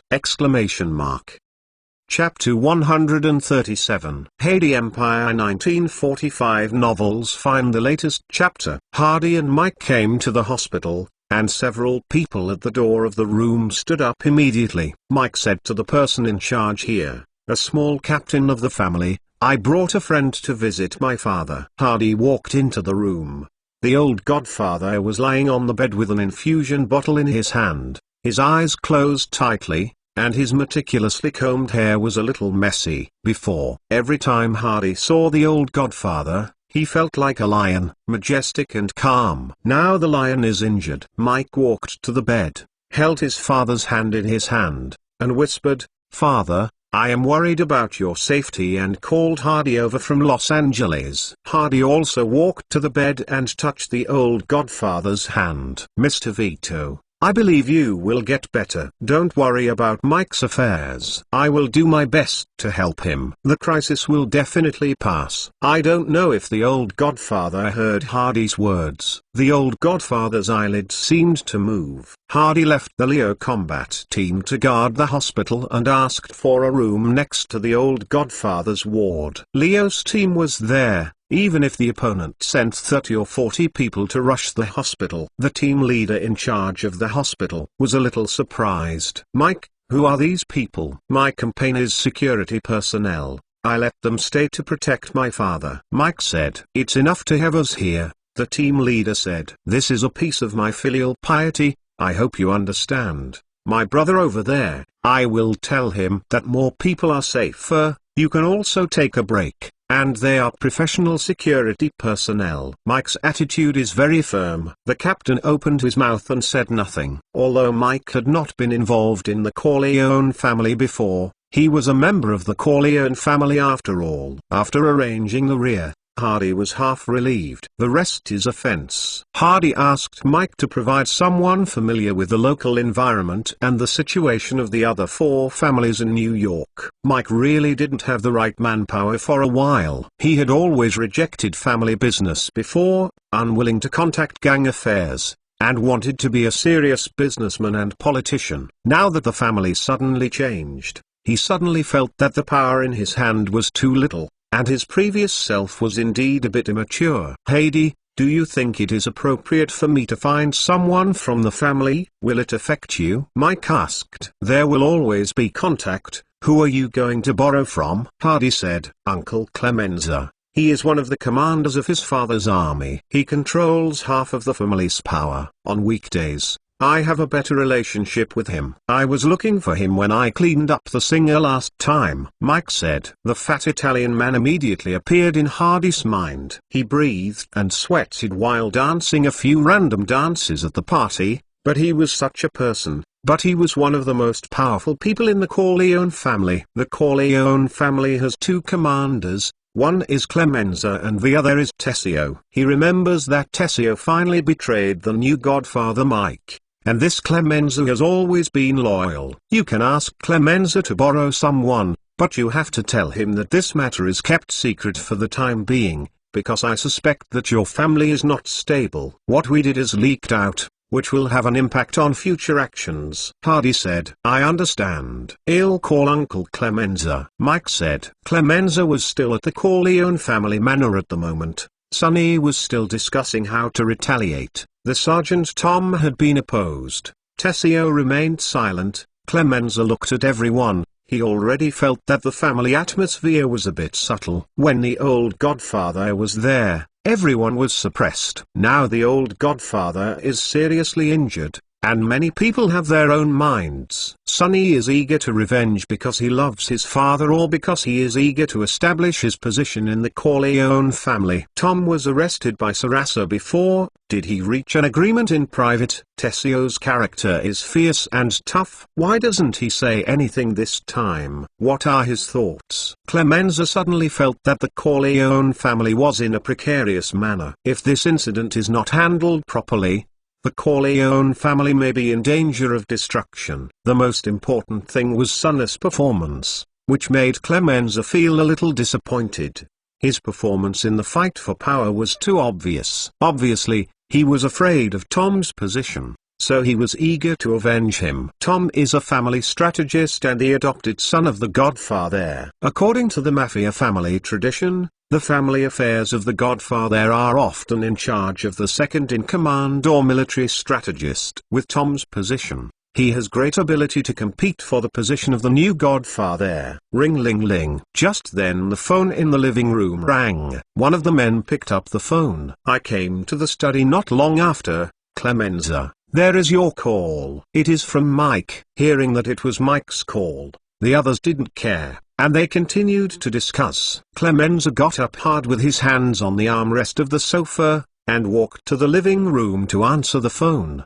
Speaker 1: Chapter 137 Hardy Empire 1945 novels. Find the latest chapter. Hardy and Mike came to the hospital, and several people at the door of the room stood up immediately. Mike said to the person in charge here, a small captain of the family, "I brought a friend to visit my father." Hardy walked into the room. The old godfather was lying on the bed with an infusion bottle in his hand, his eyes closed tightly, and his meticulously combed hair was a little messy. Before, every time Hardy saw the old godfather, he felt like a lion, majestic and calm. Now the lion is injured. Mike walked to the bed, held his father's hand in his hand, and whispered, "Father, I am worried about your safety," and called Hardy over from Los Angeles. Hardy also walked to the bed and touched the old godfather's hand. "Mr. Vito, I believe you will get better. Don't worry about Mike's affairs. I will do my best to help him. The crisis will definitely pass." I don't know if the old godfather heard Hardy's words. The old godfather's eyelids seemed to move. Hardy left the Leo combat team to guard the hospital and asked for a room next to the old godfather's ward. Leo's team was there, even if the opponent sent 30 or 40 people to rush the hospital. The team leader in charge of the hospital was a little surprised. "Mike, who are these people?" "My company's security personnel. I let them stay to protect my father." Mike said. "It's enough to have us here," the team leader said. "This is a piece of my filial piety. I hope you understand. My brother over there, I will tell him that more people are safer. You can also take a break. And they are professional security personnel." Mike's attitude is very firm. The captain opened his mouth and said nothing. Although Mike had not been involved in the Corleone family before, he was a member of the Corleone family after all. After arranging the rear, Hardy was half relieved. "The rest is a fence." Hardy asked Mike to provide someone familiar with the local environment and the situation of the other 4 families in New York. Mike really didn't have the right manpower for a while. He had always rejected family business before, unwilling to contact gang affairs, and wanted to be a serious businessman and politician. Now that the family suddenly changed, he suddenly felt that the power in his hand was too little, and his previous self was indeed a bit immature. "Hardy, do you think it is appropriate for me to find someone from the family? Will it affect you?" Mike asked. "There will always be contact. Who are you going to borrow from?" Hardy said, "Uncle Clemenza. He is one of the commanders of his father's army. He controls half of the family's power. On weekdays, I have a better relationship with him. I was looking for him when I cleaned up the singer last time," Mike said. The fat Italian man immediately appeared in Hardy's mind. He breathed and sweated while dancing a few random dances at the party, but he was such a person. But he was one of the most powerful people in the Corleone family. The Corleone family has 2 commanders. One is Clemenza and the other is Tessio. He remembers that Tessio finally betrayed the new godfather Mike, and this Clemenza has always been loyal. You can ask Clemenza to borrow someone, but you have to tell him that this matter is kept secret for the time being, because I suspect that your family is not stable. What we did is leaked out, which will have an impact on future actions." Hardy said. "I understand. I'll call Uncle Clemenza." Mike said. Clemenza was still at the Corleone family manor at the moment. Sonny was still discussing how to retaliate. The Sergeant Tom had been opposed. Tessio remained silent. Clemenza looked at everyone. He already felt that the family atmosphere was a bit subtle. When the old godfather was there, everyone was suppressed. Now the old godfather is seriously injured, and many people have their own minds. Sonny is eager to revenge because he loves his father or because he is eager to establish his position in the Corleone family. Tom was arrested by Sarasa before. Did he reach an agreement in private? Tessio's character is fierce and tough. Why doesn't he say anything this time? What are his thoughts? Clemenza suddenly felt that the Corleone family was in a precarious manner. If this incident is not handled properly, the Corleone family may be in danger of destruction. The most important thing was Sonny's performance, which made Clemenza feel a little disappointed. His performance in the fight for power was too obvious. Obviously, he was afraid of Tom's position. so he was eager to avenge him. Tom is a family strategist and the adopted son of the Godfather. According to the Mafia family tradition, the family affairs of the Godfather are often in charge of the second-in-command or military strategist. With Tom's position, he has great ability to compete for the position of the new Godfather. Ring-ling-ling. Just then the phone in the living room rang. One of the men picked up the phone. I came to the study not long after. Clemenza, there is your call. It is from Mike. Hearing that it was Mike's call, the others didn't care, and they continued to discuss. Clemenza got up hard with his hands on the armrest of the sofa, and walked to the living room to answer the phone.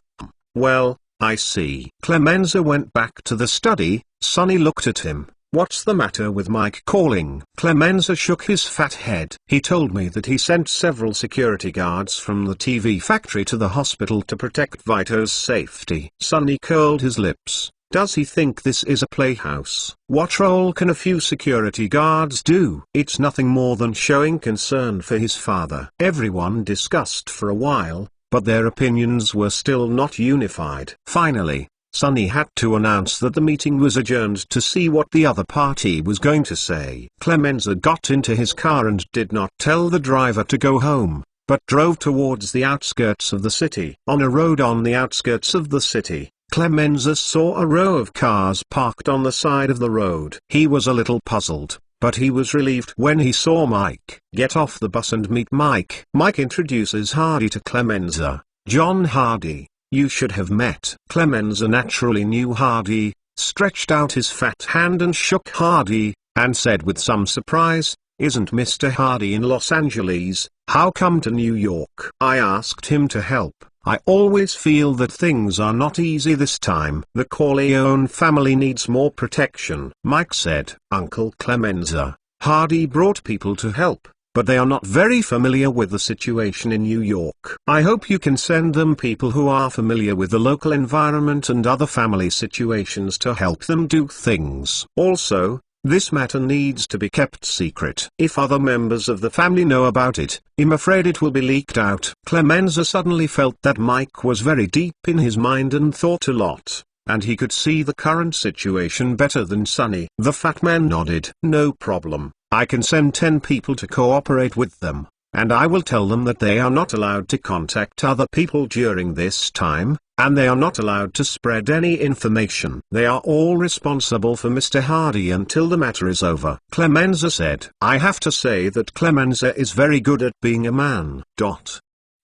Speaker 1: Well, I see. Clemenza went back to the study. Sonny looked at him. What's the matter with Mike calling? Clemenza shook his fat head. He told me that he sent several security guards from the TV factory to the hospital to protect Vito's safety. Sonny curled his lips. Does he think this is a playhouse? What role can a few security guards do? It's nothing more than showing concern for his father. Everyone discussed for a while, but their opinions were still not unified. Finally, Sonny had to announce that the meeting was adjourned to see what the other party was going to say. Clemenza got into his car and did not tell the driver to go home, but drove towards the outskirts of the city. On a road on the outskirts of the city, Clemenza saw a row of cars parked on the side of the road. He was a little puzzled, but he was relieved when he saw Mike. Get off the bus and meet Mike. Mike introduces Hardy to Clemenza. John Hardy, you should have met. Clemenza naturally knew Hardy, stretched out his fat hand and shook Hardy, and said with some surprise, "Isn't Mr. Hardy in Los Angeles? How come to New York?" I asked him to help. I always feel that things are not easy this time. The Corleone family needs more protection. Mike said, Uncle Clemenza, Hardy brought people to help, but they are not very familiar with the situation in New York. I hope you can send them people who are familiar with the local environment and other family situations to help them do things. Also, this matter needs to be kept secret. If other members of the family know about it, I'm afraid it will be leaked out. Clemenza suddenly felt that Mike was very deep in his mind and thought a lot, and he could see the current situation better than Sonny. The fat man nodded. No problem. I can send 10 people to cooperate with them, and I will tell them that they are not allowed to contact other people during this time, and they are not allowed to spread any information. They are all responsible for Mr. Hardy until the matter is over. Clemenza said, I have to say that Clemenza is very good at being a man.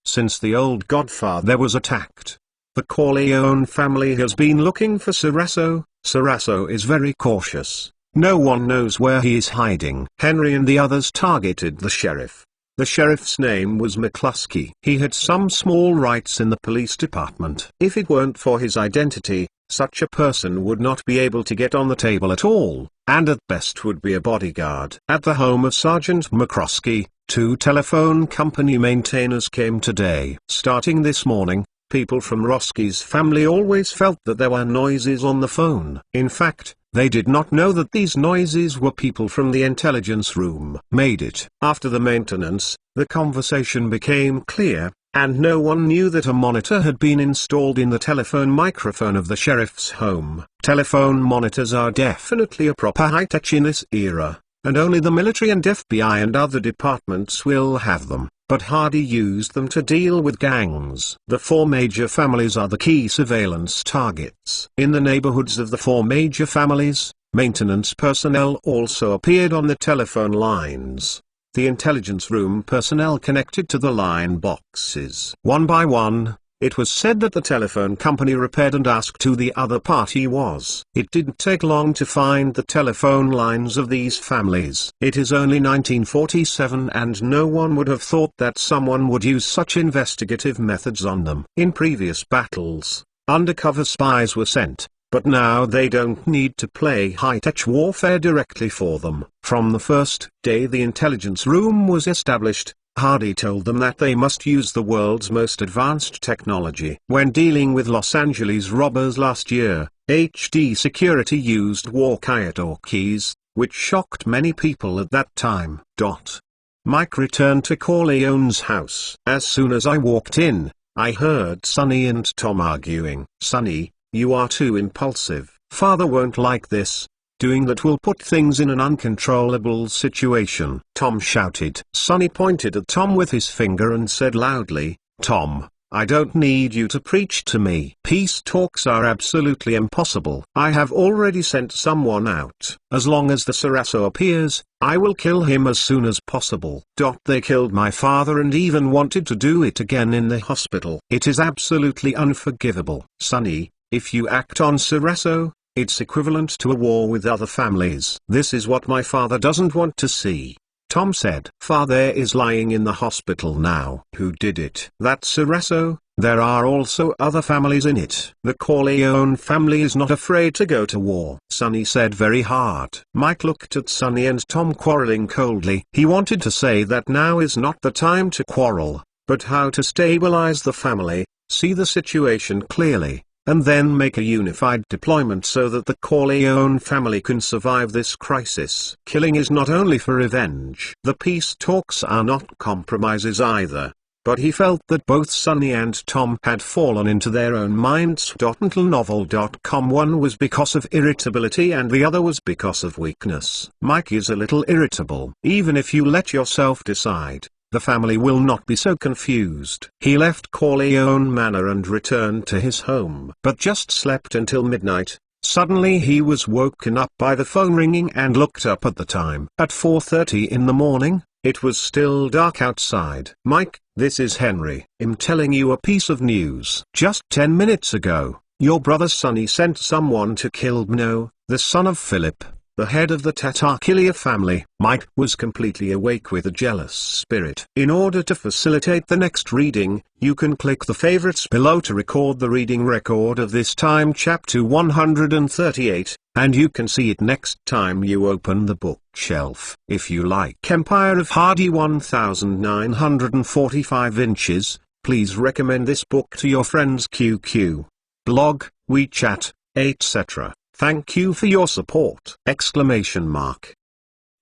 Speaker 1: Since the old Godfather was attacked, the Corleone family has been looking for Sarasso. Sarasso is very cautious. No one knows where he is hiding. Henry and the others targeted the sheriff. The sheriff's name was McCluskey. He had some small rights in the police department. If it weren't for his identity, such a person would not be able to get on the table at all, and at best would be a bodyguard. At the home of Sergeant McCluskey, 2 telephone company maintainers came today. Starting this morning, people from Roski's family always felt that there were noises on the phone. In fact, they did not know that these noises were people from the intelligence room. Made it. After the maintenance, the conversation became clear, and no one knew that a monitor had been installed in the telephone microphone of the sheriff's home. Telephone monitors are definitely a proper high-tech in this era, and only the military and FBI and other departments will have them. But Hardy used them to deal with gangs. The 4 major families are the key surveillance targets. In the neighborhoods of the 4 major families, maintenance personnel also appeared on the telephone lines. The intelligence room personnel connected to the line boxes. One by one, it was said that the telephone company repaired and asked who the other party was. It didn't take long to find the telephone lines of these families. It is only 1947 and no one would have thought that someone would use such investigative methods on them. In previous battles, undercover spies were sent, but now they don't need to play high-tech warfare directly for them. From the first day the intelligence room was established, Hardy told them that they must use the world's most advanced technology. When dealing with Los Angeles robbers last year, HD Security used walkie-talkies, which shocked many people at that time. Mike returned to Corleone's house. As soon as I walked in, I heard Sonny and Tom arguing. Sonny, you are too impulsive. Father won't like this. Doing that will put things in an uncontrollable situation. Tom shouted. Sonny pointed at Tom with his finger and said loudly, Tom, I don't need you to preach to me. Peace talks are absolutely impossible. I have already sent someone out. As long as the Sarasso appears, I will kill him as soon as possible. They killed my father and even wanted to do it again in the hospital. It is absolutely unforgivable. Sonny, if you act on Sarasso, it's equivalent to a war with other families. This is what my father doesn't want to see. Tom said. Father is lying in the hospital now. Who did it? That's Sarasso. There are also other families in it. The Corleone family is not afraid to go to war. Sonny said very hard. Mike looked at Sonny and Tom quarreling coldly. He wanted to say that now is not the time to quarrel, but how to stabilize the family, see the situation clearly, and then make a unified deployment so that the Corleone family can survive this crisis. Killing is not only for revenge. The peace talks are not compromises either. But he felt that both Sonny and Tom had fallen into their own minds. Until novel.com, one was because of irritability and the other was because of weakness. Mike is a little irritable. Even if you let yourself decide, the family will not be so confused. He left Corleone Manor and returned to his home, but just slept until midnight. Suddenly he was woken up by the phone ringing and looked up at the time. At 4:30 in the morning, it was still dark outside. Mike, this is Henry. I'm telling you a piece of news. Just 10 minutes ago, your brother Sonny sent someone to kill Bno, the son of Philip, the head of the Tatarkilia family. Mike was completely awake with a jealous spirit. In order to facilitate the next reading, you can click the favorites below to record the reading record of this time chapter 138, and you can see it next time you open the bookshelf. If you like Empire of Hardy 1945 inches, please recommend this book to your friends QQ, blog, WeChat, etc. Thank you for your support! Exclamation mark.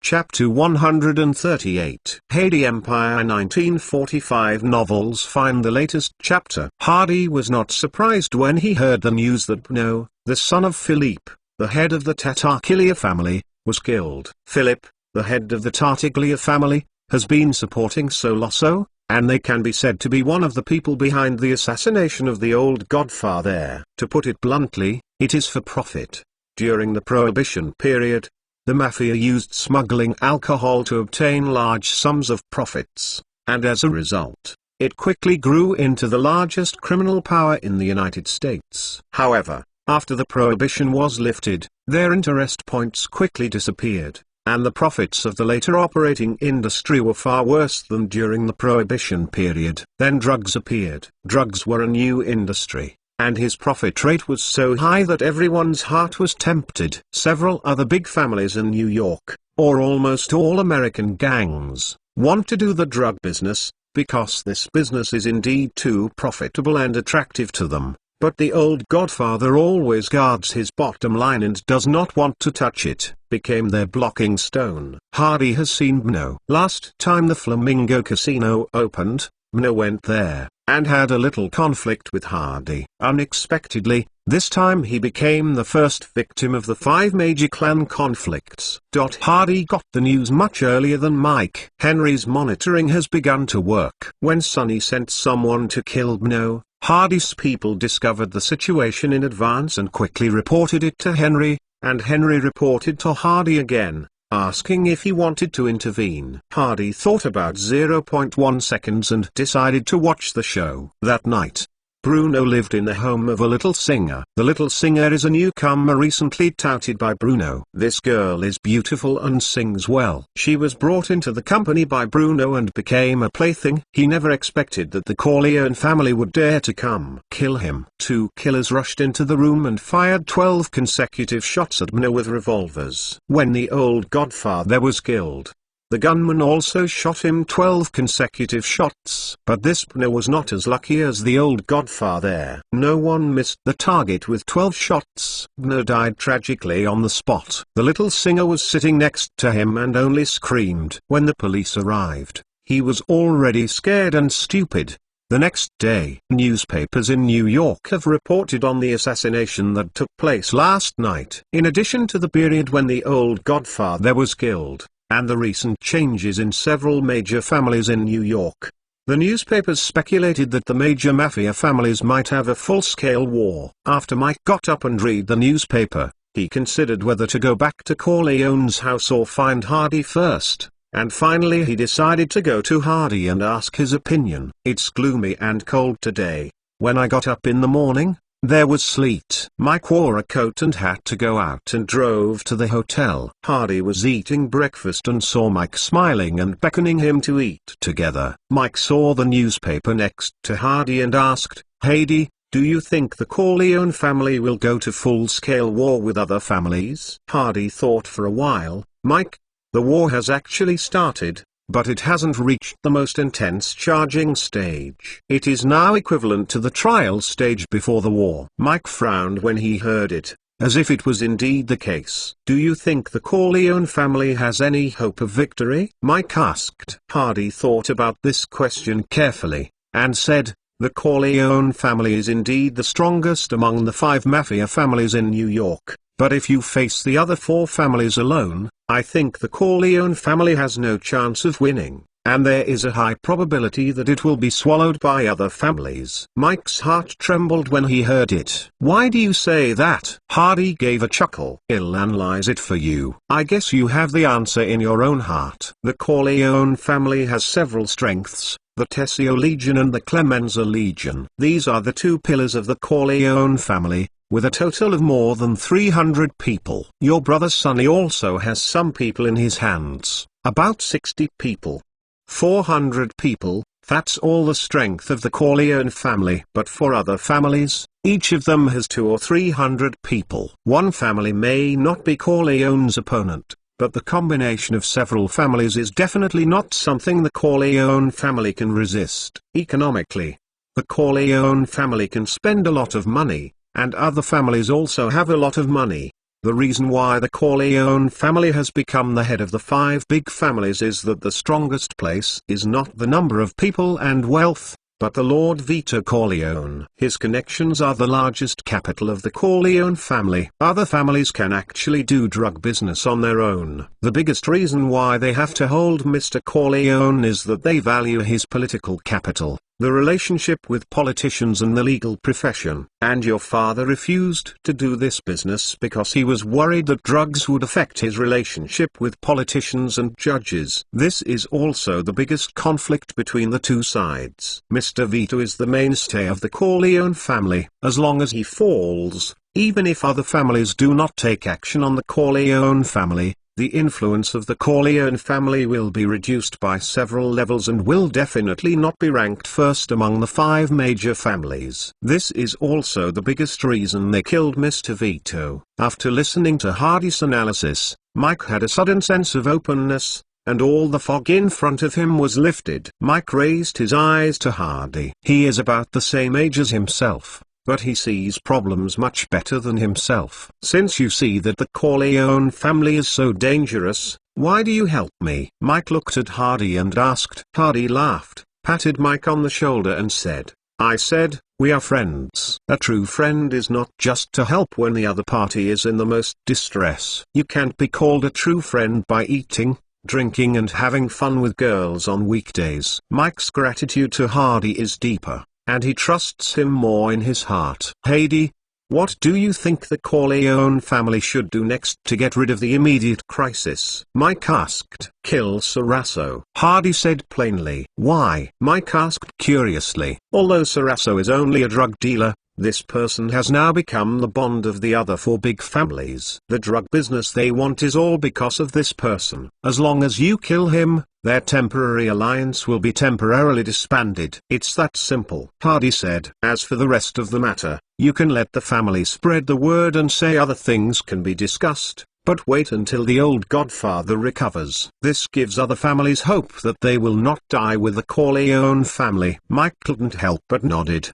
Speaker 1: Chapter 138. Hardy Empire 1945 novels. Find the latest chapter. Hardy was not surprised when he heard the news that Bno, the son of Philippe, the head of the Tatarkilia family, was killed. Philip, the head of the Tartaglia family, has been supporting Solosso, and they can be said to be one of the people behind the assassination of the old godfather. To put it bluntly, it is for profit. During the Prohibition period, the mafia used smuggling alcohol to obtain large sums of profits, and as a result, it quickly grew into the largest criminal power in the United States. However, after the Prohibition was lifted, their interest points quickly disappeared, and the profits of the later operating industry were far worse than during the Prohibition period. Then drugs appeared. Drugs were a new industry, and his profit rate was so high that everyone's heart was tempted. Several other big families in New York, or almost all American gangs, want to do the drug business, because this business is indeed too profitable and attractive to them. But the old godfather always guards his bottom line and does not want to touch it, became their blocking stone. Hardy has seen Bno. Last time the Flamingo Casino opened, Bno went there, and had a little conflict with Hardy. Unexpectedly, this time he became the first victim of the 5 major clan conflicts. Hardy got the news much earlier than Mike. Henry's monitoring has begun to work. When Sonny sent someone to kill Bno, Hardy's people discovered the situation in advance and quickly reported it to Henry, and Henry reported to Hardy again, asking if he wanted to intervene. Hardy thought about 0.1 seconds and decided to watch the show. That night, Bruno lived in the home of a little singer. The little singer is a newcomer recently touted by Bruno. This girl is beautiful and sings well. She was brought into the company by Bruno and became a plaything. He never expected that the Corleone family would dare to come kill him. 2 killers rushed into the room and fired 12 consecutive shots at Bno with revolvers. When the old godfather was killed, the gunman also shot him 12 consecutive shots. But this Bno was not as lucky as the old godfather. No one missed the target with 12 shots. Bno died tragically on the spot. The little singer was sitting next to him and only screamed. When the police arrived, he was already scared and stupid. The next day, newspapers in New York have reported on the assassination that took place last night. In addition to the period when the old godfather was killed, and the recent changes in several major families in New York, the newspapers speculated that the major mafia families might have a full-scale war. After Mike got up and read the newspaper, he considered whether to go back to Corleone's house or find Hardy first. And finally he decided to go to Hardy and ask his opinion. It's gloomy and cold today. When I got up in the morning, there was sleet. Mike wore a coat and hat to go out and drove to the hotel. Hardy was eating breakfast and saw Mike smiling and beckoning him to eat together. Mike saw the newspaper next to Hardy and asked, "Hardy, do you think the Corleone family will go to full-scale war with other families?" Hardy thought for a while. "Mike, the war has actually started, but it hasn't reached the most intense charging stage. It is now equivalent to the trial stage before the war." Mike frowned when he heard it, as if it was indeed the case. "Do you think the Corleone family has any hope of victory?" Mike asked. Hardy thought about this question carefully, and said, "The Corleone family is indeed the strongest among the 5 mafia families in New York. But if you face the other 4 families alone, I think the Corleone family has no chance of winning, and there is a high probability that it will be swallowed by other families." Mike's heart trembled when he heard it. "Why do you say that?" Hardy gave a chuckle. "I'll analyze it for you. I guess you have the answer in your own heart. The Corleone family has several strengths. The Tessio Legion and the Clemenza Legion. These are the 2 pillars of the Corleone family, with a total of more than 300 people. Your brother Sonny also has some people in his hands, about 60 people. 400 people, that's all the strength of the Corleone family. But for other families, each of them has 200 or 300 people. One family may not be Corleone's opponent, but the combination of several families is definitely not something the Corleone family can resist. Economically, the Corleone family can spend a lot of money, and other families also have a lot of money. The reason why the Corleone family has become the head of the 5 big families is that the strongest place is not the number of people and wealth, but the Lord Vito Corleone. His connections are the largest capital of the Corleone family. Other families can actually do drug business on their own. The biggest reason why they have to hold Mr. Corleone is that they value his political capital, the relationship with politicians and the legal profession. And your father refused to do this business because he was worried that drugs would affect his relationship with politicians and judges. This is also the biggest conflict between the 2 sides. Mr. Vito is the mainstay of the Corleone family. As long as he falls, even if other families do not take action on the Corleone family, the influence of the Corleone family will be reduced by several levels and will definitely not be ranked first among the 5 major families. This is also the biggest reason they killed Mr. Vito. After listening to Hardy's analysis, Mike had a sudden sense of openness, and all the fog in front of him was lifted. Mike raised his eyes to Hardy. He is about the same age as himself, but he sees problems much better than himself. "Since you see that the Corleone family is so dangerous, why do you help me?" Mike looked at Hardy and asked. Hardy laughed, patted Mike on the shoulder and said, "I said, we are friends. A true friend is not just to help when the other party is in the most distress. You can't be called a true friend by eating, drinking and having fun with girls on weekdays." Mike's gratitude to Hardy is deeper, and he trusts him more in his heart. "Hardy, what do you think the Corleone family should do next to get rid of the immediate crisis?" Mike asked. "Kill Sarasso," Hardy said plainly. "Why?" Mike asked curiously. "Although Sarasso is only a drug dealer, this person has now become the bond of the other 4 big families. The drug business they want is all because of this person. As long as you kill him, their temporary alliance will be temporarily disbanded. It's that simple," Hardy said. "As for the rest of the matter, you can let the family spread the word and say other things can be discussed, but wait until the old godfather recovers. This gives other families hope that they will not die with the Corleone family." Mike couldn't help but nodded.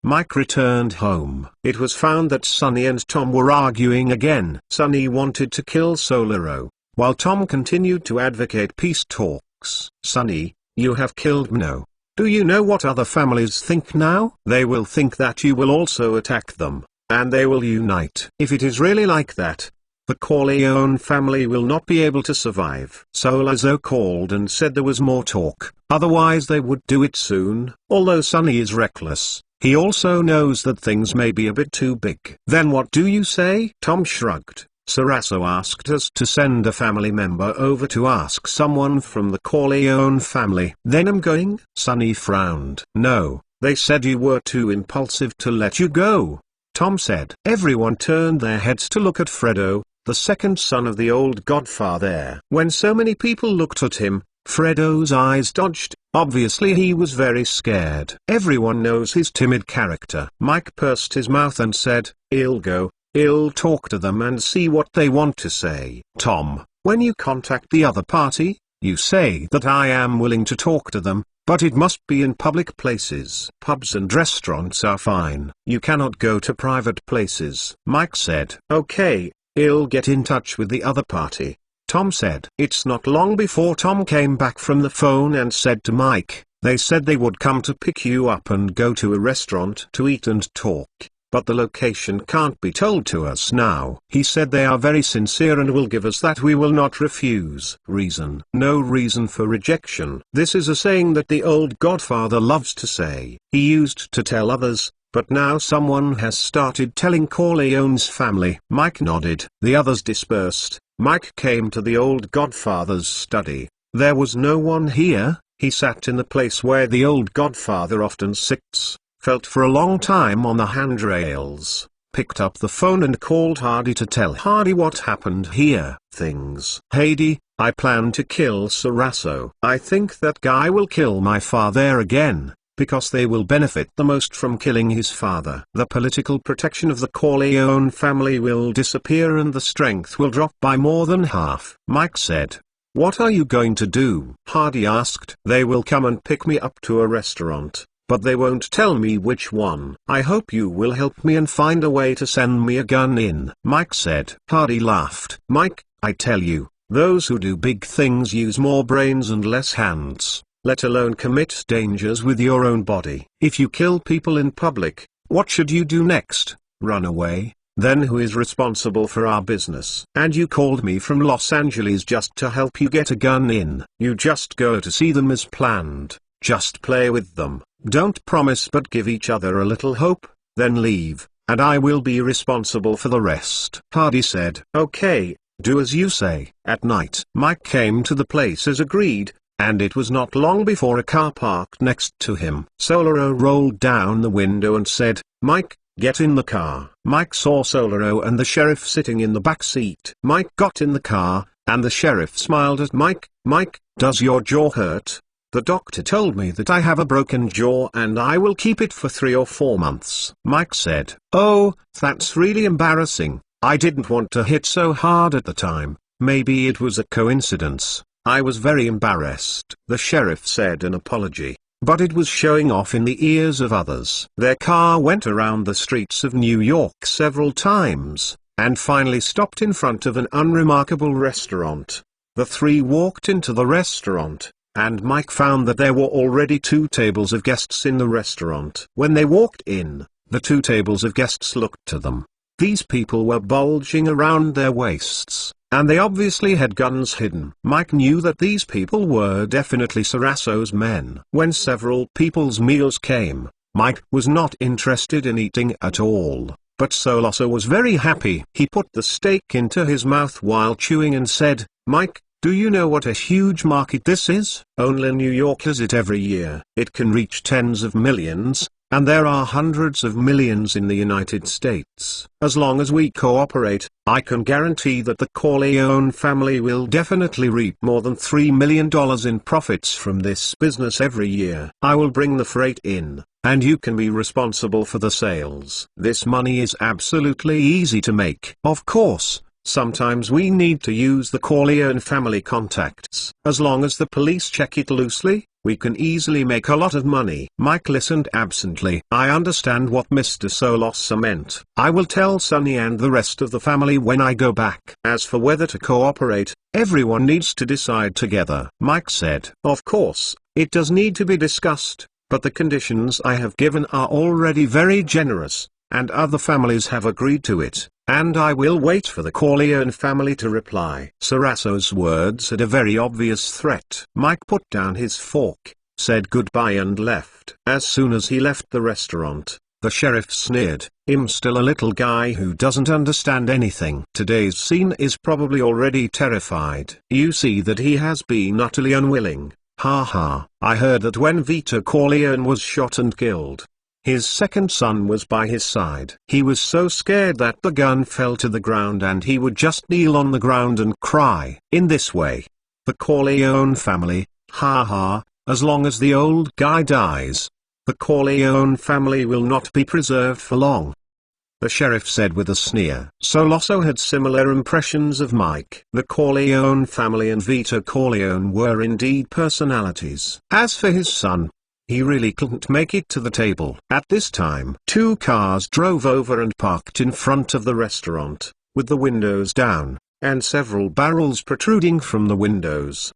Speaker 1: Mike returned home. It was found that Sonny and Tom were arguing again. Sonny wanted to kill Solero, while Tom continued to advocate peace talks. "Sonny, you have killed Mno. Do you know what other families think now? They will think that you will also attack them, and they will unite. If it is really like that, the Corleone family will not be able to survive. Sollozzo called and said there was more talk, otherwise they would do it soon. Although Sonny is reckless, he also knows that things may be a bit too big. Then what do you say? Tom shrugged. Sarasso asked us to send a family member over to ask someone from the Corleone family. Then I'm going? Sonny frowned. No, they said you were too impulsive to let you go, Tom said. Everyone turned their heads to look at Fredo, the second son of the old godfather. When so many people looked at him, Fredo's eyes dodged. Obviously he was very scared. Everyone knows his timid character. Mike pursed his mouth and said, "I'll go. I'll talk to them and see what they want to say." Tom, when you contact the other party, you say that I am willing to talk to them, but it must be in public places. Pubs and restaurants are fine. You cannot go to private places. Mike said. Okay, I'll get in touch with the other party, Tom said. It's not long before Tom came back from the phone and said to Mike, they said they would come to pick you up and go to a restaurant to eat and talk, but the location can't be told to us now. He said they are very sincere and will give us that we will not refuse. Reason. No reason for rejection. This is a saying that the old godfather loves to say. He used to tell others, but now someone has started telling Corleone's family. Mike nodded. The others dispersed. Mike came to the old godfather's study. There was no one here. He sat in the place where the old godfather often sits, felt for a long time on the handrails, picked up the phone and called Hardy to tell Hardy what happened here. Things. Hardy, I plan to kill Sarasso. I think that guy will kill my father again, because they will benefit the most from killing his father. The political protection of the Corleone family will disappear and the strength will drop by more than half. Mike said. What are you going to do? Hardy asked. They will come and pick me up to a restaurant, but they won't tell me which one. I hope you will help me and find a way to send me a gun in. Mike said. Hardy laughed. Mike, I tell you, those who do big things use more brains and less hands, let alone commit dangers with your own body. If you kill people in public, what should you do next? Run away? Then who is responsible for our business? And you called me from Los Angeles just to help you get a gun in. You just go to see them as planned, just play with them, don't promise but give each other a little hope, then leave, and I will be responsible for the rest. Hardy said. Okay, do as you say. At night, Mike came to the place as agreed, and it was not long before a car parked next to him. Sollozzo rolled down the window and said, Mike, get in the car. Mike saw Sollozzo and the sheriff sitting in the back seat. Mike got in the car, and the sheriff smiled at Mike. Mike, does your jaw hurt? The doctor told me that I have a broken jaw and I will keep it for 3 or 4 months. Mike said, oh, that's really embarrassing. I didn't want to hit so hard at the time. Maybe it was a coincidence. I was very embarrassed. The sheriff said an apology, but it was showing off in the ears of others. Their car went around the streets of New York several times, and finally stopped in front of an unremarkable restaurant. The three walked into the restaurant, and Mike found that there were already 2 tables of guests in the restaurant. When they walked in, the 2 tables of guests looked to them. These people were bulging around their waists, and they obviously had guns hidden. Mike knew that these people were definitely Sarasso's men. When several people's meals came, Mike was not interested in eating at all, but Sollozzo was very happy. He put the steak into his mouth while chewing and said, Mike, do you know what a huge market this is? Only New York has it every year. It can reach tens of millions, and there are hundreds of millions in the United States. As long as we cooperate, I can guarantee that the Corleone family will definitely reap more than $3 million in profits from this business every year. I will bring the freight in, and you can be responsible for the sales. This money is absolutely easy to make. Of course, sometimes we need to use the Corleone family contacts. As long as the police check it loosely, We can easily make a lot of money. Mike listened absently. I understand what Mr. Solosso meant. I will tell Sonny and the rest of the family when I go back. As for whether to cooperate, everyone needs to decide together. Mike said, of course, it does need to be discussed, but the conditions I have given are already very generous, and other families have agreed to it, and I will wait for the Corleone family to reply. Sarasso's words had a very obvious threat. Mike put down his fork, said goodbye and left. As soon as he left the restaurant, the sheriff sneered, "I'm still a little guy who doesn't understand anything." Today's scene is probably already terrified. You see that he has been utterly unwilling. Ha ha. I heard that when Vito Corleone was shot and killed, his second son was by his side. He was so scared that the gun fell to the ground and he would just kneel on the ground and cry. In this way, the Corleone family, ha ha, as long as the old guy dies, the Corleone family will not be preserved for long. The sheriff said with a sneer. Solosso had similar impressions of Mike. The Corleone family and Vito Corleone were indeed personalities. As for his son, he really couldn't make it to the table. At this time, two cars drove over and parked in front of the restaurant, with the windows down, and several barrels protruding from the windows.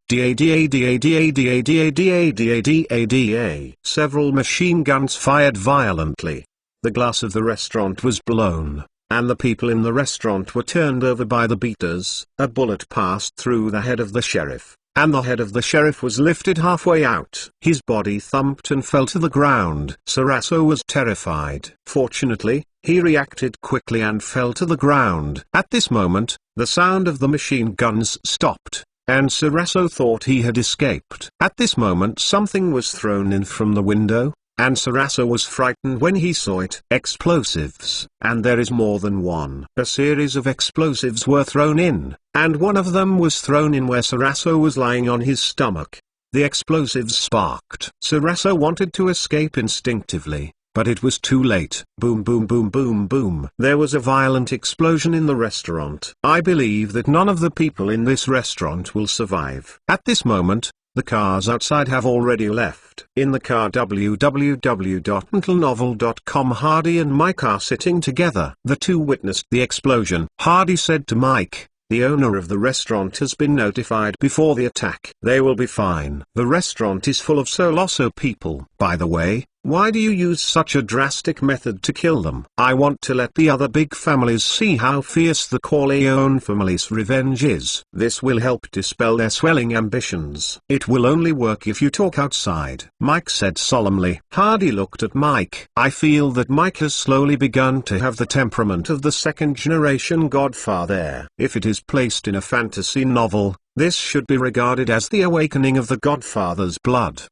Speaker 1: Several machine guns fired violently. The glass of the restaurant was blown, and the people in the restaurant were turned over by the beaters. A bullet passed through the head of the sheriff, and the head of the sheriff was lifted halfway out. His body thumped and fell to the ground. Sarasso was terrified. Fortunately, he reacted quickly and fell to the ground. At this moment, the sound of the machine guns stopped, and Sarasso thought he had escaped. At this moment something was thrown in from the window, and Sarasso was frightened when he saw it. Explosives. And there is more than one. A series of explosives were thrown in, and one of them was thrown in where Sarasso was lying on his stomach. The explosives sparked. Sarasso wanted to escape instinctively, but it was too late. Boom boom boom boom boom. There was a violent explosion in the restaurant. I believe that none of the people in this restaurant will survive. At this moment, the cars outside have already left. In the car www.mentalnovel.com, Hardy and Mike are sitting together. The two witnessed the explosion. Hardy said to Mike, "The owner of the restaurant has been notified before the attack. They will be fine. The restaurant is full of Solosso people. By the way, why do you use such a drastic method to kill them? I want to let the other big families see how fierce the Corleone family's revenge is. This will help dispel their swelling ambitions. It will only work if you talk outside," Mike said solemnly. Hardy looked at Mike. I feel that Mike has slowly begun to have the temperament of the second-generation Godfather. If it is placed in a fantasy novel, this should be regarded as the awakening of the Godfather's blood.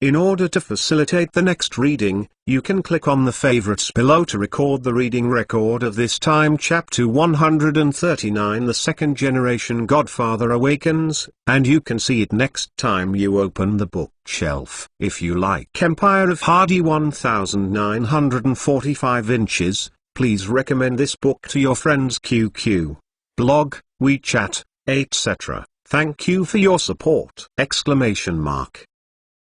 Speaker 1: In order to facilitate the next reading, you can click on the favorites below to record the reading record of this time. Chapter 139, The Second Generation Godfather Awakens, and you can see it next time you open the bookshelf. If you like Empire of Hardy 1945 inches, please recommend this book to your friends QQ, blog, WeChat, etc. Thank you for your support!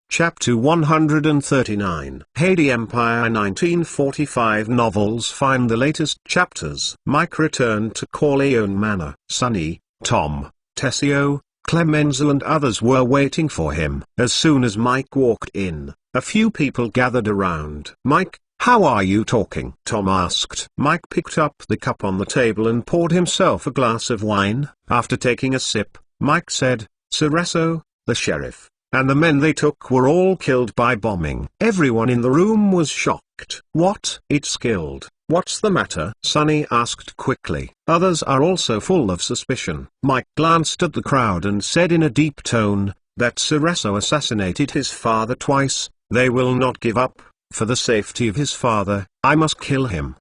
Speaker 1: Chapter 139, Hardy Empire 1945 novels. Find the latest chapters. Mike returned to Corleone Manor. Sonny, Tom, Tessio, Clemenza and others were waiting for him. As soon as Mike walked in, a few people gathered around. "Mike, how are you talking?" Tom asked. Mike picked up the cup on the table and poured himself a glass of wine. After taking a sip, Mike said, "Sarasso, the sheriff, and the men they took were all killed by bombing." Everyone in the room was shocked. "What? It's killed? What's the matter?" Sonny asked quickly. Others are also full of suspicion. Mike glanced at the crowd and said in a deep tone, that Sarasso assassinated his father twice. They will not give up. For the safety of his father, I must kill him.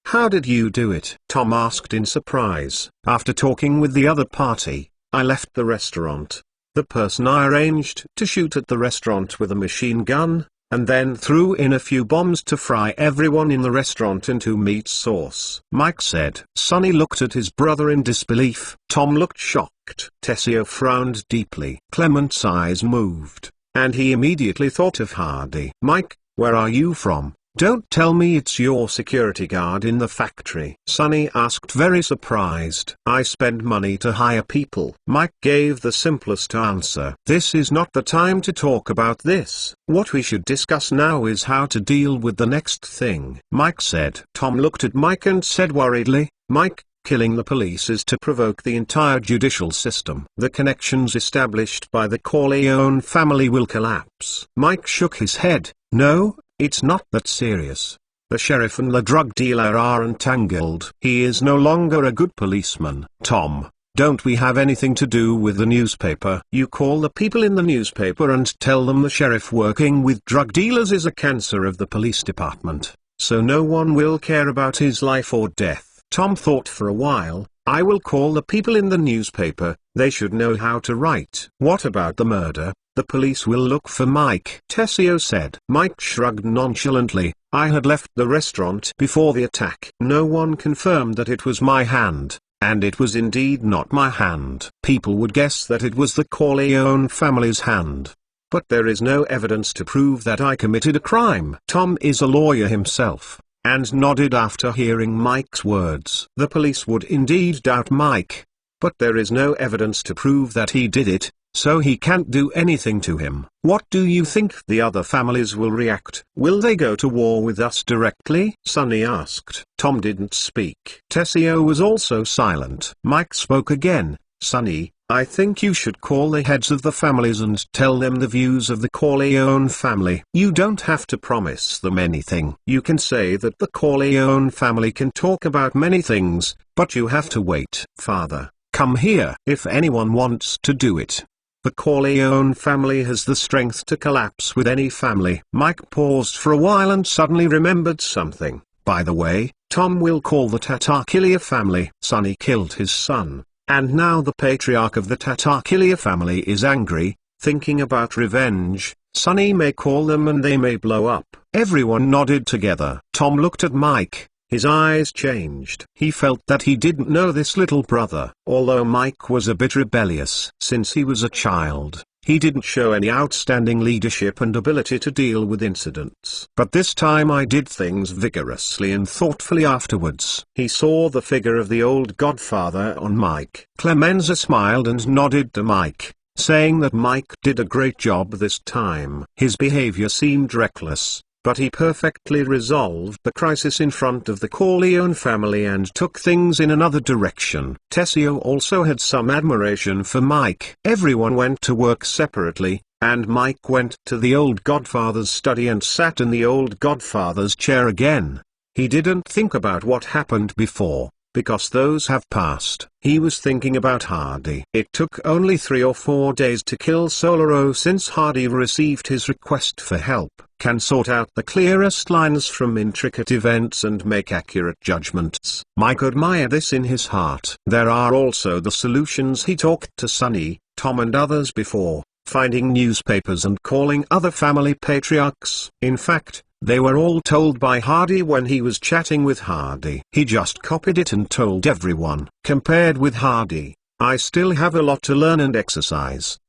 Speaker 1: How did you do it? Tom asked in surprise. After talking with the other party, I left the restaurant. The person I arranged to shoot at the restaurant with a machine gun, and then threw in a few bombs to fry everyone in the restaurant into meat sauce, Mike said. Sonny looked at his brother in disbelief. Tom looked shocked. Tessio frowned deeply. Clement's eyes moved, and he immediately thought of Hardy. "Mike, where are you from? Don't tell me it's your security guard in the factory," Sonny asked, very surprised. "I spend money to hire people." Mike gave the simplest answer. "This is not the time to talk about this. What we should discuss now is how to deal with the next thing," Mike said. Tom looked at Mike and said worriedly, "Mike, killing the police is to provoke the entire judicial system. The connections established by the Corleone family will collapse." Mike shook his head. "No, it's not that serious. The sheriff and the drug dealer are entangled. He is no longer a good policeman." "Tom, don't we have anything to do with the newspaper?" "You call the people in the newspaper and tell them the sheriff working with drug dealers is a cancer of the police department, so no one will care about his life or death." Tom thought for a while. "I will call the people in the newspaper, they should know how to write." "What about the murder? The police will look for Mike," Tessio said. Mike shrugged nonchalantly. "I had left the restaurant before the attack. No one confirmed that it was my hand, and it was indeed not my hand. People would guess that it was the Corleone family's hand. But there is no evidence to prove that I committed a crime." Tom is a lawyer himself, and nodded after hearing Mike's words. "The police would indeed doubt Mike, but there is no evidence to prove that he did it, so he can't do anything to him." "What do you think the other families will react? Will they go to war with us directly?" Sonny asked. Tom didn't speak. Tessio was also silent. Mike spoke again. "Sonny, I think you should call the heads of the families and tell them the views of the Corleone family. You don't have to promise them anything. You can say that the Corleone family can talk about many things, but you have to wait." "Father, come here. If anyone wants to do it, the Corleone family has the strength to collapse with any family." Mike paused for a while and suddenly remembered something. "By the way, Tom will call the Tatarchillia family. Sonny killed his son, and now the patriarch of the Tatarchillia family is angry, thinking about revenge. Sonny may call them and they may blow up." Everyone nodded together. Tom looked at Mike. His eyes changed. He felt that he didn't know this little brother. Although Mike was a bit rebellious since he was a child, he didn't show any outstanding leadership and ability to deal with incidents. "But this time I did things vigorously and thoughtfully afterwards." He saw the figure of the old godfather on Mike. Clemenza smiled and nodded to Mike, saying that Mike did a great job this time. His behavior seemed reckless, but he perfectly resolved the crisis in front of the Corleone family and took things in another direction. Tessio also had some admiration for Mike. Everyone went to work separately, and Mike went to the old godfather's study and sat in the old godfather's chair again. He didn't think about what happened before, because those have passed. He was thinking about Hardy. It took only 3 or 4 days to kill Solaro since Hardy received his request for help, can sort out the clearest lines from intricate events and make accurate judgments. Mike admired this in his heart. There are also the solutions. He talked to Sonny, Tom and others before, finding newspapers and calling other family patriarchs. In fact, they were all told by Hardy when he was chatting with Hardy. He just copied it and told everyone. Compared with Hardy, I still have a lot to learn and exercise.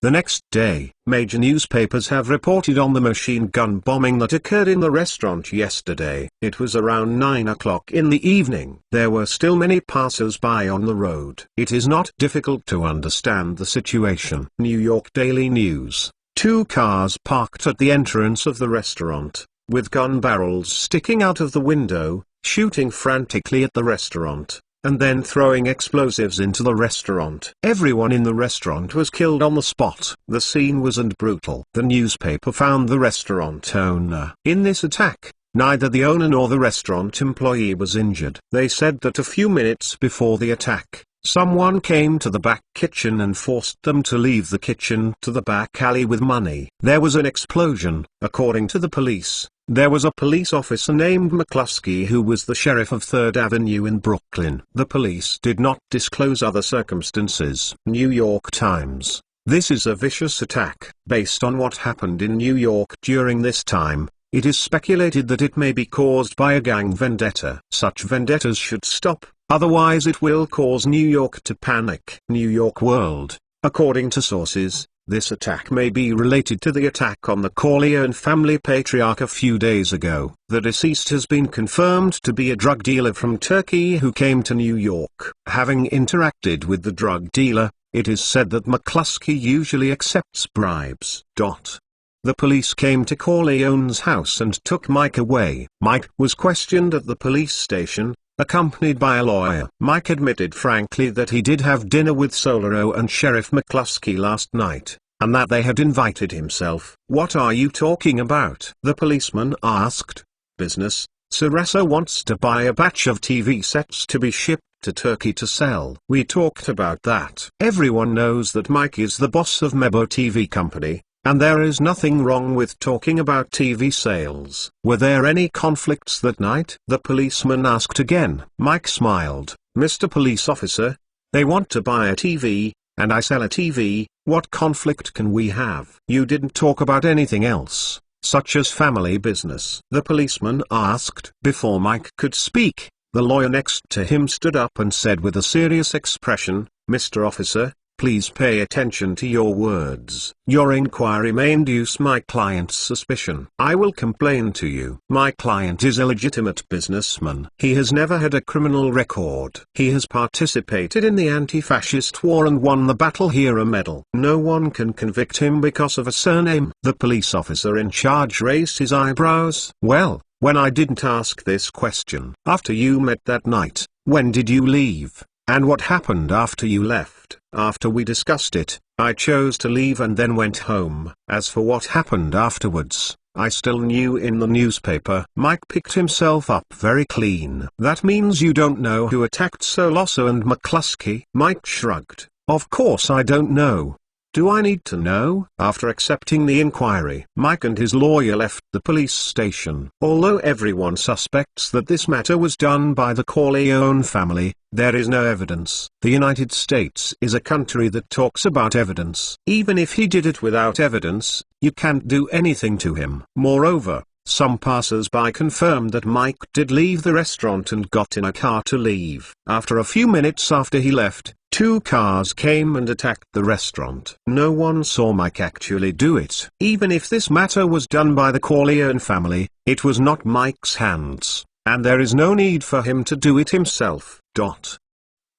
Speaker 1: The next day, major newspapers have reported on the machine gun bombing that occurred in the restaurant yesterday. It was around 9 o'clock in the evening. There were still many passers-by on the road. It is not difficult to understand the situation. New York Daily News. 2 cars parked at the entrance of the restaurant, with gun barrels sticking out of the window, shooting frantically at the restaurant, and then throwing explosives into the restaurant. Everyone in the restaurant was killed on the spot. The scene was brutal. The newspaper found the restaurant owner. In this attack, neither the owner nor the restaurant employee was injured. They said that a few minutes before the attack, someone came to the back kitchen and forced them to leave the kitchen to the back alley with money. There was an explosion, according to the police. There was a police officer named McCluskey who was the sheriff of 3rd Avenue in Brooklyn. The police did not disclose other circumstances. New York Times. This is a vicious attack. Based on what happened in New York during this time, it is speculated that it may be caused by a gang vendetta. Such vendettas should stop, otherwise it will cause New York to panic. New York World. According to sources, This attack may be related to the attack on the Corleone family patriarch a few days ago. The deceased has been confirmed to be a drug dealer from Turkey who came to New York. Having interacted with the drug dealer, it is said that McCluskey usually accepts bribes. The police came to Corleone's house and took Mike away. Mike was questioned at the police station, accompanied by a lawyer. Mike admitted frankly that he did have dinner with Solero and Sheriff McCluskey last night, and that they had invited himself. "What are you talking about?" the policeman asked. "Business. Cereso wants to buy a batch of TV sets to be shipped to Turkey to sell. We talked about that." Everyone knows that Mike is the boss of Mebo TV Company, and there is nothing wrong with talking about TV sales. "Were there any conflicts that night?" the policeman asked again. Mike smiled. "Mr. Police Officer, they want to buy a TV, and I sell a TV, what conflict can we have?" "You didn't talk about anything else, such as family business?" the policeman asked. Before Mike could speak, the lawyer next to him stood up and said with a serious expression, "Mr. Officer, please pay attention to your words. Your inquiry may induce my client's suspicion. I will complain to you. My client is a legitimate businessman. He has never had a criminal record. He has participated in the anti-fascist war and won the Battle Hero Medal. No one can convict him because of a surname." The police officer in charge raised his eyebrows. "Well, when I didn't ask this question. After you met that night, when did you leave? And what happened after you left?" "After we discussed it, I chose to leave and then went home. As for what happened afterwards, I still knew in the newspaper." Mike picked himself up very clean. "That means you don't know who attacked Soloso and McCluskey?" Mike shrugged. "Of course I don't know. Do I need to know?" After accepting the inquiry, Mike and his lawyer left the police station. Although everyone suspects that this matter was done by the Corleone family, there is no evidence. The United States is a country that talks about evidence. Even if he did it without evidence, you can't do anything to him. Moreover, some passers-by confirmed that Mike did leave the restaurant and got in a car to leave. After a few minutes after he left, 2 cars came and attacked the restaurant. No one saw Mike actually do it. Even if this matter was done by the Corleone family, it was not Mike's hands, and there is no need for him to do it himself.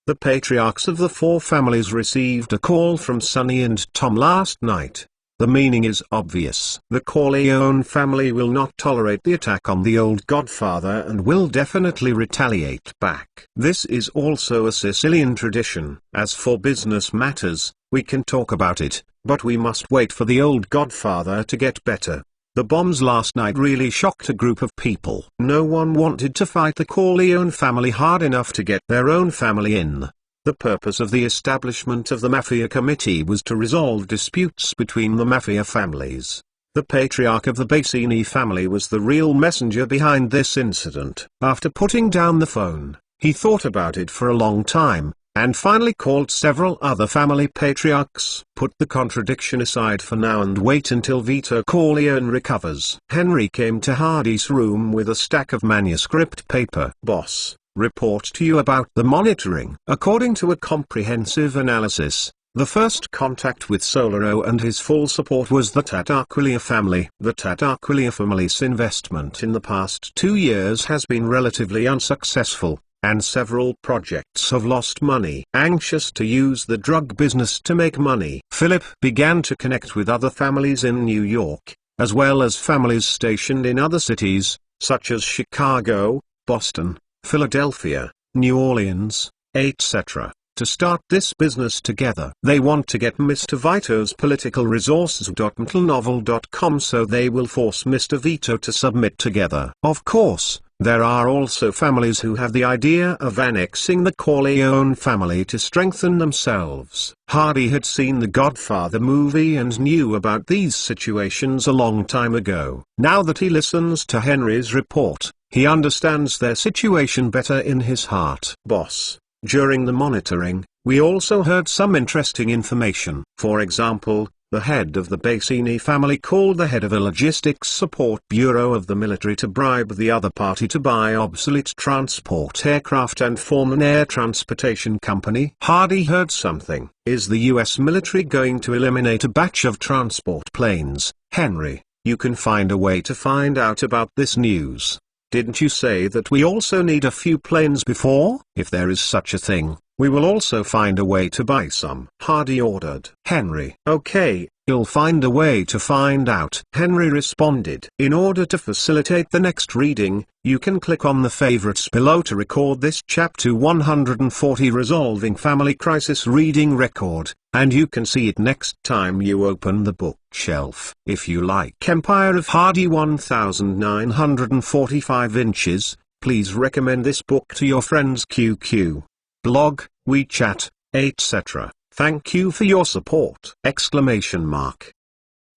Speaker 1: The patriarchs of the 4 families received a call from Sonny and Tom last night. The meaning is obvious. The Corleone family will not tolerate the attack on the old godfather and will definitely retaliate back. This is also a Sicilian tradition. As for business matters, we can talk about it, but we must wait for the old godfather to get better. The bombs last night really shocked a group of people. No one wanted to fight the Corleone family hard enough to get their own family in. The purpose of the establishment of the Mafia Committee was to resolve disputes between the Mafia families. The patriarch of the Bassini family was the real messenger behind this incident. After putting down the phone, he thought about it for a long time, and finally called several other family patriarchs. Put the contradiction aside for now and wait until Vito Corleone recovers. Henry came to Hardy's room with a stack of manuscript paper. "Boss, report to you about the monitoring." According to a comprehensive analysis, the first contact with Solero and his full support was the Tatarquillia family. The Tatarquillia family's investment in the past 2 years has been relatively unsuccessful, and several projects have lost money. Anxious to use the drug business to make money, Philip began to connect with other families in New York, as well as families stationed in other cities, such as Chicago, Boston, Philadelphia, New Orleans, etc., to start this business together. They want to get Mr. Vito's political resources. Mentalnovel.com, so they will force Mr. Vito to submit together. Of course, there are also families who have the idea of annexing the Corleone family to strengthen themselves. Hardy had seen The Godfather movie and knew about these situations a long time ago. Now that he listens to Henry's report, he understands their situation better in his heart. "Boss, during the monitoring, we also heard some interesting information. For example, The head of the Bassini family called the head of a logistics support bureau of the military to bribe the other party to buy obsolete transport aircraft and form an air transportation company. Hardy heard something. Is the US military going to eliminate a batch of transport planes? Henry, you can find a way to find out about this news. Didn't you say that we also need a few planes before? If there is such a thing, we will also find a way to buy some. Hardy ordered. Henry, okay, you'll find a way to find out. Henry responded. In order to facilitate the next reading, you can click on the favorites below to record this chapter 140 Resolving Family Crisis reading record, and you can see it next time you open the bookshelf. If you like Empire of Hardy 1945 inches, please recommend this book to your friends QQ. Blog, WeChat, etc. Thank you for your support!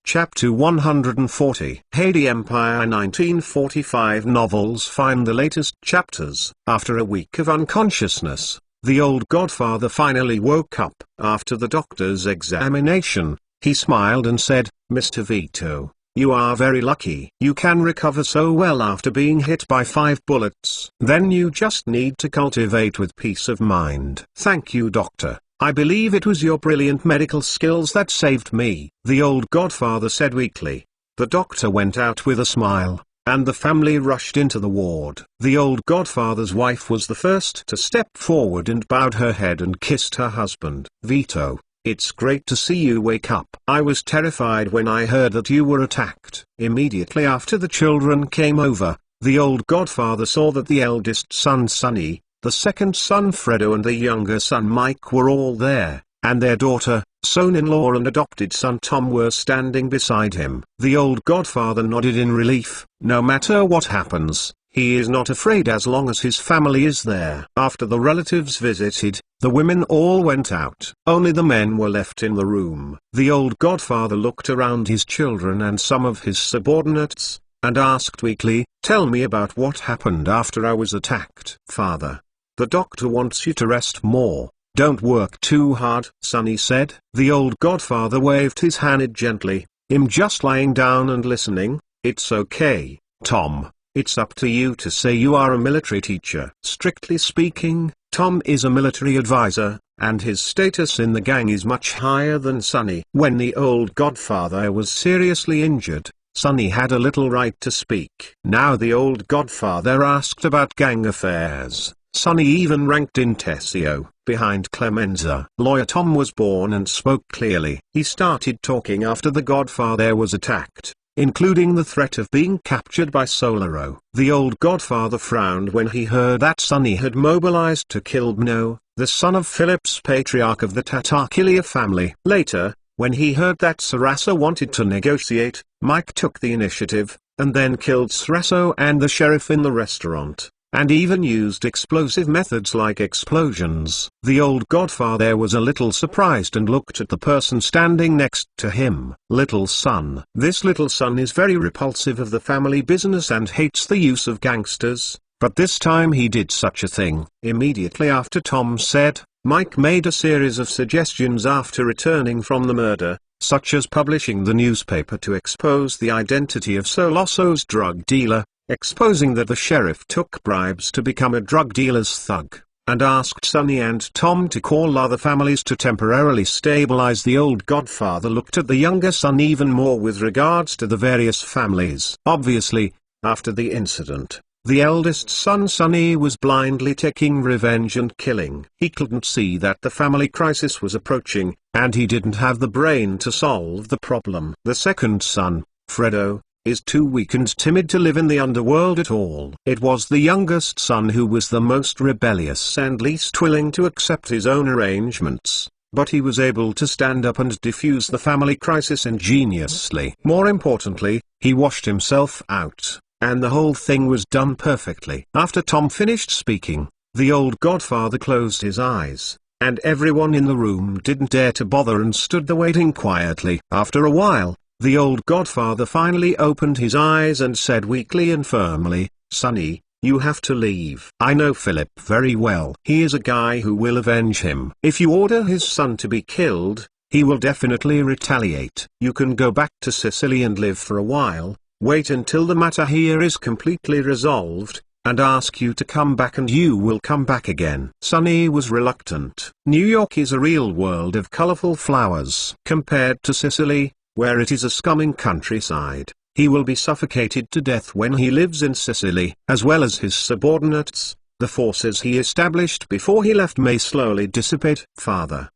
Speaker 1: Chapter 140 Hardy Empire 1945 novels find the latest chapters. After a week of unconsciousness, the old godfather finally woke up. After the doctor's examination, he smiled and said, "Mr. Vito, you are very lucky. You can recover so well after being hit by 5 bullets. Then you just need to cultivate with peace of mind." "Thank you, doctor. I believe it was your brilliant medical skills that saved me," the old godfather said weakly. The doctor went out with a smile, and the family rushed into the ward. The old godfather's wife was the first to step forward and bowed her head and kissed her husband. "Vito, it's great to see you wake up. I was terrified when I heard that you were attacked." Immediately after the children came over, the old godfather saw that the eldest son Sonny, the second son Fredo and the younger son Mike were all there, and their daughter, son-in-law and adopted son Tom were standing beside him. The old godfather nodded in relief. No matter what happens, he is not afraid as long as his family is there. After the relatives visited, the women all went out. Only the men were left in the room. The old godfather looked around his children and some of his subordinates, and asked weakly, "Tell me about what happened after I was attacked." "Father, the doctor wants you to rest more. Don't work too hard," Sonny said. The old godfather waved his hand gently. "I'm just lying down and listening." "It's okay, Tom. It's up to you to say you are a military teacher." Strictly speaking, Tom is a military advisor, and his status in the gang is much higher than Sonny. When the old godfather was seriously injured, Sonny had a little right to speak. Now the old godfather asked about gang affairs. Sonny even ranked in Tessio, behind Clemenza. Lawyer Tom was born and spoke clearly. He started talking after the godfather was attacked, including the threat of being captured by Solaro. The old godfather frowned when he heard that Sonny had mobilized to kill Bno, the son of Philip's patriarch of the Tatarkilia family. Later, when he heard that Sarasso wanted to negotiate, Mike took the initiative, and then killed Sarasso and the sheriff in the restaurant, and even used explosive methods like explosions. The old godfather was a little surprised and looked at the person standing next to him. "Little son." This little son is very repulsive of the family business and hates the use of gangsters, but this time he did such a thing. Immediately after Tom said, Mike made a series of suggestions after returning from the murder, such as publishing the newspaper to expose the identity of Solosso's drug dealer, exposing that the sheriff took bribes to become a drug dealer's thug, and asked Sonny and Tom to call other families to temporarily stabilize. The old godfather looked at the younger son even more with regards to the various families. Obviously, after the incident, the eldest son Sonny was blindly taking revenge and killing. He couldn't see that the family crisis was approaching, and he didn't have the brain to solve the problem. The second son, Fredo, is too weak and timid to live in the underworld at all. It was the youngest son who was the most rebellious and least willing to accept his own arrangements, but he was able to stand up and defuse the family crisis ingeniously. More importantly, he washed himself out, and the whole thing was done perfectly. After Tom finished speaking, the old godfather closed his eyes, and everyone in the room didn't dare to bother and stood there waiting quietly. After a while, the old godfather finally opened his eyes and said weakly and firmly, "Sonny, you have to leave. I know Philip very well. He is a guy who will avenge him. If you order his son to be killed, he will definitely retaliate. You can go back to Sicily and live for a while, wait until the matter here is completely resolved, and ask you to come back and you will come back again. Sunny was reluctant. New York is a real world of colorful flowers. Compared to Sicily, where it is a scummy countryside, he will be suffocated to death when he lives in Sicily. As well as his subordinates, the forces he established before he left may slowly dissipate. Father,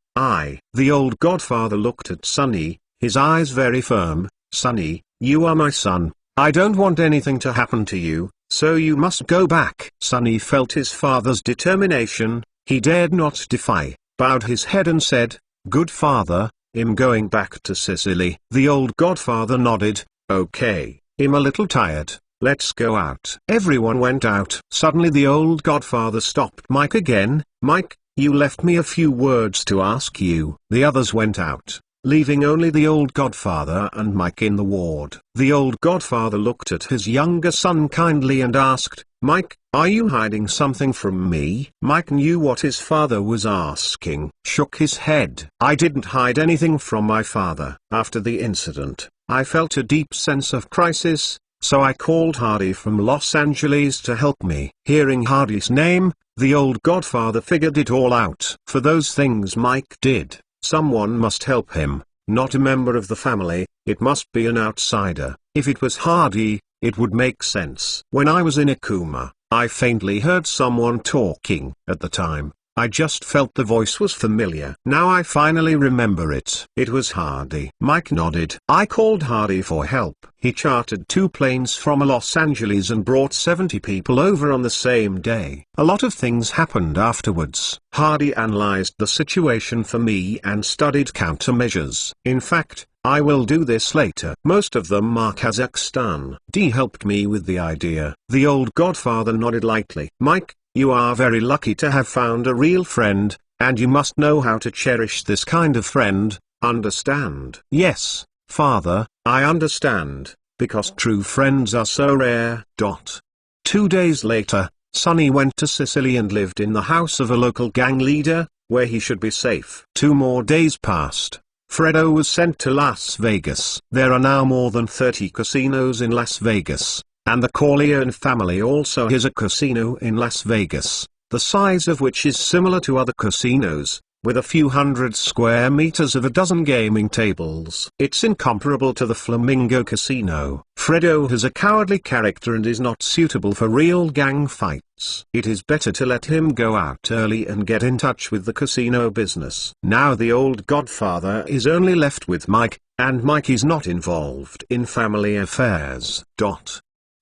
Speaker 1: the old godfather looked at Sunny, his eyes very firm. Sunny, you are my son. I don't want anything to happen to you, so you must go back. Sunny felt his father's determination. He dared not defy, bowed his head and said, "Good father, I'm going back to Sicily." The old godfather nodded. "Okay, I'm a little tired, let's go out." Everyone went out. Suddenly the old godfather stopped Mike again. "Mike, you left me a few words to ask you." The others went out, leaving only the old godfather and Mike in the ward. The old godfather looked at his younger son kindly and asked, "Mike, are you hiding something from me?" Mike knew what his father was asking, shook his head. "I didn't hide anything from my father." After the incident, I felt a deep sense of crisis, so I called Hardy from Los Angeles to help me. Hearing Hardy's name, the old godfather figured it all out. For those things Mike did, someone must help him, not a member of the family, it must be an outsider. If it was Hardy, it would make sense. When I was in a coma, I faintly heard someone talking. At the time, I just felt the voice was familiar. Now I finally remember it. It was Hardy. Mike nodded. I called Hardy for help. He chartered 2 planes from Los Angeles and brought 70 people over on the same day. A lot of things happened afterwards. Hardy analyzed the situation for me and studied countermeasures. In fact, I will do this later. Most of them are Kazakhstan. D helped me with the idea. The old godfather nodded lightly. Mike, you are very lucky to have found a real friend, and you must know how to cherish this kind of friend, understand? Yes, father, I understand, because true friends are so rare. 2 days later, Sunny went to Sicily and lived in the house of a local gang leader, where he should be safe. 2 more days passed. Fredo was sent to Las Vegas. There are now more than 30 casinos in Las Vegas, and the Corleone family also has a casino in Las Vegas, the size of which is similar to other casinos, with a few hundred square meters of a dozen gaming tables. It's incomparable to the Flamingo Casino. Fredo has a cowardly character and is not suitable for real gang fights. It is better to let him go out early and get in touch with the casino business. Now the old godfather is only left with Mike, and Mike is not involved in family affairs.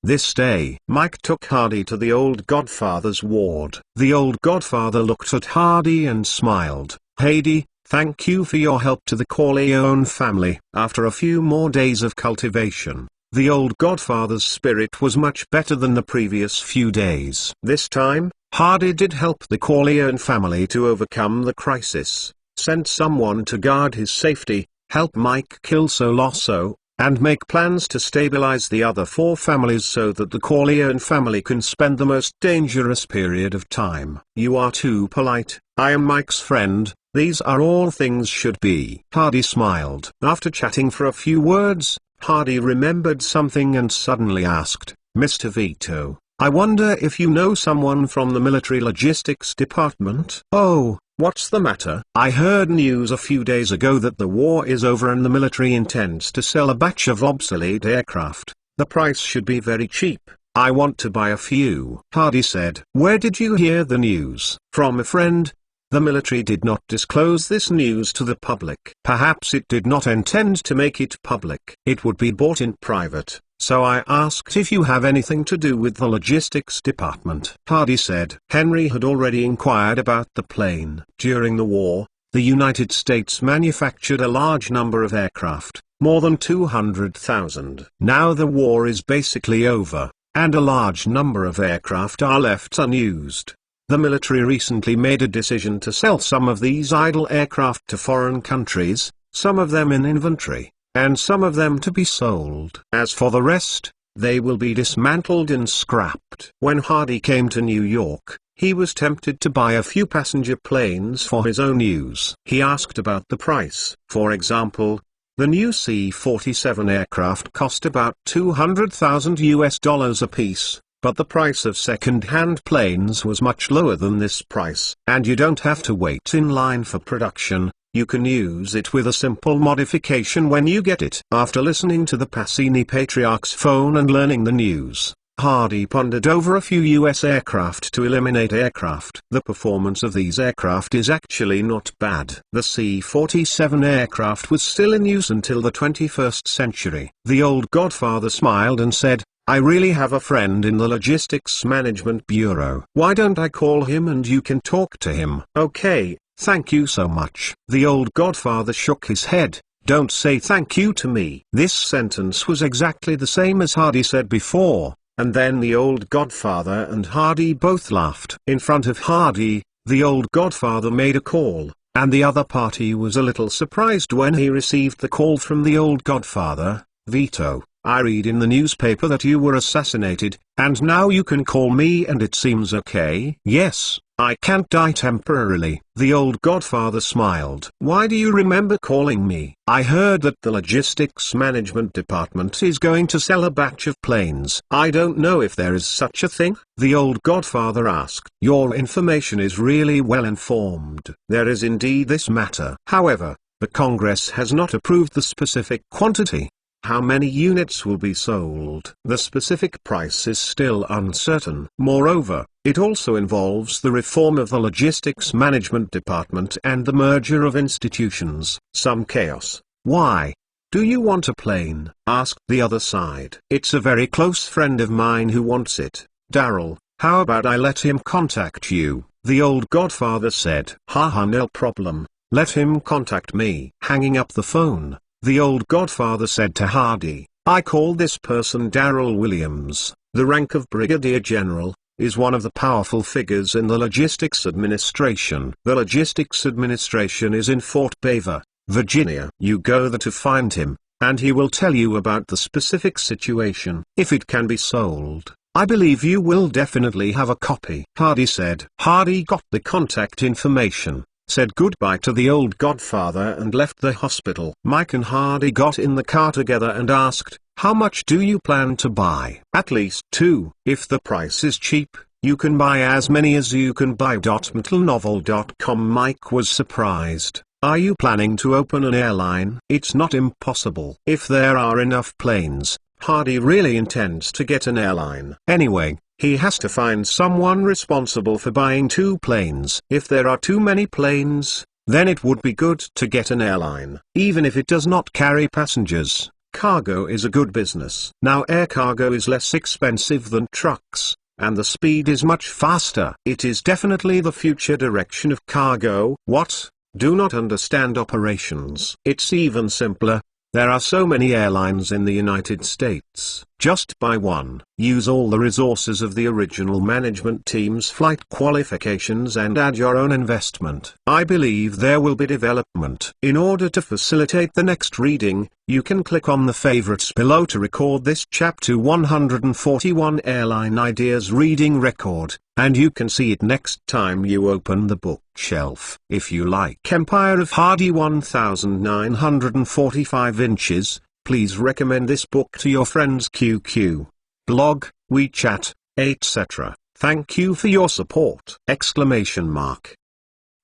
Speaker 1: This day, Mike took Hardy to the old godfather's ward. The old godfather looked at Hardy and smiled. Hardy, thank you for your help to the Corleone family. After a few more days of cultivation, the old godfather's spirit was much better than the previous few days. This time, Hardy did help the Corleone family to overcome the crisis, sent someone to guard his safety, help Mike kill Solosso, and make plans to stabilize the other 4 families so that the Corleone family can spend the most dangerous period of time. You are too polite. I am Mike's friend. These are all things should be. Hardy smiled. After chatting for a few words, Hardy remembered something and suddenly asked, Mr. Vito, I wonder if you know someone from the military logistics department? Oh, what's the matter? I heard news a few days ago that the war is over and the military intends to sell a batch of obsolete aircraft. The price should be very cheap. I want to buy a few. Hardy said. Where did you hear the news? From a friend. The military did not disclose this news to the public. Perhaps it did not intend to make it public. It would be bought in private. So I asked if you have anything to do with the logistics department. Hardy said. Henry had already inquired about the plane. During the war, the United States manufactured a large number of aircraft, more than 200,000. Now the war is basically over, and a large number of aircraft are left unused. The military recently made a decision to sell some of these idle aircraft to foreign countries, some of them in inventory, and some of them to be sold. As for the rest, they will be dismantled and scrapped. When Hardy came to New York, He was tempted to buy a few passenger planes for his own use. He asked about the price. For example, the new C-47 aircraft cost about $200,000 apiece, but the price of second-hand planes was much lower than this price. And you don't have to wait in line for production. You can use it with a simple modification when you get it. After listening to the Pasini Patriarch's phone and learning the news, Hardy pondered over a few US aircraft to eliminate aircraft. The performance of these aircraft is actually not bad. The C-47 aircraft was still in use until the 21st century. The old godfather smiled and said, "I really have a friend in the Logistics Management Bureau. Why don't I call him and you can talk to him?" "Okay, thank you so much." The old godfather shook his head. "Don't say thank you to me." This sentence was exactly the same as Hardy said before, and then the old godfather and Hardy both laughed. In front of Hardy, the old godfather made a call, and the other party was a little surprised when he received the call from the old godfather. "Vito, I read in the newspaper that you were assassinated, and now you can call me and it seems okay?" "Yes, I can't die temporarily." The old godfather smiled. "Why do you remember calling me?" "I heard that the Logistics Management Department is going to sell a batch of planes." "I don't know if there is such a thing," the old godfather asked. "Your information is really well informed. There is indeed this matter. However, the Congress has not approved the specific quantity. How many units will be sold? The specific price is still uncertain. Moreover, it also involves the reform of the Logistics Management Department and the merger of institutions. Some chaos. Why? "Do you want a plane?" asked the other side. "It's a very close friend of mine who wants it, Daryl. How about I let him contact you?" the old godfather said. "Haha, no problem. Let him contact me." Hanging up the phone, the old godfather said to Hardy, "I call this person Daryl Williams. The rank of Brigadier General, is one of the powerful figures in the Logistics Administration. The Logistics Administration is in Fort Beaver, Virginia. You go there to find him, and he will tell you about the specific situation. If it can be sold, I believe you will definitely have a copy." Hardy said. Hardy got the contact information, said goodbye to the old godfather and left the hospital. Mike and Hardy got in the car together and asked, "How much do you plan to buy?" "At least 2. If the price is cheap, you can buy as many as you can buy." MattelNovel.com. Mike was surprised. "Are you planning to open an airline?" "It's not impossible. If there are enough planes, Hardy really intends to get an airline. Anyway, he has to find someone responsible for buying 2 planes. If there are too many planes, then it would be good to get an airline. Even if it does not carry passengers, cargo is a good business. Now air cargo is less expensive than trucks, and the speed is much faster. It is definitely the future direction of cargo. What? Do not understand operations. It's even simpler. There are so many airlines in the United States. Just buy one. Use all the resources of the original management team's flight qualifications and add your own investment. I believe there will be development. In order to facilitate the next reading, you can click on the favorites below to record this chapter 141 Airline Ideas reading record, and you can see it next time you open the bookshelf. If you like Empire of Hardy 1945 inches, please recommend this book to your friends QQ, blog, WeChat, etc. Thank you for your support!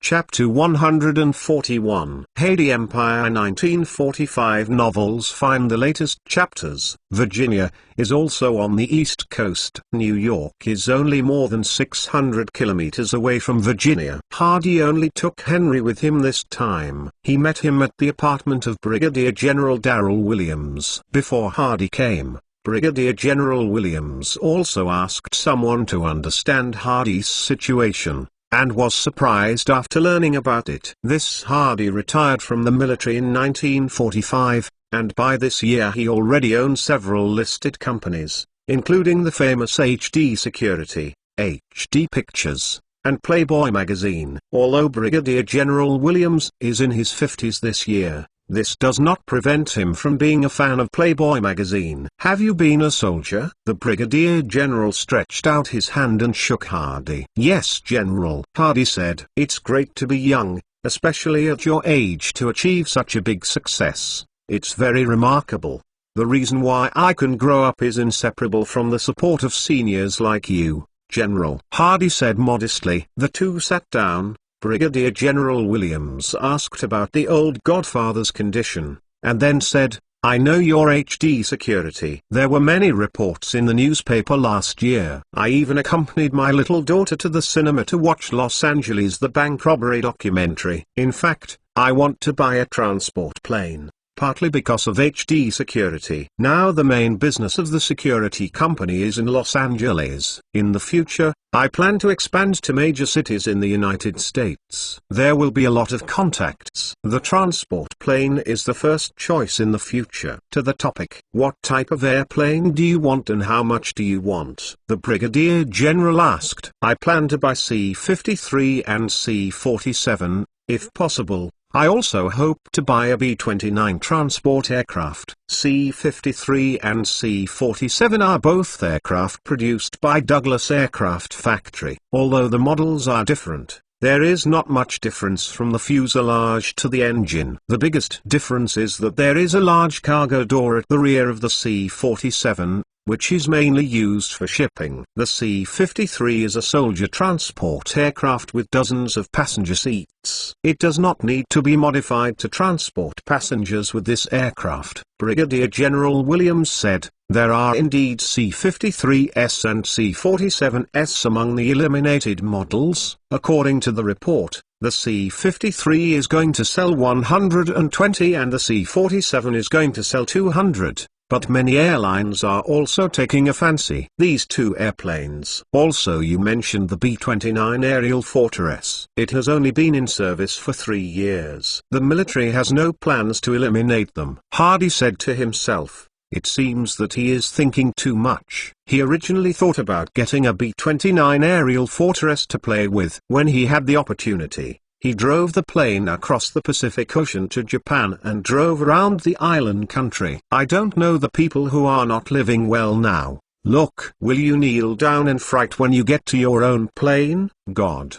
Speaker 1: Chapter 141 Hardy Empire 1945 novels. Find the latest chapters. Virginia is also on the East Coast. New York is only more than 600 kilometers away from Virginia. Hardy only took Henry with him this time. He met him at the apartment of Brigadier General Daryl Williams. Before Hardy came, Brigadier General Williams also asked someone to understand Hardy's situation, and was surprised after learning about it. This Hardy retired from the military in 1945, and by this year he already owned several listed companies, including the famous HD Security, HD Pictures, and Playboy magazine. Although Brigadier General Williams is in his 50s this year, This does not prevent him from being a fan of Playboy magazine. Have you been a soldier? The Brigadier General stretched out his hand and shook Hardy. Yes, General. Hardy said, it's great to be young, especially at your age, to achieve such a big success. It's very remarkable. The reason why I can grow up is inseparable from the support of seniors like you, General. Hardy said modestly. The two sat down. Brigadier General Williams asked about the old Godfather's condition, and then said, I know your HD security. There were many reports in the newspaper last year. I even accompanied my little daughter to the cinema to watch Los Angeles the bank robbery documentary. In fact, I want to buy a transport plane, partly because of HD security. Now the main business of the security company is in Los Angeles. In the future, I plan to expand to major cities in the United States. There will be a lot of contacts. The transport plane is the first choice in the future. To the topic, what type of airplane do you want and how much do you want? The Brigadier General asked. I plan to buy C-53 and C-47, if possible. I also hope to buy a B-29 transport aircraft. C-53 and C-47 are both aircraft produced by Douglas Aircraft Factory. Although the models are different, there is not much difference from the fuselage to the engine. The biggest difference is that there is a large cargo door at the rear of the C-47, which is mainly used for shipping. The C-53 is a soldier transport aircraft with dozens of passenger seats. It does not need to be modified to transport passengers with this aircraft. Brigadier General Williams said, there are indeed C-53s and C-47s among the eliminated models. According to the report, the C-53 is going to sell 120 and the C-47 is going to sell 200. But many airlines are also taking a fancy these two airplanes. Also, you mentioned the B-29 Aerial Fortress. It has only been in service for 3 years. The military has no plans to eliminate them. Hardy said to himself, it seems that he is thinking too much. He originally thought about getting a B-29 Aerial Fortress to play with. When he had the opportunity, he drove the plane across the Pacific Ocean to Japan and drove around the island country. I don't know the people who are not living well now. Look, will you kneel down and fright when you get to your own plane? God.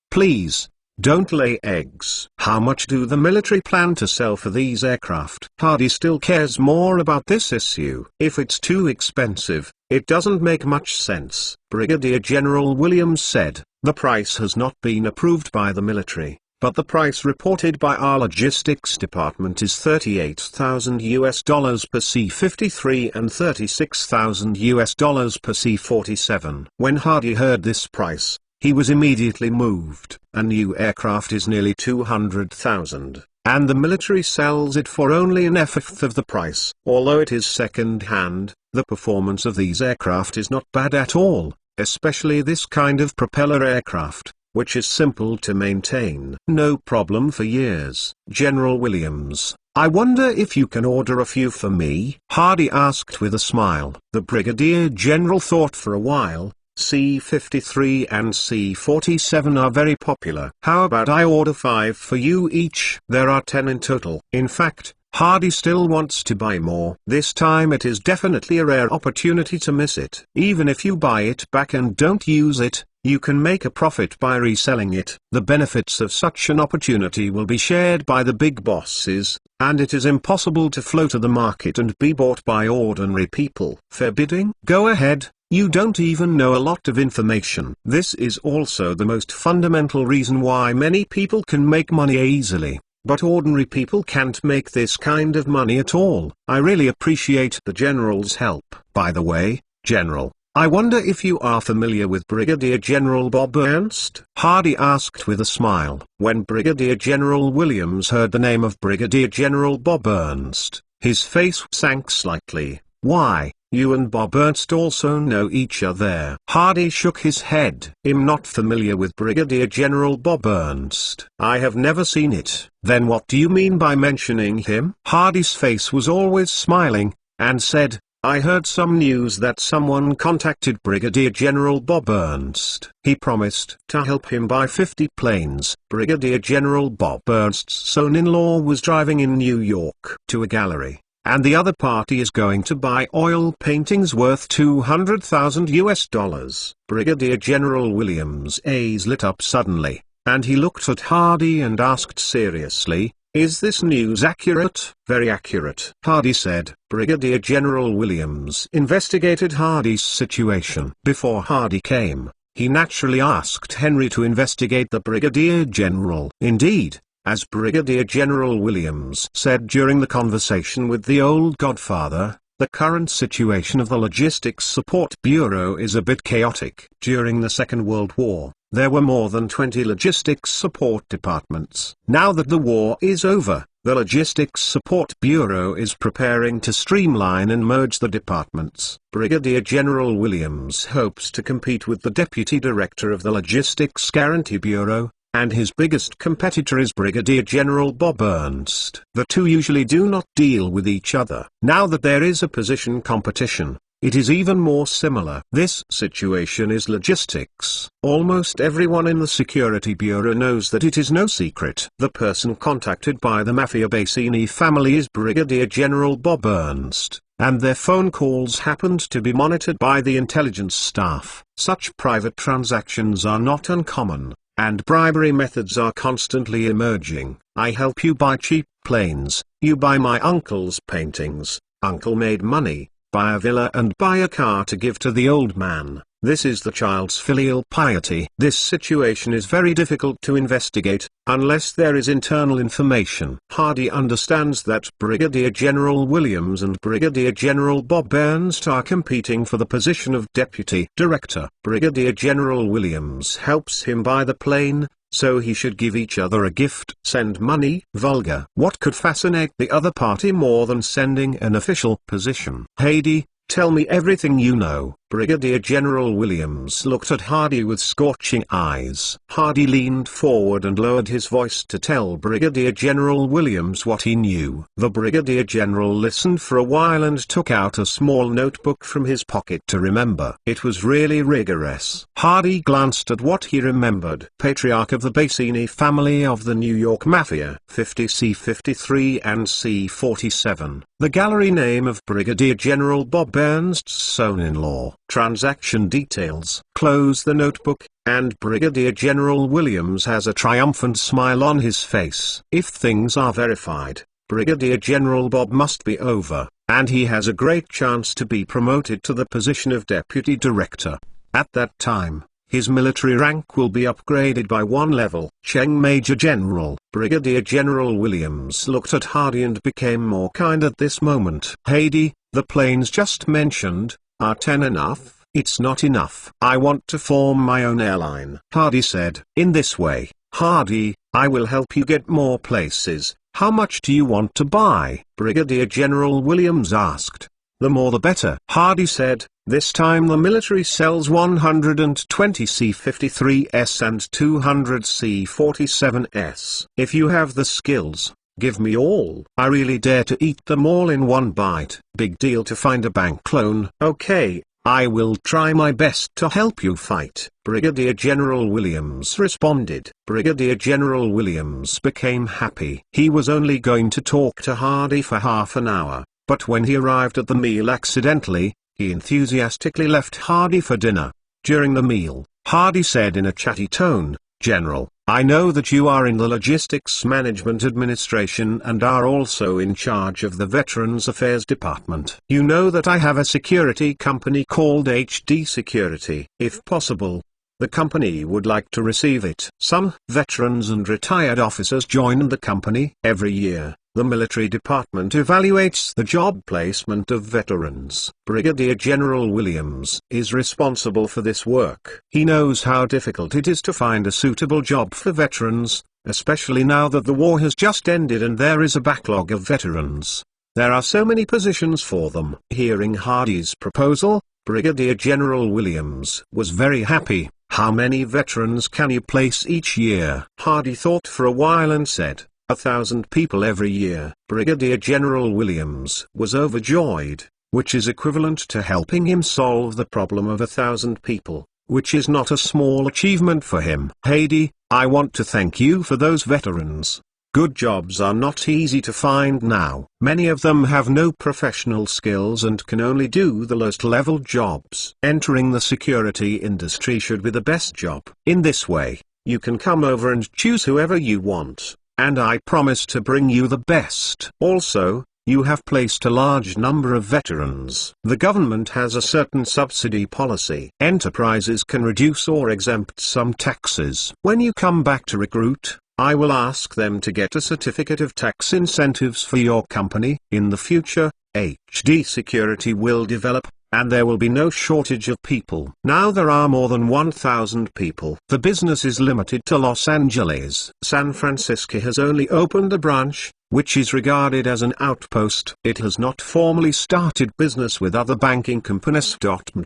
Speaker 1: Please, don't lay eggs. How much do the military plan to sell for these aircraft? Hardy still cares more about this issue. If it's too expensive, it doesn't make much sense. Brigadier General Williams said, the price has not been approved by the military, but the price reported by our logistics department is $38,000 per C-53 and $36,000 per C-47. When Hardy heard this price, he was immediately moved. A new aircraft is nearly $200,000, and the military sells it for only a fifth of the price. Although it is second-hand, the performance of these aircraft is not bad at all, especially this kind of propeller aircraft, which is simple to maintain. No problem for years. General Williams, I wonder if you can order a few for me? Hardy asked with a smile. The Brigadier General thought for a while. C-53 and C-47 are very popular. How about I order 5 for you each? There are 10 in total. In fact, Hardy still wants to buy more. This time it is definitely a rare opportunity to miss it. Even if you buy it back and don't use it, you can make a profit by reselling it. The benefits of such an opportunity will be shared by the big bosses, and it is impossible to flow to the market and be bought by ordinary people. Fair bidding? Go ahead. You don't even know a lot of information. This is also the most fundamental reason why many people can make money easily, but ordinary people can't make this kind of money at all. I really appreciate the General's help. By the way, General, I wonder if you are familiar with Brigadier General Bob Ernst? Hardy asked with a smile. When Brigadier General Williams heard the name of Brigadier General Bob Ernst, his face sank slightly. Why? You and Bob Ernst also know each other. Hardy shook his head. I'm not familiar with Brigadier General Bob Ernst. I have never seen it. Then what do you mean by mentioning him? Hardy's face was always smiling, and said, I heard some news that someone contacted Brigadier General Bob Ernst. He promised to help him buy 50 planes. Brigadier General Bob Ernst's son-in-law was driving in New York to a gallery, and the other party is going to buy oil paintings worth $200,000. Brigadier General Williams' eyes lit up suddenly, and he looked at Hardy and asked seriously, "Is this news accurate?" "Very accurate," Hardy said. Brigadier General Williams investigated Hardy's situation. Before Hardy came, he naturally asked Henry to investigate the Brigadier General. Indeed, as Brigadier General Williams said during the conversation with the old Godfather, the current situation of the Logistics Support Bureau is a bit chaotic. During the Second World War, there were more than 20 logistics support departments. Now that the war is over, the Logistics Support Bureau is preparing to streamline and merge the departments. Brigadier General Williams hopes to compete with the Deputy Director of the Logistics Guarantee Bureau, and his biggest competitor is Brigadier General Bob Ernst. The two usually do not deal with each other. Now that there is a position competition, it is even more similar. This situation is logistics. Almost everyone in the Security Bureau knows that it is no secret. The person contacted by the Mafia Bassini family is Brigadier General Bob Ernst, and their phone calls happened to be monitored by the intelligence staff. Such private transactions are not uncommon, and bribery methods are constantly emerging. I help you buy cheap planes, you buy my uncle's paintings, uncle made money, buy a villa and buy a car to give to the old man. This is the child's filial piety. This situation is very difficult to investigate, unless there is internal information. Hardy understands that Brigadier General Williams and Brigadier General Bob Ernst are competing for the position of Deputy Director. Brigadier General Williams helps him buy the plane, so he should give each other a gift. Send money. Vulgar. What could fascinate the other party more than sending an official position? Hardy, tell me everything you know. Brigadier General Williams looked at Hardy with scorching eyes. Hardy leaned forward and lowered his voice to tell Brigadier General Williams what he knew. The Brigadier General listened for a while and took out a small notebook from his pocket to remember. It was really rigorous. Hardy glanced at what he remembered. Patriarch of the Bassini family of the New York Mafia, 50 C-53 and C-47. The gallery name of Brigadier General Bob Ernst's son-in-law. Transaction details. Close the notebook, and Brigadier General Williams has a triumphant smile on his face. If things are verified, Brigadier General Bob must be over, and he has a great chance to be promoted to the position of Deputy Director. At that time, his military rank will be upgraded by 1 level. Cheng Major General. Brigadier General Williams looked at Hardy and became more kind at this moment. Hardy, the planes just mentioned, are 10 enough? It's not enough. I want to form my own airline. Hardy said. In this way, Hardy, I will help you get more places. How much do you want to buy? Brigadier General Williams asked. The more the better. Hardy said. This time the military sells 120 C-53s and 200 C-47s. If you have the skills, give me all. I really dare to eat them all in one bite. Big deal to find a bank loan. Okay, I will try my best to help you fight. Brigadier General Williams responded. Brigadier General Williams became happy. He was only going to talk to Hardy for half an hour, but when he arrived at the meal accidentally, he enthusiastically left Hardy for dinner. During the meal, Hardy said in a chatty tone, General, I know that you are in the Logistics Management Administration and are also in charge of the Veterans Affairs Department. You know that I have a security company called HD Security. If possible, the company would like to receive it. Some veterans and retired officers join the company. Every year, the military department evaluates the job placement of veterans. Brigadier General Williams is responsible for this work. He knows how difficult it is to find a suitable job for veterans, especially now that the war has just ended and there is a backlog of veterans. There are so many positions for them. Hearing Hardy's proposal, Brigadier General Williams was very happy. How many veterans can you place each year? Hardy thought for a while and said, 1,000 people every year. Brigadier General Williams was overjoyed. which is equivalent to helping him solve the problem of 1,000 people, which is not a small achievement for him. Hadi, I want to thank you for those veterans. Good jobs are not easy to find now. Many of them have no professional skills and can only do the lowest level jobs. Entering the security industry should be the best job. In this way, you can come over and choose whoever you want, and I promise to bring you the best. Also, you have placed a large number of veterans. The government has a certain subsidy policy. Enterprises can reduce or exempt some taxes. When you come back to recruit, I will ask them to get a certificate of tax incentives for your company. In the future, HD Security will develop, and there will be no shortage of people. Now there are more than 1,000 people. The business is limited to Los Angeles. San Francisco has only opened a branch, which is regarded as an outpost. It has not formally started business with other banking companies.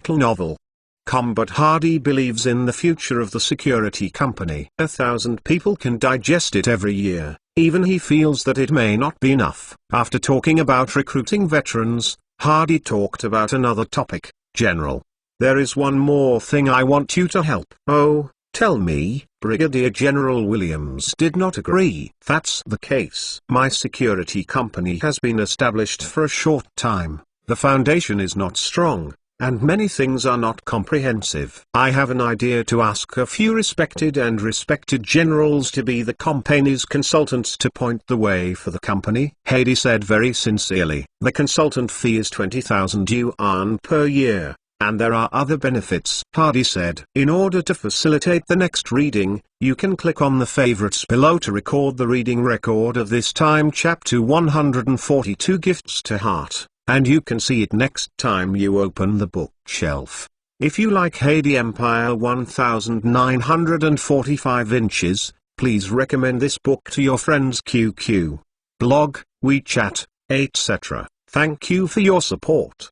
Speaker 1: Novel. But Hadi believes in the future of the security company. 1,000 people can digest it every year. Even he feels that it may not be enough. After talking about recruiting veterans, Hadi talked about another topic. General, there is one more thing I want you to help. Oh, tell me. Brigadier General Williams did not agree. That's the case. My security company has been established for a short time. The foundation is not strong, and many things are not comprehensive. I have an idea to ask a few respected generals to be the company's consultants to point the way for the company. Hadi said very sincerely. The consultant fee is 20,000 yuan per year, and there are other benefits. Hadi said. In order to facilitate the next reading, you can click on the favorites below to record the reading record of this time. Chapter 142 Gifts to Heart. And you can see it next time you open the bookshelf. If you like Hadi Empire 1945 inches, please recommend this book to your friends QQ, blog, WeChat, etc. Thank you for your support!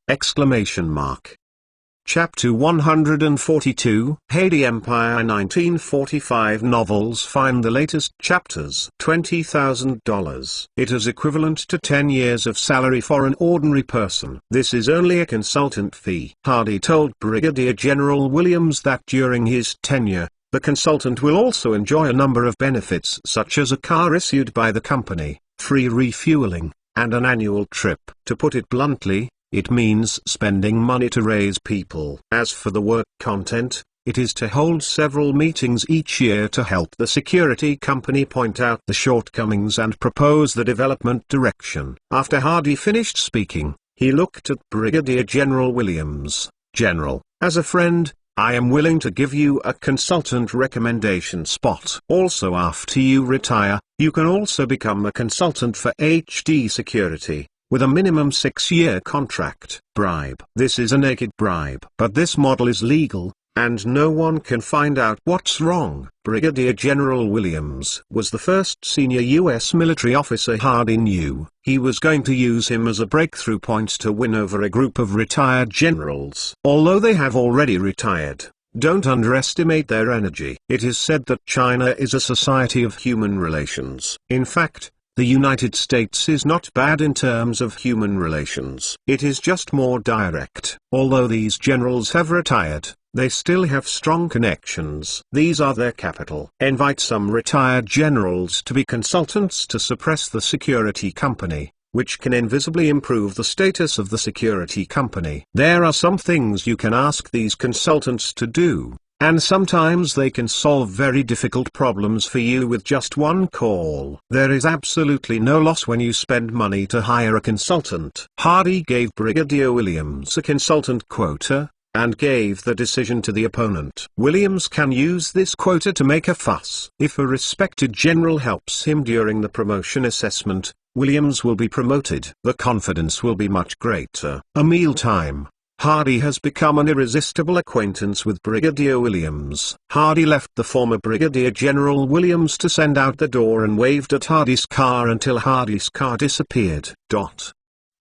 Speaker 1: Chapter 142 Hadi Empire 1945 novels. Find the latest chapters. $20,000. It is equivalent to 10 years of salary for an ordinary person. This is only a consultant fee. Hadi told Brigadier General Williams that during his tenure, the consultant will also enjoy a number of benefits such as a car issued by the company, free refueling, and an annual trip. To put it bluntly, it means spending money to raise people. As for the work content, it is to hold several meetings each year to help the security company point out the shortcomings and propose the development direction. After Hadi finished speaking, he looked at Brigadier General Williams. General, as a friend, I am willing to give you a consultant recommendation spot. Also, after you retire, you can also become a consultant for HD Security, with a minimum 6-year contract. Bribe. This is a naked bribe. But this model is legal, and no one can find out what's wrong. Brigadier General Williams was the first senior U.S. military officer Hadi knew. He was going to use him as a breakthrough point to win over a group of retired generals. Although they have already retired, don't underestimate their energy. It is said that China is a society of human relations. In fact, the United States is not bad in terms of human relations. It is just more direct. Although these generals have retired, they still have strong connections. These are their capital. Invite some retired generals to be consultants to suppress the security company, which can invisibly improve the status of the security company. There are some things you can ask these consultants to do, and sometimes they can solve very difficult problems for you with just one call. There is absolutely no loss when you spend money to hire a consultant. Hadi gave Brigadier Williams a consultant quota, and gave the decision to the opponent. Williams can use this quota to make a fuss. If a respected general helps him during the promotion assessment, Williams will be promoted. The confidence will be much greater. A mealtime. Hadi has become an irresistible acquaintance with Brigadier Williams. Hadi left the former Brigadier General Williams to send out the door and waved at Hadi's car until Hadi's car disappeared.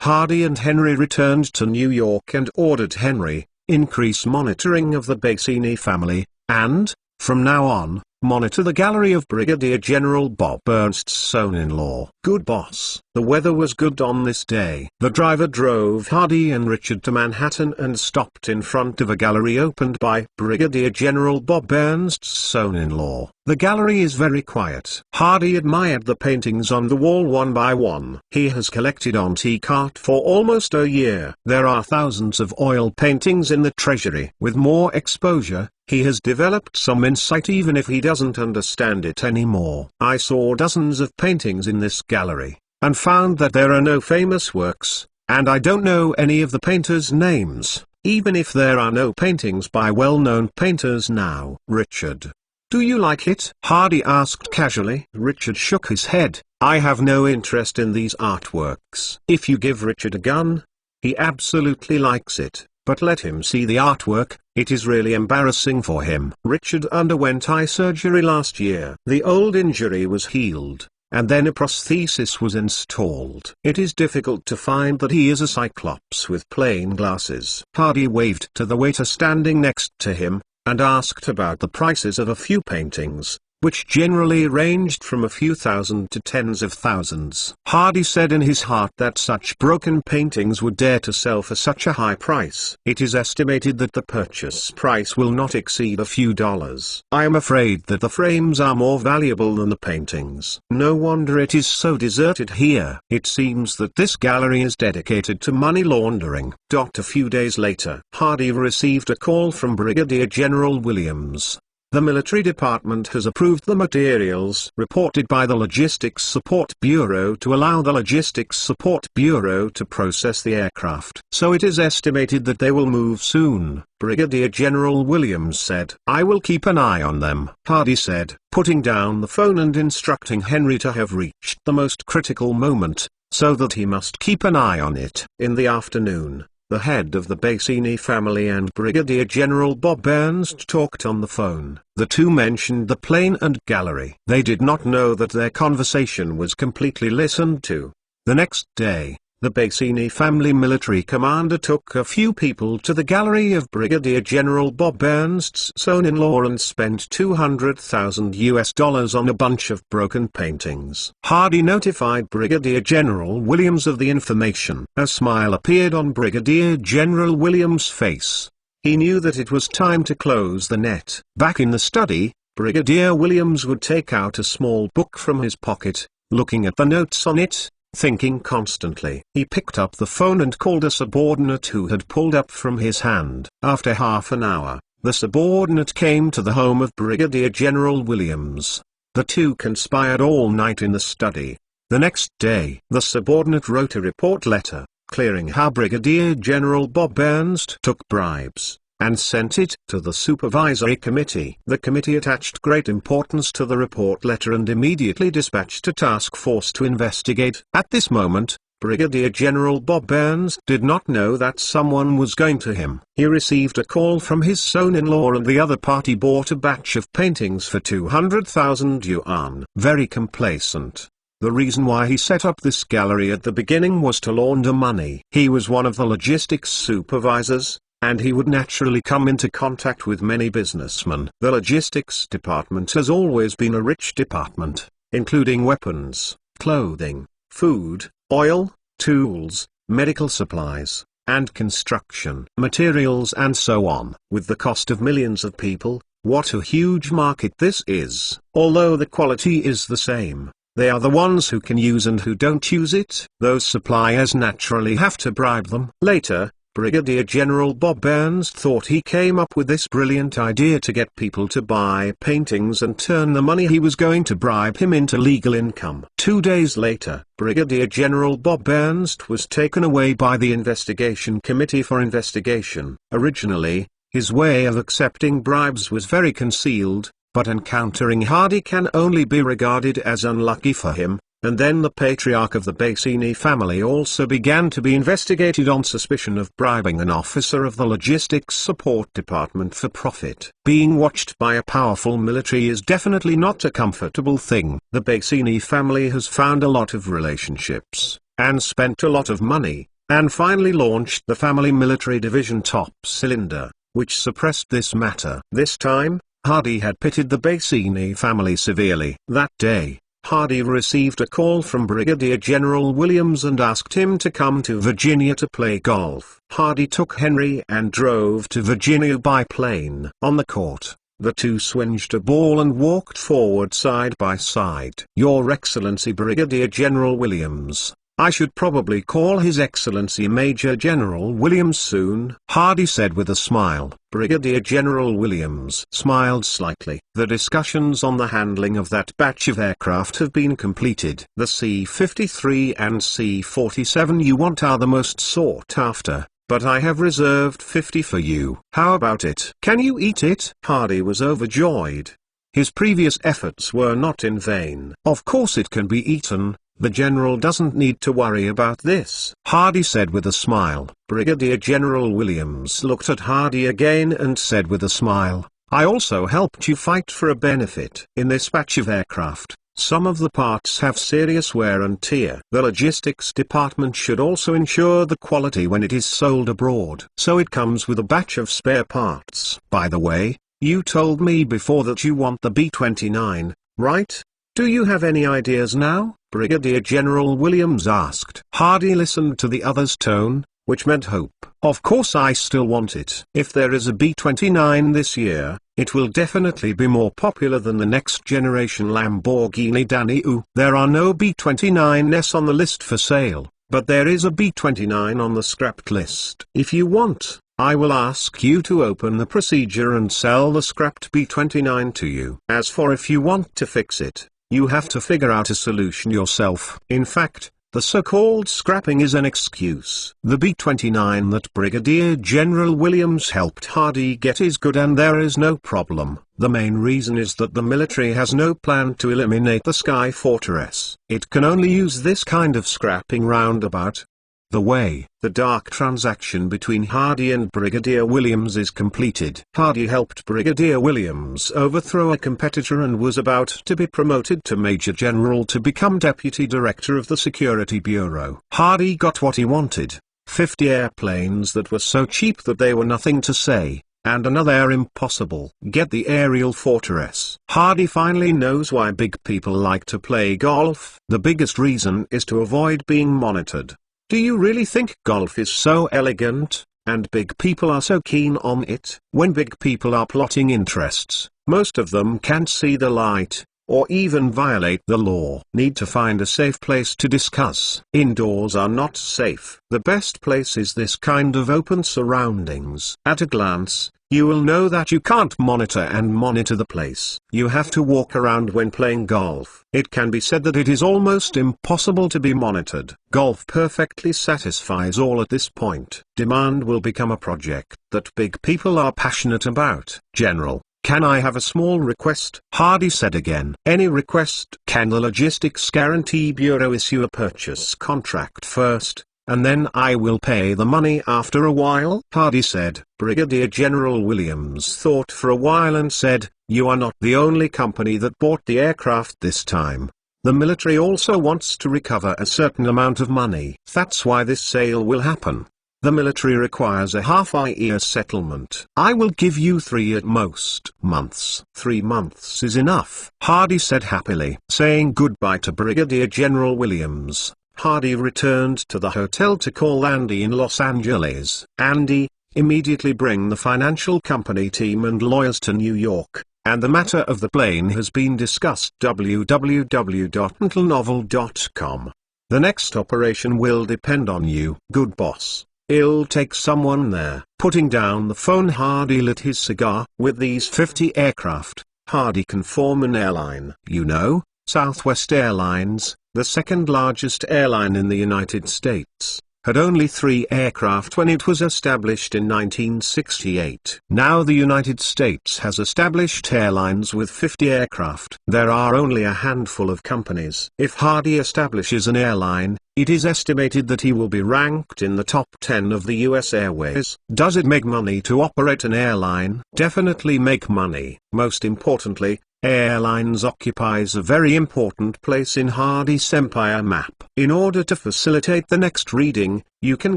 Speaker 1: Hadi and Henry returned to New York and ordered Henry, increase monitoring of the Bassini family, and, from now on, Monitor the gallery of Brigadier General Bob Ernst's son-in-law. Good boss. The weather was good on this day. The driver drove Hardy and Richard to Manhattan and stopped in front of a gallery opened by Brigadier General Bob Ernst's son-in-law. The gallery is very quiet. Hardy admired the paintings on the wall one by one. He has collected antique art for almost a year. There are thousands of oil paintings in the treasury. With more exposure, he has developed some insight even if he doesn't understand it anymore. I saw dozens of paintings in this gallery, and found that there are no famous works, and I don't know any of the painters' names, even if there are no paintings by well-known painters now. Richard, do you like it? Hardy asked casually. Richard shook his head. I have no interest in these artworks. If you give Richard a gun, he absolutely likes it, but let him see the artwork. It is really embarrassing for him. Richard underwent eye surgery last year. The old injury was healed, and then a prosthesis was installed. It is difficult to find that he is a cyclops with plain glasses. Hardy waved to the waiter standing next to him, and asked about the prices of a few paintings, which generally ranged from a few thousand to tens of thousands. Hardy said in his heart that such broken paintings would dare to sell for such a high price. It is estimated that the purchase price will not exceed a few dollars. I am afraid that the frames are more valuable than the paintings. No wonder it is so deserted here. It seems that this gallery is dedicated to money laundering. A few days later, Hardy received a call from Brigadier General Williams. The military department has approved the materials reported by the Logistics Support Bureau to allow the Logistics Support Bureau to process the aircraft. So it is estimated that they will move soon, Brigadier General Williams said. I will keep an eye on them, Hardy said, putting down the phone and instructing Henry to have reached the most critical moment, so that he must keep an eye on it. In the afternoon, the head of the Bassini family and Brigadier General Bob Ernst talked on the phone. The two mentioned the plane and gallery. They did not know that their conversation was completely listened to. The next day, the Bassini family military commander took a few people to the gallery of Brigadier General Bob Ernst's son-in-law and spent $200,000 on a bunch of broken paintings. Hardy notified Brigadier General Williams of the information. A smile appeared on Brigadier General Williams' face. He knew that it was time to close the net. Back in the study, Brigadier Williams would take out a small book from his pocket, looking at the notes on it, thinking constantly. He picked up the phone and called a subordinate who had pulled up from his hand. After half an hour, the subordinate came to the home of Brigadier General Williams. The two conspired all night in the study. The next day, the subordinate wrote a report letter, clearing how Brigadier General Bob Ernst took bribes, and sent it to the supervisory committee. The committee attached great importance to the report letter and immediately dispatched a task force to investigate. At this moment, Brigadier General Bob Ernst did not know that someone was going to him. He received a call from his son-in-law and the other party bought a batch of paintings for 200,000 yuan. Very complacent. The reason why he set up this gallery at the beginning was to launder money. He was one of the logistics supervisors, and he would naturally come into contact with many businessmen. The logistics department has always been a rich department, including weapons, clothing, food, oil, tools, medical supplies, and construction materials and so on. With the cost of millions of people, what a huge market this is. Although the quality is the same, they are the ones who can use and who don't use it. Those suppliers naturally have to bribe them. Later, Brigadier General Bob Ernst thought he came up with this brilliant idea to get people to buy paintings and turn the money he was going to bribe him into legal income. 2 days later, Brigadier General Bob Ernst was taken away by the Investigation Committee for investigation. Originally, his way of accepting bribes was very concealed, but encountering Hardy can only be regarded as unlucky for him. And then the patriarch of the Bassini family also began to be investigated on suspicion of bribing an officer of the Logistics Support Department for profit. Being watched by a powerful military is definitely not a comfortable thing. The Bassini family has found a lot of relationships, and spent a lot of money, and finally launched the family military division Top Cylinder, which suppressed this matter. This time, Hardy had pitied the Bassini family severely. That day, Hardy received a call from Brigadier General Williams and asked him to come to Virginia to play golf. Hardy took Henry and drove to Virginia by plane. On the court, the two swinged a ball and walked forward side by side. "Your Excellency Brigadier General Williams, I should probably call His Excellency Major General Williams soon," Hardy said with a smile. Brigadier General Williams smiled slightly. "The discussions on the handling of that batch of aircraft have been completed. The C-53 and C-47 you want are the most sought after, but I have reserved 50 for you. How about it? Can you eat it?" Hardy was overjoyed. His previous efforts were not in vain. "Of course it can be eaten. The general doesn't need to worry about this," Hardy said with a smile. Brigadier General Williams looked at Hardy again and said with a smile, "I also helped you fight for a benefit. In this batch of aircraft, some of the parts have serious wear and tear. The logistics department should also ensure the quality when it is sold abroad. So it comes with a batch of spare parts. By the way, you told me before that you want the B-29, right? Do you have any ideas now?" Brigadier General Williams asked. Hardy listened to the other's tone, which meant hope. "Of course I still want it. If there is a B-29 this year, it will definitely be more popular than the next generation Lamborghini Danny. There are no B-29s on the list for sale, but there is a B-29 on the scrapped list. If you want, I will ask you to open the procedure and sell the scrapped B-29 to you. As for if you want to fix it, you have to figure out a solution yourself. In fact, the so-called scrapping is an excuse. The B-29 that Brigadier General Williams helped Hardy get is good and there is no problem. The main reason is that the military has no plan to eliminate the Sky Fortress. It can only use this kind of scrapping roundabout the way. The dark transaction between Hardy and Brigadier Williams is completed. Hardy helped Brigadier Williams overthrow a competitor and was about to be promoted to Major General to become Deputy Director of the Security Bureau. Hardy got what he wanted: 50 airplanes that were so cheap that they were nothing to say, and another impossible. Get the aerial fortress. Hardy finally knows why big people like to play golf. The biggest reason is to avoid being monitored. Do you really think golf is so elegant, and big people are so keen on it? When big people are plotting interests, most of them can't see the light, or even violate the law. Need to find a safe place to discuss. Indoors are not safe. The best place is this kind of open surroundings. At a glance, you will know that you can't monitor the place. You have to walk around when playing golf. It can be said that it is almost impossible to be monitored. Golf perfectly satisfies all at this point. Demand will become a project that big people are passionate about. General, can I have a small request? Hardy said again. Any request? Can the Logistics Guarantee Bureau issue a purchase contract first, and then I will pay the money after a while? Hardy said. Brigadier General Williams thought for a while and said, "You are not the only company that bought the aircraft this time. The military also wants to recover a certain amount of money. That's why this sale will happen. The military requires a half-year settlement. I will give you 3 at most months." 3 months is enough, Hardy said happily. Saying goodbye to Brigadier General Williams, Hardy returned to the hotel to call Andy in Los Angeles. "Andy, immediately bring the financial company team and lawyers to New York, and the matter of the plane has been discussed. www.intelnovel.com. The next operation will depend on you." "Good boss. I'll take someone there." Putting down the phone, Hardy lit his cigar. With these 50 aircraft, Hardy can form an airline. You know, Southwest Airlines, the second largest airline in the United States, had only 3 aircraft when it was established in 1968. Now the United States has established airlines with 50 aircraft. There are only a handful of companies. If Hardy establishes an airline, it is estimated that he will be ranked in the top 10 of the US Airways. Does it make money to operate an airline? Definitely make money. Most importantly, Airlines occupies a very important place in Hardy's empire map. In order to facilitate the next reading, you can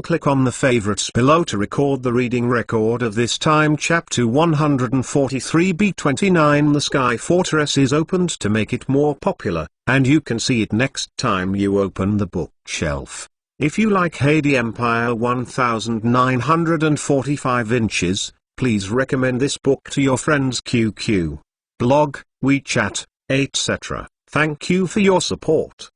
Speaker 1: click on the favorites below to record the reading record of this time. Chapter 143b29. The Sky Fortress is opened to make it more popular, and you can see it next time you open the bookshelf. If you like Hardy Empire 1945 inches, please recommend this book to your friends QQ, blog, WeChat, etc. Thank you for your support!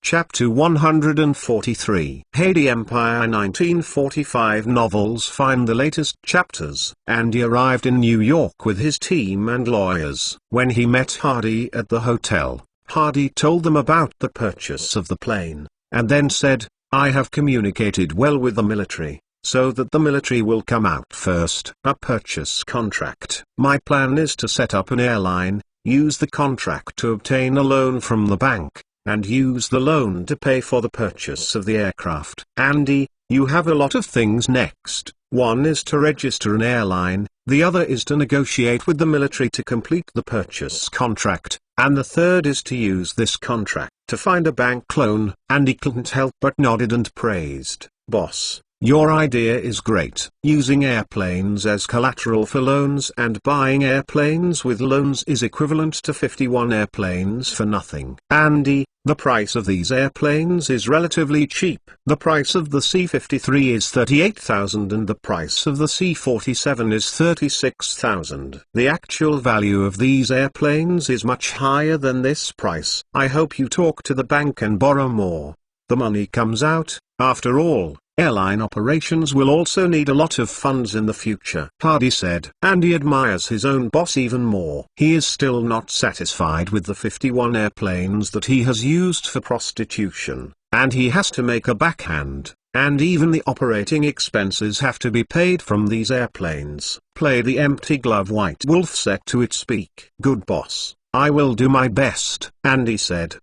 Speaker 1: Chapter 143. Hardy Empire 1945 novels. Find the latest chapters. Andy arrived in New York with his team and lawyers. When he met Hardy at the hotel, Hardy told them about the purchase of the plane, and then said, "I have communicated well with the military, so that the military will come out first. A purchase contract. My plan is to set up an airline, use the contract to obtain a loan from the bank, and use the loan to pay for the purchase of the aircraft." Andy, you have a lot of things next. One is to register an airline, the other is to negotiate with the military to complete the purchase contract, and the third is to use this contract to find a bank loan. Andy couldn't help but nodded and praised. "Boss, your idea is great. Using airplanes as collateral for loans and buying airplanes with loans is equivalent to 51 airplanes for nothing." Andy, the price of these airplanes is relatively cheap. The price of the C-53 is $38,000 and the price of the C-47 is $36,000. The actual value of these airplanes is much higher than this price. I hope you talk to the bank and borrow more. The money comes out. After all, airline operations will also need a lot of funds in the future. Hardy said. Andy admires his own boss even more. He is still not satisfied with the 51 airplanes that he has used for prostitution, and he has to make a backhand, and even the operating expenses have to be paid from these airplanes. Play the Empty Glove White Wolf set to it. Speak. Good boss, I will do my best, Andy said.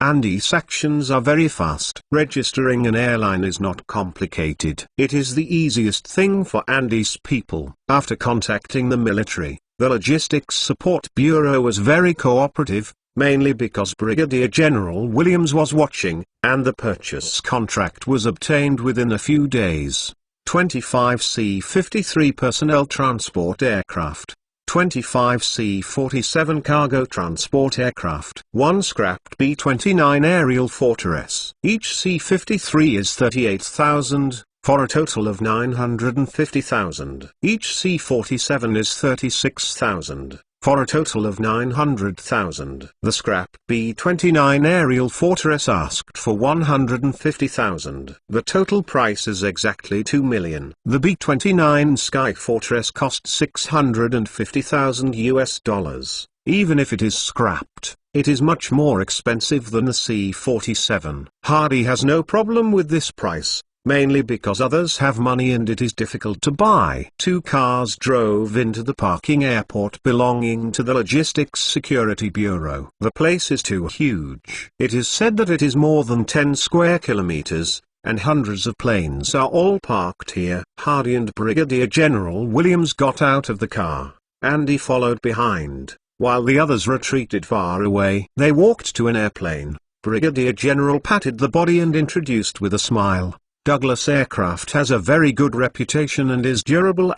Speaker 1: Andy's actions are very fast. Registering an airline is not complicated. It is the easiest thing for Andy's people. After contacting the military, the Logistics Support Bureau was very cooperative, mainly because Brigadier General Williams was watching, and the purchase contract was obtained within a few days. 25 C-53 personnel transport aircraft, 25 C-47 cargo transport aircraft, 1 scrapped B-29 aerial fortress. Each C-53 is $38,000, for a total of $950,000. Each C-47 is $36,000, for a total of $900,000. The scrap B-29 aerial fortress asked for $150,000. The total price is exactly $2 million. The B-29 Sky Fortress cost $650,000 US. Even if it is scrapped, it is much more expensive than the C-47. Hardy has no problem with this price, mainly because others have money and it is difficult to buy. 2 cars drove into the parking airport belonging to the Logistics Security Bureau. The place is too huge. It is said that it is more than 10 square kilometers, and hundreds of planes are all parked here. Hardy and Brigadier General Williams got out of the car. Andy followed behind, while the others retreated far away. They walked to an airplane. Brigadier General patted the body and introduced with a smile. Douglas Aircraft has a very good reputation and is durable.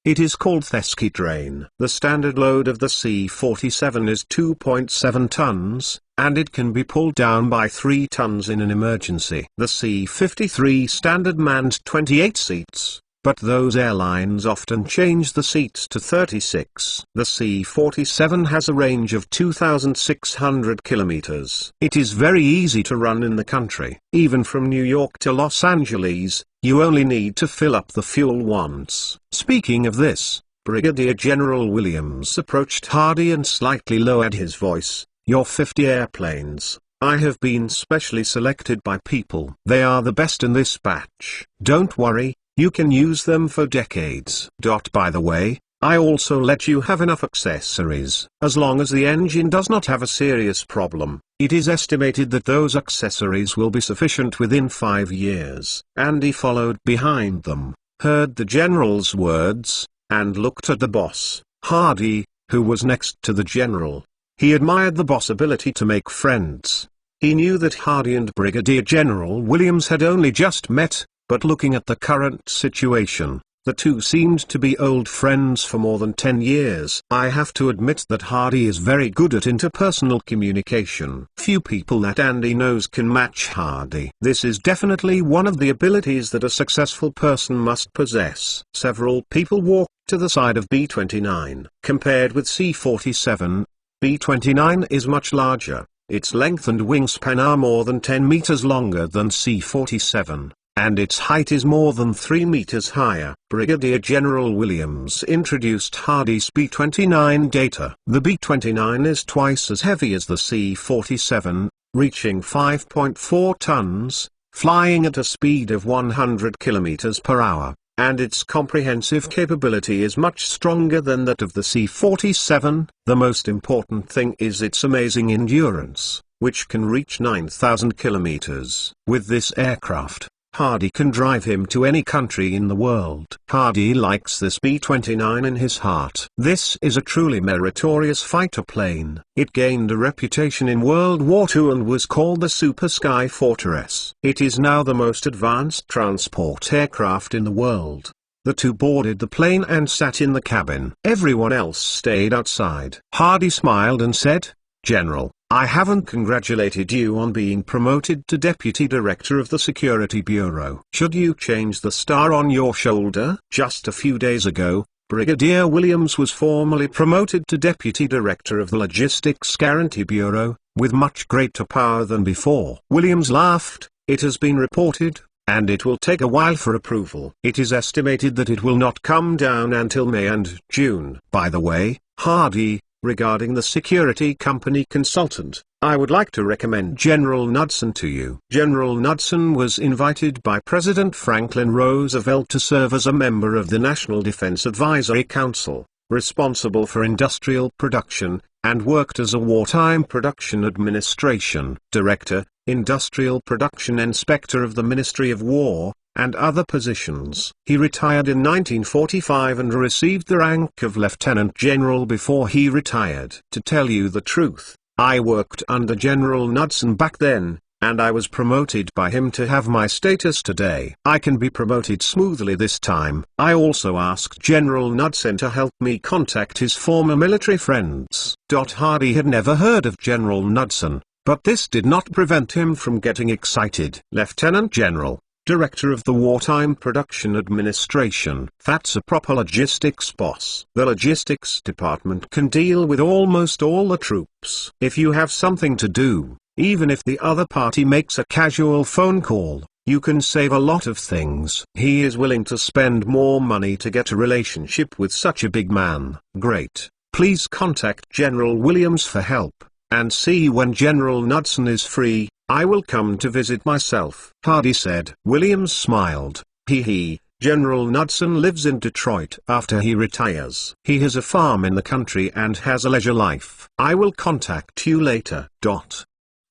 Speaker 1: It is called Thesky Train. The standard load of the C-47 is 2.7 tons, and it can be pulled down by 3 tons in an emergency. The C-53 standard manned 28 seats, but those airlines often change the seats to 36. The C-47 has a range of 2,600 kilometers. It is very easy to run in the country. Even from New York to Los Angeles, you only need to fill up the fuel once. Speaking of this, Brigadier General Williams approached Hardy and slightly lowered his voice. Your 50 airplanes, I have been specially selected by people. They are the best in this batch. Don't worry. You can use them for decades. By the way, I also let you have enough accessories. As long as the engine does not have a serious problem, it is estimated that those accessories will be sufficient within 5 years. Andy followed behind them, heard the general's words, and looked at the boss. Hardy, who was next to the general. He admired the boss' ability to make friends. He knew that Hardy and Brigadier General Williams had only just met, but looking at the current situation, the two seemed to be old friends for more than 10 years. I have to admit that Hardy is very good at interpersonal communication. Few people that Andy knows can match Hardy. This is definitely one of the abilities that a successful person must possess. Several people walked to the side of B-29. Compared with C-47, B-29 is much larger. Its length and wingspan are more than 10 meters longer than C-47. And its height is more than 3 meters higher. Brigadier General Williams introduced Hardy's B-29 data. The B-29 is twice as heavy as the C-47, reaching 5.4 tons, flying at a speed of 100 kilometers per hour, and its comprehensive capability is much stronger than that of the C-47. The most important thing is its amazing endurance, which can reach 9,000 kilometers. With this aircraft, Hardy can drive him to any country in the world. Hardy likes this B-29 in his heart. This is a truly meritorious fighter plane. It gained a reputation in World War II and was called the Super Sky Fortress. It is now the most advanced transport aircraft in the world. The two boarded the plane and sat in the cabin. Everyone else stayed outside. Hardy smiled and said, "General, I haven't congratulated you on being promoted to Deputy Director of the Security Bureau. Should you change the star on your shoulder?" Just a few days ago, Brigadier Williams was formally promoted to Deputy Director of the Logistics Guarantee Bureau, with much greater power than before. Williams laughed. "It has been reported, and it will take a while for approval. It is estimated that it will not come down until May and June. By the way, Hardy, regarding the security company consultant, I would like to recommend General Knudsen to you." General Knudsen was invited by President Franklin Roosevelt to serve as a member of the National Defense Advisory Council, responsible for industrial production, and worked as a wartime production administration director, industrial production inspector of the Ministry of War, and other positions. He retired in 1945 and received the rank of Lieutenant General before he retired. To tell you the truth, I worked under General Knudsen back then, and I was promoted by him to have my status today. I can be promoted smoothly this time. I also asked General Knudsen to help me contact his former military friends. Hardy had never heard of General Knudsen, but this did not prevent him from getting excited. "Lieutenant General, Director of the Wartime Production Administration. That's a proper logistics boss. The logistics department can deal with almost all the troops. If you have something to do, even if the other party makes a casual phone call, you can save a lot of things." He is willing to spend more money to get a relationship with such a big man. "Great. Please contact General Williams for help, and see when General Knudsen is free. I will come to visit myself," Hardy said. Williams smiled. General Knudsen lives in Detroit. After he retires, he has a farm in the country and has a leisure life. I will contact you later.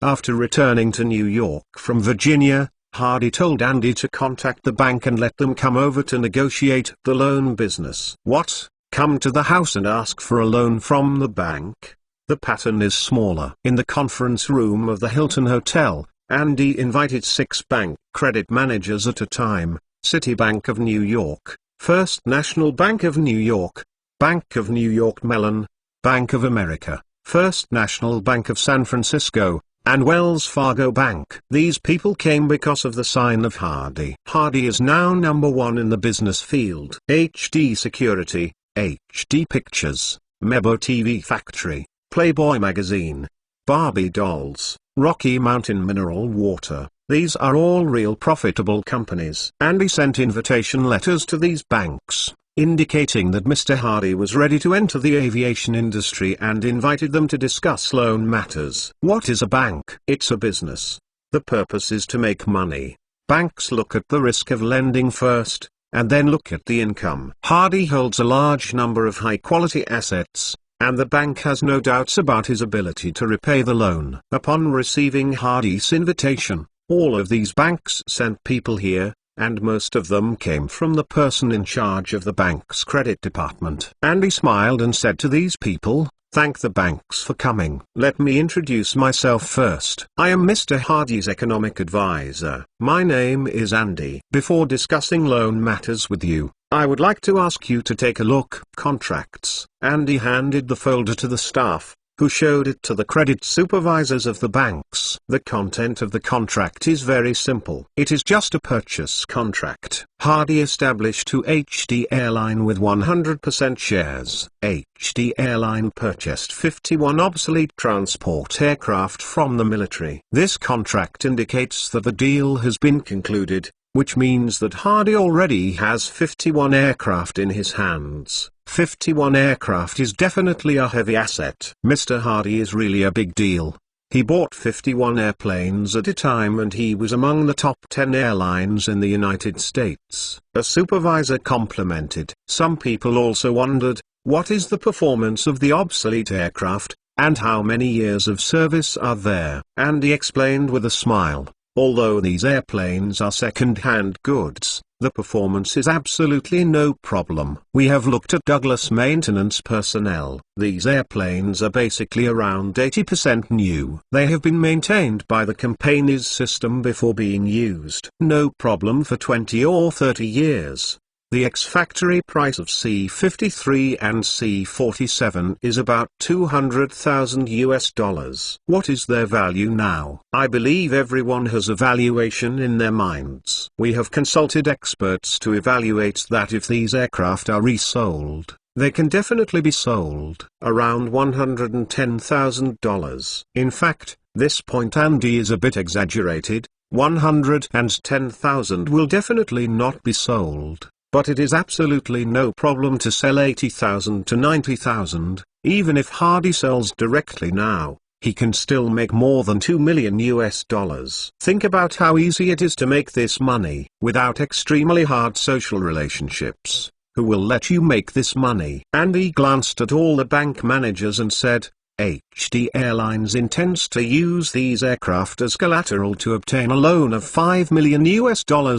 Speaker 1: After returning to New York from Virginia, Hardy told Andy to contact the bank and let them come over to negotiate the loan business. "What? Come to the house and ask for a loan from the bank?" The pattern is smaller. In the conference room of the Hilton Hotel, Andy invited 6 bank credit managers at a time: Citibank of New York, First National Bank of New York, Bank of New York Mellon, Bank of America, First National Bank of San Francisco, and Wells Fargo Bank. These people came because of the sign of Hardy. Hardy is now #1 in the business field. HD Security, HD Pictures, Mebo TV Factory, Playboy Magazine, Barbie Dolls, Rocky Mountain Mineral Water. These are all real profitable companies. Andy sent invitation letters to these banks, indicating that Mr. Hardy was ready to enter the aviation industry and invited them to discuss loan matters. What is a bank? It's a business. The purpose is to make money. Banks look at the risk of lending first, and then look at the income. Hardy holds a large number of high-quality assets, and the bank has no doubts about his ability to repay the loan. Upon receiving Hardy's invitation, all of these banks sent people here, and most of them came from the person in charge of the bank's credit department. Andy smiled and said to these people, "Thank the banks for coming. Let me introduce myself first. I am Mr. Hardy's economic advisor. My name is Andy. Before discussing loan matters with you, I would like to ask you to take a look. Contracts." Andy handed the folder to the staff, who showed it to the credit supervisors of the banks. The content of the contract is very simple. It is just a purchase contract. Hardy established to HD Airline with 100% shares. HD Airline purchased 51 obsolete transport aircraft from the military. This contract indicates that the deal has been concluded, which means that Hardy already has 51 aircraft in his hands. 51 aircraft is definitely a heavy asset. Mr. Hardy is really a big deal. He bought 51 airplanes at a time and he was among the top 10 airlines in the United States. A supervisor complimented. Some people also wondered, what is the performance of the obsolete aircraft, and how many years of service are there? Andy explained with a smile. Although these airplanes are second-hand goods, the performance is absolutely no problem. We have looked at Douglas maintenance personnel. These airplanes are basically around 80% new. They have been maintained by the company's system before being used. No problem for 20 or 30 years. The ex-factory price of C-53 and C-47 is about $200,000. What is their value now? I believe everyone has a valuation in their minds. We have consulted experts to evaluate that if these aircraft are resold, they can definitely be sold around $110,000. In fact, this point Andy is a bit exaggerated. 110,000 will definitely not be sold. But it is absolutely no problem to sell 80,000 to 90,000, even if Hardy sells directly now, he can still make more than $2 million. Think about how easy it is to make this money, without extremely hard social relationships. Who will let you make this money? Andy glanced at all the bank managers and said, HD Airlines intends to use these aircraft as collateral to obtain a loan of $5 million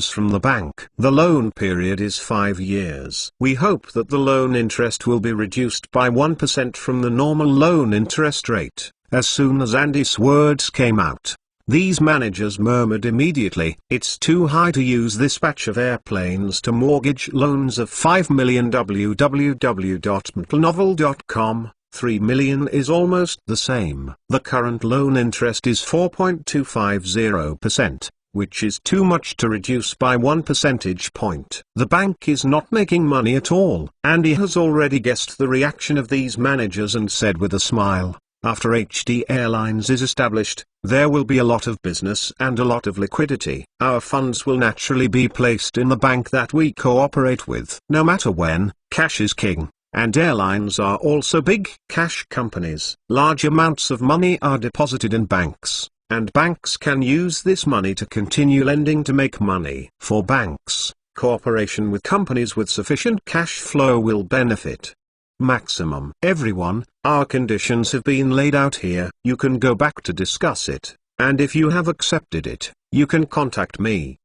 Speaker 1: from the bank. The loan period is 5 years. We hope that the loan interest will be reduced by 1% from the normal loan interest rate. As soon as Andy's words came out, these managers murmured immediately, "It's too high to use this batch of airplanes to mortgage loans of $5 million. www.mcnovel.com. 3 million is almost the same. The current loan interest is 4.250%, which is too much to reduce by 1 percentage point. The bank is not making money at all." Andy has already guessed the reaction of these managers and said with a smile, "After HD Airlines is established, there will be a lot of business and a lot of liquidity. Our funds will naturally be placed in the bank that we cooperate with. No matter when, cash is king. And airlines are also big cash companies. Large amounts of money are deposited in banks, and banks can use this money to continue lending to make money. For banks, cooperation with companies with sufficient cash flow will benefit maximum everyone. Our conditions have been laid out here. You can go back to discuss it, and if you have accepted it, you can contact me.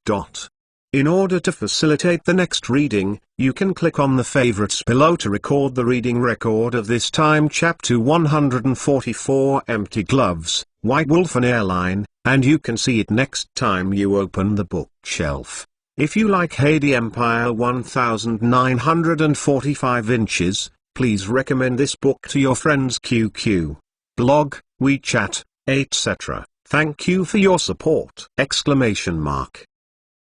Speaker 1: In order to facilitate the next reading, you can click on the favorites below to record the reading record of this time chapter 144 Empty Gloves, White Wolf and Airline, and you can see it next time you open the bookshelf. If you like Hardy Empire 1945 inches, please recommend this book to your friends QQ, blog, WeChat, etc. Thank you for your support!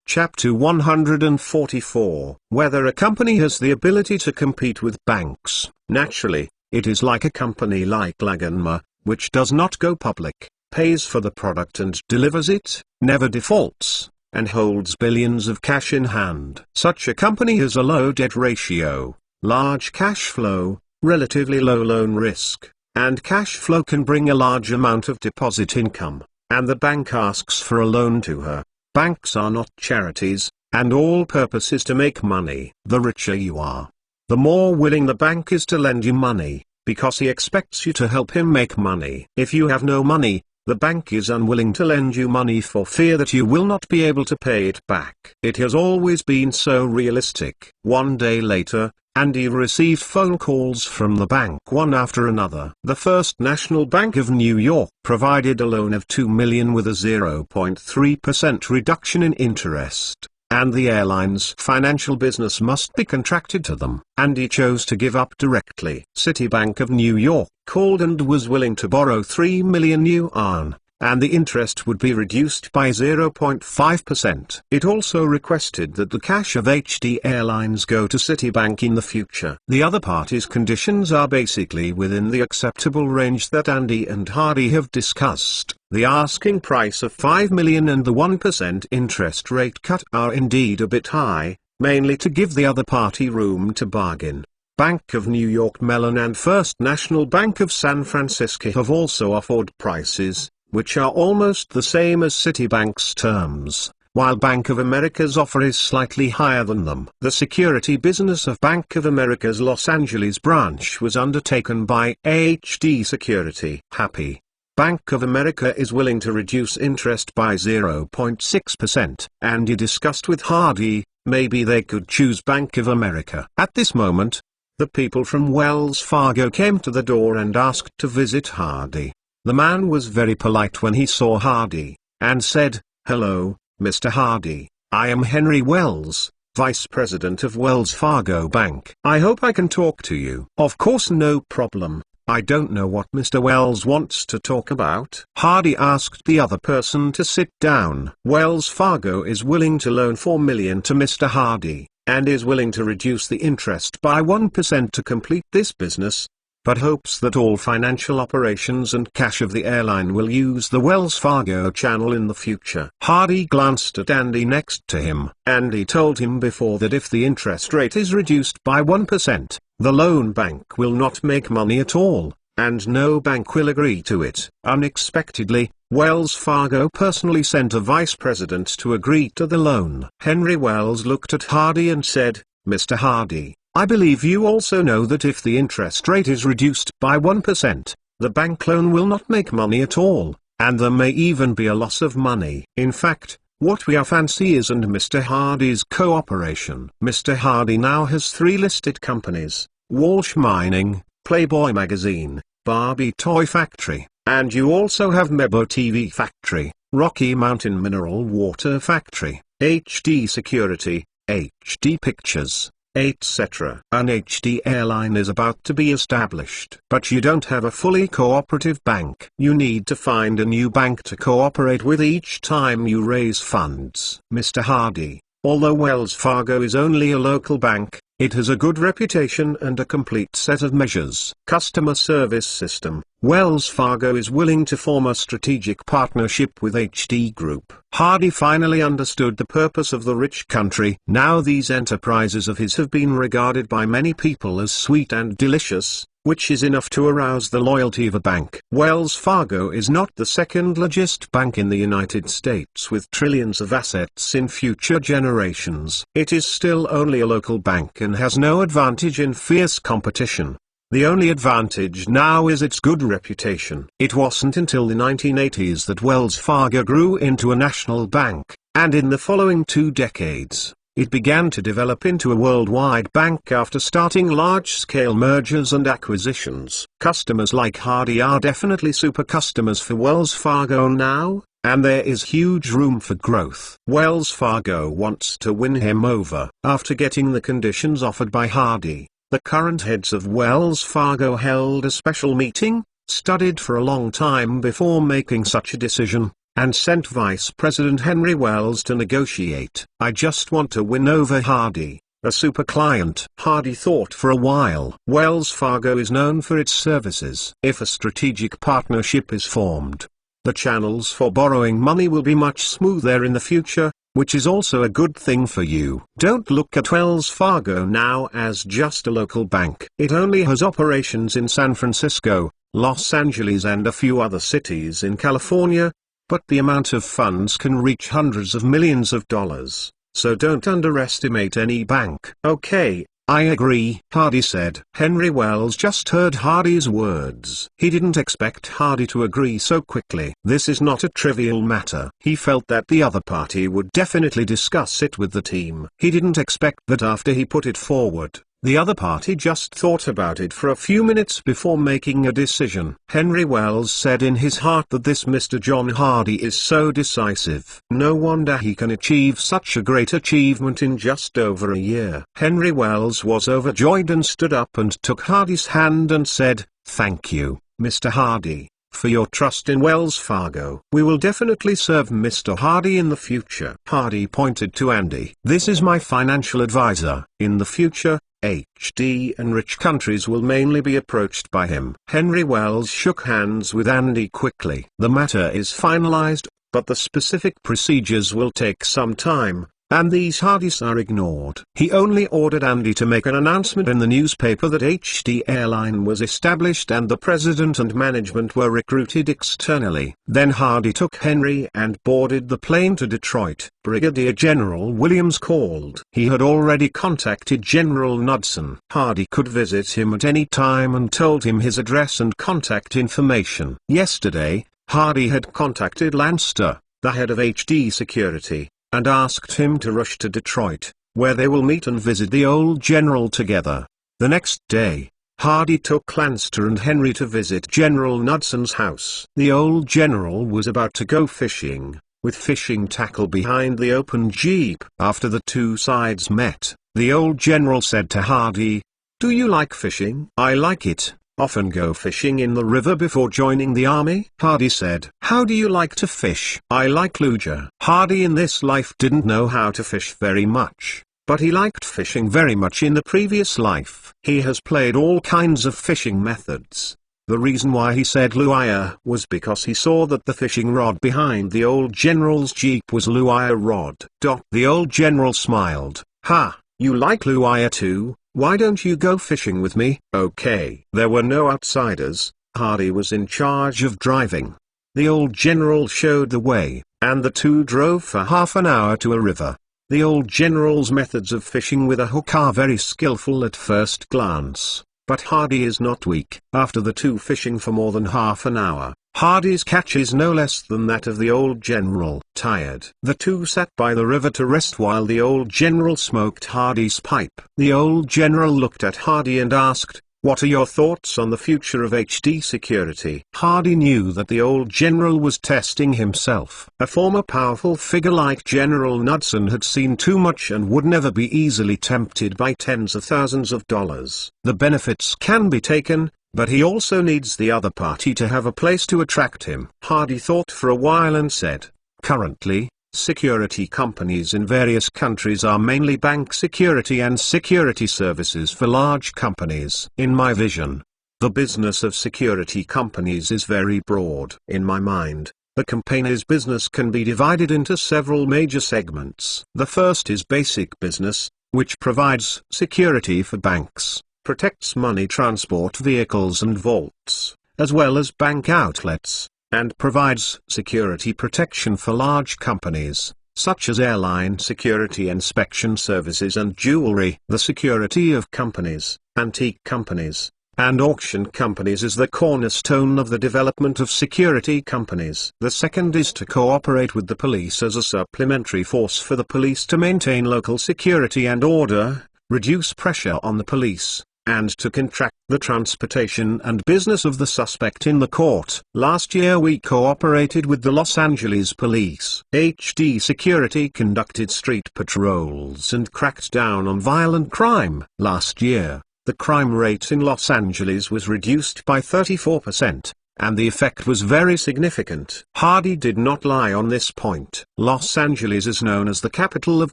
Speaker 1: Chapter 144. Whether a company has the ability to compete with banks. Naturally, it is like a company like Laganma, which does not go public, pays for the product and delivers it, never defaults, and holds billions of cash in hand. Such a company has a low debt ratio, large cash flow, relatively low loan risk, and cash flow can bring a large amount of deposit income, and the bank asks for a loan to her. Banks are not charities, and all purpose is to make money. The richer you are, the more willing the bank is to lend you money, because he expects you to help him make money. If you have no money, The bank is unwilling to lend you money for fear that you will not be able to pay it back. It has always been so realistic. One day later, Andy received phone calls from the bank one after another. The First National Bank of New York provided a loan of $2 million with a 0.3% reduction in interest, and the airline's financial business must be contracted to them. Andy chose to give up directly. Citibank of New York called and was willing to borrow $3 million yuan, and the interest would be reduced by 0.5%. It also requested that the cash of HD Airlines go to Citibank in the future. The other parties' conditions are basically within the acceptable range that Andy and Hardy have discussed. The asking price of $5 million and the 1% interest rate cut are indeed a bit high, mainly to give the other party room to bargain. Bank of New York Mellon and First National Bank of San Francisco have also offered prices, which are almost the same as Citibank's terms, while Bank of America's offer is slightly higher than them. The security business of Bank of America's Los Angeles branch was undertaken by HD Security. Happy. Bank of America is willing to reduce interest by 0.6%, and you discussed with Hardy, maybe they could choose Bank of America. At this moment, the people from Wells Fargo came to the door and asked to visit Hardy. The man was very polite when he saw Hardy, and said, "Hello, Mr. Hardy, I am Henry Wells, Vice President of Wells Fargo Bank. I hope I can talk to you." "Of course, no problem. I don't know what Mr. Wells wants to talk about." Hardy asked the other person to sit down. Wells Fargo is willing to loan $4 million to Mr. Hardy, and is willing to reduce the interest by 1% to complete this business, but hopes that all financial operations and cash of the airline will use the Wells Fargo channel in the future. Hardy glanced at Andy next to him. Andy told him before that if the interest rate is reduced by 1%, the loan bank will not make money at all, and no bank will agree to it. Unexpectedly, Wells Fargo personally sent a vice president to agree to the loan. Henry Wells looked at Hardy and said, "Mr. Hardy, I believe you also know that if the interest rate is reduced by 1%, the bank loan will not make money at all, and there may even be a loss of money. In fact, what we are fancy is and Mr. Hardy's cooperation." Mr. Hardy now has 3 listed companies: Walsh Mining, Playboy Magazine, Barbie Toy Factory, and you also have Mebo TV Factory, Rocky Mountain Mineral Water Factory, HD Security, HD Pictures, etc. An HD airline is about to be established. But you don't have a fully cooperative bank. You need to find a new bank to cooperate with each time you raise funds. Mr. Hardy, although Wells Fargo is only a local bank, it has a good reputation and a complete set of measures. Customer service system. Wells Fargo is willing to form a strategic partnership with HD Group. Hardy finally understood the purpose of the rich country. Now these enterprises of his have been regarded by many people as sweet and delicious, which is enough to arouse the loyalty of a bank. Wells Fargo is not the second largest bank in the United States with trillions of assets in future generations. It is still only a local bank and has no advantage in fierce competition. The only advantage now is its good reputation. It wasn't until the 1980s that Wells Fargo grew into a national bank, and in the following 2 decades, it began to develop into a worldwide bank after starting large-scale mergers and acquisitions. Customers like Hardy are definitely super customers for Wells Fargo now, and there is huge room for growth. Wells Fargo wants to win him over. After getting the conditions offered by Hardy, the current heads of Wells Fargo held a special meeting, studied for a long time before making such a decision, and sent Vice President Henry Wells to negotiate. "I just want to win over Hardy, a super client." Hardy thought for a while. Wells Fargo is known for its services. If a strategic partnership is formed, the channels for borrowing money will be much smoother in the future, which is also a good thing for you. Don't look at Wells Fargo now as just a local bank. It only has operations in San Francisco, Los Angeles and a few other cities in California, but the amount of funds can reach hundreds of millions of dollars, so don't underestimate any bank. Okay, I agree, Hardy said. Henry Wells just heard Hardy's words. He didn't expect Hardy to agree so quickly. This is not a trivial matter. He felt that the other party would definitely discuss it with the team. He didn't expect that after he put it forward, the other party just thought about it for a few minutes before making a decision. Henry Wells said in his heart that this Mr. John Hardy is so decisive. No wonder he can achieve such a great achievement in just over a year. Henry Wells was overjoyed and stood up and took Hardy's hand and said, "Thank you, Mr. Hardy, for your trust in Wells Fargo. We will definitely serve Mr. Hardy in the future." Hardy pointed to Andy. "This is my financial advisor. In the future, HD and rich countries will mainly be approached by him." Henry Wells shook hands with Andy quickly. "The matter is finalized, but the specific procedures will take some time, and these Hardys are ignored." He only ordered Andy to make an announcement in the newspaper that HD Airline was established and the president and management were recruited externally. Then Hardy took Henry and boarded the plane to Detroit. Brigadier General Williams called. He had already contacted General Knudsen. Hardy could visit him at any time and told him his address and contact information. Yesterday, Hardy had contacted Lanster, the head of HD Security, and asked him to rush to Detroit, where they will meet and visit the old general together. The next day, Hardy took Lanster and Henry to visit General Knudsen's house. The old general was about to go fishing, with fishing tackle behind the open jeep. After the two sides met, the old general said to Hardy, "Do you like fishing?" "I like it. Often go fishing in the river before joining the army." Hardy said, "How do you like to fish?" "I like luger." Hardy in this life didn't know how to fish very much, but he liked fishing very much in the previous life. He has played all kinds of fishing methods. The reason why he said luire was because he saw that the fishing rod behind the old general's jeep was luire rod. The old general smiled. "Ha, you like luire too? Why don't you go fishing with me?" "Okay." There were no outsiders. Hardy was in charge of driving. The old general showed the way, and the two drove for half an hour to a river. The old general's methods of fishing with a hook are very skillful at first glance, but Hardy is not weak. After the two fishing for more than half an hour, Hardy's catch is no less than that of the old general. Tired, the two sat by the river to rest while the old general smoked Hardy's pipe. The old general looked at Hardy and asked, "What are your thoughts on the future of HD Security?" Hardy knew that the old general was testing himself. A former powerful figure like General Knudsen had seen too much and would never be easily tempted by tens of thousands of dollars. The benefits can be taken, but he also needs the other party to have a place to attract him. Hardy thought for a while and said, "Currently, security companies in various countries are mainly bank security and security services for large companies. In my vision, the business of security companies is very broad. In my mind, the company's business can be divided into several major segments. The first is basic business, which provides security for banks, protects money transport vehicles and vaults, as well as bank outlets, and provides security protection for large companies, such as airline security inspection services and jewelry. The security of companies, antique companies, and auction companies is the cornerstone of the development of security companies. The second is to cooperate with the police as a supplementary force for the police to maintain local security and order, reduce pressure on the police, and to contract the transportation and business of the suspect in the court. Last year we cooperated with the Los Angeles police. HD Security conducted street patrols and cracked down on violent crime. Last year, the crime rate in Los Angeles was reduced by 34%. And the effect was very significant. Hardy did not lie on this point. Los Angeles is known as the capital of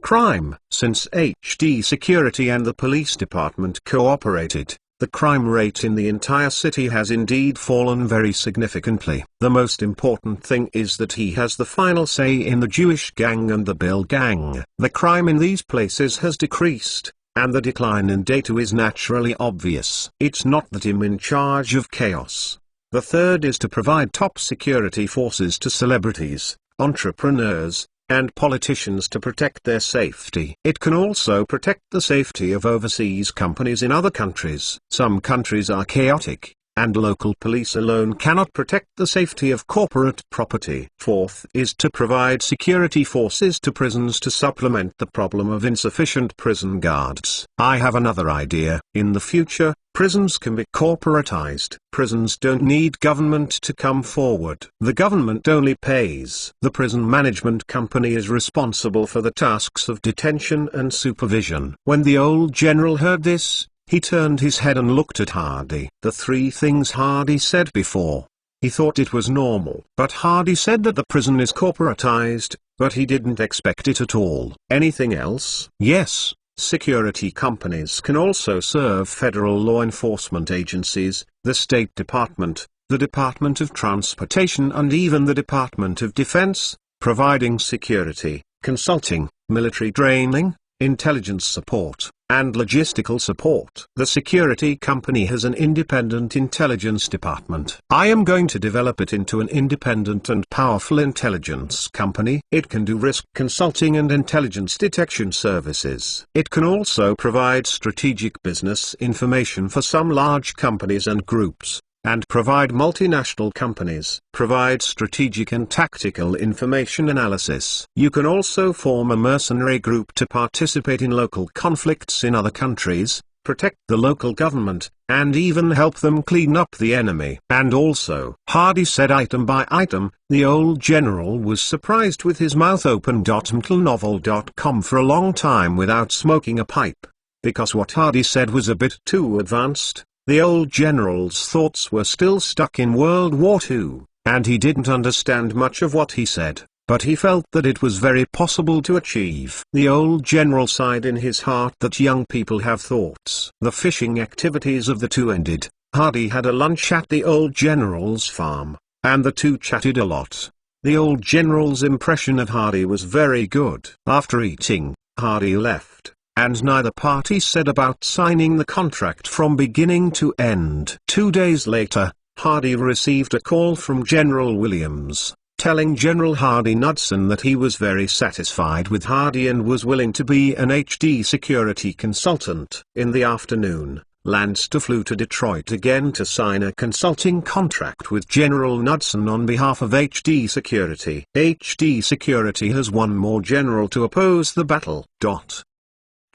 Speaker 1: crime. Since HD Security and the police department cooperated, the crime rate in the entire city has indeed fallen very significantly. The most important thing is that he has the final say in the Jewish gang and the Bill gang. The crime in these places has decreased, and the decline in data is naturally obvious. It's not that I'm in charge of chaos. The third is to provide top security forces to celebrities, entrepreneurs, and politicians to protect their safety. It can also protect the safety of overseas companies in other countries. Some countries are chaotic, and local police alone cannot protect the safety of corporate property. Fourth is to provide security forces to prisons to supplement the problem of insufficient prison guards. I have another idea. In the future, prisons can be corporatized. Prisons don't need government to come forward. The government only pays. The prison management company is responsible for the tasks of detention and supervision. When the old general heard this, he turned his head and looked at Hardy. The three things Hardy said before. He thought it was normal. But Hardy said that the prison is corporatized, but he didn't expect it at all. Anything else? Yes, security companies can also serve federal law enforcement agencies, the State Department, the Department of Transportation and even the Department of Defense, providing security, consulting, military training, intelligence support, and logistical support. The security company has an independent intelligence department. I am going to develop it into an independent and powerful intelligence company. It can do risk consulting and intelligence detection services. It can also provide strategic business information for some large companies and groups, and provide multinational companies, provide strategic and tactical information analysis. You can also form a mercenary group to participate in local conflicts in other countries, protect the local government, and even help them clean up the enemy. And also, Hardy said item by item, the old general was surprised with his mouth open. MTLnovel.com for a long time without smoking a pipe, because what Hardy said was a bit too advanced. The old general's thoughts were still stuck in World War II, and he didn't understand much of what he said, but he felt that it was very possible to achieve. The old general sighed in his heart that young people have thoughts. The fishing activities of the two ended. Hardy had a lunch at the old general's farm, and the two chatted a lot. The old general's impression of Hardy was very good. After eating, Hardy left, and neither party said about signing the contract from beginning to end. 2 days later, Hardy received a call from General Williams, telling General Hardy Knudsen that he was very satisfied with Hardy and was willing to be an HD security consultant. In the afternoon, Lanster flew to Detroit again to sign a consulting contract with General Knudsen on behalf of HD Security. HD Security has one more general to oppose the battle.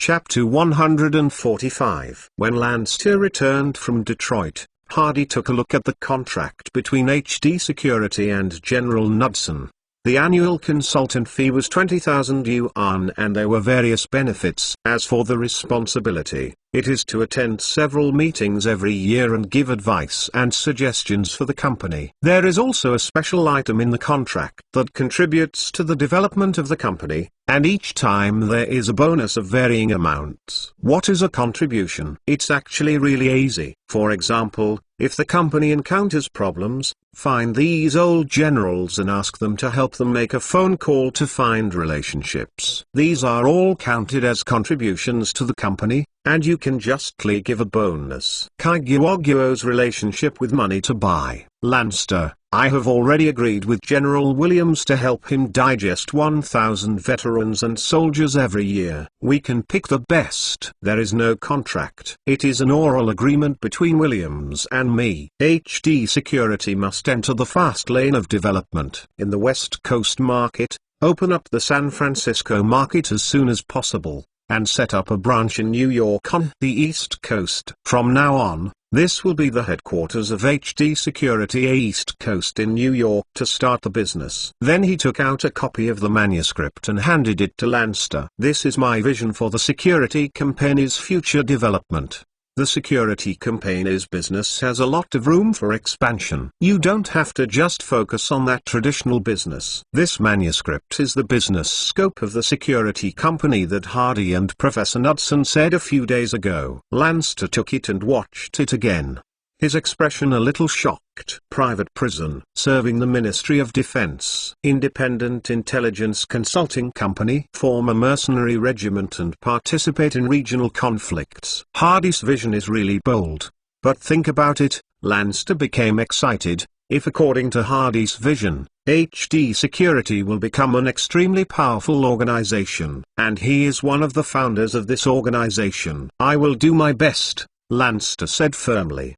Speaker 1: Chapter 145. When Lanster returned from Detroit, Hardy took a look at the contract between HD Security and General Knudsen. The annual consultant fee was 20,000 yuan and there were various benefits. As for the responsibility, it is to attend several meetings every year and give advice and suggestions for the company. There is also a special item in the contract that contributes to the development of the company, and each time there is a bonus of varying amounts. What is a contribution? It's actually really easy. For example, if the company encounters problems, find these old generals and ask them to help them make a phone call to find relationships. These are all counted as contributions to the company, and you can justly give a bonus. Kaiguoguo's relationship with money to buy. Lanster, I have already agreed with General Williams to help him digest 1,000 veterans and soldiers every year. We can pick the best. There is no contract. It is an oral agreement between Williams and me. HD Security must enter the fast lane of development. In the West Coast market, open up the San Francisco market as soon as possible, and set up a branch in New York on the East Coast. From now on, this will be the headquarters of HD Security East Coast in New York to start the business. Then he took out a copy of the manuscript and handed it to Lanster. This is my vision for the security company's future development. The security company's business has a lot of room for expansion. You don't have to just focus on that traditional business. This manuscript is the business scope of the security company that Hardy and Professor Knudsen said a few days ago. Lanster took it and watched it again, his expression a little shocked. Private prison. Serving the Ministry of Defense. Independent intelligence consulting company. Form a mercenary regiment and participate in regional conflicts. Hardy's vision is really bold. But think about it. Lanster became excited. If according to Hardy's vision, HD Security will become an extremely powerful organization, and he is one of the founders of this organization. I will do my best, Lanster said firmly.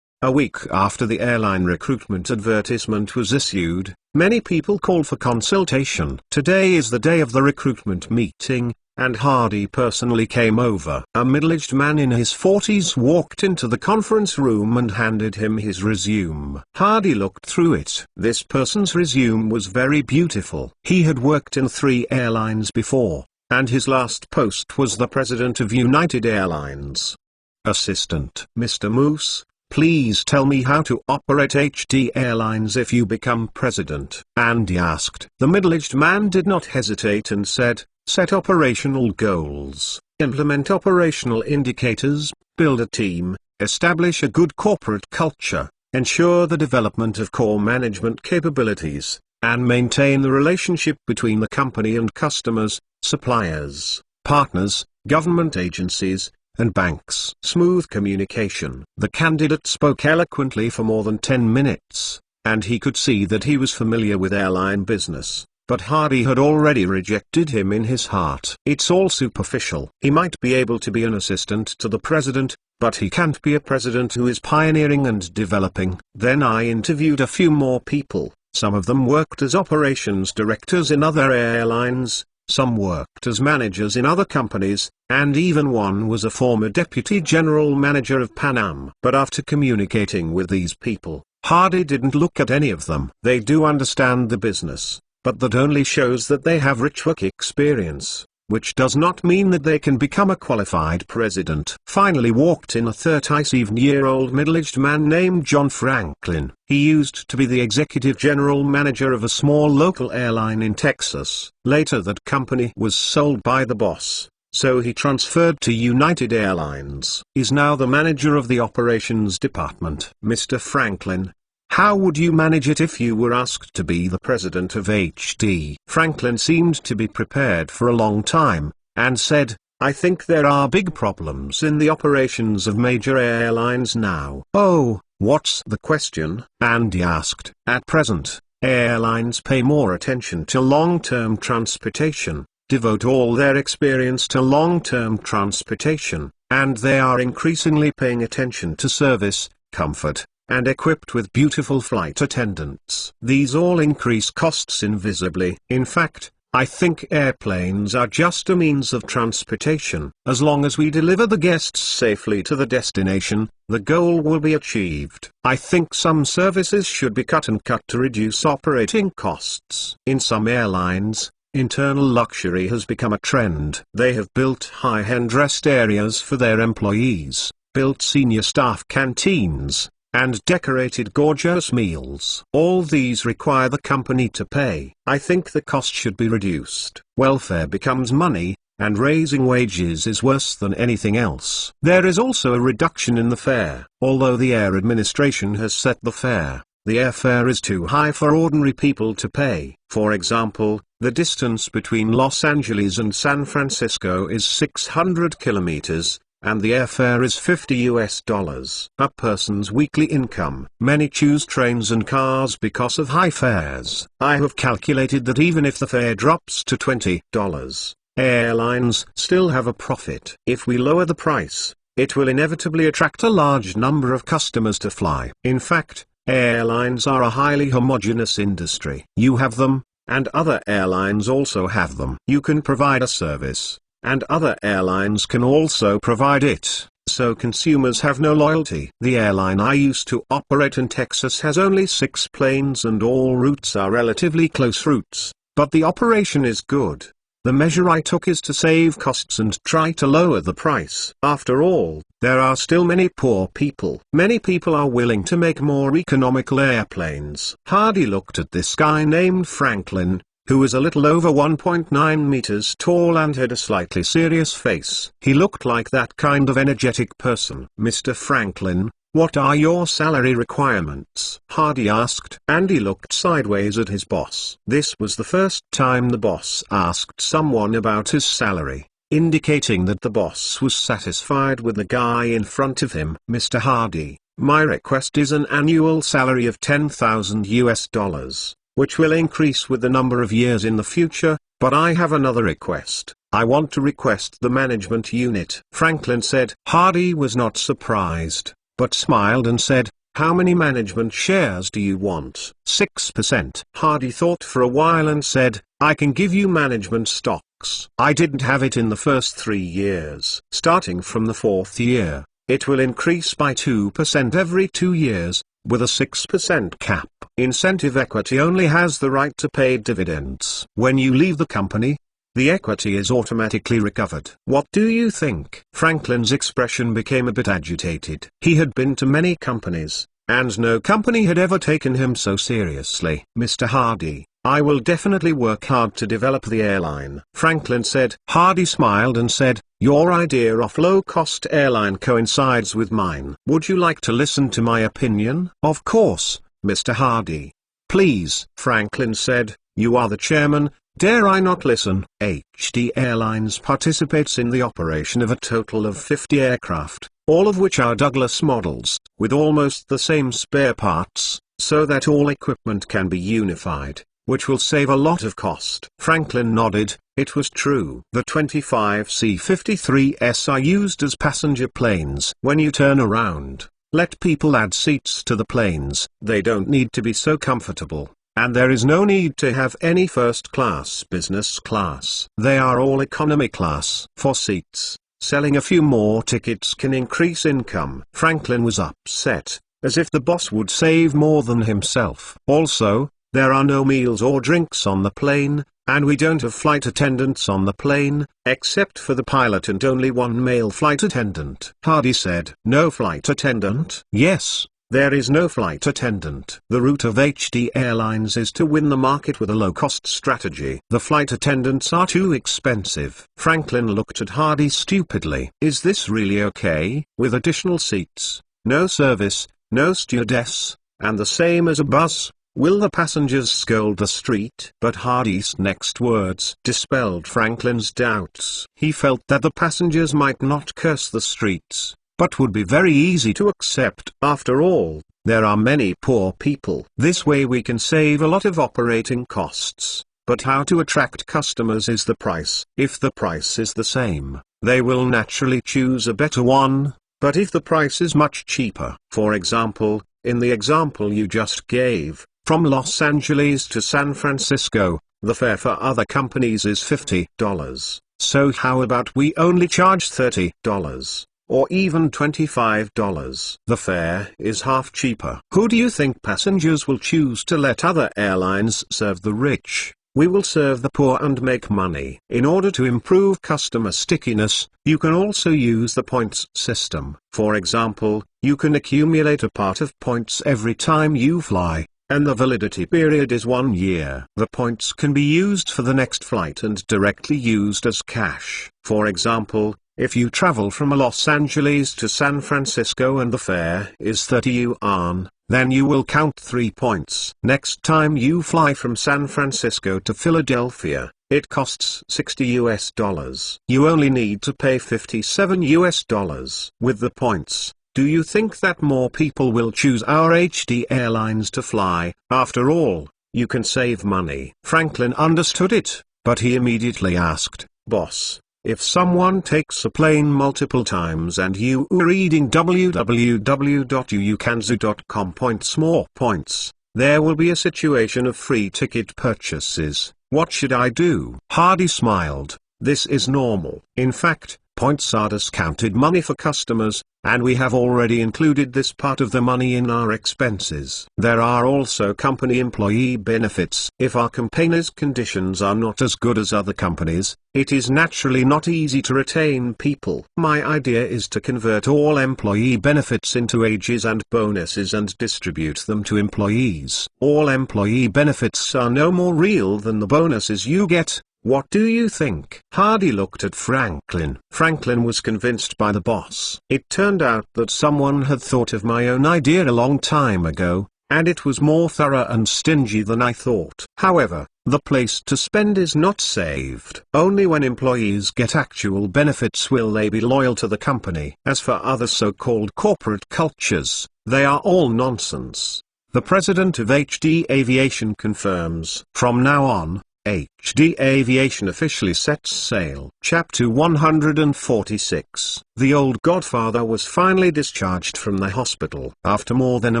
Speaker 1: A week after the airline recruitment advertisement was issued, many people called for consultation. Today is the day of the recruitment meeting, and Hardy personally came over. A middle-aged man in his 40s walked into the conference room and handed him his resume. Hardy looked through it. This person's resume was very beautiful. He had worked in 3 airlines before, and his last post was the president of United Airlines. Assistant Mr. Moose, please tell me how to operate HD Airlines if you become president, Andy asked. The middle-aged man did not hesitate and said, set operational goals, implement operational indicators, build a team, establish a good corporate culture, ensure the development of core management capabilities, and maintain the relationship between the company and customers, suppliers, partners, government agencies, and banks. Smooth communication. The candidate spoke eloquently for more than 10 minutes, and he could see that he was familiar with airline business. But Hardy had already rejected him in his heart. It's all superficial. He might be able to be an assistant to the president, but he can't be a president who is pioneering and developing. Then I interviewed a few more people. Some of them worked as operations directors in other airlines, some worked as managers in other companies, and even one was a former deputy general manager of Pan Am. But after communicating with these people, Hardy didn't look at any of them. They do understand the business, but that only shows that they have rich work experience, which does not mean that they can become a qualified president. Finally walked in a 37-year-old middle-aged man named John Franklin. He used to be the executive general manager of a small local airline in Texas. Later that company was sold by the boss, so he transferred to United Airlines. He's now the manager of the operations department. Mr. Franklin, how would you manage it if you were asked to be the president of HD? Franklin seemed to be prepared for a long time, and said, I think there are big problems in the operations of major airlines now. Oh, what's the question? Andy asked. At present, airlines pay more attention to long-term transportation, devote all their experience to long-term transportation, and they are increasingly paying attention to service, comfort, and equipped with beautiful flight attendants. These all increase costs invisibly. In fact, I think airplanes are just a means of transportation. As long as we deliver the guests safely to the destination, the goal will be achieved. I think some services should be cut to reduce operating costs. In some airlines, internal luxury has become a trend. They have built high-end rest areas for their employees, built senior staff canteens, and decorated gorgeous meals. All these require the company to pay. I think the cost should be reduced. Welfare becomes money, and raising wages is worse than anything else. There is also a reduction in the fare. Although the Air Administration has set the fare, the airfare is too high for ordinary people to pay. For example, the distance between Los Angeles and San Francisco is 600 kilometers, and the airfare is $50 a person's weekly income. Many choose trains and cars because of high fares. I have calculated that even if the fare drops to $20, airlines still have a profit. If we lower the price, it will inevitably attract a large number of customers to fly. In fact, airlines are a highly homogeneous industry. You have them, and other airlines also have them. You can provide a service, and other airlines can also provide it, so consumers have no loyalty. The airline I used to operate in Texas has only 6 planes and all routes are relatively close routes, but the operation is good. The measure I took is to save costs and try to lower the price. After all, there are still many poor people. Many people are willing to make more economical airplanes. Hardy looked at this guy named Franklin, who was a little over 1.9 meters tall and had a slightly serious face. He looked like that kind of energetic person. Mr. Franklin, what are your salary requirements? Hardy asked. Andy looked sideways at his boss. This was the first time the boss asked someone about his salary, indicating that the boss was satisfied with the guy in front of him. Mr. Hardy, My request is an annual salary of $10,000, which will increase with the number of years in the future, but I have another request. I want to request the management unit." Franklin said. Hardy was not surprised, but smiled and said, "How many management shares do you want?" 6%. Hardy thought for a while and said, "I can give you management stocks. I didn't have it in the first 3 years. Starting from the 4th year, it will increase by 2% every 2 years, with a 6% cap. Incentive equity only has the right to pay dividends. When you leave the company, the equity is automatically recovered. What do you think?" Franklin's expression became a bit agitated. He had been to many companies, and no company had ever taken him so seriously. "Mr. Hardy, I will definitely work hard to develop the airline," Franklin said. Hardy smiled and said, "Your idea of low-cost airline coincides with mine. Would you like to listen to my opinion?" "Of course, Mr. Hardy. Please," Franklin said. "You are the chairman. Dare I not listen?" HD Airlines participates in the operation of a total of 50 aircraft, all of which are Douglas models, with almost the same spare parts, so that all equipment can be unified, which will save a lot of cost. Franklin nodded. It was true. The 25 C-53s are used as passenger planes. When you turn around, let people add seats to the planes. They don't need to be so comfortable, and there is no need to have any first class, business class. They are all economy class. For seats, selling a few more tickets can increase income. Franklin was upset, as if the boss would save more than himself. Also, there are no meals or drinks on the plane, and we don't have flight attendants on the plane, except for the pilot and only one male flight attendant. Hardy said. "No flight attendant?" "Yes, there is no flight attendant. The route of HD Airlines is to win the market with a low-cost strategy. The flight attendants are too expensive." Franklin looked at Hardy stupidly. "Is this really okay? With additional seats, no service, no stewardess, and the same as a bus? Will the passengers scold the street?" But Hardy's next words dispelled Franklin's doubts. He felt that the passengers might not curse the streets, but would be very easy to accept. After all, there are many poor people. This way we can save a lot of operating costs. But how to attract customers is the price. If the price is the same, they will naturally choose a better one. But if the price is much cheaper, for example, in the example you just gave, from Los Angeles to San Francisco, the fare for other companies is $50. So how about we only charge $30, or even $25? The fare is half cheaper. Who do you think passengers will choose to let other airlines serve the rich? We will serve the poor and make money. In order to improve customer stickiness, you can also use the points system. For example, you can accumulate a part of points every time you fly, and the validity period is 1 year. The points can be used for the next flight and directly used as cash. For example, if you travel from Los Angeles to San Francisco and the fare is 30 yuan, then you will count 3 points. Next time you fly from San Francisco to Philadelphia, it costs $60. You only need to pay $57. With the points, do you think that more people will choose our HD Airlines to fly? After all, you can save money. Franklin understood it, but he immediately asked, "Boss, if someone takes a plane multiple times and you are reading www.uyukanzu.com points more points, there will be a situation of free ticket purchases. What should I do?" Hardy smiled. "This is normal. In fact, points are discounted money for customers, and we have already included this part of the money in our expenses. There are also company employee benefits. If our company's conditions are not as good as other companies, it is naturally not easy to retain people. My idea is to convert all employee benefits into wages and bonuses and distribute them to employees. All employee benefits are no more real than the bonuses you get. What do you think?" Hardy looked at Franklin. Franklin was convinced by the boss. It turned out that someone had thought of my own idea a long time ago, and it was more thorough and stingy than I thought. However, the place to spend is not saved. Only when employees get actual benefits will they be loyal to the company. As for other so-called corporate cultures, they are all nonsense. The president of HD Aviation confirms, from now on, HD Aviation officially sets sail. Chapter 146. The old godfather was finally discharged from the hospital. After more than a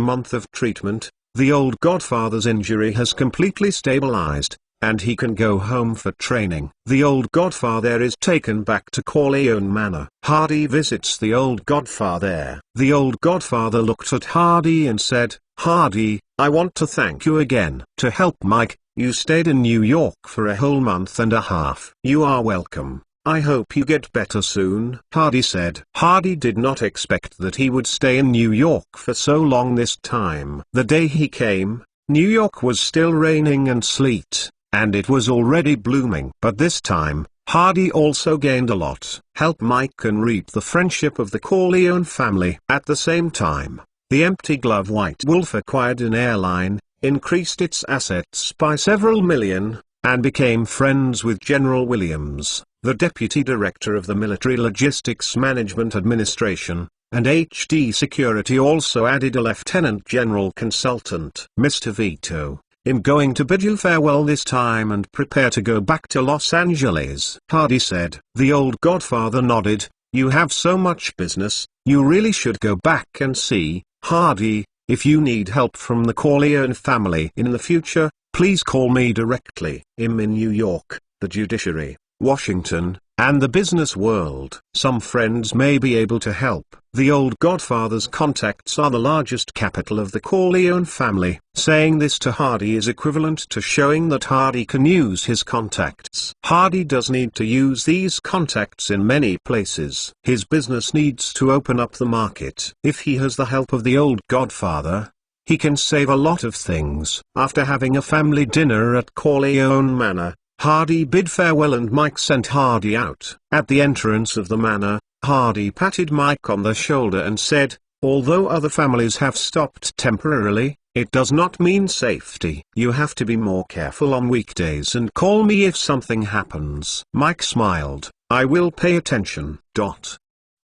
Speaker 1: month of treatment, the old godfather's injury has completely stabilized, and he can go home for training. The old godfather is taken back to Corleone Manor. Hardy visits the old godfather. The old godfather looked at Hardy and said, "Hardy, I want to thank you again. To help Mike, you stayed in New York for a whole month and a half. You are welcome. I hope you get better soon," Hardy said. Hardy did not expect that he would stay in New York for so long this time. The day he came, New York was still raining and sleet, and it was already blooming. But this time, Hardy also gained a lot. Help Mike and reap the friendship of the Corleone family. At the same time, the Empty Glove White Wolf acquired an airline, increased its assets by several million, and became friends with General Williams, the Deputy Director of the Military Logistics Management Administration, and HD Security also added a Lieutenant General Consultant. "Mr. Vito, I'm going to bid you farewell this time and prepare to go back to Los Angeles," Hardy said. The old godfather nodded. "You have so much business, you really should go back and see, Hardy. If you need help from the Corleone family in the future, please call me directly. I'm in New York, the judiciary, Washington, and the business world. Some friends may be able to help." The old godfather's contacts are the largest capital of the Corleone family. Saying this to Hardy is equivalent to showing that Hardy can use his contacts. Hardy does need to use these contacts in many places. His business needs to open up the market. If he has the help of the old godfather, he can save a lot of things. After having a family dinner at Corleone Manor, Hardy bid farewell and Mike sent Hardy out. At the entrance of the manor, Hardy patted Mike on the shoulder and said, "Although other families have stopped temporarily, it does not mean safety. You have to be more careful on weekdays and call me if something happens." Mike smiled. "I will pay attention."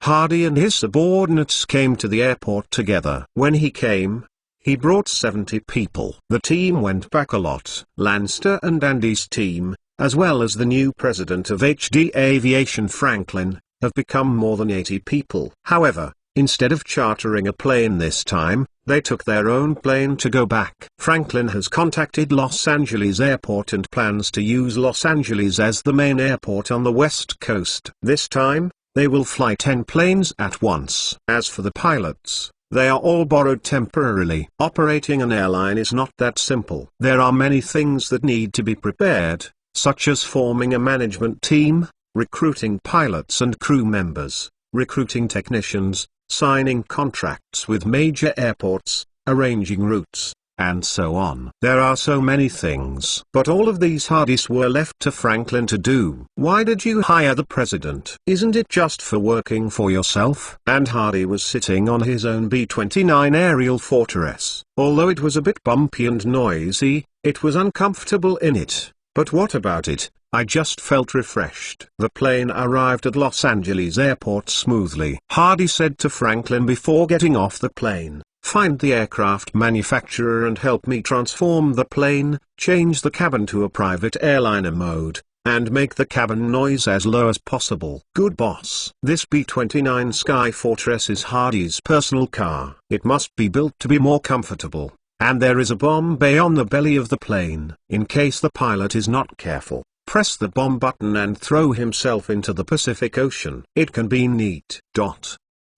Speaker 1: Hardy and his subordinates came to the airport together. When he came, he brought 70 people. The team went back a lot. Lanster and Andy's team, as well as the new president of HD Aviation Franklin, have become more than 80 people. However, instead of chartering a plane this time, they took their own plane to go back. Franklin has contacted Los Angeles Airport and plans to use Los Angeles as the main airport on the West Coast. This time, they will fly 10 planes at once. As for the pilots, they are all borrowed temporarily. Operating an airline is not that simple. There are many things that need to be prepared, such as forming a management team, recruiting pilots and crew members, recruiting technicians, signing contracts with major airports, arranging routes, and so on. There are so many things. But all of these Hardys were left to Franklin to do. "Why did you hire the president? Isn't it just for working for yourself?" And Hardy was sitting on his own B-29 aerial fortress. Although it was a bit bumpy and noisy, it was uncomfortable in it. But what about it? I just felt refreshed. The plane arrived at Los Angeles Airport smoothly. Hardy said to Franklin before getting off the plane, "Find the aircraft manufacturer and help me transform the plane, change the cabin to a private airliner mode, and make the cabin noise as low as possible." "Good boss." This B-29 Sky Fortress is Hardy's personal car. It must be built to be more comfortable, and there is a bomb bay on the belly of the plane. In case the pilot is not careful, press the bomb button and throw himself into the Pacific Ocean. It can be neat.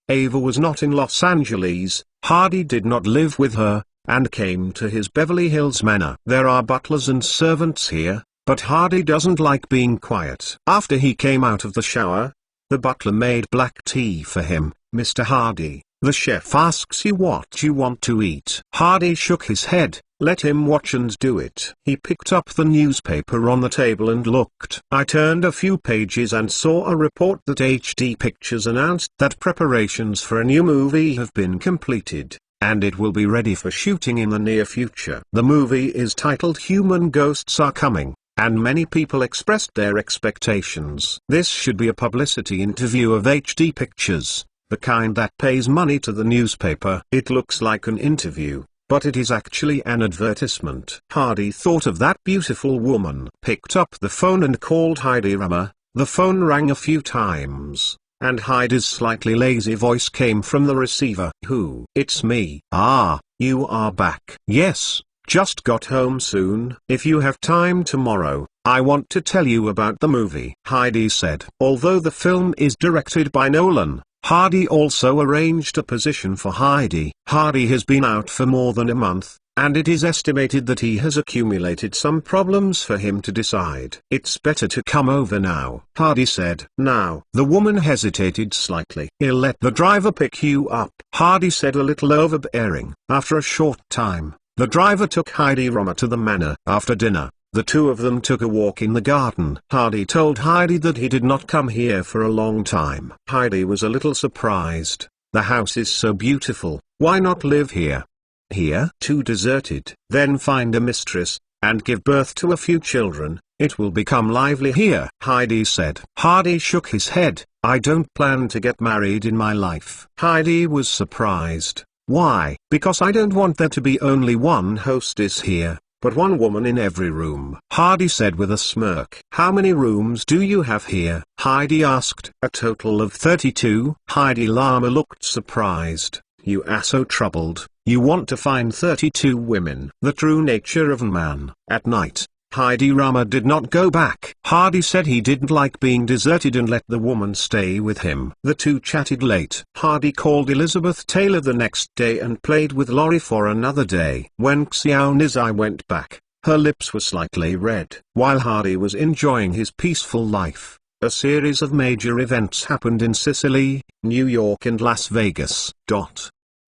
Speaker 1: Ava was not in Los Angeles. Hardy did not live with her, and came to his Beverly Hills manor. There are butlers and servants here, but Hardy doesn't like being quiet. After he came out of the shower, the butler made black tea for him. "Mr. Hardy, the chef asks you what you want to eat." Hardy shook his head. "Let him watch and do it." He picked up the newspaper on the table and looked. I turned a few pages and saw a report that HD Pictures announced that preparations for a new movie have been completed. and it will be ready for shooting in the near future. The movie is titled Human Ghosts Are Coming, and many people expressed their expectations. This should be a publicity interview of HD Pictures, the kind that pays money to the newspaper. It looks like an interview, but it is actually an advertisement. Hardy thought of that beautiful woman, picked up the phone and called Heidi Rummer. The phone rang a few times, and Heidi's slightly lazy voice came from the receiver. Who? It's me. Ah, you are back. Yes, just got home soon. If you have time tomorrow, I want to tell you about the movie, Heidi said. Although the film is directed by Nolan, Hardy also arranged a position for Heidi. Hardy has been out for more than a month, and it is estimated that he has accumulated some problems for him to decide. It's better to come over now, Hardy said. Now. The woman hesitated slightly. He'll let the driver pick you up, Hardy said, a little overbearing. After a short time, the driver took Heidi Rummer to the manor. After dinner, the two of them took a walk in the garden. Hardy told Heidi that he did not come here for a long time. Heidi was a little surprised. The house is so beautiful, why not live here? Here? Too deserted. Then find a mistress, and give birth to a few children, it will become lively here, Heidi said. Hardy shook his head. I don't plan to get married in my life. Heidi was surprised. Why? Because I don't want there to be only one hostess here, but one woman in every room, Hardy said with a smirk. How many rooms do you have here? Heidi asked. A total of 32. Heidi Llama looked surprised. You are so troubled. You want to find 32 women. The true nature of a man. At night, Heidi Rummer did not go back. Hardy said he didn't like being deserted and let the woman stay with him. The two chatted late. Hardy called Elizabeth Taylor the next day and played with Laurie for another day. When Xiao Nizai went back, her lips were slightly red. While Hardy was enjoying his peaceful life, a series of major events happened in Sicily, New York and Las Vegas.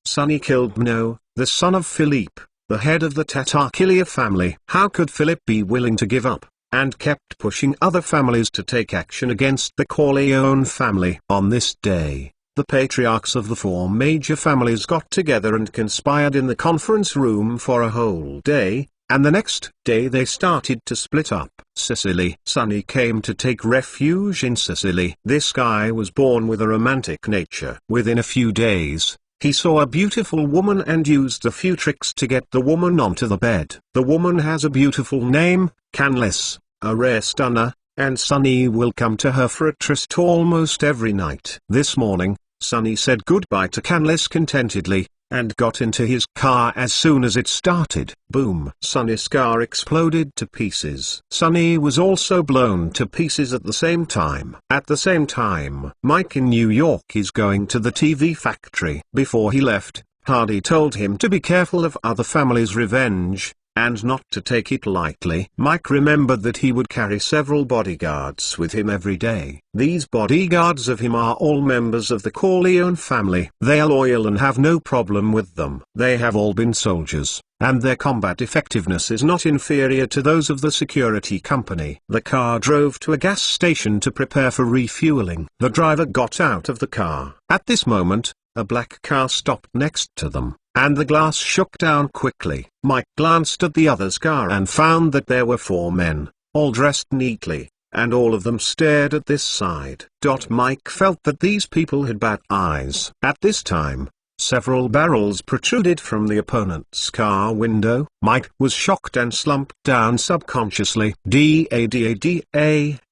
Speaker 1: Sonny killed Mno, the son of Philippe, the head of the Tatarkilia family. How could Philip be willing to give up, and kept pushing other families to take action against the Corleone family? On this day, the patriarchs of the four major families got together and conspired in the conference room for a whole day, and the next day they started to split up. Sicily. Sonny came to take refuge in Sicily. This guy was born with a romantic nature. Within a few days, he saw a beautiful woman and used a few tricks to get the woman onto the bed. The woman has a beautiful name, Canlis, a rare stunner, and Sonny will come to her for a tryst almost every night. This morning, Sonny said goodbye to Canlis contentedly, and got into his car as soon as it started. Boom! Sonny's car exploded to pieces. Sonny was also blown to pieces at the same time. At the same time, Mike in New York is going to the TV factory. Before he left, Hardy told him to be careful of other families' revenge, and not to take it lightly. Mike remembered that he would carry several bodyguards with him every day. These bodyguards of him are all members of the Corleone family. They are loyal and have no problem with them. They have all been soldiers, and their combat effectiveness is not inferior to those of the security company. The car drove to a gas station to prepare for refueling. The driver got out of the car. At this moment, a black car stopped next to them, and the glass shook down quickly. Mike glanced at the other's car and found that there were four men, all dressed neatly, and all of them stared at this side. Mike felt that these people had bad eyes. At this time, several barrels protruded from the opponent's car window. Mike was shocked and slumped down subconsciously. Da-da-da-da,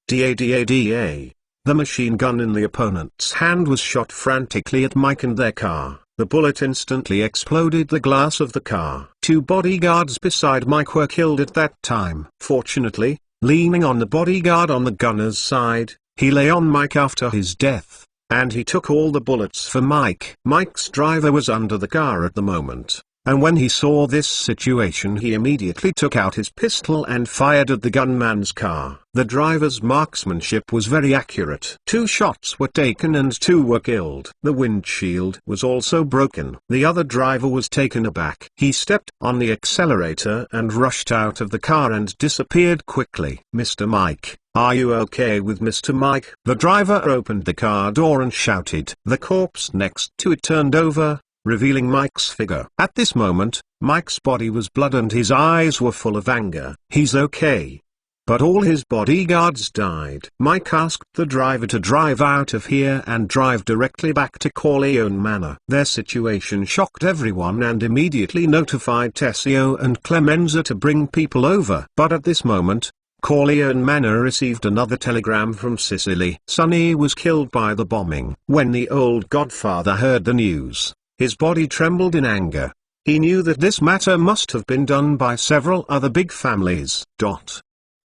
Speaker 1: da-da-da-da. The machine gun in the opponent's hand was shot frantically at Mike and their car. The bullet instantly exploded the glass of the car. Two bodyguards beside Mike were killed at that time. Fortunately, leaning on the bodyguard on the gunner's side, he lay on Mike after his death, and he took all the bullets for Mike. Mike's driver was under the car at the moment, and when he saw this situation he immediately took out his pistol and fired at the gunman's car. The driver's marksmanship was very accurate. 2 shots were taken and 2 were killed. The windshield was also broken. The other driver was taken aback. He stepped on the accelerator and rushed out of the car and disappeared quickly. Mr. Mike, are you okay with Mr. Mike? The driver opened the car door and shouted. The corpse next to it turned over, revealing Mike's figure. At this moment, Mike's body was blood and his eyes were full of anger. He's okay. But all his bodyguards died. Mike asked the driver to drive out of here and drive directly back to Corleone Manor. Their situation shocked everyone and immediately notified Tessio and Clemenza to bring people over. But at this moment, Corleone Manor received another telegram from Sicily. Sonny was killed by the bombing. When the old godfather heard the news, his body trembled in anger. He knew that this matter must have been done by several other big families.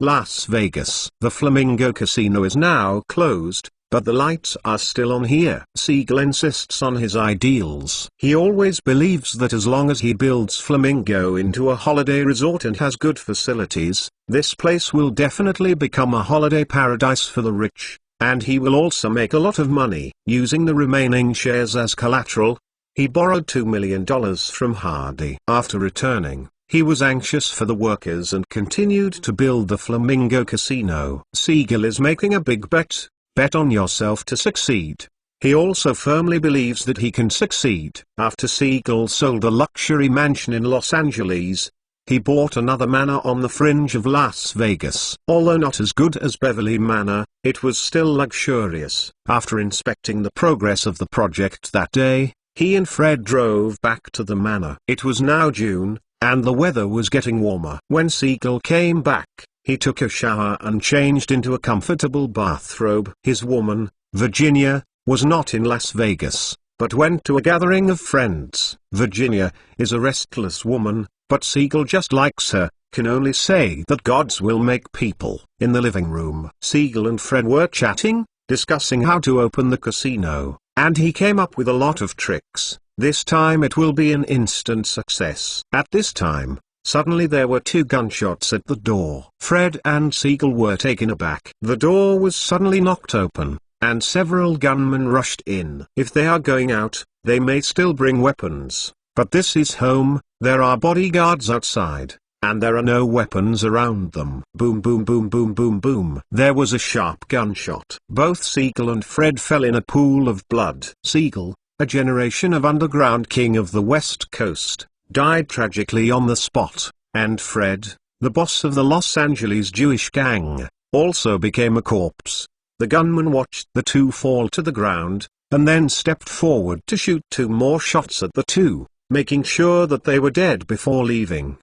Speaker 1: Las Vegas. The Flamingo Casino is now closed, but the lights are still on here. Siegel insists on his ideals. He always believes that as long as he builds Flamingo into a holiday resort and has good facilities, this place will definitely become a holiday paradise for the rich, and he will also make a lot of money. Using the remaining shares as collateral, he borrowed $2 million from Hardy. After returning, he was anxious for the workers and continued to build the Flamingo Casino. Siegel is making a big bet. Bet on yourself to succeed. He also firmly believes that he can succeed. After Siegel sold a luxury mansion in Los Angeles, he bought another manor on the fringe of Las Vegas. Although not as good as Beverly Manor, it was still luxurious. After inspecting the progress of the project that day, he and Fred drove back to the manor. It was now June, and the weather was getting warmer. When Siegel came back, he took a shower and changed into a comfortable bathrobe. His woman, Virginia, was not in Las Vegas, but went to a gathering of friends. Virginia is a restless woman, but Siegel just likes her, can only say that gods will make people. In the living room, Siegel and Fred were chatting, discussing how to open the casino, and he came up with a lot of tricks. This time it will be an instant success. At this time, suddenly there were 2 gunshots at the door. Fred and Siegel were taken aback. The door was suddenly knocked open, and several gunmen rushed in. If they are going out, they may still bring weapons, but this is home, there are bodyguards outside, and there are no weapons around them. Boom boom boom boom boom boom. There was a sharp gunshot. Both Siegel and Fred fell in a pool of blood. Siegel, a generation of underground king of the West Coast, died tragically on the spot, and Fred, the boss of the Los Angeles Jewish gang, also became a corpse. The gunman watched the 2 fall to the ground, and then stepped forward to shoot 2 more shots at the 2, making sure that they were dead before leaving.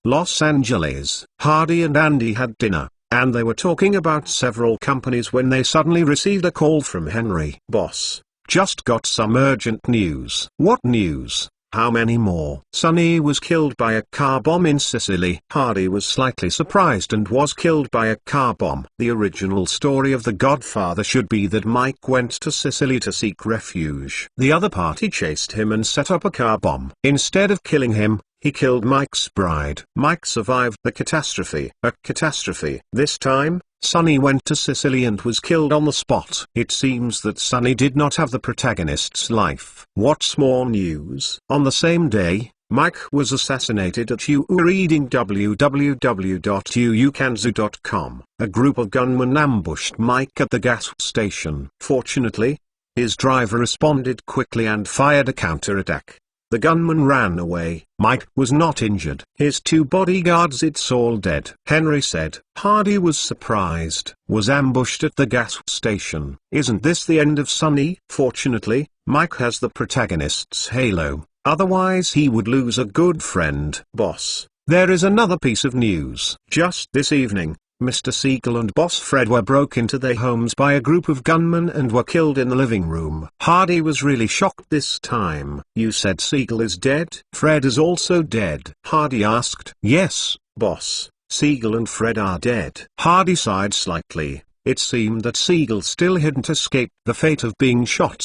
Speaker 1: Los Angeles. Hardy and Andy had dinner, and they were talking about several companies when they suddenly received a call from Henry. Boss, just got some urgent news. What news? How many more? Sonny was killed by a car bomb in Sicily. Hardy was slightly surprised and was killed by a car bomb. The original story of The Godfather should be that Mike went to Sicily to seek refuge. The other party chased him and set up a car bomb. Instead of killing him, he killed Mike's bride. Mike survived the catastrophe. A catastrophe. This time, Sonny went to Sicily and was killed on the spot. It seems that Sonny did not have the protagonist's life. What's more news? On the same day, Mike was assassinated at You Are reading www.uukanzu.com. A group of gunmen ambushed Mike at the gas station. Fortunately, his driver responded quickly and fired a counterattack. The gunman ran away. Mike was not injured. His 2 bodyguards, it's all dead. Henry said. Hardy was surprised. Was ambushed at the gas station. Isn't this the end of Sonny? Fortunately, Mike has the protagonist's halo. Otherwise he would lose a good friend. Boss, there is another piece of news. Just this evening, Mr. Siegel and Boss Fred were broke into their homes by a group of gunmen and were killed in the living room. Hardy was really shocked this time. You said Siegel is dead? Fred is also dead. Hardy asked. Yes, boss, Siegel and Fred are dead. Hardy sighed slightly. It seemed that Siegel still hadn't escaped the fate of being shot